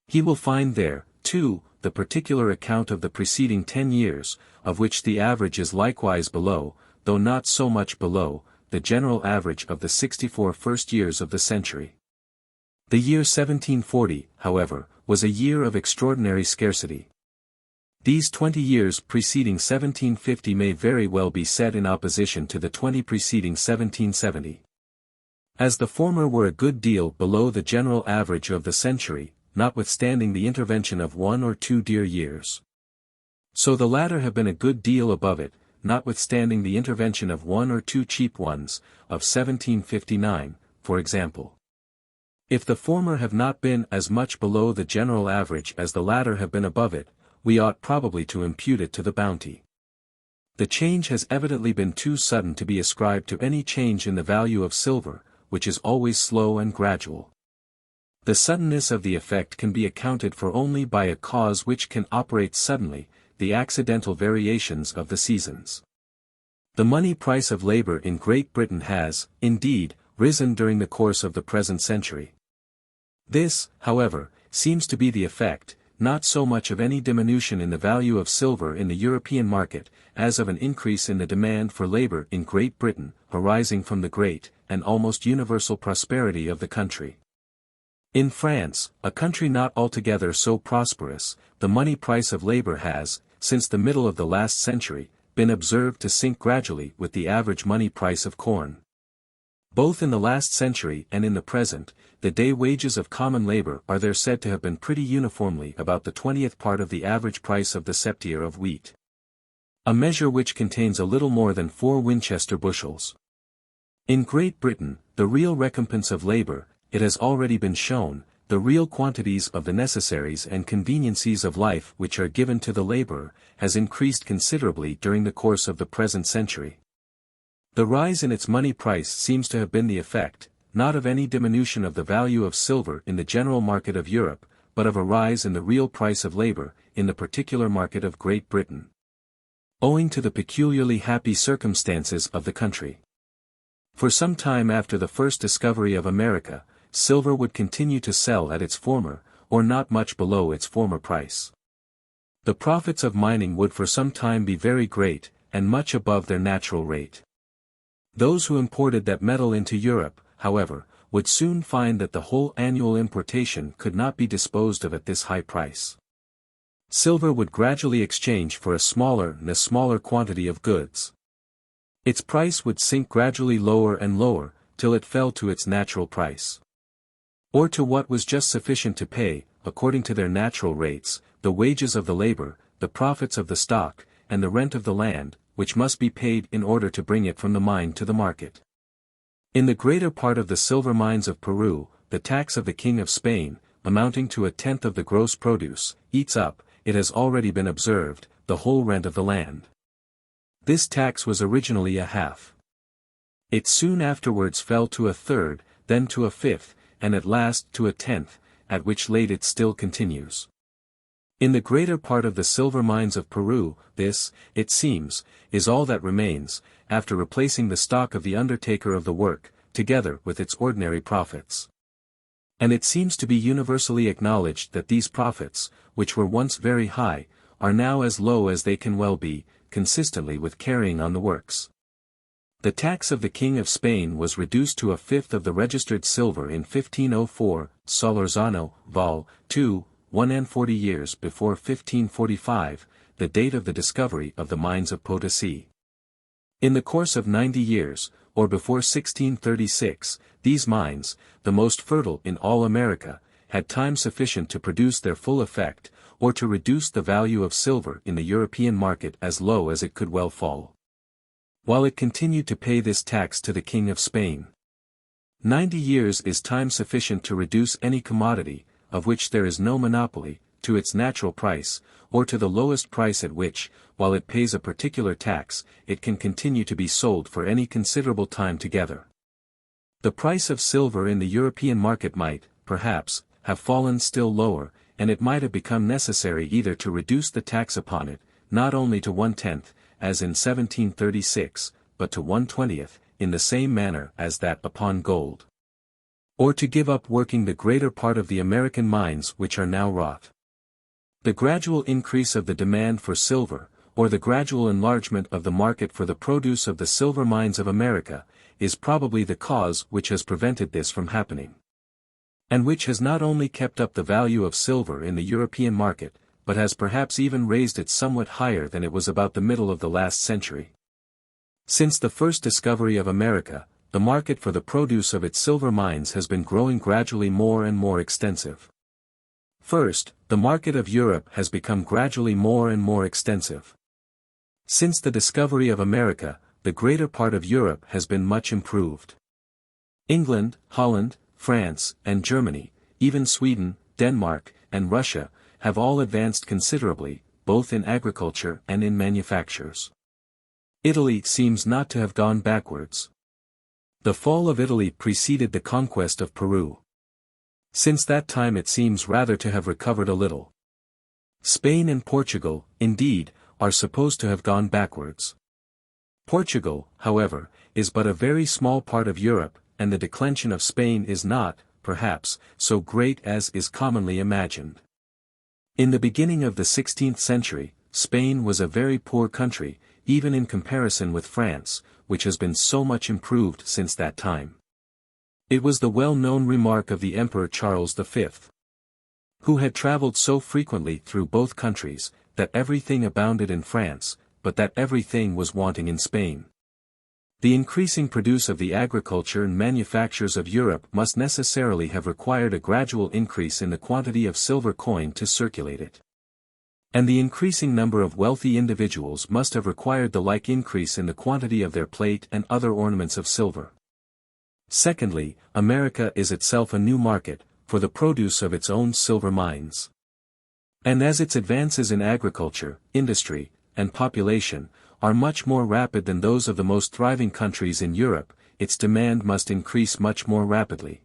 He will find there, too, the particular account of the preceding 10 years, of which the average is likewise below, though not so much below, the general average of the 64 first years of the century. The year 1740, however, was a year of extraordinary scarcity. These 20 years preceding 1750 may very well be set in opposition to the 20 preceding 1770. As the former were a good deal below the general average of the century, notwithstanding the intervention of 1 or 2 dear years. So the latter have been a good deal above it, notwithstanding the intervention of 1 or 2 cheap ones, of 1759, for example. If the former have not been as much below the general average as the latter have been above it, we ought probably to impute it to the bounty. The change has evidently been too sudden to be ascribed to any change in the value of silver, which is always slow and gradual. The suddenness of the effect can be accounted for only by a cause which can operate suddenly, the accidental variations of the seasons. The money price of labor in Great Britain has, indeed, risen during the course of the present century. This, however, seems to be the effect, not so much of any diminution in the value of silver in the European market, as of an increase in the demand for labor in Great Britain, arising from the great, and almost universal prosperity of the country. In France, a country not altogether so prosperous, the money price of labor has, since the middle of the last century, been observed to sink gradually with the average money price of corn. Both in the last century and in the present, the day wages of common labor are there said to have been pretty uniformly about the 20th part of the average price of the septier of wheat. A measure which contains a little more than 4 Winchester bushels. In Great Britain, the real recompense of labor, it has already been shown, the real quantities of the necessaries and conveniencies of life which are given to the laborer, has increased considerably during the course of the present century. The rise in its money price seems to have been the effect, not of any diminution of the value of silver in the general market of Europe, but of a rise in the real price of labor, in the particular market of Great Britain. Owing to the peculiarly happy circumstances of the country. For some time after the first discovery of America, silver would continue to sell at its former, or not much below its former price. The profits of mining would for some time be very great, and much above their natural rate. Those who imported that metal into Europe, however, would soon find that the whole annual importation could not be disposed of at this high price. Silver would gradually exchange for a smaller and a smaller quantity of goods. Its price would sink gradually lower and lower, till it fell to its natural price. Or to what was just sufficient to pay, according to their natural rates, the wages of the labor, the profits of the stock, and the rent of the land, which must be paid in order to bring it from the mine to the market. In the greater part of the silver mines of Peru, the tax of the King of Spain, amounting to 1/10 of the gross produce, eats up, it has already been observed, the whole rent of the land. This tax was originally 1/2. It soon afterwards fell to 1/3, then to 1/5, and at last to 1/10, at which rate it still continues. In the greater part of the silver mines of Peru, this, it seems, is all that remains, after replacing the stock of the undertaker of the work, together with its ordinary profits. And it seems to be universally acknowledged that these profits, which were once very high, are now as low as they can well be, consistently with carrying on the works. The tax of the King of Spain was reduced to 1/5 of the registered silver in 1504, Solorzano, Vol. II, 140 years before 1545, the date of the discovery of the mines of Potosi. In the course of 90 years, or before 1636, these mines, the most fertile in all America, had time sufficient to produce their full effect, or to reduce the value of silver in the European market as low as it could well fall. While it continued to pay this tax to the King of Spain. 90 years is time sufficient to reduce any commodity, of which there is no monopoly, to its natural price, or to the lowest price at which, while it pays a particular tax, it can continue to be sold for any considerable time together. The price of silver in the European market might, perhaps, have fallen still lower, and it might have become necessary either to reduce the tax upon it, not only to 1/10, as in 1736, but to 1/20, in the same manner as that upon gold. Or to give up working the greater part of the American mines which are now wrought. The gradual increase of the demand for silver, or the gradual enlargement of the market for the produce of the silver mines of America, is probably the cause which has prevented this from happening. And which has not only kept up the value of silver in the European market, but has perhaps even raised it somewhat higher than it was about the middle of the last century. Since the first discovery of America, the market for the produce of its silver mines has been growing gradually more and more extensive. First, the market of Europe has become gradually more and more extensive. Since the discovery of America, the greater part of Europe has been much improved. England, Holland, France, and Germany, even Sweden, Denmark, and Russia, have all advanced considerably, both in agriculture and in manufactures. Italy seems not to have gone backwards. The fall of Italy preceded the conquest of Peru. Since that time it seems rather to have recovered a little. Spain and Portugal, indeed, are supposed to have gone backwards. Portugal, however, is but a very small part of Europe, and the declension of Spain is not, perhaps, so great as is commonly imagined. In the beginning of the 16th century, Spain was a very poor country, even in comparison with France, which has been so much improved since that time. It was the well-known remark of the Emperor Charles V, who had traveled so frequently through both countries, that everything abounded in France, but that everything was wanting in Spain. The increasing produce of the agriculture and manufactures of Europe must necessarily have required a gradual increase in the quantity of silver coin to circulate it. And the increasing number of wealthy individuals must have required the like increase in the quantity of their plate and other ornaments of silver. Secondly, America is itself a new market, for the produce of its own silver mines. And as its advances in agriculture, industry, and population, are much more rapid than those of the most thriving countries in Europe, its demand must increase much more rapidly.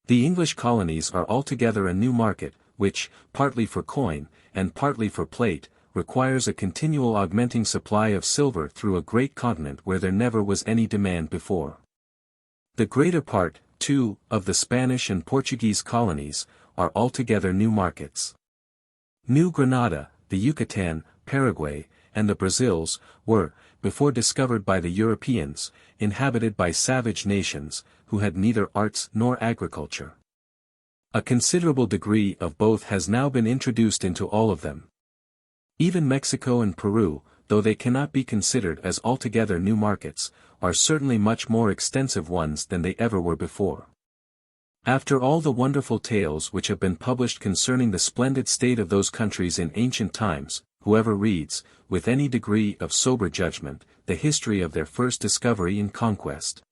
The English colonies are altogether a new market, which, partly for coin, and partly for plate, requires a continual augmenting supply of silver through a great continent where there never was any demand before. The greater part, too, of the Spanish and Portuguese colonies, are altogether new markets. New Granada, the Yucatan, Paraguay, and the Brazils, were, before discovered by the Europeans, inhabited by savage nations, who had neither arts nor agriculture. A considerable degree of both has now been introduced into all of them. Even Mexico and Peru, though they cannot be considered as altogether new markets, are certainly much more extensive ones than they ever were before. After all the wonderful tales which have been published concerning the splendid state of those countries in ancient times, whoever reads, with any degree of sober judgment, the history of their first discovery and conquest,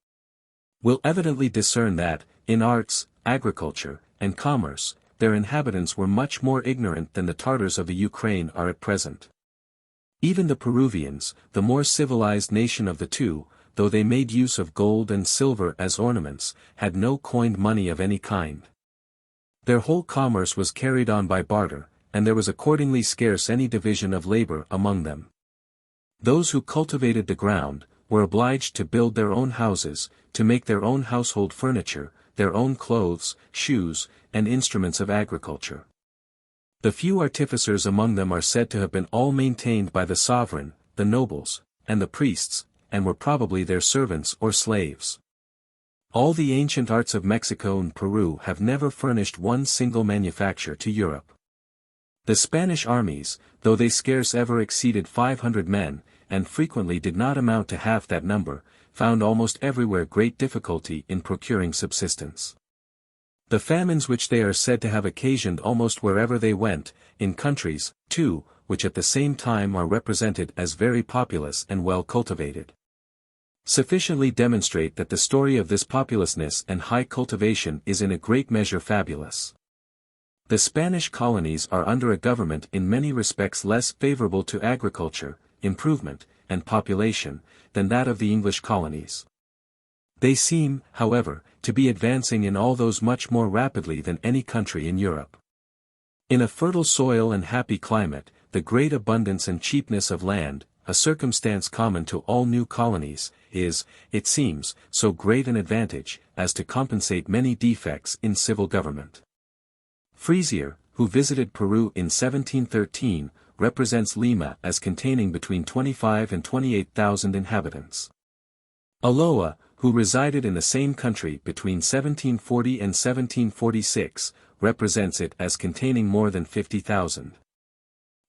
will evidently discern that, in arts, agriculture, and commerce, their inhabitants were much more ignorant than the Tartars of the Ukraine are at present. Even the Peruvians, the more civilized nation of the two, though they made use of gold and silver as ornaments, had no coined money of any kind. Their whole commerce was carried on by barter, and there was accordingly scarce any division of labor among them. Those who cultivated the ground, were obliged to build their own houses, to make their own household furniture, their own clothes, shoes, and instruments of agriculture. The few artificers among them are said to have been all maintained by the sovereign, the nobles, and the priests, and were probably their servants or slaves. All the ancient arts of Mexico and Peru have never furnished one single manufacture to Europe. The Spanish armies, though they scarce ever exceeded 500 men, and frequently did not amount to half that number, found almost everywhere great difficulty in procuring subsistence. The famines which they are said to have occasioned almost wherever they went, in countries, too, which at the same time are represented as very populous and well cultivated, sufficiently demonstrate that the story of this populousness and high cultivation is in a great measure fabulous. The Spanish colonies are under a government in many respects less favorable to agriculture, improvement, and population, than that of the English colonies. They seem, however, to be advancing in all those much more rapidly than any country in Europe. In a fertile soil and happy climate, the great abundance and cheapness of land, a circumstance common to all new colonies, is, it seems, so great an advantage, as to compensate many defects in civil government. Frisier, who visited Peru in 1713, represents Lima as containing between 25 and 28,000 inhabitants. Aloa, who resided in the same country between 1740 and 1746, represents it as containing more than 50,000.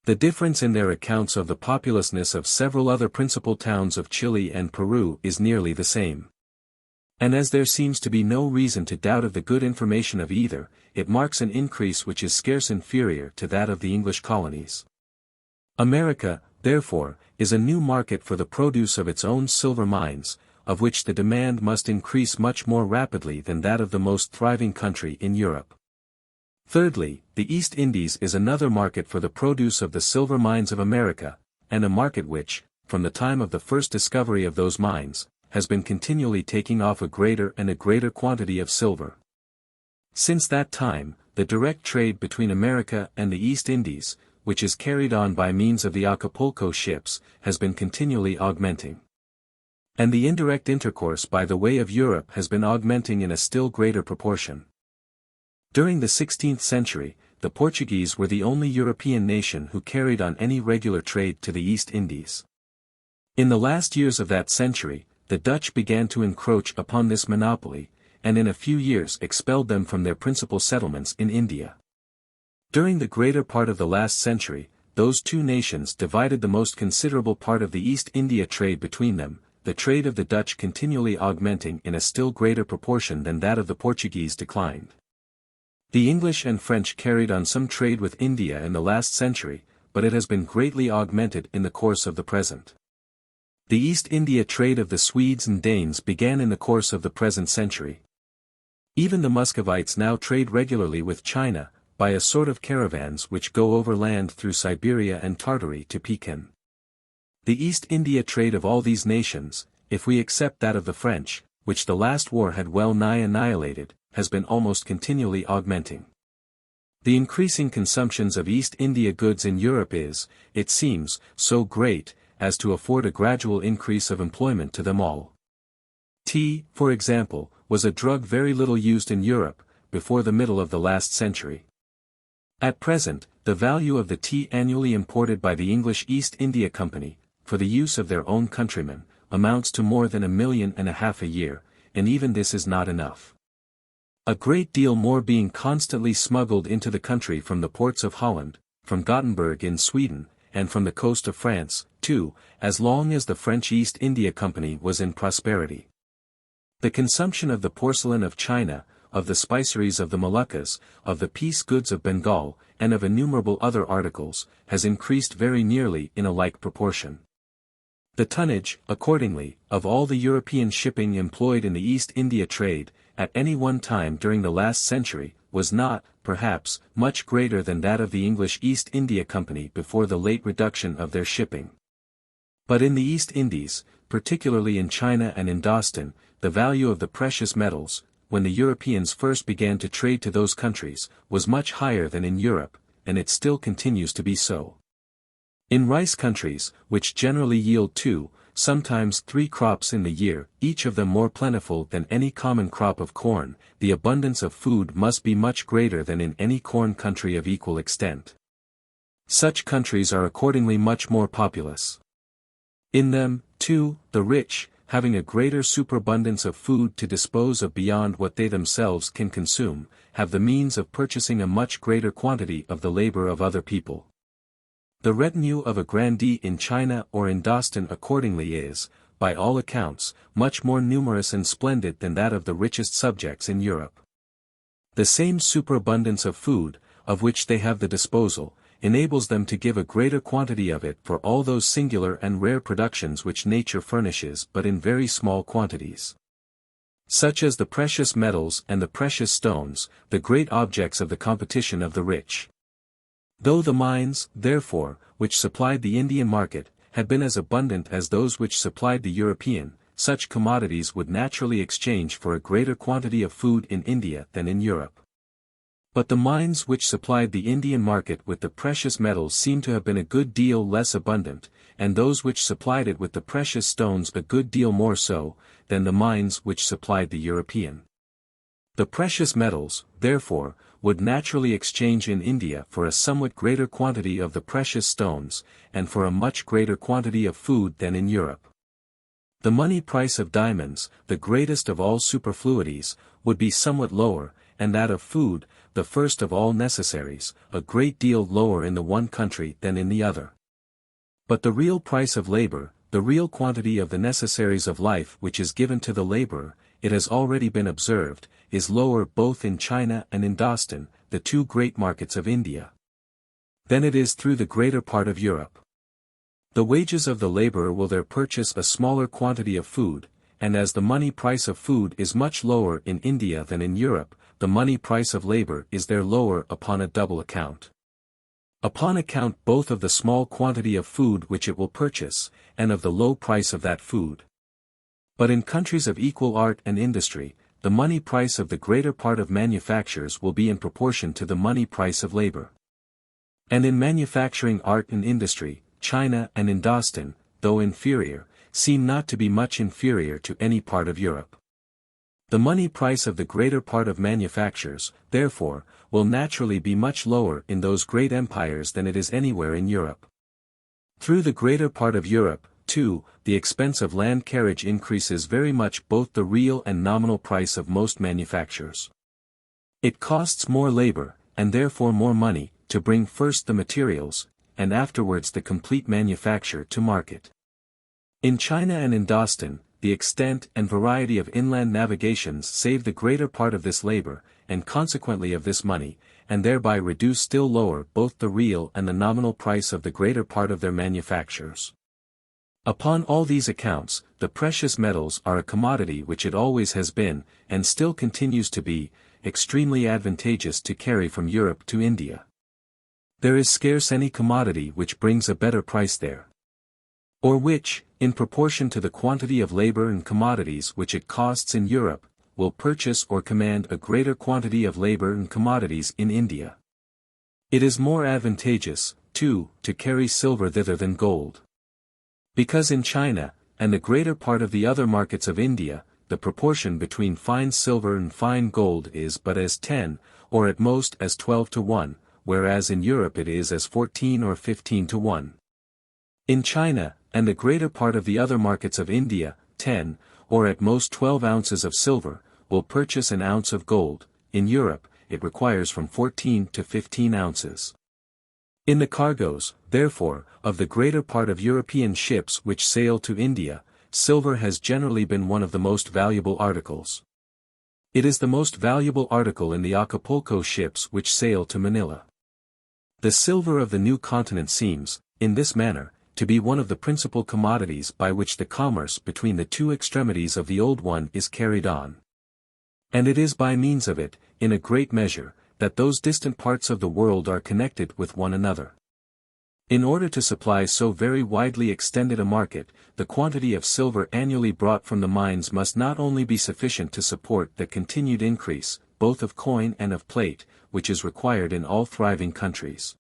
The difference in their accounts of the populousness of several other principal towns of Chile and Peru is nearly the same. And as there seems to be no reason to doubt of the good information of either, it marks an increase which is scarce inferior to that of the English colonies. America, therefore, is a new market for the produce of its own silver mines, of which the demand must increase much more rapidly than that of the most thriving country in Europe. Thirdly, the East Indies is another market for the produce of the silver mines of America, and a market which, from the time of the first discovery of those mines, has been continually taking off a greater and a greater quantity of silver. Since that time, the direct trade between America and the East Indies, which is carried on by means of the Acapulco ships, has been continually augmenting. And the indirect intercourse by the way of Europe has been augmenting in a still greater proportion. During the 16th century, the Portuguese were the only European nation who carried on any regular trade to the East Indies. In the last years of that century, the Dutch began to encroach upon this monopoly, and in a few years expelled them from their principal settlements in India. During the greater part of the last century, those two nations divided the most considerable part of the East India trade between them, the trade of the Dutch continually augmenting in a still greater proportion than that of the Portuguese declined. The English and French carried on some trade with India in the last century, but it has been greatly augmented in the course of the present. The East India trade of the Swedes and Danes began in the course of the present century. Even the Muscovites now trade regularly with China, by a sort of caravans which go overland through Siberia and Tartary to Pekin. The East India trade of all these nations, if we accept that of the French, which the last war had well nigh annihilated, has been almost continually augmenting. The increasing consumptions of East India goods in Europe is, it seems, so great, as to afford a gradual increase of employment to them all. Tea, for example, was a drug very little used in Europe, before the middle of the last century. At present, the value of the tea annually imported by the English East India Company, for the use of their own countrymen, amounts to more than 1.5 million a year, and even this is not enough. A great deal more being constantly smuggled into the country from the ports of Holland, from Gothenburg in Sweden, and from the coast of France, too, as long as the French East India Company was in prosperity. The consumption of the porcelain of China, of the spiceries of the Moluccas, of the piece goods of Bengal, and of innumerable other articles, has increased very nearly in a like proportion. The tonnage, accordingly, of all the European shipping employed in the East India trade, at any one time during the last century, was not, perhaps, much greater than that of the English East India Company before the late reduction of their shipping. But in the East Indies, particularly in China and Indostan, the value of the precious metals, when the Europeans first began to trade to those countries, was much higher than in Europe, and it still continues to be so. In rice countries, which generally yield 2, sometimes 3 crops in the year, each of them more plentiful than any common crop of corn, the abundance of food must be much greater than in any corn country of equal extent. Such countries are accordingly much more populous. In them, too, the rich, having a greater superabundance of food to dispose of beyond what they themselves can consume, have the means of purchasing a much greater quantity of the labor of other people. The retinue of a grandee in China or Indostan accordingly is, by all accounts, much more numerous and splendid than that of the richest subjects in Europe. The same superabundance of food, of which they have the disposal, enables them to give a greater quantity of it for all those singular and rare productions which nature furnishes but in very small quantities. Such as the precious metals and the precious stones, the great objects of the competition of the rich. Though the mines, therefore, which supplied the Indian market, had been as abundant as those which supplied the European, such commodities would naturally exchange for a greater quantity of food in India than in Europe. But the mines which supplied the Indian market with the precious metals seem to have been a good deal less abundant, and those which supplied it with the precious stones a good deal more so, than the mines which supplied the European. The precious metals, therefore, would naturally exchange in India for a somewhat greater quantity of the precious stones, and for a much greater quantity of food than in Europe. The money price of diamonds, the greatest of all superfluities, would be somewhat lower, and that of food, the first of all necessaries, a great deal lower in the one country than in the other. But the real price of labor, the real quantity of the necessaries of life which is given to the laborer, it has already been observed, is lower both in China and Indostan, the two great markets of India, than it is through the greater part of Europe. The wages of the laborer will there purchase a smaller quantity of food, and as the money price of food is much lower in India than in Europe, the money price of labor is there lower upon a double account. Upon account both of the small quantity of food which it will purchase, and of the low price of that food. But in countries of equal art and industry, the money price of the greater part of manufactures will be in proportion to the money price of labor. And in manufacturing art and industry, China and Indostan, though inferior, seem not to be much inferior to any part of Europe. The money price of the greater part of manufactures, therefore, will naturally be much lower in those great empires than it is anywhere in Europe. Through the greater part of Europe, too, the expense of land carriage increases very much both the real and nominal price of most manufactures. It costs more labor, and therefore more money, to bring first the materials, and afterwards the complete manufacture to market. In China and Indostan, the extent and variety of inland navigations save the greater part of this labor, and consequently of this money, and thereby reduce still lower both the real and the nominal price of the greater part of their manufactures. Upon all these accounts, the precious metals are a commodity which it always has been, and still continues to be, extremely advantageous to carry from Europe to India. There is scarce any commodity which brings a better price there, or which, in proportion to the quantity of labor and commodities which it costs in Europe, will purchase or command a greater quantity of labor and commodities in India. It is more advantageous, too, to carry silver thither than gold. Because in China, and the greater part of the other markets of India, the proportion between fine silver and fine gold is but as 10, or at most as 12 to 1, whereas in Europe it is as 14 or 15 to 1. In China, and the greater part of the other markets of India, 10, or at most 12 ounces of silver, will purchase an ounce of gold. In Europe, it requires from 14 to 15 ounces. In the cargoes, therefore, of the greater part of European ships which sail to India, silver has generally been one of the most valuable articles. It is the most valuable article in the Acapulco ships which sail to Manila. The silver of the new continent seems, in this manner, to be one of the principal commodities by which the commerce between the two extremities of the old one is carried on. And it is by means of it, in a great measure, that those distant parts of the world are connected with one another. In order to supply so very widely extended a market, the quantity of silver annually brought from the mines must not only be sufficient to support the continued increase, both of coin and of plate, which is required in all thriving countries,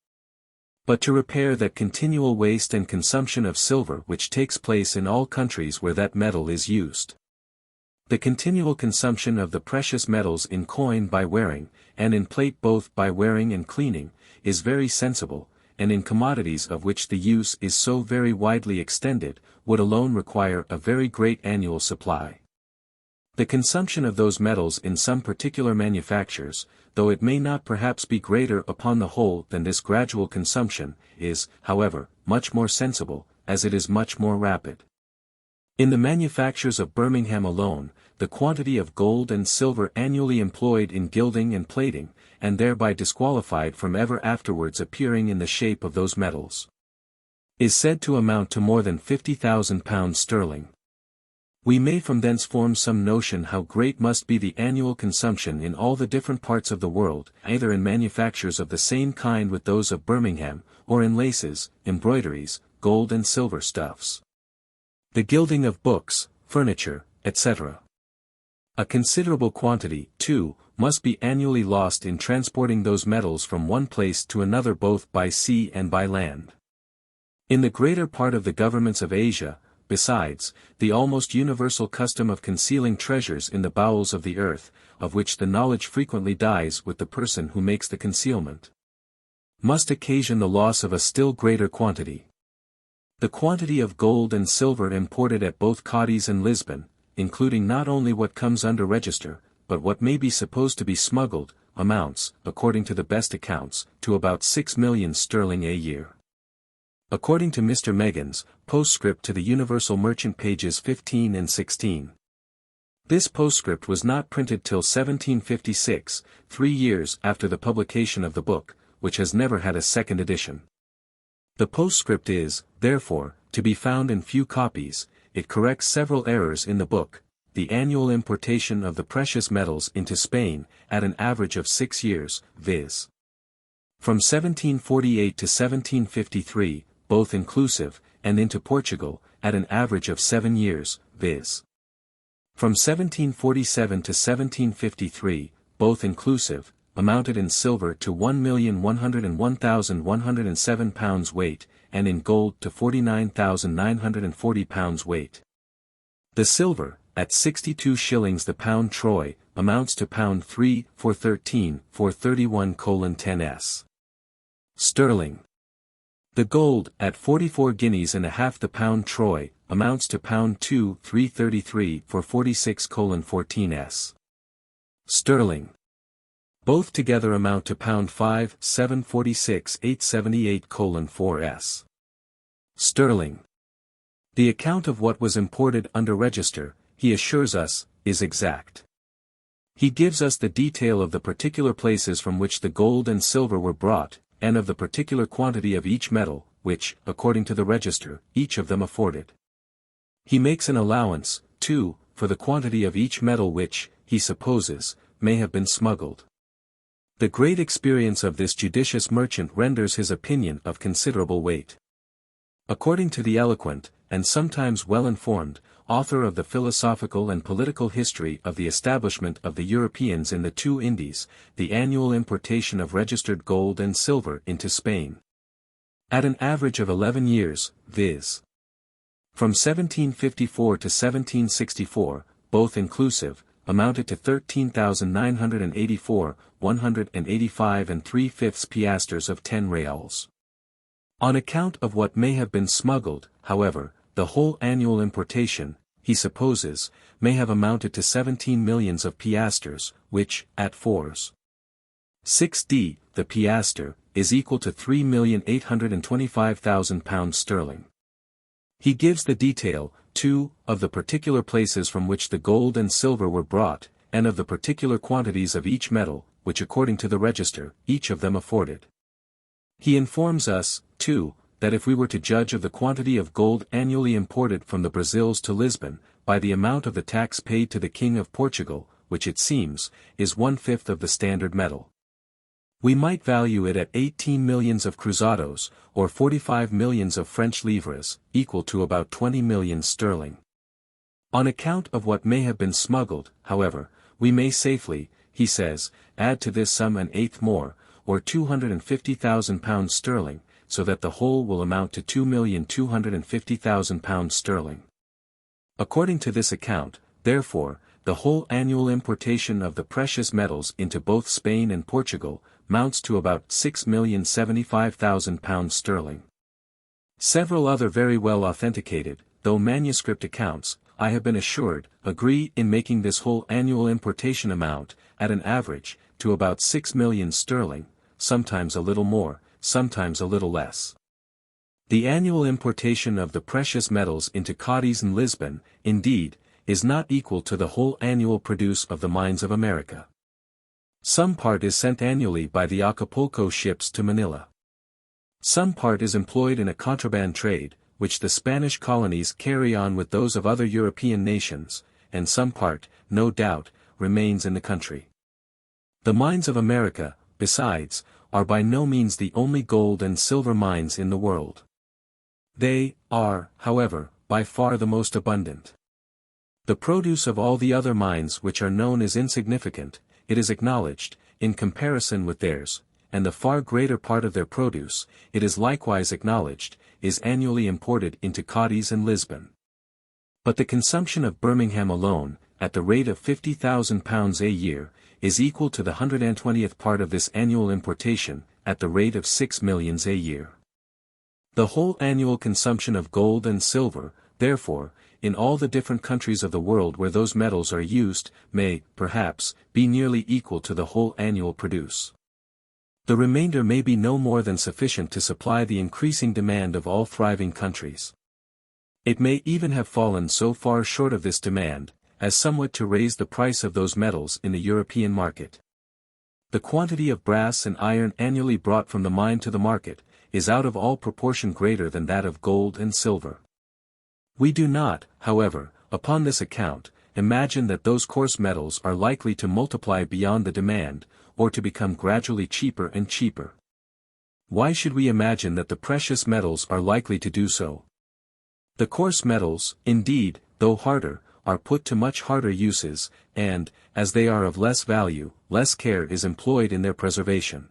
but to repair that continual waste and consumption of silver which takes place in all countries where that metal is used. The continual consumption of the precious metals in coin by wearing, and in plate both by wearing and cleaning, is very sensible, and in commodities of which the use is so very widely extended, would alone require a very great annual supply. The consumption of those metals in some particular manufactures, though it may not perhaps be greater upon the whole than this gradual consumption, is, however, much more sensible, as it is much more rapid. In the manufactures of Birmingham alone, the quantity of gold and silver annually employed in gilding and plating, and thereby disqualified from ever afterwards appearing in the shape of those metals, is said to amount to more than £50,000 sterling. We may from thence form some notion how great must be the annual consumption in all the different parts of the world, either in manufactures of the same kind with those of Birmingham, or in laces, embroideries, gold and silver stuffs, the gilding of books, furniture, etc. A considerable quantity, too, must be annually lost in transporting those metals from one place to another both by sea and by land. In the greater part of the governments of Asia, besides, the almost universal custom of concealing treasures in the bowels of the earth, of which the knowledge frequently dies with the person who makes the concealment, must occasion the loss of a still greater quantity. The quantity of gold and silver imported at both Cadiz and Lisbon, including not only what comes under register, but what may be supposed to be smuggled, amounts, according to the best accounts, to about 6 millions sterling a year. According to Mr. Megan's postscript to the Universal Merchant pages 15 and 16. This postscript was not printed till 1756, 3 years after the publication of the book, which has never had a second edition. The postscript is, therefore, to be found in few copies. It corrects several errors in the book. The annual importation of the precious metals into Spain, at an average of 6 years, viz. from 1748 to 1753, both inclusive, and into Portugal, at an average of 7 years, viz. from 1747 to 1753, both inclusive, amounted in silver to £1,101,107 weight, and in gold to £49,940 weight. The silver, at 62 shillings the pound troy, amounts to £3 for 13 for 31:10s. sterling. The gold, at 44 guineas and a half the pound troy, amounts to £2 333 for 46:14s. sterling. Both together amount to £5 746 878:4s. sterling. The account of what was imported under register, he assures us, is exact. He gives us the detail of the particular places from which the gold and silver were brought, and of the particular quantity of each metal, which, according to the register, each of them afforded. He makes an allowance, too, for the quantity of each metal which, he supposes, may have been smuggled. The great experience of this judicious merchant renders his opinion of considerable weight. According to the eloquent, and sometimes well-informed, author of the philosophical and political history of the establishment of the Europeans in the two Indies, the annual importation of registered gold and silver into Spain, at an average of 11 years, viz. from 1754 to 1764, both inclusive, amounted to 13,984, 185 and 3/5 piastres of 10 reals. On account of what may have been smuggled, however, the whole annual importation, he supposes, may have amounted to 17 millions of piastres, which, at 4s. 6d, the piastre, is equal to 3,825,000 pounds sterling. He gives the detail, too, of the particular places from which the gold and silver were brought, and of the particular quantities of each metal, which according to the register, each of them afforded. He informs us, too, that if we were to judge of the quantity of gold annually imported from the Brazils to Lisbon, by the amount of the tax paid to the King of Portugal, which it seems, is 1/5 of the standard metal, we might value it at 18 millions of cruzados, or 45 millions of French livres, equal to about 20 millions sterling. On account of what may have been smuggled, however, we may safely, he says, add to this sum an eighth more, or 250,000 pounds sterling, so that the whole will amount to 2,250,000 pounds sterling. According to this account, therefore, the whole annual importation of the precious metals into both Spain and Portugal, mounts to about 6,075,000 pounds sterling. Several other very well authenticated, though manuscript accounts, I have been assured, agree in making this whole annual importation amount, at an average, to about 6 millions sterling, sometimes a little more, sometimes a little less. The annual importation of the precious metals into Cadiz and Lisbon, indeed, is not equal to the whole annual produce of the mines of America. Some part is sent annually by the Acapulco ships to Manila. Some part is employed in a contraband trade, which the Spanish colonies carry on with those of other European nations, and some part, no doubt, remains in the country. The mines of America, besides, are by no means the only gold and silver mines in the world. They are, however, by far the most abundant. The produce of all the other mines which are known is insignificant, it is acknowledged, in comparison with theirs, and the far greater part of their produce, it is likewise acknowledged, is annually imported into Cadiz and Lisbon. But the consumption of Birmingham alone, at the rate of 50,000 pounds a year, is equal to the 120th part of this annual importation, at the rate of 6 millions a year. The whole annual consumption of gold and silver, therefore, in all the different countries of the world where those metals are used, may, perhaps, be nearly equal to the whole annual produce. The remainder may be no more than sufficient to supply the increasing demand of all thriving countries. It may even have fallen so far short of this demand, as somewhat to raise the price of those metals in the European market. The quantity of brass and iron annually brought from the mine to the market, is out of all proportion greater than that of gold and silver. We do not, however, upon this account, imagine that those coarse metals are likely to multiply beyond the demand, or to become gradually cheaper and cheaper. Why should we imagine that the precious metals are likely to do so? The coarse metals, indeed, though harder, are put to much harder uses, and, as they are of less value, less care is employed in their preservation.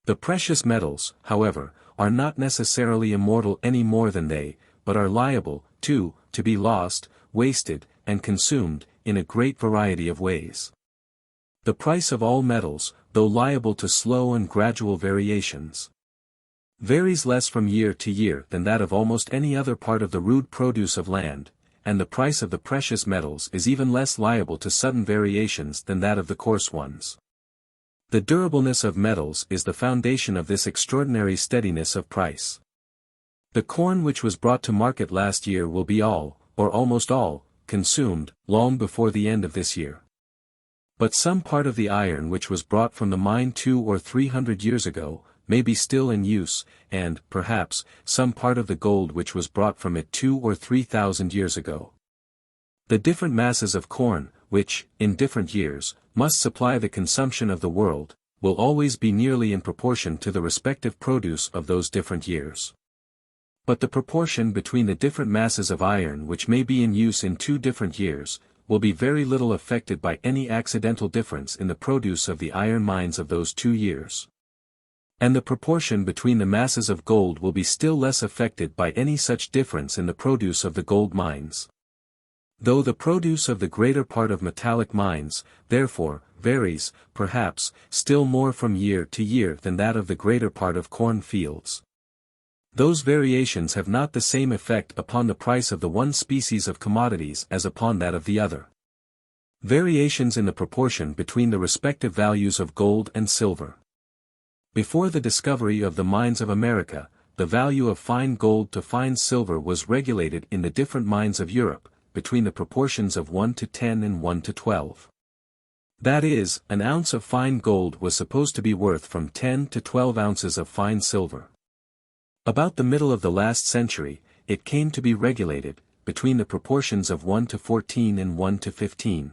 The precious metals, however, are not necessarily immortal any more than they, but are liable, too, to be lost, wasted, and consumed, in a great variety of ways. The price of all metals, though liable to slow and gradual variations, varies less from year to year than that of almost any other part of the rude produce of land, and the price of the precious metals is even less liable to sudden variations than that of the coarse ones. The durableness of metals is the foundation of this extraordinary steadiness of price. The corn which was brought to market last year will be all, or almost all, consumed, long before the end of this year. But some part of the iron which was brought from the mine 200 or 300 years ago, may be still in use, and, perhaps, some part of the gold which was brought from it 2 or 3,000 years ago. The different masses of corn, which, in different years, must supply the consumption of the world, will always be nearly in proportion to the respective produce of those different years. But the proportion between the different masses of iron which may be in use in 2 different years, will be very little affected by any accidental difference in the produce of the iron mines of those 2 years. And the proportion between the masses of gold will be still less affected by any such difference in the produce of the gold mines. Though the produce of the greater part of metallic mines, therefore, varies, perhaps, still more from year to year than that of the greater part of corn fields. Those variations have not the same effect upon the price of the one species of commodities as upon that of the other. Variations in the proportion between the respective values of gold and silver. Before the discovery of the mines of America, the value of fine gold to fine silver was regulated in the different mines of Europe, between the proportions of 1 to 10 and 1 to 12. That is, an ounce of fine gold was supposed to be worth from 10 to 12 ounces of fine silver. About the middle of the last century, it came to be regulated, between the proportions of 1 to 14 and 1 to 15.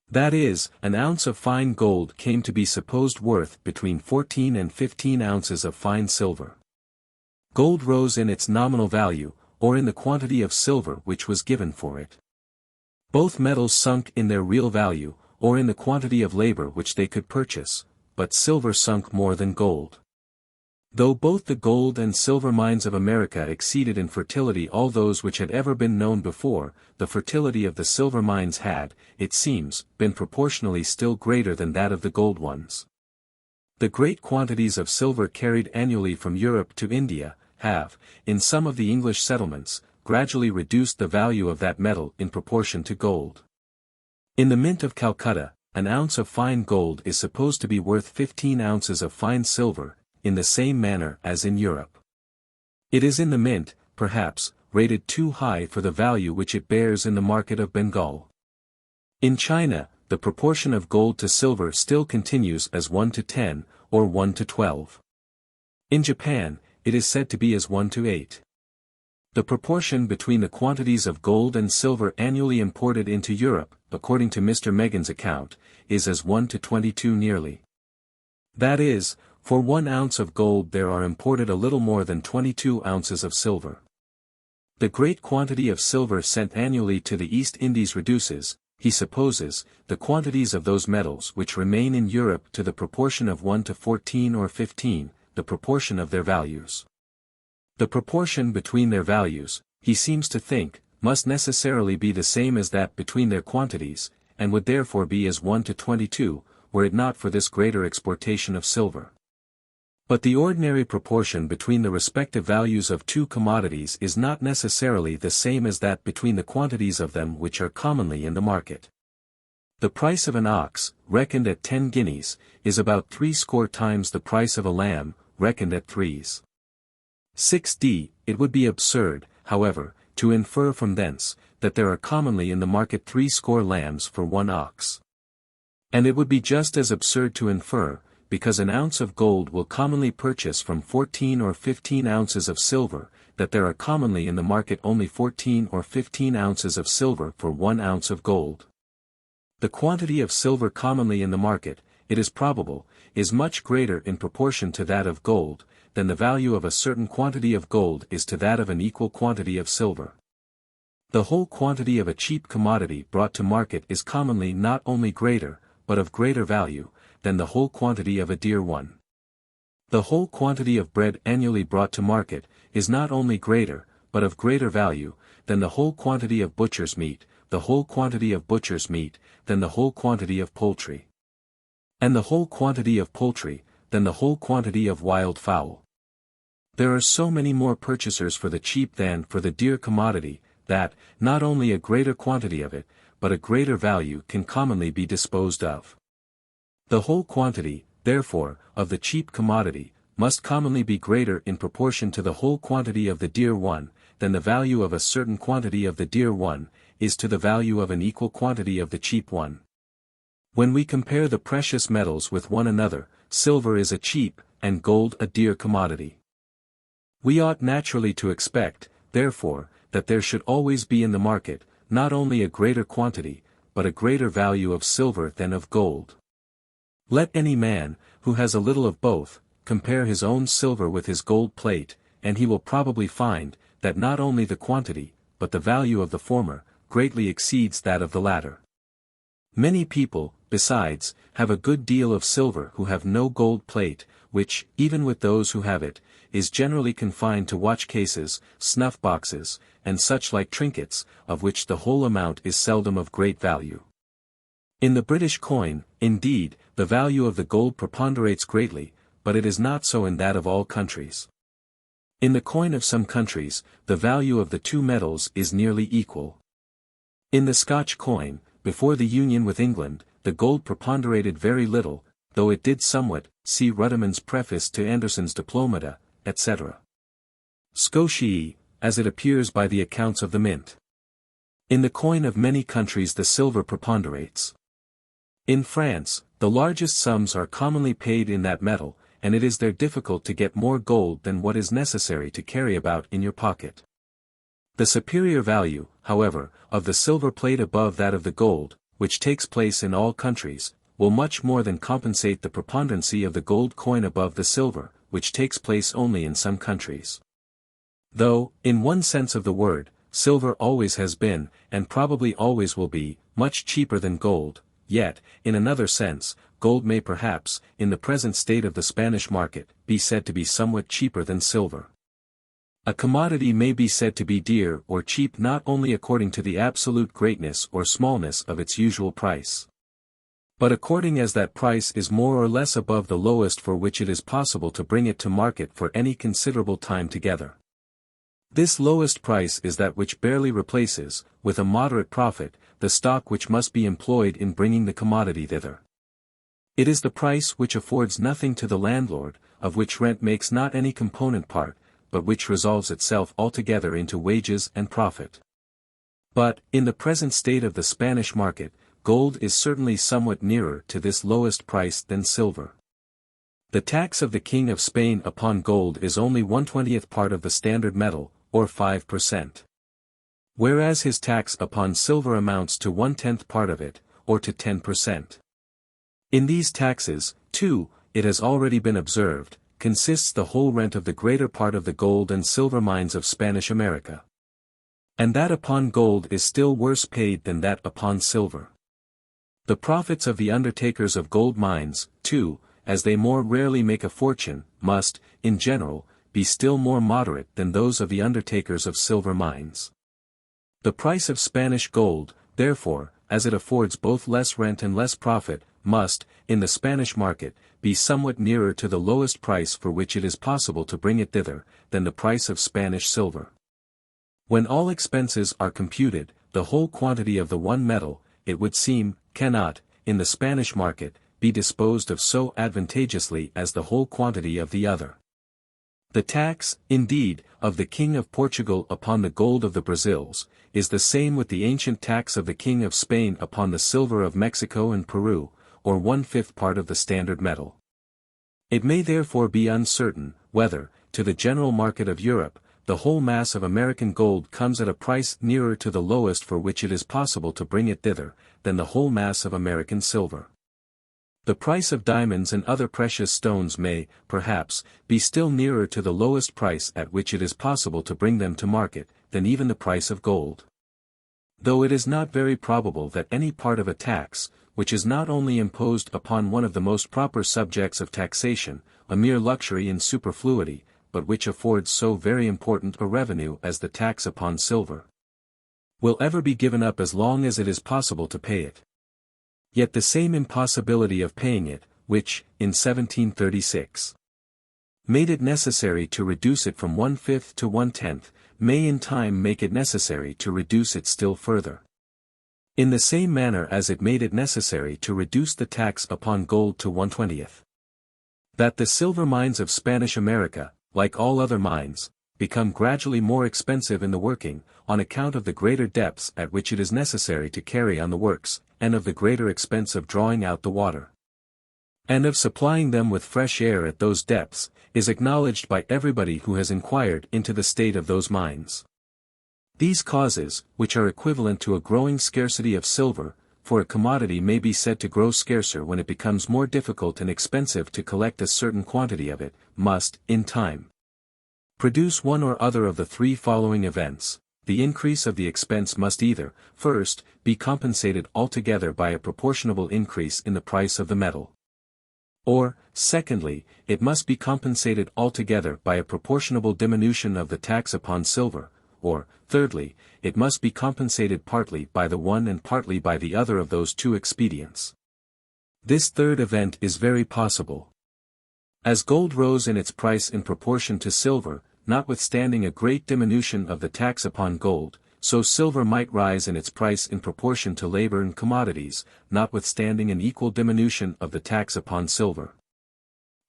That is, an ounce of fine gold came to be supposed worth between 14 and 15 ounces of fine silver. Gold rose in its nominal value, or in the quantity of silver which was given for it. Both metals sunk in their real value, or in the quantity of labor which they could purchase, but silver sunk more than gold. Though both the gold and silver mines of America exceeded in fertility all those which had ever been known before, the fertility of the silver mines had, it seems, been proportionally still greater than that of the gold ones. The great quantities of silver carried annually from Europe to India, have, in some of the English settlements, gradually reduced the value of that metal in proportion to gold. In the Mint of Calcutta, an ounce of fine gold is supposed to be worth 15 ounces of fine silver, in the same manner as in Europe. It is in the Mint, perhaps, rated too high for the value which it bears in the market of Bengal. In China, the proportion of gold to silver still continues as 1 to 10, or 1 to 12. In Japan, it is said to be as 1 to 8. The proportion between the quantities of gold and silver annually imported into Europe, according to Mr. Megan's account, is as 1 to 22 nearly. That is, for 1 ounce of gold there are imported a little more than 22 ounces of silver. The great quantity of silver sent annually to the East Indies reduces, he supposes, the quantities of those metals which remain in Europe to the proportion of 1 to 14 or 15, the proportion of their values. The proportion between their values, he seems to think, must necessarily be the same as that between their quantities, and would therefore be as 1 to 22, were it not for this greater exportation of silver. But the ordinary proportion between the respective values of 2 commodities is not necessarily the same as that between the quantities of them which are commonly in the market. The price of an ox, reckoned at 10 guineas, is about 60 times the price of a lamb, reckoned at 3s. 6d. It would be absurd, however, to infer from thence, that there are commonly in the market 60 lambs for 1 ox. And it would be just as absurd to infer, because an ounce of gold will commonly purchase from 14 or 15 ounces of silver, that there are commonly in the market only 14 or 15 ounces of silver for 1 ounce of gold. The quantity of silver commonly in the market, it is probable, is much greater in proportion to that of gold, than the value of a certain quantity of gold is to that of an equal quantity of silver. The whole quantity of a cheap commodity brought to market is commonly not only greater, but of greater value, than the whole quantity of a dear one. The whole quantity of bread annually brought to market, is not only greater, but of greater value, than the whole quantity of butcher's meat, the whole quantity of butcher's meat, than the whole quantity of poultry. And the whole quantity of poultry, than the whole quantity of wild fowl. There are so many more purchasers for the cheap than for the dear commodity, that, not only a greater quantity of it, but a greater value can commonly be disposed of. The whole quantity, therefore, of the cheap commodity, must commonly be greater in proportion to the whole quantity of the dear one, than the value of a certain quantity of the dear one, is to the value of an equal quantity of the cheap one. When we compare the precious metals with one another, silver is a cheap, and gold a dear commodity. We ought naturally to expect, therefore, that there should always be in the market, not only a greater quantity, but a greater value of silver than of gold. Let any man, who has a little of both, compare his own silver with his gold plate, and he will probably find, that not only the quantity, but the value of the former, greatly exceeds that of the latter. Many people, besides, have a good deal of silver who have no gold plate, which, even with those who have it, is generally confined to watch cases, snuff boxes, and such like trinkets, of which the whole amount is seldom of great value. In the British coin, indeed, the value of the gold preponderates greatly, but it is not so in that of all countries. In the coin of some countries, the value of the two metals is nearly equal. In the Scotch coin, before the union with England, the gold preponderated very little, though it did somewhat, see Ruddiman's preface to Anderson's Diplomata, etc. Scotii, as it appears by the accounts of the mint. In the coin of many countries the silver preponderates. In France, the largest sums are commonly paid in that metal, and it is there difficult to get more gold than what is necessary to carry about in your pocket. The superior value, however, of the silver plate above that of the gold, which takes place in all countries, will much more than compensate the preponderancy of the gold coin above the silver, which takes place only in some countries. Though, in one sense of the word, silver always has been, and probably always will be, much cheaper than gold, yet, in another sense, gold may perhaps, in the present state of the Spanish market, be said to be somewhat cheaper than silver. A commodity may be said to be dear or cheap not only according to the absolute greatness or smallness of its usual price, but according as that price is more or less above the lowest for which it is possible to bring it to market for any considerable time together. This lowest price is that which barely replaces, with a moderate profit, the stock which must be employed in bringing the commodity thither. It is the price which affords nothing to the landlord, of which rent makes not any component part, but which resolves itself altogether into wages and profit. But, in the present state of the Spanish market, gold is certainly somewhat nearer to this lowest price than silver. The tax of the King of Spain upon gold is only 1/20th part of the standard metal, or 5%. Whereas his tax upon silver amounts to 1/10th part of it, or to 10%. In these taxes, too, it has already been observed, consists the whole rent of the greater part of the gold and silver mines of Spanish America. And that upon gold is still worse paid than that upon silver. The profits of the undertakers of gold mines, too, as they more rarely make a fortune, must, in general, be still more moderate than those of the undertakers of silver mines. The price of Spanish gold, therefore, as it affords both less rent and less profit, must, in the Spanish market, be somewhat nearer to the lowest price for which it is possible to bring it thither, than the price of Spanish silver. When all expenses are computed, the whole quantity of the one metal, it would seem, cannot, in the Spanish market, be disposed of so advantageously as the whole quantity of the other. The tax, indeed, of the King of Portugal upon the gold of the Brazils, is the same with the ancient tax of the King of Spain upon the silver of Mexico and Peru, or 1/5 part of the standard metal. It may therefore be uncertain, whether, to the general market of Europe, the whole mass of American gold comes at a price nearer to the lowest for which it is possible to bring it thither, than the whole mass of American silver. The price of diamonds and other precious stones may, perhaps, be still nearer to the lowest price at which it is possible to bring them to market, than even the price of gold. Though it is not very probable that any part of a tax, which is not only imposed upon one of the most proper subjects of taxation, a mere luxury and superfluity, but which affords so very important a revenue as the tax upon silver, will ever be given up as long as it is possible to pay it. Yet the same impossibility of paying it, which, in 1736, made it necessary to reduce it from 1/5 to 1/10, may in time make it necessary to reduce it still further. In the same manner as it made it necessary to reduce the tax upon gold to 1/20th. That the silver mines of Spanish America, like all other mines, become gradually more expensive in the working, on account of the greater depths at which it is necessary to carry on the works, and of the greater expense of drawing out the water. and of supplying them with fresh air at those depths, is acknowledged by everybody who has inquired into the state of those mines. These causes, which are equivalent to a growing scarcity of silver, for a commodity may be said to grow scarcer when it becomes more difficult and expensive to collect a certain quantity of it, must, in time, produce one or other of the three following events. The increase of the expense must either, first, be compensated altogether by a proportionable increase in the price of the metal. Or, secondly, it must be compensated altogether by a proportionable diminution of the tax upon silver, or, thirdly, it must be compensated partly by the one and partly by the other of those two expedients. This third event is very possible. As gold rose in its price in proportion to silver, notwithstanding a great diminution of the tax upon gold, so silver might rise in its price in proportion to labor and commodities, notwithstanding an equal diminution of the tax upon silver.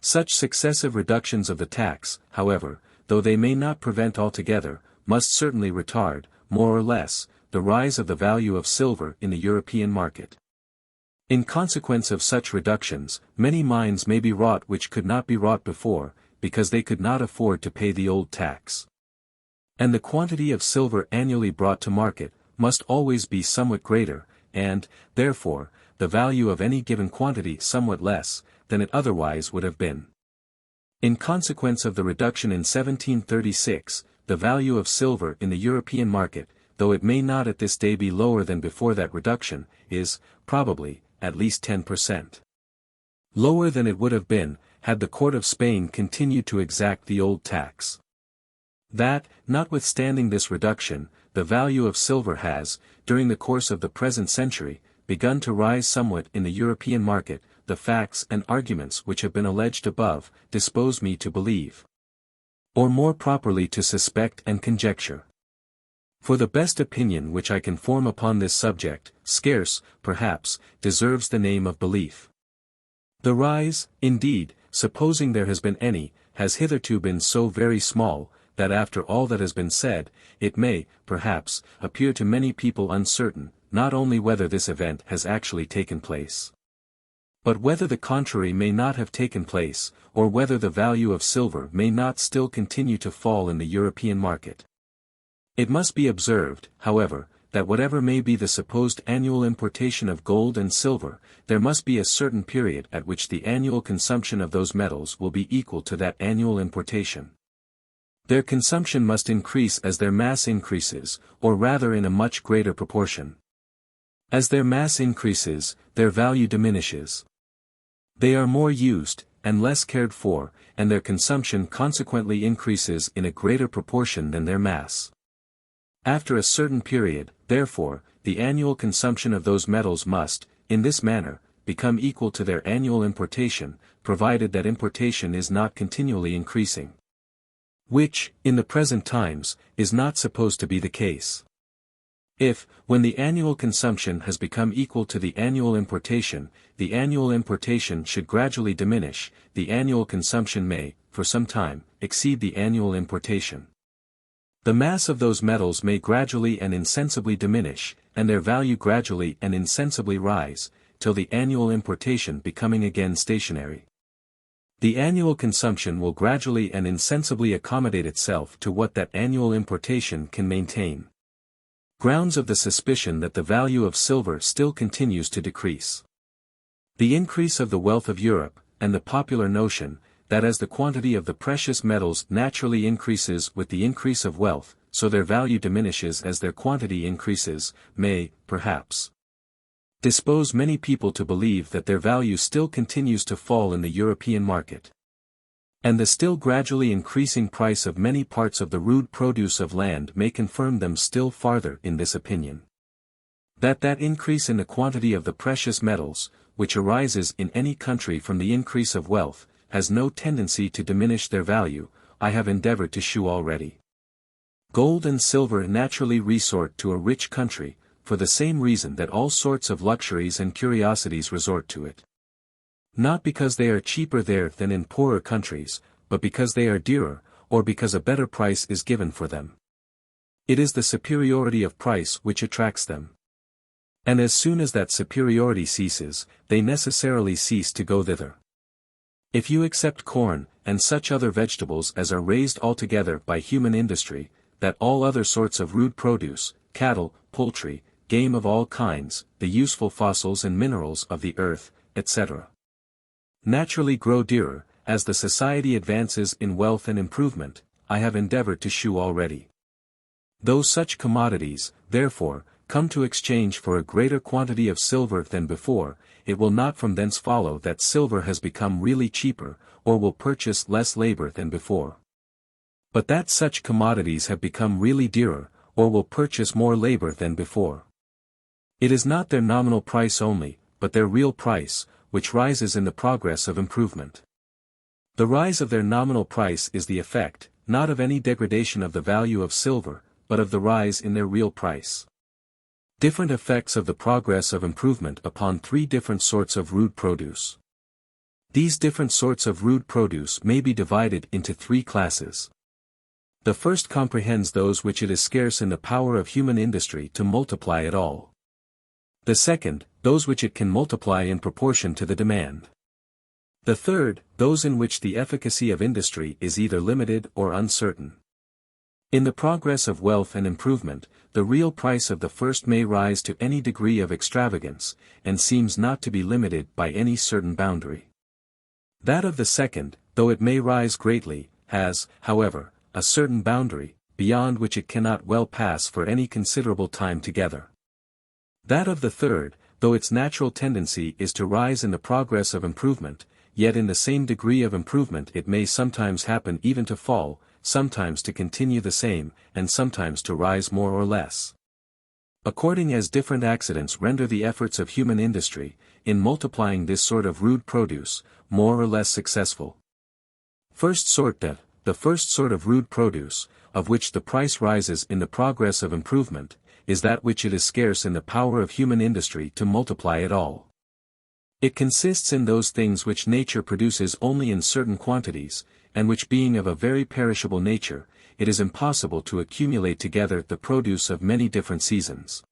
Such successive reductions of the tax, however, though they may not prevent altogether, must certainly retard, more or less, the rise of the value of silver in the European market. In consequence of such reductions, many mines may be wrought which could not be wrought before, because they could not afford to pay the old tax. And the quantity of silver annually brought to market, must always be somewhat greater, and, therefore, the value of any given quantity somewhat less, than it otherwise would have been. In consequence of the reduction in 1736, the value of silver in the European market, though it may not at this day be lower than before that reduction, is, probably, at least 10% lower than it would have been, had the court of Spain continued to exact the old tax. That, notwithstanding this reduction, the value of silver has, during the course of the present century, begun to rise somewhat in the European market, the facts and arguments which have been alleged above, dispose me to believe, or more properly to suspect and conjecture. For the best opinion which I can form upon this subject, scarce, perhaps, deserves the name of belief. The rise, indeed, supposing there has been any, has hitherto been so very small, that after all that has been said, it may, perhaps, appear to many people uncertain, not only whether this event has actually taken place, but whether the contrary may not have taken place, or whether the value of silver may not still continue to fall in the European market. It must be observed, however, that whatever may be the supposed annual importation of gold and silver, there must be a certain period at which the annual consumption of those metals will be equal to that annual importation. Their consumption must increase as their mass increases, or rather in a much greater proportion. As their mass increases, their value diminishes. They are more used, and less cared for, and their consumption consequently increases in a greater proportion than their mass. After a certain period, therefore, the annual consumption of those metals must, in this manner, become equal to their annual importation, provided that importation is not continually increasing. Which, in the present times, is not supposed to be the case. If, when the annual consumption has become equal to the annual importation should gradually diminish, the annual consumption may, for some time, exceed the annual importation. The mass of those metals may gradually and insensibly diminish, and their value gradually and insensibly rise, till the annual importation becoming again stationary. The annual consumption will gradually and insensibly accommodate itself to what that annual importation can maintain. Grounds of the suspicion that the value of silver still continues to decrease. The increase of the wealth of Europe, and the popular notion, that as the quantity of the precious metals naturally increases with the increase of wealth, so their value diminishes as their quantity increases, may, perhaps, dispose many people to believe that their value still continues to fall in the European market. And the still gradually increasing price of many parts of the rude produce of land may confirm them still farther in this opinion. That increase in the quantity of the precious metals, which arises in any country from the increase of wealth, has no tendency to diminish their value, I have endeavored to shew already. Gold and silver naturally resort to a rich country, for the same reason that all sorts of luxuries and curiosities resort to it. Not because they are cheaper there than in poorer countries, but because they are dearer, or because a better price is given for them. It is the superiority of price which attracts them. And as soon as that superiority ceases, they necessarily cease to go thither. If you accept corn, and such other vegetables as are raised altogether by human industry, that all other sorts of rude produce, cattle, poultry, game of all kinds, the useful fossils and minerals of the earth, etc., naturally grow dearer, as the society advances in wealth and improvement, I have endeavored to shew already. Though such commodities, therefore, come to exchange for a greater quantity of silver than before, it will not from thence follow that silver has become really cheaper, or will purchase less labor than before. But that such commodities have become really dearer, or will purchase more labor than before. It is not their nominal price only, but their real price, which rises in the progress of improvement. The rise of their nominal price is the effect, not of any degradation of the value of silver, but of the rise in their real price. Different effects of the progress of improvement upon three different sorts of rude produce. These different sorts of rude produce may be divided into three classes. The first comprehends those which it is scarce in the power of human industry to multiply at all. The second, those which it can multiply in proportion to the demand. The third, those in which the efficacy of industry is either limited or uncertain. In the progress of wealth and improvement, the real price of the first may rise to any degree of extravagance, and seems not to be limited by any certain boundary. That of the second, though it may rise greatly, has, however, a certain boundary, beyond which it cannot well pass for any considerable time together. That of the third, though its natural tendency is to rise in the progress of improvement, yet in the same degree of improvement it may sometimes happen even to fall, sometimes to continue the same, and sometimes to rise more or less, according as different accidents render the efforts of human industry, in multiplying this sort of rude produce, more or less successful. The first sort of rude produce, of which the price rises in the progress of improvement, is that which it is scarce in the power of human industry to multiply at all. It consists in those things which nature produces only in certain quantities, and which being of a very perishable nature, it is impossible to accumulate together the produce of many different seasons.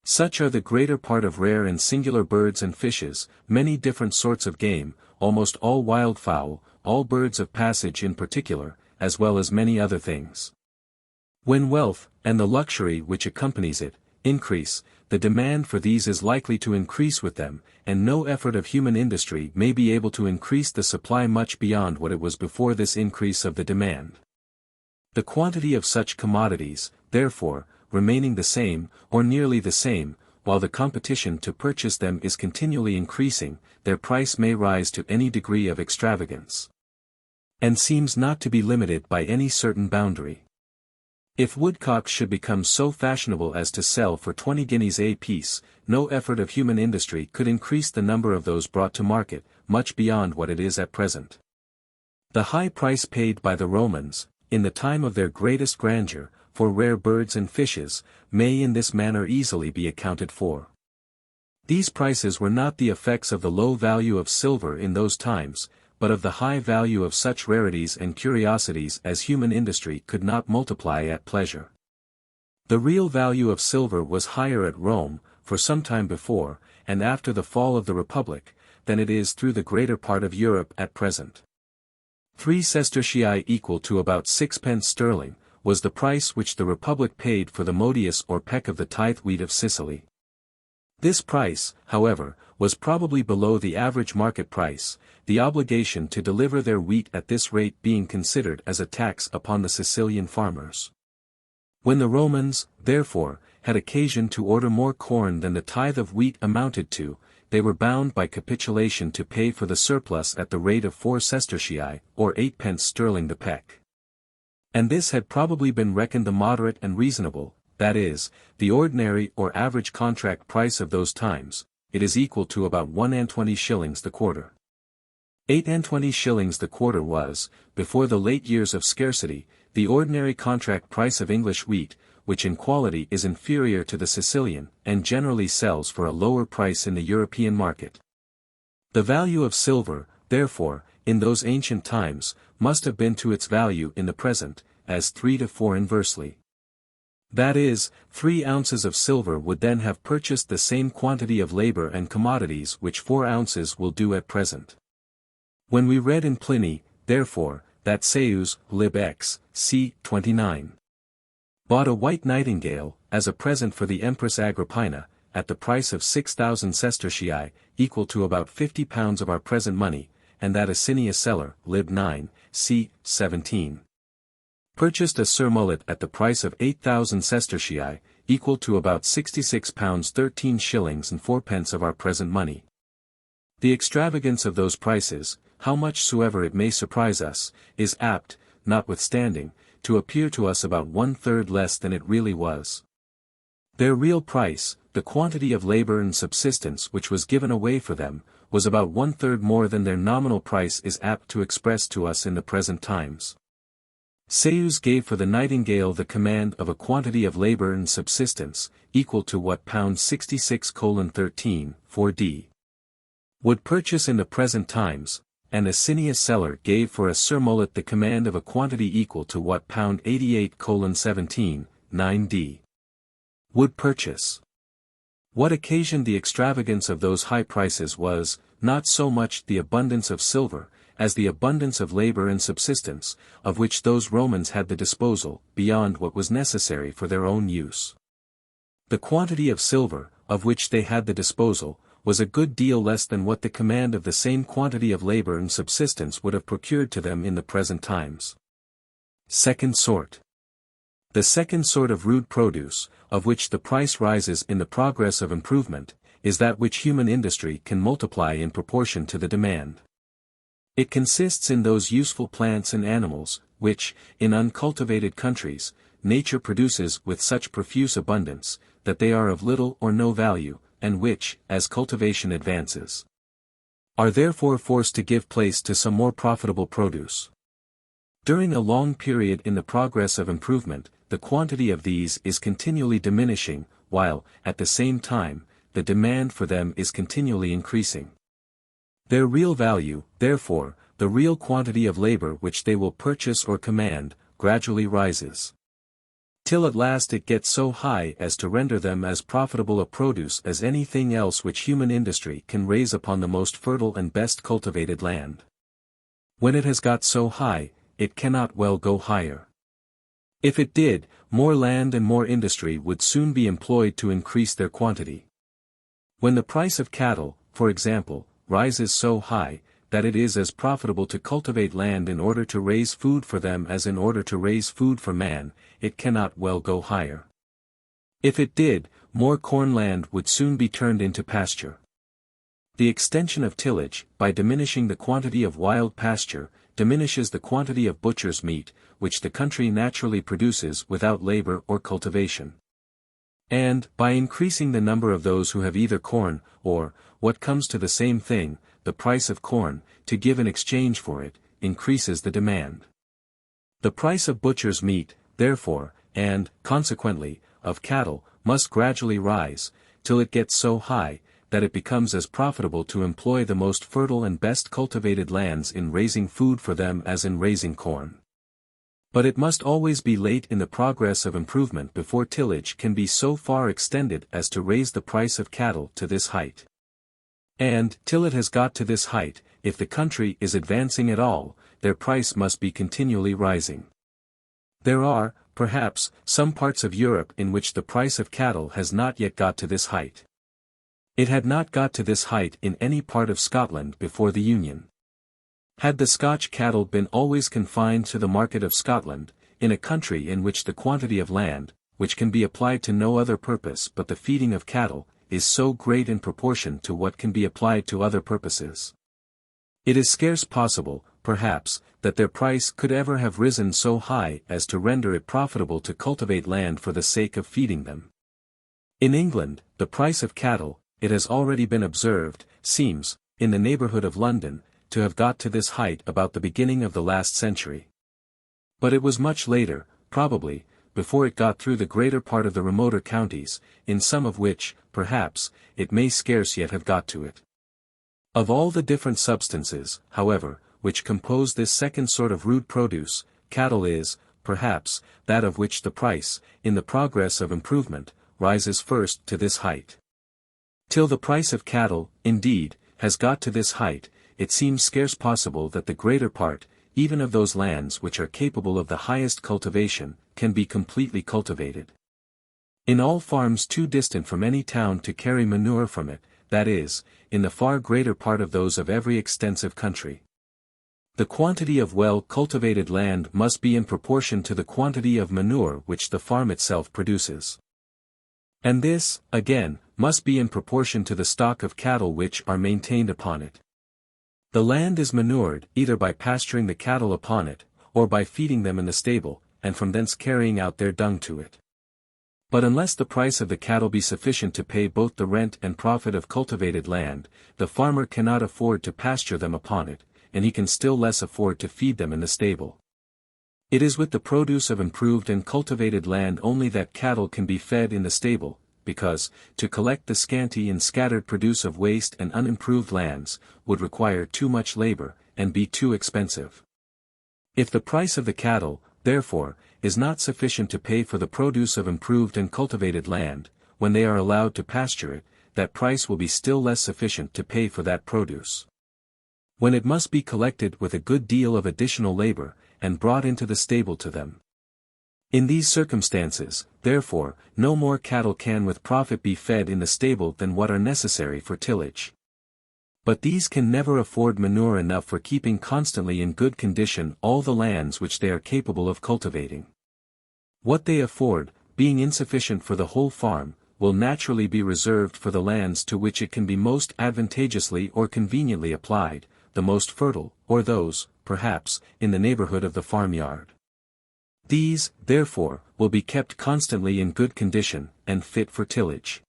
Such are the greater part of rare and singular birds and fishes, many different sorts of game, almost all wild fowl, all birds of passage in particular, as well as many other things. When wealth, and the luxury which accompanies it, increase, the demand for these is likely to increase with them, and no effort of human industry may be able to increase the supply much beyond what it was before this increase of the demand. The quantity of such commodities, therefore, remaining the same, or nearly the same, while the competition to purchase them is continually increasing, their price may rise to any degree of extravagance, and seems not to be limited by any certain boundary. If woodcocks should become so fashionable as to sell for 20 guineas a piece, no effort of human industry could increase the number of those brought to market, much beyond what it is at present. The high price paid by the Romans, in the time of their greatest grandeur, for rare birds and fishes, may in this manner easily be accounted for. These prices were not the effects of the low value of silver in those times, but of the high value of such rarities and curiosities as human industry could not multiply at pleasure. The real value of silver was higher at Rome, for some time before, and after the fall of the Republic, than it is through the greater part of Europe at present. 3 sestertii equal to about 6 pence sterling, was the price which the Republic paid for the modius or peck of the tithe wheat of Sicily. This price, however, was probably below the average market price, the obligation to deliver their wheat at this rate being considered as a tax upon the Sicilian farmers. When the Romans, therefore, had occasion to order more corn than the tithe of wheat amounted to, they were bound by capitulation to pay for the surplus at the rate of 4 sestertii, or 8 pence sterling the peck. And this had probably been reckoned the moderate and reasonable, that is, the ordinary or average contract price of those times. It is equal to about 1 shillings the quarter. 8 shillings the quarter was, before the late years of scarcity, the ordinary contract price of English wheat, which in quality is inferior to the Sicilian, and generally sells for a lower price in the European market. The value of silver, therefore, in those ancient times, must have been to its value in the present, as 3 to 4 inversely. That is, 3 ounces of silver would then have purchased the same quantity of labor and commodities which 4 ounces will do at present. When we read in Pliny, therefore, that Seius, lib x, c. 29, bought a white nightingale, as a present for the Empress Agrippina, at the price of 6,000 sestertii, equal to about 50 pounds of our present money, and that a Cineas seller, lib 9, c. 17, purchased a surmullet at the price of 8,000 sestertii, equal to about 66 pounds 13 shillings and 4 pence of our present money. The extravagance of those prices, how much soever it may surprise us, is apt, notwithstanding, to appear to us about 1/3 less than it really was. Their real price, the quantity of labor and subsistence which was given away for them, was about 1/3 more than their nominal price is apt to express to us in the present times. Seius gave for the nightingale the command of a quantity of labor and subsistence, equal to what pound 66:13, 4d. would purchase in the present times, and a Cineas seller gave for a surmullet the command of a quantity equal to what pound 88:17, 9d. would purchase. What occasioned the extravagance of those high prices was, not so much the abundance of silver, as the abundance of labor and subsistence, of which those Romans had the disposal, beyond what was necessary for their own use. The quantity of silver, of which they had the disposal, was a good deal less than what the command of the same quantity of labor and subsistence would have procured to them in the present times. Second sort. The second sort of rude produce, of which the price rises in the progress of improvement, is that which human industry can multiply in proportion to the demand. It consists in those useful plants and animals, which, in uncultivated countries, nature produces with such profuse abundance, that they are of little or no value, and which, as cultivation advances, are therefore forced to give place to some more profitable produce. During a long period in the progress of improvement, the quantity of these is continually diminishing, while, at the same time, the demand for them is continually increasing. Their real value, therefore, the real quantity of labor which they will purchase or command, gradually rises, till at last it gets so high as to render them as profitable a produce as anything else which human industry can raise upon the most fertile and best cultivated land. When it has got so high, it cannot well go higher. If it did, more land and more industry would soon be employed to increase their quantity. When the price of cattle, for example, rises so high, that it is as profitable to cultivate land in order to raise food for them as in order to raise food for man, it cannot well go higher. If it did, more corn land would soon be turned into pasture. The extension of tillage, by diminishing the quantity of wild pasture, diminishes the quantity of butcher's meat, which the country naturally produces without labor or cultivation. And, by increasing the number of those who have either corn, or, what comes to the same thing, the price of corn, to give in exchange for it, increases the demand. The price of butcher's meat, therefore, and, consequently, of cattle, must gradually rise, till it gets so high, that it becomes as profitable to employ the most fertile and best cultivated lands in raising food for them as in raising corn. But it must always be late in the progress of improvement before tillage can be so far extended as to raise the price of cattle to this height. And, till it has got to this height, if the country is advancing at all, their price must be continually rising. There are, perhaps, some parts of Europe in which the price of cattle has not yet got to this height. It had not got to this height in any part of Scotland before the Union. Had the Scotch cattle been always confined to the market of Scotland, in a country in which the quantity of land, which can be applied to no other purpose but the feeding of cattle, is so great in proportion to what can be applied to other purposes, it is scarce possible, perhaps, that their price could ever have risen so high as to render it profitable to cultivate land for the sake of feeding them. In England, the price of cattle, it has already been observed, seems, in the neighbourhood of London, to have got to this height about the beginning of the last century. But it was much later, probably, before it got through the greater part of the remoter counties, in some of which, perhaps, it may scarce yet have got to it. Of all the different substances, however, which compose this second sort of rude produce, cattle is, perhaps, that of which the price, in the progress of improvement, rises first to this height. Till the price of cattle, indeed, has got to this height, it seems scarce possible that the greater part, even of those lands which are capable of the highest cultivation, can be completely cultivated. In all farms too distant from any town to carry manure from it, that is, in the far greater part of those of every extensive country, the quantity of well-cultivated land must be in proportion to the quantity of manure which the farm itself produces. And this, again, must be in proportion to the stock of cattle which are maintained upon it. The land is manured either by pasturing the cattle upon it, or by feeding them in the stable, and from thence carrying out their dung to it. But unless the price of the cattle be sufficient to pay both the rent and profit of cultivated land, the farmer cannot afford to pasture them upon it, and he can still less afford to feed them in the stable. It is with the produce of improved and cultivated land only that cattle can be fed in the stable, because, to collect the scanty and scattered produce of waste and unimproved lands, would require too much labor, and be too expensive. If the price of the cattle, therefore, is not sufficient to pay for the produce of improved and cultivated land, when they are allowed to pasture it, that price will be still less sufficient to pay for that produce. When it must be collected with a good deal of additional labor, and brought into the stable to them. In these circumstances, therefore, no more cattle can with profit be fed in the stable than what are necessary for tillage. But these can never afford manure enough for keeping constantly in good condition all the lands which they are capable of cultivating. What they afford, being insufficient for the whole farm, will naturally be reserved for the lands to which it can be most advantageously or conveniently applied, the most fertile, or those, perhaps, in the neighborhood of the farmyard. These, therefore, will be kept constantly in good condition, and fit for tillage.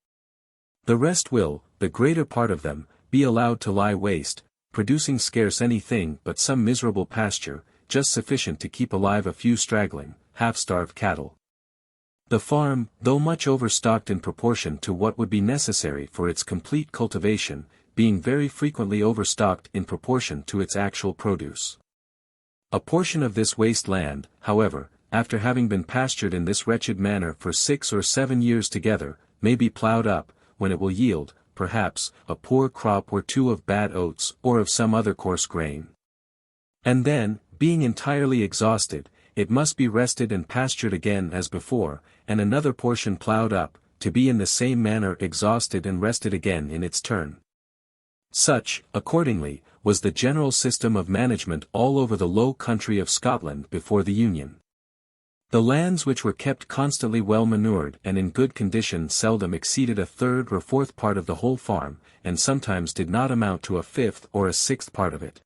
The rest will, the greater part of them, be allowed to lie waste, producing scarce anything but some miserable pasture, just sufficient to keep alive a few straggling, half-starved cattle. The farm, though much overstocked in proportion to what would be necessary for its complete cultivation, being very frequently overstocked in proportion to its actual produce. A portion of this waste land, however, after having been pastured in this wretched manner for 6 or 7 years together, may be ploughed up, when it will yield, perhaps, a poor crop or two of bad oats or of some other coarse grain. And then, being entirely exhausted, it must be rested and pastured again as before, and another portion ploughed up, to be in the same manner exhausted and rested again in its turn. Such, accordingly, was the general system of management all over the low country of Scotland before the Union. The lands which were kept constantly well manured and in good condition seldom exceeded a third or fourth part of the whole farm, and sometimes did not amount to a fifth or a sixth part of it.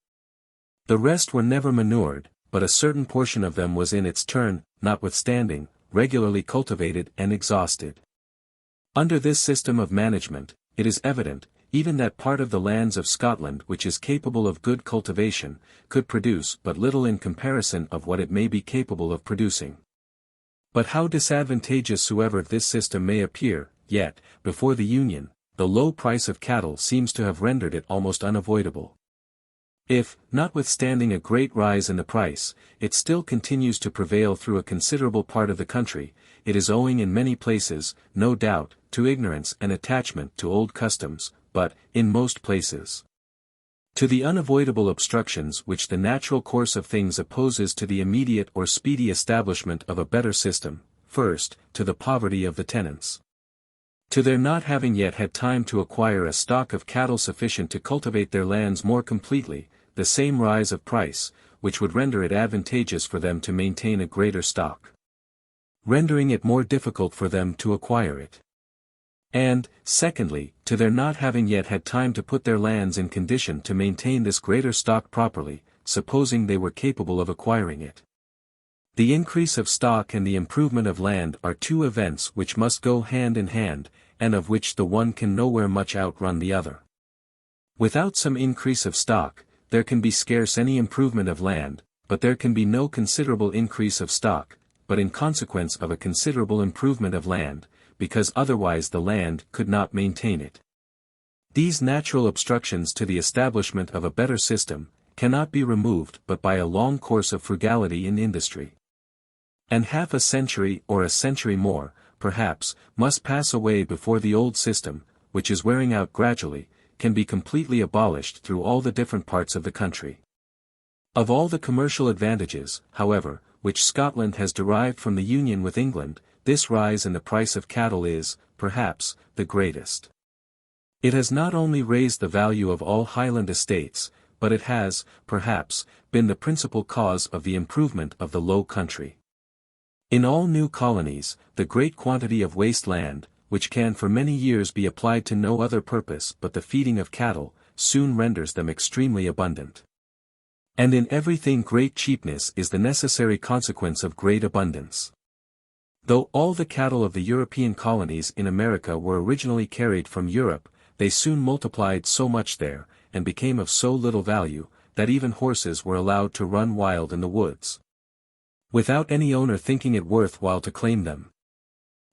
The rest were never manured, but a certain portion of them was in its turn, notwithstanding, regularly cultivated and exhausted. Under this system of management, it is evident, even that part of the lands of Scotland which is capable of good cultivation, could produce but little in comparison of what it may be capable of producing. But how disadvantageous soever this system may appear, yet, before the Union, the low price of cattle seems to have rendered it almost unavoidable. If, notwithstanding a great rise in the price, it still continues to prevail through a considerable part of the country, it is owing in many places, no doubt, to ignorance and attachment to old customs, but, in most places, to the unavoidable obstructions which the natural course of things opposes to the immediate or speedy establishment of a better system, first, to the poverty of the tenants. To their not having yet had time to acquire a stock of cattle sufficient to cultivate their lands more completely, the same rise of price, which would render it advantageous for them to maintain a greater stock, rendering it more difficult for them to acquire it. And, secondly, to their not having yet had time to put their lands in condition to maintain this greater stock properly, supposing they were capable of acquiring it. The increase of stock and the improvement of land are two events which must go hand in hand, and of which the one can nowhere much outrun the other. Without some increase of stock, there can be scarce any improvement of land, but there can be no considerable increase of stock, but in consequence of a considerable improvement of land, because otherwise the land could not maintain it. These natural obstructions to the establishment of a better system, cannot be removed but by a long course of frugality in industry. And half a century or a century more, perhaps, must pass away before the old system, which is wearing out gradually, can be completely abolished through all the different parts of the country. Of all the commercial advantages, however, which Scotland has derived from the union with England, this rise in the price of cattle is, perhaps, the greatest. It has not only raised the value of all Highland estates, but it has, perhaps, been the principal cause of the improvement of the Low Country. In all new colonies, the great quantity of waste land, which can for many years be applied to no other purpose but the feeding of cattle, soon renders them extremely abundant. And in everything great cheapness is the necessary consequence of great abundance. Though all the cattle of the European colonies in America were originally carried from Europe, they soon multiplied so much there, and became of so little value, that even horses were allowed to run wild in the woods, without any owner thinking it worth while to claim them.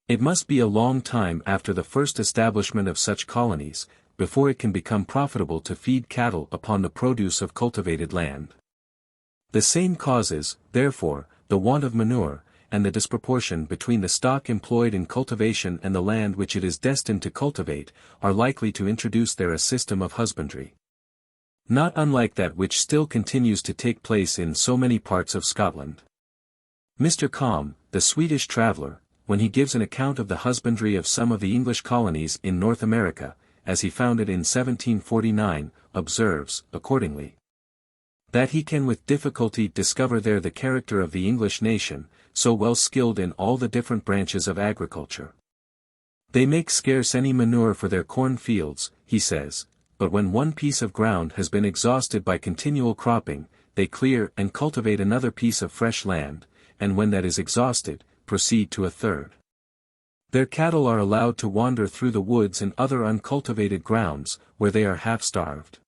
It must be a long time after the first establishment of such colonies, before it can become profitable to feed cattle upon the produce of cultivated land. The same causes, therefore, the want of manure, and the disproportion between the stock employed in cultivation and the land which it is destined to cultivate, are likely to introduce there a system of husbandry, not unlike that which still continues to take place in so many parts of Scotland. Mr. Combe, the Swedish traveller, when he gives an account of the husbandry of some of the English colonies in North America, as he found it in 1749, observes, accordingly, that he can with difficulty discover there the character of the English nation, so well skilled in all the different branches of agriculture. They make scarce any manure for their corn fields, he says, but when one piece of ground has been exhausted by continual cropping, they clear and cultivate another piece of fresh land, and when that is exhausted, proceed to a third. Their cattle are allowed to wander through the woods and other uncultivated grounds, where they are half starved.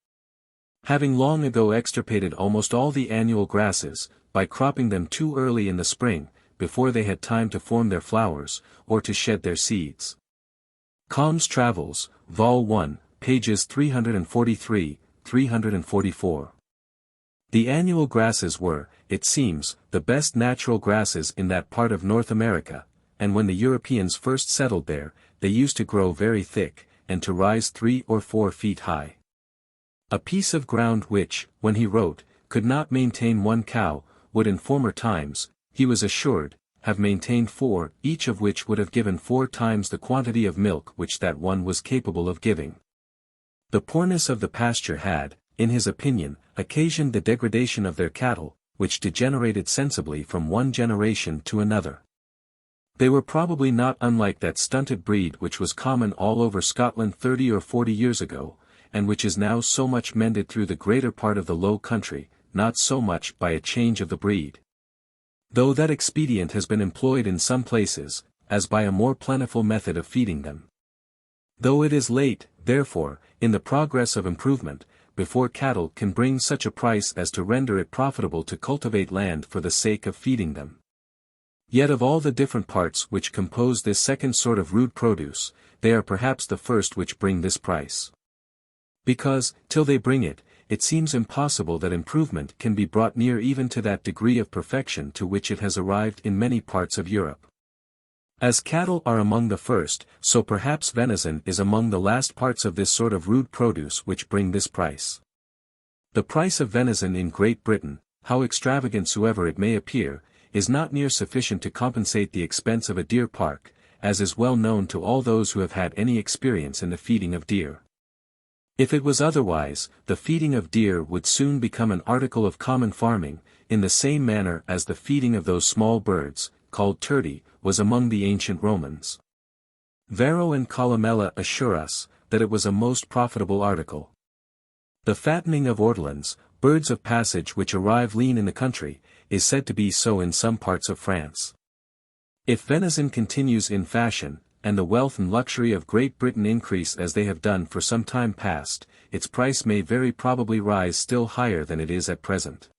Having long ago extirpated almost all the annual grasses, by cropping them too early in the spring, before they had time to form their flowers, or to shed their seeds. Combe's Travels, Vol. 1, pages 343, 344. The annual grasses were, it seems, the best natural grasses in that part of North America, and when the Europeans first settled there, they used to grow very thick, and to rise 3 or 4 feet high. A piece of ground which, when he wrote, could not maintain 1 cow, would in former times, he was assured, have maintained 4, each of which would have given 4 times the quantity of milk which that one was capable of giving. The poorness of the pasture had, in his opinion, occasioned the degradation of their cattle, which degenerated sensibly from one generation to another. They were probably not unlike that stunted breed which was common all over Scotland 30 or 40 years ago, and which is now so much mended through the greater part of the Low Country, not so much by a change of the breed, though that expedient has been employed in some places, as by a more plentiful method of feeding them. Though it is late, therefore, in the progress of improvement, before cattle can bring such a price as to render it profitable to cultivate land for the sake of feeding them. Yet of all the different parts which compose this second sort of rude produce, they are perhaps the first which bring this price. Because, till they bring it, it seems impossible that improvement can be brought near even to that degree of perfection to which it has arrived in many parts of Europe. As cattle are among the first, so perhaps venison is among the last parts of this sort of rude produce which bring this price. The price of venison in Great Britain, how extravagant soever it may appear, is not near sufficient to compensate the expense of a deer park, as is well known to all those who have had any experience in the feeding of deer. If it was otherwise, the feeding of deer would soon become an article of common farming, in the same manner as the feeding of those small birds, called turdy, was among the ancient Romans. Varro and Columella assure us, that it was a most profitable article. The fattening of ortolans, birds of passage which arrive lean in the country, is said to be so in some parts of France. If venison continues in fashion, and the wealth and luxury of Great Britain increase as they have done for some time past, its price may very probably rise still higher than it is at present.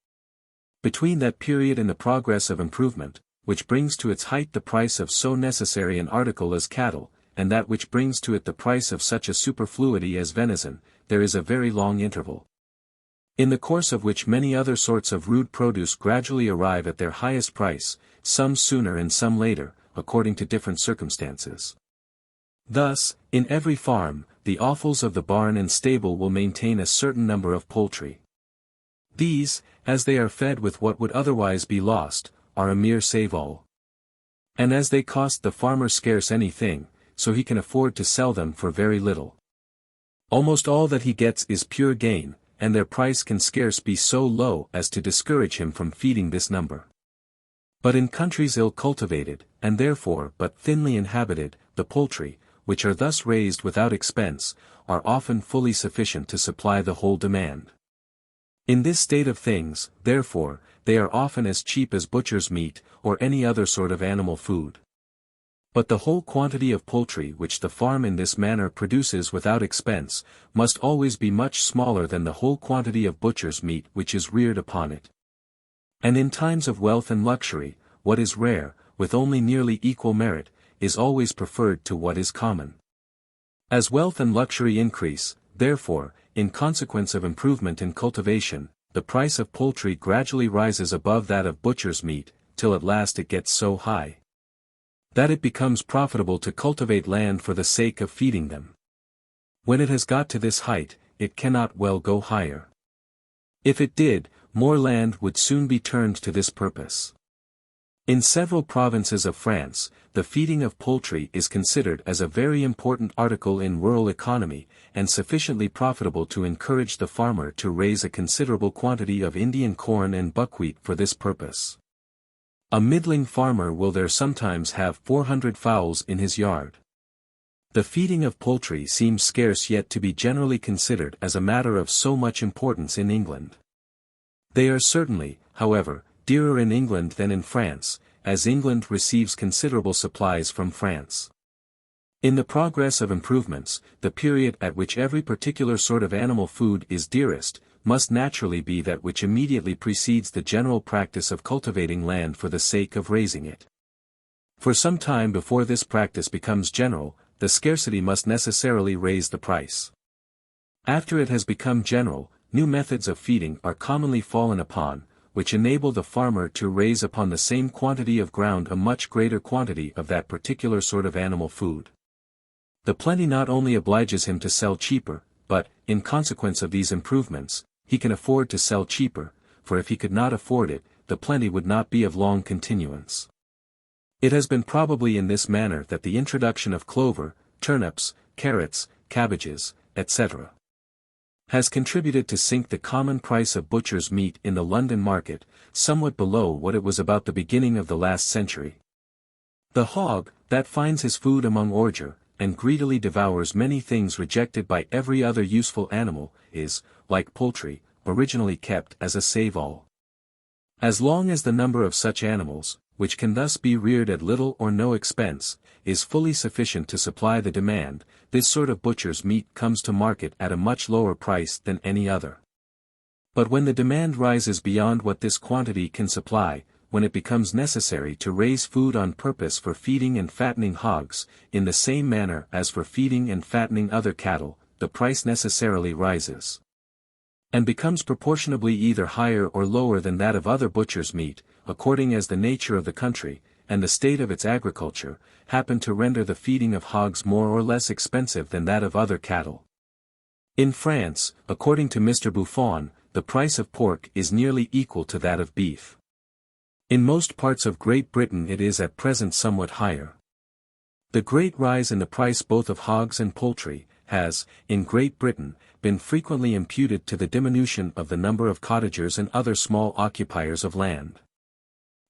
Between that period in the progress of improvement, which brings to its height the price of so necessary an article as cattle, and that which brings to it the price of such a superfluity as venison, there is a very long interval, in the course of which many other sorts of rude produce gradually arrive at their highest price, some sooner and some later, according to different circumstances. Thus, in every farm, the the offals of the barn and stable will maintain a certain number of poultry. These, as they are fed with what would otherwise be lost, are a mere save-all. And as they cost the farmer scarce anything, so he can afford to sell them for very little. Almost all that he gets is pure gain, and their price can scarce be so low as to discourage him from feeding this number. But in countries ill-cultivated, and therefore but thinly inhabited, the poultry, which are thus raised without expense, are often fully sufficient to supply the whole demand. In this state of things, therefore, they are often as cheap as butcher's meat, or any other sort of animal food. But the whole quantity of poultry which the farm in this manner produces without expense, must always be much smaller than the whole quantity of butcher's meat which is reared upon it. And in times of wealth and luxury, what is rare, with only nearly equal merit, is always preferred to what is common. As wealth and luxury increase, therefore, in consequence of improvement in cultivation, the price of poultry gradually rises above that of butcher's meat, till at last it gets so high that it becomes profitable to cultivate land for the sake of feeding them. When it has got to this height, it cannot well go higher. If it did, more land would soon be turned to this purpose. In several provinces of France, the feeding of poultry is considered as a very important article in rural economy, and sufficiently profitable to encourage the farmer to raise a considerable quantity of Indian corn and buckwheat for this purpose. A middling farmer will there sometimes have 400 fowls in his yard. The feeding of poultry seems scarce yet to be generally considered as a matter of so much importance in England. They are certainly, however, dearer in England than in France, as England receives considerable supplies from France. In the progress of improvements, the period at which every particular sort of animal food is dearest, must naturally be that which immediately precedes the general practice of cultivating land for the sake of raising it. For some time before this practice becomes general, the scarcity must necessarily raise the price. After it has become general, new methods of feeding are commonly fallen upon, which enable the farmer to raise upon the same quantity of ground a much greater quantity of that particular sort of animal food. The plenty not only obliges him to sell cheaper, but, in consequence of these improvements, he can afford to sell cheaper, for if he could not afford it, the plenty would not be of long continuance. It has been probably in this manner that the introduction of clover, turnips, carrots, cabbages, etc., has contributed to sink the common price of butcher's meat in the London market, somewhat below what it was about the beginning of the last century. The hog, that finds his food among ordure, and greedily devours many things rejected by every other useful animal, is, like poultry, originally kept as a save-all. As long as the number of such animals, which can thus be reared at little or no expense, is fully sufficient to supply the demand, this sort of butcher's meat comes to market at a much lower price than any other. But when the demand rises beyond what this quantity can supply, when it becomes necessary to raise food on purpose for feeding and fattening hogs, in the same manner as for feeding and fattening other cattle, the price necessarily rises, and becomes proportionably either higher or lower than that of other butcher's meat, according as the nature of the country, and the state of its agriculture, happen to render the feeding of hogs more or less expensive than that of other cattle. In France, according to Mr. Buffon, the price of pork is nearly equal to that of beef. In most parts of Great Britain it is at present somewhat higher. The great rise in the price both of hogs and poultry, has, in Great Britain, been frequently imputed to the diminution of the number of cottagers and other small occupiers of land.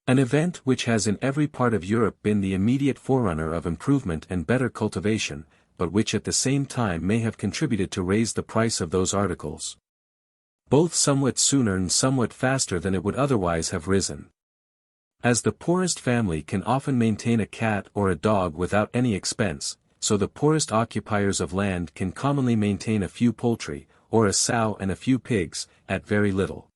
An event which has in every part of Europe been the immediate forerunner of improvement and better cultivation, but which at the same time may have contributed to raise the price of those articles, both somewhat sooner and somewhat faster than it would otherwise have risen. As the poorest family can often maintain a cat or a dog without any expense, so the poorest occupiers of land can commonly maintain a few poultry, or a sow and a few pigs, at very little.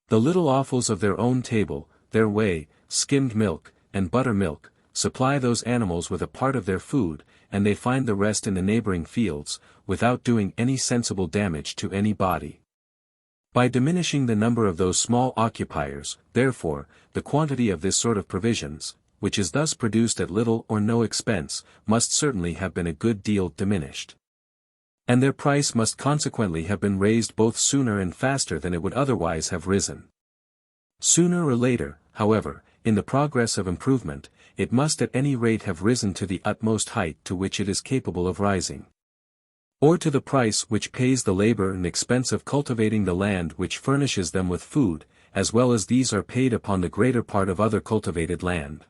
The little offals of their own table, their whey, skimmed milk, and buttermilk, supply those animals with a part of their food, and they find the rest in the neighboring fields, without doing any sensible damage to any body. By diminishing the number of those small occupiers, therefore, the quantity of this sort of provisions, which is thus produced at little or no expense, must certainly have been a good deal diminished. And their price must consequently have been raised both sooner and faster than it would otherwise have risen. Sooner or later, however, in the progress of improvement, it must at any rate have risen to the utmost height to which it is capable of rising. Or to the price which pays the labor and expense of cultivating the land which furnishes them with food, as well as these are paid upon the greater part of other cultivated land.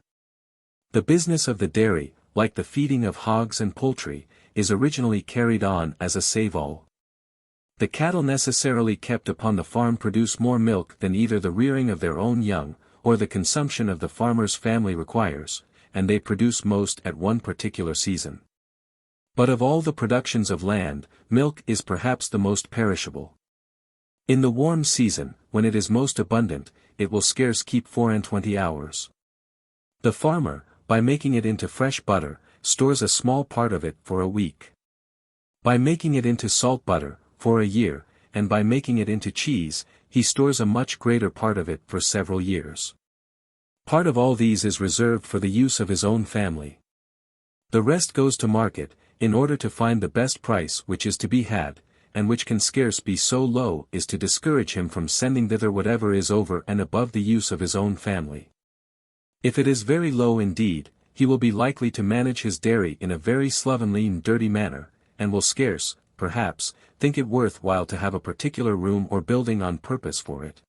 The business of the dairy, like the feeding of hogs and poultry, is originally carried on as a save-all. The cattle necessarily kept upon the farm produce more milk than either the rearing of their own young, or the consumption of the farmer's family requires, and they produce most at one particular season. But of all the productions of land, milk is perhaps the most perishable. In the warm season, when it is most abundant, it will scarce keep 24 hours. The farmer, by making it into fresh butter, stores a small part of it for a week. By making it into salt butter, for a year, and by making it into cheese, he stores a much greater part of it for several years. Part of all these is reserved for the use of his own family. The rest goes to market, in order to find the best price which is to be had, and which can scarce be so low as to discourage him from sending thither whatever is over and above the use of his own family. If it is very low indeed, he will be likely to manage his dairy in a very slovenly and dirty manner, and will scarce, perhaps, think it worth while to have a particular room or building on purpose for it.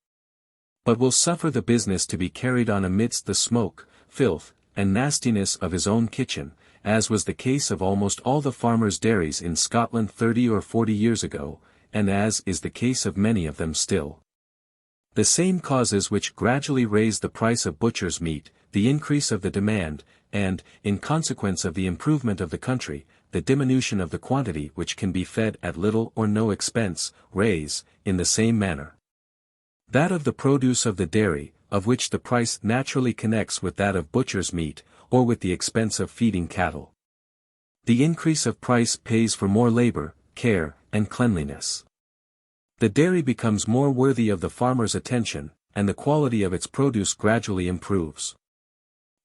But will suffer the business to be carried on amidst the smoke, filth, and nastiness of his own kitchen, as was the case of almost all the farmers' dairies in Scotland 30 or 40 years ago, and as is the case of many of them still. The same causes which gradually raise the price of butcher's meat, the increase of the demand, and, in consequence of the improvement of the country, the diminution of the quantity which can be fed at little or no expense, raise, in the same manner, that of the produce of the dairy, of which the price naturally connects with that of butcher's meat, or with the expense of feeding cattle. The increase of price pays for more labor, care, and cleanliness. The dairy becomes more worthy of the farmer's attention, and the quality of its produce gradually improves.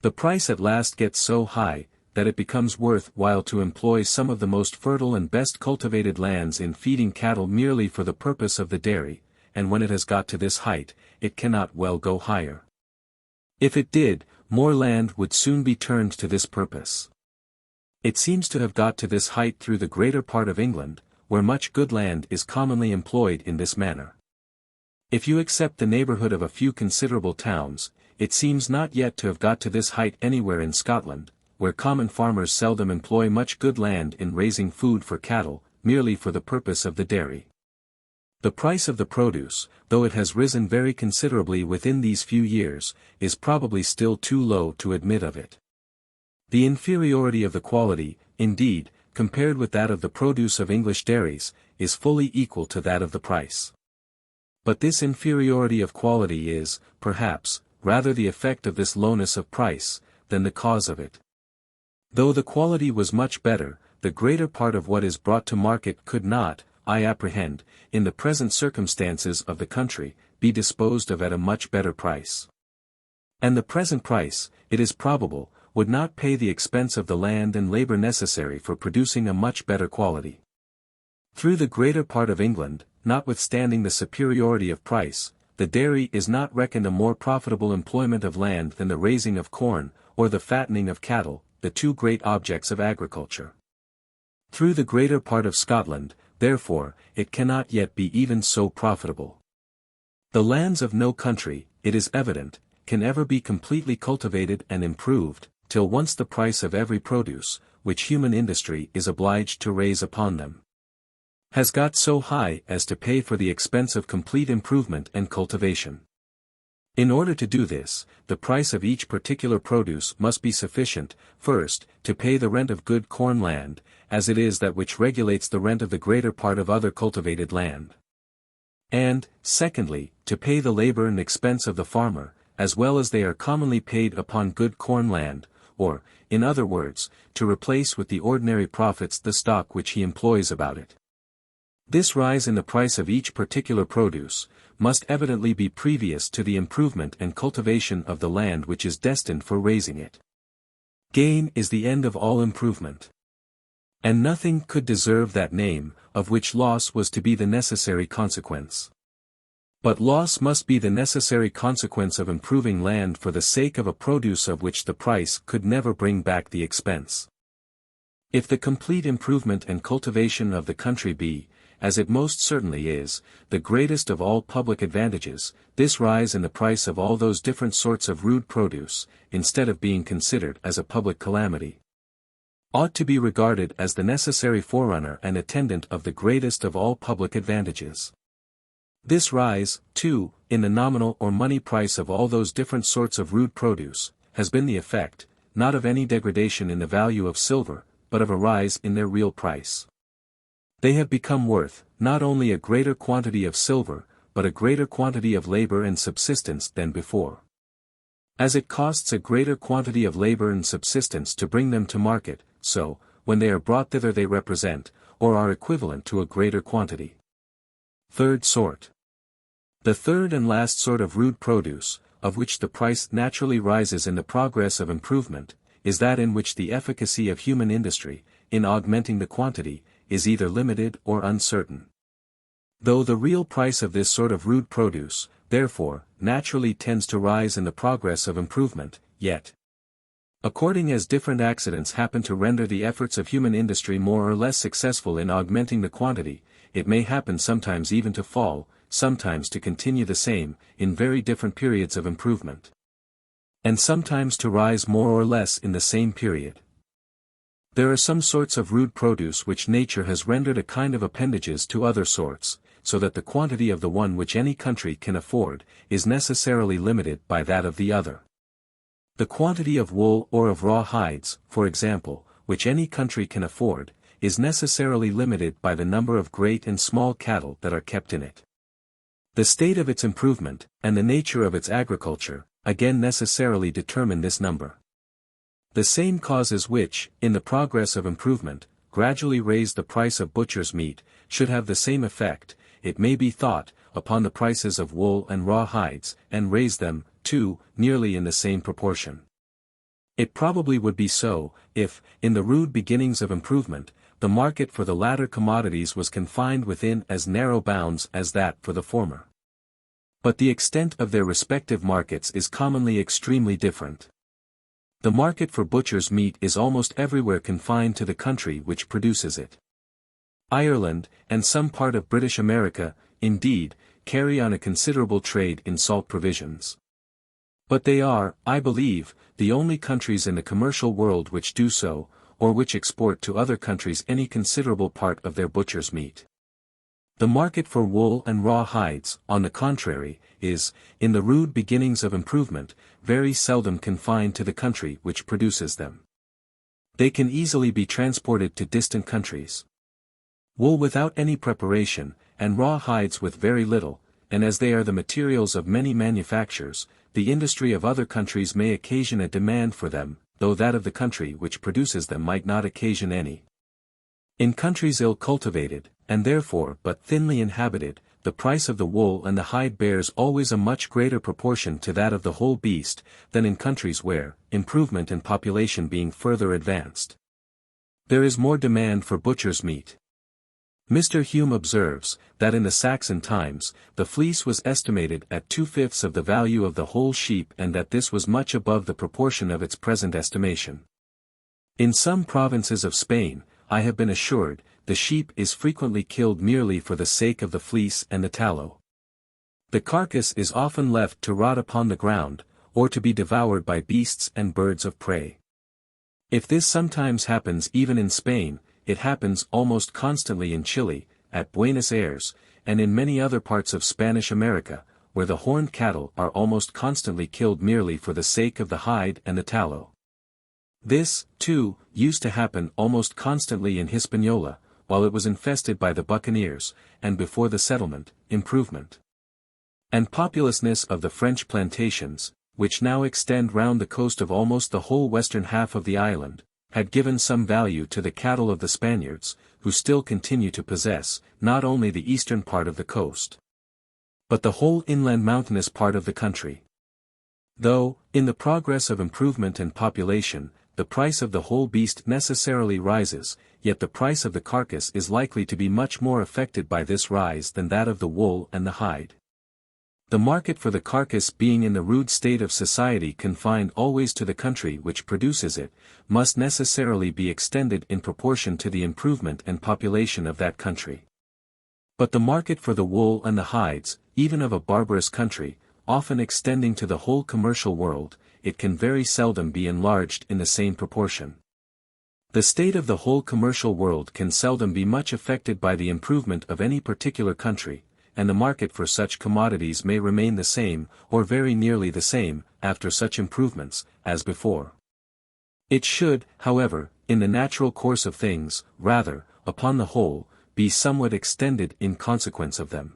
The price at last gets so high, that it becomes worth while to employ some of the most fertile and best cultivated lands in feeding cattle merely for the purpose of the dairy, and when it has got to this height, it cannot well go higher. If it did, more land would soon be turned to this purpose. It seems to have got to this height through the greater part of England, where much good land is commonly employed in this manner. If you except the neighbourhood of a few considerable towns, it seems not yet to have got to this height anywhere in Scotland, where common farmers seldom employ much good land in raising food for cattle, merely for the purpose of the dairy. The price of the produce, though it has risen very considerably within these few years, is probably still too low to admit of it. The inferiority of the quality, indeed, compared with that of the produce of English dairies, is fully equal to that of the price. But this inferiority of quality is, perhaps, rather the effect of this lowness of price, than the cause of it. Though the quality was much better, the greater part of what is brought to market could not, I apprehend, in the present circumstances of the country, be disposed of at a much better price. And the present price, it is probable, would not pay the expense of the land and labor necessary for producing a much better quality. Through the greater part of England, notwithstanding the superiority of price, the dairy is not reckoned a more profitable employment of land than the raising of corn, or the fattening of cattle, the two great objects of agriculture. Through the greater part of Scotland, therefore, it cannot yet be even so profitable. The lands of no country, it is evident, can ever be completely cultivated and improved, till once the price of every produce, which human industry is obliged to raise upon them, has got so high as to pay for the expense of complete improvement and cultivation. In order to do this, the price of each particular produce must be sufficient, first, to pay the rent of good corn land, as it is that which regulates the rent of the greater part of other cultivated land. And, secondly, to pay the labor and expense of the farmer, as well as they are commonly paid upon good corn land, or, in other words, to replace with the ordinary profits the stock which he employs about it. This rise in the price of each particular produce, must evidently be previous to the improvement and cultivation of the land which is destined for raising it. Gain is the end of all improvement. And nothing could deserve that name, of which loss was to be the necessary consequence. But loss must be the necessary consequence of improving land for the sake of a produce of which the price could never bring back the expense. If the complete improvement and cultivation of the country be, as it most certainly is, the greatest of all public advantages, this rise in the price of all those different sorts of rude produce, instead of being considered as a public calamity, ought to be regarded as the necessary forerunner and attendant of the greatest of all public advantages. This rise, too, in the nominal or money price of all those different sorts of rude produce, has been the effect, not of any degradation in the value of silver, but of a rise in their real price. They have become worth, not only a greater quantity of silver, but a greater quantity of labor and subsistence than before. As it costs a greater quantity of labor and subsistence to bring them to market, so, when they are brought thither they represent, or are equivalent to a greater quantity. Third sort. The third and last sort of rude produce, of which the price naturally rises in the progress of improvement, is that in which the efficacy of human industry, in augmenting the quantity, is either limited or uncertain. Though the real price of this sort of rude produce, therefore, naturally tends to rise in the progress of improvement, yet, according as different accidents happen to render the efforts of human industry more or less successful in augmenting the quantity, it may happen sometimes even to fall, sometimes to continue the same, in very different periods of improvement, and sometimes to rise more or less in the same period. There are some sorts of rude produce which nature has rendered a kind of appendages to other sorts, so that the quantity of the one which any country can afford, is necessarily limited by that of the other. The quantity of wool or of raw hides, for example, which any country can afford, is necessarily limited by the number of great and small cattle that are kept in it. The state of its improvement, and the nature of its agriculture, again necessarily determine this number. The same causes which, in the progress of improvement, gradually raise the price of butcher's meat, should have the same effect, it may be thought, upon the prices of wool and raw hides, and raise them, too, nearly in the same proportion. It probably would be so, if, in the rude beginnings of improvement, the market for the latter commodities was confined within as narrow bounds as that for the former. But the extent of their respective markets is commonly extremely different. The market for butcher's meat is almost everywhere confined to the country which produces it. Ireland, and some part of British America, indeed, carry on a considerable trade in salt provisions. But they are, I believe, the only countries in the commercial world which do so, or which export to other countries any considerable part of their butcher's meat. The market for wool and raw hides, on the contrary, is, in the rude beginnings of improvement, very seldom confined to the country which produces them. They can easily be transported to distant countries. Wool without any preparation, and raw hides with very little, and as they are the materials of many manufactures, the industry of other countries may occasion a demand for them, though that of the country which produces them might not occasion any. In countries ill cultivated, and therefore but thinly inhabited, the price of the wool and the hide bears always a much greater proportion to that of the whole beast, than in countries where, improvement and population being further advanced, there is more demand for butcher's meat. Mr. Hume observes, that in the Saxon times, the fleece was estimated at 2/5 of the value of the whole sheep and that this was much above the proportion of its present estimation. In some provinces of Spain, I have been assured, the sheep is frequently killed merely for the sake of the fleece and the tallow. The carcass is often left to rot upon the ground, or to be devoured by beasts and birds of prey. If this sometimes happens even in Spain, it happens almost constantly in Chile, at Buenos Aires, and in many other parts of Spanish America, where the horned cattle are almost constantly killed merely for the sake of the hide and the tallow. This, too, used to happen almost constantly in Hispaniola, while it was infested by the buccaneers, and before the settlement, improvement, and populousness of the French plantations, which now extend round the coast of almost the whole western half of the island, had given some value to the cattle of the Spaniards, who still continue to possess, not only the eastern part of the coast, but the whole inland mountainous part of the country. Though, in the progress of improvement and population, the price of the whole beast necessarily rises, yet the price of the carcass is likely to be much more affected by this rise than that of the wool and the hide. The market for the carcass being in the rude state of society confined always to the country which produces it, must necessarily be extended in proportion to the improvement and population of that country. But the market for the wool and the hides, even of a barbarous country, often extending to the whole commercial world, it can very seldom be enlarged in the same proportion. The state of the whole commercial world can seldom be much affected by the improvement of any particular country, and the market for such commodities may remain the same, or very nearly the same, after such improvements, as before. It should, however, in the natural course of things, rather, upon the whole, be somewhat extended in consequence of them.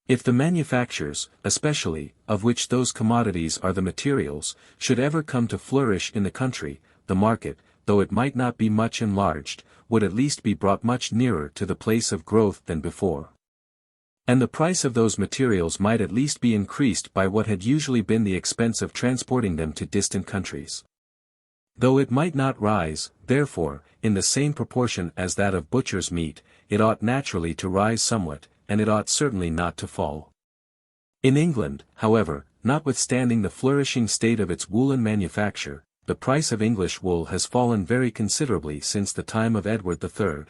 If the manufactures, especially, of which those commodities are the materials, should ever come to flourish in the country, the market, though it might not be much enlarged, would at least be brought much nearer to the place of growth than before. And the price of those materials might at least be increased by what had usually been the expense of transporting them to distant countries. Though it might not rise, therefore, in the same proportion as that of butcher's meat, it ought naturally to rise somewhat, and it ought certainly not to fall. In England, however, notwithstanding the flourishing state of its woolen manufacture, the price of English wool has fallen very considerably since the time of Edward III.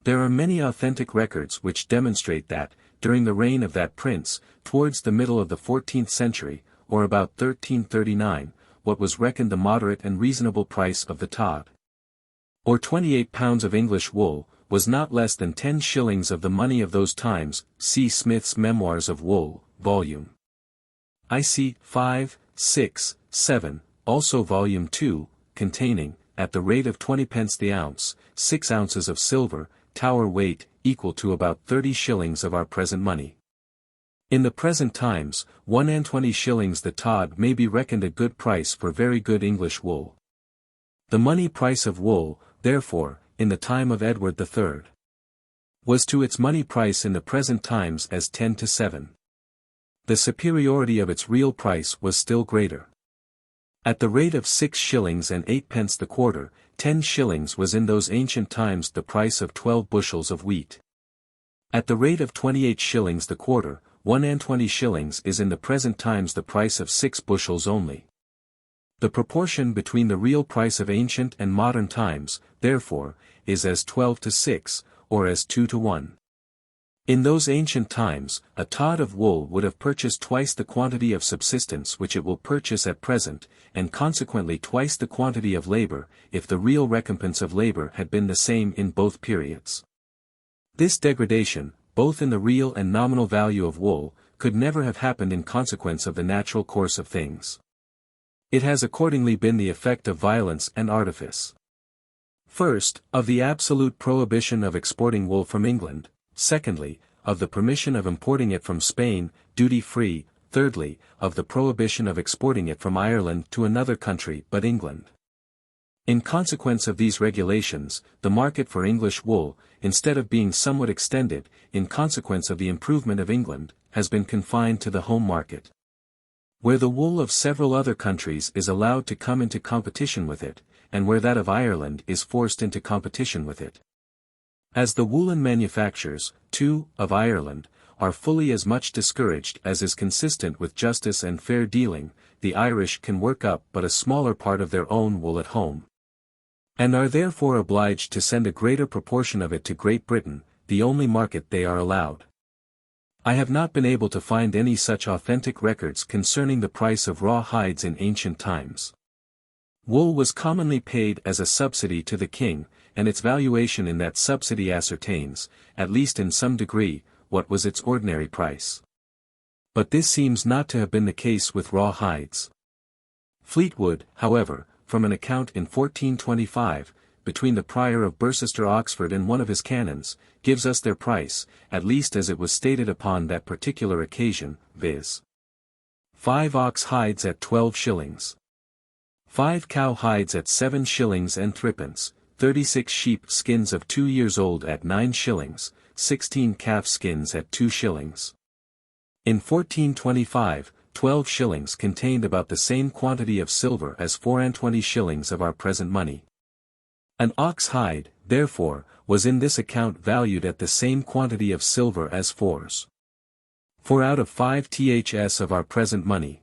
There are many authentic records which demonstrate that, during the reign of that prince, towards the middle of the 14th century, or about 1339, what was reckoned the moderate and reasonable price of the tod, or 28 pounds of English wool, was not less than 10 shillings of the money of those times. See Smith's Memoirs of Wool, Volume IC 5, 6, 7, also Volume 2, containing, at the rate of 20 pence the ounce, 6 ounces of silver, Tower weight, equal to about 30 shillings of our present money. In the present times, 1 shillings the tod may be reckoned a good price for very good English wool. The money price of wool, therefore, in the time of Edward III, was to its money price in the present times as 10 to 7. The superiority of its real price was still greater. At the rate of 6 shillings and 8 pence the quarter, 10 shillings was in those ancient times the price of 12 bushels of wheat. At the rate of 28 shillings the quarter, 1 shillings is in the present times the price of 6 bushels only. The proportion between the real price of ancient and modern times, therefore, is as 12 to 6, or as 2 to 1. In those ancient times, a tod of wool would have purchased twice the quantity of subsistence which it will purchase at present, and consequently twice the quantity of labor, if the real recompense of labor had been the same in both periods. This degradation, both in the real and nominal value of wool, could never have happened in consequence of the natural course of things. It has accordingly been the effect of violence and artifice. First, of the absolute prohibition of exporting wool from England. Secondly, of the permission of importing it from Spain, duty-free. Thirdly, of the prohibition of exporting it from Ireland to another country but England. In consequence of these regulations, the market for English wool, instead of being somewhat extended, in consequence of the improvement of England, has been confined to the home market. Where the wool of several other countries is allowed to come into competition with it, and where that of Ireland is forced into competition with it. As the woolen manufactures, too, of Ireland, are fully as much discouraged as is consistent with justice and fair dealing, the Irish can work up but a smaller part of their own wool at home, and are therefore obliged to send a greater proportion of it to Great Britain, the only market they are allowed. I have not been able to find any such authentic records concerning the price of raw hides in ancient times. Wool was commonly paid as a subsidy to the king, and its valuation in that subsidy ascertains, at least in some degree, what was its ordinary price. But this seems not to have been the case with raw hides. Fleetwood, however, from an account in 1425, between the prior of Bercester Oxford and one of his canons, gives us their price, at least as it was stated upon that particular occasion, viz. 5 ox hides at 12 shillings. 5 cow hides at 7 shillings and threepence, 36 sheep skins of 2 years old at 9 shillings, 16 calf skins at 2 shillings. In 1425, 12 shillings contained about the same quantity of silver as 4 shillings of our present money. An ox hide, therefore, was in this account valued at the same quantity of silver as 4 out of 5 ths of our present money.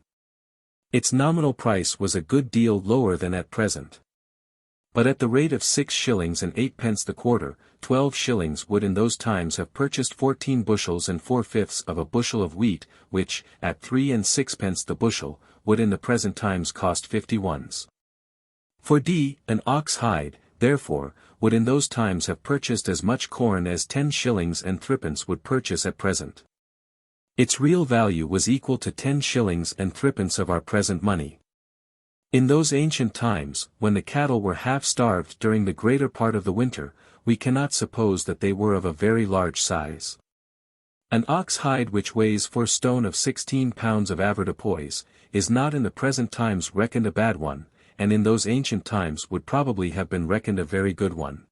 Its nominal price was a good deal lower than at present. But at the rate of 6 shillings and 8 pence the quarter, 12 shillings would in those times have purchased 14 bushels and 4/5 of a bushel of wheat, which, at 3 and 6 pence the bushel, would in the present times cost 51s. For an ox hide, therefore, would in those times have purchased as much corn as 10 shillings and 3 would purchase at present. Its real value was equal to 10 shillings and 3 of our present money. In those ancient times, when the cattle were half starved during the greater part of the winter, we cannot suppose that they were of a very large size. An ox hide which weighs 4 stone of 16 pounds of avoirdupois, is not in the present times reckoned a bad one, and in those ancient times would probably have been reckoned a very good one.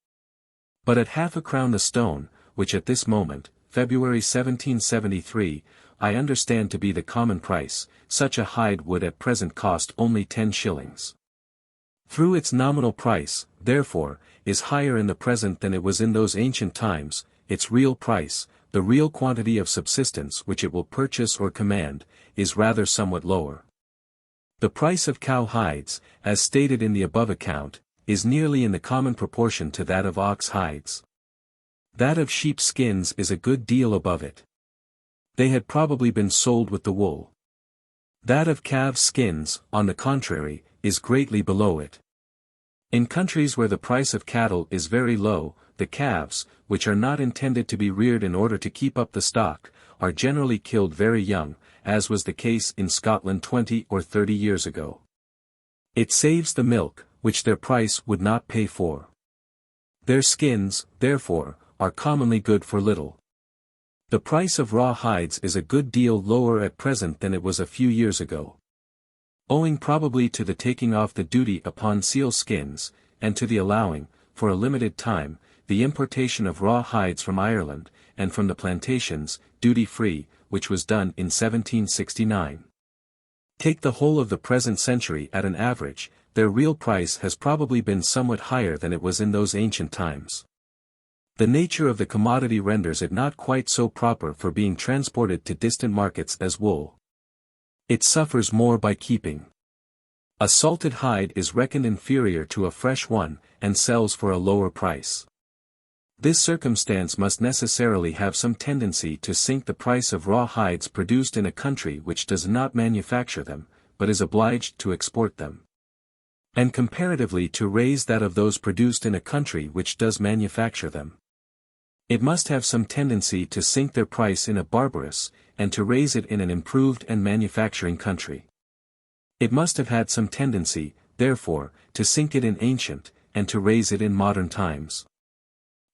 But at half a crown the stone, which at this moment, February 1773, I understand to be the common price, such a hide would at present cost only 10 shillings. Through its nominal price, therefore, is higher in the present than it was in those ancient times, its real price, the real quantity of subsistence which it will purchase or command, is rather somewhat lower. The price of cow hides, as stated in the above account, is nearly in the common proportion to that of ox hides. That of sheep skins is a good deal above it. They had probably been sold with the wool. That of calves' skins, on the contrary, is greatly below it. In countries where the price of cattle is very low, the calves, which are not intended to be reared in order to keep up the stock, are generally killed very young, as was the case in Scotland 20 or 30 years ago. It saves the milk, which their price would not pay for. Their skins, therefore, are commonly good for little. The price of raw hides is a good deal lower at present than it was a few years ago. Owing probably to the taking off the duty upon seal skins, and to the allowing, for a limited time, the importation of raw hides from Ireland, and from the plantations, duty-free, which was done in 1769. Take the whole of the present century at an average, their real price has probably been somewhat higher than it was in those ancient times. The nature of the commodity renders it not quite so proper for being transported to distant markets as wool. It suffers more by keeping. A salted hide is reckoned inferior to a fresh one, and sells for a lower price. This circumstance must necessarily have some tendency to sink the price of raw hides produced in a country which does not manufacture them, but is obliged to export them. And comparatively to raise that of those produced in a country which does manufacture them. It must have some tendency to sink their price in a barbarous, and to raise it in an improved and manufacturing country. It must have had some tendency, therefore, to sink it in ancient, and to raise it in modern times.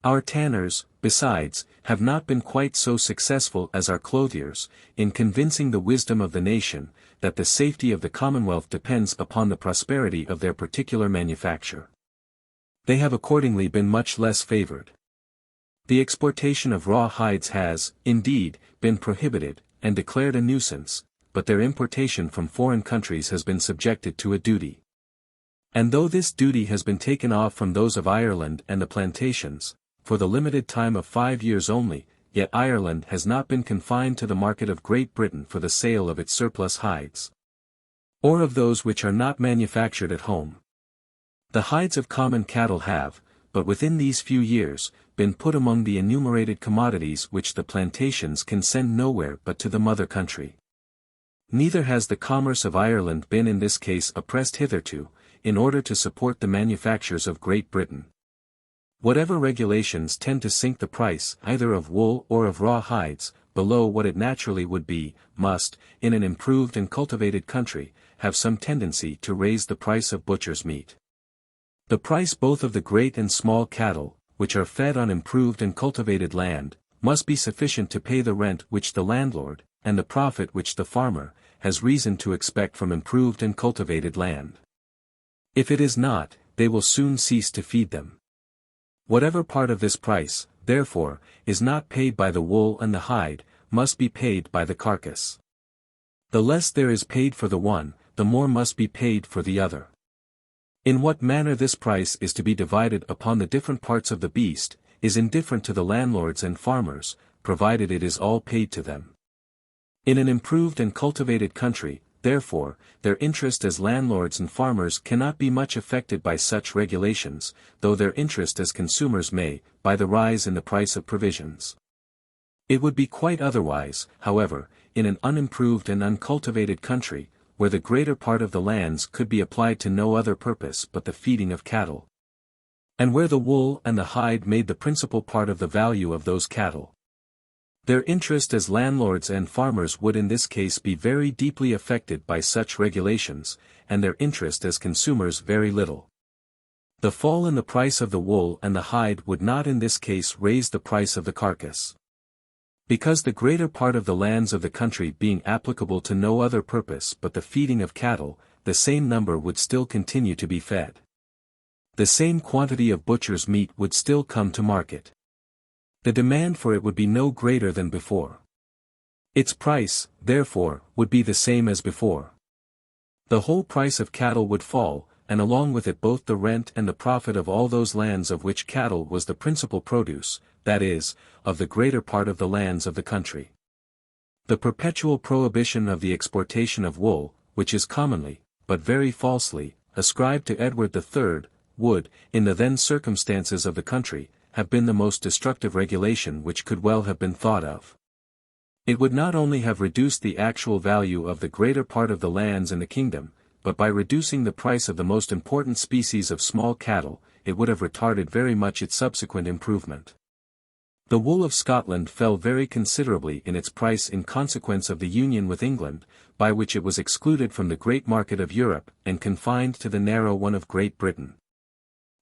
Our tanners, besides, have not been quite so successful as our clothiers, in convincing the wisdom of the nation, that the safety of the Commonwealth depends upon the prosperity of their particular manufacture. They have accordingly been much less favored. The exportation of raw hides has, indeed, been prohibited, and declared a nuisance, but their importation from foreign countries has been subjected to a duty. And though this duty has been taken off from those of Ireland and the plantations, for the limited time of 5 years only, yet Ireland has not been confined to the market of Great Britain for the sale of its surplus hides, or of those which are not manufactured at home. The hides of common cattle have, but within these few years, been put among the enumerated commodities which the plantations can send nowhere but to the mother country. Neither has the commerce of Ireland been in this case oppressed hitherto, in order to support the manufactures of Great Britain. Whatever regulations tend to sink the price either of wool or of raw hides, below what it naturally would be, must, in an improved and cultivated country, have some tendency to raise the price of butcher's meat. The price both of the great and small cattle, which are fed on improved and cultivated land, must be sufficient to pay the rent which the landlord, and the profit which the farmer, has reason to expect from improved and cultivated land. If it is not, they will soon cease to feed them. Whatever part of this price, therefore, is not paid by the wool and the hide, must be paid by the carcass. The less there is paid for the one, the more must be paid for the other. In what manner this price is to be divided upon the different parts of the beast, is indifferent to the landlords and farmers, provided it is all paid to them. In an improved and cultivated country, therefore, their interest as landlords and farmers cannot be much affected by such regulations, though their interest as consumers may, by the rise in the price of provisions. It would be quite otherwise, however, in an unimproved and uncultivated country, where the greater part of the lands could be applied to no other purpose but the feeding of cattle, and where the wool and the hide made the principal part of the value of those cattle. Their interest as landlords and farmers would in this case be very deeply affected by such regulations, and their interest as consumers very little. The fall in the price of the wool and the hide would not in this case raise the price of the carcass. Because the greater part of the lands of the country being applicable to no other purpose but the feeding of cattle, the same number would still continue to be fed. The same quantity of butcher's meat would still come to market. The demand for it would be no greater than before. Its price, therefore, would be the same as before. The whole price of cattle would fall, and along with it both the rent and the profit of all those lands of which cattle was the principal produce, that is, of the greater part of the lands of the country. The perpetual prohibition of the exportation of wool, which is commonly, but very falsely, ascribed to Edward III, would, in the then circumstances of the country, have been the most destructive regulation which could well have been thought of. It would not only have reduced the actual value of the greater part of the lands in the kingdom, but by reducing the price of the most important species of small cattle, it would have retarded very much its subsequent improvement. The wool of Scotland fell very considerably in its price in consequence of the union with England, by which it was excluded from the great market of Europe and confined to the narrow one of Great Britain.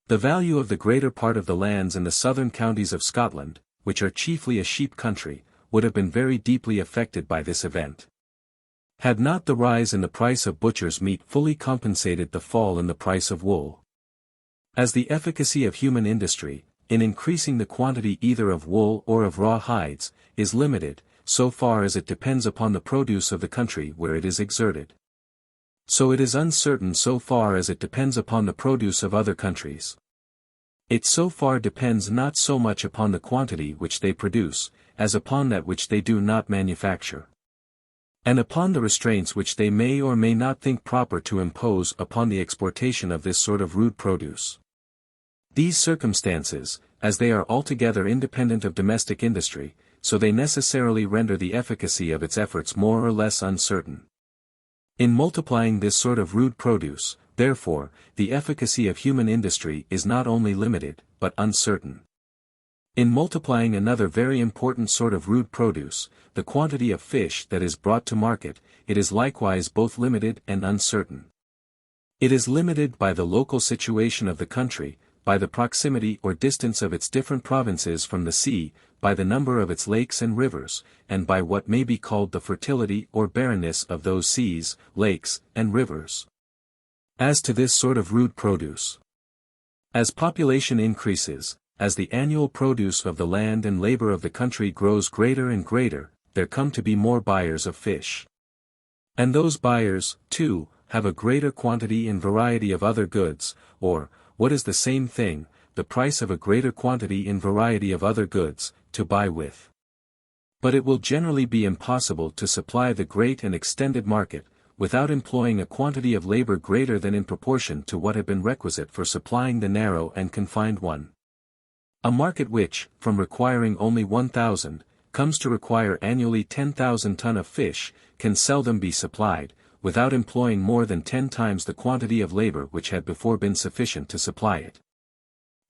The value of the greater part of the lands in the southern counties of Scotland, which are chiefly a sheep country, would have been very deeply affected by this event. Had not the rise in the price of butcher's meat fully compensated the fall in the price of wool. As the efficacy of human industry, in increasing the quantity either of wool or of raw hides, is limited, so far as it depends upon the produce of the country where it is exerted, so it is uncertain so far as it depends upon the produce of other countries. It so far depends not so much upon the quantity which they produce, as upon that which they do not manufacture, and upon the restraints which they may or may not think proper to impose upon the exportation of this sort of rude produce. These circumstances, as they are altogether independent of domestic industry, so they necessarily render the efficacy of its efforts more or less uncertain. In multiplying this sort of rude produce, therefore, the efficacy of human industry is not only limited, but uncertain. In multiplying another very important sort of rude produce, the quantity of fish that is brought to market, it is likewise both limited and uncertain. It is limited by the local situation of the country, by the proximity or distance of its different provinces from the sea, by the number of its lakes and rivers, and by what may be called the fertility or barrenness of those seas, lakes, and rivers. As to this sort of rude produce, as population increases, as the annual produce of the land and labor of the country grows greater and greater, there come to be more buyers of fish. And those buyers, too, have a greater quantity and variety of other goods, or, what is the same thing, the price of a greater quantity and variety of other goods, to buy with. But it will generally be impossible to supply the great and extended market, without employing a quantity of labor greater than in proportion to what had been requisite for supplying the narrow and confined one. A market which, from requiring only 1,000, comes to require annually 10,000 ton of fish, can seldom be supplied, without employing more than 10 times the quantity of labor which had before been sufficient to supply it.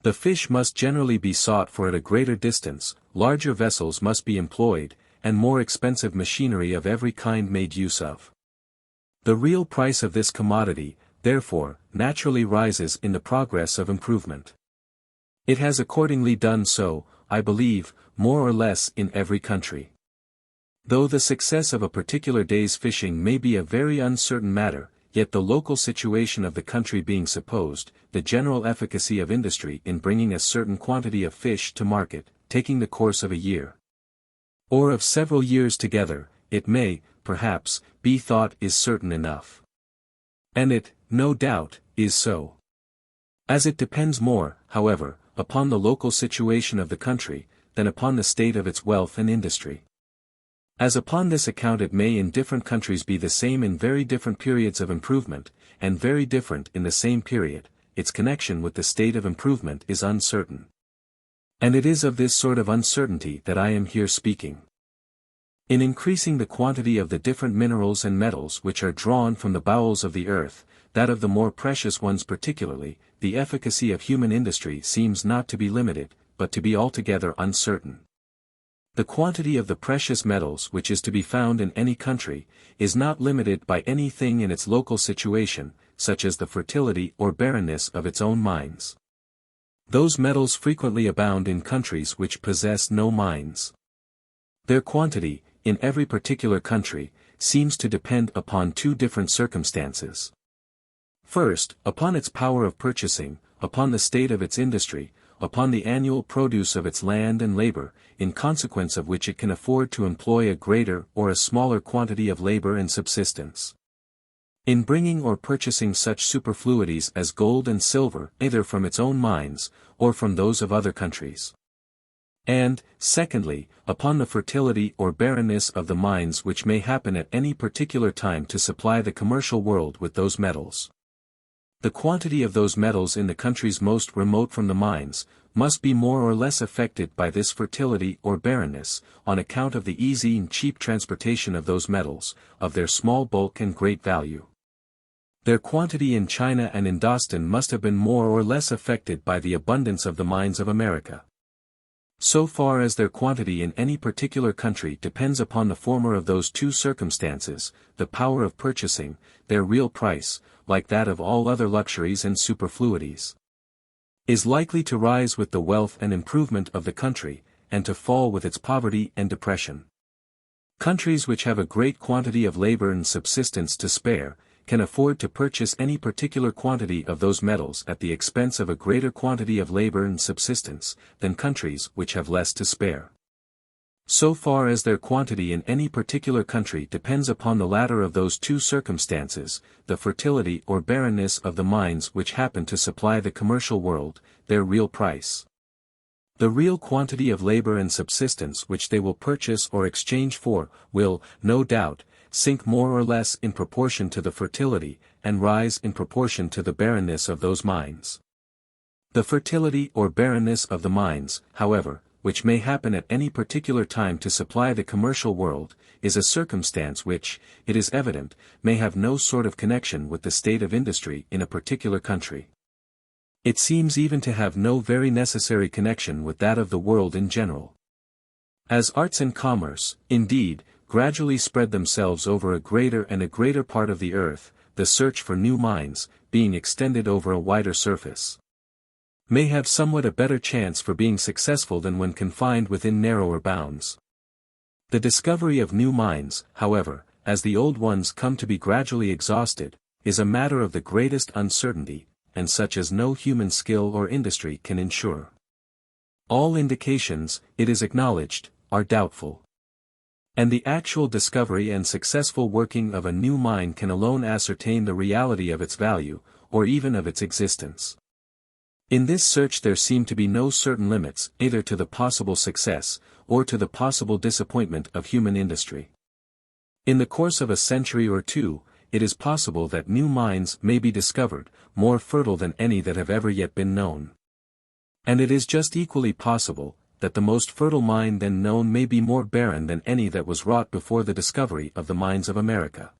The fish must generally be sought for at a greater distance, larger vessels must be employed, and more expensive machinery of every kind made use of. The real price of this commodity, therefore, naturally rises in the progress of improvement. It has accordingly done so, I believe, more or less in every country. Though the success of a particular day's fishing may be a very uncertain matter, yet the local situation of the country being supposed, the general efficacy of industry in bringing a certain quantity of fish to market, taking the course of a year, or of several years together, it may, perhaps, be thought is certain enough. And it, no doubt, is so. As it depends more, however, upon the local situation of the country, than upon the state of its wealth and industry. As upon this account it may in different countries be the same in very different periods of improvement, and very different in the same period, its connection with the state of improvement is uncertain. And it is of this sort of uncertainty that I am here speaking. In increasing the quantity of the different minerals and metals which are drawn from the bowels of the earth, that of the more precious ones particularly, the efficacy of human industry seems not to be limited, but to be altogether uncertain. The quantity of the precious metals which is to be found in any country, is not limited by anything in its local situation, such as the fertility or barrenness of its own mines. Those metals frequently abound in countries which possess no mines. Their quantity, in every particular country, seems to depend upon two different circumstances. First, upon its power of purchasing, upon the state of its industry, upon the annual produce of its land and labor, in consequence of which it can afford to employ a greater or a smaller quantity of labor and subsistence. In bringing or purchasing such superfluities as gold and silver either from its own mines, or from those of other countries. And, secondly, upon the fertility or barrenness of the mines which may happen at any particular time to supply the commercial world with those metals. The quantity of those metals in the countries most remote from the mines, must be more or less affected by this fertility or barrenness, on account of the easy and cheap transportation of those metals, of their small bulk and great value. Their quantity in China and in Dostan must have been more or less affected by the abundance of the mines of America. So far as their quantity in any particular country depends upon the former of those two circumstances, the power of purchasing, their real price, like that of all other luxuries and superfluities, is likely to rise with the wealth and improvement of the country, and to fall with its poverty and depression. Countries which have a great quantity of labor and subsistence to spare, can afford to purchase any particular quantity of those metals at the expense of a greater quantity of labor and subsistence, than countries which have less to spare. So far as their quantity in any particular country depends upon the latter of those two circumstances, the fertility or barrenness of the mines which happen to supply the commercial world, their real price. The real quantity of labor and subsistence which they will purchase or exchange for, will, no doubt, sink more or less in proportion to the fertility, and rise in proportion to the barrenness of those mines. The fertility or barrenness of the mines, however, which may happen at any particular time to supply the commercial world, is a circumstance which, it is evident, may have no sort of connection with the state of industry in a particular country. It seems even to have no very necessary connection with that of the world in general. As arts and commerce, indeed, gradually spread themselves over a greater and a greater part of the earth, the search for new mines, being extended over a wider surface, may have somewhat a better chance for being successful than when confined within narrower bounds. The discovery of new mines, however, as the old ones come to be gradually exhausted, is a matter of the greatest uncertainty, and such as no human skill or industry can ensure. All indications, it is acknowledged, are doubtful. And the actual discovery and successful working of a new mine can alone ascertain the reality of its value, or even of its existence. In this search there seem to be no certain limits either to the possible success, or to the possible disappointment of human industry. In the course of a century or two, it is possible that new mines may be discovered, more fertile than any that have ever yet been known. And it is just equally possible, that the most fertile mine then known may be more barren than any that was wrought before the discovery of the mines of America.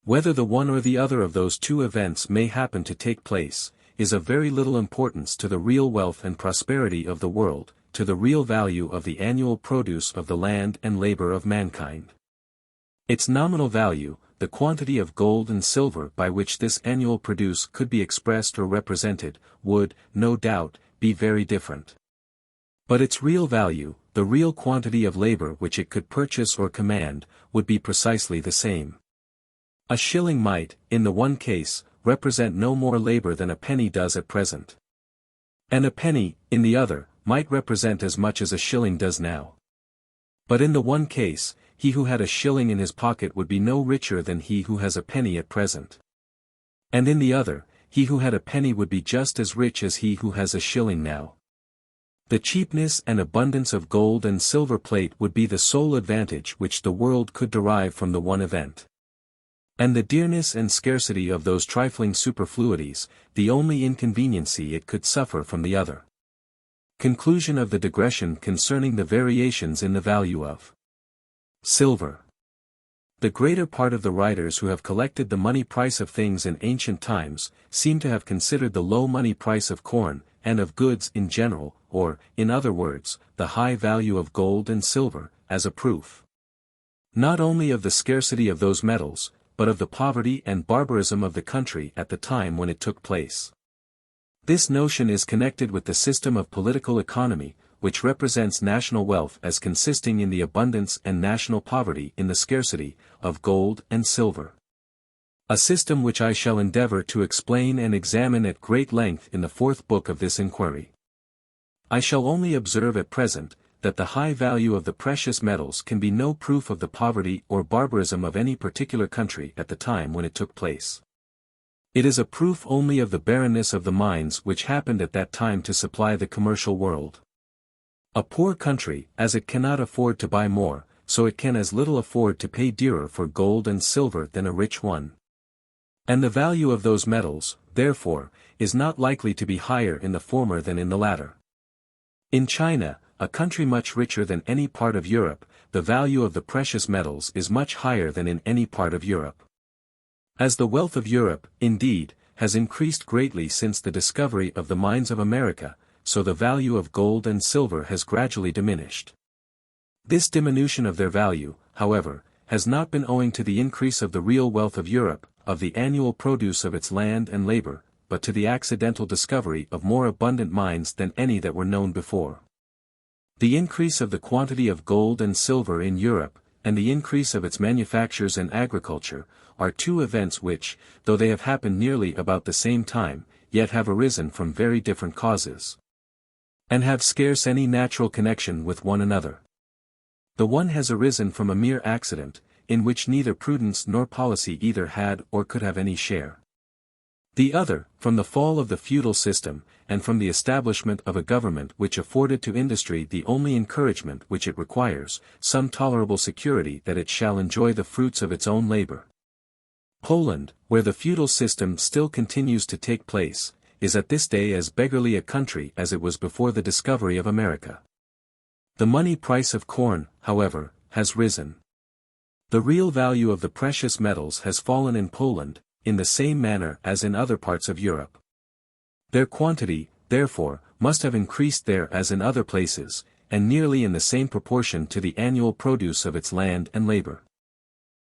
Whether the one or the other of those two events may happen to take place, is of very little importance to the real wealth and prosperity of the world, to the real value of the annual produce of the land and labor of mankind. Its nominal value, the quantity of gold and silver by which this annual produce could be expressed or represented, would, no doubt, be very different. But its real value, the real quantity of labor which it could purchase or command, would be precisely the same. A shilling might, in the one case, represent no more labor than a penny does at present. And a penny, in the other, might represent as much as a shilling does now. But in the one case, he who had a shilling in his pocket would be no richer than he who has a penny at present. And in the other, he who had a penny would be just as rich as he who has a shilling now. The cheapness and abundance of gold and silver plate would be the sole advantage which the world could derive from the one event. And the dearness and scarcity of those trifling superfluities, the only inconveniency it could suffer from the other. Conclusion of the digression concerning the variations in the value of silver. The greater part of the writers who have collected the money price of things in ancient times, seem to have considered the low money price of corn, and of goods in general, or, in other words, the high value of gold and silver, as a proof not only of the scarcity of those metals, but of the poverty and barbarism of the country at the time when it took place. This notion is connected with the system of political economy, which represents national wealth as consisting in the abundance and national poverty in the scarcity of gold and silver. A system which I shall endeavor to explain and examine at great length in the fourth book of this inquiry. I shall only observe at present, that the high value of the precious metals can be no proof of the poverty or barbarism of any particular country at the time when it took place. It is a proof only of the barrenness of the mines which happened at that time to supply the commercial world. A poor country, as it cannot afford to buy more, so it can as little afford to pay dearer for gold and silver than a rich one. And the value of those metals, therefore, is not likely to be higher in the former than in the latter. In China, a country much richer than any part of Europe, the value of the precious metals is much higher than in any part of Europe. As the wealth of Europe, indeed, has increased greatly since the discovery of the mines of America, so the value of gold and silver has gradually diminished. This diminution of their value, however, has not been owing to the increase of the real wealth of Europe, of the annual produce of its land and labor, but to the accidental discovery of more abundant mines than any that were known before. The increase of the quantity of gold and silver in Europe, and the increase of its manufactures and agriculture, are two events which, though they have happened nearly about the same time, yet have arisen from very different causes, and have scarce any natural connection with one another. The one has arisen from a mere accident, in which neither prudence nor policy either had or could have any share. The other, from the fall of the feudal system, and from the establishment of a government which afforded to industry the only encouragement which it requires, some tolerable security that it shall enjoy the fruits of its own labor. Poland, where the feudal system still continues to take place, is at this day as beggarly a country as it was before the discovery of America. The money price of corn, however, has risen. The real value of the precious metals has fallen in Poland, in the same manner as in other parts of Europe. Their quantity, therefore, must have increased there as in other places, and nearly in the same proportion to the annual produce of its land and labor.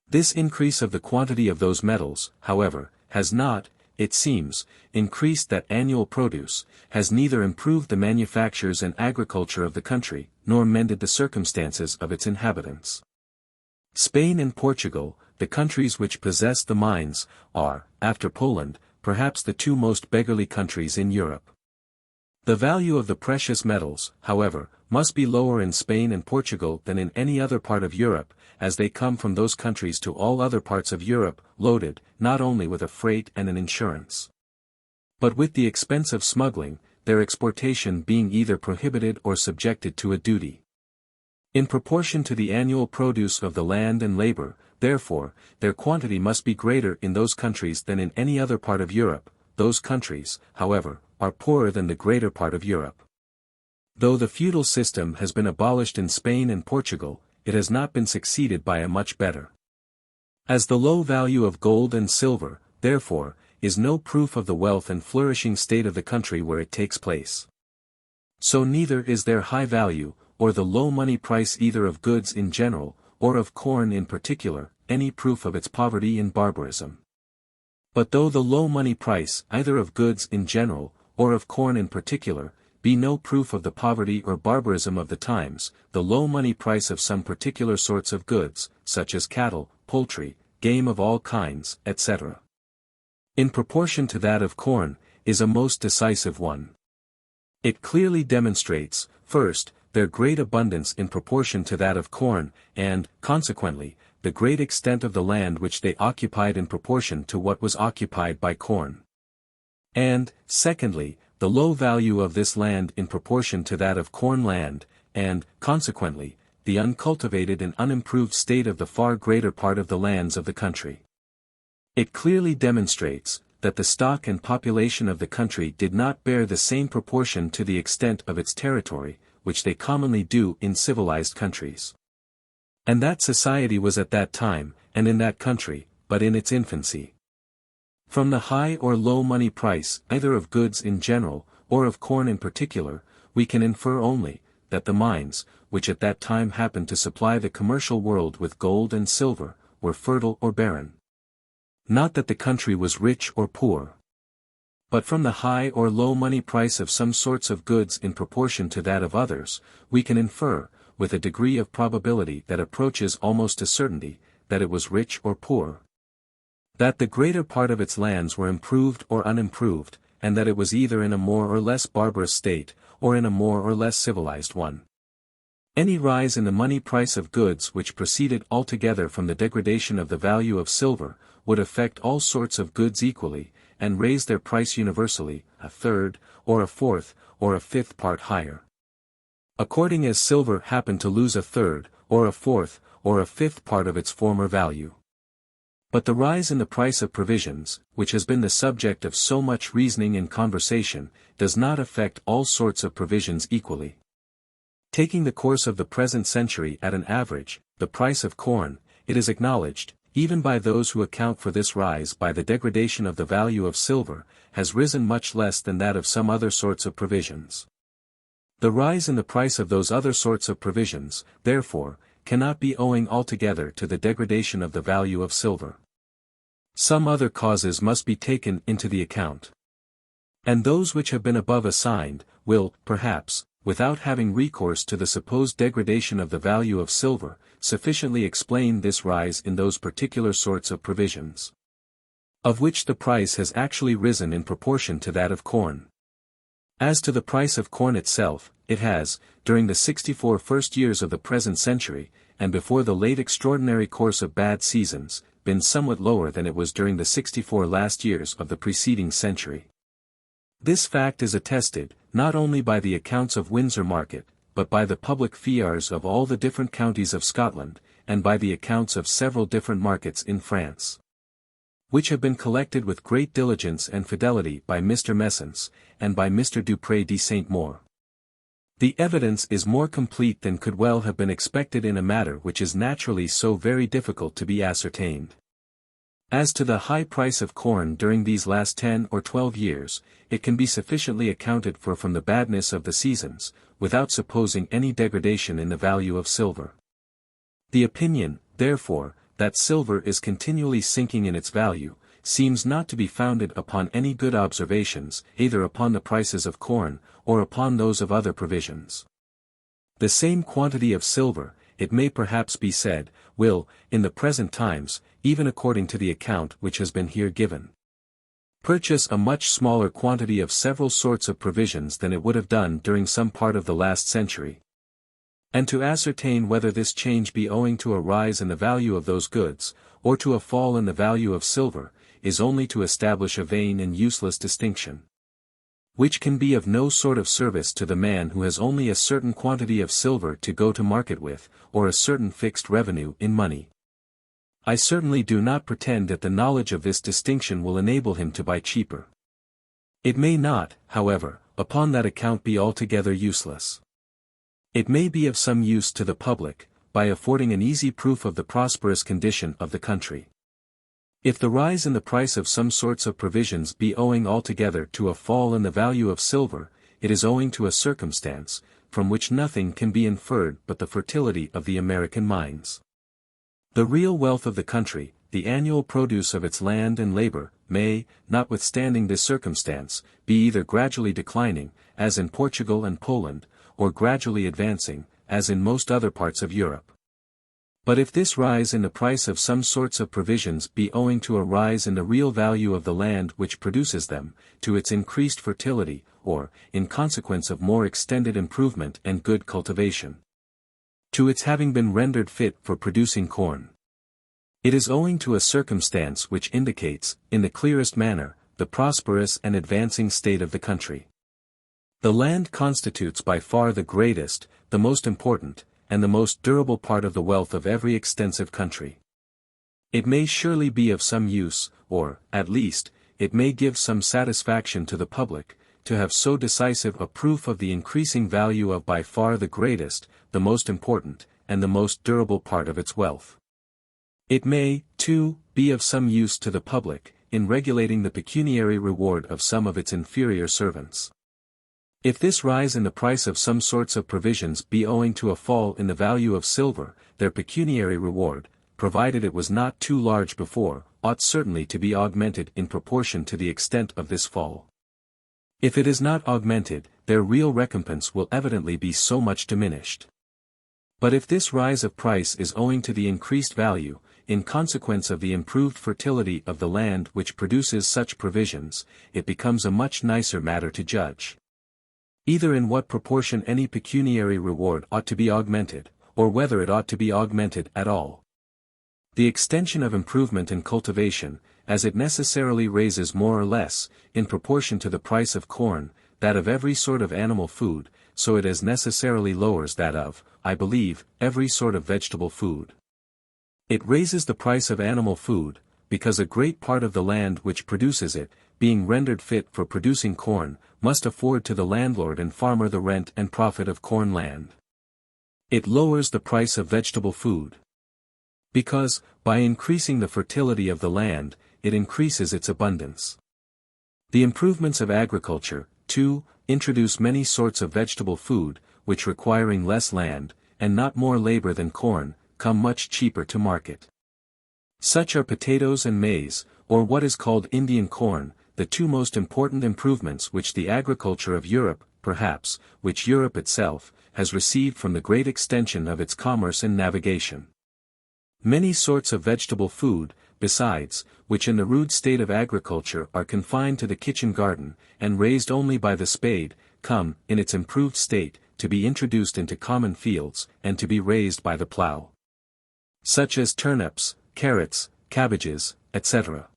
This increase of the quantity of those metals, however, has not, it seems, increased that annual produce, has neither improved the manufactures and agriculture of the country, nor mended the circumstances of its inhabitants. Spain and Portugal, the countries which possess the mines, are, after Poland, perhaps the two most beggarly countries in Europe. The value of the precious metals, however, must be lower in Spain and Portugal than in any other part of Europe, as they come from those countries to all other parts of Europe, loaded, not only with a freight and an insurance, but with the expense of smuggling, their exportation being either prohibited or subjected to a duty. In proportion to the annual produce of the land and labor, therefore, their quantity must be greater in those countries than in any other part of Europe. Those countries, however, are poorer than the greater part of Europe. Though the feudal system has been abolished in Spain and Portugal, it has not been succeeded by a much better. As the low value of gold and silver, therefore, is no proof of the wealth and flourishing state of the country where it takes place, so neither is their high value, or the low money price either of goods in general, or of corn in particular, any proof of its poverty and barbarism. But though the low money price either of goods in general, or of corn in particular, be no proof of the poverty or barbarism of the times, the low money price of some particular sorts of goods, such as cattle, poultry, game of all kinds, etc., in proportion to that of corn, is a most decisive one. It clearly demonstrates, first, their great abundance in proportion to that of corn, and, consequently, the great extent of the land which they occupied in proportion to what was occupied by corn. And, secondly, the low value of this land in proportion to that of corn land, and, consequently, the uncultivated and unimproved state of the far greater part of the lands of the country. It clearly demonstrates that the stock and population of the country did not bear the same proportion to the extent of its territory, which they commonly do in civilized countries. And that society was at that time, and in that country, but in its infancy. From the high or low money price, either of goods in general, or of corn in particular, we can infer only, that the mines, which at that time happened to supply the commercial world with gold and silver, were fertile or barren. Not that the country was rich or poor. But from the high or low money price of some sorts of goods in proportion to that of others, we can infer, with a degree of probability that approaches almost to certainty, that it was rich or poor. That the greater part of its lands were improved or unimproved, and that it was either in a more or less barbarous state, or in a more or less civilized one. Any rise in the money price of goods which proceeded altogether from the degradation of the value of silver, would affect all sorts of goods equally, and raise their price universally, a third, or a fourth, or a fifth part higher. According as silver happened to lose a third, or a fourth, or a fifth part of its former value. But the rise in the price of provisions, which has been the subject of so much reasoning and conversation, does not affect all sorts of provisions equally. Taking the course of the present century at an average, the price of corn, it is acknowledged, even by those who account for this rise by the degradation of the value of silver, has risen much less than that of some other sorts of provisions. The rise in the price of those other sorts of provisions, therefore, cannot be owing altogether to the degradation of the value of silver. Some other causes must be taken into the account. And those which have been above assigned, will, perhaps, without having recourse to the supposed degradation of the value of silver, sufficiently explain this rise in those particular sorts of provisions, of which the price has actually risen in proportion to that of corn. As to the price of corn itself, it has, during the 64 first years of the present century, and before the late extraordinary course of bad seasons, been somewhat lower than it was during the 64 last years of the preceding century. This fact is attested, not only by the accounts of Windsor Market, but by the public fiars of all the different counties of Scotland, and by the accounts of several different markets in France, which have been collected with great diligence and fidelity by Mr. Messance, and by Mr. Dupré de Saint-Maur. The evidence is more complete than could well have been expected in a matter which is naturally so very difficult to be ascertained. As to the high price of corn during these last 10 or 12 years, it can be sufficiently accounted for from the badness of the seasons, without supposing any degradation in the value of silver. The opinion, therefore, that silver is continually sinking in its value, seems not to be founded upon any good observations, either upon the prices of corn, or upon those of other provisions. The same quantity of silver, it may perhaps be said, will, in the present times, even according to the account which has been here given, purchase a much smaller quantity of several sorts of provisions than it would have done during some part of the last century. And to ascertain whether this change be owing to a rise in the value of those goods, or to a fall in the value of silver, is only to establish a vain and useless distinction, which can be of no sort of service to the man who has only a certain quantity of silver to go to market with, or a certain fixed revenue in money. I certainly do not pretend that the knowledge of this distinction will enable him to buy cheaper. It may not, however, upon that account be altogether useless. It may be of some use to the public, by affording an easy proof of the prosperous condition of the country. If the rise in the price of some sorts of provisions be owing altogether to a fall in the value of silver, it is owing to a circumstance, from which nothing can be inferred but the fertility of the American mines. The real wealth of the country, the annual produce of its land and labor, may, notwithstanding this circumstance, be either gradually declining, as in Portugal and Poland, or gradually advancing, as in most other parts of Europe. But if this rise in the price of some sorts of provisions be owing to a rise in the real value of the land which produces them, to its increased fertility, or, in consequence of more extended improvement and good cultivation, to its having been rendered fit for producing corn, it is owing to a circumstance which indicates, in the clearest manner, the prosperous and advancing state of the country. The land constitutes by far the greatest, the most important, and the most durable part of the wealth of every extensive country. It may surely be of some use, or, at least, it may give some satisfaction to the public, to have so decisive a proof of the increasing value of by far the greatest, the most important, and the most durable part of its wealth. It may, too, be of some use to the public, in regulating the pecuniary reward of some of its inferior servants. If this rise in the price of some sorts of provisions be owing to a fall in the value of silver, their pecuniary reward, provided it was not too large before, ought certainly to be augmented in proportion to the extent of this fall. If it is not augmented, their real recompense will evidently be so much diminished. But if this rise of price is owing to the increased value, in consequence of the improved fertility of the land which produces such provisions, it becomes a much nicer matter to judge, either in what proportion any pecuniary reward ought to be augmented, or whether it ought to be augmented at all. The extension of improvement and cultivation, as it necessarily raises more or less, in proportion to the price of corn, that of every sort of animal food, so it as necessarily lowers that of, I believe, every sort of vegetable food. It raises the price of animal food, because a great part of the land which produces it, being rendered fit for producing corn, must afford to the landlord and farmer the rent and profit of corn land. It lowers the price of vegetable food, because, by increasing the fertility of the land, it increases its abundance. The improvements of agriculture, too, introduce many sorts of vegetable food, which requiring less land, and not more labor than corn, come much cheaper to market. Such are potatoes and maize, or what is called Indian corn, the two most important improvements which the agriculture of Europe, perhaps, which Europe itself, has received from the great extension of its commerce and navigation. Many sorts of vegetable food, besides, which in the rude state of agriculture are confined to the kitchen garden, and raised only by the spade, come, in its improved state, to be introduced into common fields, and to be raised by the plough. Such as turnips, carrots, cabbages, etc.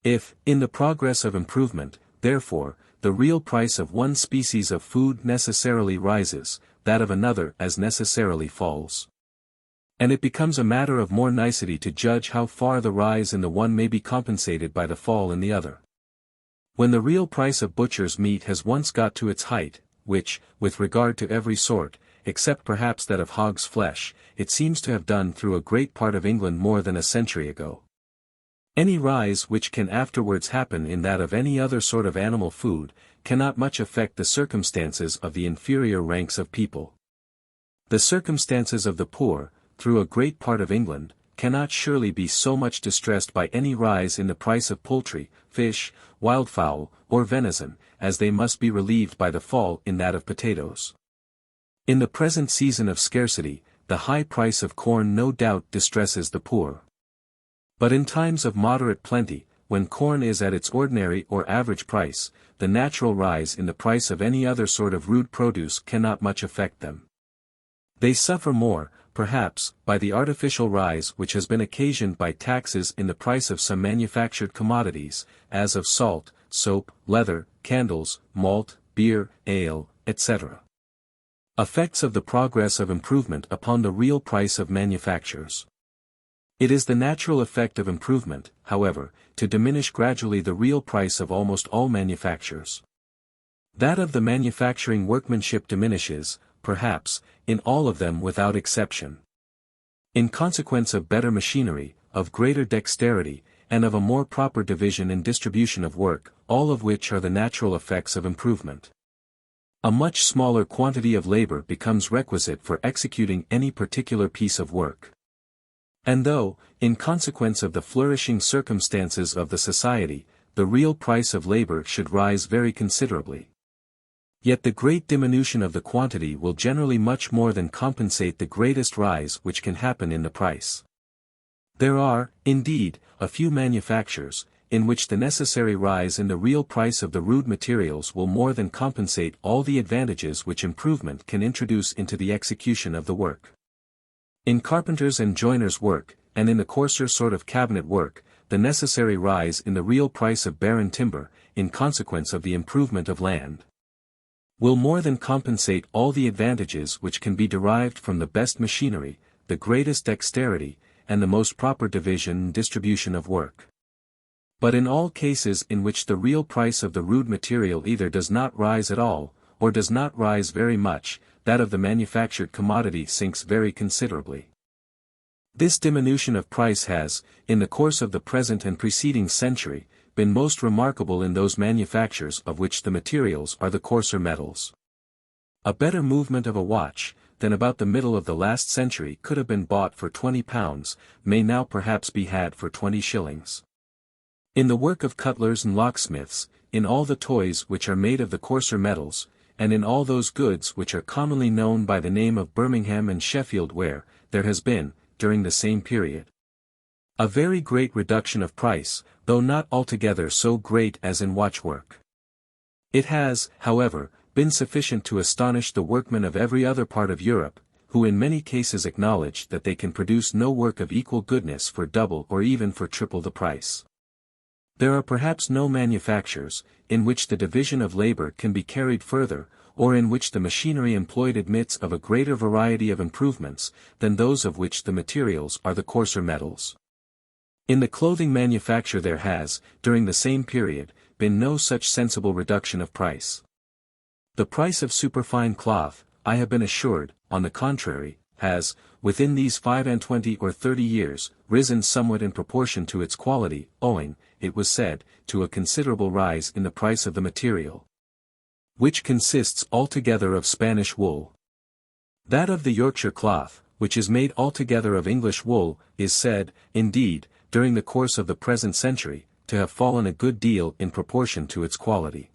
If, in the progress of improvement, therefore, the real price of one species of food necessarily rises, that of another as necessarily falls. And it becomes a matter of more nicety to judge how far the rise in the one may be compensated by the fall in the other. When the real price of butcher's meat has once got to its height, which, with regard to every sort, except perhaps that of hog's flesh, it seems to have done through a great part of England more than a century ago, any rise which can afterwards happen in that of any other sort of animal food, cannot much affect the circumstances of the inferior ranks of people. The circumstances of the poor, through a great part of England, cannot surely be so much distressed by any rise in the price of poultry, fish, wildfowl, or venison, as they must be relieved by the fall in that of potatoes. In the present season of scarcity, the high price of corn no doubt distresses the poor. But in times of moderate plenty, when corn is at its ordinary or average price, the natural rise in the price of any other sort of rude produce cannot much affect them. They suffer more, perhaps, by the artificial rise which has been occasioned by taxes in the price of some manufactured commodities, as of salt, soap, leather, candles, malt, beer, ale, etc. Effects of the progress of improvement upon the real price of manufactures. It is the natural effect of improvement, however, to diminish gradually the real price of almost all manufactures. That of the manufacturing workmanship diminishes, perhaps, in all of them without exception, in consequence of better machinery, of greater dexterity, and of a more proper division and distribution of work, all of which are the natural effects of improvement. A much smaller quantity of labor becomes requisite for executing any particular piece of work. And though, in consequence of the flourishing circumstances of the society, the real price of labor should rise very considerably, Yet the great diminution of the quantity will generally much more than compensate the greatest rise which can happen in the price. There are, indeed, a few manufactures, in which the necessary rise in the real price of the rude materials will more than compensate all the advantages which improvement can introduce into the execution of the work. In carpenters' and joiners' work, and in the coarser sort of cabinet work, the necessary rise in the real price of barren timber, in consequence of the improvement of land, will more than compensate all the advantages which can be derived from the best machinery, the greatest dexterity, and the most proper division and distribution of work. But in all cases in which the real price of the rude material either does not rise at all, or does not rise very much, that of the manufactured commodity sinks very considerably. This diminution of price has, in the course of the present and preceding century, been most remarkable in those manufactures of which the materials are the coarser metals. A better movement of a watch, than about the middle of the last century could have been bought for £20, may now perhaps be had for 20 shillings. In the work of cutlers and locksmiths, in all the toys which are made of the coarser metals, and in all those goods which are commonly known by the name of Birmingham and Sheffield ware, there has been, during the same period, a very great reduction of price, though not altogether so great as in watchwork. It has, however, been sufficient to astonish the workmen of every other part of Europe, who in many cases acknowledge that they can produce no work of equal goodness for double or even for triple the price. There are perhaps no manufactures, in which the division of labor can be carried further, or in which the machinery employed admits of a greater variety of improvements, than those of which the materials are the coarser metals. In the clothing manufacture there has, during the same period, been no such sensible reduction of price. The price of superfine cloth, I have been assured, on the contrary, has, within these 25 or 30 years, risen somewhat in proportion to its quality, owing, it was said, to a considerable rise in the price of the material, which consists altogether of Spanish wool. That of the Yorkshire cloth, which is made altogether of English wool, is said, indeed, during the course of the present century, to have fallen a good deal in proportion to its quality.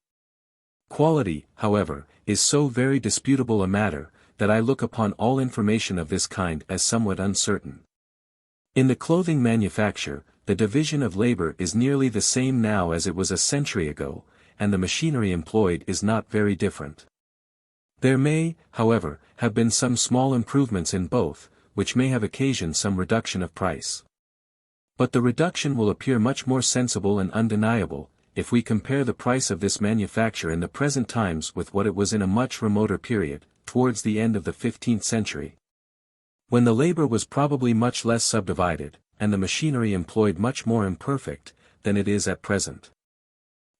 Quality, however, is so very disputable a matter, that I look upon all information of this kind as somewhat uncertain. In the clothing manufacture, the division of labor is nearly the same now as it was a century ago, and the machinery employed is not very different. There may, however, have been some small improvements in both, which may have occasioned some reduction of price. But the reduction will appear much more sensible and undeniable, if we compare the price of this manufacture in the present times with what it was in a much remoter period, towards the end of the 15th century, when the labor was probably much less subdivided, and the machinery employed much more imperfect, than it is at present.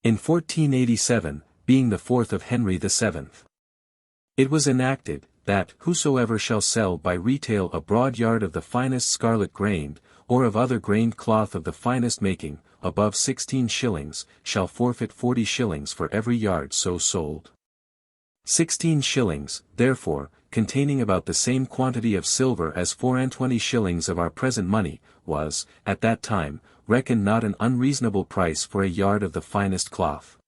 In 1487, being the 4th of Henry VII, it was enacted, that whosoever shall sell by retail a broad yard of the finest scarlet grained, or of other grained cloth of the finest making, above 16 shillings, shall forfeit 40 shillings for every yard so sold. 16 shillings, therefore, containing about the same quantity of silver as 24 shillings of our present money, was, at that time, reckoned not an unreasonable price for a yard of the finest cloth.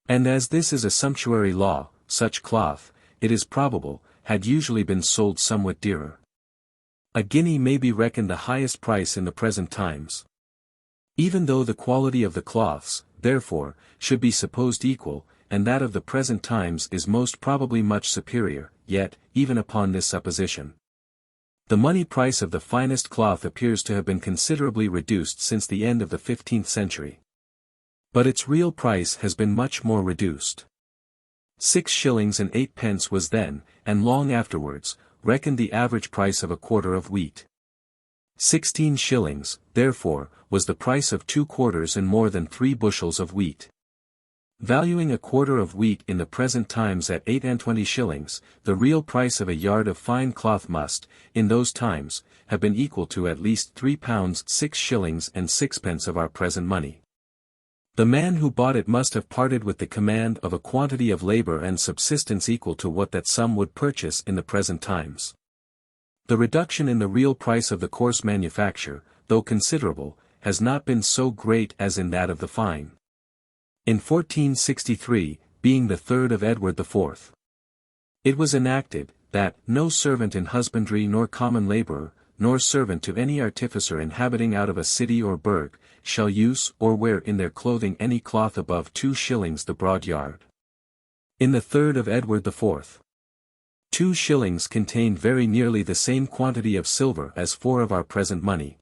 And as this is a sumptuary law, such cloth, it is probable, had usually been sold somewhat dearer. A guinea may be reckoned the highest price in the present times. Even though the quality of the cloths, therefore, should be supposed equal, and that of the present times is most probably much superior, yet, even upon this supposition, the money price of the finest cloth appears to have been considerably reduced since the end of the 15th century. But its real price has been much more reduced. 6 shillings and 8 pence was then, and long afterwards, reckoned the average price of a quarter of wheat. 16 shillings, therefore, was the price of 2 quarters and more than 3 bushels of wheat. Valuing a quarter of wheat in the present times at 28 shillings, the real price of a yard of fine cloth must, in those times, have been equal to at least £3 6 shillings and 6 pence of our present money. The man who bought it must have parted with the command of a quantity of labor and subsistence equal to what that sum would purchase in the present times. The reduction in the real price of the coarse manufacture, though considerable, has not been so great as in that of the fine. In 1463, being the 3rd of Edward IV. It was enacted, that no servant in husbandry nor common labourer, nor servant to any artificer inhabiting out of a city or burgh, shall use or wear in their clothing any cloth above 2 shillings the broad yard. In the 3rd of Edward IV. 2 shillings contained very nearly the same quantity of silver as 4 of our present money.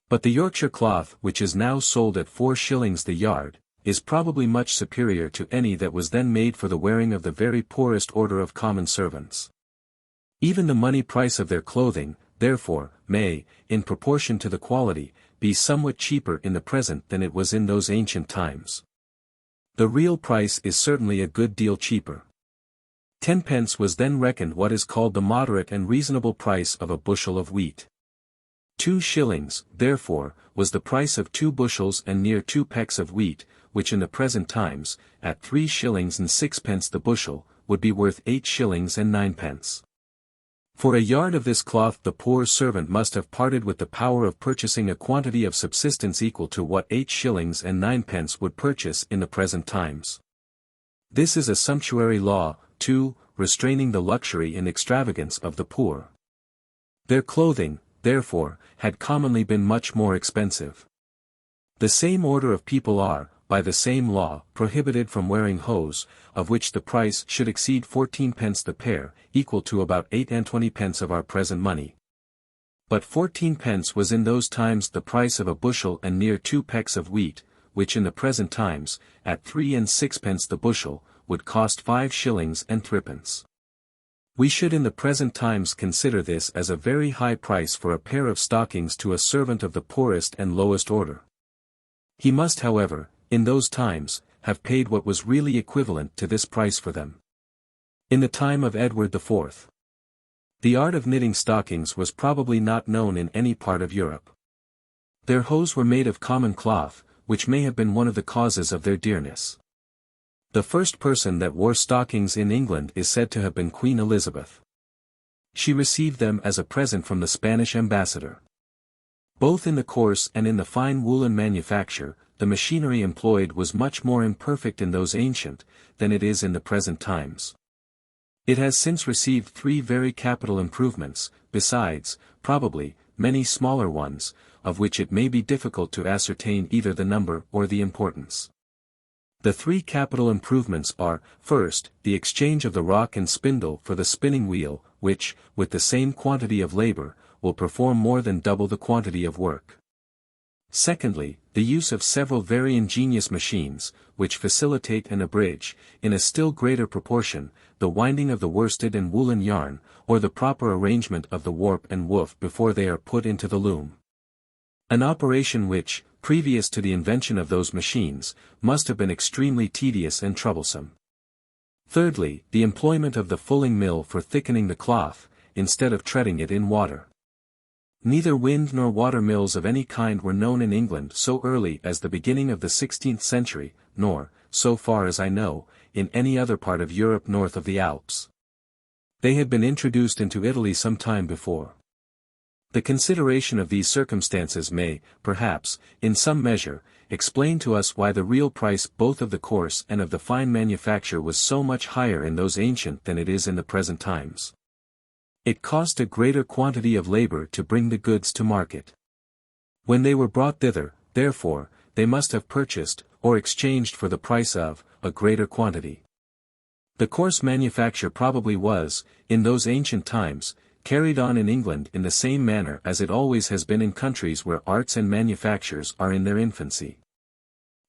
But the Yorkshire cloth which is now sold at 4 shillings the yard, is probably much superior to any that was then made for the wearing of the very poorest order of common servants. Even the money price of their clothing, therefore, may, in proportion to the quality, be somewhat cheaper in the present than it was in those ancient times. The real price is certainly a good deal cheaper. 10 pence was then reckoned what is called the moderate and reasonable price of a bushel of wheat. 2 shillings, therefore, was the price of 2 bushels and near 2 pecks of wheat, which in the present times, at 3 shillings and 6 pence the bushel, would be worth 8 shillings and 9 pence. For a yard of this cloth the poor servant must have parted with the power of purchasing a quantity of subsistence equal to what 8 shillings and 9 pence would purchase in the present times. This is a sumptuary law, too, restraining the luxury and extravagance of the poor. Their clothing, therefore, had commonly been much more expensive. The same order of people are, by the same law, prohibited from wearing hose, of which the price should exceed 14 pence the pair, equal to about 8 and 20 pence of our present money. But 14 pence was in those times the price of a bushel and near 2 pecks of wheat, which in the present times, at 3 and 6 pence the bushel, would cost 5 shillings and 3 pence. We should in the present times consider this as a very high price for a pair of stockings to a servant of the poorest and lowest order. He must, however, in those times, have paid what was really equivalent to this price for them. In the time of Edward IV. The art of knitting stockings was probably not known in any part of Europe. Their hose were made of common cloth, which may have been one of the causes of their dearness. The first person that wore stockings in England is said to have been Queen Elizabeth. She received them as a present from the Spanish ambassador. Both in the coarse and in the fine woolen manufacture, the machinery employed was much more imperfect in those ancient, than it is in the present times. It has since received 3 very capital improvements, besides, probably, many smaller ones, of which it may be difficult to ascertain either the number or the importance. The 3 capital improvements are, first, the exchange of the rock and spindle for the spinning wheel, which, with the same quantity of labor, will perform more than double the quantity of work. Secondly, the use of several very ingenious machines, which facilitate and abridge, in a still greater proportion, the winding of the worsted and woolen yarn, or the proper arrangement of the warp and woof before they are put into the loom. An operation which, previous to the invention of those machines, must have been extremely tedious and troublesome. Thirdly, the employment of the fulling mill for thickening the cloth, instead of treading it in water. Neither wind nor water mills of any kind were known in England so early as the beginning of the 16th century, nor, so far as I know, in any other part of Europe north of the Alps. They had been introduced into Italy some time before. The consideration of these circumstances may, perhaps, in some measure, explain to us why the real price both of the coarse and of the fine manufacture was so much higher in those ancient than it is in the present times. It cost a greater quantity of labor to bring the goods to market. When they were brought thither, therefore, they must have purchased, or exchanged for the price of, a greater quantity. The coarse manufacture probably was, in those ancient times, carried on in England in the same manner as it always has been in countries where arts and manufactures are in their infancy.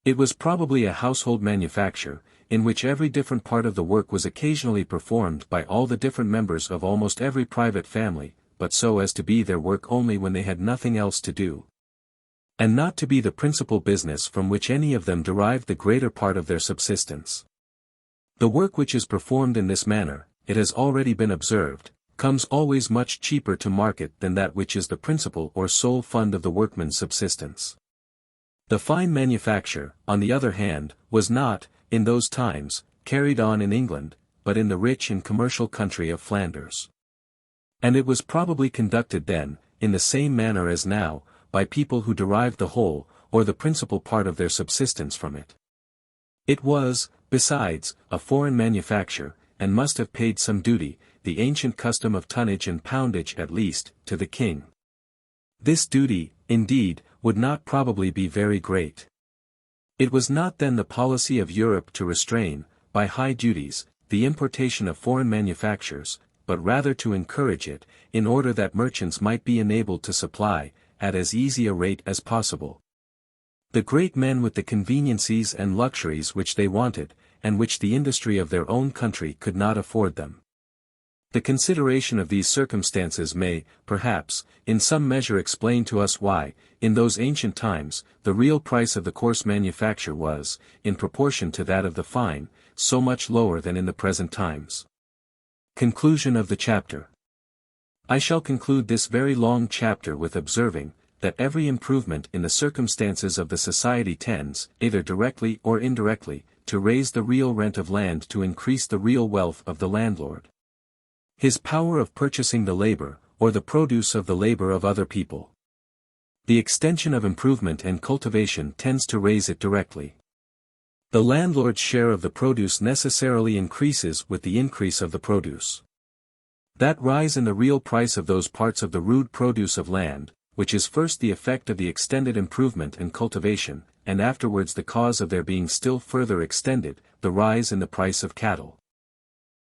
It was probably a household manufacture, in which every different part of the work was occasionally performed by all the different members of almost every private family, but so as to be their work only when they had nothing else to do, and not to be the principal business from which any of them derived the greater part of their subsistence. The work which is performed in this manner, it has already been observed, comes always much cheaper to market than that which is the principal or sole fund of the workman's subsistence. The fine manufacture, on the other hand, was not, in those times, carried on in England, but in the rich and commercial country of Flanders. And it was probably conducted then, in the same manner as now, by people who derived the whole, or the principal part of their subsistence from it. It was, besides, a foreign manufacture, and must have paid some duty, the ancient custom of tonnage and poundage at least, to the king. This duty, indeed, would not probably be very great. It was not then the policy of Europe to restrain, by high duties, the importation of foreign manufactures, but rather to encourage it, in order that merchants might be enabled to supply, at as easy a rate as possible, the great men with the conveniencies and luxuries which they wanted, and which the industry of their own country could not afford them. The consideration of these circumstances may, perhaps, in some measure explain to us why, in those ancient times, the real price of the coarse manufacture was, in proportion to that of the fine, so much lower than in the present times. Conclusion of the chapter. I shall conclude this very long chapter with observing, that every improvement in the circumstances of the society tends, either directly or indirectly, to raise the real rent of land to increase the real wealth of the landlord. His power of purchasing the labor, or the produce of the labor of other people. The extension of improvement and cultivation tends to raise it directly. The landlord's share of the produce necessarily increases with the increase of the produce. That rise in the real price of those parts of the rude produce of land, which is first the effect of the extended improvement and cultivation, and afterwards the cause of their being still further extended, the rise in the price of cattle.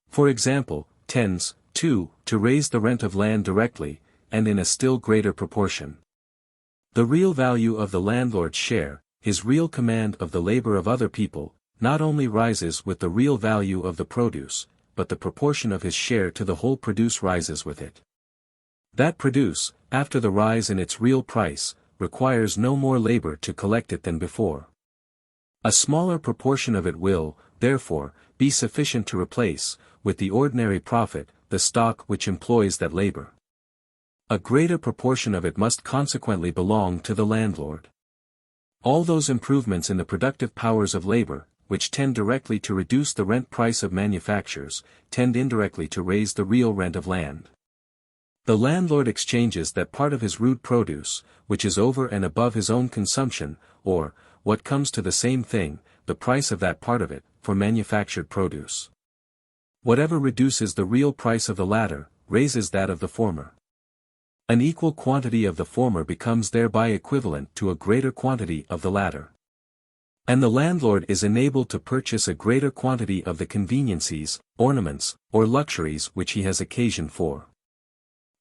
For example, tends, too, to raise the rent of land directly, and in a still greater proportion. The real value of the landlord's share, his real command of the labor of other people, not only rises with the real value of the produce, but the proportion of his share to the whole produce rises with it. That produce, after the rise in its real price, requires no more labor to collect it than before. A smaller proportion of it will, therefore, be sufficient to replace, with the ordinary profit, the stock which employs that labor. A greater proportion of it must consequently belong to the landlord. All those improvements in the productive powers of labor, which tend directly to reduce the rent price of manufactures, tend indirectly to raise the real rent of land. The landlord exchanges that part of his rude produce, which is over and above his own consumption, or, what comes to the same thing, the price of that part of it, for manufactured produce. Whatever reduces the real price of the latter, raises that of the former. An equal quantity of the former becomes thereby equivalent to a greater quantity of the latter. And the landlord is enabled to purchase a greater quantity of the conveniencies, ornaments, or luxuries which he has occasion for.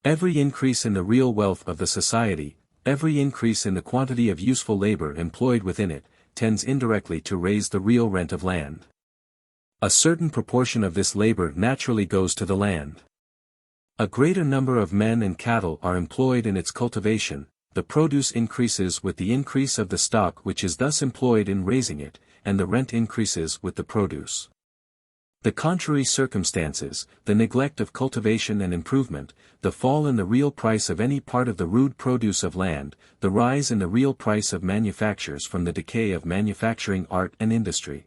Every increase in the real wealth of the society, every increase in the quantity of useful labor employed within it, tends indirectly to raise the real rent of land. A certain proportion of this labor naturally goes to the land. A greater number of men and cattle are employed in its cultivation, the produce increases with the increase of the stock which is thus employed in raising it, and the rent increases with the produce. The contrary circumstances, the neglect of cultivation and improvement, the fall in the real price of any part of the rude produce of land, the rise in the real price of manufactures from the decay of manufacturing art and industry,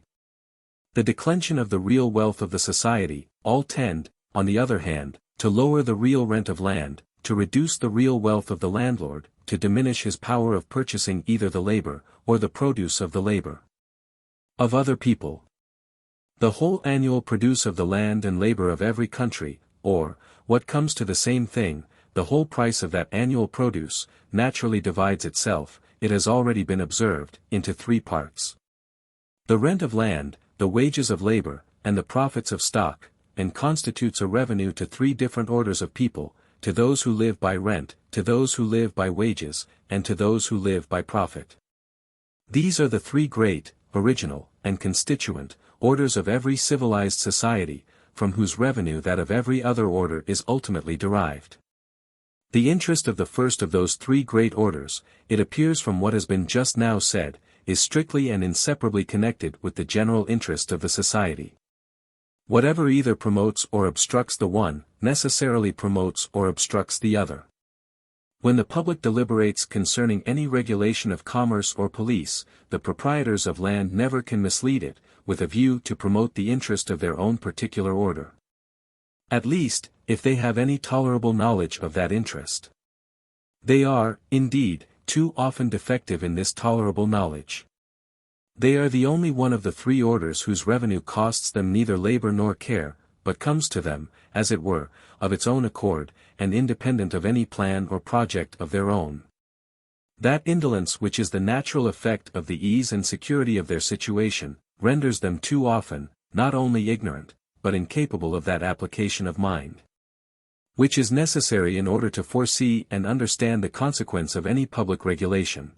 the declension of the real wealth of the society, all tend, on the other hand, to lower the real rent of land, to reduce the real wealth of the landlord, to diminish his power of purchasing either the labor, or the produce of the labor of other people. The whole annual produce of the land and labor of every country, or, what comes to the same thing, the whole price of that annual produce, naturally divides itself, it has already been observed, into three parts. The rent of land, the wages of labor, and the profits of stock, and constitutes a revenue to three different orders of people, to those who live by rent, to those who live by wages, and to those who live by profit. These are the three great, original, and constituent, orders of every civilized society, from whose revenue that of every other order is ultimately derived. The interest of the first of those three great orders, it appears from what has been just now said, is strictly and inseparably connected with the general interest of the society. Whatever either promotes or obstructs the one, necessarily promotes or obstructs the other. When the public deliberates concerning any regulation of commerce or police, the proprietors of land never can mislead it, with a view to promote the interest of their own particular order. At least, if they have any tolerable knowledge of that interest. They are, indeed, too often defective in this tolerable knowledge. They are the only one of the three orders whose revenue costs them neither labor nor care, but comes to them, as it were, of its own accord, and independent of any plan or project of their own. That indolence which is the natural effect of the ease and security of their situation, renders them too often, not only ignorant, but incapable of that application of mind, which is necessary in order to foresee and understand the consequence of any public regulation.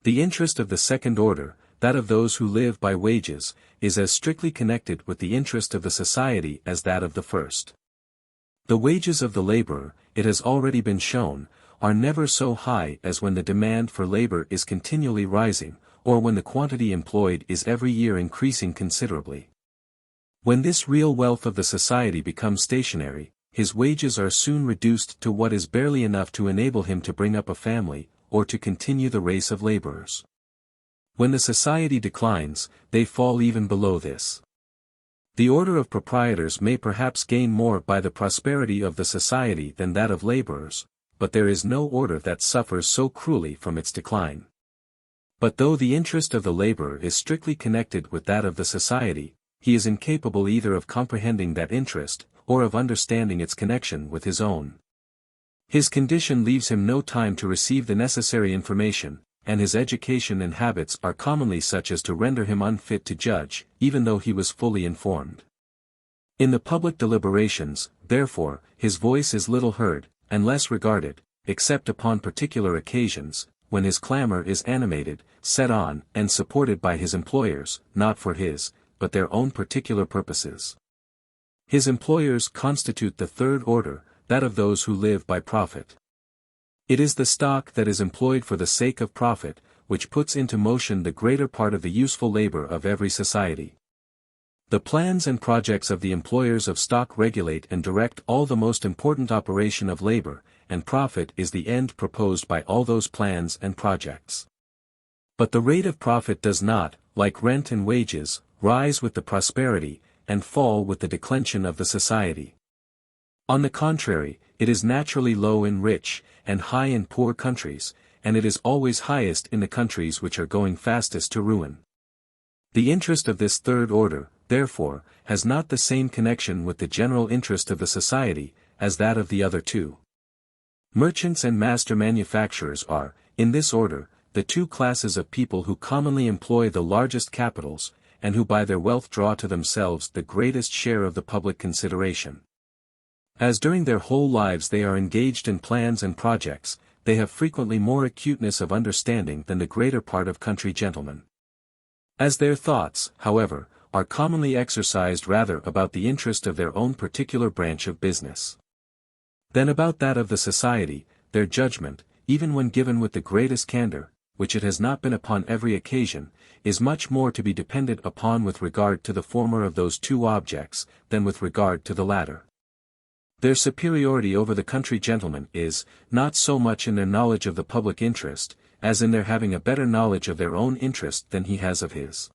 The interest of the second order, that of those who live by wages, is as strictly connected with the interest of the society as that of the first. The wages of the laborer, it has already been shown, are never so high as when the demand for labor is continually rising, or when the quantity employed is every year increasing considerably. When this real wealth of the society becomes stationary, his wages are soon reduced to what is barely enough to enable him to bring up a family, or to continue the race of laborers. When the society declines, they fall even below this. The order of proprietors may perhaps gain more by the prosperity of the society than that of laborers, but there is no order that suffers so cruelly from its decline. But though the interest of the laborer is strictly connected with that of the society, he is incapable either of comprehending that interest, or of understanding its connection with his own. His condition leaves him no time to receive the necessary information, and his education and habits are commonly such as to render him unfit to judge, even though he was fully informed. In the public deliberations, therefore, his voice is little heard, and less regarded, except upon particular occasions, when his clamor is animated, set on, and supported by his employers, not for his, but their own particular purposes. His employers constitute the third order, that of those who live by profit. It is the stock that is employed for the sake of profit, which puts into motion the greater part of the useful labor of every society. The plans and projects of the employers of stock regulate and direct all the most important operation of labor, and profit is the end proposed by all those plans and projects. But the rate of profit does not, like rent and wages, rise with the prosperity, and fall with the declension of the society. On the contrary, it is naturally low in rich, and high in poor countries, and it is always highest in the countries which are going fastest to ruin. The interest of this third order, therefore, has not the same connection with the general interest of the society, as that of the other two. Merchants and master manufacturers are, in this order, the two classes of people who commonly employ the largest capitals, and who by their wealth draw to themselves the greatest share of the public consideration. As during their whole lives they are engaged in plans and projects, they have frequently more acuteness of understanding than the greater part of country gentlemen. As their thoughts, however, are commonly exercised rather about the interest of their own particular branch of business than about that of the society, their judgment, even when given with the greatest candor, which it has not been upon every occasion, is much more to be depended upon with regard to the former of those two objects, than with regard to the latter. Their superiority over the country gentlemen is, not so much in their knowledge of the public interest, as in their having a better knowledge of their own interest than he has of his.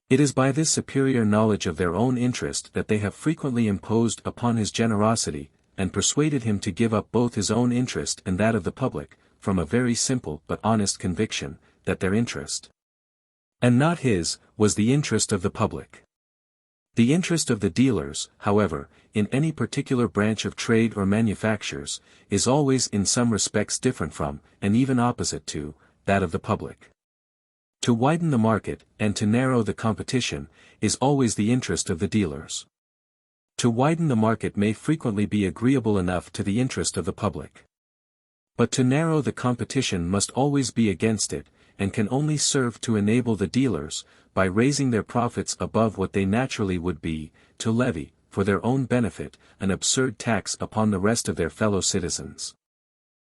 It is by this superior knowledge of their own interest that they have frequently imposed upon his generosity, and persuaded him to give up both his own interest and that of the public, from a very simple but honest conviction, that their interest, and not his, was the interest of the public. The interest of the dealers, however, in any particular branch of trade or manufactures, is always in some respects different from, and even opposite to, that of the public. To widen the market, and to narrow the competition, is always the interest of the dealers. To widen the market may frequently be agreeable enough to the interest of the public. But to narrow the competition must always be against it, and can only serve to enable the dealers, by raising their profits above what they naturally would be, to levy, for their own benefit, an absurd tax upon the rest of their fellow citizens.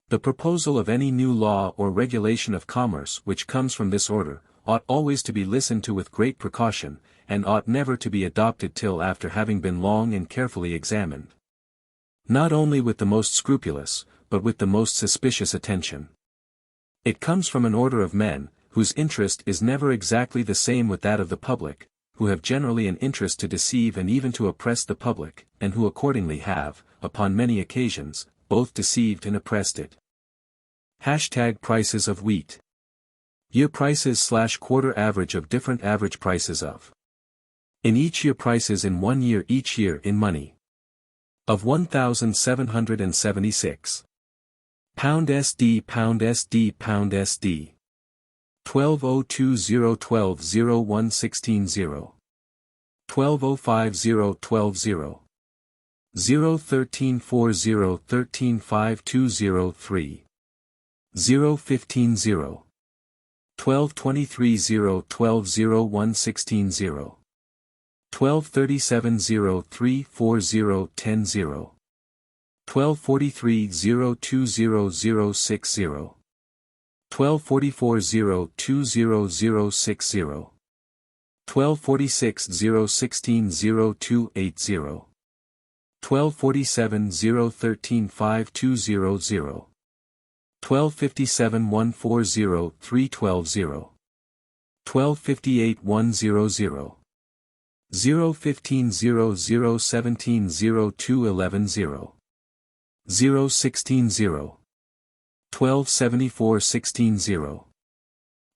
The proposal of any new law or regulation of commerce which comes from this order, ought always to be listened to with great precaution, and ought never to be adopted till after having been long and carefully examined. Not only with the most scrupulous, but with the most suspicious attention. It comes from an order of men, whose interest is never exactly the same with that of the public, who have generally an interest to deceive and even to oppress the public, and who accordingly have, upon many occasions, both deceived and oppressed it. #Prices of wheat. Year prices/quarter average of different average prices of. In each year prices in 1 year each year in money. Of 1,776. Pound SD Pound SD Pound SD. 12,020 12,01 16,0. 12,050 12,0. 01340 135203. 015 1223 1201 16,0. 1237 340 10. 1243 020 060. 1244 020 1246 016 0280. 1247 013 5200. 1257 140 312. 1258 100. 015 0017 0211 016 1274 16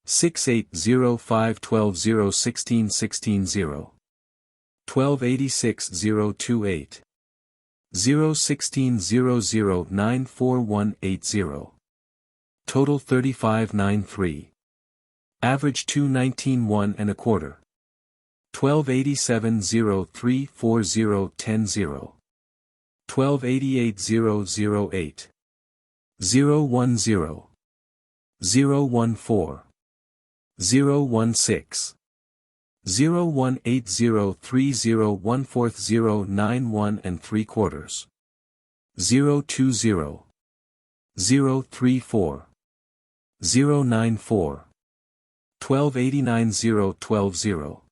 6805 12 016 16 1286 028 016 00 94180. Total 3593. Average 219 1 1/4. 1287 0340 10. 1288 008. 010. 014. 016. 0180 30 91 3/4. 020. 034. 094. 1289 012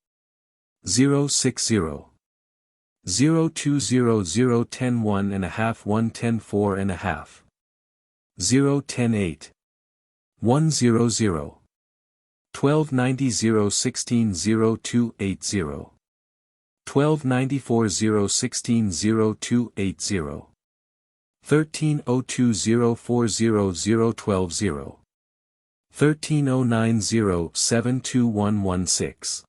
060. 020 010 1 1/2 110 4 1/2. 010 100. 1290 016 0280. 1294 016 0280. 1302 040 012. 1309 0721116.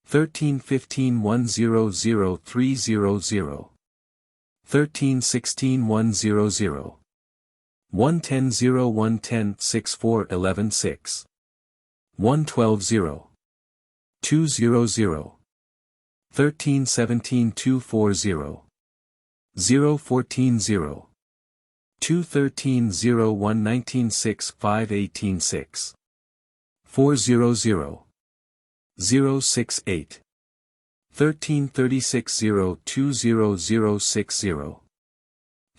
1315 100 300. 1316 100. 110 110 64 11 6. 112 200. 1317 240. 014 213 0119 6 518 6. 400. 068. 1336 020060.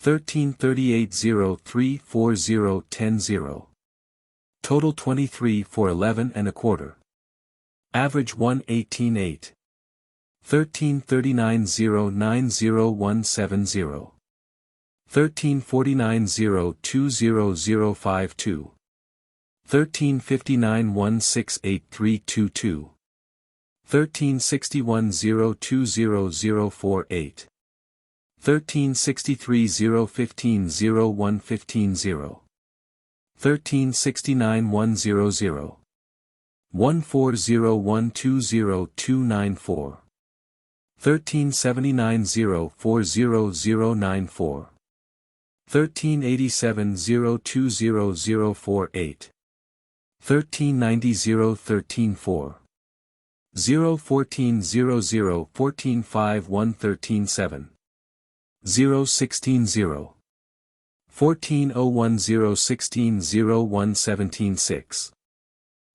1338 0340 10. Total 23 for 11 1/4. Average 118.8. 1339 090170. 1349 020052. 1359 168322. 1361 020048. 1363 015 0115 1369 100. 140120 294. 1379 040094. 1387 020048. 1390 0134. 014 00 145 1137. 016 1401 016 0117 6.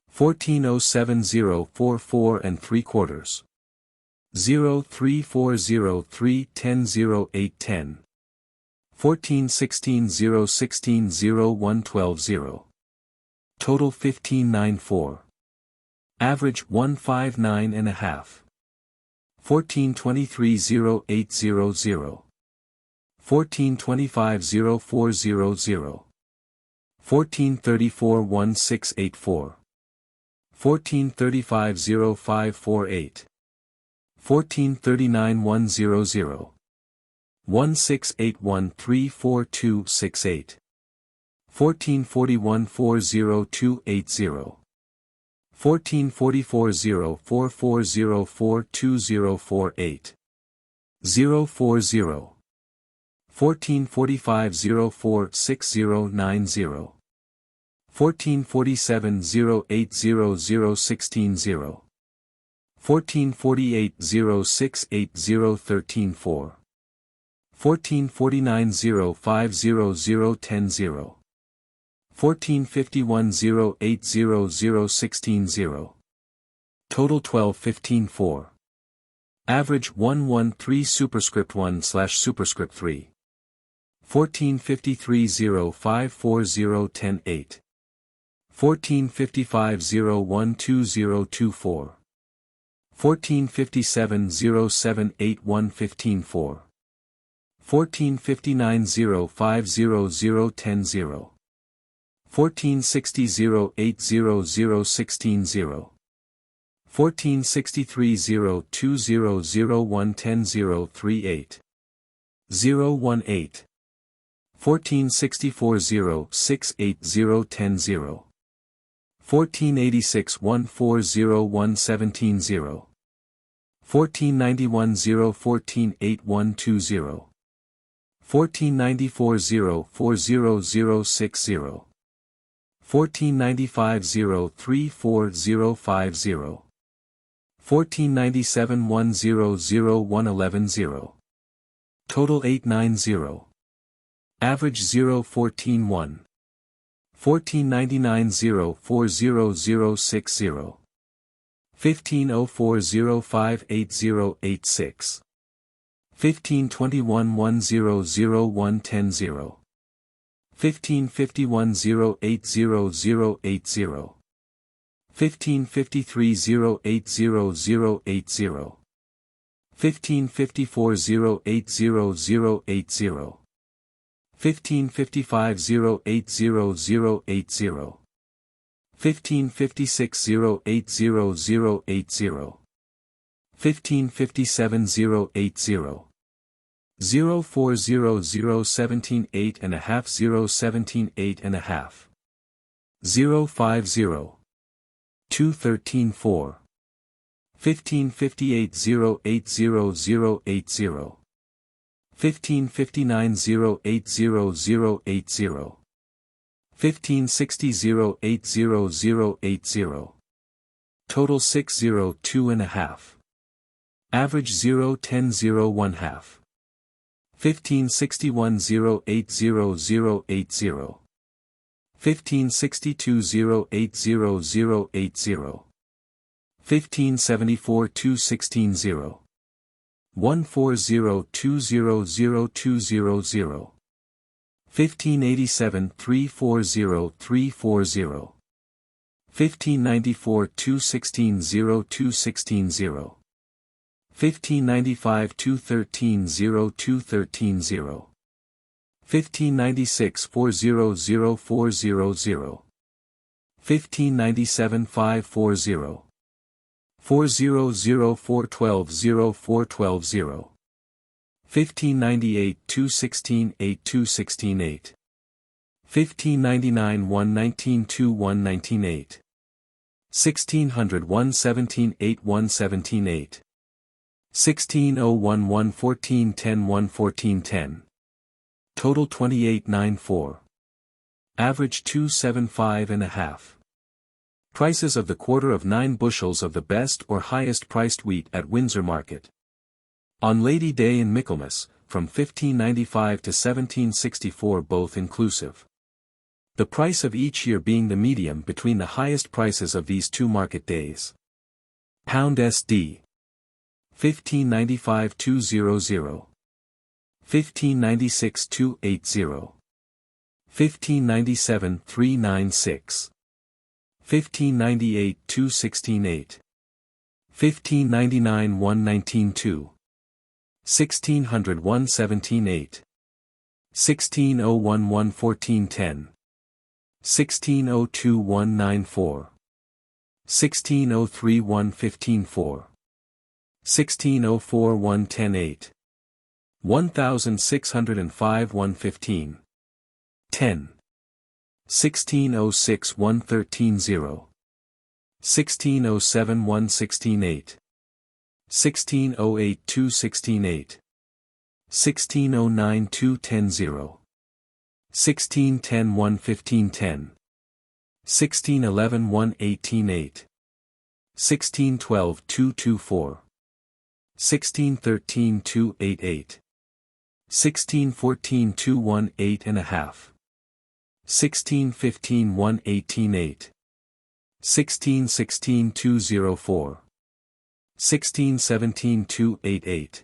1407 044 3/4. 0340 310 0810. 1416 016 0112. Total 1594. Average 159 1/2. 1423 0800. 1425 0400. 1434 1684. 1435 0548. 1439 100. 1681 34268. 1441 40280. 1444-0440-42048. 040. 1445-046090. 1447-080016. 1448-068013. 1449-050010. 1451-080016. Total 1215.4. Average 113 superscript 1 / superscript 3. 1453-0540-108. 1455-012024. 1457-078115.4. 1459-050010. 1460-080016. 1463-0200111038. 018. 1464-068010. 1486-140117. 1491-0148120. 1494-04060. 1495-03450. 1497-1001110. Total 890. Average 014.1. 1499-0400060. 1504-058086. 1521-1001110. 1551-080080. 1553-080080. 1554-080080. 1555-080080. 1556-080080. 1557-080. 040-017.8.5. 050. 213.4. 1558-0800080. 1559-0800080. 1560-0800080. Total 602.5. Average 010.01/2. 1561-0800080. 1562-0800080. 1574-216-0. 140-200-200. 1587-340-340. 1594-216-0-216-0. 1595-213-0-213-0. 1596-400-400. 1597-540. 400-412-0-412-0. 1598-216-8-216-8. 1599-119-2-119-8. 1600-117-8-117-8. 1601-114-10-114-10. Total 2894. Average 275.5. Prices of the quarter of 9 bushels of the best or highest priced wheat at Windsor Market. On Lady Day in Michaelmas, from 1595 to 1764 both inclusive. The price of each year being the medium between the highest prices of these 2 market days. Pound SD. 1595-200. 1596-280. 1597-396. 1598-216-8. 1599-119-2. 1600-117-8. 1601-114-10. 1602-194. 1603-115-4. 1604-110-8. 1605-115. 10. 1606-113-0. 1607 116 1608 216 1609 210 1610 115 1611 118 1612 224 1613 288 1614 218 1/2 1615 118 1616 204 1617 288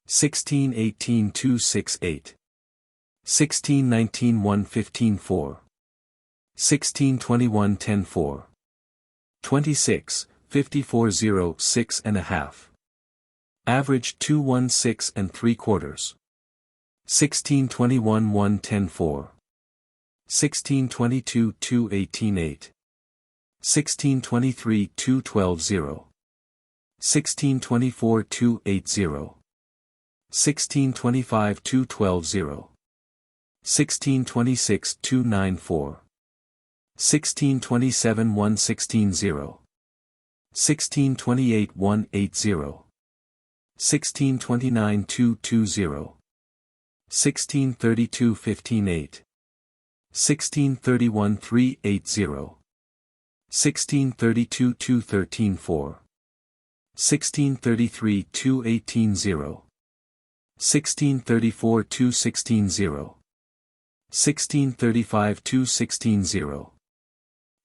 1618 268 1619 115 1621 10 26 54 06 1/2 average 216 3/4 1621 110 1622 218 1623 212 1624 280 1625 212 1626 294 1627 116 1628 180 1629 220 1632 158 1631 380 1632 213 1633 218 1634 216 1635 216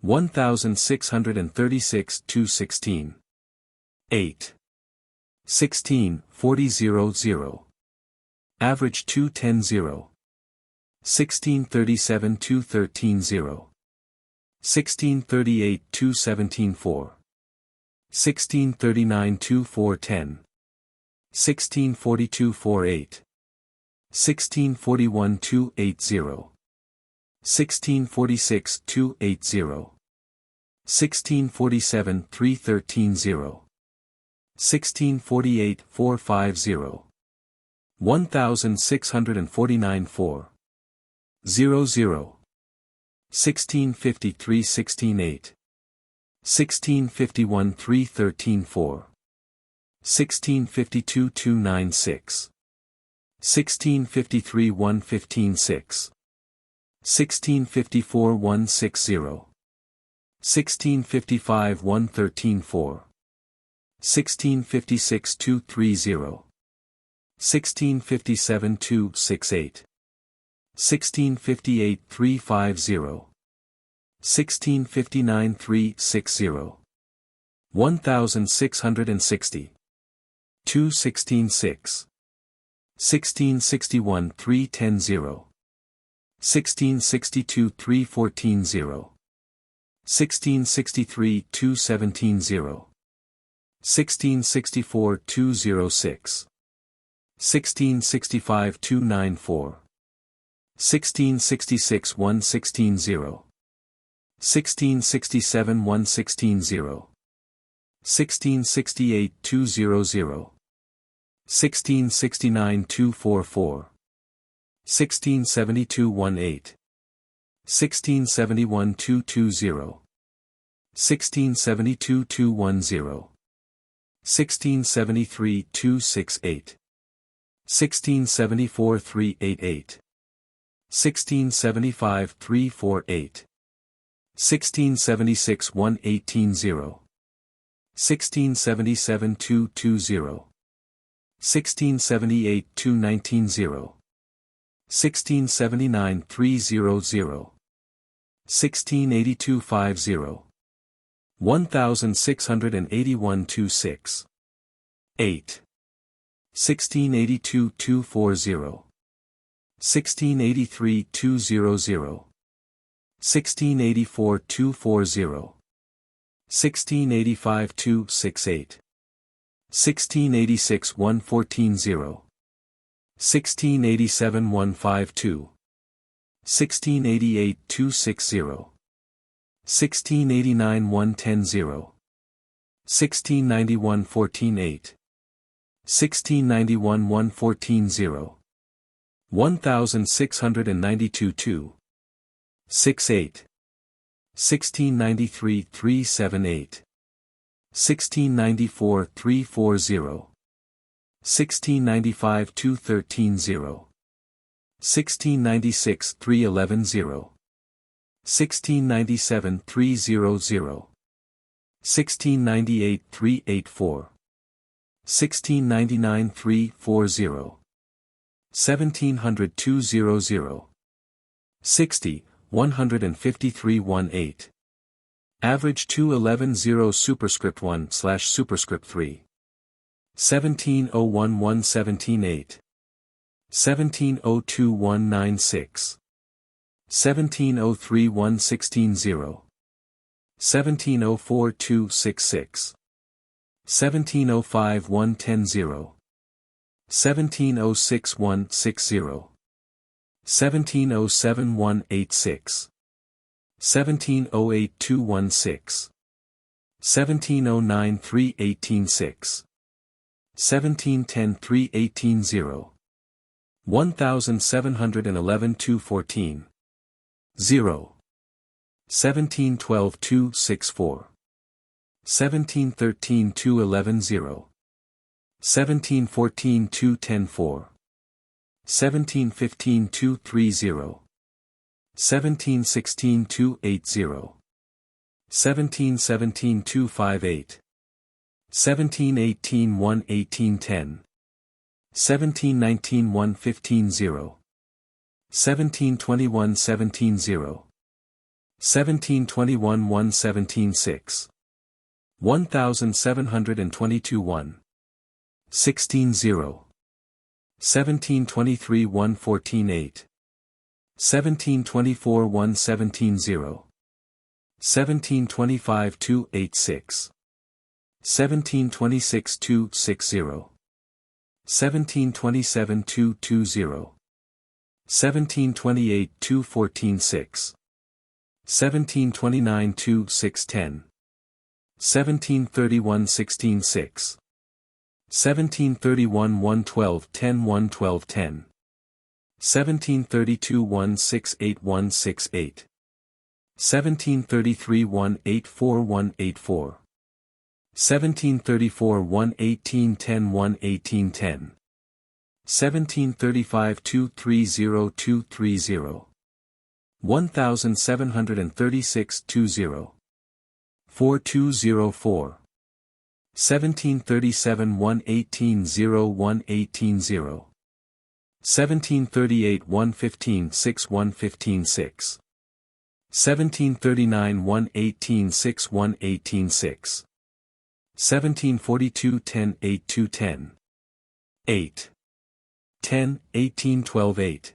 1636 216 8 16 40 00 average 210 1637 213 1638 217 1639 2410 1642 48 1641 280 1646 280 1647 313 1648 450 1649 00 1653 168 1651 313 1652 296 1653 115 1654 160 1655 113 1656 230 1657 268 1658 350 1659 360 1660 216 1661 310 1662 314 1663 217 1664 206 1665 294 1666 116 1667 116 1668 200 1669 244 1672 18 1671 220 1672 210 1673 268 1674 388 1675 348 1676 118 1677 220 1678 219 1679 300 1682 50 1681 26 8 1682 240 1683 200 1684 240 1685 268 1686 114 1687 152 1688 260 1689 110 1691 148 1691 114 1692 2 68 1693-378. 1694-340. 1695-213-0. 1696-311-0. 1697-300. 1698-384. 1699-340. 1700-200. 60, 153-18. Average 211-0 superscript 1 / superscript 3. 1701-117-8. 1702-196. 1703-116-0. 1704-266. 1705-110-0. 1706-160. 1707-186. 1708-216. 1709-318-6. 1710-318-0. 1711-214. 0. 1712-264. 1713-211-0. 1714-210-4. 1715-230. 1716-280. 1717-258. 1718-118-10. 1719-115-0. 1721-17-0. 1721-117-6. 1722-1. 16-0. 1723-114-8. 1724-117-0. 1725-286. 1726-260. 1727-220. 1728-214-6. 1729-2-610. 1731-16-6. 1731-112-10-112-10. 1732-168-168. 1733-184-184. 1734-118-10-118-10. 1735-230-230. 1736-20. 4204. 1737-118-0-118-0. 1738-115-6-115-6. 1739-118-6-118-6. 1742-10-8-210. 8. 10, 18-12-8.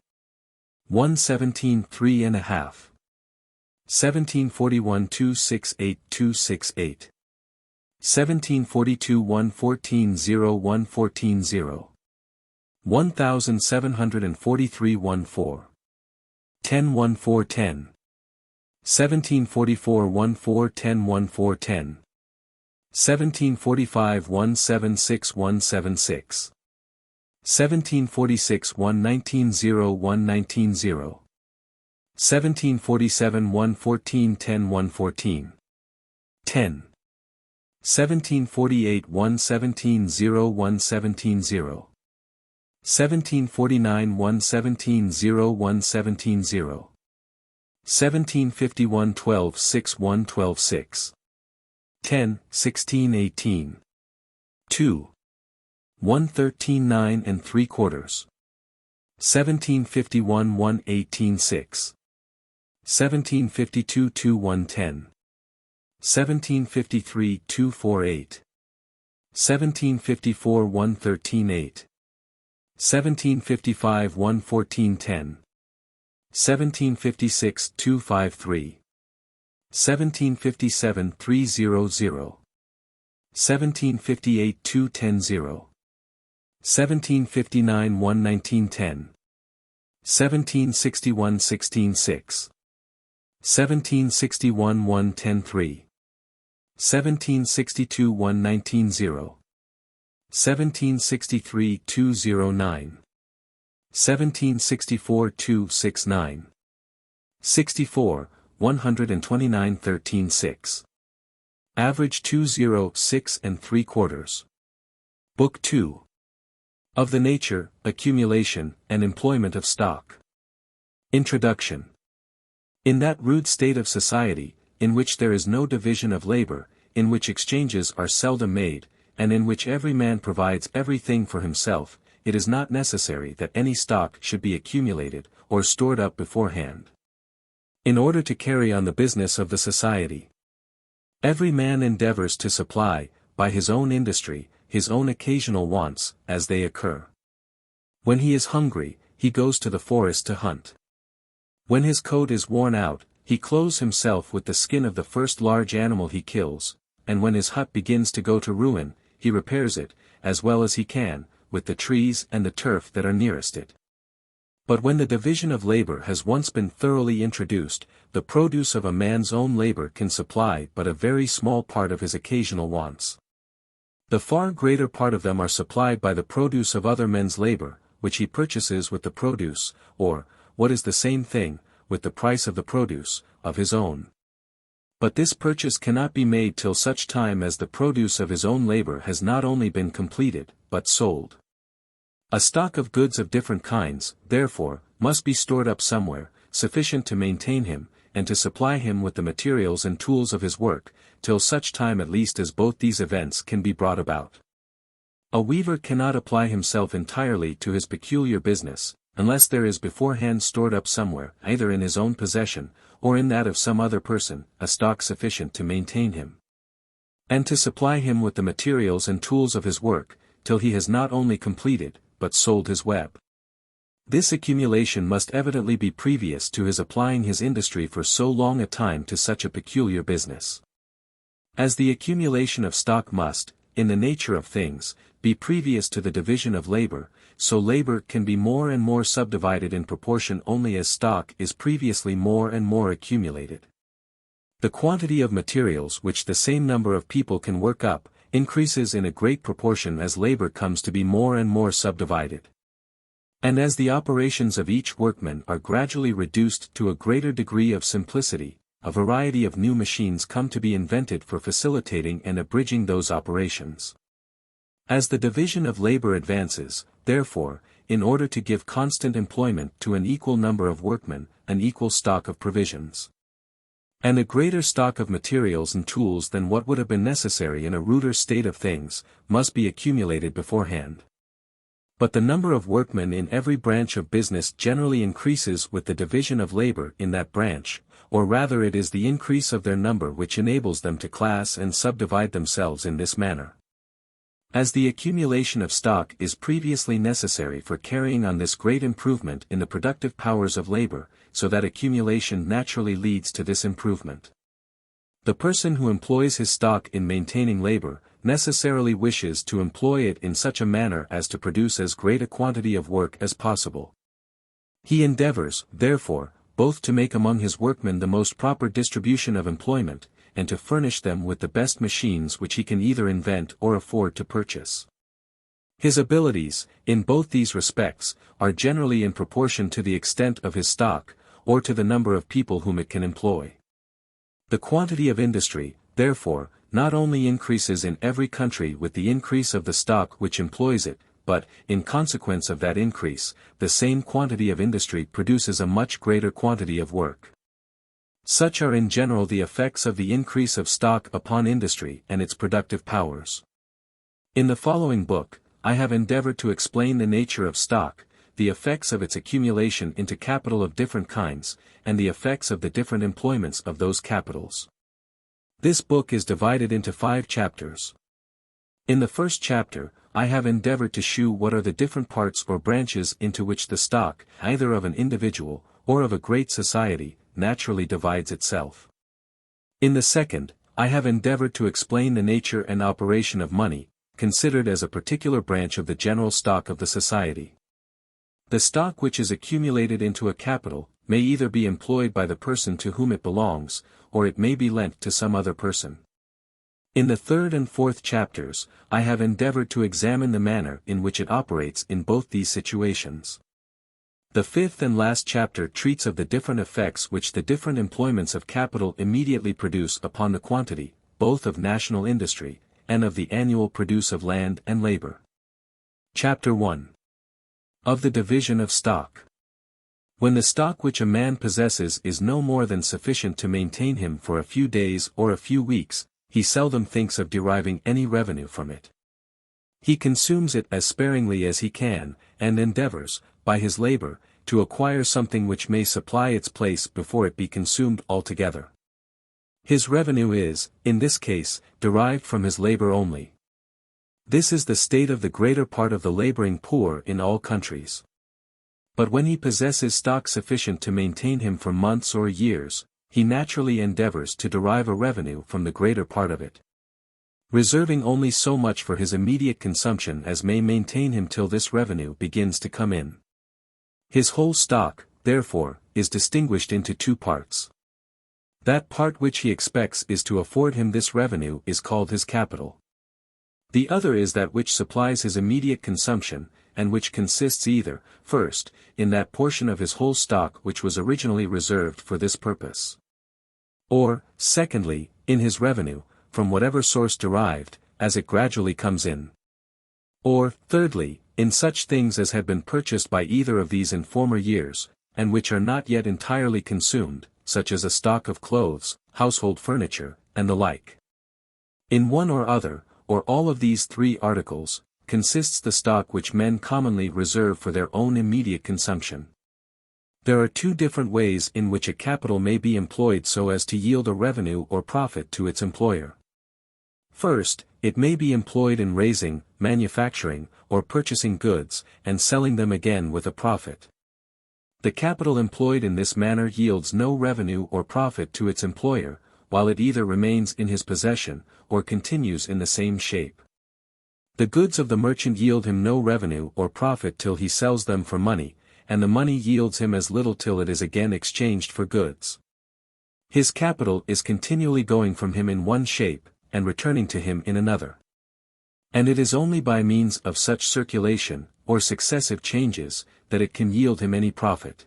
117-3.5. 1741-268-268. 1742-114-0-114-0. 1743-14. 10-14-10. 1744-14-10-14-10. 1745-176-176. 1746-119-0-119-0. 1747-114-10-114. 10. 1748-117-0-117-0. 1749-117-0-117-0. 1751-12-6-112-6. 10, 16-18. 2. 113-9 3/4. 1751-118-6. 1752-110. 1753-248. 1754-113-8. 1755-114-10. 1756-253. 1757-300. 1758-210-0. 1759-119-10. 1761-16-6. 1761-110-3. 1762-119-0. 1763-209. 1764-269. 64, 129:13-6. Average 206 3/4. Book 2. Of the Nature, Accumulation, and Employment of Stock. Introduction. In that rude state of society, in which there is no division of labor, in which exchanges are seldom made, and in which every man provides everything for himself, it is not necessary that any stock should be accumulated, or stored up beforehand, in order to carry on the business of the society. Every man endeavors to supply, by his own industry, his own occasional wants, as they occur. When he is hungry, he goes to the forest to hunt. When his coat is worn out, he clothes himself with the skin of the first large animal he kills, and when his hut begins to go to ruin, he repairs it, as well as he can, with the trees and the turf that are nearest it. But when the division of labor has once been thoroughly introduced, the produce of a man's own labor can supply but a very small part of his occasional wants. The far greater part of them are supplied by the produce of other men's labor, which he purchases with the produce, or, what is the same thing, with the price of the produce, of his own. But this purchase cannot be made till such time as the produce of his own labor has not only been completed, but sold. A stock of goods of different kinds, therefore, must be stored up somewhere, sufficient to maintain him, and to supply him with the materials and tools of his work, till such time at least as both these events can be brought about. A weaver cannot apply himself entirely to his peculiar business, unless there is beforehand stored up somewhere, either in his own possession, or in that of some other person, a stock sufficient to maintain him, and to supply him with the materials and tools of his work, till he has not only completed, but sold his web. This accumulation must evidently be previous to his applying his industry for so long a time to such a peculiar business. As the accumulation of stock must, in the nature of things, be previous to the division of labor, so labor can be more and more subdivided in proportion only as stock is previously more and more accumulated. The quantity of materials which the same number of people can work up, increases in a great proportion as labor comes to be more and more subdivided. And as the operations of each workman are gradually reduced to a greater degree of simplicity, a variety of new machines come to be invented for facilitating and abridging those operations. As the division of labor advances, therefore, in order to give constant employment to an equal number of workmen, an equal stock of provisions, and a greater stock of materials and tools than what would have been necessary in a ruder state of things, must be accumulated beforehand. But the number of workmen in every branch of business generally increases with the division of labor in that branch, or rather it is the increase of their number which enables them to class and subdivide themselves in this manner. As the accumulation of stock is previously necessary for carrying on this great improvement in the productive powers of labor, so that accumulation naturally leads to this improvement. The person who employs his stock in maintaining labor, necessarily wishes to employ it in such a manner as to produce as great a quantity of work as possible. He endeavors, therefore, both to make among his workmen the most proper distribution of employment, and to furnish them with the best machines which he can either invent or afford to purchase. His abilities, in both these respects, are generally in proportion to the extent of his stock, or to the number of people whom it can employ. The quantity of industry, therefore, not only increases in every country with the increase of the stock which employs it, but, in consequence of that increase, the same quantity of industry produces a much greater quantity of work. Such are in general the effects of the increase of stock upon industry and its productive powers. In the following book, I have endeavored to explain the nature of stock, the effects of its accumulation into capital of different kinds, and the effects of the different employments of those capitals. This book is divided into 5 chapters. In the first chapter, I have endeavored to shew what are the different parts or branches into which the stock, either of an individual, or of a great society, naturally divides itself. In the second, I have endeavored to explain the nature and operation of money, considered as a particular branch of the general stock of the society. The stock which is accumulated into a capital, may either be employed by the person to whom it belongs, or it may be lent to some other person. In the third and fourth chapters, I have endeavored to examine the manner in which it operates in both these situations. The fifth and last chapter treats of the different effects which the different employments of capital immediately produce upon the quantity, both of national industry, and of the annual produce of land and labor. Chapter 1. Of the division of stock. When the stock which a man possesses is no more than sufficient to maintain him for a few days or a few weeks, he seldom thinks of deriving any revenue from it. He consumes it as sparingly as he can, and endeavors, by his labor, to acquire something which may supply its place before it be consumed altogether. His revenue is, in this case, derived from his labor only. This is the state of the greater part of the laboring poor in all countries. But when he possesses stock sufficient to maintain him for months or years, he naturally endeavors to derive a revenue from the greater part of it, reserving only so much for his immediate consumption as may maintain him till this revenue begins to come in. His whole stock, therefore, is distinguished into two parts. That part which he expects is to afford him this revenue is called his capital. The other is that which supplies his immediate consumption, and which consists either, first, in that portion of his whole stock which was originally reserved for this purpose, or, secondly, in his revenue, from whatever source derived, as it gradually comes in. Or, thirdly, in such things as have been purchased by either of these in former years, and which are not yet entirely consumed, such as a stock of clothes, household furniture, and the like. In one or other, or all of these three articles, consists the stock which men commonly reserve for their own immediate consumption. There are two different ways in which a capital may be employed so as to yield a revenue or profit to its employer. First, it may be employed in raising, manufacturing, or purchasing goods, and selling them again with a profit. The capital employed in this manner yields no revenue or profit to its employer, while it either remains in his possession, or continues in the same shape. The goods of the merchant yield him no revenue or profit till he sells them for money, and the money yields him as little till it is again exchanged for goods. His capital is continually going from him in one shape, and returning to him in another. And it is only by means of such circulation, or successive changes, that it can yield him any profit.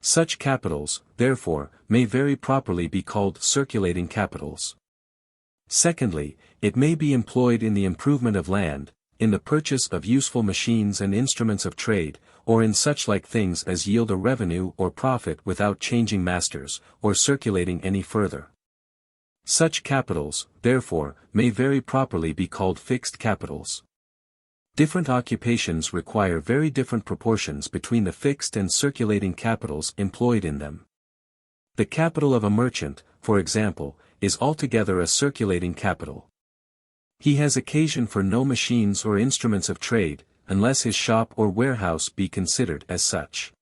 Such capitals, therefore, may very properly be called circulating capitals. Secondly, it may be employed in the improvement of land, in the purchase of useful machines and instruments of trade, or in such like things as yield a revenue or profit without changing masters, or circulating any further. Such capitals, therefore, may very properly be called fixed capitals. Different occupations require very different proportions between the fixed and circulating capitals employed in them. The capital of a merchant, for example, is altogether a circulating capital. He has occasion for no machines or instruments of trade, unless his shop or warehouse be considered as such.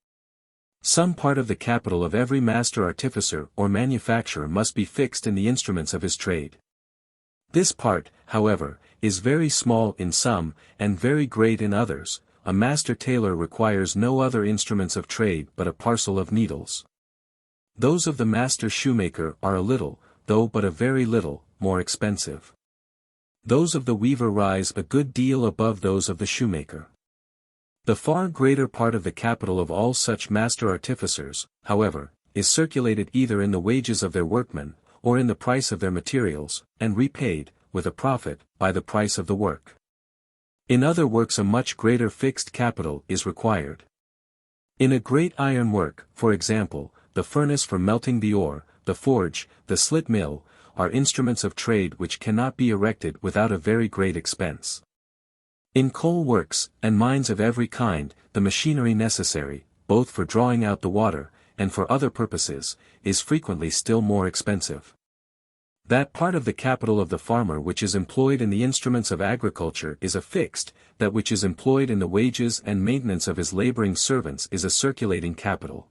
Some part of the capital of every master artificer or manufacturer must be fixed in the instruments of his trade. This part, however, is very small in some, and very great in others. A master tailor requires no other instruments of trade but a parcel of needles. Those of the master shoemaker are a little, though but a very little, more expensive. Those of the weaver rise a good deal above those of the shoemaker. The far greater part of the capital of all such master artificers, however, is circulated either in the wages of their workmen, or in the price of their materials, and repaid, with a profit, by the price of the work. In other works a much greater fixed capital is required. In a great iron work, for example, the furnace for melting the ore, the forge, the slit mill, are instruments of trade which cannot be erected without a very great expense. In coal works, and mines of every kind, the machinery necessary, both for drawing out the water, and for other purposes, is frequently still more expensive. That part of the capital of the farmer which is employed in the instruments of agriculture is a fixed, that which is employed in the wages and maintenance of his laboring servants is a circulating capital.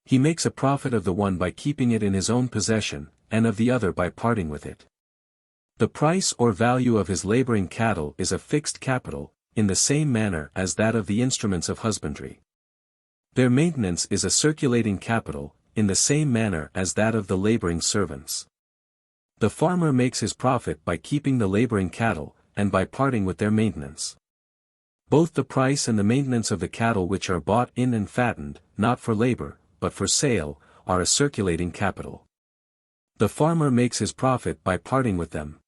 He makes a profit of the one by keeping it in his own possession, and of the other by parting with it. The price or value of his laboring cattle is a fixed capital, in the same manner as that of the instruments of husbandry. Their maintenance is a circulating capital, in the same manner as that of the laboring servants. The farmer makes his profit by keeping the laboring cattle, and by parting with their maintenance. Both the price and the maintenance of the cattle which are bought in and fattened, not for labor, but for sale, are a circulating capital. The farmer makes his profit by parting with them.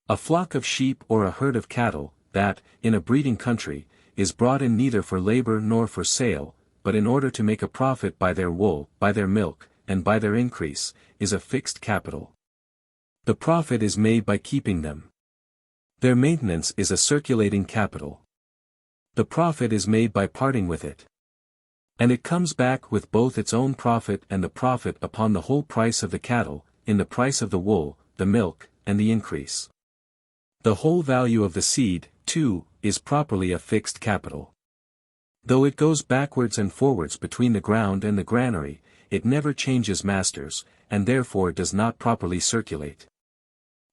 A flock of sheep or a herd of cattle, that, in a breeding country, is brought in neither for labor nor for sale, but in order to make a profit by their wool, by their milk, and by their increase, is a fixed capital. The profit is made by keeping them. Their maintenance is a circulating capital. The profit is made by parting with it. And it comes back with both its own profit and the profit upon the whole price of the cattle, in the price of the wool, the milk, and the increase. The whole value of the seed, too, is properly a fixed capital. Though it goes backwards and forwards between the ground and the granary, it never changes masters, and therefore does not properly circulate.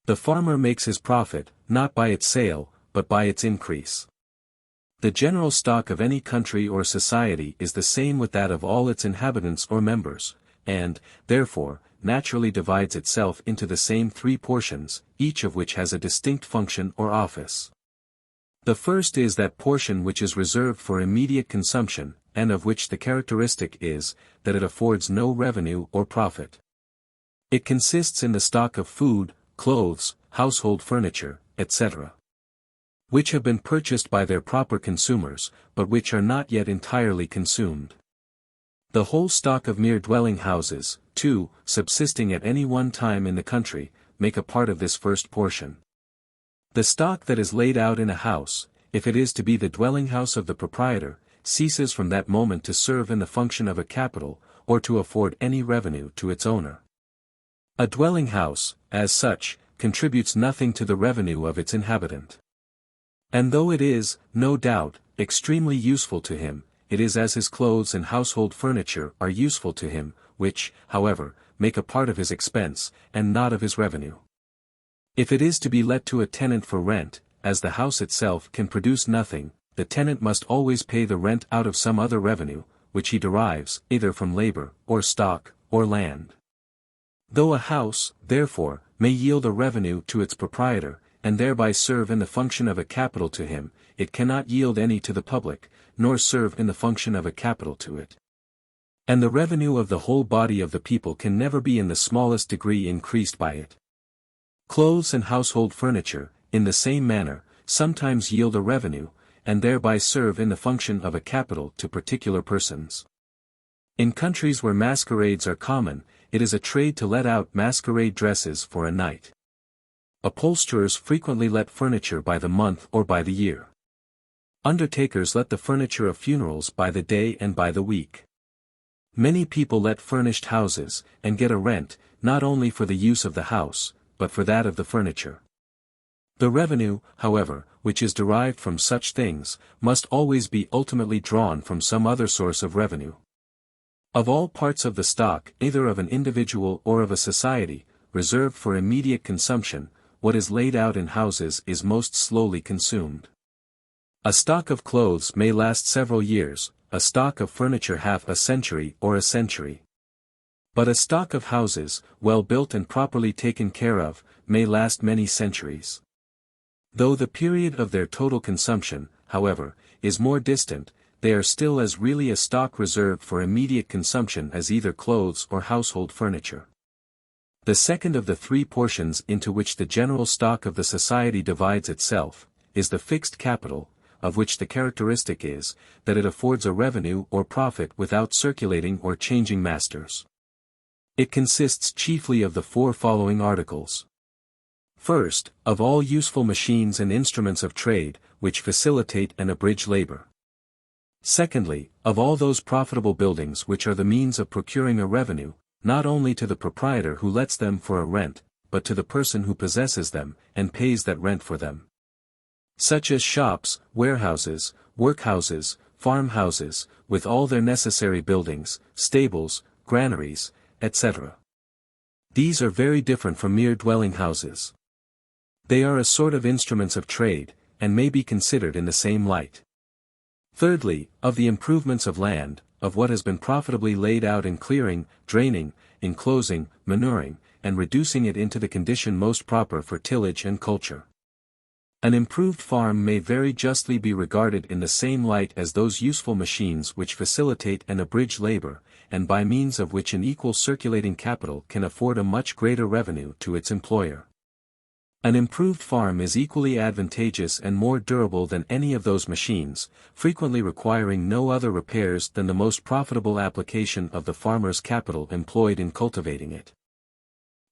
The farmer makes his profit, not by its sale, but by its increase. The general stock of any country or society is the same with that of all its inhabitants or members, and, therefore, naturally divides itself into the same three portions, each of which has a distinct function or office. The first is that portion which is reserved for immediate consumption, and of which the characteristic is, that it affords no revenue or profit. It consists in the stock of food, clothes, household furniture, etc., which have been purchased by their proper consumers, but which are not yet entirely consumed. The whole stock of mere dwelling houses, too, subsisting at any one time in the country, make a part of this first portion. The stock that is laid out in a house, if it is to be the dwelling house of the proprietor, ceases from that moment to serve in the function of a capital, or to afford any revenue to its owner. A dwelling house, as such, contributes nothing to the revenue of its inhabitant. And though it is, no doubt, extremely useful to him, it is as his clothes and household furniture are useful to him, which, however, make a part of his expense, and not of his revenue. If it is to be let to a tenant for rent, as the house itself can produce nothing, the tenant must always pay the rent out of some other revenue, which he derives, either from labor, or stock, or land. Though a house, therefore, may yield a revenue to its proprietor, and thereby serve in the function of a capital to him, it cannot yield any to the public, nor serve in the function of a capital to it. And the revenue of the whole body of the people can never be in the smallest degree increased by it. Clothes and household furniture, in the same manner, sometimes yield a revenue, and thereby serve in the function of a capital to particular persons. In countries where masquerades are common, it is a trade to let out masquerade dresses for a night. Upholsterers frequently let furniture by the month or by the year. Undertakers let the furniture of funerals by the day and by the week. Many people let furnished houses, and get a rent, not only for the use of the house, but for that of the furniture. The revenue, however, which is derived from such things, must always be ultimately drawn from some other source of revenue. Of all parts of the stock, either of an individual or of a society, reserved for immediate consumption, what is laid out in houses is most slowly consumed. A stock of clothes may last several years, a stock of furniture half a century or a century. But a stock of houses, well built and properly taken care of, may last many centuries. Though the period of their total consumption, however, is more distant, they are still as really a stock reserved for immediate consumption as either clothes or household furniture. The second of the three portions into which the general stock of the society divides itself, is the fixed capital, of which the characteristic is, that it affords a revenue or profit without circulating or changing masters. It consists chiefly of the four following articles. First, of all useful machines and instruments of trade, which facilitate and abridge labor. Secondly, of all those profitable buildings which are the means of procuring a revenue, not only to the proprietor who lets them for a rent, but to the person who possesses them, and pays that rent for them. Such as shops, warehouses, workhouses, farmhouses, with all their necessary buildings, stables, granaries, etc. These are very different from mere dwelling houses. They are a sort of instruments of trade, and may be considered in the same light. Thirdly, of the improvements of land, of what has been profitably laid out in clearing, draining, enclosing, manuring, and reducing it into the condition most proper for tillage and culture. An improved farm may very justly be regarded in the same light as those useful machines which facilitate and abridge labor, and by means of which an equal circulating capital can afford a much greater revenue to its employer. An improved farm is equally advantageous and more durable than any of those machines, frequently requiring no other repairs than the most profitable application of the farmer's capital employed in cultivating it.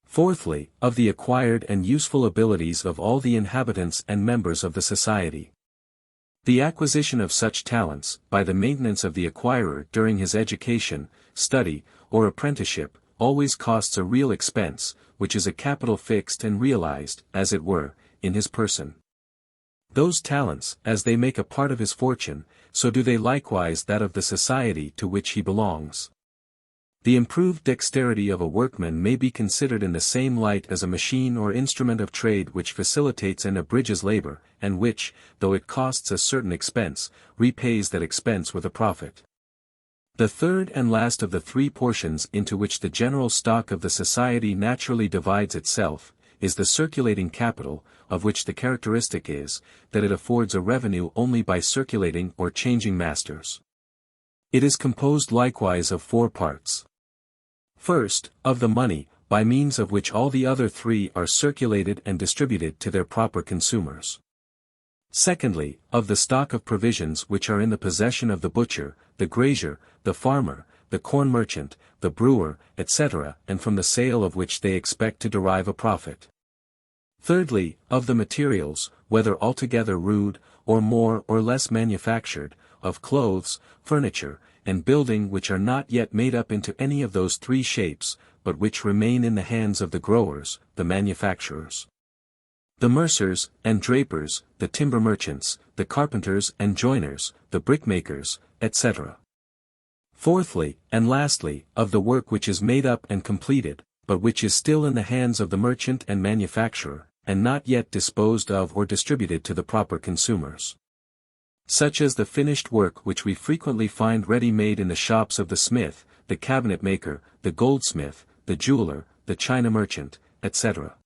Fourthly, of the acquired and useful abilities of all the inhabitants and members of the society. The acquisition of such talents, by the maintenance of the acquirer during his education, study, or apprenticeship, always costs a real expense, which is a capital fixed and realized, as it were, in his person. Those talents, as they make a part of his fortune, so do they likewise that of the society to which he belongs. The improved dexterity of a workman may be considered in the same light as a machine or instrument of trade which facilitates and abridges labor, and which, though it costs a certain expense, repays that expense with a profit. The third and last of the three portions into which the general stock of the society naturally divides itself, is the circulating capital, of which the characteristic is, that it affords a revenue only by circulating or changing masters. It is composed likewise of four parts. First, of the money, by means of which all the other three are circulated and distributed to their proper consumers. Secondly, of the stock of provisions which are in the possession of the butcher, the grazier, the farmer, the corn merchant, the brewer, etc., and from the sale of which they expect to derive a profit. Thirdly, of the materials, whether altogether rude, or more or less manufactured, of clothes, furniture, and building which are not yet made up into any of those three shapes, but which remain in the hands of the growers, the manufacturers, the mercers and drapers, the timber merchants, the carpenters and joiners, the brickmakers, etc. Fourthly, and lastly, of the work which is made up and completed, but which is still in the hands of the merchant and manufacturer, and not yet disposed of or distributed to the proper consumers. Such as the finished work which we frequently find ready-made in the shops of the smith, the cabinet maker, the goldsmith, the jeweler, the china merchant, etc.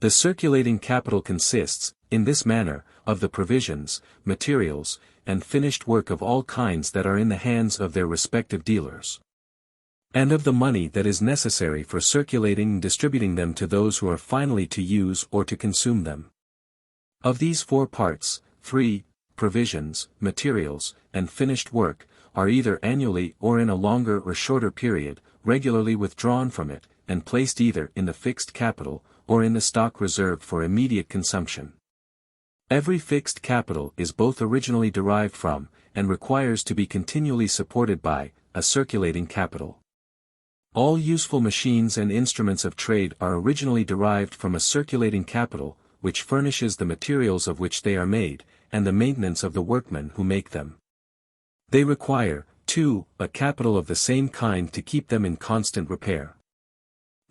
The circulating capital consists, in this manner, of the provisions, materials, and finished work of all kinds that are in the hands of their respective dealers, and of the money that is necessary for circulating and distributing them to those who are finally to use or to consume them. Of these four parts, three, provisions, materials, and finished work, are either annually or in a longer or shorter period, regularly withdrawn from it, and placed either in the fixed capital, or in the stock reserved for immediate consumption. Every fixed capital is both originally derived from, and requires to be continually supported by, a circulating capital. All useful machines and instruments of trade are originally derived from a circulating capital, which furnishes the materials of which they are made, and the maintenance of the workmen who make them. They require, too, a capital of the same kind to keep them in constant repair.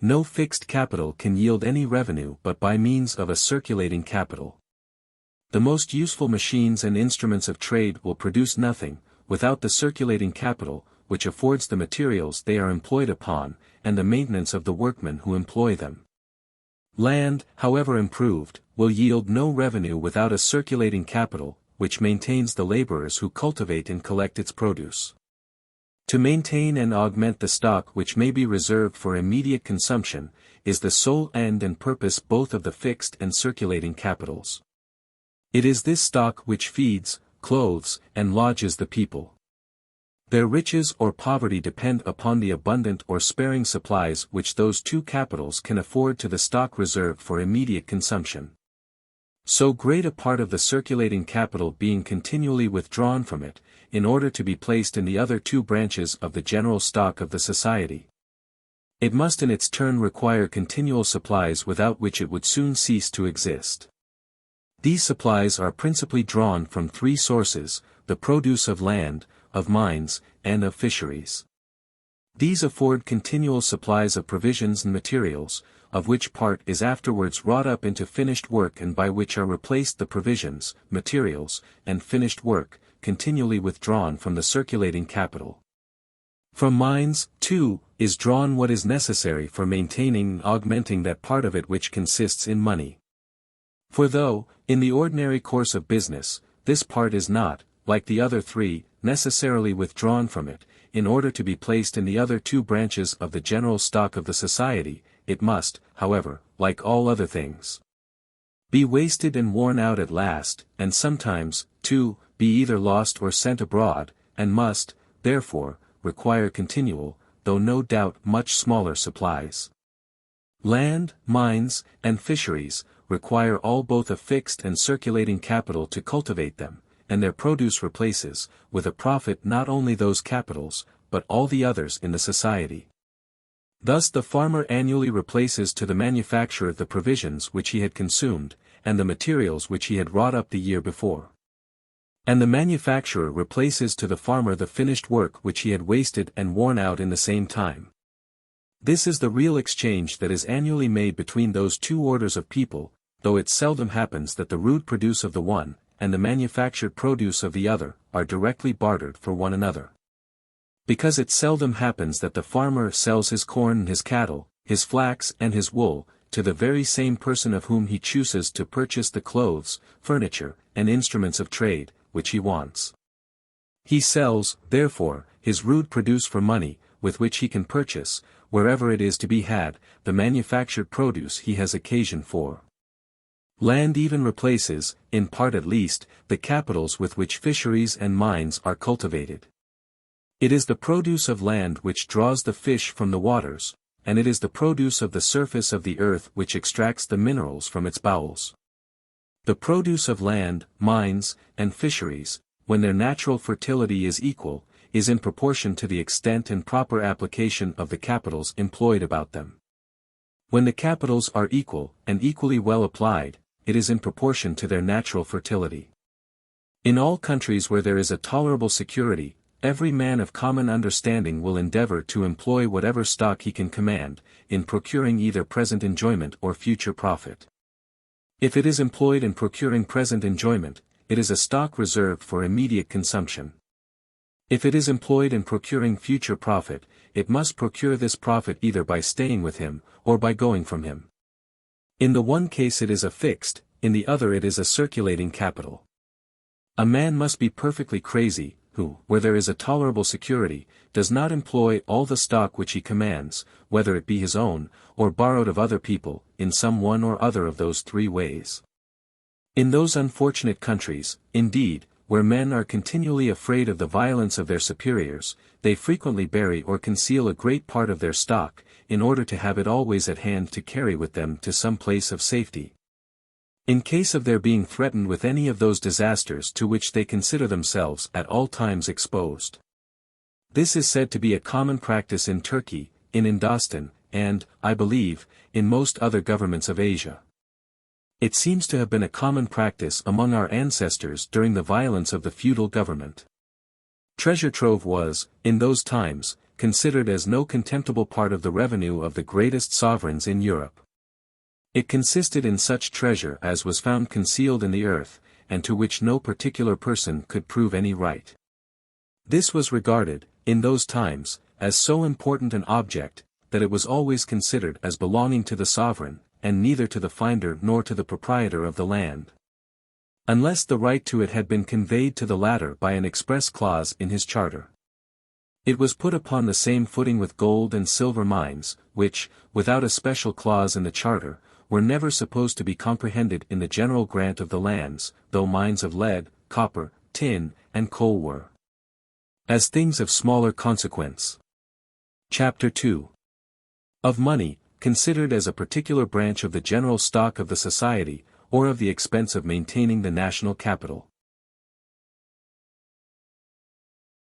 No fixed capital can yield any revenue but by means of a circulating capital. The most useful machines and instruments of trade will produce nothing, without the circulating capital, which affords the materials they are employed upon, and the maintenance of the workmen who employ them. Land, however improved, will yield no revenue without a circulating capital, which maintains the laborers who cultivate and collect its produce. To maintain and augment the stock which may be reserved for immediate consumption, is the sole end and purpose both of the fixed and circulating capitals. It is this stock which feeds, clothes, and lodges the people. Their riches or poverty depend upon the abundant or sparing supplies which those two capitals can afford to the stock reserved for immediate consumption. So great a part of the circulating capital being continually withdrawn from it, in order to be placed in the other two branches of the general stock of the society, it must in its turn require continual supplies without which it would soon cease to exist. These supplies are principally drawn from three sources: the produce of land, of mines, and of fisheries. These afford continual supplies of provisions and materials, of which part is afterwards wrought up into finished work and by which are replaced the provisions, materials, and finished work, continually withdrawn from the circulating capital. From mines, too, is drawn what is necessary for maintaining and augmenting that part of it which consists in money. For though, In the ordinary course of business, this part is not, like the other three, necessarily withdrawn from it. In order to be placed in the other two branches of the general stock of the society, it must, however, like all other things, be wasted and worn out at last, and sometimes, too, be either lost or sent abroad, and must, therefore, require continual, though no doubt much smaller supplies. Land, mines, and fisheries, require all both a fixed and circulating capital to cultivate them, and their produce replaces, with a profit not only those capitals, but all the others in the society. Thus the farmer annually replaces to the manufacturer the provisions which he had consumed, and the materials which he had wrought up the year before. And the manufacturer replaces to the farmer the finished work which he had wasted and worn out in the same time. This is the real exchange that is annually made between those two orders of people, though it seldom happens that the rude produce of the one, and the manufactured produce of the other, are directly bartered for one another. Because it seldom happens that the farmer sells his corn and his cattle, his flax and his wool, to the very same person of whom he chooses to purchase the clothes, furniture, and instruments of trade, which he wants. He sells, therefore, his rude produce for money, with which he can purchase, wherever it is to be had, the manufactured produce he has occasion for. Land even replaces, in part at least, the capitals with which fisheries and mines are cultivated. It is the produce of land which draws the fish from the waters, and it is the produce of the surface of the earth which extracts the minerals from its bowels. The produce of land, mines, and fisheries, when their natural fertility is equal, is in proportion to the extent and proper application of the capitals employed about them. When the capitals are equal, and equally well applied, it is in proportion to their natural fertility. In all countries where there is a tolerable security, every man of common understanding will endeavor to employ whatever stock he can command, in procuring either present enjoyment or future profit. If it is employed in procuring present enjoyment, it is a stock reserved for immediate consumption. If it is employed in procuring future profit, it must procure this profit either by staying with him, or by going from him. In the one case it is a fixed, in the other it is a circulating capital. A man must be perfectly crazy, who, where there is a tolerable security, does not employ all the stock which he commands, whether it be his own, or borrowed of other people, in some one or other of those three ways. In those unfortunate countries, indeed, where men are continually afraid of the violence of their superiors, they frequently bury or conceal a great part of their stock, in order to have it always at hand to carry with them to some place of safety. In case of their being threatened with any of those disasters to which they consider themselves at all times exposed. This is said to be a common practice in Turkey, in Indostan, and, I believe, in most other governments of Asia. It seems to have been a common practice among our ancestors during the violence of the feudal government. Treasure trove was, in those times, considered as no contemptible part of the revenue of the greatest sovereigns in Europe. It consisted in such treasure as was found concealed in the earth, and to which no particular person could prove any right. This was regarded, in those times, as so important an object, that it was always considered as belonging to the sovereign, and neither to the finder nor to the proprietor of the land. Unless the right to it had been conveyed to the latter by an express clause in his charter. It was put upon the same footing with gold and silver mines, which, without a special clause in the charter, were never supposed to be comprehended in the general grant of the lands, though mines of lead, copper, tin, and coal were, as things of smaller consequence. Chapter 2. Of money, considered as a particular branch of the general stock of the society, or of the expense of maintaining the national capital.